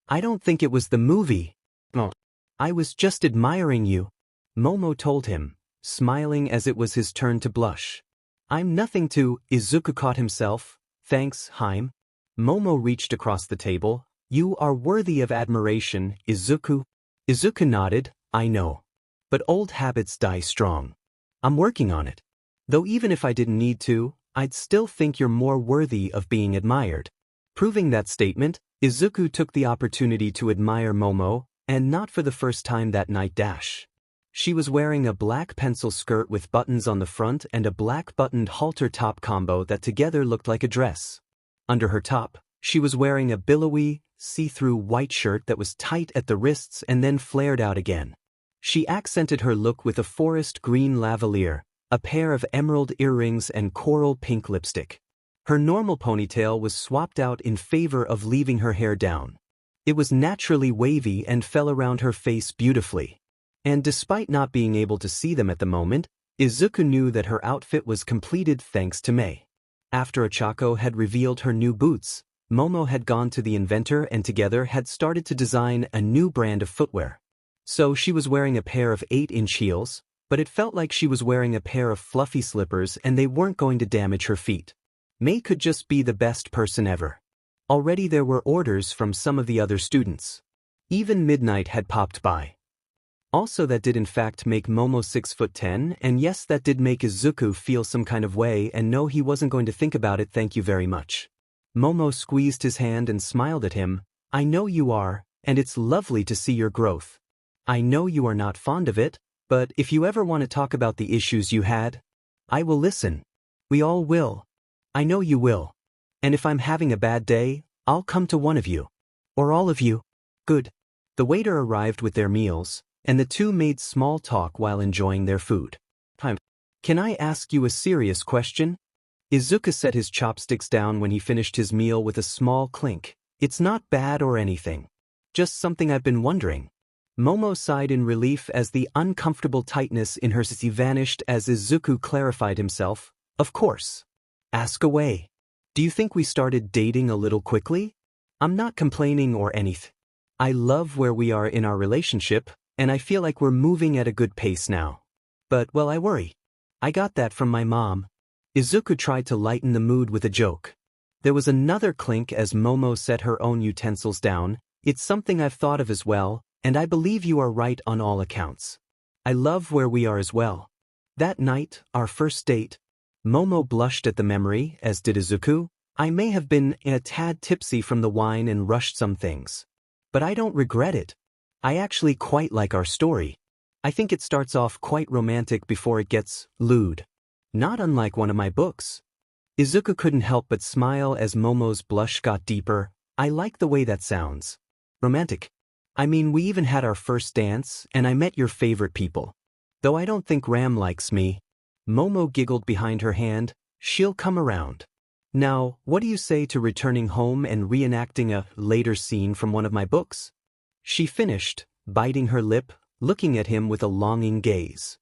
I don't think it was the movie. No. I was just admiring you. Momo told him, smiling as it was his turn to blush. I'm nothing to. Izuku caught himself. Thanks, Haim. Momo reached across the table. You are worthy of admiration, Izuku. Izuku nodded. I know. But old habits die strong. I'm working on it. Though even if I didn't need to, I'd still think you're more worthy of being admired. Proving that statement, Izuku took the opportunity to admire Momo, and not for the first time that night. She was wearing a black pencil skirt with buttons on the front and a black buttoned halter top combo that together looked like a dress. Under her top, she was wearing a billowy, see-through white shirt that was tight at the wrists and then flared out again. She accented her look with a forest green lavalier, a pair of emerald earrings and coral pink lipstick. Her normal ponytail was swapped out in favor of leaving her hair down. It was naturally wavy and fell around her face beautifully. And despite not being able to see them at the moment, Izuku knew that her outfit was completed thanks to Mei. After Ochako had revealed her new boots, Momo had gone to the inventor and together had started to design a new brand of footwear. So she was wearing a pair of 8-inch heels, but it felt like she was wearing a pair of fluffy slippers and they weren't going to damage her feet. Mei could just be the best person ever. Already there were orders from some of the other students. Even midnight had popped by. Also that did in fact make Momo 6'10", and yes, that did make Izuku feel some kind of way and no, he wasn't going to think about it. Thank you very much. Momo squeezed his hand and smiled at him. I know you are, and it's lovely to see your growth. I know you are not fond of it, but if you ever want to talk about the issues you had, I will listen. We all will. I know you will. And if I'm having a bad day, I'll come to one of you. Or all of you. Good. The waiter arrived with their meals, and the two made small talk while enjoying their food. Can I ask you a serious question? Izuku set his chopsticks down when he finished his meal with a small clink. It's not bad or anything. Just something I've been wondering. Momo sighed in relief as the uncomfortable tightness in her sissy vanished as Izuku clarified himself. Of course. Ask away. Do you think we started dating a little quickly? I'm not complaining or anything. I love where we are in our relationship, and I feel like we're moving at a good pace now. But, well, I worry. I got that from my mom. Izuku tried to lighten the mood with a joke. There was another clink as Momo set her own utensils down. It's something I've thought of as well, and I believe you are right on all accounts. I love where we are as well. That night, our first date. Momo blushed at the memory, as did Izuku. I may have been a tad tipsy from the wine and rushed some things. But I don't regret it. I actually quite like our story. I think it starts off quite romantic before it gets lewd. Not unlike one of my books. Izuku couldn't help but smile as Momo's blush got deeper. I like the way that sounds. Romantic. I mean, we even had our first dance, and I met your favorite people. Though I don't think Ram likes me. Momo giggled behind her hand. She'll come around. Now, what do you say to returning home and reenacting a later scene from one of my books? She finished, biting her lip, looking at him with a longing gaze.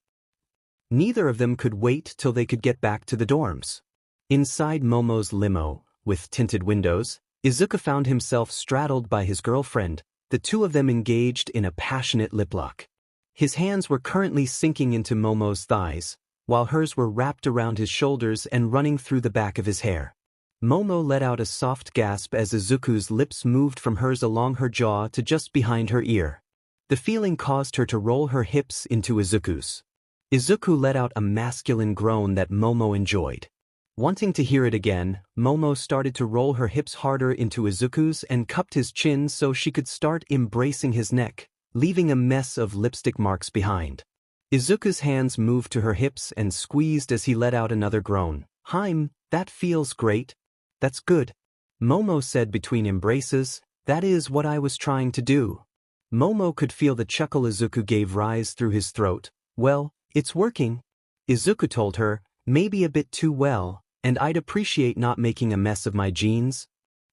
Neither of them could wait till they could get back to the dorms. Inside Momo's limo, with tinted windows, Izuku found himself straddled by his girlfriend, the two of them engaged in a passionate lip lock. His hands were currently sinking into Momo's thighs, while hers were wrapped around his shoulders and running through the back of his hair. Momo let out a soft gasp as Izuku's lips moved from hers along her jaw to just behind her ear. The feeling caused her to roll her hips into Izuku's. Izuku let out a masculine groan that Momo enjoyed. Wanting to hear it again, Momo started to roll her hips harder into Izuku's and cupped his chin so she could start embracing his neck, leaving a mess of lipstick marks behind. Izuku's hands moved to her hips and squeezed as he let out another groan. That feels great. That's good. Momo said between embraces, that is what I was trying to do. Momo could feel the chuckle Izuku gave rise through his throat. Well, it's working. Izuku told her, maybe a bit too well, and I'd appreciate not making a mess of my jeans.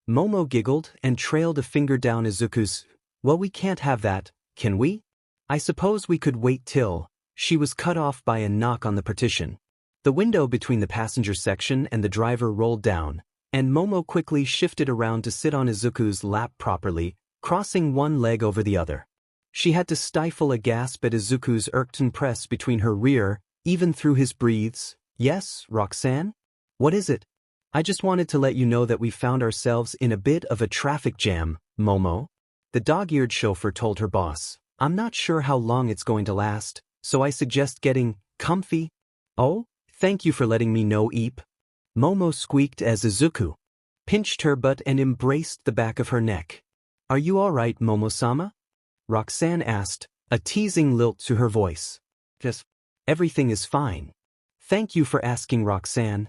Momo giggled and trailed a finger down Izuku's. Well, we can't have that, can we? I suppose we could wait till. She was cut off by a knock on the partition. The window between the passenger section and the driver rolled down, and Momo quickly shifted around to sit on Izuku's lap properly, crossing one leg over the other. She had to stifle a gasp at Izuku's irked press between her rear, even through his breathes. Yes, Roxanne? What is it? I just wanted to let you know that we found ourselves in a bit of a traffic jam, Momo. The dog-eared chauffeur told her boss. I'm not sure how long it's going to last, so I suggest getting comfy. Oh, thank you for letting me know, Eep. Momo squeaked as Izuku pinched her butt and embraced the back of her neck. Are you all right, Momo-sama? Roxanne asked, a teasing lilt to her voice. Just, everything is fine. Thank you for asking, Roxanne.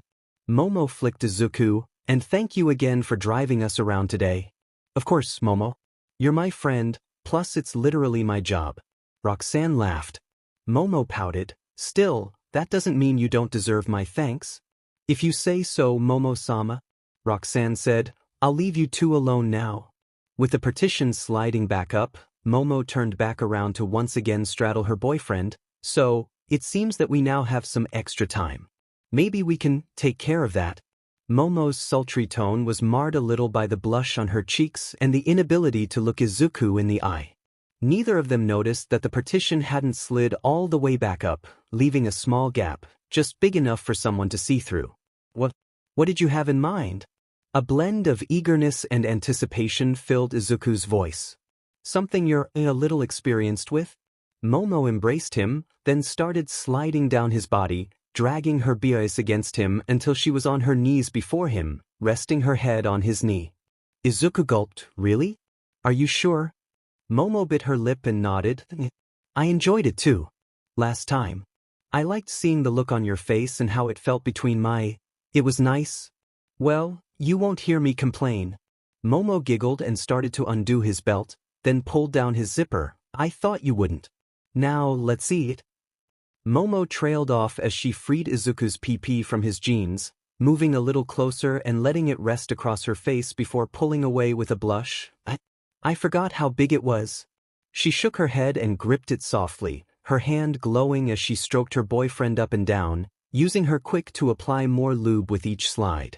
Momo flicked Izuku, and thank you again for driving us around today. Of course, Momo. You're my friend, plus it's literally my job. Roxanne laughed. Momo pouted. Still, that doesn't mean you don't deserve my thanks. If you say so, Momo-sama, Roxanne said, I'll leave you two alone now. With the partition sliding back up, Momo turned back around to once again straddle her boyfriend. So, it seems that we now have some extra time. Maybe we can take care of that. Momo's sultry tone was marred a little by the blush on her cheeks and the inability to look Izuku in the eye. Neither of them noticed that the partition hadn't slid all the way back up, leaving a small gap, just big enough for someone to see through. What did you have in mind? A blend of eagerness and anticipation filled Izuku's voice. Something you're a little experienced with? Momo embraced him, then started sliding down his body, dragging her bias against him until she was on her knees before him, resting her head on his knee. Izuku gulped. Really? Are you sure? Momo bit her lip and nodded. I enjoyed it too. Last time. I liked seeing the look on your face and how it felt between my... It was nice. Well, you won't hear me complain. Momo giggled and started to undo his belt, then pulled down his zipper. I thought you wouldn't. Now, let's see it. Momo trailed off as she freed Izuku's PP from his jeans, moving a little closer and letting it rest across her face before pulling away with a blush. I forgot how big it was. She shook her head and gripped it softly, her hand glowing as she stroked her boyfriend up and down, using her quick to apply more lube with each slide.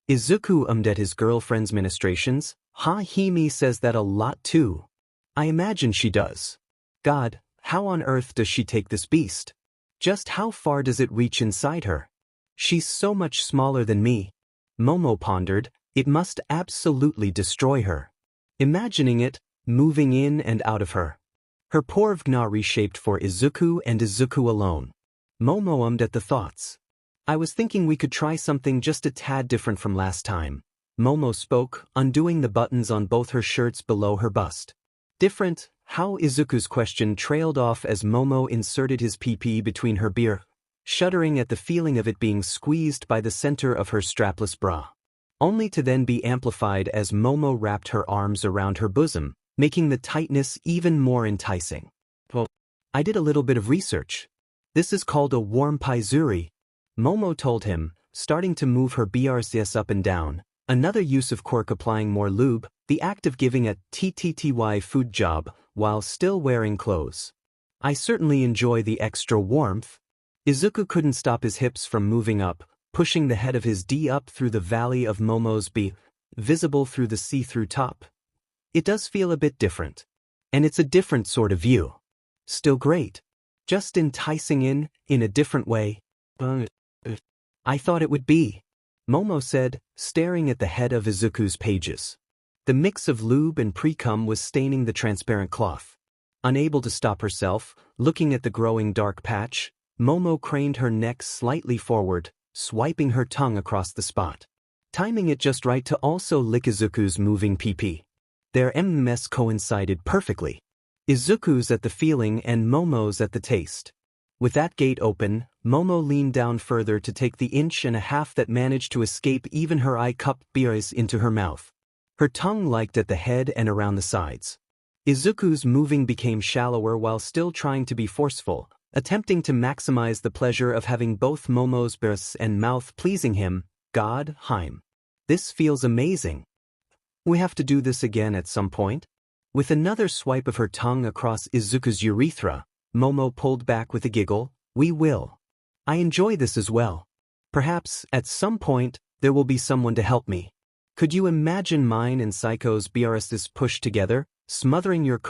Izuku ummed at his girlfriend's ministrations. Hime says that a lot too. I imagine she does. God, how on earth does she take this beast? Just how far does it reach inside her? She's so much smaller than me. Momo pondered, It must absolutely destroy her. Imagining it, moving in and out of her. Her poor Vgna reshaped for Izuku and Izuku alone. Momo ummed at the thoughts. I was thinking we could try something just a tad different from last time. Momo spoke, undoing the buttons on both her shirts below her bust. Different? How? Izuku's question trailed off as Momo inserted his PP between her beer, shuddering at the feeling of it being squeezed by the center of her strapless bra. Only to then be amplified as Momo wrapped her arms around her bosom, making the tightness even more enticing. Well, I did a little bit of research. This is called a warm paizuri, Momo told him, starting to move her BRCS up and down. Another use of Quirk applying more lube, the act of giving a TTTY food job while still wearing clothes. I certainly enjoy the extra warmth. Izuku couldn't stop his hips from moving up, pushing the head of his D up through the valley of Momo's B, visible through the see-through top. It does feel a bit different. And it's a different sort of view. Still great. Just enticing in a different way. I thought it would be, Momo said, staring at the head of Izuku's pages. The mix of lube and pre-cum was staining the transparent cloth. Unable to stop herself, looking at the growing dark patch, Momo craned her neck slightly forward, swiping her tongue across the spot. Timing it just right to also lick Izuku's moving PP. Their MMS coincided perfectly. Izuku's at the feeling and Momo's at the taste. With that gate open, Momo leaned down further to take the 1.5 inches that managed to escape even her eye-cupped beers into her mouth. Her tongue liked at the head and around the sides. Izuku's moving became shallower while still trying to be forceful, attempting to maximize the pleasure of having both Momo's breasts and mouth pleasing him. God, Heim. This feels amazing. We have to do this again at some point? With another swipe of her tongue across Izuku's urethra, Momo pulled back with a giggle. We will. I enjoy this as well. Perhaps, at some point, there will be someone to help me. Could you imagine mine and Psycho's BRSs pushed together, smothering your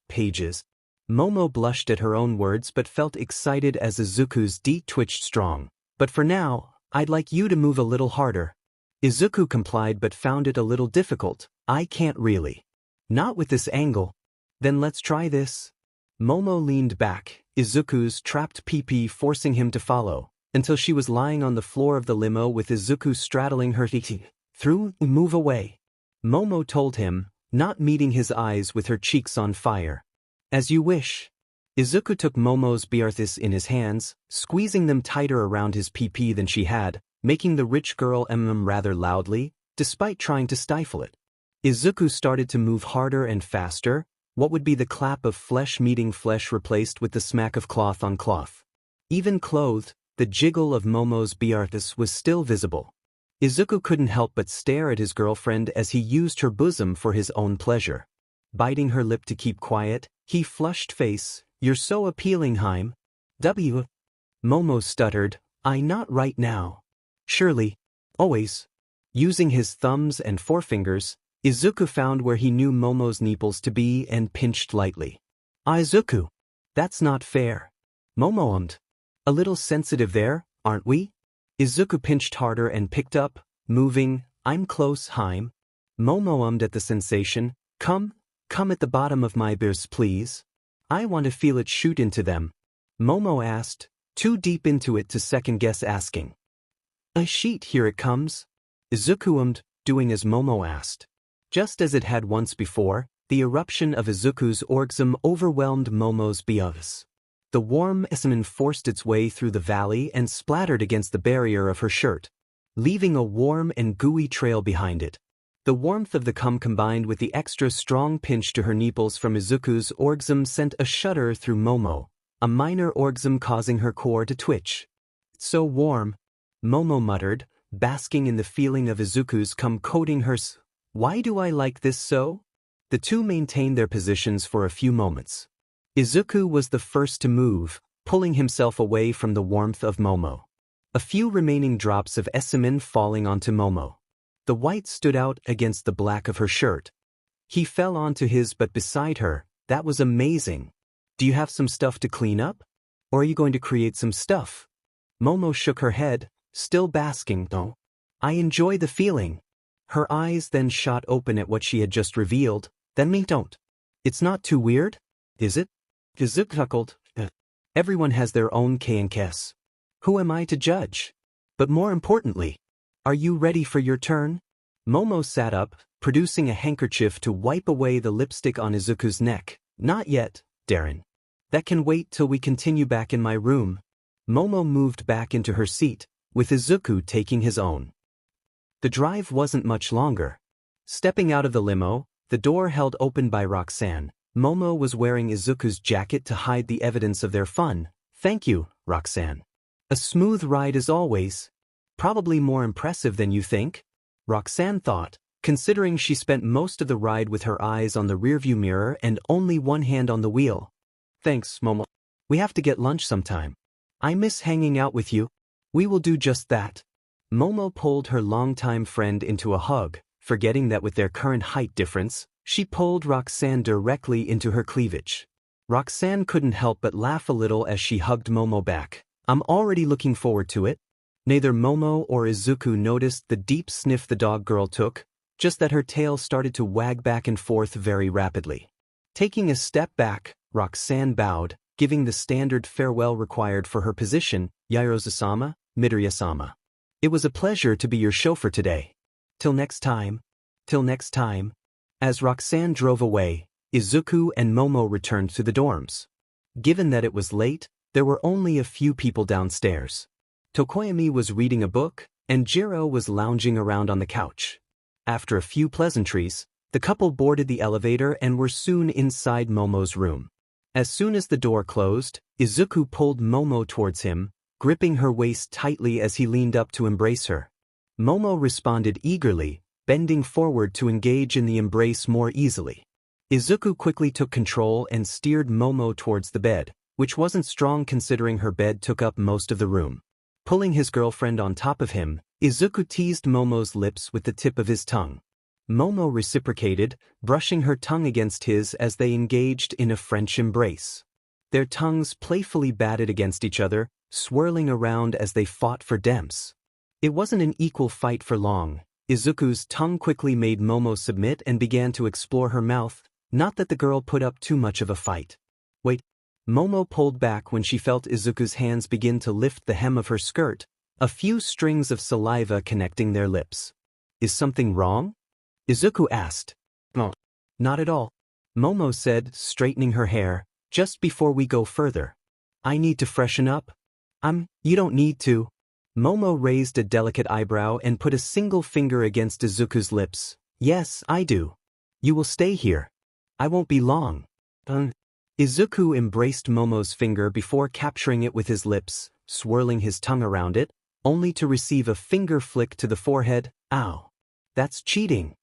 pages? Momo blushed at her own words but felt excited as Izuku's D twitched strong. But for now, I'd like you to move a little harder. Izuku complied but found it a little difficult. I can't really. Not with this angle. Then let's try this. Momo leaned back, Izuku's trapped PP forcing him to follow, until she was lying on the floor of the limo with Izuku straddling her through. Move away. Momo told him, not meeting his eyes with her cheeks on fire. As you wish. Izuku took Momo's BRThis in his hands, squeezing them tighter around his PP than she had, making the rich girl rather loudly, despite trying to stifle it. Izuku started to move harder and faster. What would be the clap of flesh meeting flesh replaced with the smack of cloth on cloth. Even clothed, the jiggle of Momo's BRThis was still visible. Izuku couldn't help but stare at his girlfriend as he used her bosom for his own pleasure. Biting her lip to keep quiet, he flushed face. You're so appealing, Heim. Momo stuttered, not right now. Surely. Always. Using his thumbs and forefingers, Izuku found where he knew Momo's nipples to be and pinched lightly. Izuku. That's not fair. Momo ummed. A little sensitive there, aren't we? Izuku pinched harder and picked up, moving. I'm close, Heim. Momo ummed at the sensation. Come at the bottom of my beers, please. I want to feel it shoot into them. Momo asked, too deep into it to second-guess asking. A sheet, here it comes. Izuku ummed, doing as Momo asked. Just as it had once before, the eruption of Izuku's orgasm overwhelmed Momo's BRThis. The warm semen forced its way through the valley and splattered against the barrier of her shirt, leaving a warm and gooey trail behind it. The warmth of the cum combined with the extra strong pinch to her nipples from Izuku's orgasm sent a shudder through Momo, a minor orgasm causing her core to twitch. It's so warm, Momo muttered, basking in the feeling of Izuku's cum coating her. Why do I like this so? The two maintained their positions for a few moments. Izuku was the first to move, pulling himself away from the warmth of Momo. A few remaining drops of semen falling onto Momo. The white stood out against the black of her shirt. He fell onto his but beside her. That was amazing. Do you have some stuff to clean up? Or are you going to create some stuff? Momo shook her head, still basking though. I enjoy the feeling. Her eyes then shot open at what she had just revealed. Then me don't. It's not too weird, is it? Izuku chuckled. Everyone has their own K&Kes. Who am I to judge? But more importantly, are you ready for your turn? Momo sat up, producing a handkerchief to wipe away the lipstick on Izuku's neck. Not yet, Darren. That can wait till we continue back in my room. Momo moved back into her seat, with Izuku taking his own. The drive wasn't much longer. Stepping out of the limo, the door held open by Roxanne. Momo was wearing Izuku's jacket to hide the evidence of their fun. Thank you, Roxanne. A smooth ride as always. Probably more impressive than you think, Roxanne thought, considering she spent most of the ride with her eyes on the rearview mirror and only one hand on the wheel. Thanks, Momo. We have to get lunch sometime. I miss hanging out with you. We will do just that. Momo pulled her longtime friend into a hug, forgetting that with their current height difference, she pulled Roxanne directly into her cleavage. Roxanne couldn't help but laugh a little as she hugged Momo back. I'm already looking forward to it. Neither Momo or Izuku noticed the deep sniff the dog girl took, just that her tail started to wag back and forth very rapidly. Taking a step back, Roxanne bowed, giving the standard farewell required for her position, Yairose-sama, Midoriya-sama. It was a pleasure to be your chauffeur today. Till next time. Till next time. As Roxanne drove away, Izuku and Momo returned to the dorms. Given that it was late, there were only a few people downstairs. Tokoyami was reading a book, and Jiro was lounging around on the couch. After a few pleasantries, the couple boarded the elevator and were soon inside Momo's room. As soon as the door closed, Izuku pulled Momo towards him, gripping her waist tightly as he leaned up to embrace her. Momo responded eagerly, bending forward to engage in the embrace more easily. Izuku quickly took control and steered Momo towards the bed, which wasn't strong considering her bed took up most of the room. Pulling his girlfriend on top of him, Izuku teased Momo's lips with the tip of his tongue. Momo reciprocated, brushing her tongue against his as they engaged in a French embrace. Their tongues playfully batted against each other, swirling around as they fought for Demps. It wasn't an equal fight for long. Izuku's tongue quickly made Momo submit and began to explore her mouth, not that the girl put up too much of a fight. Wait. Momo pulled back when she felt Izuku's hands begin to lift the hem of her skirt, a few strings of saliva connecting their lips. Is something wrong? Izuku asked. No. Not at all. Momo said, straightening her hair, just before we go further. I need to freshen up. You don't need to. Momo raised a delicate eyebrow and put a single finger against Izuku's lips. Yes, I do. You will stay here. I won't be long. Izuku embraced Momo's finger before capturing it with his lips, swirling his tongue around it, only to receive a finger flick to the forehead. Ow. That's cheating.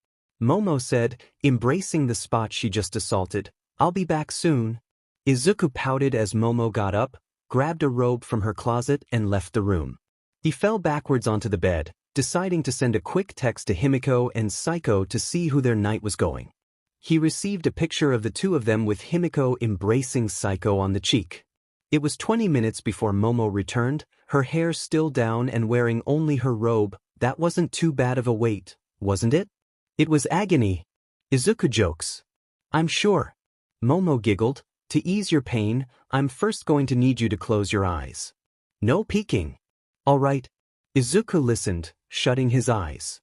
Momo said, embracing the spot she just assaulted. I'll be back soon. Izuku pouted as Momo got up, grabbed a robe from her closet and left the room. He fell backwards onto the bed, deciding to send a quick text to Himiko and Saiko to see who their night was going. He received a picture of the two of them with Himiko embracing Saiko on the cheek. It was 20 minutes before Momo returned, her hair still down and wearing only her robe. That wasn't too bad of a wait, wasn't it? It was agony. Izuku jokes. I'm sure. Momo giggled. To ease your pain, I'm first going to need you to close your eyes. No peeking. All right. Izuku listened, shutting his eyes.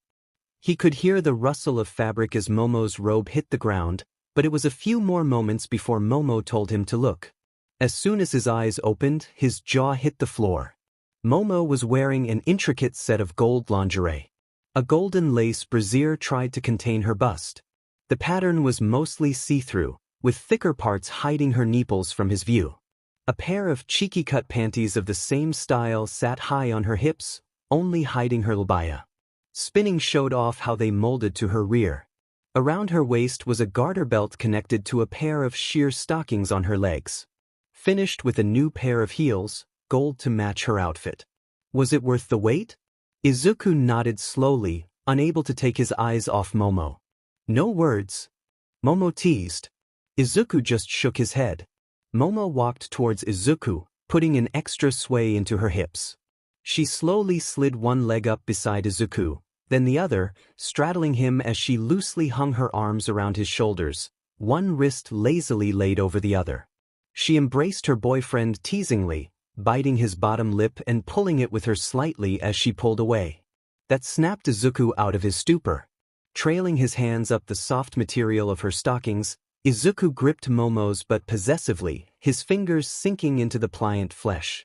He could hear the rustle of fabric as Momo's robe hit the ground, but it was a few more moments before Momo told him to look. As soon as his eyes opened, his jaw hit the floor. Momo was wearing an intricate set of gold lingerie. A golden lace brassiere tried to contain her bust. The pattern was mostly see-through, with thicker parts hiding her nipples from his view. A pair of cheeky cut panties of the same style sat high on her hips, only hiding her labia. Spinning showed off how they molded to her rear. Around her waist was a garter belt connected to a pair of sheer stockings on her legs. Finished with a new pair of heels, gold to match her outfit. Was it worth the wait? Izuku nodded slowly, unable to take his eyes off Momo. No words. Momo teased. Izuku just shook his head. Momo walked towards Izuku, putting an extra sway into her hips. She slowly slid one leg up beside Izuku, then the other, straddling him as she loosely hung her arms around his shoulders, one wrist lazily laid over the other. She embraced her boyfriend teasingly, biting his bottom lip and pulling it with her slightly as she pulled away. That snapped Izuku out of his stupor. Trailing his hands up the soft material of her stockings, Izuku gripped Momo's butt possessively, his fingers sinking into the pliant flesh.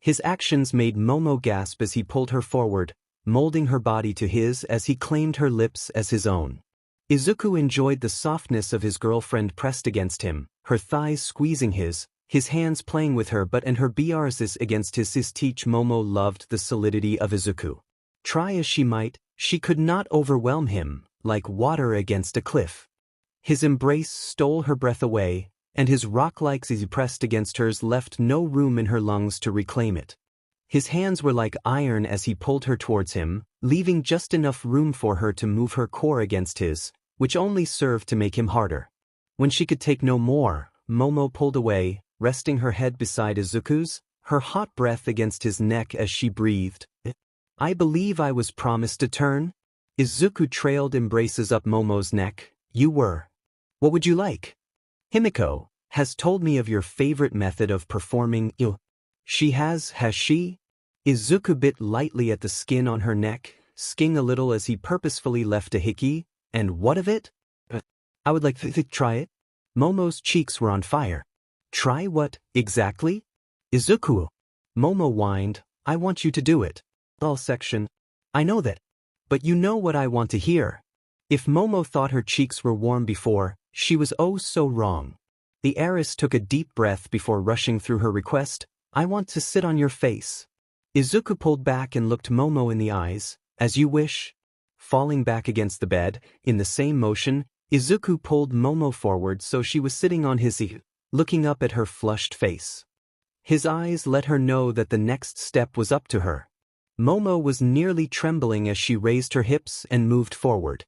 His actions made Momo gasp as he pulled her forward, molding her body to his as he claimed her lips as his own. Izuku enjoyed the softness of his girlfriend pressed against him, her thighs squeezing his hands playing with her butt and her brs against his teach. Momo loved the solidity of Izuku. Try as she might, she could not overwhelm him, like water against a cliff. His embrace stole her breath away, and his rock-like as he pressed against hers left no room in her lungs to reclaim it. His hands were like iron as he pulled her towards him, leaving just enough room for her to move her core against his, which only served to make him harder. When she could take no more, Momo pulled away, resting her head beside Izuku's, her hot breath against his neck as she breathed. I believe I was promised a turn? Izuku trailed embraces up Momo's neck. You were. What would you like? Himiko has told me of your favorite method of performing ill. She has she? Izuku bit lightly at the skin on her neck, sking a little as he purposefully left a hickey. And what of it? I would like to try it. Momo's cheeks were on fire. Try what, exactly? Izuku. Momo whined, I want you to do it. All section. I know that. But you know what I want to hear. If Momo thought her cheeks were warm before, she was oh so wrong. The heiress took a deep breath before rushing through her request, I want to sit on your face. Izuku pulled back and looked Momo in the eyes, as you wish. Falling back against the bed, in the same motion, Izuku pulled Momo forward so she was sitting on his looking up at her flushed face. His eyes let her know that the next step was up to her. Momo was nearly trembling as she raised her hips and moved forward.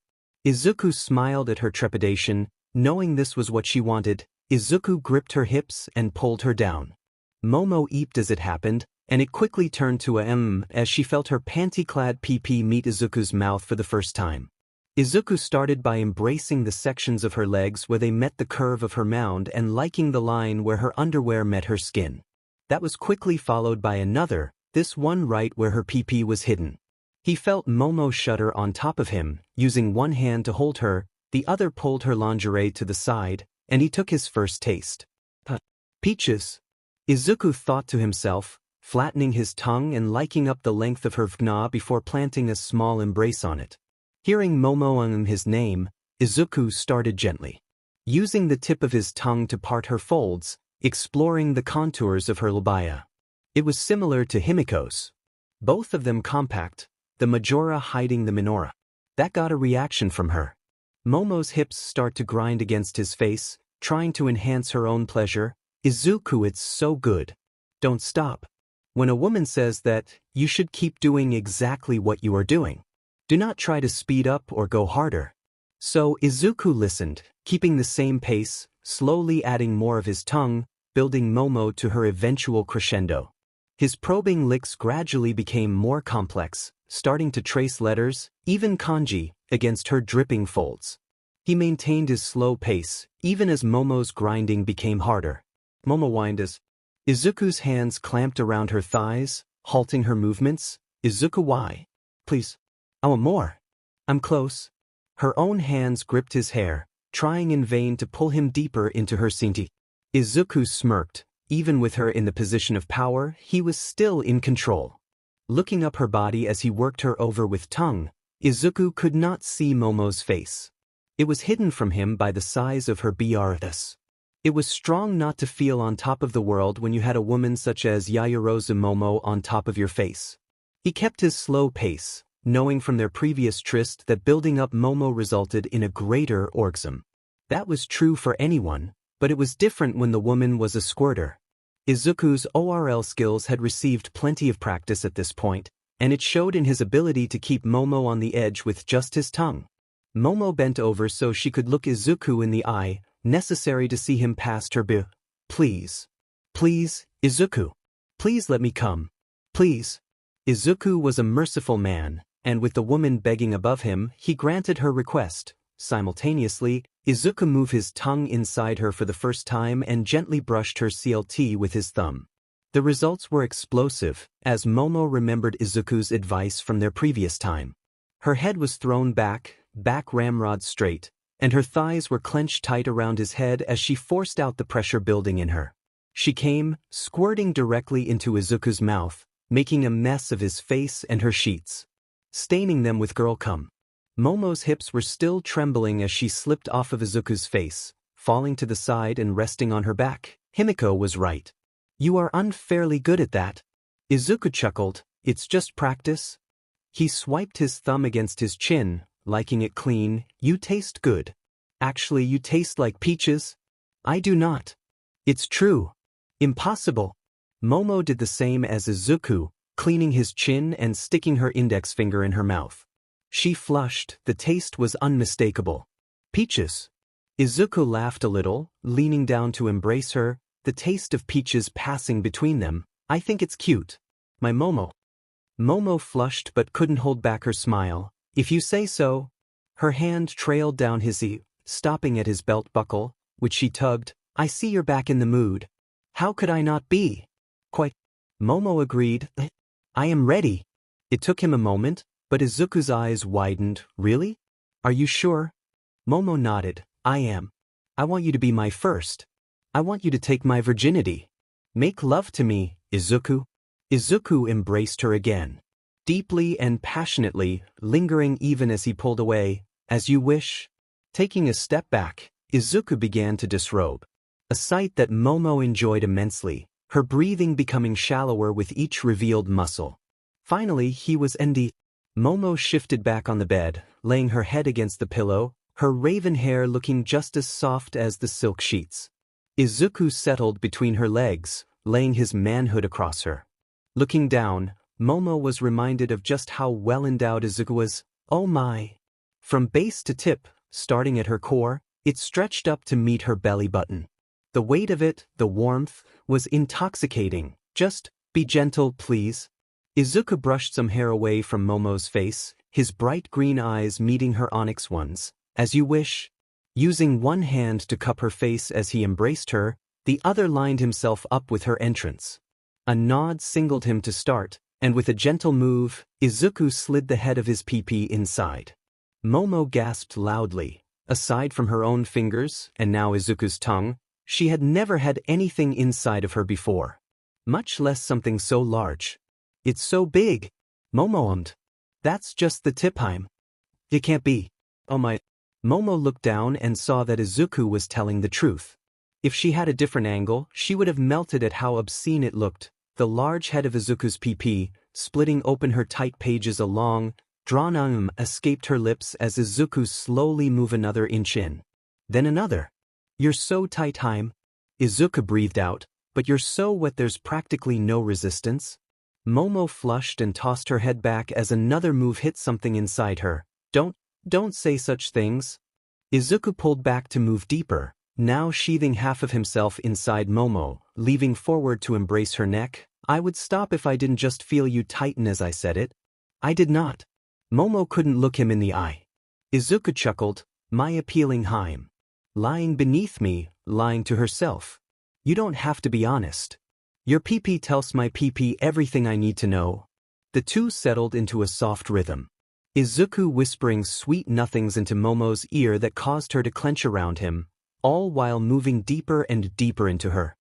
Izuku smiled at her trepidation, knowing this was what she wanted. Izuku gripped her hips and pulled her down. Momo eeped as it happened, and it quickly turned to a as she felt her panty-clad PP meet Izuku's mouth for the first time. Izuku started by embracing the sections of her legs where they met the curve of her mound and liking the line where her underwear met her skin. That was quickly followed by another, this one right where her PP was hidden. He felt Momo shudder on top of him, using one hand to hold her, the other pulled her lingerie to the side, and he took his first taste. Peaches. Izuku thought to himself, flattening his tongue and liking up the length of her vagina before planting a small embrace on it. Hearing Momo his name, Izuku started gently. Using the tip of his tongue to part her folds, exploring the contours of her labia. It was similar to Himiko's. Both of them compact, the majora hiding the minora. That got a reaction from her. Momo's hips start to grind against his face, trying to enhance her own pleasure. Izuku, it's so good. Don't stop. When a woman says that, you should keep doing exactly what you are doing. Do not try to speed up or go harder. So Izuku listened, keeping the same pace, slowly adding more of his tongue, building Momo to her eventual crescendo. His probing licks gradually became more complex, starting to trace letters, even kanji, against her dripping folds. He maintained his slow pace, even as Momo's grinding became harder. Momo whined as Izuku's hands clamped around her thighs, halting her movements. Izuku, why? Please. I want more. I'm close. Her own hands gripped his hair, trying in vain to pull him deeper into her senti. Izuku smirked. Even with her in the position of power, he was still in control. Looking up her body as he worked her over with tongue, Izuku could not see Momo's face. It was hidden from him by the size of her brs. It was strong not to feel on top of the world when you had a woman such as Yaoyorozu Momo on top of your face. He kept his slow pace, knowing from their previous tryst that building up Momo resulted in a greater orgasm. That was true for anyone, but it was different when the woman was a squirter. Izuku's ORL skills had received plenty of practice at this point, and it showed in his ability to keep Momo on the edge with just his tongue. Momo bent over so she could look Izuku in the eye, necessary to see him past her Please. Please, Izuku. Please let me come. Please. Izuku was a merciful man, and with the woman begging above him, he granted her request. Simultaneously, Izuku moved his tongue inside her for the first time and gently brushed her CLT with his thumb. The results were explosive, as Momo remembered Izuku's advice from their previous time. Her head was thrown back ramrod straight, and her thighs were clenched tight around his head as she forced out the pressure building in her. She came, squirting directly into Izuku's mouth, making a mess of his face and her sheets, staining them with girl cum. Momo's hips were still trembling as she slipped off of Izuku's face, falling to the side and resting on her back. Himiko was right. You are unfairly good at that. Izuku chuckled, it's just practice. He swiped his thumb against his chin, liking it clean. You taste good. Actually, you taste like peaches. I do not. It's true. Impossible. Momo did the same as Izuku, cleaning his chin and sticking her index finger in her mouth. She flushed, the taste was unmistakable. Peaches. Izuku laughed a little, leaning down to embrace her, the taste of peaches passing between them. I think it's cute. My Momo. Momo flushed but couldn't hold back her smile. If you say so. Her hand trailed down his ear, stopping at his belt buckle, which she tugged. I see you're back in the mood. How could I not be? Quite. Momo agreed. I am ready. It took him a moment, but Izuku's eyes widened. Really? Are you sure? Momo nodded. I am. I want you to be my first. I want you to take my virginity. Make love to me, Izuku. Izuku embraced her again, deeply and passionately, lingering even as he pulled away. As you wish. Taking a step back, Izuku began to disrobe, a sight that Momo enjoyed immensely, her breathing becoming shallower with each revealed muscle. Finally, he was ND. Momo shifted back on the bed, laying her head against the pillow, her raven hair looking just as soft as the silk sheets. Izuku settled between her legs, laying his manhood across her. Looking down, Momo was reminded of just how well endowed Izuku was. Oh my! From base to tip, starting at her core, it stretched up to meet her belly button. The weight of it, the warmth, was intoxicating. Just, be gentle, please. Izuku brushed some hair away from Momo's face, his bright green eyes meeting her onyx ones. As you wish. Using one hand to cup her face as he embraced her, the other lined himself up with her entrance. A nod signaled him to start, and with a gentle move, Izuku slid the head of his pee-pee inside. Momo gasped loudly. Aside from her own fingers, and now Izuku's tongue, she had never had anything inside of her before. Much less something so large. It's so big. Momo ummed. That's just the tip, Heim. It can't be. Oh my. Momo looked down and saw that Izuku was telling the truth. If she had a different angle, she would have melted at how obscene it looked. The large head of Izuku's pee-pee, splitting open her tight pages, a long, drawn escaped her lips as Izuku slowly moved another inch in. Then another. You're so tight, Heim. Izuku breathed out, but you're so wet there's practically no resistance. Momo flushed and tossed her head back as another move hit something inside her. Don't say such things. Izuku pulled back to move deeper, now sheathing half of himself inside Momo, leaving forward to embrace her neck. I would stop if I didn't just feel you tighten as I said it. I did not. Momo couldn't look him in the eye. Izuku chuckled, my appealing Heim. Lying beneath me, lying to herself. You don't have to be honest. Your pee-pee tells my pee-pee everything I need to know. The two settled into a soft rhythm. Izuku whispering sweet nothings into Momo's ear that caused her to clench around him, all while moving deeper and deeper into her.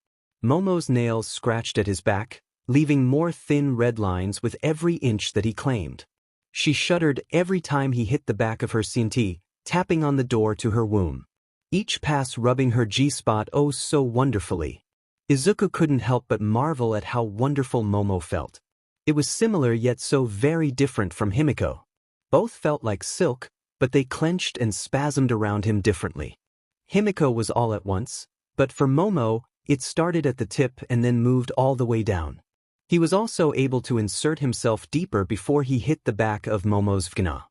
Momo's nails scratched at his back, leaving more thin red lines with every inch that he claimed. She shuddered every time he hit the back of her CNT, tapping on the door to her womb. Each pass rubbing her G-spot oh so wonderfully. Izuku couldn't help but marvel at how wonderful Momo felt. It was similar yet so very different from Himiko. Both felt like silk, but they clenched and spasmed around him differently. Himiko was all at once, but for Momo, it started at the tip and then moved all the way down. He was also able to insert himself deeper before he hit the back of Momo's vagina.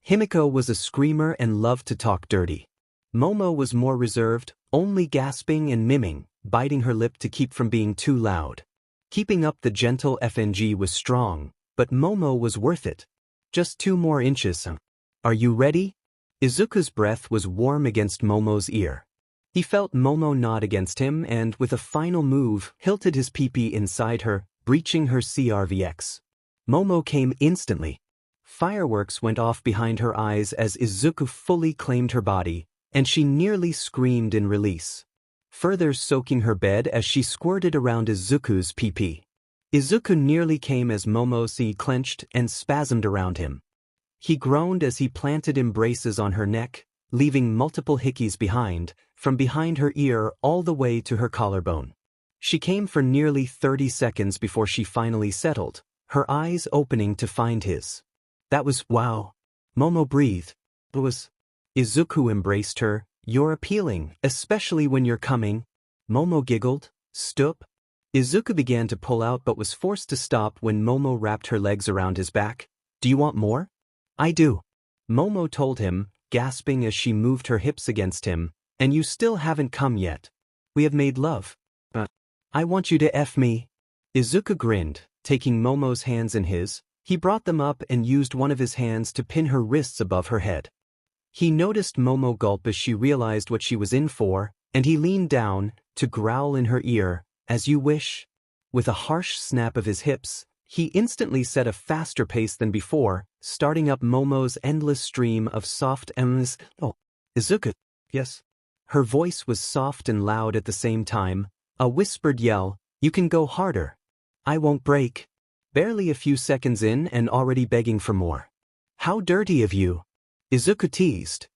Himiko was a screamer and loved to talk dirty. Momo was more reserved, only gasping and miming, biting her lip to keep from being too loud. Keeping up the gentle FNG was strong, but Momo was worth it. Just 2 more inches. Are you ready? Izuku's breath was warm against Momo's ear. He felt Momo nod against him and, with a final move, hilted his pee-pee inside her, breaching her CRVX. Momo came instantly. Fireworks went off behind her eyes as Izuku fully claimed her body, and she nearly screamed in release, further soaking her bed as she squirted around Izuku's pee-pee. Izuku nearly came as Momo's knee clenched and spasmed around him. He groaned as he planted embraces on her neck, leaving multiple hickeys behind, from behind her ear all the way to her collarbone. She came for nearly 30 seconds before she finally settled, her eyes opening to find his. That was wow. Momo breathed. It was. Izuku embraced her. You're appealing, especially when you're coming. Momo giggled. Stup. Izuku began to pull out but was forced to stop when Momo wrapped her legs around his back. Do you want more? I do. Momo told him, gasping as she moved her hips against him. And you still haven't come yet. We have made love. I want you to F me. Izuku grinned, taking Momo's hands in his. He brought them up and used one of his hands to pin her wrists above her head. He noticed Momo gulp as she realized what she was in for, and he leaned down, to growl in her ear, as you wish. With a harsh snap of his hips, he instantly set a faster pace than before, starting up Momo's endless stream of soft M's. Oh, Izuku. Yes. Her voice was soft and loud at the same time, a whispered yell, you can go harder. I won't break. Barely a few seconds in and already begging for more. How dirty of you. Izuku teased.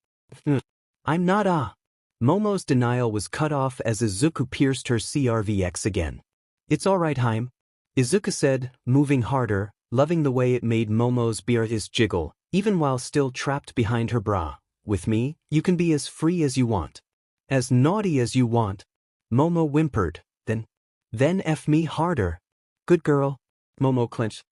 I'm not. Momo's denial was cut off as Izuku pierced her CRVX again. It's alright, Haim. Izuku said, moving harder, loving the way it made Momo's beards jiggle, even while still trapped behind her bra. With me, you can be as free as you want. As naughty as you want. Momo whimpered, then F me harder. Good girl. Momo clenched.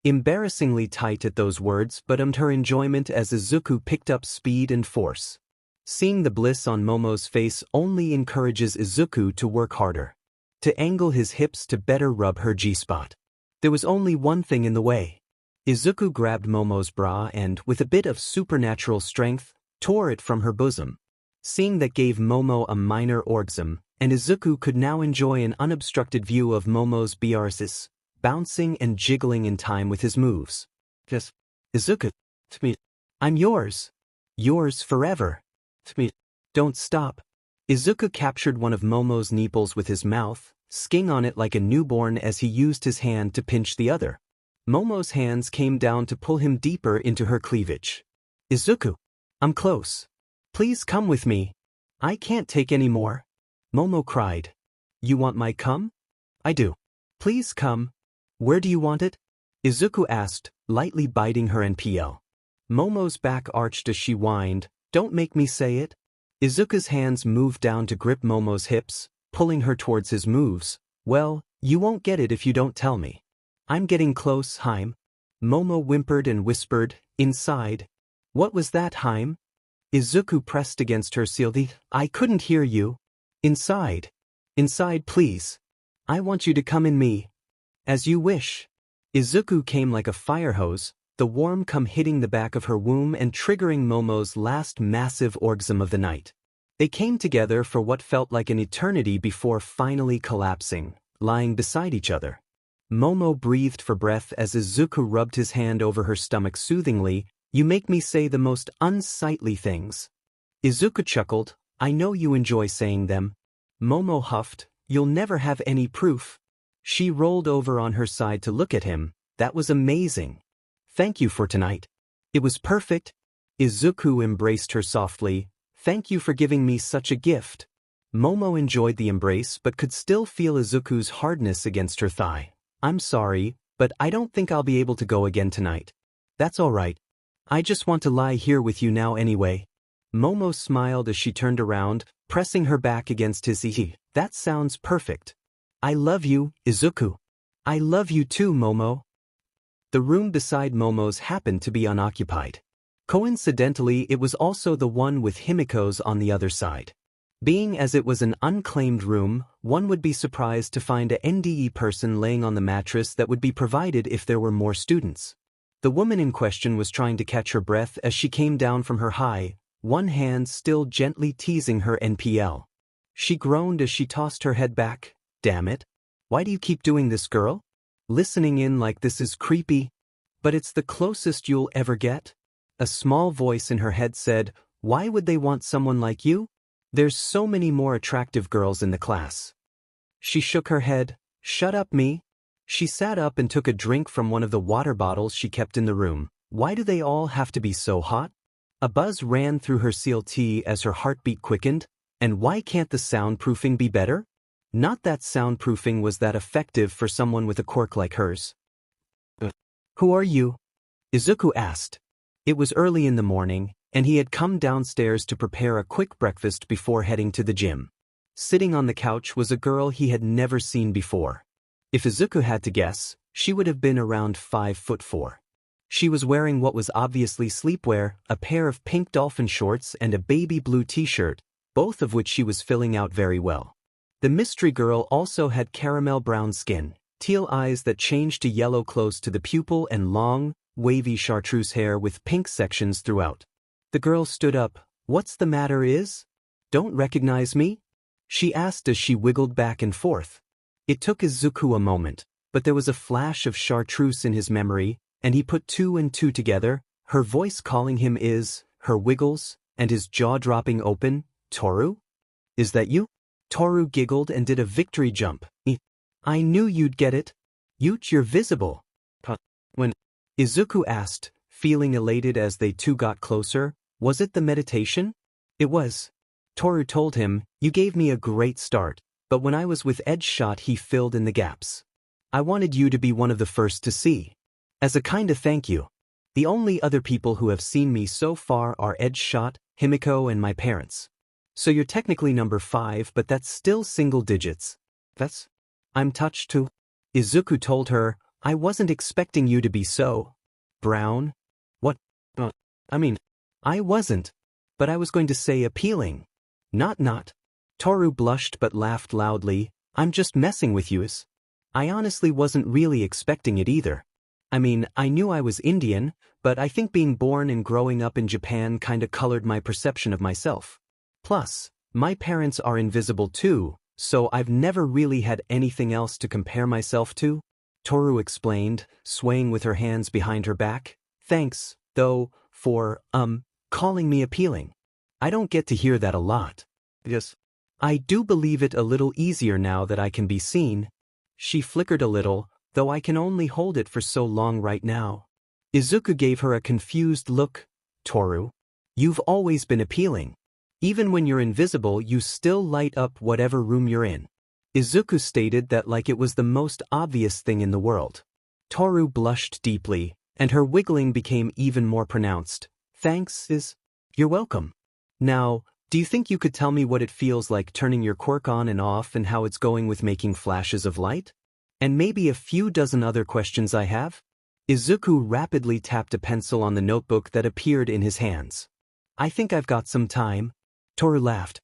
Embarrassingly tight at those words but her enjoyment as Izuku picked up speed and force. Seeing the bliss on Momo's face only encourages Izuku to work harder. To angle his hips to better rub her G-spot. There was only one thing in the way. Izuku grabbed Momo's bra and, with a bit of supernatural strength, tore it from her bosom. Seeing that gave Momo a minor orgasm, and Izuku could now enjoy an unobstructed view of Momo's BRSs, bouncing and jiggling in time with his moves. Just, Izuku, to me, I'm yours. Yours forever. To me, don't stop. Izuku captured one of Momo's nipples with his mouth, sking on it like a newborn as he used his hand to pinch the other. Momo's hands came down to pull him deeper into her cleavage. Izuku, I'm close. Please come with me. I can't take any more. Momo cried. You want my cum? I do. Please come. Where do you want it? Izuku asked, lightly biting her NPL. Momo's back arched as she whined, don't make me say it. Izuku's hands moved down to grip Momo's hips, pulling her towards his moves. Well, you won't get it if you don't tell me. I'm getting close, Haim. Momo whimpered and whispered, inside. What was that, Haim? Izuku pressed against her seal. I couldn't hear you. Inside. Inside, please. I want you to come in me. As you wish. Izuku came like a fire hose, the warm cum hitting the back of her womb and triggering Momo's last massive orgasm of the night. They came together for what felt like an eternity before finally collapsing, lying beside each other. Momo breathed for breath as Izuku rubbed his hand over her stomach soothingly. You make me say the most unsightly things. Izuku chuckled, I know you enjoy saying them. Momo huffed, you'll never have any proof. She rolled over on her side to look at him. That was amazing. Thank you for tonight. It was perfect. Izuku embraced her softly. Thank you for giving me such a gift. Momo enjoyed the embrace but could still feel Izuku's hardness against her thigh. I'm sorry, but I don't think I'll be able to go again tonight. That's all right. I just want to lie here with you now anyway. Momo smiled as she turned around, pressing her back against his knee. That sounds perfect. I love you, Izuku. I love you too, Momo. The room beside Momo's happened to be unoccupied. Coincidentally, it was also the one with Himiko's on the other side. Being as it was an unclaimed room, one would be surprised to find a NDE person laying on the mattress that would be provided if there were more students. The woman in question was trying to catch her breath as she came down from her high, one hand still gently teasing her NPL. She groaned as she tossed her head back. Damn it. Why do you keep doing this, girl? Listening in like this is creepy. But it's the closest you'll ever get. A small voice in her head said, why would they want someone like you? There's so many more attractive girls in the class. She shook her head. Shut up, me. She sat up and took a drink from one of the water bottles she kept in the room. Why do they all have to be so hot? A buzz ran through her CLT as her heartbeat quickened. And why can't the soundproofing be better? Not that soundproofing was that effective for someone with a quirk like hers. Who are you? Izuku asked. It was early in the morning, and he had come downstairs to prepare a quick breakfast before heading to the gym. Sitting on the couch was a girl he had never seen before. If Izuku had to guess, she would have been around 5'4". She was wearing what was obviously sleepwear, a pair of pink dolphin shorts and a baby blue t-shirt, both of which she was filling out very well. The mystery girl also had caramel brown skin, teal eyes that changed to yellow close to the pupil and long, wavy chartreuse hair with pink sections throughout. The girl stood up. What's the matter is? Don't recognize me? She asked as she wiggled back and forth. It took Izuku a moment, but there was a flash of chartreuse in his memory, and he put two and two together, her voice calling him her wiggles, and his jaw dropping open. Toru? Is that you? Toru giggled and did a victory jump. I knew you'd get it. You're visible. When Izuku asked, feeling elated as they two got closer, was it the meditation? It was. Toru told him, you gave me a great start, but when I was with Edge Shot he filled in the gaps. I wanted you to be one of the first to see. As a kind of thank you. The only other people who have seen me so far are Edge Shot, Himiko and my parents. So you're technically number 5, but that's still single digits. I'm touched too. Izuku told her, I wasn't expecting you to be so brown. What? I wasn't. But I was going to say appealing. Not. Toru blushed but laughed loudly. I'm just messing with you. I honestly wasn't really expecting it either. I knew I was Indian, but I think being born and growing up in Japan kinda colored my perception of myself. Plus, my parents are invisible too, so I've never really had anything else to compare myself to, Toru explained, swaying with her hands behind her back. Thanks, though, for, calling me appealing. I don't get to hear that a lot. Yes. I do believe it a little easier now that I can be seen. She flickered a little, though I can only hold it for so long right now. Izuku gave her a confused look. Toru, you've always been appealing. Even when you're invisible you still light up whatever room you're in. Izuku stated that like it was the most obvious thing in the world. Toru blushed deeply, and her wiggling became even more pronounced. Thanks, you're welcome. Now, do you think you could tell me what it feels like turning your quirk on and off and how it's going with making flashes of light? And maybe a few dozen other questions I have? Izuku rapidly tapped a pencil on the notebook that appeared in his hands. I think I've got some time. Toru laughed.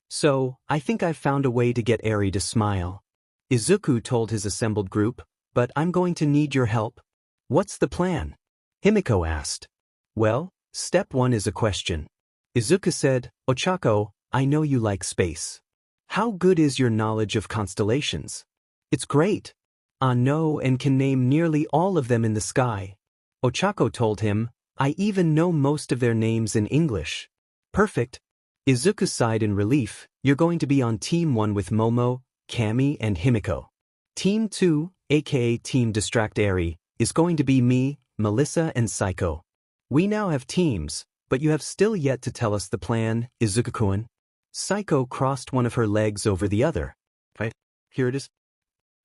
So, I think I've found a way to get Eri to smile. Izuku told his assembled group, but I'm going to need your help. What's the plan? Himiko asked. Well, step 1 is a question. Izuku said, Ochako, I know you like space. How good is your knowledge of constellations? It's great. I know and can name nearly all of them in the sky. Ochako told him, I even know most of their names in English. Perfect. Izuku sighed in relief. You're going to be on Team 1 with Momo, Kami and Himiko. Team 2, aka Team Distract Eri, is going to be me, Melissa and Psycho. We now have teams, but you have still yet to tell us the plan, Izuku-kun. Psycho crossed one of her legs over the other. Right, here it is.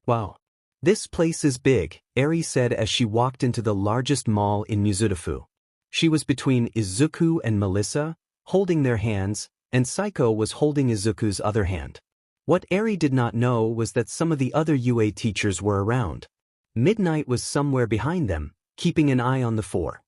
Wow. This place is big, Eri said as she walked into the largest mall in Mizudafu. She was between Izuku and Melissa, holding their hands, and Psycho was holding Izuku's other hand. What Eri did not know was that some of the other UA teachers were around. Midnight was somewhere behind them, keeping an eye on the 4.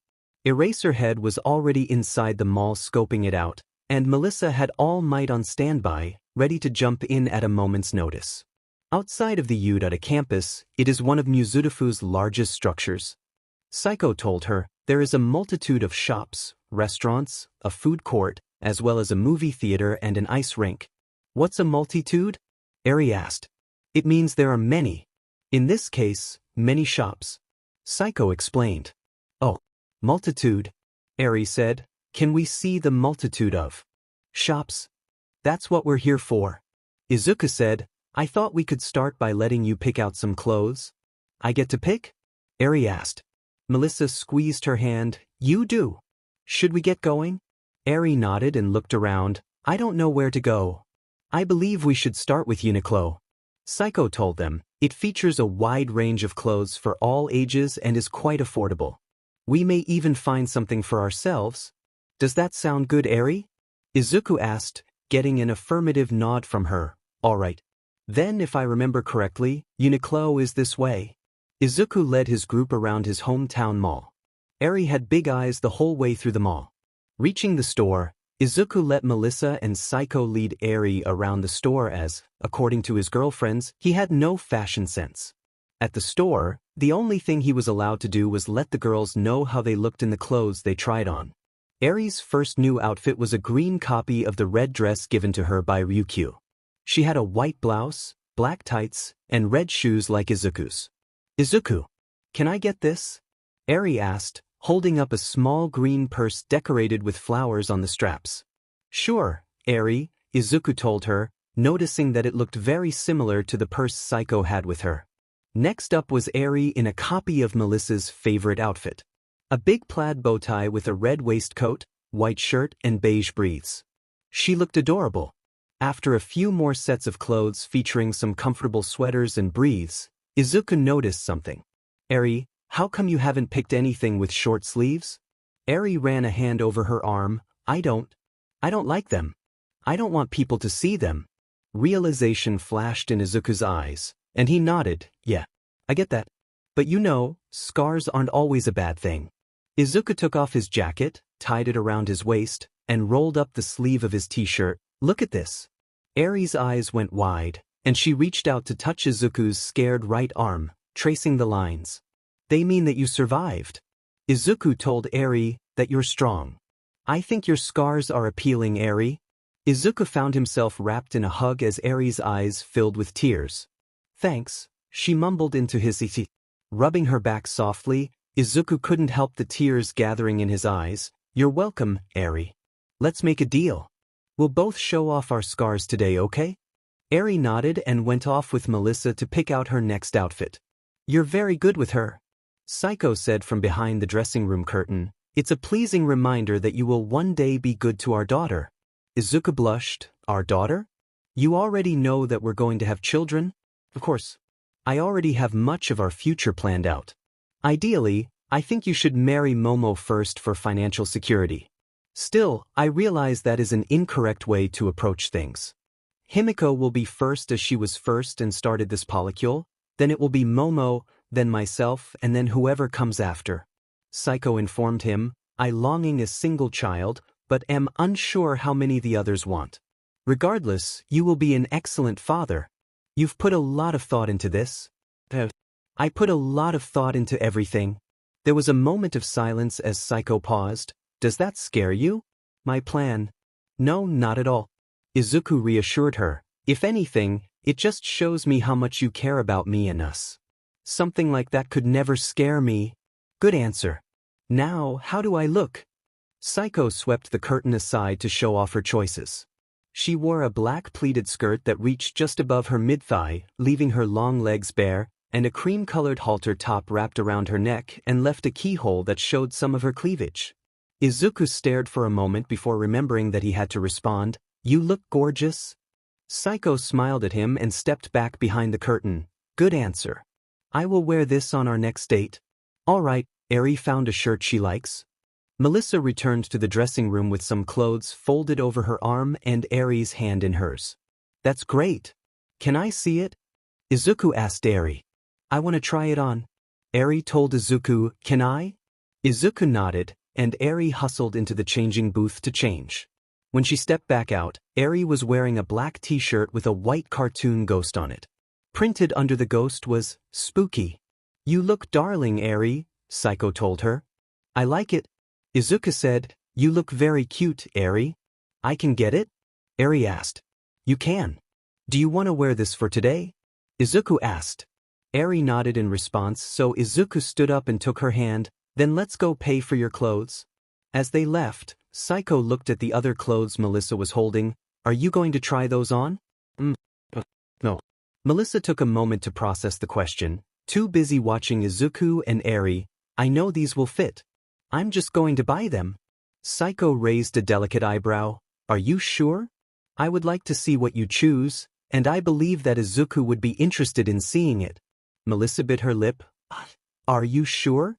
Eraserhead was already inside the mall scoping it out, and Melissa had All Might on standby, ready to jump in at a moment's notice. Outside of the Udata campus, it is one of Mizudafu's largest structures. Psycho told her, there is a multitude of shops, restaurants, a food court, as well as a movie theater and an ice rink. What's a multitude? Eri asked. It means there are many. In this case, many shops. Psycho explained. Oh, multitude, Eri said. Can we see the multitude of shops? That's what we're here for. Izuku said, I thought we could start by letting you pick out some clothes. I get to pick? Eri asked. Melissa squeezed her hand. You do. Should we get going? Eri nodded and looked around. I don't know where to go. I believe we should start with Uniqlo. Psycho told them, it features a wide range of clothes for all ages and is quite affordable. We may even find something for ourselves. Does that sound good, Eri? Izuku asked, getting an affirmative nod from her. All right. Then if I remember correctly, Uniqlo is this way. Izuku led his group around his hometown mall. Eri had big eyes the whole way through the mall. Reaching the store, Izuku let Melissa and Psycho lead Eri around the store as, according to his girlfriends, he had no fashion sense. At the store, the only thing he was allowed to do was let the girls know how they looked in the clothes they tried on. Eri's first new outfit was a green copy of the red dress given to her by Ryukyu. She had a white blouse, black tights, and red shoes like Izuku's. Izuku, can I get this? Eri asked, holding up a small green purse decorated with flowers on the straps. Sure, Eri, Izuku told her, noticing that it looked very similar to the purse Psycho had with her. Next up was Eri in a copy of Melissa's favorite outfit. A big plaid bow tie with a red waistcoat, white shirt, and beige briefs. She looked adorable. After a few more sets of clothes featuring some comfortable sweaters and briefs, Izuku noticed something. Eri, how come you haven't picked anything with short sleeves? Eri ran a hand over her arm. I don't like them. I don't want people to see them. Realization flashed in Izuku's eyes, and he nodded. Yeah, I get that. But you know, scars aren't always a bad thing. Izuku took off his jacket, tied it around his waist, and rolled up the sleeve of his t-shirt. Look at this. Eri's eyes went wide, and she reached out to touch Izuku's scared right arm, tracing the lines. They mean that you survived. Izuku told Eri that you're strong. I think your scars are appealing, Eri. Izuku found himself wrapped in a hug as Eri's eyes filled with tears. Thanks, she mumbled into his ear. Rubbing her back softly, Izuku couldn't help the tears gathering in his eyes. You're welcome, Eri. Let's make a deal. We'll both show off our scars today, okay? Eri nodded and went off with Melissa to pick out her next outfit. You're very good with her. Psycho said from behind the dressing room curtain. It's a pleasing reminder that you will one day be good to our daughter. Izuku blushed. Our daughter? You already know that we're going to have children? Of course. I already have much of our future planned out. Ideally, I think you should marry Momo first for financial security. Still, I realize that is an incorrect way to approach things. Himiko will be first as she was first and started this polycule, then it will be Momo, then myself, and then whoever comes after. Psycho informed him, I longing a single child, but am unsure how many the others want. Regardless, you will be an excellent father. You've put a lot of thought into this. I put a lot of thought into everything. There was a moment of silence as Psycho paused. Does that scare you? My plan? No, not at all. Izuku reassured her. If anything, it just shows me how much you care about me and us. Something like that could never scare me. Good answer. Now, how do I look? Psycho swept the curtain aside to show off her choices. She wore a black pleated skirt that reached just above her mid-thigh, leaving her long legs bare, and a cream-colored halter top wrapped around her neck and left a keyhole that showed some of her cleavage. Izuku stared for a moment before remembering that he had to respond, You look gorgeous. Psycho smiled at him and stepped back behind the curtain. Good answer. I will wear this on our next date. All right, Eri found a shirt she likes. Melissa returned to the dressing room with some clothes folded over her arm and Eri's hand in hers. That's great. Can I see it? Izuku asked Eri. I want to try it on. Eri told Izuku, Can I? Izuku nodded, and Eri hustled into the changing booth to change. When she stepped back out, Eri was wearing a black t-shirt with a white cartoon ghost on it. Printed under the ghost was, Spooky. You look darling, Eri, Saiko told her. I like it. Izuku said, you look very cute, Eri. I can get it? Eri asked. You can. Do you want to wear this for today? Izuku asked. Eri nodded in response, so Izuku stood up and took her hand. Then let's go pay for your clothes. As they left, Saiko looked at the other clothes Melissa was holding. Are you going to try those on? No. Melissa took a moment to process the question, too busy watching Izuku and Eri. I know these will fit. I'm just going to buy them. Saiko raised a delicate eyebrow. Are you sure? I would like to see what you choose, and I believe that Izuku would be interested in seeing it. Melissa bit her lip. Are you sure?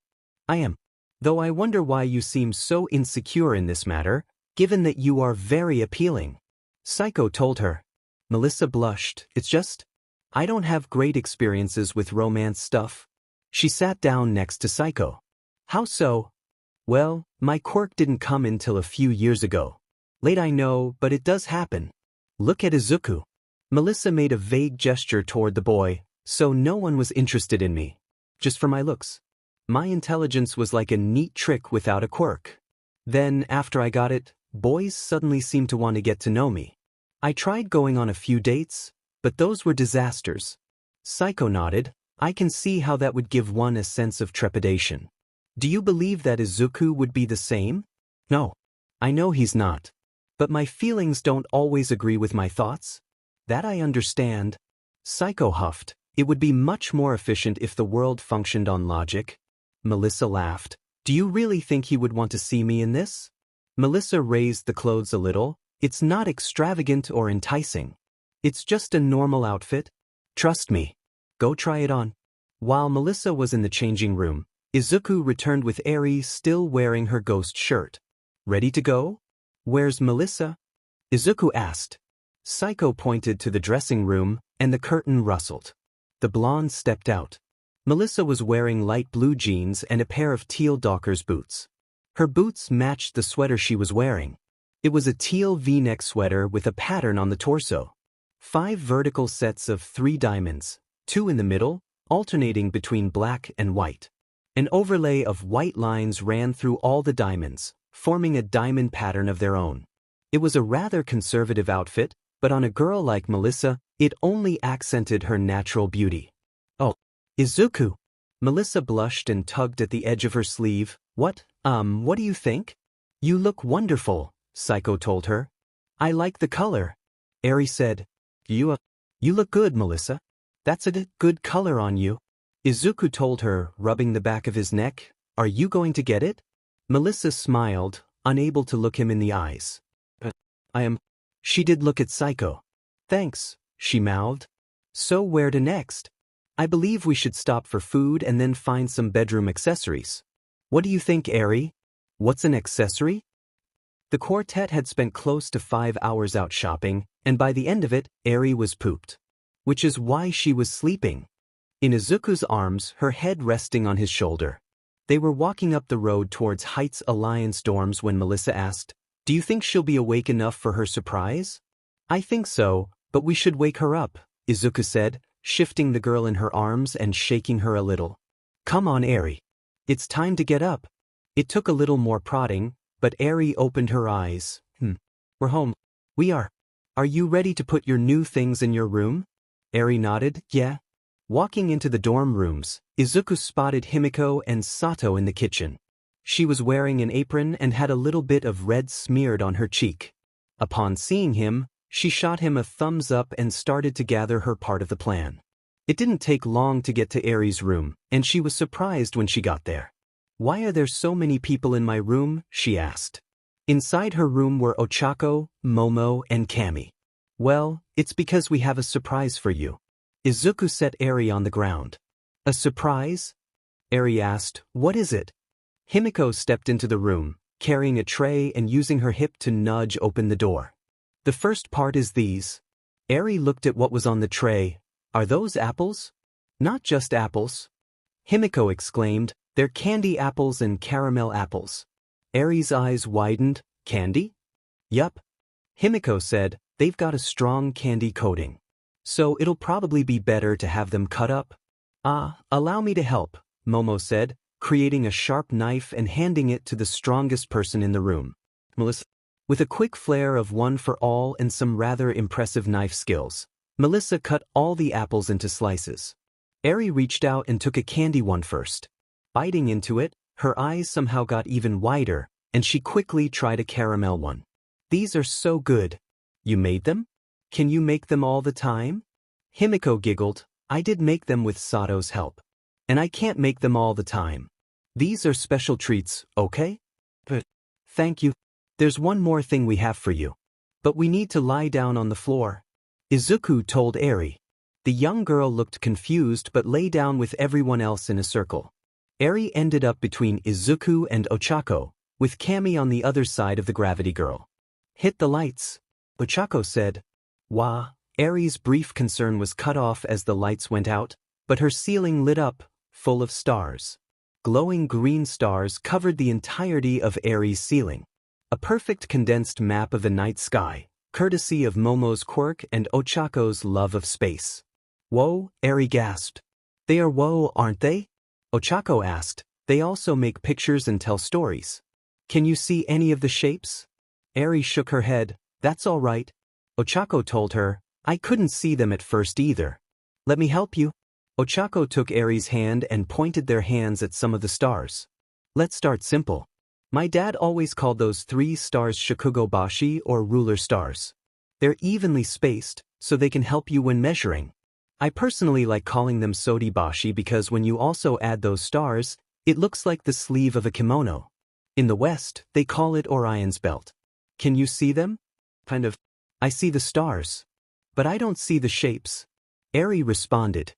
I am. Though I wonder why you seem so insecure in this matter, given that you are very appealing. Saiko told her. Melissa blushed. It's just, I don't have great experiences with romance stuff. She sat down next to Saiko. How so? Well, my quirk didn't come until a few years ago. Late I know, but it does happen. Look at Izuku. Melissa made a vague gesture toward the boy, so no one was interested in me. Just for my looks. My intelligence was like a neat trick without a quirk. Then, after I got it, boys suddenly seemed to want to get to know me. I tried going on a few dates, but those were disasters. Saiko nodded. I can see how that would give one a sense of trepidation. Do you believe that Izuku would be the same? No. I know he's not. But my feelings don't always agree with my thoughts. That I understand. Saiko huffed. It would be much more efficient if the world functioned on logic. Melissa laughed. Do you really think he would want to see me in this? Melissa raised the clothes a little. It's not extravagant or enticing. It's just a normal outfit. Trust me. Go try it on. While Melissa was in the changing room, Izuku returned with Eri still wearing her ghost shirt. Ready to go? Where's Melissa? Izuku asked. Saiko pointed to the dressing room, and the curtain rustled. The blonde stepped out. Melissa was wearing light blue jeans and a pair of teal Dockers boots. Her boots matched the sweater she was wearing. It was a teal V-neck sweater with a pattern on the torso. 5 vertical sets of 3 diamonds, 2 in the middle, alternating between black and white. An overlay of white lines ran through all the diamonds, forming a diamond pattern of their own. It was a rather conservative outfit, but on a girl like Melissa, it only accented her natural beauty. Oh, Izuku! Melissa blushed and tugged at the edge of her sleeve. What do you think? You look wonderful, Saiko told her. I like the color. Eri said. You look good, Melissa. That's a good color on you. Izuku told her, rubbing the back of his neck. Are you going to get it? Melissa smiled, unable to look him in the eyes. I am. She did look at Saiko. Thanks, she mouthed. So where to next? I believe we should stop for food and then find some bedroom accessories. What do you think, Eri? What's an accessory? The quartet had spent close to 5 hours out shopping, and by the end of it, Eri was pooped. Which is why she was sleeping. In Izuku's arms, her head resting on his shoulder. They were walking up the road towards Heights Alliance dorms when Melissa asked, Do you think she'll be awake enough for her surprise? I think so, but we should wake her up, Izuku said, shifting the girl in her arms and shaking her a little. Come on, Eri. It's time to get up. It took a little more prodding, but Eri opened her eyes. We're home. We are. Are you ready to put your new things in your room? Eri nodded. Yeah. Walking into the dorm rooms, Izuku spotted Himiko and Sato in the kitchen. She was wearing an apron and had a little bit of red smeared on her cheek. Upon seeing him, she shot him a thumbs up and started to gather her part of the plan. It didn't take long to get to Eri's room, and she was surprised when she got there. Why are there so many people in my room? She asked. Inside her room were Ochako, Momo, and Kami. Well, it's because we have a surprise for you. Izuku set Eri on the ground. A surprise? Eri asked, What is it? Himiko stepped into the room, carrying a tray and using her hip to nudge open the door. The first part is these. Eri looked at what was on the tray. Are those apples? Not just apples. Himiko exclaimed, They're candy apples and caramel apples. Eri's eyes widened. Candy? Yup. Himiko said, They've got a strong candy coating. So it'll probably be better to have them cut up. Allow me to help, Momo said, creating a sharp knife and handing it to the strongest person in the room. Melissa. With a quick flair of one for all and some rather impressive knife skills, Melissa cut all the apples into slices. Eri reached out and took a candy one first. Biting into it, her eyes somehow got even wider, and she quickly tried a caramel one. These are so good. You made them? Can you make them all the time? Himiko giggled. I did make them with Sato's help. And I can't make them all the time. These are special treats, okay? But thank you. There's one more thing we have for you. But we need to lie down on the floor. Izuku told Eri. The young girl looked confused but lay down with everyone else in a circle. Eri ended up between Izuku and Ochako, with Kami on the other side of the gravity girl. Hit the lights, Ochako said. Wah, Eri's brief concern was cut off as the lights went out, but her ceiling lit up, full of stars. Glowing green stars covered the entirety of Eri's ceiling. A perfect condensed map of the night sky, courtesy of Momo's quirk and Ochako's love of space. Whoa, Eri gasped. They are whoa, aren't they? Ochako asked. They also make pictures and tell stories. Can you see any of the shapes? Eri shook her head. That's all right. Ochako told her. I couldn't see them at first either. Let me help you. Ochako took Eri's hand and pointed their hands at some of the stars. Let's start simple. My dad always called those 3 stars shakugo-bashi or ruler stars. They're evenly spaced, so they can help you when measuring. I personally like calling them sodi-bashi because when you also add those stars, it looks like the sleeve of a kimono. In the West, they call it Orion's belt. Can you see them? Kind of. I see the stars. But I don't see the shapes. Eri responded.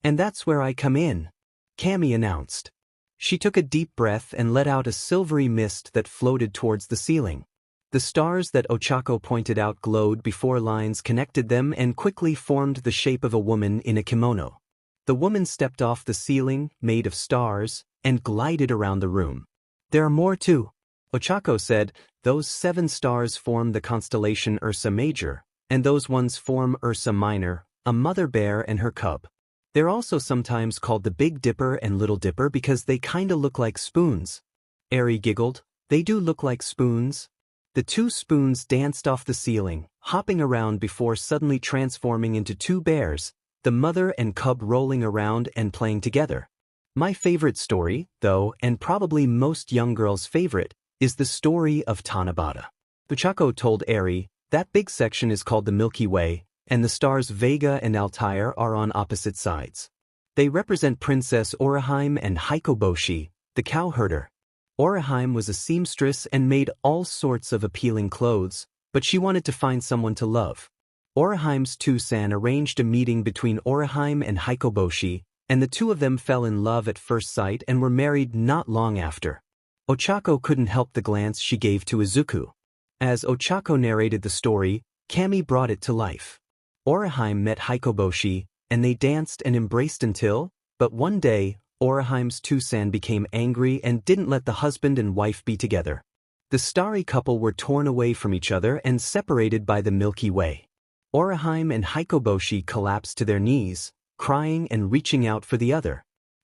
And that's where I come in, Kami announced. She took a deep breath and let out a silvery mist that floated towards the ceiling. The stars that Ochako pointed out glowed before lines connected them and quickly formed the shape of a woman in a kimono. The woman stepped off the ceiling, made of stars, and glided around the room. There are more too, Ochako said. Those 7 stars form the constellation Ursa Major, and those ones form Ursa Minor, a mother bear and her cub. They're also sometimes called the Big Dipper and Little Dipper because they kinda look like spoons. Eri giggled. They do look like spoons. The 2 spoons danced off the ceiling, hopping around before suddenly transforming into 2 bears, the mother and cub rolling around and playing together. My favorite story, though, and probably most young girls' favorite, is the story of Tanabata. Ochako told Eri, that big section is called the Milky Way, and the stars Vega and Altair are on opposite sides. They represent Princess Orihime and Hikoboshi, the cowherder. Orihime was a seamstress and made all sorts of appealing clothes, but she wanted to find someone to love. Orihime's Two-san arranged a meeting between Orihime and Hikoboshi, and the 2 of them fell in love at first sight and were married not long after. Ochako couldn't help the glance she gave to Izuku. As Ochako narrated the story, Kami brought it to life. Orihime met Hikoboshi, and they danced and embraced until, but one day, Orihime's Two-san became angry and didn't let the husband and wife be together. The starry couple were torn away from each other and separated by the Milky Way. Orihime and Hikoboshi collapsed to their knees, crying and reaching out for the other.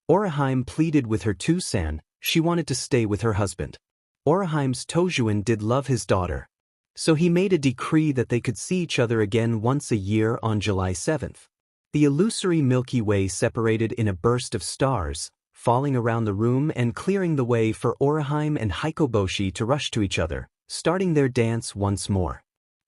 Orihime pleaded with her Two-san. She wanted to stay with her husband. Orihime's Tojuin did love his daughter. So he made a decree that they could see each other again once a year on July 7th. The illusory Milky Way separated in a burst of stars, falling around the room and clearing the way for Orihime and Hikoboshi to rush to each other, starting their dance once more.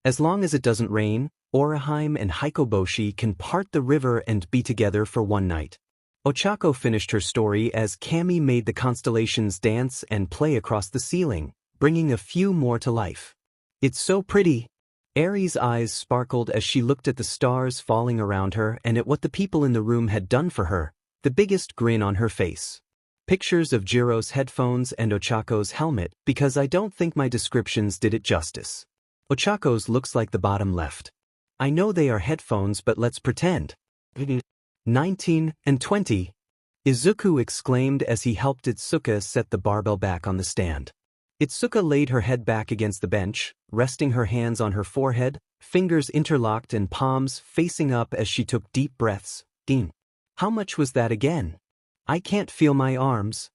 As long as it doesn't rain, Orihime and Hikoboshi can part the river and be together for one night. Ochako finished her story as Kami made the constellations dance and play across the ceiling, bringing a few more to life. It's so pretty. Eri's eyes sparkled as she looked at the stars falling around her and at what the people in the room had done for her, the biggest grin on her face. Pictures of Jiro's headphones and Ochako's helmet because I don't think my descriptions did it justice. Ochako's looks like the bottom left. I know they are headphones, but let's pretend. 19 and 20. Izuku exclaimed as he helped Itsuka set the barbell back on the stand. Itsuka laid her head back against the bench, resting her hands on her forehead, fingers interlocked and palms facing up as she took deep breaths. How much was that again? I can't feel my arms.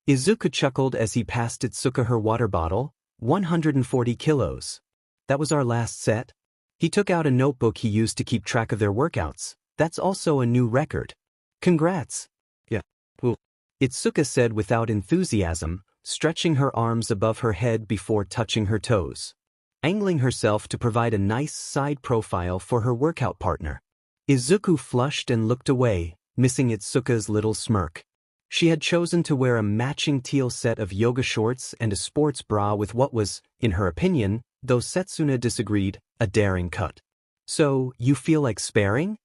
Izuku chuckled as he passed Itsuka her water bottle, 140 kilos. That was our last set? He took out a notebook he used to keep track of their workouts. That's also a new record. Congrats. Yeah. Well, Itsuka said without enthusiasm, stretching her arms above her head before touching her toes, angling herself to provide a nice side profile for her workout partner. Izuku flushed and looked away, missing Itsuka's little smirk. She had chosen to wear a matching teal set of yoga shorts and a sports bra with what was, in her opinion, though Setsuna disagreed, a daring cut. So, you feel like sparing?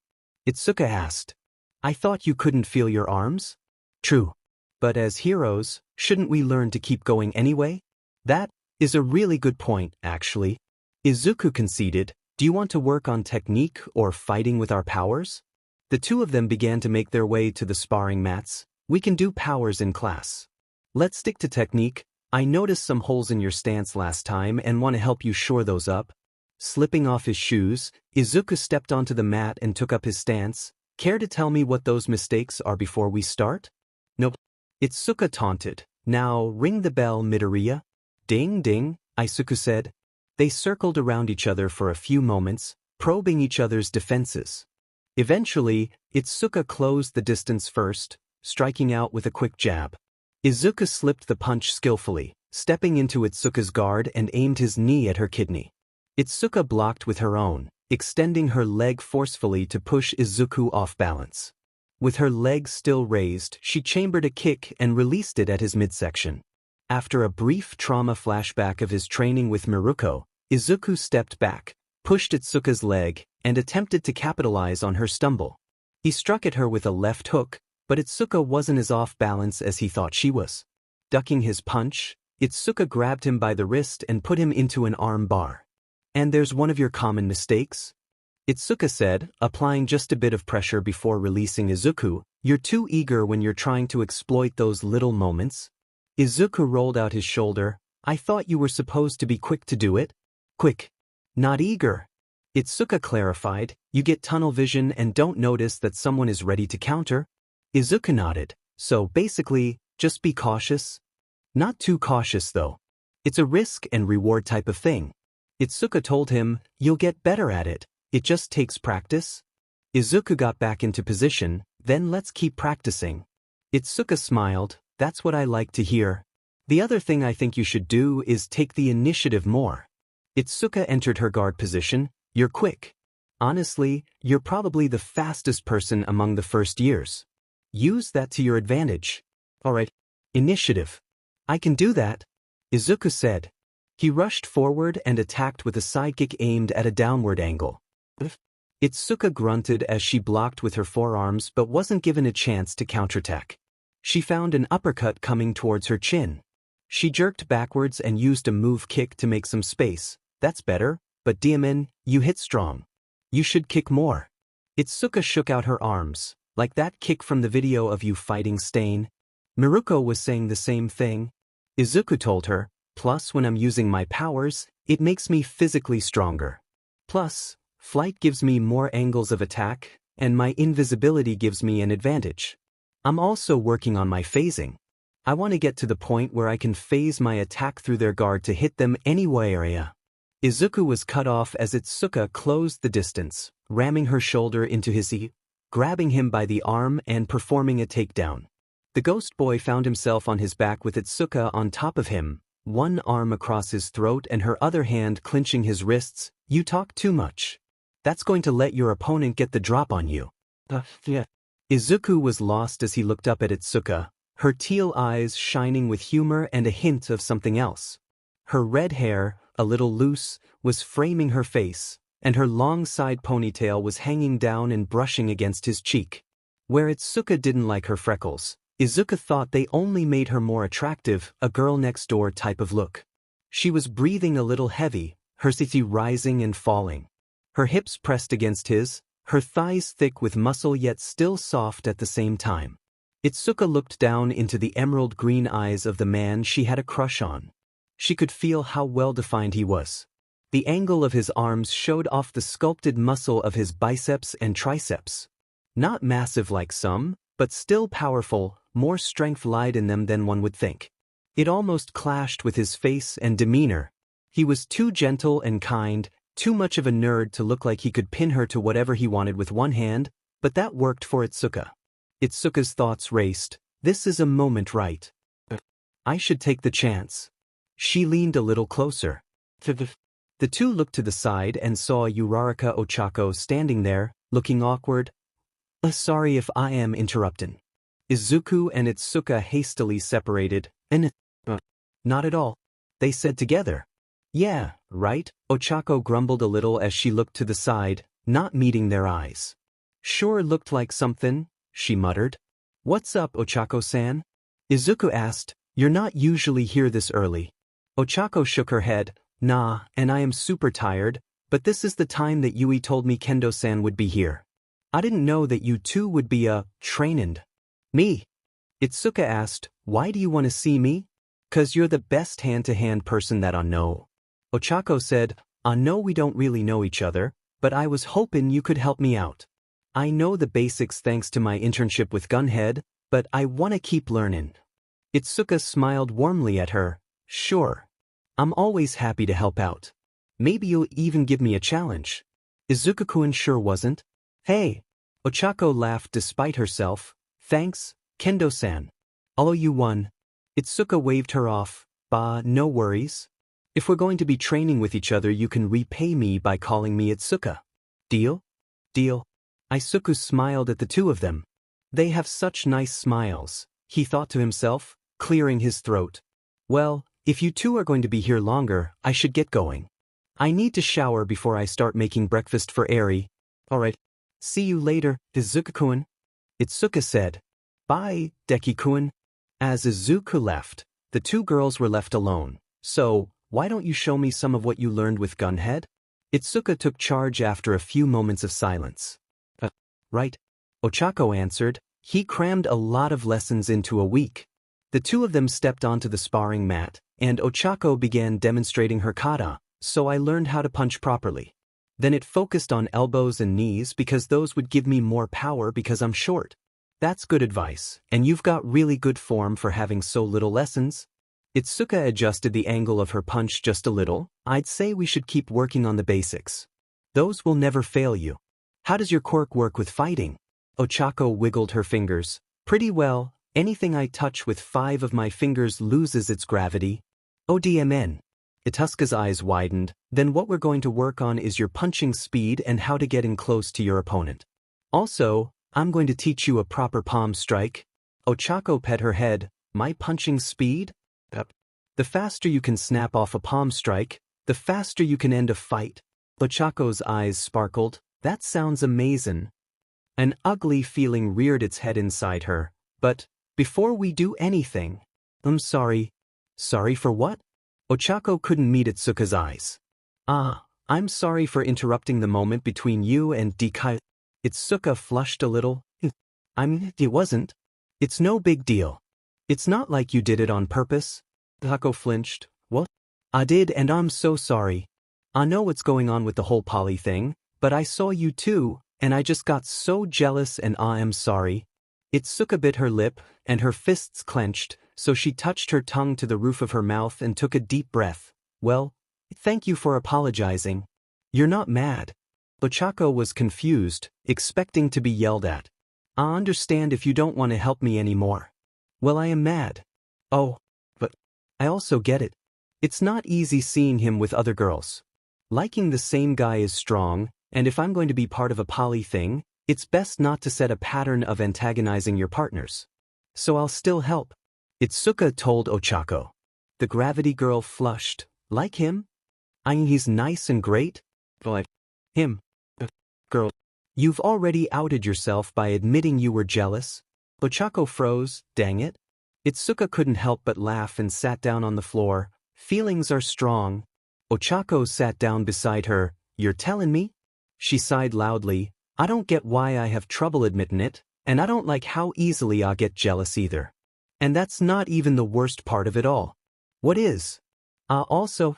Itsuka asked. I thought you couldn't feel your arms? True. But as heroes, shouldn't we learn to keep going anyway? That is a really good point, actually. Izuku conceded, do you want to work on technique or fighting with our powers? The two of them began to make their way to the sparring mats. We can do powers in class. Let's stick to technique. I noticed some holes in your stance last time and want to help you shore those up. Slipping off his shoes, Izuku stepped onto the mat and took up his stance. Care to tell me what those mistakes are before we start? Nope. Itsuka taunted. Now ring the bell, Midoriya. Ding ding, Izuku said. They circled around each other for a few moments, probing each other's defenses. Eventually, Itsuka closed the distance first, striking out with a quick jab. Izuku slipped the punch skillfully, stepping into Itsuka's guard and aimed his knee at her kidney. Itsuka blocked with her own, extending her leg forcefully to push Izuku off balance. With her legs still raised, she chambered a kick and released it at his midsection. After a brief trauma flashback of his training with Miruko, Izuku stepped back, pushed Itsuka's leg, and attempted to capitalize on her stumble. He struck at her with a left hook, but Itsuka wasn't as off balance as he thought she was. Ducking his punch, Itsuka grabbed him by the wrist and put him into an arm bar. And there's one of your common mistakes? Itsuka said, applying just a bit of pressure before releasing Izuku. You're too eager when you're trying to exploit those little moments. Izuku rolled out his shoulder. I thought you were supposed to be quick to do it. Quick. Not eager. Itsuka clarified, you get tunnel vision and don't notice that someone is ready to counter. Izuku nodded. So basically, just be cautious. Not too cautious though. It's a risk and reward type of thing. Itsuka told him, you'll get better at it. It just takes practice. Izuku got back into position, then let's keep practicing. Itsuka smiled, that's what I like to hear. The other thing I think you should do is take the initiative more. Itsuka entered her guard position, you're quick. Honestly, you're probably the fastest person among the first years. Use that to your advantage. Alright. Initiative. I can do that, Izuku said. He rushed forward and attacked with a sidekick aimed at a downward angle. Itsuka grunted as she blocked with her forearms but wasn't given a chance to counterattack. She found an uppercut coming towards her chin. She jerked backwards and used a move kick to make some space. That's better, but Diamond, you hit strong. You should kick more. Itsuka shook out her arms. Like that kick from the video of you fighting Stain. Miruko was saying the same thing. Izuku told her, plus when I'm using my powers, it makes me physically stronger. Plus, flight gives me more angles of attack, and my invisibility gives me an advantage. I'm also working on my phasing. I want to get to the point where I can phase my attack through their guard to hit them any area. Izuku was cut off as Itsuka closed the distance, ramming her shoulder into his knee, grabbing him by the arm and performing a takedown. The ghost boy found himself on his back with Itsuka on top of him, one arm across his throat and her other hand clenching his wrists. You talk too much. That's going to let your opponent get the drop on you. Yeah. Izuku was lost as he looked up at Itsuka, her teal eyes shining with humor and a hint of something else. Her red hair, a little loose, was framing her face, and her long side ponytail was hanging down and brushing against his cheek. Where Itsuka didn't like her freckles, Izuku thought they only made her more attractive, a girl next door type of look. She was breathing a little heavy, her city rising and falling. Her hips pressed against his, her thighs thick with muscle yet still soft at the same time. Itsuka looked down into the emerald green eyes of the man she had a crush on. She could feel how well-defined he was. The angle of his arms showed off the sculpted muscle of his biceps and triceps. Not massive like some, but still powerful, more strength lied in them than one would think. It almost clashed with his face and demeanor. He was too gentle and kind, too much of a nerd to look like he could pin her to whatever he wanted with one hand, but that worked for Itsuka. Itsuka's thoughts raced. This is a moment, right? I should take the chance. She leaned a little closer. The two looked to the side and saw Uraraka Ochako standing there, looking awkward. Sorry if I am interrupting. Izuku and Itsuka hastily separated, and not at all, they said together. Yeah, right, Ochako grumbled a little as she looked to the side, not meeting their eyes. Sure looked like something, she muttered. What's up, Ochako-san? Izuku asked. You're not usually here this early. Ochako shook her head. Nah, and I am super tired, but this is the time that Yui told me Kendo-san would be here. I didn't know that you two would be trainin'. Me? Itsuka asked, why do you want to see me? 'Cause you're the best hand-to-hand person that I know. Ochako said, I know we don't really know each other, but I was hoping you could help me out. I know the basics thanks to my internship with Gunhead, but I want to keep learning. Itsuka smiled warmly at her. Sure. I'm always happy to help out. Maybe you'll even give me a challenge. Izuku-kun sure wasn't. Hey. Ochako laughed despite herself. Thanks, Kendo-san. Although you won. Itsuka waved her off. Bah, no worries. If we're going to be training with each other, you can repay me by calling me Itsuka. Deal? Deal. Izuku smiled at the two of them. They have such nice smiles, he thought to himself, clearing his throat. Well, if you two are going to be here longer, I should get going. I need to shower before I start making breakfast for Eri. Alright. See you later, Izuku-kun. Itsuka said. Bye, Deki-kun. As Izuku left, the two girls were left alone. So, why don't you show me some of what you learned with Gunhead? Itsuka took charge after a few moments of silence. Right. Ochako answered. He crammed a lot of lessons into a week. The two of them stepped onto the sparring mat, and Ochako began demonstrating her kata, so I learned how to punch properly. Then it focused on elbows and knees because those would give me more power because I'm short. That's good advice, and you've got really good form for having so little lessons. Itsuka adjusted the angle of her punch just a little. I'd say we should keep working on the basics. Those will never fail you. How does your quirk work with fighting? Ochako wiggled her fingers. Pretty well. Anything I touch with 5 of my fingers loses its gravity. ODMN. Itsuka's eyes widened. Then what we're going to work on is your punching speed and how to get in close to your opponent. Also, I'm going to teach you a proper palm strike. Ochako pet her head. My punching speed? The faster you can snap off a palm strike, the faster you can end a fight. Ochako's eyes sparkled. That sounds amazing. An ugly feeling reared its head inside her. But, before we do anything, I'm sorry. Sorry for what? Ochako couldn't meet Itsuka's eyes. I'm sorry for interrupting the moment between you and Deku. Itsuka flushed a little. It wasn't. It's no big deal. It's not like you did it on purpose. Deku flinched. What? I did, and I'm so sorry. I know what's going on with the whole Polly thing, but I saw you too, and I just got so jealous, and I am sorry. Itsuka bit her lip, and her fists clenched, so she touched her tongue to the roof of her mouth and took a deep breath. Well, thank you for apologizing. You're not mad. Ochako was confused, expecting to be yelled at. I understand if you don't want to help me anymore. Well, I am mad. Oh, but I also get it. It's not easy seeing him with other girls. Liking the same guy is strong, and if I'm going to be part of a poly thing, it's best not to set a pattern of antagonizing your partners. So I'll still help. Itsuka told Ochako. The gravity girl flushed. Like him? I mean, he's nice and great? But him. Girl. You've already outed yourself by admitting you were jealous. Ochako froze. Dang it. Itsuka couldn't help but laugh and sat down on the floor. Feelings are strong. Ochako sat down beside her. You're telling me? She sighed loudly. I don't get why I have trouble admitting it, and I don't like how easily I get jealous either. And that's not even the worst part of it all. What is? Also,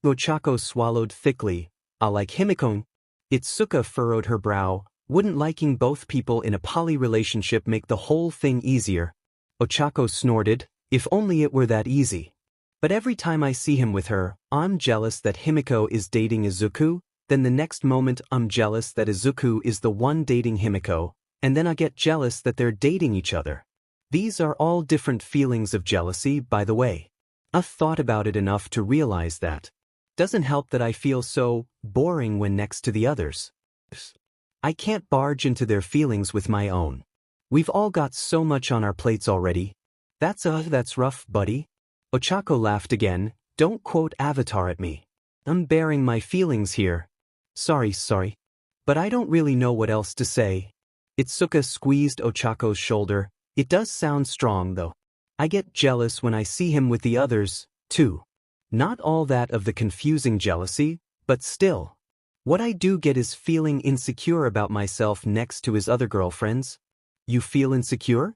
Ochako swallowed thickly. I like Himiko. Itsuka furrowed her brow. Wouldn't liking both people in a poly relationship make the whole thing easier? Ochako snorted, if only it were that easy. But every time I see him with her, I'm jealous that Himiko is dating Izuku, then the next moment I'm jealous that Izuku is the one dating Himiko, and then I get jealous that they're dating each other. These are all different feelings of jealousy, by the way. I've thought about it enough to realize that. Doesn't help that I feel so boring when next to the others. I can't barge into their feelings with my own. We've all got so much on our plates already. That's rough, buddy. Ochako laughed again. Don't quote Avatar at me. I'm bearing my feelings here. Sorry. But I don't really know what else to say. Itsuka squeezed Ochako's shoulder. It does sound strong though. I get jealous when I see him with the others, too. Not all that of the confusing jealousy, but still. What I do get is feeling insecure about myself next to his other girlfriends. You feel insecure?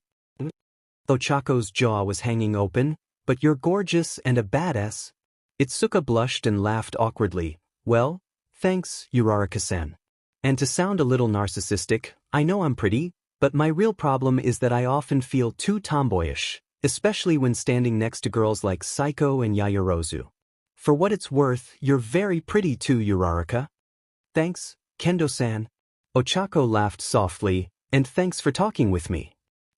Ochako's jaw was hanging open. But you're gorgeous and a badass. Itsuka blushed and laughed awkwardly. Well, thanks, Uraraka-san. And to sound a little narcissistic, I know I'm pretty, but my real problem is that I often feel too tomboyish, especially when standing next to girls like Saiko and Yaoyorozu. For what it's worth, you're very pretty too, Uraraka. Thanks, Kendo-san. Ochako laughed softly, and thanks for talking with me.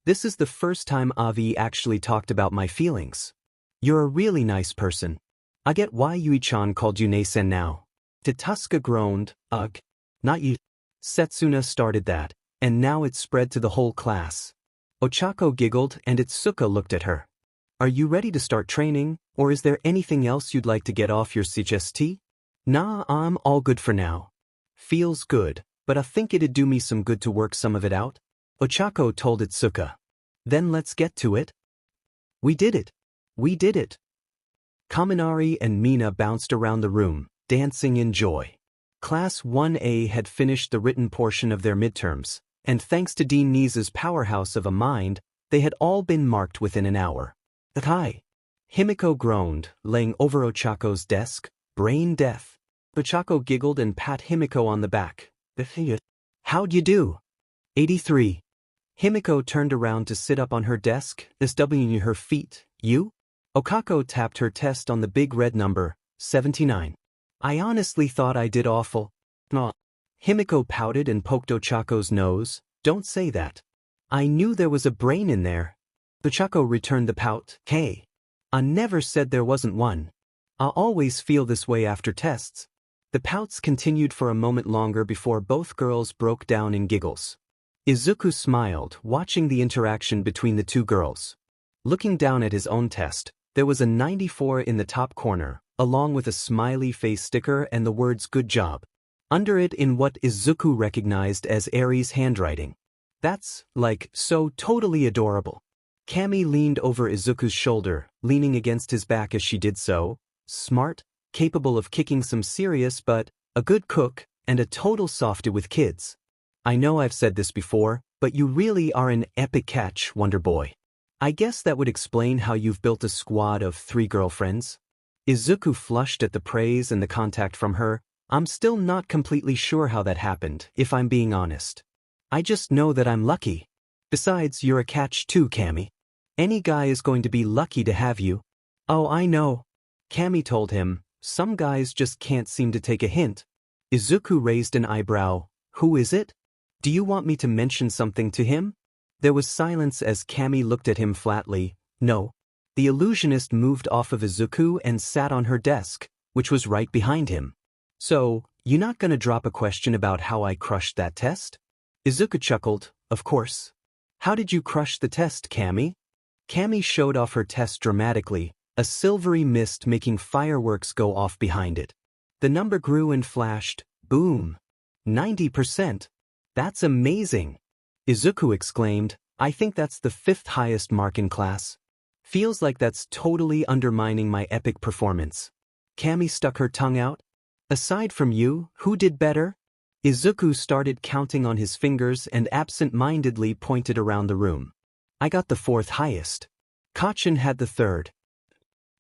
This is the first time Avi actually talked about my feelings. You're a really nice person. I get why Yui-chan called you Nei-sen now. Tatuska groaned, ugh. Not you. Setsuna started that, and now it's spread to the whole class. Ochako giggled and Itsuka looked at her. Are you ready to start training, or is there anything else you'd like to get off your chest? Nah, I'm all good for now. Feels good, but I think it'd do me some good to work some of it out. Ochako told Itsuka. Then let's get to it. We did it. Kaminari and Mina bounced around the room, dancing in joy. Class 1A had finished the written portion of their midterms, and thanks to Dean Nisa's powerhouse of a mind, they had all been marked within an hour. Hi. Himiko groaned, laying over Ochako's desk, brain death. Ochako giggled and pat Himiko on the back. How'd you do? 83. Himiko turned around to sit up on her desk, SWing her feet. You? Okako tapped her test on the big red number, 79. I honestly thought I did awful. Nah. Himiko pouted and poked Ochako's nose. Don't say that. I knew there was a brain in there. Ochako returned the pout. Hey. I never said there wasn't one. I always feel this way after tests. The pouts continued for a moment longer before both girls broke down in giggles. Izuku smiled, watching the interaction between the two girls. Looking down at his own test, there was a 94 in the top corner, along with a smiley face sticker and the words "Good job" under it in what Izuku recognized as Aries handwriting. That's, like, so totally adorable. Kami leaned over Izuku's shoulder, leaning against his back as she did so. Smart, capable of kicking some serious but a good cook, and a total softie with kids. I know I've said this before, but you really are an epic catch, Wonder Boy. I guess that would explain how you've built a squad of 3 girlfriends. Izuku flushed at the praise and the contact from her. I'm still not completely sure how that happened, if I'm being honest. I just know that I'm lucky. Besides, you're a catch too, Kami. Any guy is going to be lucky to have you. Oh, I know. Kami told him, some guys just can't seem to take a hint. Izuku raised an eyebrow. Who is it? Do you want me to mention something to him? There was silence as Kami looked at him flatly. No. The illusionist moved off of Izuku and sat on her desk, which was right behind him. So, you not gonna drop a question about how I crushed that test? Izuku chuckled, of course. How did you crush the test, Kami? Kami showed off her test dramatically, a silvery mist making fireworks go off behind it. The number grew and flashed. Boom. 90%. That's amazing. Izuku exclaimed, I think that's the 5th highest mark in class. Feels like that's totally undermining my epic performance. Kami stuck her tongue out. Aside from you, who did better? Izuku started counting on his fingers and absent-mindedly pointed around the room. I got the 4th highest. Kachin had the 3rd.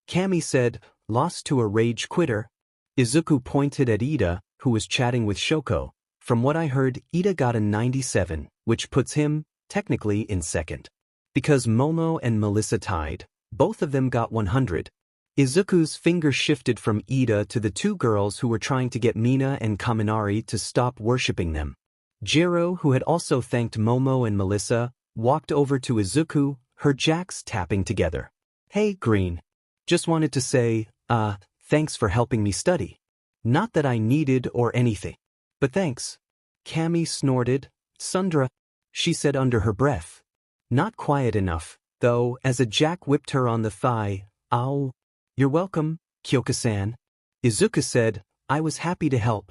Kami said, lost to a rage quitter. Izuku pointed at Ida, who was chatting with Shoko. From what I heard, Ida got a 97, which puts him, technically, in second. Because Momo and Melissa tied, both of them got 100. Izuku's finger shifted from Ida to the two girls who were trying to get Mina and Kaminari to stop worshipping them. Jiro, who had also thanked Momo and Melissa, walked over to Izuku, her jacks tapping together. Hey, Green. Just wanted to say, thanks for helping me study. Not that I needed or anything. But thanks. Cammy snorted. Sundra, she said under her breath. Not quiet enough, though, as a jack whipped her on the thigh. Ow. You're welcome, Kyoka-san. Izuku said, I was happy to help.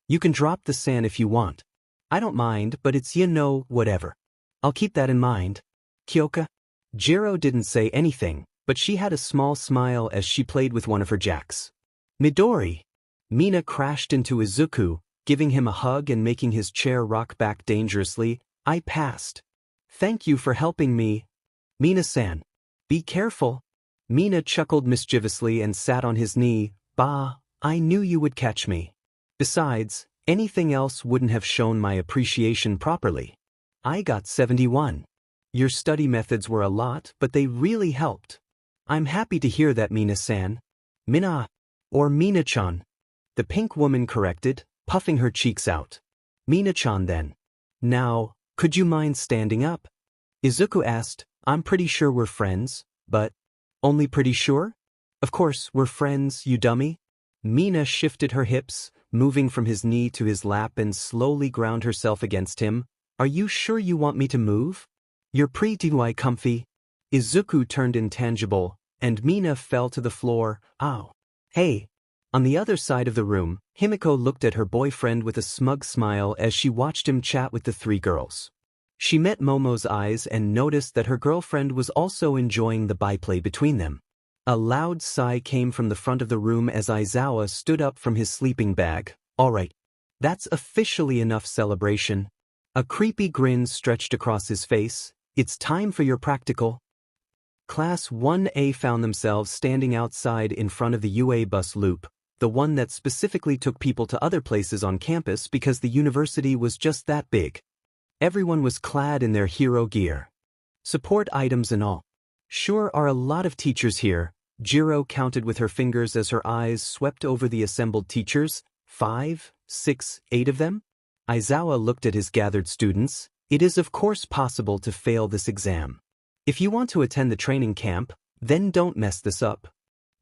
You can drop the san if you want. I don't mind, but it's whatever. I'll keep that in mind. Kyoka? Jiro didn't say anything, but she had a small smile as she played with one of her jacks. Midori! Mina crashed into Izuku, giving him a hug and making his chair rock back dangerously. I passed. Thank you for helping me. Mina-san. Be careful. Mina chuckled mischievously and sat on his knee. Bah, I knew you would catch me. Besides, anything else wouldn't have shown my appreciation properly. I got 71. Your study methods were a lot, but they really helped. I'm happy to hear that, Mina-san. Mina. Or Mina-chan. The pink woman corrected, puffing her cheeks out. Mina-chan then. Now, could you mind standing up? Izuku asked. I'm pretty sure we're friends, but... Only pretty sure? Of course, we're friends, you dummy. Mina shifted her hips, moving from his knee to his lap and slowly ground herself against him. Are you sure you want me to move? You're pretty comfy. Izuku turned intangible, and Mina fell to the floor. Ow. Hey. On the other side of the room, Himiko looked at her boyfriend with a smug smile as she watched him chat with the three girls. She met Momo's eyes and noticed that her girlfriend was also enjoying the byplay between them. A loud sigh came from the front of the room as Aizawa stood up from his sleeping bag. All right. That's officially enough celebration. A creepy grin stretched across his face. It's time for your practical. Class 1A found themselves standing outside in front of the UA bus loop, the one that specifically took people to other places on campus because the university was just that big. Everyone was clad in their hero gear. Support items and all. Sure are a lot of teachers here. Jiro counted with her fingers as her eyes swept over the assembled teachers. 5, 6, 8 of them? Aizawa looked at his gathered students. It is of course possible to fail this exam. If you want to attend the training camp, then don't mess this up.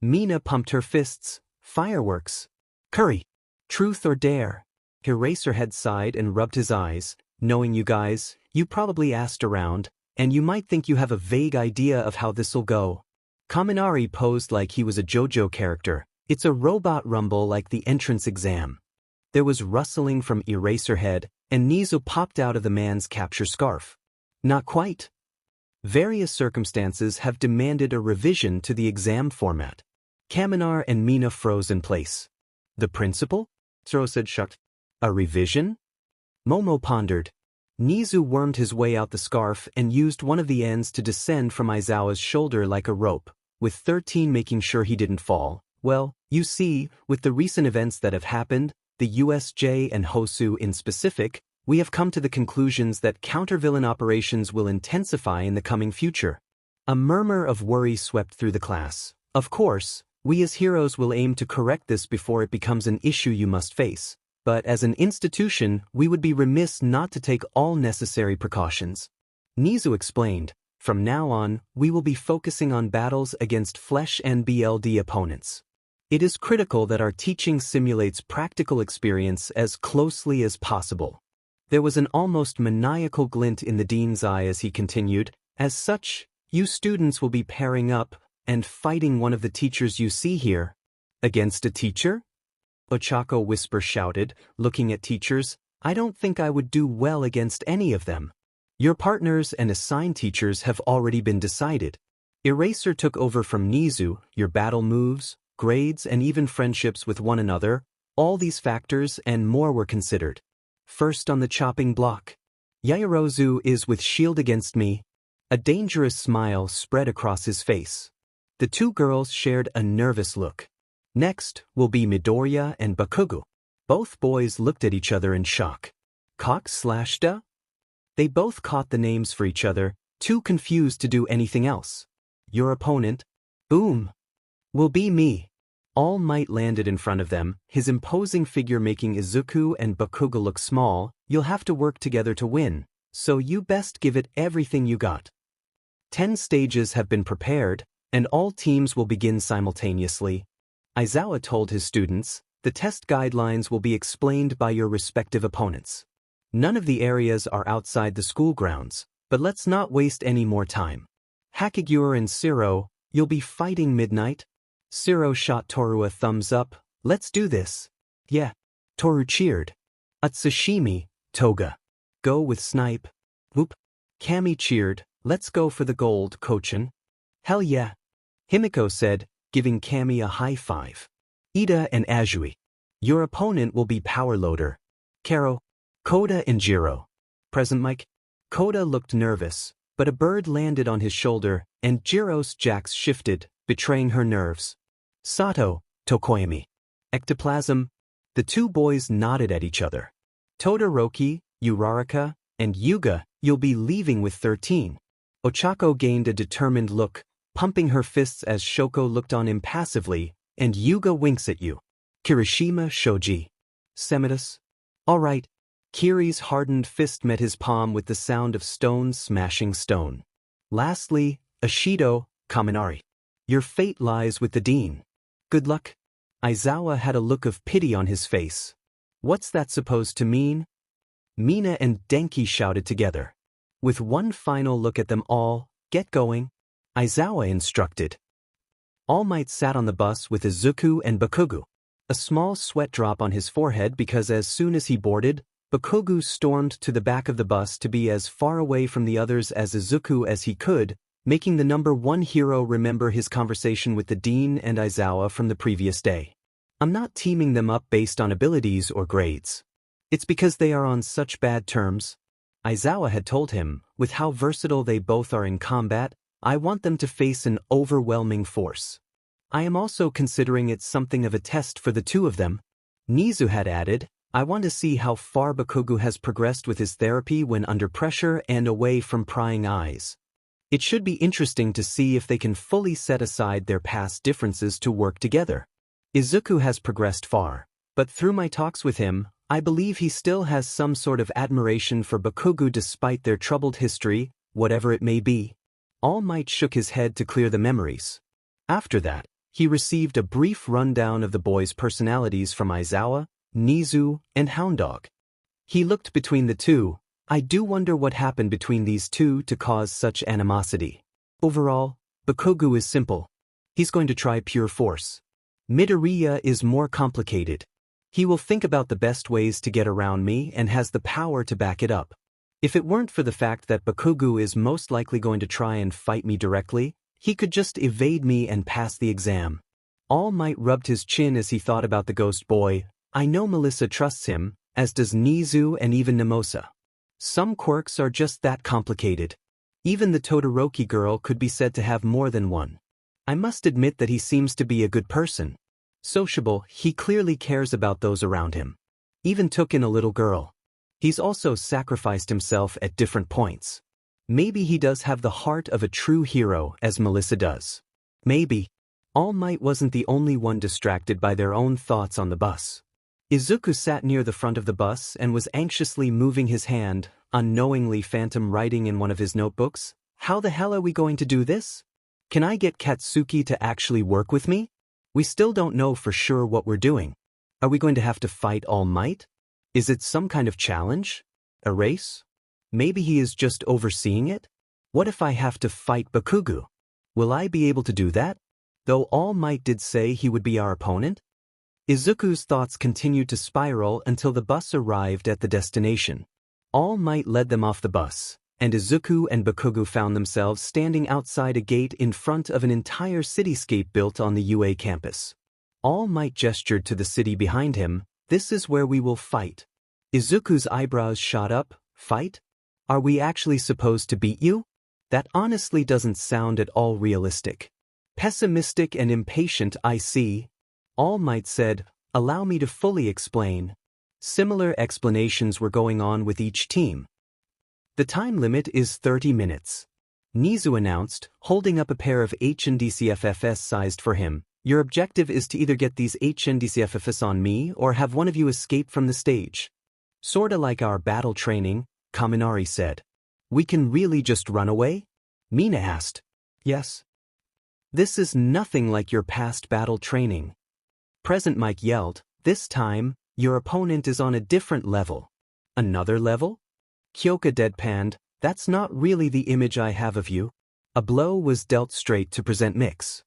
Mina pumped her fists. Fireworks. Curry. Truth or dare? Eraserhead sighed and rubbed his eyes. Knowing you guys, you probably asked around, and you might think you have a vague idea of how this'll go. Kaminari posed like he was a JoJo character. It's a robot rumble like the entrance exam. There was rustling from Eraserhead, and Nizu popped out of the man's capture scarf. Not quite. Various circumstances have demanded a revision to the exam format. Kaminar and Mina froze in place. The principal? Zoro said shocked. A revision? Momo pondered. Nizu wormed his way out the scarf and used one of the ends to descend from Aizawa's shoulder like a rope, with 13 making sure he didn't fall. Well, you see, with the recent events that have happened, the USJ and Hosu in specific, we have come to the conclusions that countervillain operations will intensify in the coming future. A murmur of worry swept through the class. Of course, we as heroes will aim to correct this before it becomes an issue you must face. But as an institution, we would be remiss not to take all necessary precautions. Nizu explained, from now on, we will be focusing on battles against flesh and BLD opponents. It is critical that our teaching simulates practical experience as closely as possible. There was an almost maniacal glint in the dean's eye as he continued, as such, you students will be pairing up and fighting one of the teachers you see here. Against a teacher? Ochako Whisper shouted, looking at teachers. I don't think I would do well against any of them. Your partners and assigned teachers have already been decided. Eraser took over from Nizu. Your battle moves, grades, and even friendships with one another, all these factors and more were considered. First on the chopping block. Yaoyorozu is with shield against me. A dangerous smile spread across his face. The two girls shared a nervous look. Next will be Midoriya and Bakugo. Both boys looked at each other in shock. Cock/da? They both caught the names for each other, too confused to do anything else. Your opponent? Boom. Will be me. All Might landed in front of them, his imposing figure making Izuku and Bakugo look small. You'll have to work together to win, so you best give it everything you got. 10 stages have been prepared, and all teams will begin simultaneously. Aizawa told his students, the test guidelines will be explained by your respective opponents. None of the areas are outside the school grounds, but let's not waste any more time. Hakigure and Shiro, you'll be fighting midnight? Shiro shot Toru a thumbs up. Let's do this. Yeah. Toru cheered. Atsushimi, Toga. Go with Snipe. Whoop. Kami cheered. Let's go for the gold, Kochan. Hell yeah. Himiko said, giving Kami a high five. Ida and Azui. Your opponent will be Power Loader. Karo. Koda and Jiro. Present Mike? Koda looked nervous, but a bird landed on his shoulder, and Jiro's jacks shifted, betraying her nerves. Sato, Tokoyami. Ectoplasm. The two boys nodded at each other. Todoroki, Uraraka, and Yuga, you'll be leaving with 13. Ochako gained a determined look, pumping her fists as Shoko looked on impassively, and Yuga winks at you. Kirishima Shoji. Semitus. All right. Kiri's hardened fist met his palm with the sound of stone smashing stone. Lastly, Ashido, Kaminari. Your fate lies with the dean. Good luck. Aizawa had a look of pity on his face. What's that supposed to mean? Mina and Denki shouted together. With one final look at them all, get going. Aizawa instructed. All Might sat on the bus with Izuku and Bakugo. A small sweat drop on his forehead because as soon as he boarded, Bakugo stormed to the back of the bus to be as far away from the others as Izuku as he could, making the number 1 hero remember his conversation with the dean and Aizawa from the previous day. I'm not teaming them up based on abilities or grades. It's because they are on such bad terms. Aizawa had told him, with how versatile they both are in combat, I want them to face an overwhelming force. I am also considering it something of a test for the two of them. Nizu had added, I want to see how far Bakugo has progressed with his therapy when under pressure and away from prying eyes. It should be interesting to see if they can fully set aside their past differences to work together. Izuku has progressed far, but through my talks with him, I believe he still has some sort of admiration for Bakugo despite their troubled history, whatever it may be. All Might shook his head to clear the memories. After that, he received a brief rundown of the boys' personalities from Aizawa, Nizu, and Hounddog. He looked between the two. I do wonder what happened between these two to cause such animosity. Overall, Bakugo is simple. He's going to try pure force. Midoriya is more complicated. He will think about the best ways to get around me and has the power to back it up. If it weren't for the fact that Bakugo is most likely going to try and fight me directly, he could just evade me and pass the exam. All Might rubbed his chin as he thought about the ghost boy. I know Melissa trusts him, as does Nizu and even Nemosa. Some quirks are just that complicated. Even the Todoroki girl could be said to have more than one. I must admit that he seems to be a good person. Sociable, he clearly cares about those around him. Even took in a little girl. He's also sacrificed himself at different points. Maybe he does have the heart of a true hero as Melissa does. Maybe. All Might wasn't the only one distracted by their own thoughts on the bus. Izuku sat near the front of the bus and was anxiously moving his hand, unknowingly phantom writing in one of his notebooks. How the hell are we going to do this? Can I get Katsuki to actually work with me? We still don't know for sure what we're doing. Are we going to have to fight All Might? Is it some kind of challenge? A race? Maybe he is just overseeing it? What if I have to fight Bakugo? Will I be able to do that? Though All Might did say he would be our opponent? Izuku's thoughts continued to spiral until the bus arrived at the destination. All Might led them off the bus, and Izuku and Bakugo found themselves standing outside a gate in front of an entire cityscape built on the UA campus. All Might gestured to the city behind him. This is where we will fight. Izuku's eyebrows shot up. Fight? Are we actually supposed to beat you? That honestly doesn't sound at all realistic. Pessimistic and impatient, I see. All Might said, allow me to fully explain. Similar explanations were going on with each team. The time limit is 30 minutes. Nizu announced, holding up a pair of HNDCFFS sized for him. Your objective is to either get these HNDCFFS on me or have one of you escape from the stage. Sorta like our battle training, Kaminari said. We can really just run away? Mina asked. Yes. This is nothing like your past battle training. Present Mike yelled, this time, your opponent is on a different level. Another level? Kyoka deadpanned, that's not really the image I have of you. A blow was dealt straight to present Mix.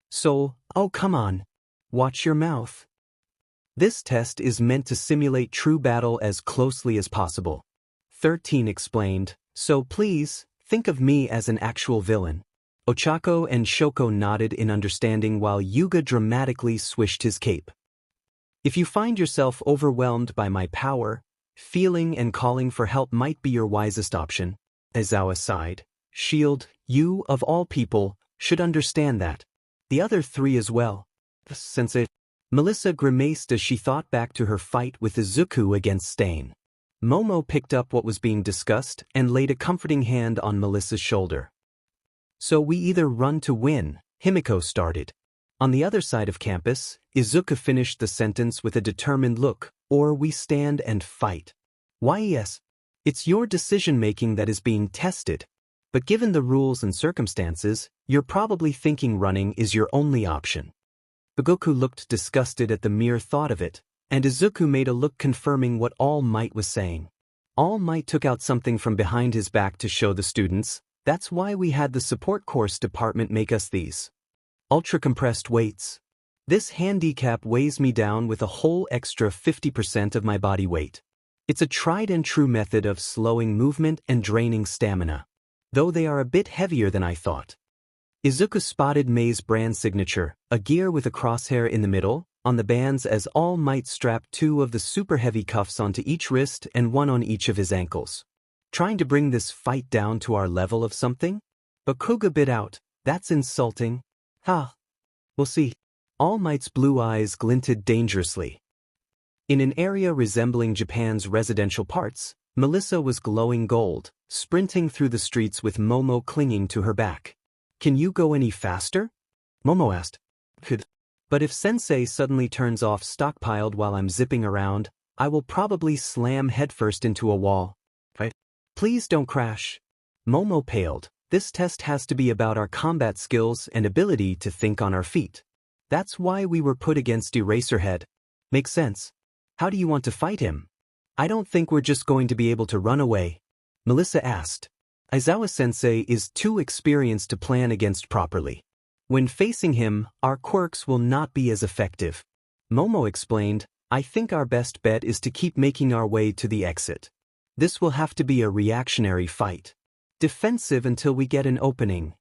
So, oh come on. Watch your mouth. This test is meant to simulate true battle as closely as possible. 13 explained, so please, think of me as an actual villain. Ochako and Shoko nodded in understanding while Yuga dramatically swished his cape. If you find yourself overwhelmed by my power, feeling and calling for help might be your wisest option. Aizawa sighed. Shield, you, of all people, should understand that. The other three as well. Sensei. Melissa grimaced as she thought back to her fight with Izuku against Stain. Momo picked up what was being discussed and laid a comforting hand on Melissa's shoulder. So we either run to win, Himiko started. On the other side of campus, Izuku finished the sentence with a determined look, or we stand and fight. Why yes, it's your decision-making that is being tested. But given the rules and circumstances, you're probably thinking running is your only option. Goku looked disgusted at the mere thought of it, and Izuku made a look confirming what All Might was saying. All Might took out something from behind his back to show the students. That's why we had the support course department make us these ultra-compressed weights. This handicap weighs me down with a whole extra 50% of my body weight. It's a tried-and-true method of slowing movement and draining stamina. Though they are a bit heavier than I thought. Izuku spotted Mei's brand signature, a gear with a crosshair in the middle, on the bands as All Might strapped two of the super-heavy cuffs onto each wrist and one on each of his ankles. Trying to bring this fight down to our level of something? Bakuga bit out, that's insulting. Ha! We'll see. All Might's blue eyes glinted dangerously. In an area resembling Japan's residential parts, Melissa was glowing gold, sprinting through the streets with Momo clinging to her back. Can you go any faster? Momo asked. Could. But if Sensei suddenly turns off stockpiled while I'm zipping around, I will probably slam headfirst into a wall. Right? Please don't crash. Momo paled. This test has to be about our combat skills and ability to think on our feet. That's why we were put against Eraserhead. Makes sense. How do you want to fight him? I don't think we're just going to be able to run away. Melissa asked. Aizawa-sensei is too experienced to plan against properly. When facing him, our quirks will not be as effective. Momo explained, I think our best bet is to keep making our way to the exit. This will have to be a reactionary fight. Defensive until we get an opening.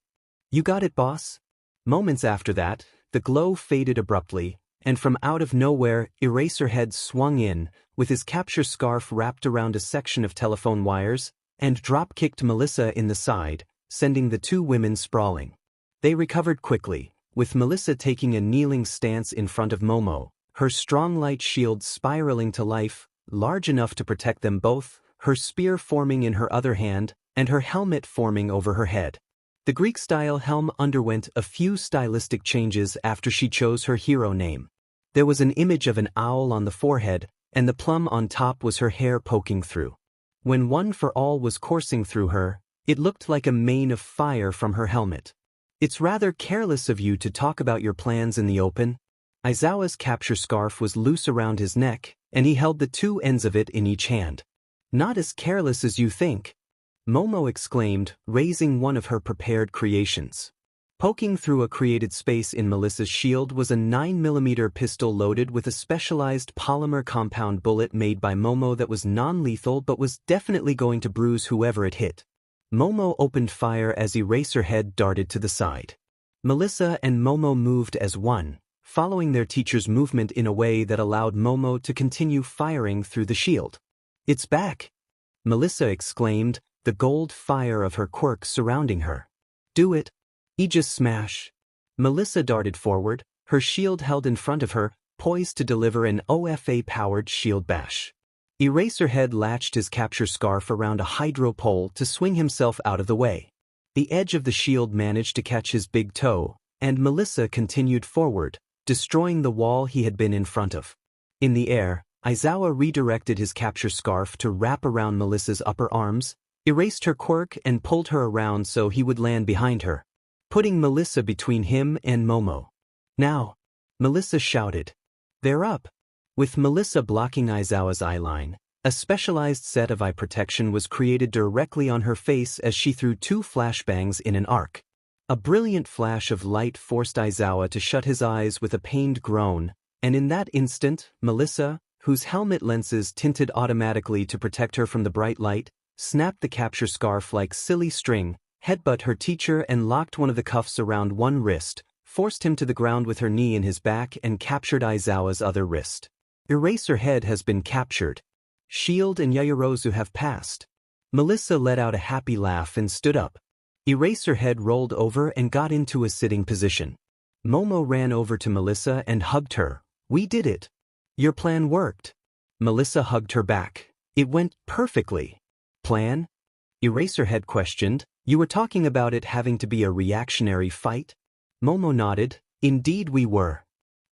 You got it, boss? Moments after that, the glow faded abruptly, and from out of nowhere, Eraserhead swung in, with his capture scarf wrapped around a section of telephone wires, and drop-kicked Melissa in the side, sending the two women sprawling. They recovered quickly, with Melissa taking a kneeling stance in front of Momo, her strong light shield spiraling to life, large enough to protect them both, her spear forming in her other hand, and her helmet forming over her head. The Greek-style helm underwent a few stylistic changes after she chose her hero name. There was an image of an owl on the forehead, and the plum on top was her hair poking through. When One for All was coursing through her, it looked like a mane of fire from her helmet. It's rather careless of you to talk about your plans in the open. Aizawa's capture scarf was loose around his neck, and he held the two ends of it in each hand. Not as careless as you think. Momo exclaimed, raising one of her prepared creations. Poking through a created space in Melissa's shield was a 9mm pistol loaded with a specialized polymer compound bullet made by Momo that was non-lethal but was definitely going to bruise whoever it hit. Momo opened fire as Eraserhead darted to the side. Melissa and Momo moved as one, following their teacher's movement in a way that allowed Momo to continue firing through the shield. It's back! Melissa exclaimed, the gold fire of her quirk surrounding her. Do it! Aegis smash! Melissa darted forward, her shield held in front of her, poised to deliver an OFA-powered shield bash. Eraserhead latched his capture scarf around a hydro pole to swing himself out of the way. The edge of the shield managed to catch his big toe, and Melissa continued forward, destroying the wall he had been in front of. In the air, Aizawa redirected his capture scarf to wrap around Melissa's upper arms, erased her quirk and pulled her around so he would land behind her, putting Melissa between him and Momo. "Now!" Melissa shouted. "They're up!" With Melissa blocking Aizawa's eyeline, a specialized set of eye protection was created directly on her face as she threw 2 flashbangs in an arc. A brilliant flash of light forced Aizawa to shut his eyes with a pained groan, and in that instant, Melissa, whose helmet lenses tinted automatically to protect her from the bright light, snapped the capture scarf like silly string, headbutt her teacher and locked one of the cuffs around one wrist, forced him to the ground with her knee in his back and captured Aizawa's other wrist. Eraserhead has been captured. Shield and Yaoyorozu have passed. Melissa let out a happy laugh and stood up. Eraserhead rolled over and got into a sitting position. Momo ran over to Melissa and hugged her. "We did it. Your plan worked." Melissa hugged her back. "It went perfectly." "Plan?" Eraserhead questioned. "You were talking about it having to be a reactionary fight?" Momo nodded. "Indeed we were.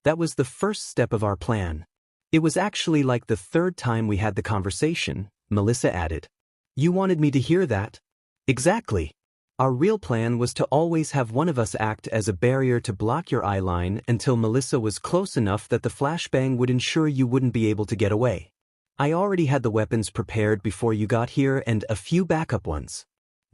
That was the first step of our plan. It was actually like the 3rd time we had the conversation," Melissa added. "You wanted me to hear that?" "Exactly. Our real plan was to always have one of us act as a barrier to block your eyeline until Melissa was close enough that the flashbang would ensure you wouldn't be able to get away. I already had the weapons prepared before you got here and a few backup ones,"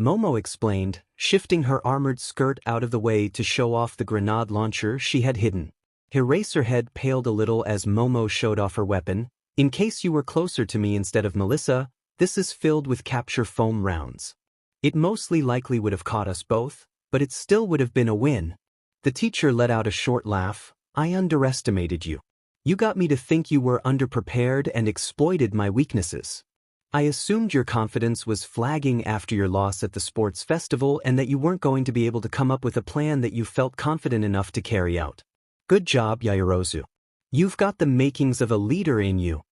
Momo explained, shifting her armored skirt out of the way to show off the grenade launcher she had hidden. Eraserhead paled a little as Momo showed off her weapon. "In case you were closer to me instead of Melissa, this is filled with capture foam rounds. It mostly likely would have caught us both, but it still would have been a win." The teacher let out a short laugh. "I underestimated you. You got me to think you were underprepared and exploited my weaknesses. I assumed your confidence was flagging after your loss at the sports festival and that you weren't going to be able to come up with a plan that you felt confident enough to carry out. Good job, Yaoyorozu. You've got the makings of a leader in you."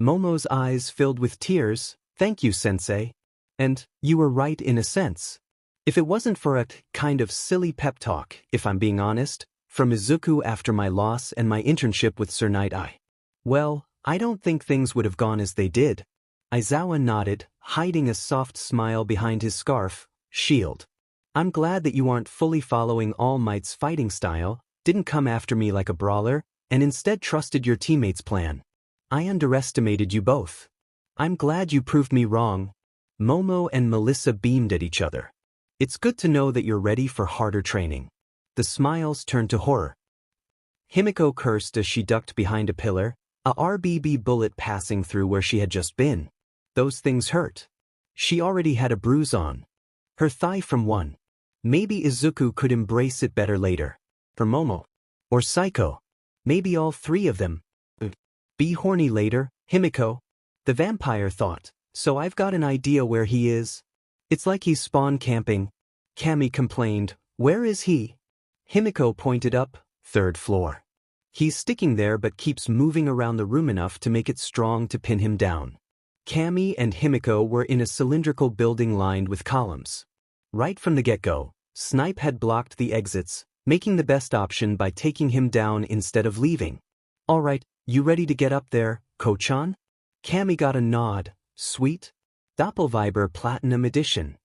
Momo's eyes filled with tears. "Thank you, sensei. And you were right in a sense. If it wasn't for a kind of silly pep talk, if I'm being honest, from Izuku after my loss and my internship with Sir Night Eye, well, I don't think things would have gone as they did." Aizawa nodded, hiding a soft smile behind his scarf. "Shield. I'm glad that you aren't fully following All Might's fighting style, didn't come after me like a brawler, and instead trusted your teammates' plan. I underestimated you both. I'm glad you proved me wrong." Momo and Melissa beamed at each other. "It's good to know that you're ready for harder training." The smiles turned to horror. Himiko cursed as she ducked behind a pillar, a RBB bullet passing through where she had just been. Those things hurt. She already had a bruise on her thigh from one. Maybe Izuku could embrace it better later. For Momo. Or Psycho. Maybe all 3 of them. Be horny later, Himiko. The vampire thought. "So I've got an idea where he is. It's like he's spawn camping." Cammy complained. "Where is he?" Himiko pointed up. 3rd floor. "He's sticking there but keeps moving around the room enough to make it strong to pin him down." Cammy and Himiko were in a cylindrical building lined with columns. Right from the get-go, Snipe had blocked the exits, making the best option by taking him down instead of leaving. "All right, you ready to get up there, Ko-chan?" Cammy got a nod. "Sweet. Doppelviber Platinum Edition."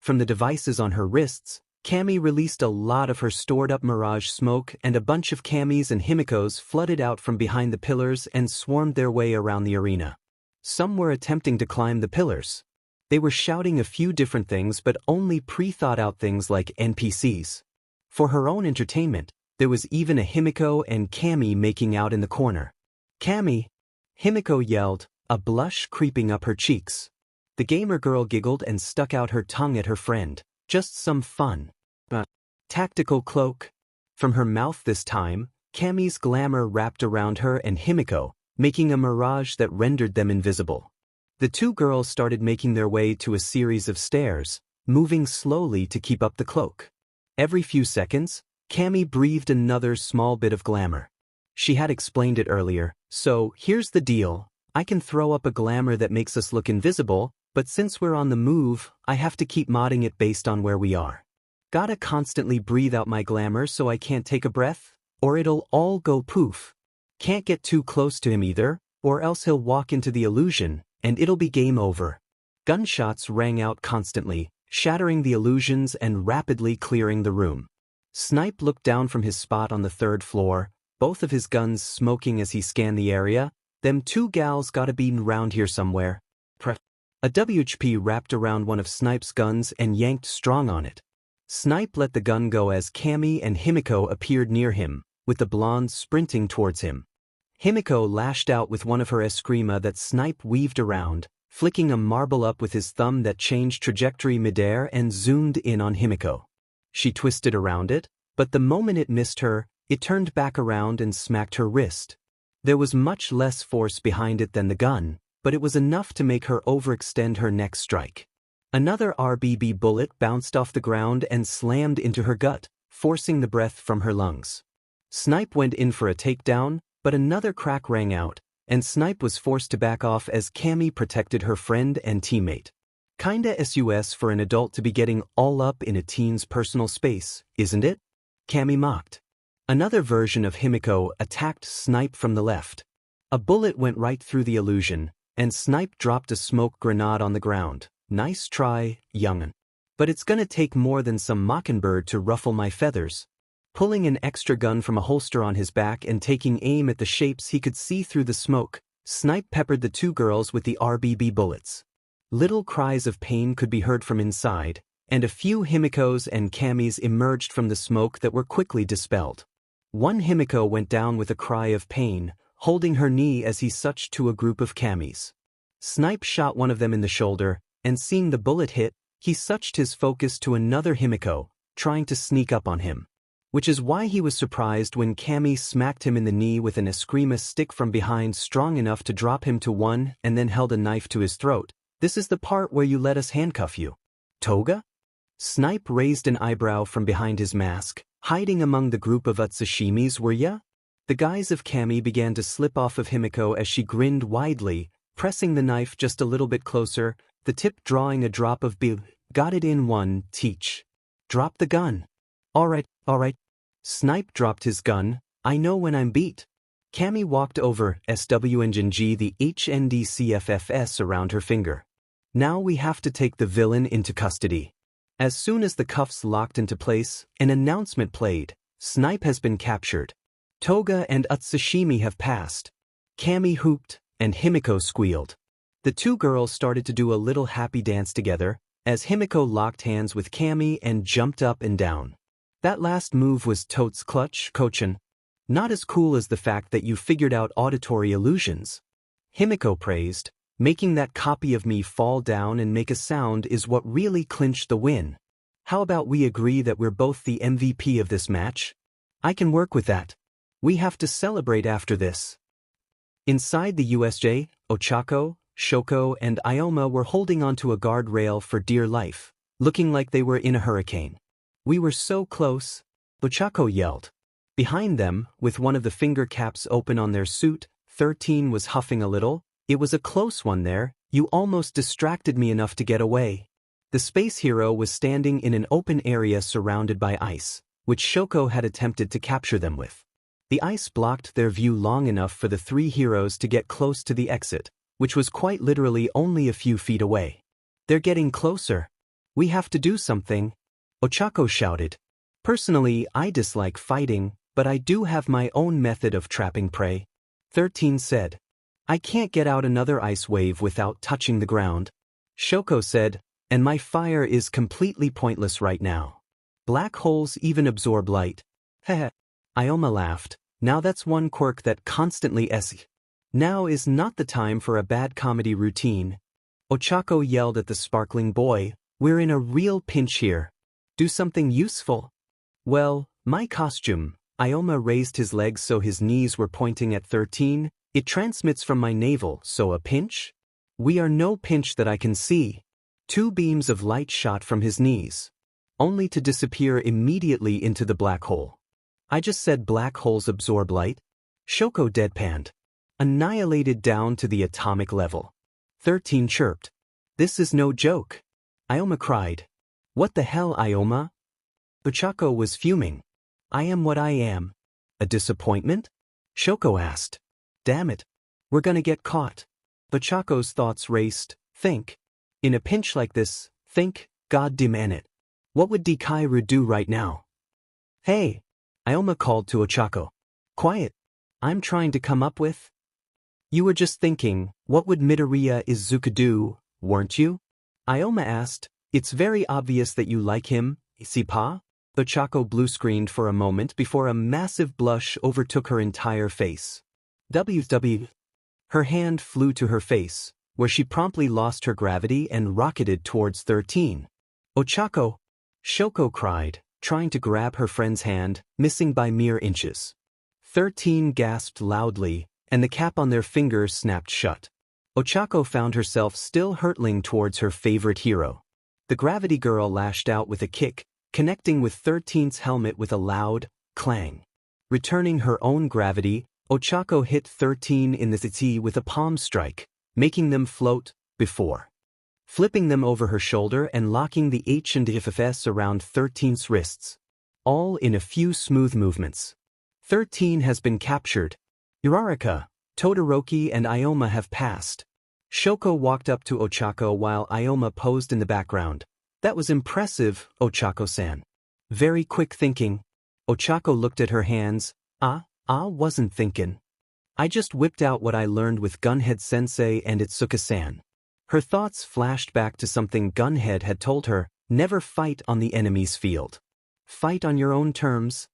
From the devices on her wrists, Cammy released a lot of her stored-up mirage smoke, and a bunch of Cammys and Himikos flooded out from behind the pillars and swarmed their way around the arena. Some were attempting to climb the pillars. They were shouting a few different things but only pre-thought-out things like NPCs. For her own entertainment, there was even a Himiko and Cammy making out in the corner. "Cammy!" Himiko yelled, a blush creeping up her cheeks. The gamer girl giggled and stuck out her tongue at her friend. "Just some fun. Tactical cloak." From her mouth this time, Cammy's glamour wrapped around her and Himiko, making a mirage that rendered them invisible. The 2 girls started making their way to a series of stairs, moving slowly to keep up the cloak. Every few seconds, Cammy breathed another small bit of glamour. She had explained it earlier, so here's the deal. I can throw up a glamour that makes us look invisible, but since we're on the move, I have to keep modding it based on where we are. Gotta constantly breathe out my glamour so I can't take a breath, or it'll all go poof. Can't get too close to him either, or else he'll walk into the illusion, and it'll be game over. Gunshots rang out constantly, shattering the illusions and rapidly clearing the room. Snipe looked down from his spot on the 3rd floor, both of his guns smoking as he scanned the area. Them 2 gals gotta be round here somewhere. A WHP wrapped around one of Snipe's guns and yanked strong on it. Snipe let the gun go as Cammy and Himiko appeared near him, with the blondes sprinting towards him. Himiko lashed out with one of her eskrima that Snipe weaved around, flicking a marble up with his thumb that changed trajectory midair and zoomed in on Himiko. She twisted around it, but the moment it missed her, it turned back around and smacked her wrist. There was much less force behind it than the gun, but it was enough to make her overextend her next strike. Another RBB bullet bounced off the ground and slammed into her gut, forcing the breath from her lungs. Snipe went in for a takedown, but another crack rang out, and Snipe was forced to back off as Cammy protected her friend and teammate. Kinda sus for an adult to be getting all up in a teen's personal space, isn't it? Cammy mocked. Another version of Himiko attacked Snipe from the left. A bullet went right through the illusion, and Snipe dropped a smoke grenade on the ground. Nice try, young'un. But it's gonna take more than some mockingbird to ruffle my feathers. Pulling an extra gun from a holster on his back and taking aim at the shapes he could see through the smoke, Snipe peppered the 2 girls with the RBB bullets. Little cries of pain could be heard from inside, and a few Himikos and Cammys emerged from the smoke that were quickly dispelled. One Himiko went down with a cry of pain, holding her knee as he sucked to a group of Cammys. Snipe shot one of them in the shoulder, and seeing the bullet hit, he sucked his focus to another Himiko, trying to sneak up on him. Which is why he was surprised when Cammy smacked him in the knee with an eskrima stick from behind strong enough to drop him to 1 and then held a knife to his throat. This is the part where you let us handcuff you. Toga? Snipe raised an eyebrow from behind his mask, hiding among the group of Utsashimis, were ya? The guys of Cammy began to slip off of Himiko as she grinned widely, pressing the knife just a little bit closer, the tip drawing a drop of blood. Got it in 1, teach. Drop the gun. Alright. Snipe dropped his gun. I know when I'm beat. Cammy walked over, SWNG the HNDCFFS around her finger. Now we have to take the villain into custody. As soon as the cuffs locked into place, an announcement played. Snipe has been captured. Toga and Utsashimi have passed. Cammy hooped, and Himiko squealed. The 2 girls started to do a little happy dance together, as Himiko locked hands with Cammy and jumped up and down. That last move was totes clutch, Kochan. Not as cool as the fact that you figured out auditory illusions. Himiko praised. Making that copy of me fall down and make a sound is what really clinched the win. How about we agree that we're both the MVP of this match? I can work with that. We have to celebrate after this. Inside the USJ, Ochako, Shoko, and Ioma were holding onto a guardrail for dear life, looking like they were in a hurricane. We were so close, Ochako yelled. Behind them, with one of the finger caps open on their suit, 13 was huffing a little. It was a close one there, you almost distracted me enough to get away. The space hero was standing in an open area surrounded by ice, which Shoko had attempted to capture them with. The ice blocked their view long enough for the 3 heroes to get close to the exit, which was quite literally only a few feet away. They're getting closer. We have to do something. Ochako shouted. Personally, I dislike fighting, but I do have my own method of trapping prey. 13 said. I can't get out another ice wave without touching the ground. Shoko said, and my fire is completely pointless right now. Black holes even absorb light. Heh. Ioma laughed. Now that's one quirk that constantly Now is not the time for a bad comedy routine. Ochako yelled at the sparkling boy, we're in a real pinch here. Do something useful. Well, my costume. Ioma raised his legs so his knees were pointing at 13. It transmits from my navel, so a pinch? We are no pinch that I can see. 2 beams of light shot from his knees, only to disappear immediately into the black hole. I just said black holes absorb light? Shoko deadpanned. Annihilated down to the atomic level. 13 chirped. This is no joke. Ioma cried. What the hell, Ioma? Ochako was fuming. I am what I am. A disappointment? Shoko asked. Damn it. We're gonna get caught. Ochako's thoughts raced. Think. In a pinch like this, think, god damn it. What would Dekairu do right now? Hey. Ioma called to Ochako. Quiet. I'm trying to come up with. You were just thinking, what would Midoriya Izuku do, weren't you? Ioma asked. It's very obvious that you like him, Sipa? Ochako blue-screened for a moment before a massive blush overtook her entire face. WW. Her hand flew to her face, where she promptly lost her gravity and rocketed towards 13. Ochako! Shoko cried, trying to grab her friend's hand, missing by mere inches. 13 gasped loudly, and the cap on their fingers snapped shut. Ochako found herself still hurtling towards her favorite hero. The gravity girl lashed out with a kick, connecting with 13's helmet with a loud clang. Returning her own gravity, Ochako hit 13 in the titi with a palm strike, making them float, before flipping them over her shoulder and locking the H and FFS around 13's wrists. All in a few smooth movements. 13 has been captured. Uraraka, Todoroki and Ioma have passed. Shoko walked up to Ochako while Ioma posed in the background. That was impressive, Ochako-san. Very quick thinking. Ochako looked at her hands. Wasn't thinking. I just whipped out what I learned with Gunhead-sensei and Itsuka-san. Her thoughts flashed back to something Gunhead had told her, never fight on the enemy's field. Fight on your own terms.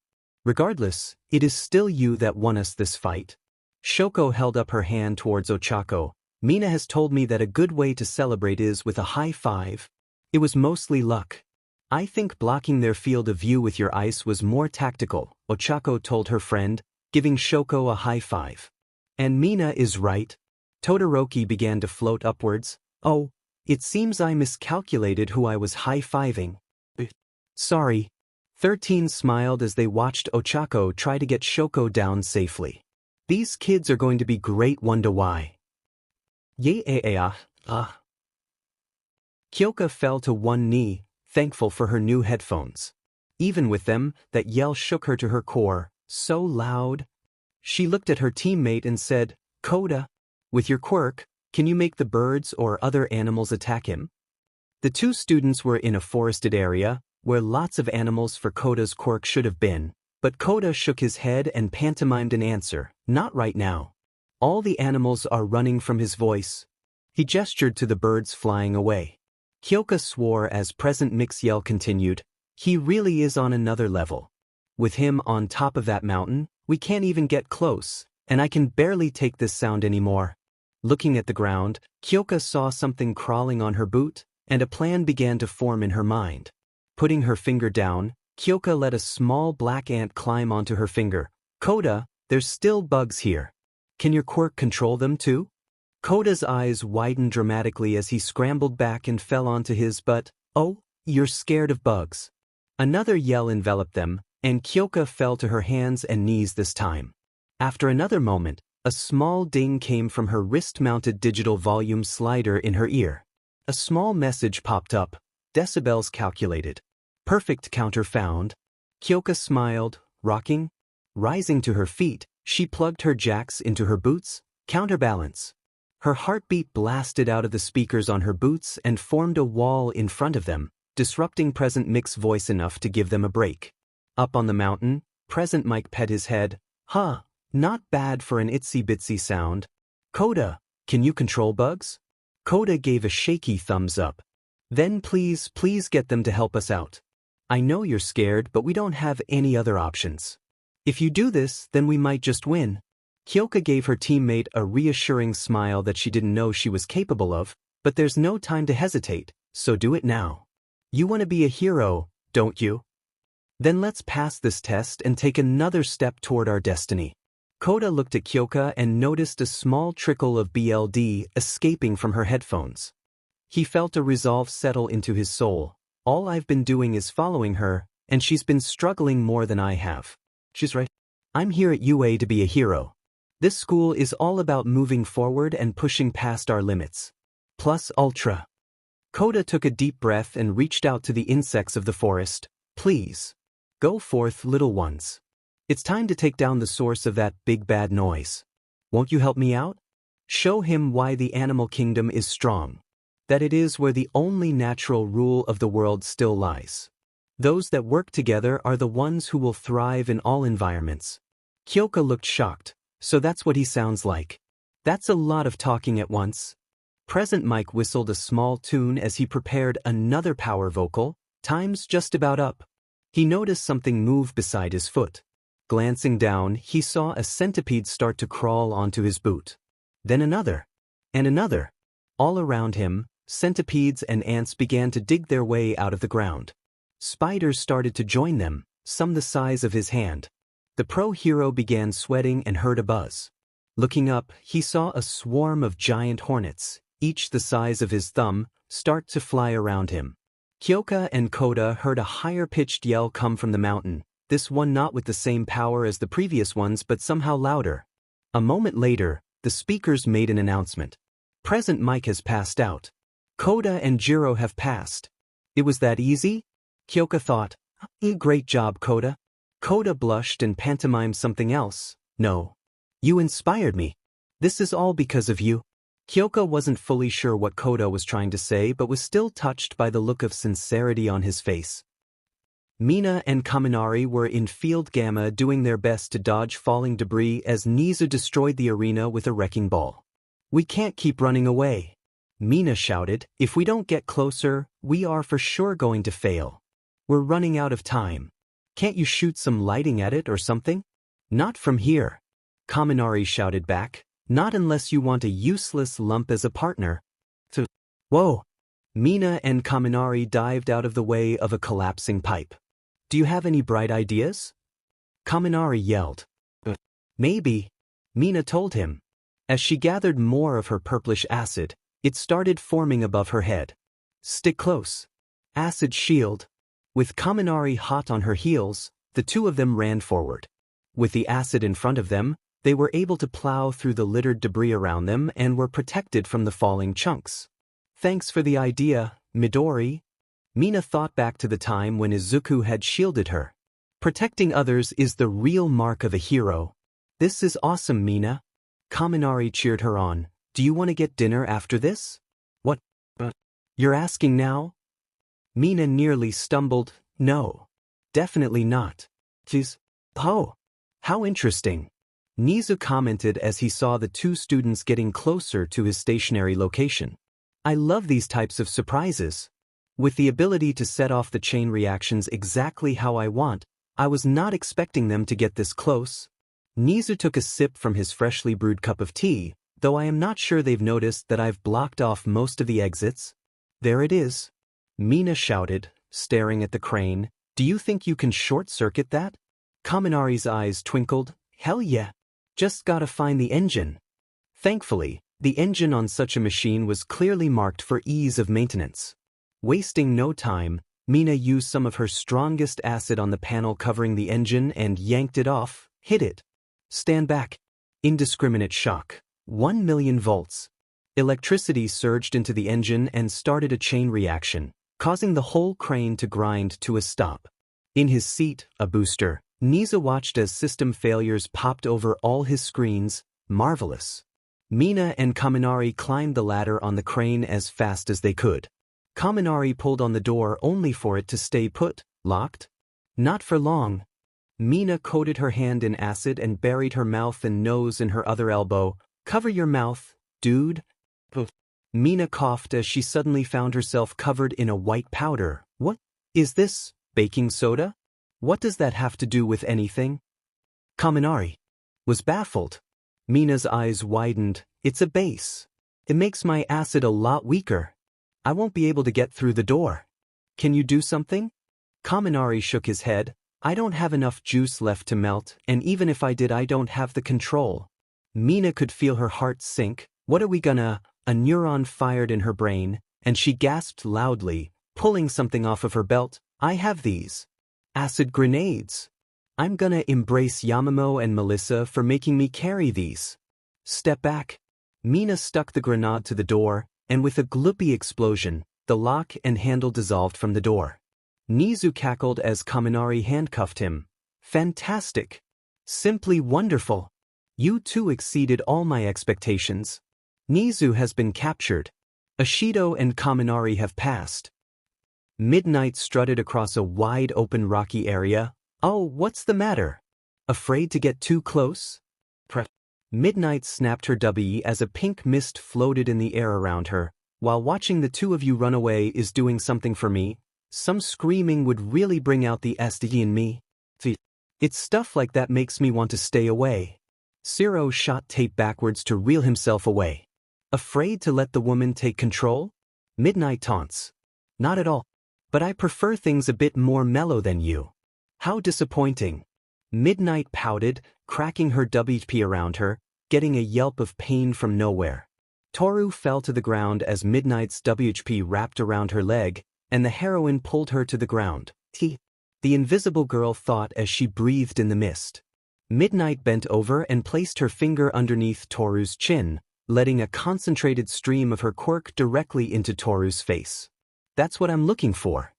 Regardless, it is still you that won us this fight. Shoko held up her hand towards Ochako. Mina has told me that a good way to celebrate is with a high five. It was mostly luck. I think blocking their field of view with your ice was more tactical, Ochako told her friend, giving Shoko a high five. And Mina is right. Todoroki began to float upwards. Oh, it seems I miscalculated who I was high-fiving. Sorry. 13 smiled as they watched Ochako try to get Shoko down safely. These kids are going to be great, wonder why. Kyoka fell to one knee, thankful for her new headphones. Even with them, that yell shook her to her core, so loud. She looked at her teammate and said, Koda, with your quirk, can you make the birds or other animals attack him? The two students were in a forested area, where lots of animals for Koda's quirk should have been, but Koda shook his head and pantomimed an answer, not right now. All the animals are running from his voice. He gestured to the birds flying away. Kyoka swore as Present Mix yell continued, he really is on another level. With him on top of that mountain, we can't even get close, and I can barely take this sound anymore. Looking at the ground, Kyoka saw something crawling on her boot, and a plan began to form in her mind. Putting her finger down, Kyoka let a small black ant climb onto her finger. Koda, there's still bugs here. Can your quirk control them too? Koda's eyes widened dramatically as he scrambled back and fell onto his butt. Oh, you're scared of bugs. Another yell enveloped them, and Kyoka fell to her hands and knees this time. After another moment, a small ding came from her wrist-mounted digital volume slider in her ear. A small message popped up. Decibels calculated. Perfect counter found. Kyoka smiled, rocking. Rising to her feet, she plugged her jacks into her boots. Counterbalance. Her heartbeat blasted out of the speakers on her boots and formed a wall in front of them, disrupting Present Mic's voice enough to give them a break. Up on the mountain, Present Mike pet his head. Not bad for an itsy-bitsy sound. Koda, can you control bugs? Koda gave a shaky thumbs up. Then please get them to help us out. I know you're scared, but we don't have any other options. If you do this, then we might just win. Kyoka gave her teammate a reassuring smile that she didn't know she was capable of, but there's no time to hesitate, so do it now. You want to be a hero, don't you? Then let's pass this test and take another step toward our destiny. Koda looked at Kyoka and noticed a small trickle of BLD escaping from her headphones. He felt a resolve settle into his soul. All I've been doing is following her, and she's been struggling more than I have. She's right. I'm here at UA to be a hero. This school is all about moving forward and pushing past our limits. Plus ultra. Koda took a deep breath and reached out to the insects of the forest. Please. Go forth, little ones. It's time to take down the source of that big bad noise. Won't you help me out? Show him why the animal kingdom is strong. That it is where the only natural rule of the world still lies. Those that work together are the ones who will thrive in all environments. Kyoka looked shocked. So that's what he sounds like. That's a lot of talking at once. Present Mike whistled a small tune as he prepared another power vocal. Time's just about up. He noticed something move beside his foot. Glancing down, he saw a centipede start to crawl onto his boot. Then another. And another. All around him, centipedes and ants began to dig their way out of the ground. Spiders started to join them, some the size of his hand. The pro-hero began sweating and heard a buzz. Looking up, he saw a swarm of giant hornets, each the size of his thumb, start to fly around him. Kyoka and Koda heard a higher-pitched yell come from the mountain, this one not with the same power as the previous ones but somehow louder. A moment later, the speakers made an announcement. Present Mike has passed out. Koda and Jiro have passed. It was that easy? Kyoka thought. Great job, Koda. Koda blushed and pantomimed something else. No. You inspired me. This is all because of you. Kyoka wasn't fully sure what Koda was trying to say but was still touched by the look of sincerity on his face. Mina and Kaminari were in Field Gamma doing their best to dodge falling debris as Nizu destroyed the arena with a wrecking ball. We can't keep running away. Mina shouted, if we don't get closer, we are for sure going to fail. We're running out of time. Can't you shoot some lighting at it or something? Not from here. Kaminari shouted back. Not unless you want a useless lump as a partner. Whoa! Mina and Kaminari dived out of the way of a collapsing pipe. Do you have any bright ideas? Kaminari yelled. Maybe. Mina told him. As she gathered more of her purplish acid, it started forming above her head. Stick close. Acid shield. With Kaminari hot on her heels, the two of them ran forward. With the acid in front of them, they were able to plow through the littered debris around them and were protected from the falling chunks. Thanks for the idea, Midori. Mina thought back to the time when Izuku had shielded her. Protecting others is the real mark of a hero. This is awesome, Mina. Kaminari cheered her on. Do you want to get dinner after this? What? You're asking now? Mina nearly stumbled. No. Definitely not. Oh. How interesting. Nizu commented as he saw the two students getting closer to his stationary location. I love these types of surprises. With the ability to set off the chain reactions exactly how I want, I was not expecting them to get this close. Nizu took a sip from his freshly brewed cup of tea, though I am not sure they've noticed that I've blocked off most of the exits. There it is. Mina shouted, staring at the crane. Do you think you can short-circuit that? Kaminari's eyes twinkled. Hell yeah. Just gotta find the engine. Thankfully, the engine on such a machine was clearly marked for ease of maintenance. Wasting no time, Mina used some of her strongest acid on the panel covering the engine and yanked it off. Hit it. Stand back. Indiscriminate shock. 1,000,000 volts. Electricity surged into the engine and started a chain reaction, causing the whole crane to grind to a stop. In his seat, a booster, Nizu watched as system failures popped over all his screens. Marvelous. Mina and Kaminari climbed the ladder on the crane as fast as they could. Kaminari pulled on the door only for it to stay put. Locked? Not for long. Mina coated her hand in acid and buried her mouth and nose in her other elbow. Cover your mouth, dude. Mina coughed as she suddenly found herself covered in a white powder. What is this? Baking soda? What does that have to do with anything? Kaminari was baffled. Mina's eyes widened. It's a base. It makes my acid a lot weaker. I won't be able to get through the door. Can you do something? Kaminari shook his head. I don't have enough juice left to melt, and even if I did, I don't have the control. Mina could feel her heart sink. What are we gonna? A neuron fired in her brain, and she gasped loudly, pulling something off of her belt. I have these. Acid grenades. I'm gonna embrace Yamamo and Melissa for making me carry these. Step back. Mina stuck the grenade to the door, and with a gloopy explosion, the lock and handle dissolved from the door. Nizu cackled as Kaminari handcuffed him. Fantastic. Simply wonderful. You two exceeded all my expectations. Nizu has been captured. Ashido and Kaminari have passed. Midnight strutted across a wide-open rocky area. Oh, what's the matter? Afraid to get too close? Midnight snapped her W as a pink mist floated in the air around her. While watching the two of you run away is doing something for me, some screaming would really bring out the SD in me. It's stuff like that makes me want to stay away. Zero shot tape backwards to reel himself away. Afraid to let the woman take control? Midnight taunts. Not at all. But I prefer things a bit more mellow than you. How disappointing. Midnight pouted, cracking her WP around her, getting a yelp of pain from nowhere. Toru fell to the ground as Midnight's WP wrapped around her leg, and the heroine pulled her to the ground. The invisible girl thought as she breathed in the mist. Midnight bent over and placed her finger underneath Toru's chin, letting a concentrated stream of her quirk directly into Toru's face. That's what I'm looking for.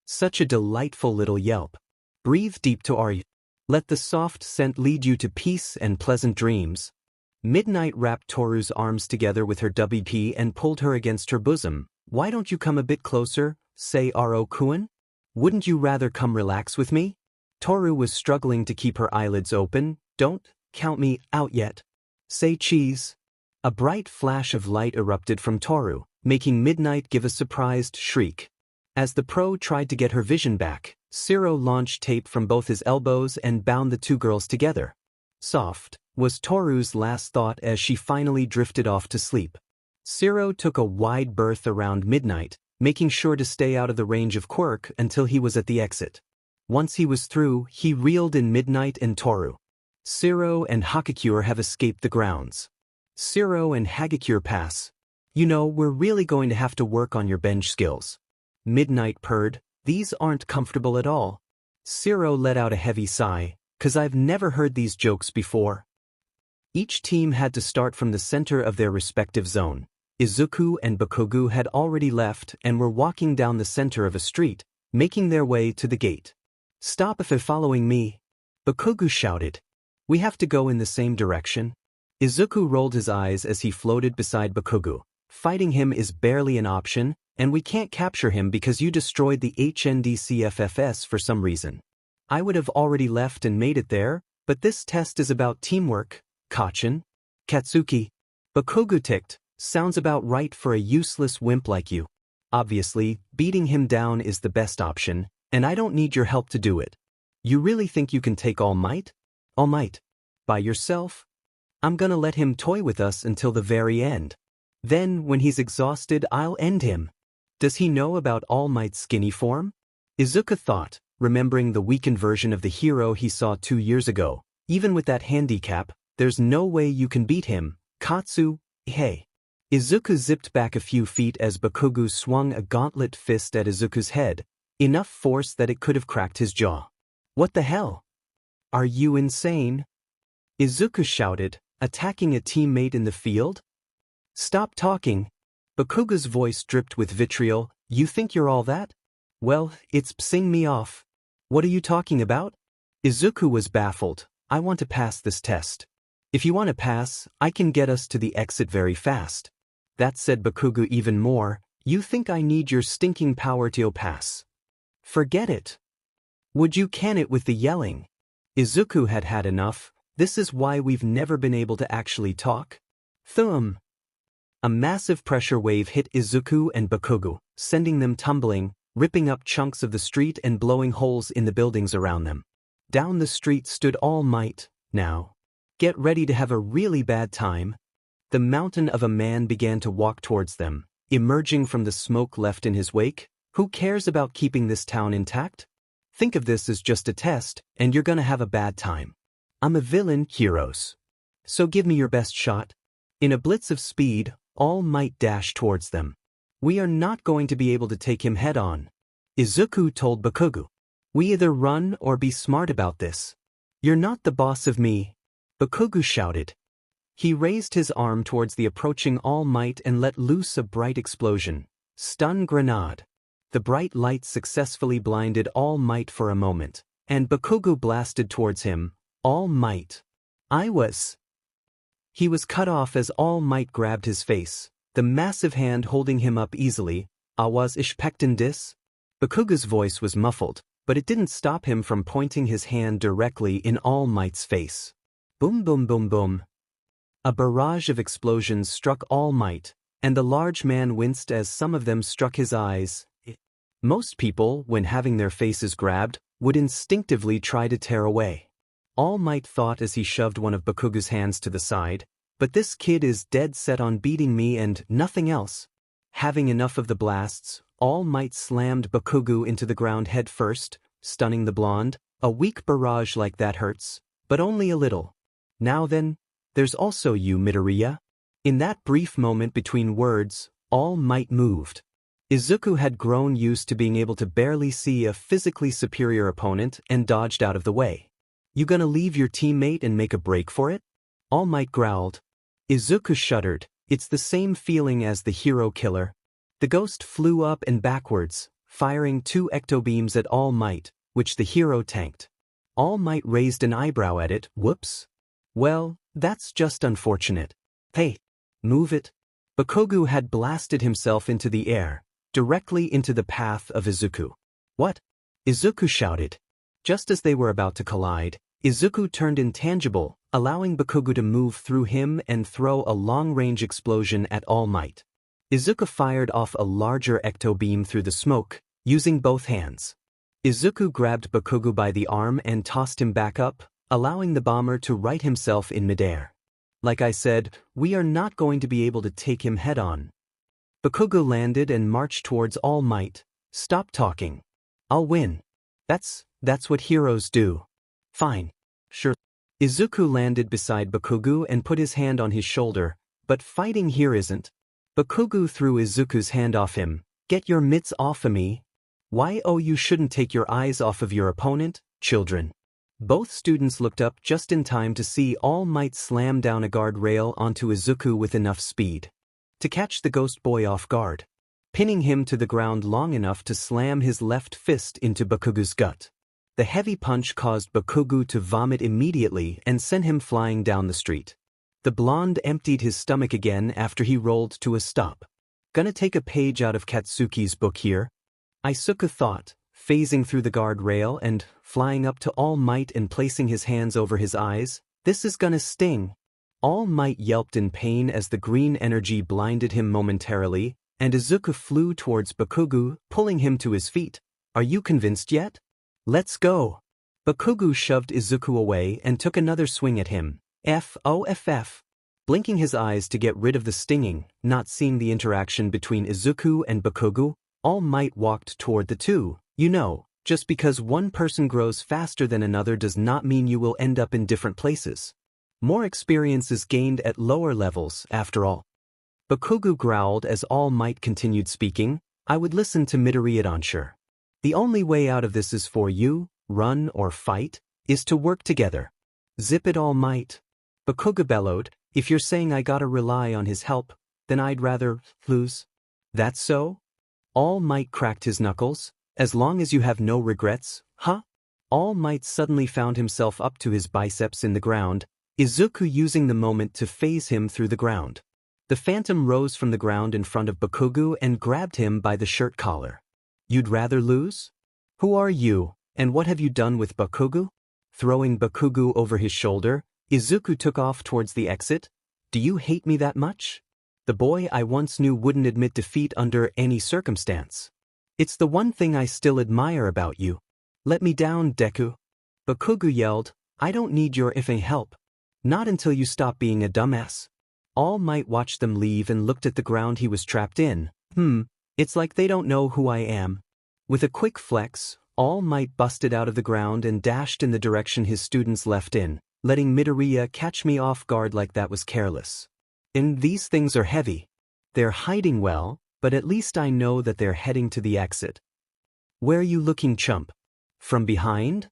Such a delightful little yelp. Breathe deep to Ari. Let the soft scent lead you to peace and pleasant dreams. Midnight wrapped Toru's arms together with her WP and pulled her against her bosom. Why don't you come a bit closer, say Aro-kun? Wouldn't you rather come relax with me? Toru was struggling to keep her eyelids open. Don't count me out yet. Say cheese. A bright flash of light erupted from Toru, making Midnight give a surprised shriek. As the pro tried to get her vision back, Zero launched tape from both his elbows and bound the two girls together. Soft, was Toru's last thought as she finally drifted off to sleep. Zero took a wide berth around Midnight, making sure to stay out of the range of Quirk until he was at the exit. Once he was through, he reeled in Midnight and Toru. Zero and Hagakure have escaped the grounds. Zero and Hagakure pass. You know, we're really going to have to work on your bench skills. Midnight purred. These aren't comfortable at all. Zero let out a heavy sigh, 'cause I've never heard these jokes before. Each team had to start from the center of their respective zone. Izuku and Bakugo had already left and were walking down the center of a street, making their way to the gate. Stop if you're following me. Bakugo shouted. We have to go in the same direction. Izuku rolled his eyes as he floated beside Bakugo. Fighting him is barely an option, and we can't capture him because you destroyed the HNDCFFS for some reason. I would have already left and made it there, but this test is about teamwork, Kachin. Katsuki. Bakugo ticked. Sounds about right for a useless wimp like you. Obviously, beating him down is the best option, and I don't need your help to do it. You really think you can take All Might? All Might? By yourself? I'm gonna let him toy with us until the very end. Then, when he's exhausted, I'll end him. Does he know about All Might's skinny form? Izuku thought, remembering the weakened version of the hero he saw 2 years ago. Even with that handicap, there's no way you can beat him. Katsu, hey. Izuku zipped back a few feet as Bakugo swung a gauntlet fist at Izuku's head, enough force that it could have cracked his jaw. What the hell? Are you insane? Izuku shouted, attacking a teammate in the field? Stop talking. Bakugo's voice dripped with vitriol. You think you're all that? Well, it's pissing me off. What are you talking about? Izuku was baffled. I want to pass this test. If you want to pass, I can get us to the exit very fast. That said Bakugo even more. You think I need your stinking power to pass? Forget it. Would you can it with the yelling? Izuku had had enough. This is why we've never been able to actually talk. Thumb. A massive pressure wave hit Izuku and Bakugo, sending them tumbling, ripping up chunks of the street and blowing holes in the buildings around them. Down the street stood All Might. Now, get ready to have a really bad time. The mountain of a man began to walk towards them, emerging from the smoke left in his wake. Who cares about keeping this town intact? Think of this as just a test, and you're gonna have a bad time. I'm a villain, heroes. So give me your best shot. In a blitz of speed, All Might dashed towards them. We are not going to be able to take him head on. Izuku told Bakugo. We either run or be smart about this. You're not the boss of me, Bakugu shouted. He raised his arm towards the approaching All Might and let loose a bright explosion. Stun grenade. The bright light successfully blinded All Might for a moment, and Bakugu blasted towards him. All Might. He was cut off as All Might grabbed his face, the massive hand holding him up easily. Was expecting this? Bakugu's voice was muffled, but it didn't stop him from pointing his hand directly in All Might's face. Boom boom boom boom. A barrage of explosions struck All Might, and the large man winced as some of them struck his eyes. Most people, when having their faces grabbed, would instinctively try to tear away. All Might thought as he shoved one of Bakugu's hands to the side, but this kid is dead set on beating me and nothing else. Having enough of the blasts, All Might slammed Bakugu into the ground head first, stunning the blonde. A weak barrage like that hurts, but only a little. Now then, there's also you, Midoriya. In that brief moment between words, All Might moved. Izuku had grown used to being able to barely see a physically superior opponent and dodged out of the way. You gonna leave your teammate and make a break for it? All Might growled. Izuku shuddered. It's the same feeling as the hero killer. The ghost flew up and backwards, firing 2 ectobeams at All Might, which the hero tanked. All Might raised an eyebrow at it. Whoops. Well, that's just unfortunate. Hey, move it. Bakugu had blasted himself into the air, directly into the path of Izuku. What? Izuku shouted. Just as they were about to collide, Izuku turned intangible, allowing Bakugu to move through him and throw a long-range explosion at All Might. Izuku fired off a larger ectobeam through the smoke, using both hands. Izuku grabbed Bakugu by the arm and tossed him back up, allowing the bomber to right himself in midair. Like I said, we are not going to be able to take him head-on. Bakugu landed and marched towards All Might. Stop talking. I'll win. That's what heroes do. Fine. Sure. Izuku landed beside Bakugu and put his hand on his shoulder, but fighting here isn't. Bakugu threw Izuku's hand off him. Get your mitts off of me. Why? Oh, you shouldn't take your eyes off of your opponent, children. Both students looked up just in time to see All Might slam down a guardrail onto Izuku with enough speed to catch the ghost boy off guard, pinning him to the ground long enough to slam his left fist into Bakugu's gut. The heavy punch caused Bakugu to vomit immediately and sent him flying down the street. The blonde emptied his stomach again after he rolled to a stop. Gonna take a page out of Katsuki's book here? Isuka thought, phasing through the guardrail and flying up to All Might and placing his hands over his eyes. This is gonna sting. All Might yelped in pain as the green energy blinded him momentarily, and Izuku flew towards Bakugu, pulling him to his feet. Are you convinced yet? Let's go. Bakugu shoved Izuku away and took another swing at him. F-O-F-F. Blinking his eyes to get rid of the stinging, not seeing the interaction between Izuku and Bakugu, All Might walked toward the two. You know, just because one person grows faster than another does not mean you will end up in different places. More experience is gained at lower levels, after all. Bakugu growled as All Might continued speaking. I would listen to Midoriya Izuku. The only way out of this is for you, run or fight, is to work together. Zip it, All Might. Bakugu bellowed. If you're saying I gotta rely on his help, then I'd rather lose. That's so? All Might cracked his knuckles. As long as you have no regrets, huh? All Might suddenly found himself up to his biceps in the ground, Izuku using the moment to phase him through the ground. The phantom rose from the ground in front of Bakugu and grabbed him by the shirt collar. You'd rather lose? Who are you, and what have you done with Bakugu? Throwing Bakugu over his shoulder, Izuku took off towards the exit. Do you hate me that much? The boy I once knew wouldn't admit defeat under any circumstance. It's the one thing I still admire about you. Let me down, Deku. Bakugu yelled. I don't need your effing help. Not until you stop being a dumbass. All Might watched them leave and looked at the ground he was trapped in. It's like they don't know who I am. With a quick flex, All Might busted out of the ground and dashed in the direction his students left in. Letting Midoriya catch me off guard like that was careless. And these things are heavy. They're hiding well, but at least I know that they're heading to the exit. Where are you looking, chump? From behind?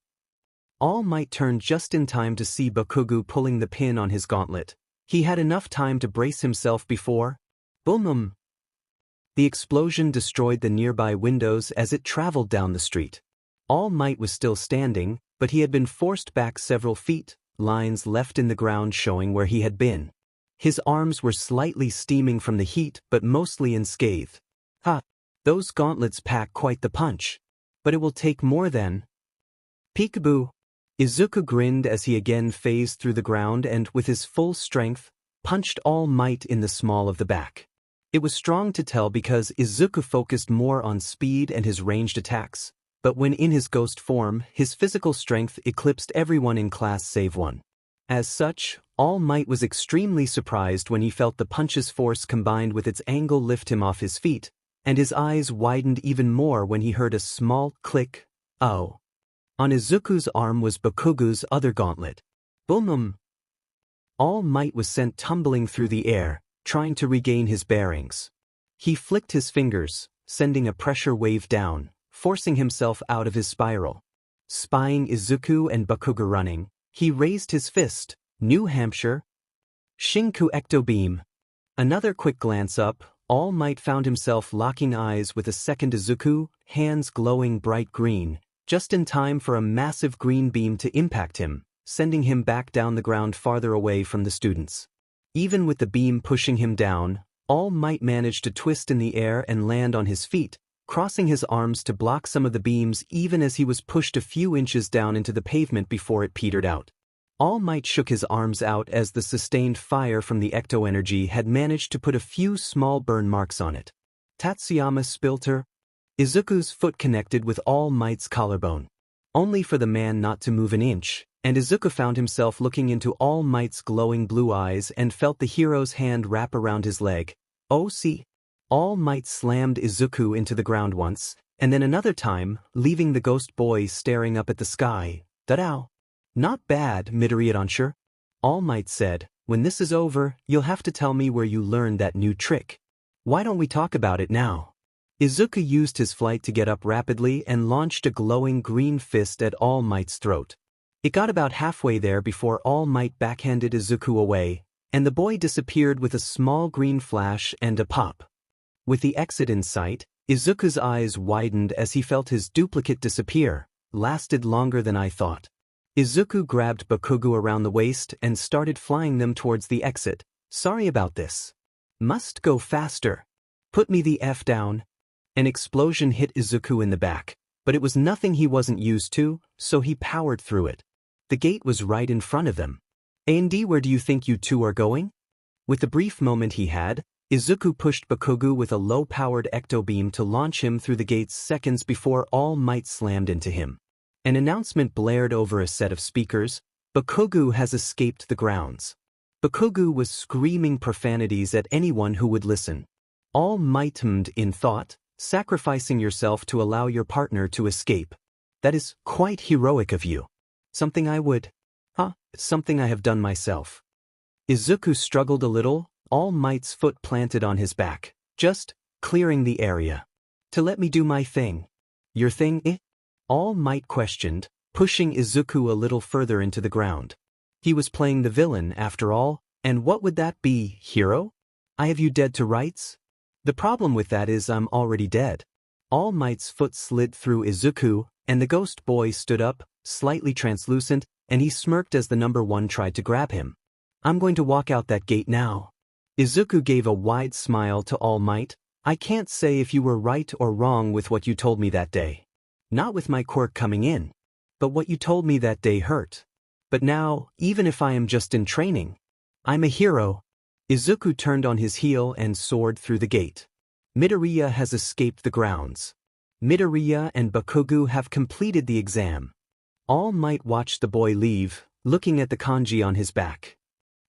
All Might turned just in time to see Bakugo pulling the pin on his gauntlet. He had enough time to brace himself before. Boom! The explosion destroyed the nearby windows as it traveled down the street. All Might was still standing, but he had been forced back several feet, lines left in the ground showing where he had been. His arms were slightly steaming from the heat but mostly unscathed. Ha! Those gauntlets pack quite the punch. But it will take more than... Peekaboo! Izuku grinned as he again phased through the ground and, with his full strength, punched All Might in the small of the back. It was strong to tell because Izuku focused more on speed and his ranged attacks, but when in his ghost form, his physical strength eclipsed everyone in class save one. As such, All Might was extremely surprised when he felt the punch's force combined with its angle lift him off his feet, and his eyes widened even more when he heard a small click. Oh. On Izuku's arm was Bakugo's other gauntlet. Boom! All Might was sent tumbling through the air, trying to regain his bearings. He flicked his fingers, sending a pressure wave down, forcing himself out of his spiral. Spying Izuku and Bakugo running, he raised his fist. New Hampshire. Shinku Ecto Beam. Another quick glance up, All Might found himself locking eyes with a second Izuku, hands glowing bright green, just in time for a massive green beam to impact him, sending him back down the ground farther away from the students. Even with the beam pushing him down, All Might managed to twist in the air and land on his feet, crossing his arms to block some of the beams even as he was pushed a few inches down into the pavement before it petered out. All Might shook his arms out as the sustained fire from the ecto-energy had managed to put a few small burn marks on it. Tatsuyama Spilter. Izuku's foot connected with All Might's collarbone. Only for the man not to move an inch, and Izuku found himself looking into All Might's glowing blue eyes and felt the hero's hand wrap around his leg. Oh see. All Might slammed Izuku into the ground once, and then another time, leaving the ghost boy staring up at the sky. Da-dow. Not bad, Midoriya. All Might said, when this is over, you'll have to tell me where you learned that new trick. Why don't we talk about it now? Izuku used his flight to get up rapidly and launched a glowing green fist at All Might's throat. It got about halfway there before All Might backhanded Izuku away, and the boy disappeared with a small green flash and a pop. With the exit in sight, Izuku's eyes widened as he felt his duplicate disappear. Lasted longer than I thought. Izuku grabbed Bakugo around the waist and started flying them towards the exit. Sorry about this. Must go faster. Put me the F down. An explosion hit Izuku in the back, but it was nothing he wasn't used to, so he powered through it. The gate was right in front of them. A&D, where do you think you two are going? With the brief moment he had, Izuku pushed Bakugo with a low-powered ecto-beam to launch him through the gates seconds before All Might slammed into him. An announcement blared over a set of speakers. Bakugo has escaped the grounds. Bakugo was screaming profanities at anyone who would listen. All Might hummed in thought, sacrificing yourself to allow your partner to escape. That is quite heroic of you. Something I would. Something I have done myself. Izuku struggled a little, All Might's foot planted on his back, just clearing the area. To let me do my thing. Your thing, eh? All Might questioned, pushing Izuku a little further into the ground. He was playing the villain, after all, and what would that be, hero? I have you dead to rights? The problem with that is I'm already dead. All Might's foot slid through Izuku, and the ghost boy stood up, slightly translucent, and he smirked as the number one tried to grab him. I'm going to walk out that gate now. Izuku gave a wide smile to All Might. I can't say if you were right or wrong with what you told me that day. Not with my quirk coming in. But what you told me that day hurt. But now, even if I am just in training, I'm a hero. Izuku turned on his heel and soared through the gate. Midoriya has escaped the grounds. Midoriya and Bakugo have completed the exam. All Might watched the boy leave, looking at the kanji on his back.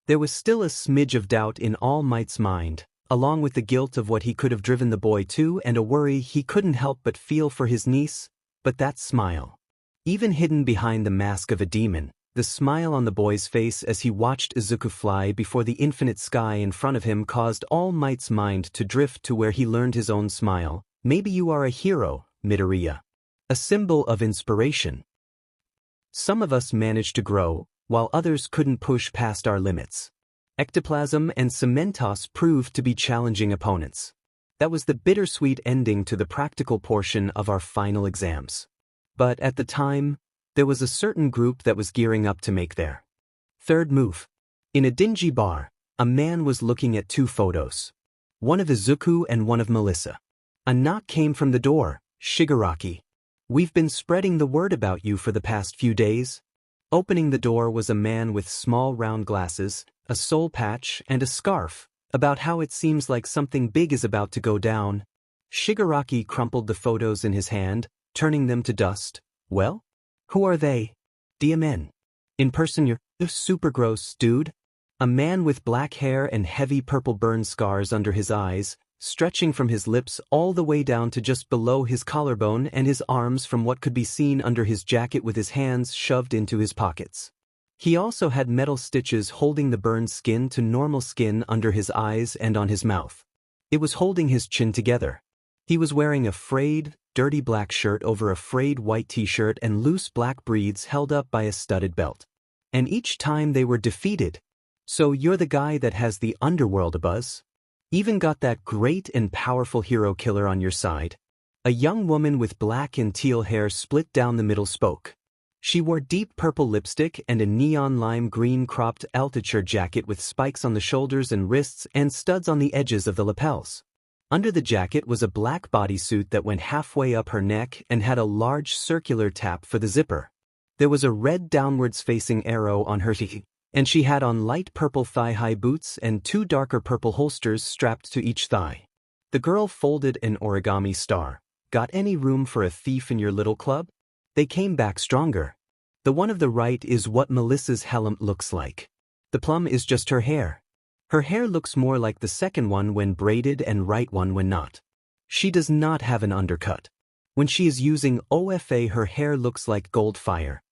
There was still a smidge of doubt in All Might's mind, along with the guilt of what he could have driven the boy to and a worry he couldn't help but feel for his niece. But that smile. Even hidden behind the mask of a demon, the smile on the boy's face as he watched Izuku fly before the infinite sky in front of him caused All Might's mind to drift to where he learned his own smile. Maybe you are a hero, Midoriya. A symbol of inspiration. Some of us managed to grow, while others couldn't push past our limits. Ectoplasm and Cementos proved to be challenging opponents. That was the bittersweet ending to the practical portion of our final exams. But at the time, there was a certain group that was gearing up to make their third move. In a dingy bar, a man was looking at two photos. One of Izuku and one of Melissa. A knock came from the door. "Shigaraki. We've been spreading the word about you for the past few days." Opening the door was a man with small round glasses, a soul patch, and a scarf, about how it seems like something big is about to go down. Shigaraki crumpled the photos in his hand, turning them to dust. "Well? Who are they?" "DMN. In person you're super gross, dude." A man with black hair and heavy purple burn scars under his eyes, stretching from his lips all the way down to just below his collarbone and his arms from what could be seen under his jacket with his hands shoved into his pockets. He also had metal stitches holding the burned skin to normal skin under his eyes and on his mouth. It was holding his chin together. He was wearing a frayed, dirty black shirt over a frayed white t-shirt and loose black breeds held up by a studded belt. And each time they were defeated. "So you're the guy that has the underworld buzz? Even got that great and powerful hero killer on your side?" A young woman with black and teal hair split down the middle spoke. She wore deep purple lipstick and a neon lime green cropped altitude jacket with spikes on the shoulders and wrists and studs on the edges of the lapels. Under the jacket was a black bodysuit that went halfway up her neck and had a large circular tap for the zipper. There was a red downwards-facing arrow on her thigh, and she had on light purple thigh-high boots and two darker purple holsters strapped to each thigh. The girl folded an origami star. "Got any room for a thief in your little club?" They came back stronger. "The one of the right is what Melissa's helmet looks like. The plum is just her hair. Her hair looks more like the second one when braided and right one when not. She does not have an undercut. When she is using OFA her hair looks like gold fire.